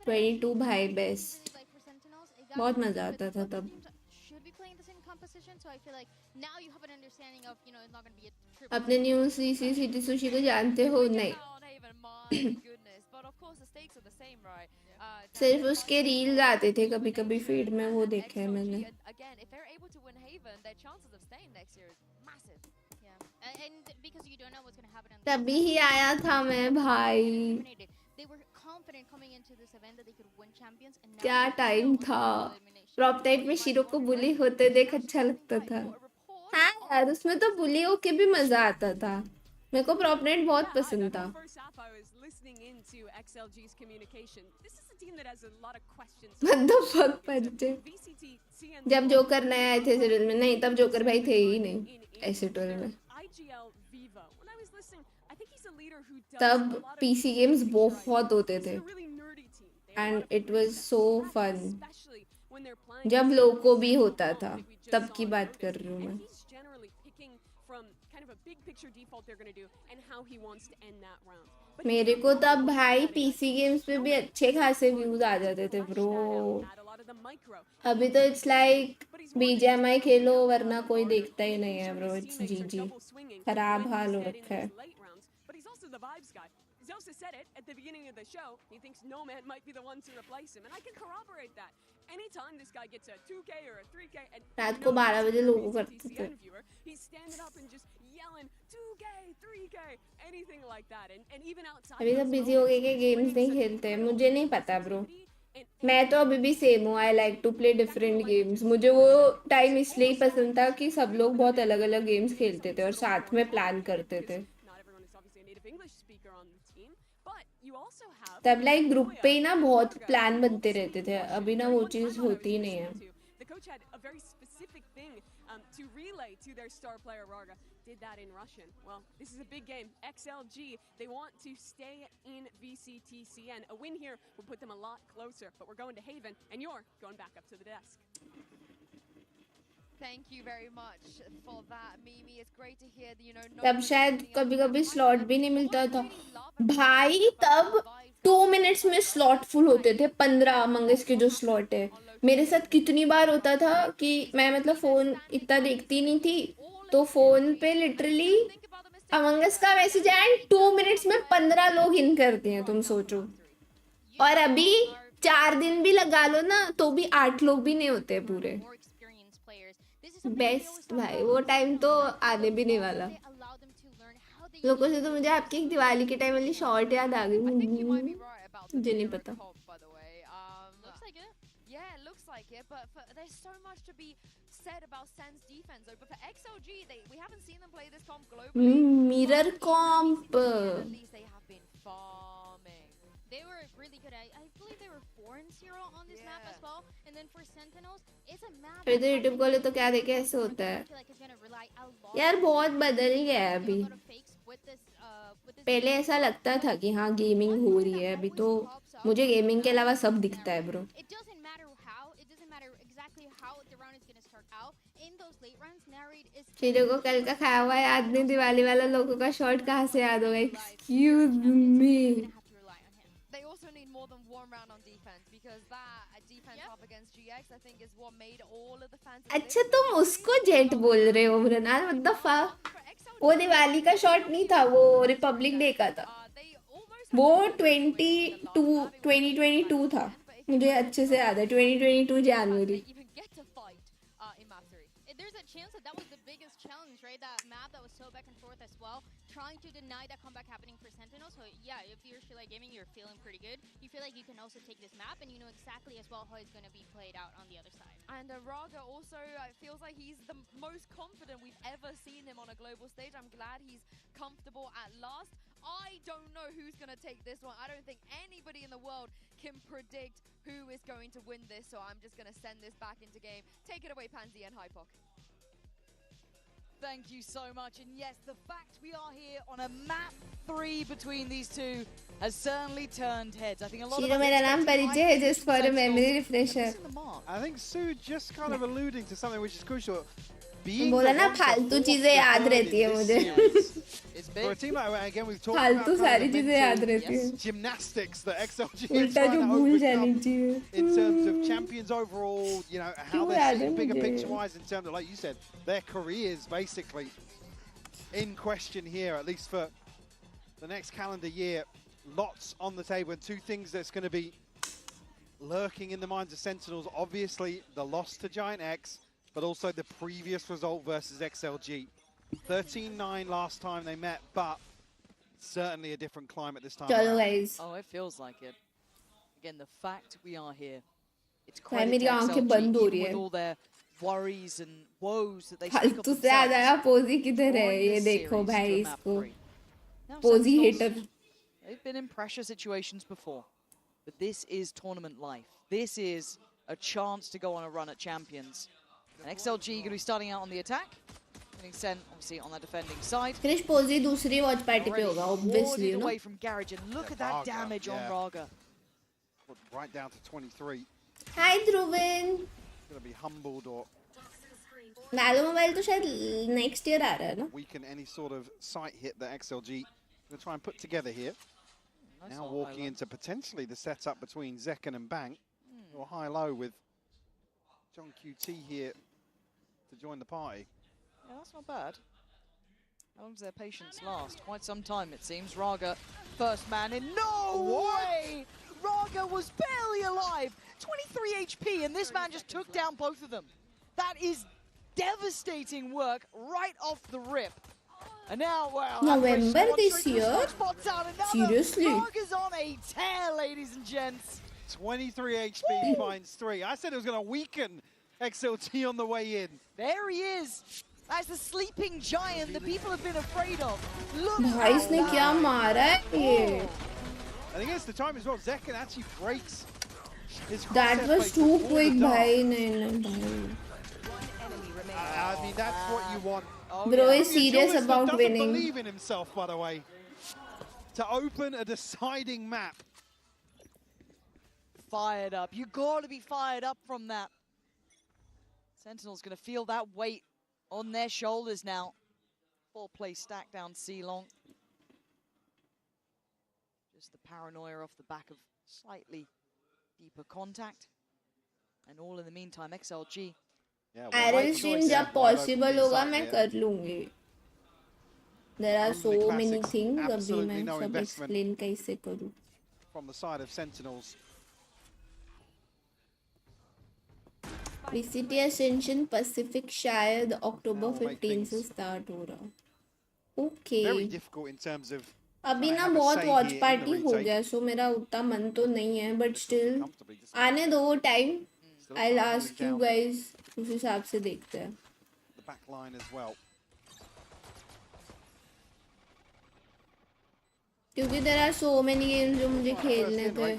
22 भाई बेस्ट. बहुत मजा आता था तब. अपने न्यू सिटी सुशी को जानते हो? नहीं. but of course the stakes are the same, right? सिर्फ उसके रील्स आते थे कभी कभी फीड में, वो देखे हैं मैंने. Again, if they're able to win Haven, their chances of staying next year is massive. Yeah, and because you don't know what's going to happen. तभी ही आया था मैं भाई. They were confident coming into this event that they could win champions, and now क्या time था. Prop type में shero को बुली होते देख अच्छा लगता था. हाँ यार, उसमें तो बुली होके भी मजा आता था. मेरे को प्रॉप नाइट बहुत पसंद था. What the fuck पंचे. जब जोकर नए आए थे सीरियल में, नहीं तब जोकर भाई थे ही नहीं S8UL में. तब PC games बहुत होते थे. And it was so fun. जब लोको भी होता था, तब की बात कर रही हूँ मैं. मेरे को तब भाई PC games पे भी अच्छे खासे व्यूज आ जाते थे ब्रो. अभी तो इट्स लाइक BGMI खेलो वरना कोई देखता ही नहीं है ब्रो. It's GG. खराब हाल हो रखा है. He's also said it at the beginning of the show. He thinks no man might be the one to replace him, and I can corroborate that. Anytime this guy gets a 2K or a 3K, and रात को 12 बजे लोगों करते थे. He's standing up and just yelling 2K, 3K, anything like that, and even outside. अभी सब busy हो गए कि गेम्स नहीं खेलते. मुझे नहीं पता ब्रो. मैं तो अभी भी सेम हूँ. I like to play different games. मुझे वो टाइम इसलिए पसंद था कि सब लोग बहुत अलग अलग गेम्स खेलते थे और साथ में प्लान करते थे. तब लाइक ग्रुप पे ही ना बहुत प्लान बनते रहते थे. अभी ना वो चीज होती ही नहीं है. The coach had a very specific thing to relay to their star player Raga. Did that in Russian. Well, this is a big game. XLG, they want to stay in VCT SEN. A win here will put them a lot closer. But we're going to Haven, and you're going back up to the desk. Thank you very much for that, Mimi. It's great to hear that, you know. तब शायद कभी कभी slot भी नहीं मिलता था भाई. तब 2 मिनट्स में स्लॉट फुल होते थे. 15 मंगस के जो स्लॉट है. मेरे साथ कितनी बार होता था कि मैं मतलब फोन इतना देखती नहीं थी, तो फोन पे लिटरली अमंगस का मैसेज आया 2 मिनट्स में 15 लोग इन करते हैं. तुम सोचो. और अभी 4 दिन भी लगा लो ना तो भी 8 लोग भी नहीं होते पूरे. बेस्ट भाई. वो टाइम तो आने भी नहीं वाला. लोगों से तो मुझे आपकी दिवाली के टाइम वाली शॉर्ट याद आ गई. मुझे नहीं पता. Yeah, it looks like it, but there's so much to be said about SEN's defense. But for XLG, we haven't seen them play this comp globally. Mirror comp. At least they have been farming. They were really good. I believe they were 4-0 on this map as well. And then for Sentinels, it's a map. फिर तो YouTube खोले तो क्या देखे ऐसे होता है यार. बहुत बदल गया है अभी. पहले ऐसा लगता था कि हाँ गेमिंग हो रही है. अभी तो मुझे गेमिंग के अलावा सब दिखता है ब्रो. शीरो को कल का खाया हुआ याद नहीं. दिवाली वाला लोगों का शॉट कहाँ से याद होगा. Excuse me. They also need more than one round on defense because that defense up against GX I think is what made all of the fans. अच्छा तुम उसको जेट बोल रहे हो मृणाल. What the fuck. वो दिवाली का शॉट नहीं था, वो रिपब्लिक डे का था. वो 2022 था. मुझे अच्छे से याद है. 2022 जनवरी. There's a chance that was the biggest challenge, right? That map that was so back and forth as well, trying to deny that comeback happening for Sentinel. So yeah, if you're Sherlock Gaming, you're feeling pretty good. You feel like you can also take this map, and you know exactly as well how it's going to be played out on the other side. And Raga also feels like he's the most confident we've ever seen him on a global stage. I'm glad he's comfortable at last. I don't know who's going to take this one. I don't think anybody in the world can predict who is going to win this, so I'm just going to send this back into game. Take it away, Pansy and Hypok. Thank you so much. And yes, the fact we are here on a map 3 between these two has certainly turned heads. I think a lot Shiro, मेरा नाम परिचय है just for a memory refresher. I think Sue just kind of alluding to something which is crucial. बोला ना फालतू चीजें याद रहती है मुझे. For a team like again we've talked फालतू सारी चीजें याद रहती है. Gymnastics that XLG is trying to overcome in terms of champions overall, you know, how they're seeing bigger picture wise in terms of, like you said, their careers basically in question here, at least for the next calendar year. lots on the table, and two things that's going to be lurking in the minds of Sentinels. Obviously, the loss to Giant X, but also the previous result versus XLG. 13-9 last time they met, but certainly a different climate this time Chalo around. guys. Oh, it feels like it. Again, the fact we are here, it's भाई credit मेरी to आंखें XLG, बंद हो even रही with है. all their worries and woes that they speak of फालतू से आ जाएगा. themselves. पोजी किधर है? brought ये this देखो series भाई to map इसको. 3. Now पोजी Sentinels, hater. they've been in pressure situations before, but this is tournament life. This is a chance to go on a run at champions. And XLG going to be starting out on the attack. Getting sent, obviously, on that defending side. Krish पोजी दूसरी watch party पे होगा, obviously, you know. Away from Garage, and look at that Raga, damage on yeah. Raga. Right down to 23. Hi Dhruvin. Going to be humbled or Valo Mobile तो शायद next year आ रहा है ना? weaken any sort of sight hit that XLG going to try and put together here. Nice Now little walking high-low. into potentially the setup between Zekken and Bang. Or high-low with John QT here to join the party. Yeah, that's not bad. How long does their patience last? Quite some time, it seems. Raga, first man in. No way! Raga was barely alive. 23 HP, and this man just took down both of them. That is devastating work right off the rip. And now, well, November this year? Seriously? Raga's on a tear, ladies and gents. 23 HP finds 3. I said it was going to weaken XLT on the way in. There he is. That's the sleeping giant the people have been afraid of. Look भाई इसने क्या मारा है ये? And against the time as well, Zekken actually breaks his That crosshair was plate too before quick, the dart. भाई. नहीं भाई. I mean, that's what you want. Bro is serious Jonas about doesn't winning. believe in himself, by the way. To open a deciding map. Fired up. You got to be fired up from that. Sentinel's going to feel that weight on their shoulders now. 4-play stack down C-Long. Just the paranoia off the back of slightly deeper contact. And all in the meantime, XLG. Aerial stream जब possible होगा मैं कर लूँगी. There are so many things. अभी मैं सब explain कैसे करूँ. From the side of Sentinels. VCT Ascension Pacific शायद October 15 से start हो रहा. Okay. Very difficult in terms of. अभी ना बहुत watch party हो गया, so मेरा उतना मन तो नहीं है, but still आने दो वो time. I'll ask you guys. उस हिसाब से देखते हैं. The back line as well. क्योंकि there are so many games जो मुझे खेलने थे.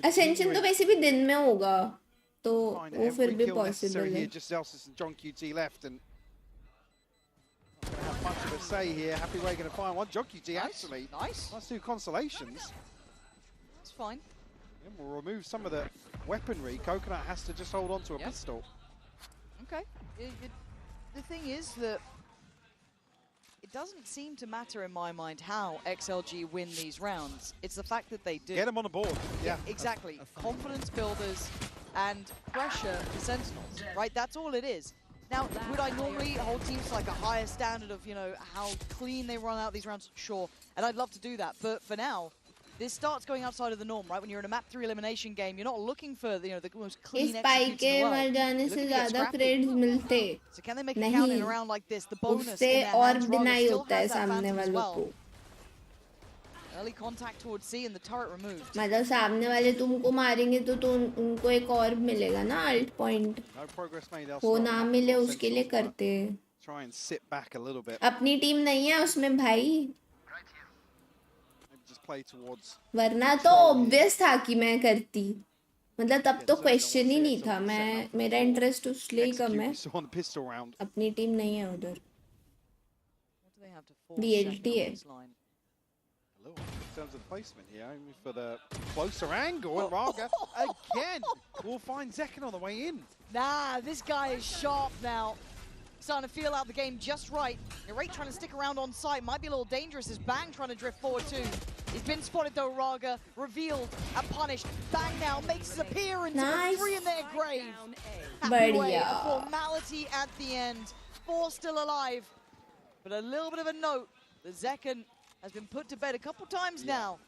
Ascension तो वैसे भी दिन में होगा, तो वो फिर भी possible है. Just Zelsis and John QT left, and not going to have much of a say here. Happy Way going to find one. John QT actually. Nice. Let's do consolations. It's fine. And we'll remove some of the weaponry. Coconut has to just hold on to a pistol. Okay. The thing is that it doesn't seem to matter in my mind how XLG win these rounds. It's the fact that they do. Get them on the board. Yeah. Exactly. Confidence builders and pressure for Sentinels, right? That's all it is. Now, would I normally hold teams to like a higher standard of, you know, how clean they run out these rounds? Sure. And I'd love to do that. But for now, this starts going outside of the norm, right? When you're in a map 3 elimination game, you're not looking for the most clean execution in the world. मर जाने से ज़्यादा credits मिलते. So can they make it count in a round like this? The bonus in उससे their और hands, बिना ही still होता है has that सामने phantom as वालों well. को. Early contact towards C and the turret removed. मतलब सामने वाले तुमको मारेंगे तो उनको एक और मिलेगा ना alt point. No progress made elsewhere. वो ना मिले उसके लिए करते हैं. Try and sit back a little bit. अपनी टीम नहीं है उसमें भाई. Just play towards. वरना तो obvious था कि मैं करती. मतलब तब तो question ही नहीं था. मैं मेरा interest उसलिए ही कम है. अपनी टीम नहीं है उधर. VLT है. In terms of the placement here, only for the closer angle, and Raga again will find Zekken on the way in. Nah, this guy is sharp now. Starting to feel out the game just right. Irate trying to stick around on site. Might be a little dangerous as Bang trying to drift forward too. He's been spotted though, Raga. Revealed and punished. Bang now makes his appearance. Nice. 3 in their grave. Happy बढ़िया. way, a formality at the end. 4 still alive. But a little bit of a note. The Zekken has been put to bed a couple times now.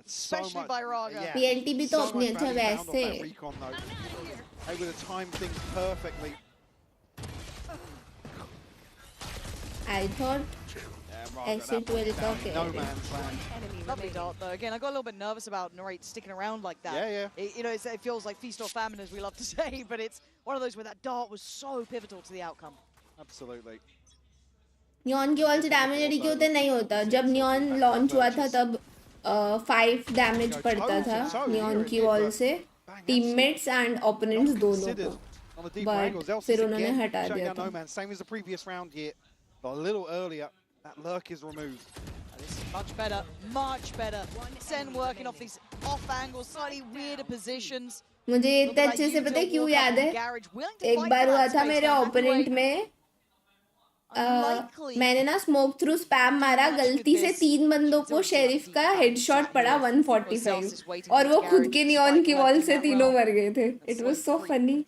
So Especially much, by Raga. PLT भी तो so अपनी much अच्छा value found off वैसे. that recon, though. Able to time things perfectly. I thought S8UL is okay. No man's land. Lovely dart though. Again, I got a little bit nervous about Narrate sticking around like that. Yeah. You know, it feels like feast or famine, as we love to say, but it's one of those where that dart was so pivotal to the outcome. Absolutely. Neon की wall से damage AD क्यों होते नहीं होता. जब Neon launch हुआ था तब 5 डैमेज पड़ता था Neon की वॉल से टीममेट्स एंड ओपोनेंट्स दोनों को. But फिर उन्होंने हटा दिया था. Same as the previous round here, but a little earlier. That lurk is removed. This is much better, much better. SEN working off these off angles, slightly weirder positions. मुझे इतने अच्छे से पता है क्यों याद है. एक बार हुआ था मेरे ओपोनेंट में. मैंने ना स्मोक थ्रू स्पैम मारा, गलती से 3 बंदों को शेरिफ का हेडशॉट पड़ा 145 और वो खुद के नियॉन की वॉल से तीनों मर गए थे. It was so funny.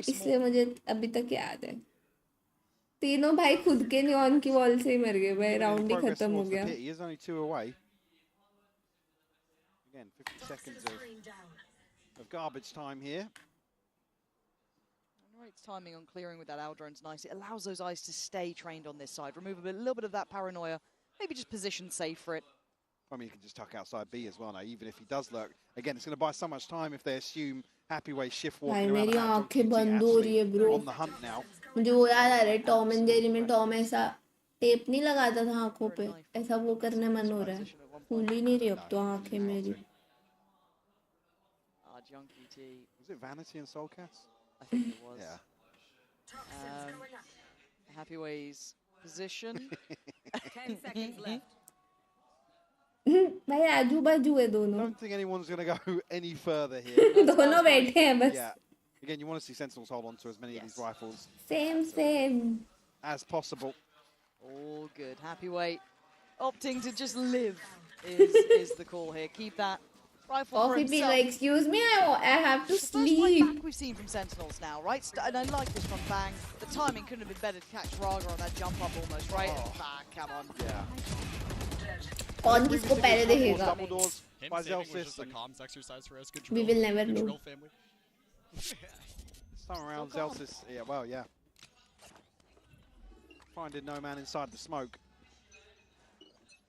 इसलिए मुझे अभी तक याद है. तीनों भाई खुद के नियॉन की वॉल से ही मर गए भाई. राउंड ही खत्म हो गया. He is only 2 away. Again, 50 seconds of garbage time here. It's timing on clearing with that Aldron's nice. It allows those eyes to stay trained on this side. Remove a little bit of that paranoia. Maybe just position safe for it. I mean, you can just tuck outside B as well now, even if he does lurk. Again, it's going to buy so much time if they assume Happy Way shift walking around. मेरी आंखें बंद हो रही है bro. On the hunt now. मुझे वो याद आ रहा है टॉम एंड जेरी में टॉम ऐसा टेप नहीं लगाता था आंखों पे. ऐसा वो करने मन हो रहा है. खुल ही नहीं रही अब तो आंखें मेरी. Was it Vanity and Soulcast? I think it was. Yeah. Happy Way's position. 10 seconds left. भाई आजू बाजू है दोनों. I don't think anyone's going to go any further here. दोनों बैठे हैं बस. Yeah. Again, you want to see Sentinels hold on to as many of these rifles Same. as possible. All good. Happy Way opting to just live is the call here. Keep that rifle for Coffee be himself. like, excuse me, I have to It's the first right sleep. back we've seen from Sentinels now, right? And I like this from Bang. The timing couldn't have been better to catch Raga on that jump up almost, right? Bang, come on. Yeah. कौन किसको पहले देखेगा? Double doors by was Zelsis. just a comms exercise for us. Good We will never Good know. drill, family. This time around, Zelsis. Yeah, well, yeah. Finding no man inside the smoke.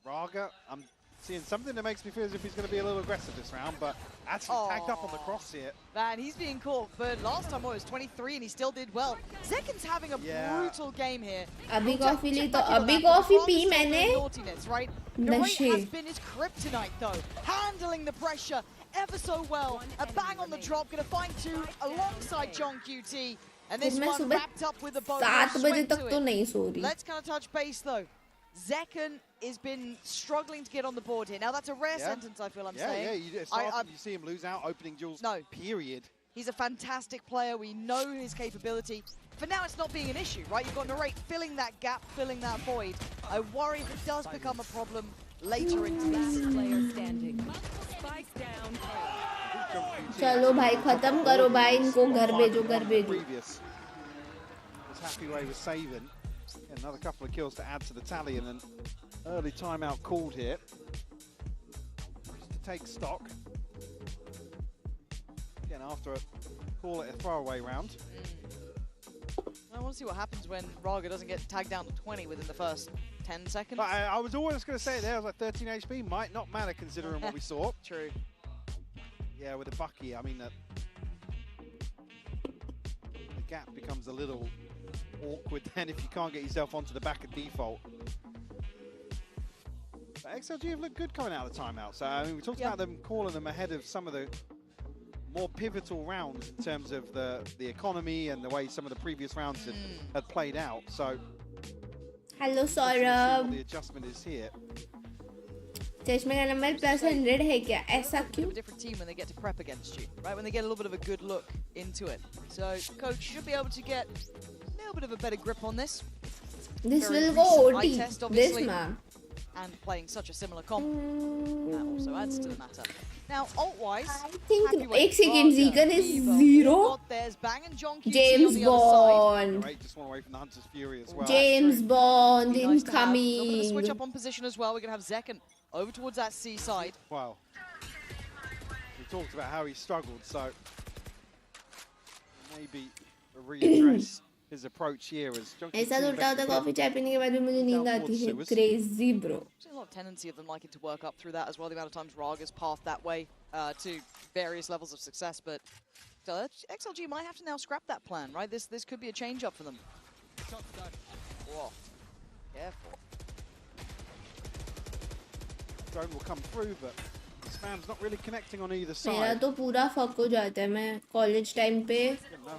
Raga, I'm seeing something that makes me feel as if he's going to be a little aggressive this round, but actually tagged up on the cross here. Man, he's being caught, but last time it was 23 and he still did well. Zekin's having a brutal game here. अभी coffee ली तो अभी coffee P मैंने. Naughtiness, right? Narrate has been his kryptonite though, handling the pressure ever so well. A bang on the drop, gonna find 2 alongside John QT. And this one wrapped up with a bow. 7 बजे तक तो नहीं सो रही. Let's kind of touch base though. Zekin has been struggling to get on the board here. Now that's a rare sentence, I feel I'm saying. Yeah, you see him lose out opening duels, period. He's a fantastic player. We know his capability. For now, it's not being an issue, right? You've got Narrate filling that gap, filling that void. I worry if it does become a problem later into this. Player standing. Spike down. चलो भाई खत्म करो भाई इनको घर भेजो Previous. This Happy Way was saving. Another couple of kills to add to the tally and an early timeout called here. Just to take stock. Again, after call it a throwaway round. I want to see what happens when Raga doesn't get tagged down to 20 within the first 10 seconds. But I was always going to say it there, I was like 13 HP might not matter considering what we saw. True. Yeah, with the Bucky, I mean, the gap becomes a little awkward then if you can't get yourself onto the back of default. But XLG have looked good coming out of the timeout. So, I mean, we talked about them calling them ahead of some of the more pivotal rounds in terms of the economy and the way some of the previous rounds had played out. So, hello, Saurabh. The adjustment is here. चश्मे का number +100 है क्या? ऐसा क्यों? A different team when they get to prep against you, right? When they get a little bit of a good look into it. So, coach should be able to get a little bit of a better grip on this. This Very will go recent eye OT. test, This obviously. map. And playing such a similar comp, that also adds to the matter. Now, ult-wise, I think 1 second, Zegan is 0. James Bond. Right, just one away from the Hunter's Fury as well. James Bond Nice to have. We're going to incoming. switch up on position as well. We're going to have Zekken over towards that C side. Wow. We talked about how he struggled, so maybe readdress his approach here as ऐसा तो उल्टा होता coffee चाय पीने के बाद भी मुझे नींद आती है. Crazy bro. There's a lot of tendency of them liking to work up through that as well. The amount of times Raga's pathed that way to various levels of success, but XLG might have to now scrap that plan, right? This could be a change up for them. Whoa. Careful. Drone will come through, but spam's not really connecting on either मेरा side. तो पूरा fuck हो जाता है. मैं college time पे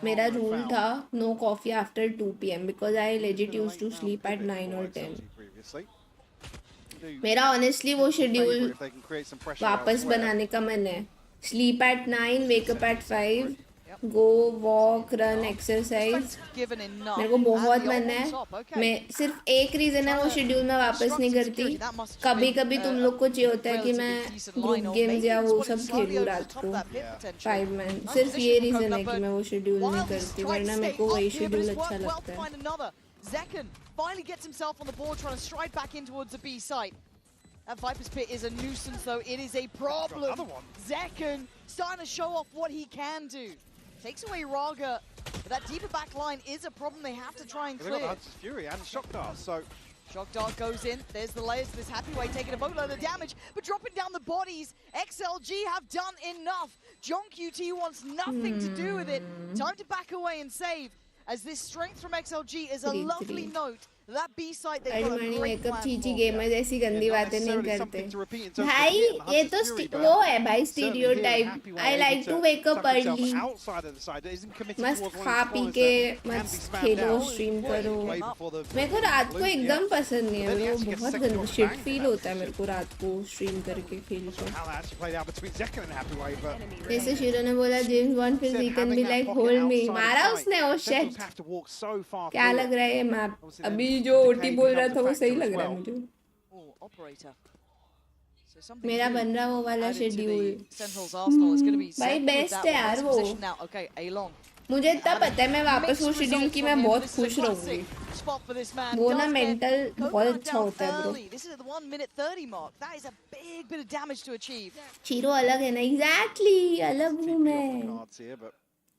मेरा rule था no coffee after 2 PM because I legit used to sleep at 9 or 10. मेरा honestly वो शेड्यूल वापस बनाने का मन है. Sleep at 9, wake up at 5, go walk, run, exercise. मेरे को बहुत मन है. मैं सिर्फ एक रीज़न है वो शेड्यूल मैं वापस नहीं करती. कभी कभी तुम लोग को चाहिए होता है कि मैं ग्रुप गेम्स या वो सब खेलूँ रात को 5 man. सिर्फ ये रीज़न है कि मैं वो शेड्यूल नहीं करती, वरना मेरे को वही शेड्यूल अच्छा लगता है. Zekken finally gets himself on the board, trying to stride back in towards the B site. That Viper's Pit is a nuisance, though. It is a problem. Zekken starting to show off what he can do. Takes away Raga, but that deeper back line is a problem they have to try and clear. They've got Hunter's Fury and Shock Dart, so... Shock Dart goes in. There's the layers of this Happy Way taking a boatload of damage, but dropping down the bodies. XLG have done enough. John QT wants nothing to do with it. Time to back away and save, as this strength from XLG is a lovely note. That B side they've got a great plan Chichi for. Gamer जैसी गंदी बातें नहीं करते. भाई ये तो वो है भाई stereotype. I like to wake up early. मस्त खा पी के मस्त खेलो स्ट्रीम करो. मेरे को रात को एकदम पसंद नहीं है. वो बहुत गंदा शिट फील होता है मेरे को रात को स्ट्रीम करके खेल के. जैसे शिरो ने बोला जेम्स बॉन्ड फिर वीकन भी लाइक होल्ड मी. मारा उसने. Oh shit. क्या लग रहा है मैप अभी जो ओटी बोल रहा था वो सही लग रहा है मुझे. मेरा बन रहा वो वाला शेड्यूल. भाई बेस्ट है यार वो. मुझे इतना पता है मैं वापस वो शेड्यूल की मैं बहुत खुश रहूंगी. वो ना मेंटल बहुत अच्छा होता है ब्रो. चीरो अलग है ना. एग्जैक्टली अलग हूँ मैं.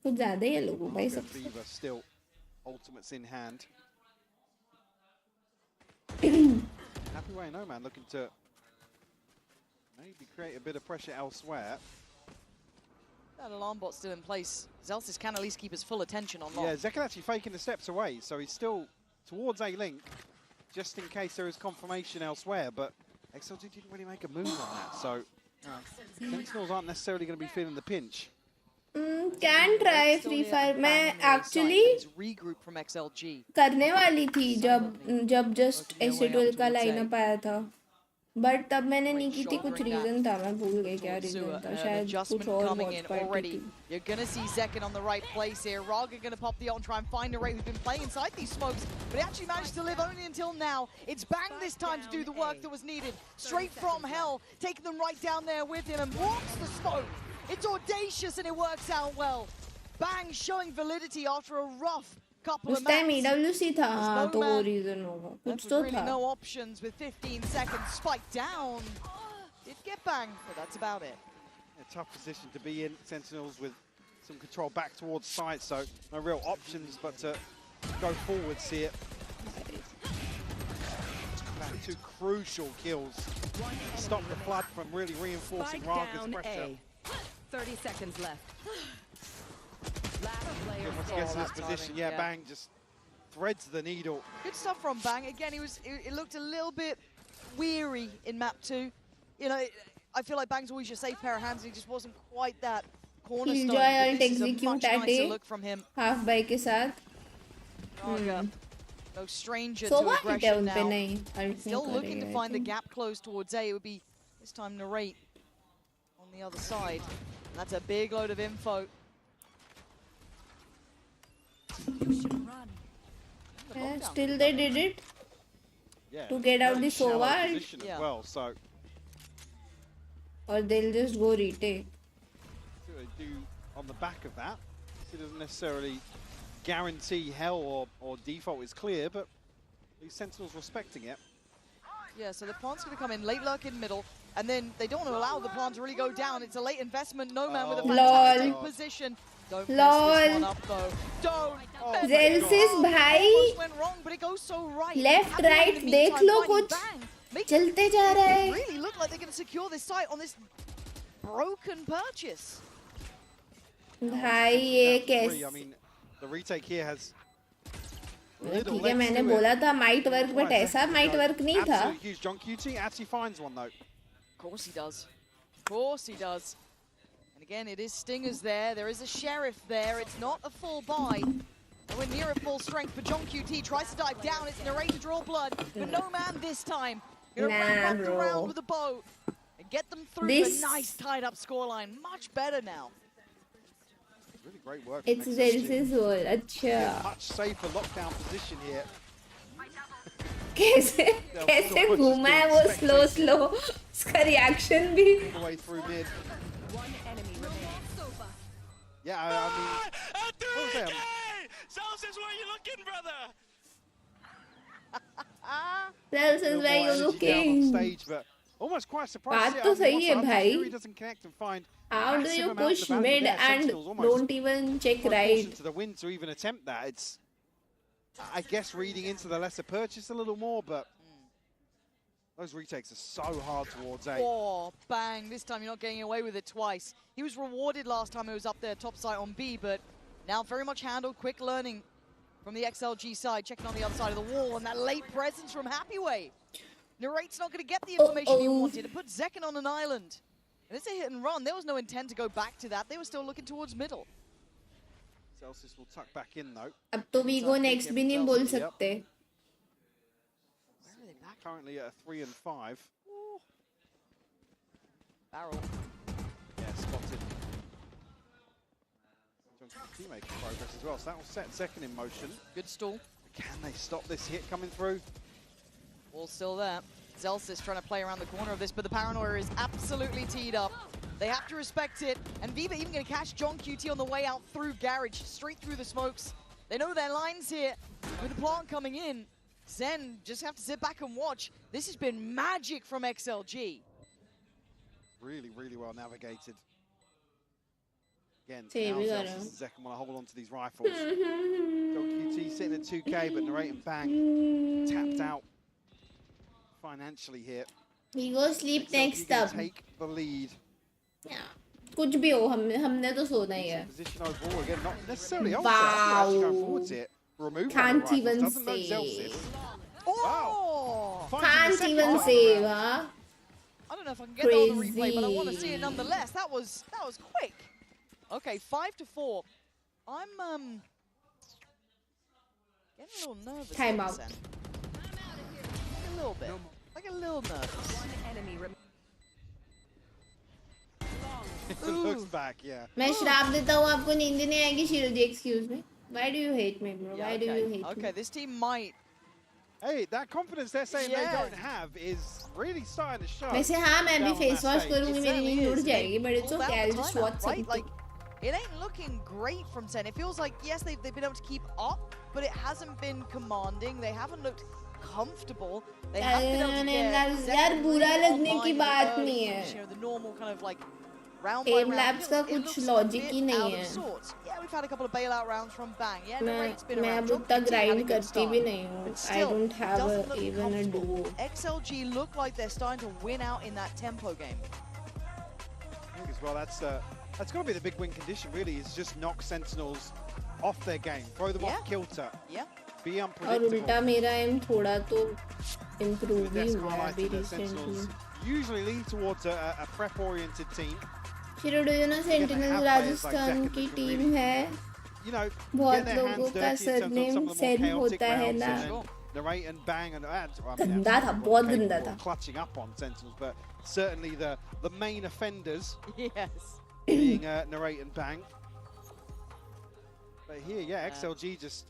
कुछ ज्यादा ही अलग हूँ भाई सबसे. Ultimates in hand. Happy Way, no man, looking to maybe create a bit of pressure elsewhere. That alarm bot's still in place. Zelsis can at least keep his full attention on long. Yeah, Zekken actually faking the steps away, so he's still towards A-Link, just in case there is confirmation elsewhere, but XLG didn't really make a move on that, so Sentinels aren't necessarily going to be feeling the pinch. Can try Free Fire. मैं actually करने वाली थी जब just S8UL का lineup आया था, but तब मैंने नहीं की थी. कुछ रीजन था, मैं भूल गई क्या रीजन था. शायद कुछ और Watchparty थी. You're gonna see Zekken on the right place here. Raga gonna pop the ult and try and find a Ray who's been playing inside these smokes, but he actually managed to live only until now. It's Bang this time to do the work that was needed. Straight from hell, taking them right down there with him and blocks the smoke. It's audacious and it works out well. Bang showing validity after a rough couple of matches. उस time EWC था, हाँ तो वो reason होगा. कुछ तो really था. no options with 15 seconds. Spike down. Did get Bang, but that's about it. A tough position to be in. Sentinels with some control back towards side, so no real options but to go forwards here. Two crucial kills. Stop the flood from really reinforcing Raga's pressure. 30 seconds left. Once he gets in this position, yeah, Bang just threads the needle. Good stuff from Bang. Again, it looked a little bit weary in map 2. You know, I feel like Bang's always your safe pair of hands, and he just wasn't quite that cornerstone. Killjoy ult execute at look from him. half by के साथ. No stranger so to aggression now. Still looking to find the gap closed towards A. It would be this time Narrate on the other side. And that's a big load of info. Still they did it. Yeah, to get out the Sova. Well, so or they'll just go retake. See what they do on the back of that. It doesn't necessarily guarantee hell or default is clear, but these Sentinels respecting it. Yeah, so the plant's going to come in, late lurk in middle, and then they don't want to allow the plant to really go down. It's a late investment. No man with a fantastic position. Don't mess this one up, though. Don't. Zelsis भाई. Went wrong, but it goes so right. Left, right, देख लो कुछ. चलते जा रहा है. Really look like they're going to secure this site on this broken purchase. भाई ये कैसे? I mean, the retake here has. ठीक है मैंने बोला था might work, but ऐसा might work नहीं था. Absolutely huge. John QT actually finds one though. Of course he does. Of course he does. And again, it is Stingers there. There is a Sheriff there. It's not a full buy. And we're near at full strength, but John QT tries to dive down. It's Narrate to draw blood, but no man this time. Gonna wrap up around with a bow and get them through a nice tied-up scoreline. Much better now. Really great work. It's S8UL. अच्छा. Much safer lockdown position here. कैसे घूमा है वो slow. उसका reaction भी. All the way through mid. Yeah, I mean. Celsius, where are you looking, brother? Celsius, where you looking? On stage, but almost quite surprised. बात तो सही है भाई. Doesn't connect and find. How do you push mid and don't even check right? To the win to even attempt that. It's, I guess, reading into the lesser purchase a little more, but those retakes are so hard towards A. Oh, bang. This time you're not getting away with it twice. He was rewarded last time he was up there top side on B, but now very much handled. Quick learning from the XLG side, checking on the other side of the wall, and that late presence from Happyway. Narrate's not going to get the information he wanted. It put Zekken on an island. And it's a hit and run. There was no intent to go back to that. They were still looking towards middle. Celsius will tuck back in though. अब तो we go next भी नहीं बोल सकते. Currently at a 3 and 5. Barrel. Yeah, spotted. John making progress as well, so that will set Zekken in motion. Good stall. Can they stop this hit coming through? Ball's still there. Zelsis trying to play around the corner of this, but the paranoia is absolutely teed up. They have to respect it, and Viva even going to catch John QT on the way out through Garage, straight through the smokes. They know their lines here. With the plant coming in, Zen just have to sit back and watch. This has been magic from XLG. Really, really well navigated. Again, Zekken want to hold on to these rifles. John QT sitting at 2K, but Narrate and Bang tapped out financially here. We go sleep next up. Take the lead. Yeah. कुछ भी हो हमने तो सोना ही है. Position overall again, not necessarily wow. Can't even save. Oh! Wow. Can't even save, huh? I don't know if I can get that on the replay, but I want to see it nonetheless. That was quick. Okay, 5-4. I'm getting a little nervous. Time out. Like a little bit. Like a little nervous. One enemy looks back, yeah. मैं श्राप देता हूँ आपको नींद नहीं आएगी शिरोजी, excuse me. Why do you hate me, bro? Why do you hate me? Okay, this team might. Hey, that confidence they're saying they don't have is really starting to show. वैसे हाँ मैं भी face wash करूँगी मेरी नींद उड़ जाएगी, but it's okay. I'll just watch something. Like, it ain't looking great from SEN. It feels like yes, they've been able to keep up, but it hasn't been commanding. They haven't looked comfortable. They haven't been able to get यार बुरा लगने की बात नहीं है. You know, the normal kind of like. Aim labs का कुछ logic ही नहीं है. Yeah, we've had a couple of bailout rounds from Bang. Yeah, मैं अब उतना grind करती भी नहीं हूँ. I don't have even a duo. XLG look like they're starting to win out in that tempo game. I think as well that's got to be the big win condition really, is just knock Sentinels off their game, throw them off kilter. Yeah. Be unpredictable. और उल्टा मेरा aim थोड़ा तो improve ही हुआ है अभी recently. Usually lean towards a prep-oriented team. शिरो, do you know Sentinels Rajasthan की टीम है? बहुत लोगों का सरनेम सेन होता है ना. Narrate and Bang and गंदा था, बहुत गंदा था. Clutching up on Sentinels, but certainly the main offenders. Yes. Being Narrate and Bang. But here, yeah, XLG just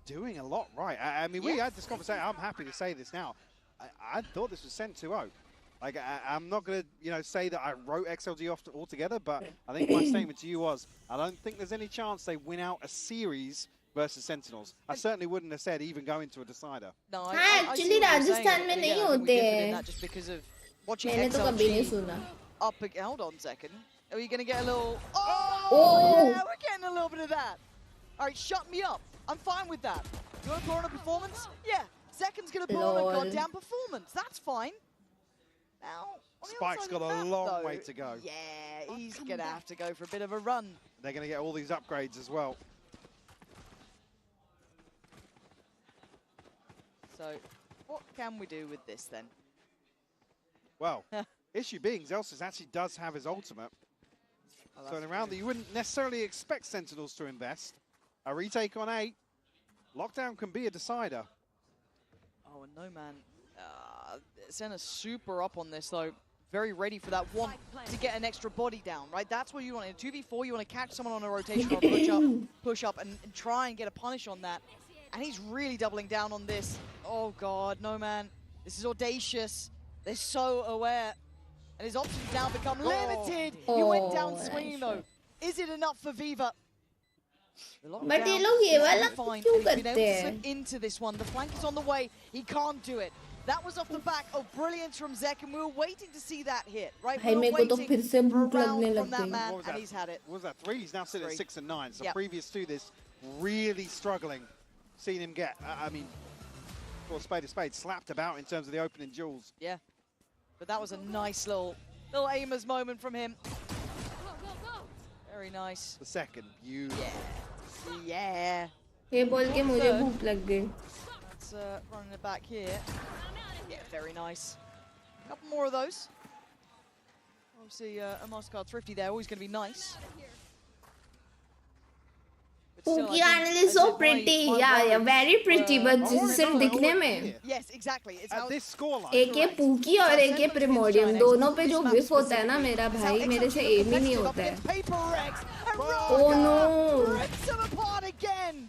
doing a lot right. I mean, we had this conversation. I'm happy to say this now. I thought this was SEN 2-0. Like, I'm not going to, say that I wrote XLG off altogether, but I think my statement to you was, I don't think there's any chance they win out a series versus Sentinels. I certainly wouldn't have said even going to a decider. No, actually, Rajasthan में नहीं होते हैं. Just because of watching मैंने तो कभी नहीं सुना. Hold on a second. Are you going to get a little... Oh! Yeah, we're getting a little bit of that. All right, shut me up. I'm fine with that. You want to put on a performance? Yeah. Zekin's going to put on a goddamn performance. That's fine. Now, Spike's got a long way to go. Yeah, he's going to have to go for a bit of a run. They're going to get all these upgrades as well. So, what can we do with this then? Well, issue being, Zelsis actually does have his ultimate. So in a round that you wouldn't necessarily expect Sentinels to invest, a retake on 8, lockdown can be a decider. Oh, and no man. SEN super up on this though. Very ready for that one to get an extra body down, right? That's what you want. In 2v4, you want to catch someone on a rotation or push up and try and get a punish on that. And he's really doubling down on this. Oh God, no man. This is audacious. They're so aware. And his options now become limited. He went down swinging though. Is it enough for Viva? But ये लोग ये वाला क्यों करते हैं? Into this one, the flank is on the way. He can't do it. That was off the back of brilliance from Zek, and we were waiting to see that hit, right? We were waiting for a round from that man, and he's had it. What was that, 3? He's now sitting at 6 and 9. So previous to this, really struggling. Seen him get, I mean, for spade to spade, slapped about in terms of the opening duels. Yeah, but that was a nice little aimers moment from him. Very nice. The second, Yeah. ये बोल के मुझे भूख लग गई. That's running it back here. Yeah, very nice. A couple more of those. Obviously, a Mastercard Thrifty there, always going to be nice. Pookie Arnold is so pretty. Yeah, very pretty, but सिर्फ दिखने में. Yes, exactly. It's at this scoreline. एक ये Pookie और एक ये Primordium, दोनों पे जो whiff होता है ना मेरा भाई, मेरे से aim ही नहीं होता है. Oh no! Rips them apart again.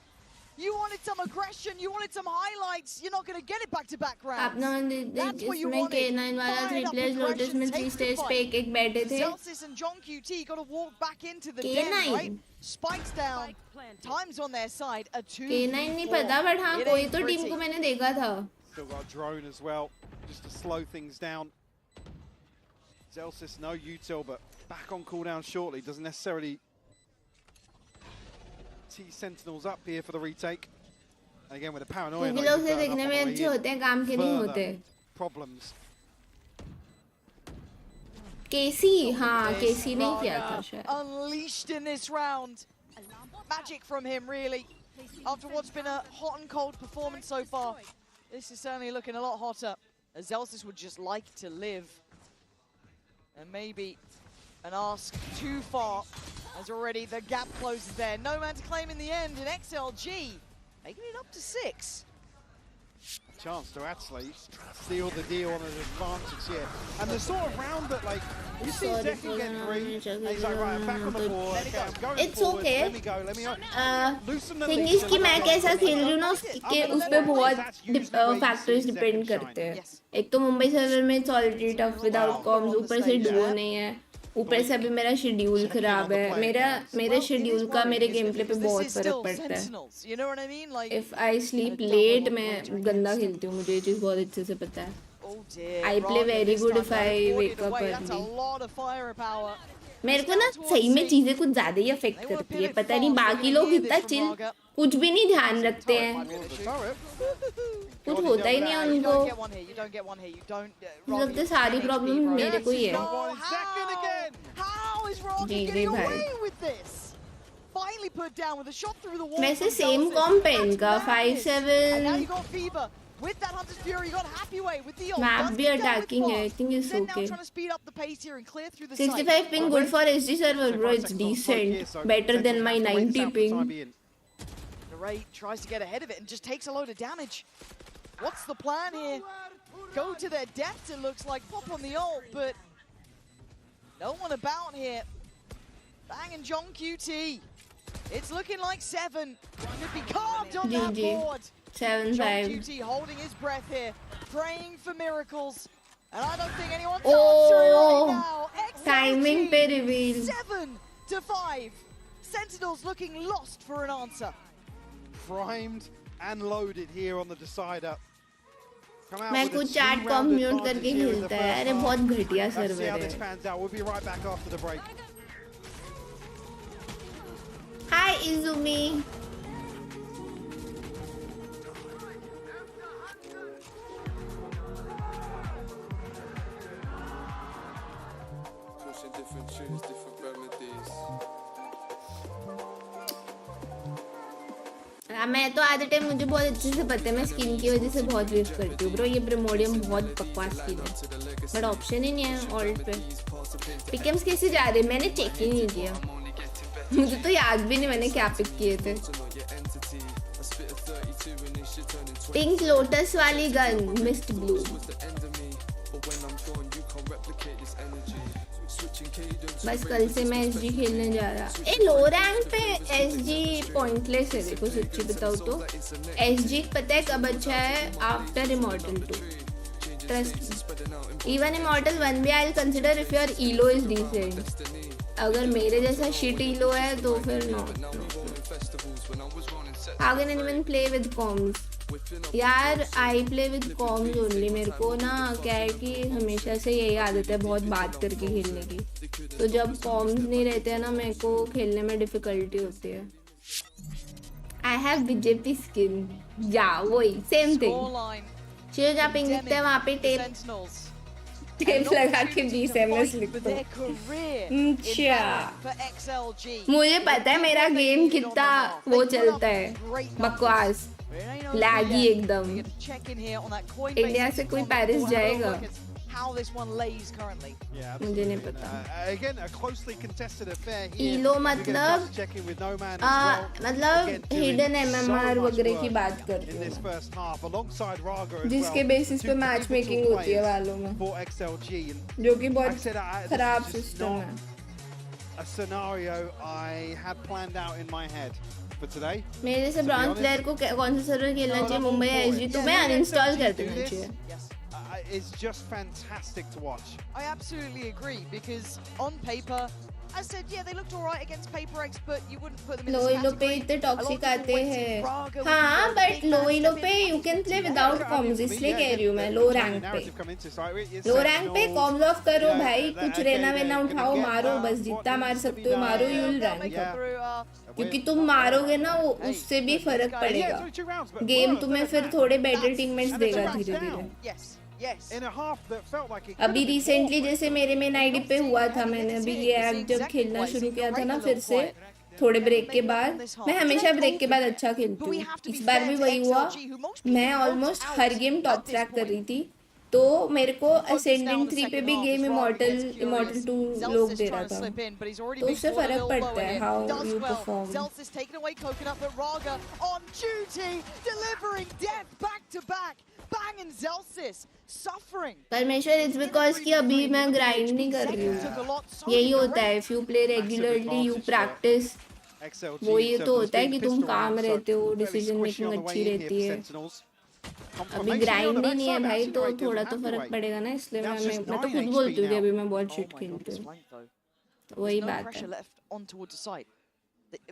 You wanted some aggression, you wanted some highlights. You're not going to get it back-to-back rounds. That's what you wanted. K9 वाला 3 players Lotus में 3 stage पे एक बैठे थे. Zelsis and John QT got to walk back into the den, right? Spikes down. Time's on their side. A 2. K9 नहीं पता, but हाँ कोई तो team को मैंने देखा था. Still got a drone as well, just to slow things down. Zelsis, no util, but back on cooldown shortly. Doesn't necessarily see Sentinels up here for the retake. And again with the paranoia. क्योंकि लोग से देखने में अच्छे होते हैं, काम के नहीं होते. Problems. KC, हाँ, KC नहीं किया था शायद. Unleashed in this round. Magic from him, really. After what's been a hot and cold performance so far, this is certainly looking a lot hotter. As Zelsis would just like to live. And maybe an ask too far, as already the gap closes there. No man to claim in the end, and XLG making it up to 6. Chance to actually seal the deal on an advantage here. And the sort of round that, like, you see Zekin get 3, and he's like, right, I'm back on the board, okay, I'm going It's forward, okay. let me go. Loosen the thing leash. is कि मैं कैसा खेल रही हूँ ना उसके उस पे बहुत फैक्टर्स डिपेंड करते हैं. एक तो मुंबई सर्वर में it's already tough without comms, ऊपर से duo नहीं है. ऊपर से अभी मेरा शेड्यूल खराब है. मेरे शेड्यूल का मेरे गेम प्ले पे बहुत फर्क पड़ता है. If I sleep late मैं गंदा खेलती हूँ, मुझे ये चीज़ बहुत अच्छे से पता है. I play very good if I wake up early. मेरे को ना सही में चीजें कुछ ज्यादा ही अफेक्ट करती है. पता नहीं बाकी लोग इतना चिल कुछ भी नहीं ध्यान रखते हैं. कुछ होता ही नहीं है उनको. लगता है सारी प्रॉब्लम मेरे को ही है. जी जी भाई. वैसे सेम कॉम्प है इनका 5-7. With that Hunter's Fury, you got Happy Way with the map भी attacking है. I think it's okay. 65 ping good for SG server, bro. It's decent. Better than my 90 ping. Ray tries to get ahead of it and just takes a load of damage. What's the plan here? Go to their deaths, it looks like. Pop on the ult, but no one about here. Bang and John QT. It's looking like 7. Could be carved on that board. 7-5. John QT holding his breath here, praying for miracles. And I don't think anyone's answering right now. Timing pe reveal. 7-5. Sentinels looking lost for an answer. Primed and loaded here on the decider. मैं कुछ chat कम mute करके खेलता है अरे बहुत घटिया server है हाय Izumi मैं तो आधे टाइम मुझे बहुत अच्छे से पता है मैं स्किन की वजह से बहुत यूज करती हूँ ब्रो ये प्रीमोडियम बहुत बकवास स्किन है बट ऑप्शन ही नहीं है ऑल्ट पे पिकम्स कैसे जा रहे मैंने चेक ही नहीं किया मुझे तो याद भी नहीं मैंने क्या पिक किए थे पिंक लोटस वाली गन मिस्ट ब्लू बस कल से मैं एसजी खेलने जा रहा लो रैंक पे एसजी पॉइंटलेस है देखो सच्ची बताओ तो एसजी पता है कब अच्छा है after immortal 2 trust even immortal 1 भी I will consider if your elo is decent अगर मेरे जैसा शिट ईलो है तो फिर no how can anyone play with comms यार I play with comms only मेरे को ना क्या है कि हमेशा से यही आदत है बहुत बात करके खेलने की तो जब कॉम्स नहीं रहते हैं ना मेरे को खेलने में डिफिकल्टी होती है आई हैव बीजेपी स्किन या वही सेम थिंग चलो जहाँ पिंग लिखते हैं वहाँ पे टेप लगा के 20 ms लिखते मुझे पता है मेरा गेम कितना वो चलता है बकवास लैगी एकदम इंडिया से कोई पेरिस जाएगा मुझे नहीं पता ईलो मतलब हिडन एमएमआर वगैरह की बात कर रही हूँ जिसके बेसिस पे मैच मेकिंग होती है वालों में जो कि बहुत खराब सिस्टम है मेरे से ब्रॉन्ज प्लेयर को कौन सा सर्वर खेलना चाहिए मुंबई एसजी तो मैं अनइंस्टॉल कर देना चाहिए It's just fantastic to watch. I absolutely agree because on paper, I said, yeah, they looked alright against PaperX, but you wouldn't put them in the लो पे इतने टॉक्सिक आते हैं हाँ बट लो पे you can play without comms इसलिए कह रही हूँ मैं लो रैंक पे comms ऑफ करो भाई कुछ रेना वेना उठाओ मारो बस जितना मार सकते हो मारो you'll rank क्योंकि तुम मारोगे ना वो उससे भी फर्क पड़ेगा गेम तुम्हें फिर थोड़े बेटर टीममेट्स देगा धीरे धीरे अभी रिसेंटली जैसे मेरे मेन आईडी पे हुआ था मैंने अभी ये जब खेलना शुरू किया था ना फिर से थोड़े ब्रेक के बाद मैं हमेशा ब्रेक के बाद अच्छा खेलती हूँ इस बार भी वही हुआ मैं ऑलमोस्ट हर गेम टॉप ट्रैक कर रही थी तो मेरे को असेंडिंग 3 पे भी गेम इमॉर्टल 2 लोग दे रहा था तो उससे फर्क पड़ता है हाउ यू परफॉर्म परमेश्वर इट्स बिकॉज कि अभी मैं ग्राइंड नहीं कर रही हूँ यही होता है if you play regularly you practice वो ये तो होता है कि तुम काम रहते हो डिसीजन मेकिंग अच्छी रहती है अभी ग्राइंड ही नहीं है भाई तो थोड़ा तो फर्क पड़ेगा ना इसलिए मैं तो खुद बोलती हूँ कि अभी मैं बहुत शिट खेलती हूँ तो वही बात है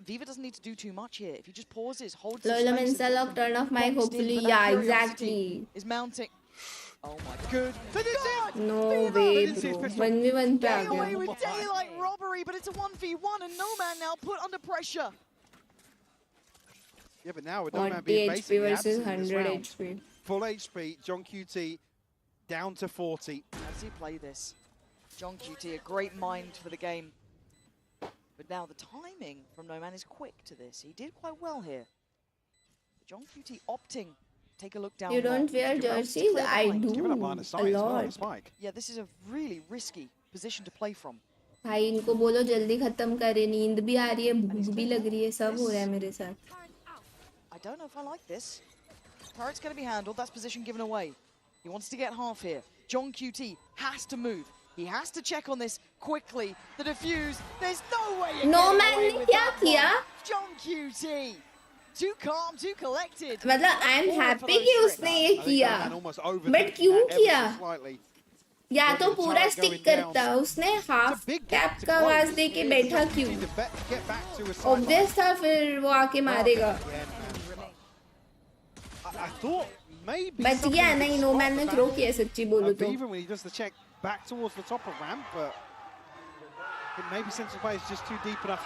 Viva doesn't need to do too much here. If he just pauses, holds the space, turn off mic, hopefully. Yeah, exactly. Is mounting. Oh my god. No way, bro. 1v1 pe aa gaya. Away with daylight robbery, but it's a 1v1 and No Man now put under pressure. Yeah, but now with No Man being HP versus 100 HP. Full HP, John QT down to 40. How does he play this? John QT, a great mind for the game. But now the timing from No Man is quick to this. He did quite well here. John QT opting. Take a look down. You don't wear jerseys? I do. A lot. Yeah, this is a really risky position to play from. भाई इनको बोलो जल्दी खत्म करे नींद भी आ रही है भूख भी लग रही है सब हो रहा है मेरे साथ. I don't know if I like this. Turret's going to be handled. That's position given away. He wants to get half here. John QT has to move. He has to check on this quickly. The defuse. There's no way. No Man ने क्या किया? John QT. Too calm, too collected. मतलब I'm happy कि उसने ये किया. But क्यों किया? या तो पूरा स्टिक करता, उसने हाफ कैप का आवाज दे के बैठा क्यों? ऑब्वियस था फिर वो आके मारेगा। बच गया नहीं, नो मैन ने थ्रो किया सच्ची बोलूं तो।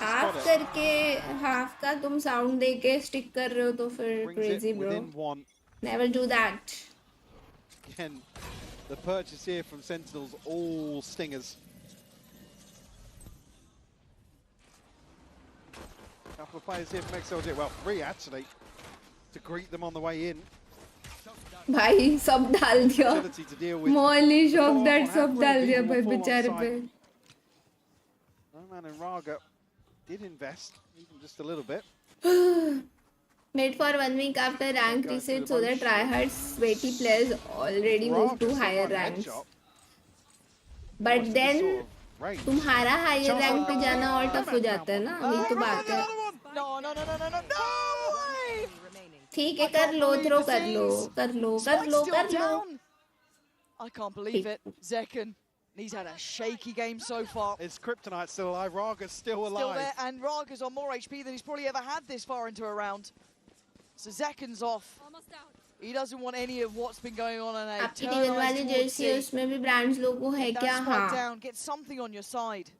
हाफ करके हाफ का तुम साउंड दे के स्टिक कर रहे हो तो फिर crazy bro. Never do that. Again, the purchase here from Sentinels, all stingers. Couple of players here from XLG, well, 3 actually, to greet them on the way in. भाई सब डाल दिया, मॉली शॉक दैट सब डाल दिया भाई बेचारे पे। No man and Raga did invest, even just a little bit. Wait for 1 week after rank reset so that tryhards sweaty players already move to higher ranks. But then तुम्हारा higher rank पे जाना और tough हो जाता है ना, वही तो बात है। ठीक है कर लो, थ्रो कर लो, कर लो, कर लो, कर लो। I can't believe it. Zekken, he's had a shaky game so far. Is Kryptonite still alive? Raga's still alive. Still there, and Raga's on more HP than he's probably ever had this far into a round. So Zekken's off. He doesn't want any of what's been going on in a आपकी टीवन वाली Jersey है, उसमें भी brands लोगो है क्या? हाँ। Get something on your side.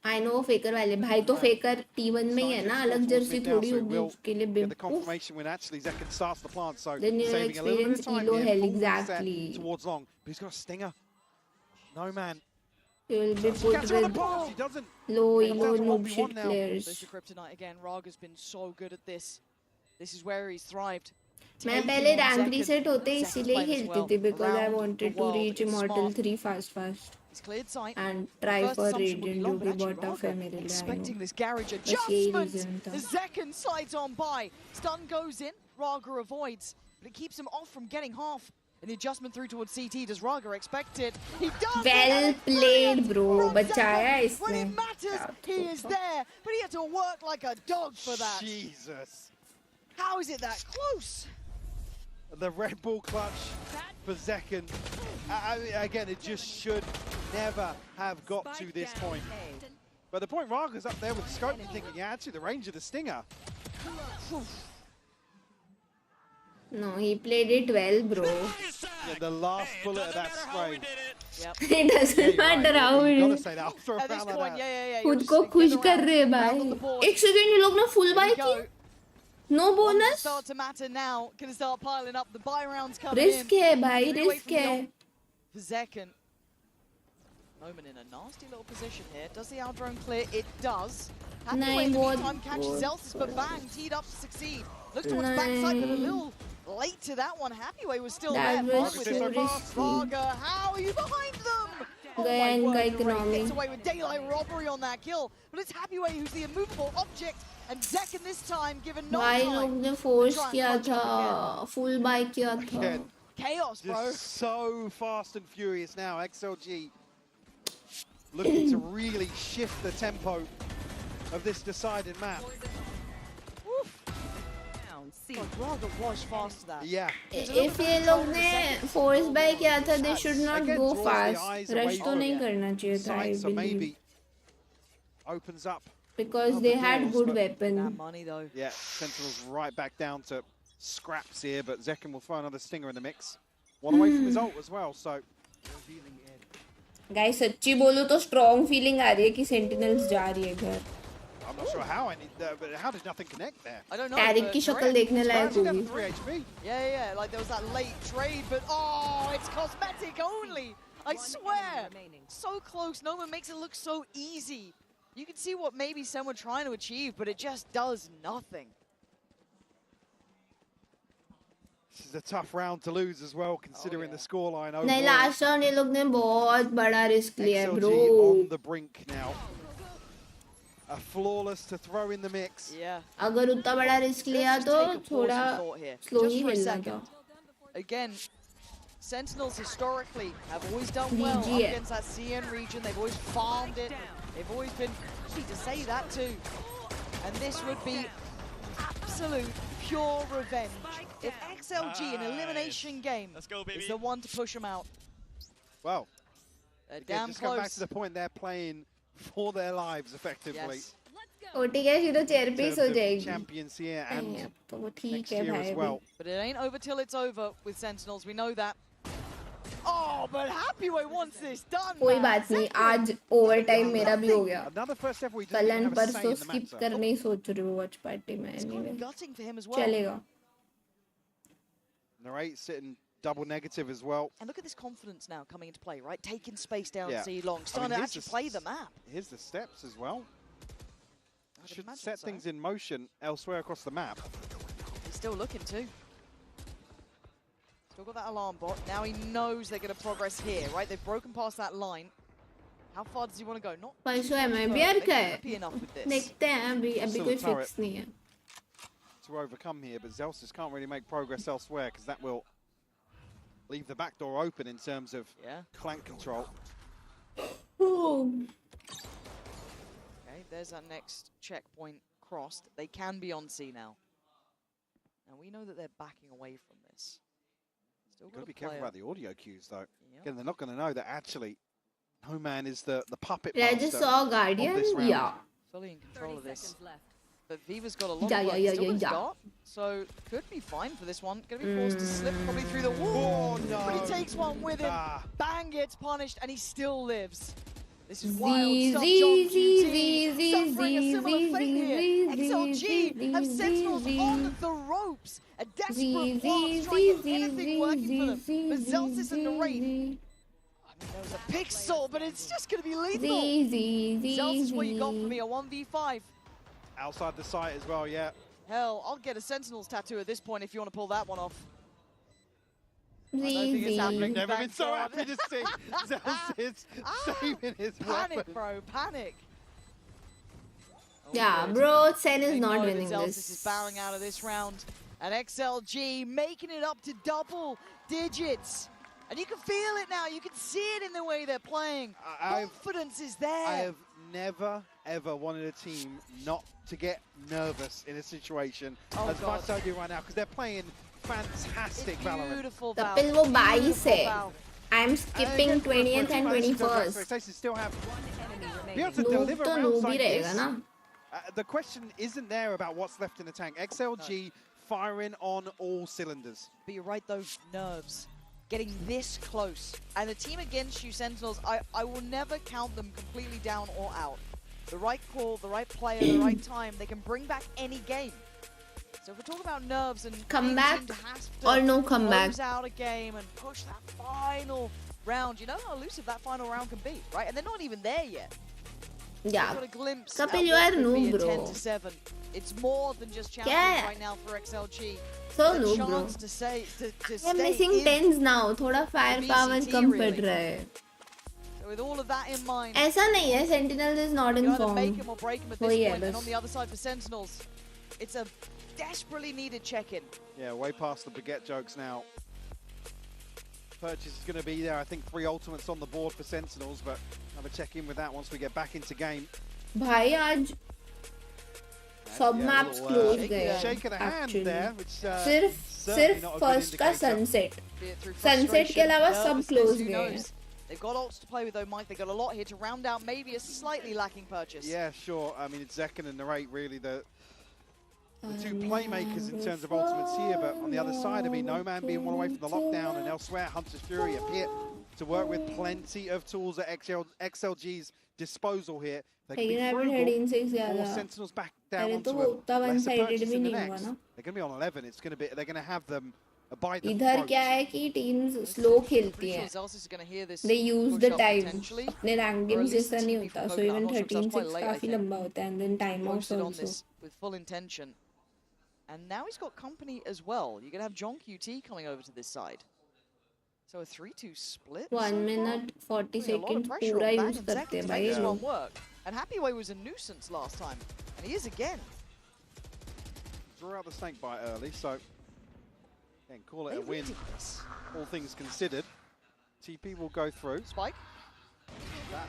I know फेकर वाले भाई तो फेकर T1 में ही है ना, अलग जर्सी थोड़ी होगी उसके लिए big. The confirmation when actually Zekken starts the plant, so then you'll saving a little bit of time elo hell here, exactly towards long. But he's got a stinger. No man. He will be put with low elo noob shit players. Mr. Kryptonite again. Raga's been so good at this. This is where he's thrived. मैं पहले rank reset होते इसीलिए खेलती थी because I wanted to reach Immortal 3 fast. And try for Radiant जो भी bottom है मेरे लिए। Expecting this garage adjustment. Zekken slides on by. Stun goes in. Raga avoids, but it keeps him off from getting half. And the adjustment through towards CT. Does Raga expect it? He does. Well played, bro. बचाया इसने। When it matters, he is there, but he had to work like a dog for that. Jesus. How is it that close? The Red Bull clutch for Zekken. Again, it just should never have got to this point. But the point Raga's up there with the scope, you're thinking, yeah, actually the range of the stinger. No, he played it well, bro. Yeah, the last bullet of that spray. It doesn't matter how it is. At this point, yeah. खुद को खुश कर रहे हैं भाई। एक second ये लोग ना full buy की। No bonus. Start to matter now. Gonna start piling up. The buy rounds coming risk in. है भाई, risk है. For Zekken. Omen in a nasty little position here. Does the Aldrone clear? It does. Hathaway in the meantime catches Zelsis, but bang, teed up to succeed. Looks towards backside, but a little late to that one. Hathaway was still there. Was so risky. Raga, how are you behind them? Gets away with daylight robbery on that kill, but it's Hathaway who's the immovable object, and Zekken this time given no time. भाई लोग ने force किया था, full buy किया था. Chaos, bro. Just so fast and furious now. XLG looking to really shift the tempo of this decided map. Raga was fast that. Yeah. If ये लोग ने force buy किया था, they should not go fast. Rush तो नहीं करना चाहिए था, I so believe. maybe opens up. Because they had good weapon. That money though. Yeah, Sentinel's right back down to scraps here, but Zekken will throw another stinger in the mix. One away from his ult as well, so. Guys, सच्ची बोलूँ तो strong feeling आ रही है कि Sentinels जा रही है घर. I'm not sure how but how did nothing connect there? I don't know. Tariq की शक्ल देखने लायक होगी. Yeah. Like there was that late trade, but oh, it's cosmetic only. I swear. So close. Noman makes it look so easy. You can see what maybe SEN were trying to achieve, but it just does nothing. This is a tough round to lose as well, considering the scoreline overall. नहीं, last round ये लोग ने बहुत बड़ा risk लिया है, bro. XLG on the brink now. A flawless to throw in the mix. Yeah. अगर उतना बड़ा risk लिया तो थोड़ा slow ही खेलना था. Again, Sentinels historically have always done well against that SEN region. They've always farmed it. They've always been happy to say that too. And this would be absolute pure revenge if XLG in elimination game is the one to push them out. Well, They're again, damn just come back close. to the point, they're playing for their lives effectively. Yes. OT क्या सीधो chair पे ही सो In terms of जाएगी champions here नहीं and अब तो वो ठीक next है year भाई as अभी well. But it ain't over till it's over with Sentinels. We know that. Oh, but Happyway wants this done. कोई बात नहीं आज ओवर टाइम मेरा भी हो गया Another first ever we कल didn't and have a say परसों in the स्किप match. करने ही सोच रही हूँ वॉच पार्टी में anyway Gutting for him as well. चलेगा Narrate sitting double negative as well. And look at this confidence now coming into play, right? Taking space down Yeah. C long, starting to actually play the map. Here's the steps as well. I'd Should imagine set so. things in motion elsewhere across the map. He's still looking too. Still got that alarm bot. Now he knows they're going to progress here, right? They've broken past that line. How far does he want to go? Not परसों too है मैं far. भी यार They're क्या है happy enough with this. देखते हैं अभी अभी Still कोई a turret. फिक्स नहीं है To overcome here, but Zelsis can't really make progress elsewhere because that will leave the back door open in terms of flank control. Ooh. Okay, there's our next checkpoint crossed. They can be on C now. And we know that they're backing away from this. Still Got to be play careful it. about the audio cues though. Again, they're not going to know that actually No Man is the puppet I master just saw of Guardian. this round. Yeah. Fully in control of this. But Viva's got a lot Yeah, of work yeah, still yeah, to yeah. start, so could be fine for this one. Gonna be forced to slip probably through the wall. Oh, no. But he takes one with him. Nah. Bang, gets punished, and he still lives. This is Z, wild stuff. Z, John Z, QT Z, Z, suffering a similar Z, fate Z, here. Z, XLG have Z, Sentinels Z, on the ropes. A desperate Z, path, Z, trying to get Z, anything Z, working for them. Z, But Z, Zelsis and the Z, Wraith. Z. There was a pixel, but it's just going to be lethal. Z, Zelsis, what you got for me? A 1v5. Outside the site as well, yeah. Hell, I'll get a Sentinels tattoo at this point if you want to pull that one off. Z, I don't think it's happening. Never been Thank so God. happy to see Zelsis saving his Panic, weapon. bro, panic. Yeah, good. bro, Sen is They not know that winning Zelsis this. is bowing out of this round. And XLG making it up to double digits. And you can feel it now. You can see it in the way they're playing. Confidence is there. I have never, ever wanted a team not to get nervous in a situation as much as I do right now because they're playing fantastic Valorant. Beautiful The Val. pill वो 22 Beautiful है. Val. I'm skipping 20th and 21st. Expectations still have be able to Noob deliver तो rounds noob ही like रहेगा this. ना. The question isn't there about what's left in the tank. XLG firing on all cylinders. But you're right, though, nerves. Getting this close. And the team against you, Sentinels, I will never count them completely down or out. The right call, the right player, the right time, they can bring back any game. So if we're talking about nerves and Comeback teams have to or no comeback. close out a game and push that final round, you know how elusive that final round can be, right? And they're not even there yet. Yeah. Got a glimpse Kapil, at you what are could be noob, a bro. 10-7. It's more than just champions Yeah. right now for XLG. So The noob, bro. chance to say to We're stay missing in 10s now. थोड़ा firepower VCT कम really. पड़ रहा है. So with all of that in mind, ऐसा नहीं है. Sentinels is not you in either form. make him or break him at this वही है point. And बस. on the other side for Sentinels, it's a desperately needed check-in. Yeah, way past the baguette jokes now. Purchase is going to be there. I think 3 ultimates on the board for Sentinels, but have a check in with that once we get back into game. भाई आज सब maps close गए. Shake of the hand actually. there, which सिर्फ not a good first का indicator. sunset. Be it through Sunset के frustration, अलावा सब nervousness, close who गए. knows? They've got ults to play with though, Mike. They've got a lot here to round out maybe a slightly lacking purchase. Yeah, sure. I mean, it's Zekken and Narrate really the two playmakers in terms of ultimates here, but on the other side, I mean, No Man being one away from the lockdown, and elsewhere, Hunter's Fury appear to work with plenty of tools at XLG's disposal here. They can be लेकिन अभी frugal, 13-6 force ज़्यादा. Sentinels back down अरे onto तो वो उतना a lesser one-sided purchase भी in the नहीं हुआ next. ना. They're going to be on 11. It's going to be. They're going to have them by the इधर throat. क्या है कि teams slow खेलती हैं. Zelsis is going to hear this. They use push the up time. potentially. अपने rank Or at games least जैसा नहीं TP होता. from So Coconut. even I'm not sure, 'cause that's quite 13-6 late, I काफी think. लंबा होता है and then timeouts Posted on also. this with full intention. And now he's got company as well. You're going to have John QT coming over to this side. So a 3-2 split. 1 minute 40 Putting a lot of seconds pressure पूरा on Bang use and करते Zekken हैं to भाई make ये this one लोग. work. And Happyway was a nuisance last time. And he is again. Draw out the snake bite early, so again, call it They a win. reading this. All things considered, TP will go through. Spike.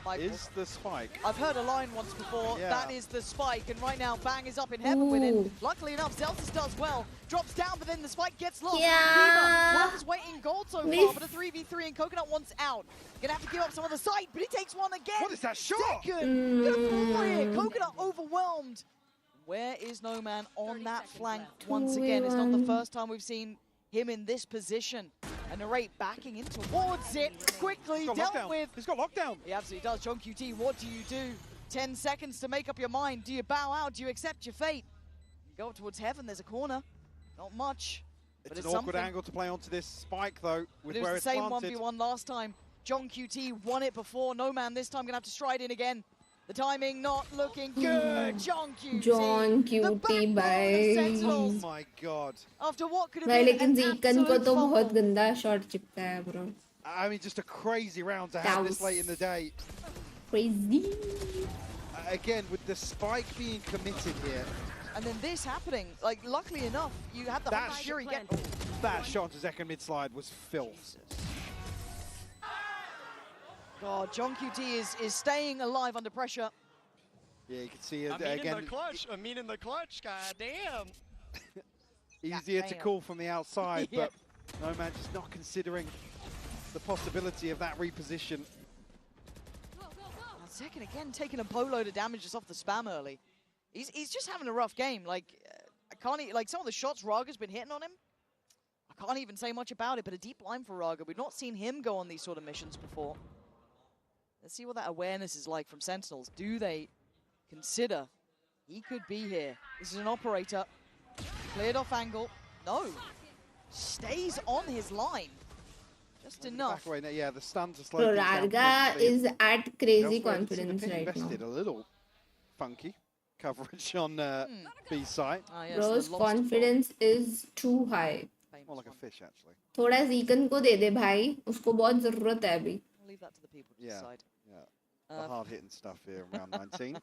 That is the spike. I've heard a line once before, Yeah. that is the spike, and right now Bang is up in heaven with it. Luckily enough, Zelsis does well, drops down, but then the spike gets lost. Yeah. One's waiting gold so Miss. far, but a 3v3 and Coconut wants out. Gonna have to give up some of the site, but he takes one again. What is that shot? Second, gonna fall for it. Coconut overwhelmed. Where is No Man on that flank once again? It's not the first time we've seen him in this position. And Narrate backing in towards it, quickly dealt with. He's got lockdown. He absolutely does. John QT, what do you do? 10 seconds to make up your mind. Do you bow out? Do you accept your fate? You go up towards heaven, there's a corner. Not much, but It's it's an awkward something. angle to play onto this spike, though, with But it where was it's the same planted. 1v1 last time. John QT won it before. No Man this time gonna have to stride in again. The timing not looking good. John QT. John The QT backbone of Oh Sentinels. my god. After what could have भाई been लेकिन an जीकन को absolute तो fumble. बहुत गंदा shot चिपका है bro. I mean, just a crazy round to have this late in the day. Crazy. Again, with the spike being committed here. And then this happening, like luckily enough, you had the That Fury get. That shot to second mid slide was filth. God, John QT is staying alive under pressure. Yeah, you can see it I mean again. in the clutch. I mean in the clutch. God damn. Easier to call from the outside, Yeah. but No Man just not considering the possibility of that reposition. Second again, taking a boatload of damage just off the spam early. He's just having a rough game. Like I can't like some of the shots Raga's been hitting on him. I can't even say much about it, but a deep line for Raga. We've not seen him go on these sort of missions before. Let's see what that awareness is like from Sentinels. Do they consider he could be here? This is an operator. Cleared off angle. No. Stays on his line. Just enough. Back away now. Yeah, the stun to slow Bro, things down. Rarga is at crazy Elsewhere, you can see the confidence pit right now. invested a little funky coverage on B side. Bro's confidence is too high. More like a fish, actually. थोड़ा जीकन को दे दे भाई, उसको बहुत जरूरत है अभी. I'll leave that to the people to Yeah, decide. yeah. The hard-hitting stuff here in round 19.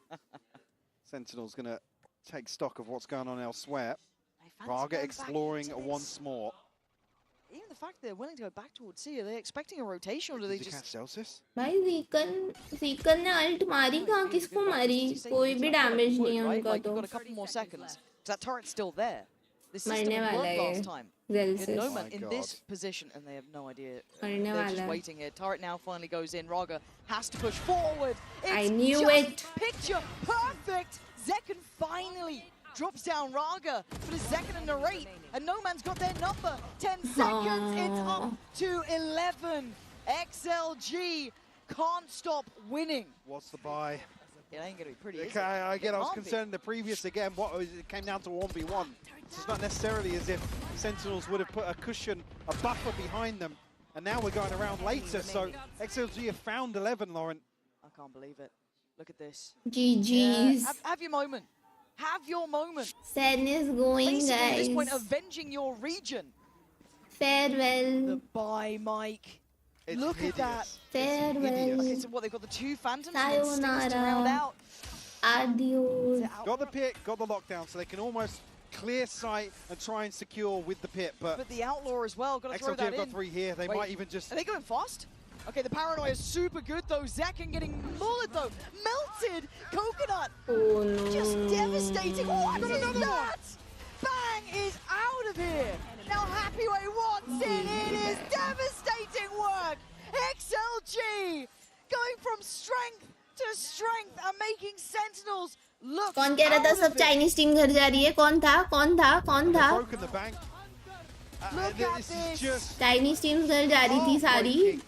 Sentinel's going to take stock of what's going on elsewhere. Raga exploring once more. Even the fact they're willing to go back towards C, are they expecting a rotation or do they Did you just... catch Celsius? भाई जीकन ने alt मारी कहाँ किसको मारी कोई भी damage नहीं है Right? उनका Like, तो you've got a couple more seconds. That turret's still there. This मरने system वाला worked है last time. Zelsis. No Man Oh in my this God. position, and they have no idea. मरने They're वाला just है. waiting here. Turret now finally goes in. Raga has to push forward. I It's knew just it. Picture perfect. Zekan finally drops down Raga, but it's Zekan and Narrate, and No Man's got their number. 10 seconds. It's up to 11. XLG can't stop winning. What's the buy? It ain't gonna be pretty. Okay, again, I was Can't be. concerned in the previous again. It came down to 1v1. It's not necessarily as if Sentinels would have put a cushion, a buffer behind them. And now we're going around later, so XLG have found 11, Lauren. I can't believe it. Look at this. GG's. Have your moment. Have your moment. SEN is going, Basically, at this point, guys. avenging your region. Farewell. The bye, Mike. It's Look hideous. at that. Farewell. Okay, so what, they've got the two Phantoms and then Stings to round Sayonara. out. Adios. Got the pit, got the lockdown, so they can almost clear sight and try and secure with the pit. But the Outlaw as well, got to throw XLG that have got in. 3 here. They Wait, might even just... Are they going fast? Okay, the Paranoia is super good though. Zekan getting mullet though. Melted! Coconut! Oh no. Just devastating. What is that? Bang is out of here. Now Happyway wants it. It is devastating work. XLG going from strength to strength and making Sentinels look कौन कह रहा था सब Chinese team घर जा रही है कौन था कौन था कौन था broken the bank. This is just Chinese team घर जा रही थी सारी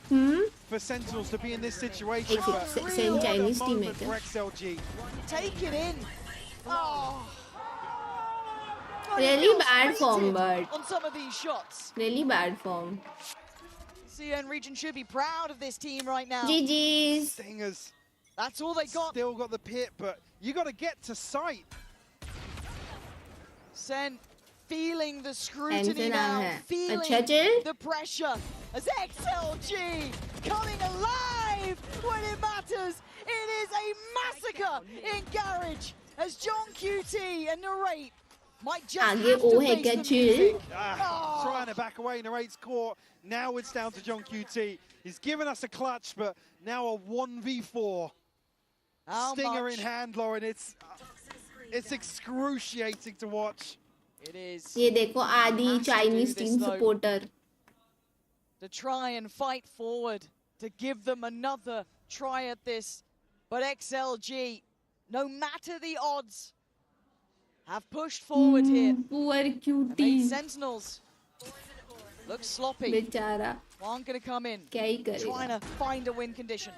for Sentinels to be in this situation. एक but same what a Chinese team है moment क्या for XLG. Take it in. Oh. Really bad form, but on some of these shots. really bad form. CN region should be proud of this team right now. GG's. Stingers. That's all they got. Still got the pit, but you got to get to sight. Sen feeling the scrutiny Tension now, है. feeling अच्छा चल. the pressure as XLG coming alive when it matters. It is a massacre in Garage as John QT and Narrate Might just आगे have O to है face क्या the chill? music. Trying to back away in Narrate's court. Now it's down to John QT. He's given us a clutch, but now a 1v4. How Stinger much? in hand, Lauren. It's excruciating to watch. It is. ये देखो आदि Chinese team supporter. To try and fight forward, to give them another try at this. But XLG, no matter the odds, have pushed forward here. Poor And cutie. made Sentinels look sloppy. बेचारा. One gonna come in, क्या ही करेगा? trying to find a win condition,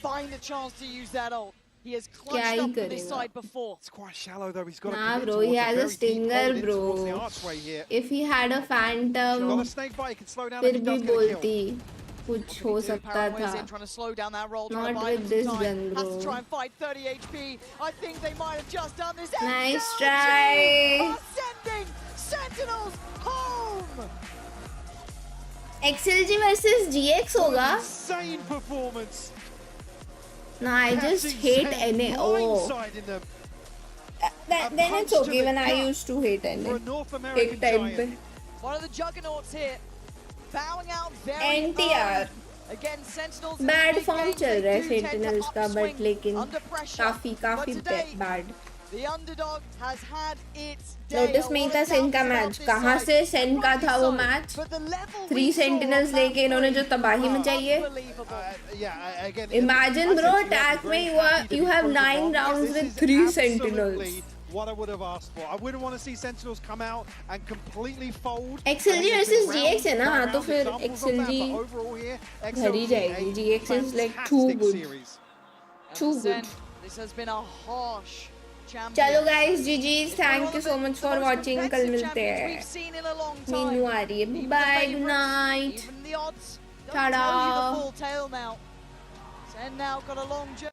find a chance to use that ult. He has क्या clutched he up for this करेगा? side before. It's quite shallow though. He's got to Nah, commit bro, he towards a has a very deep stinger, hole in bro. towards the archway here. If he had a Got phantom, a snake bite. He can slow down फिर if he भी does get a kill. बोलती कुछ हो सकता Paranoia's था. in, trying to slow down that roll, trying to Not buy with them this some time. gun, Has bro. to try and fight 30 HP. I think they might have just done this. Nice XLG try. are sending Sentinels home. XLG versus GX होगा. Insane performance. No, I just hate NA. Oh. Blindsiding them. Then it's okay when I used to hate NA. For a North American एक time पे. giant. One of the juggernauts here, bowing out very NTR. early. Again, Sentinels. Bad form चल रहा है Sentinels का, but लेकिन under pressure. काफी But today, bad. the underdog has had its day. Notice में ही था सेन का मैच. कहाँ से सेन का था वो मैच? 3 Sentinels लेके इन्होंने जो तबाही मचाई है. Imagine bro, attack में you have 9 rounds with 3 Sentinels. What I would have asked for. I wouldn't want to see Sentinels come out and completely fold. XLG versus GX है ना, हाँ तो फिर Examples of that, XLG but overall here, घर ही XLG, जाएगी. a GX is like too fantastic good. series. Too good. This has been a harsh champion. चलो guys, GG's. Thank you so much for watching. कल मिलते हैं. मीनू आ रही है. Bye. Good night. Even the odds don't Ta-da. tell you the full tale now. Sen now got a long journey.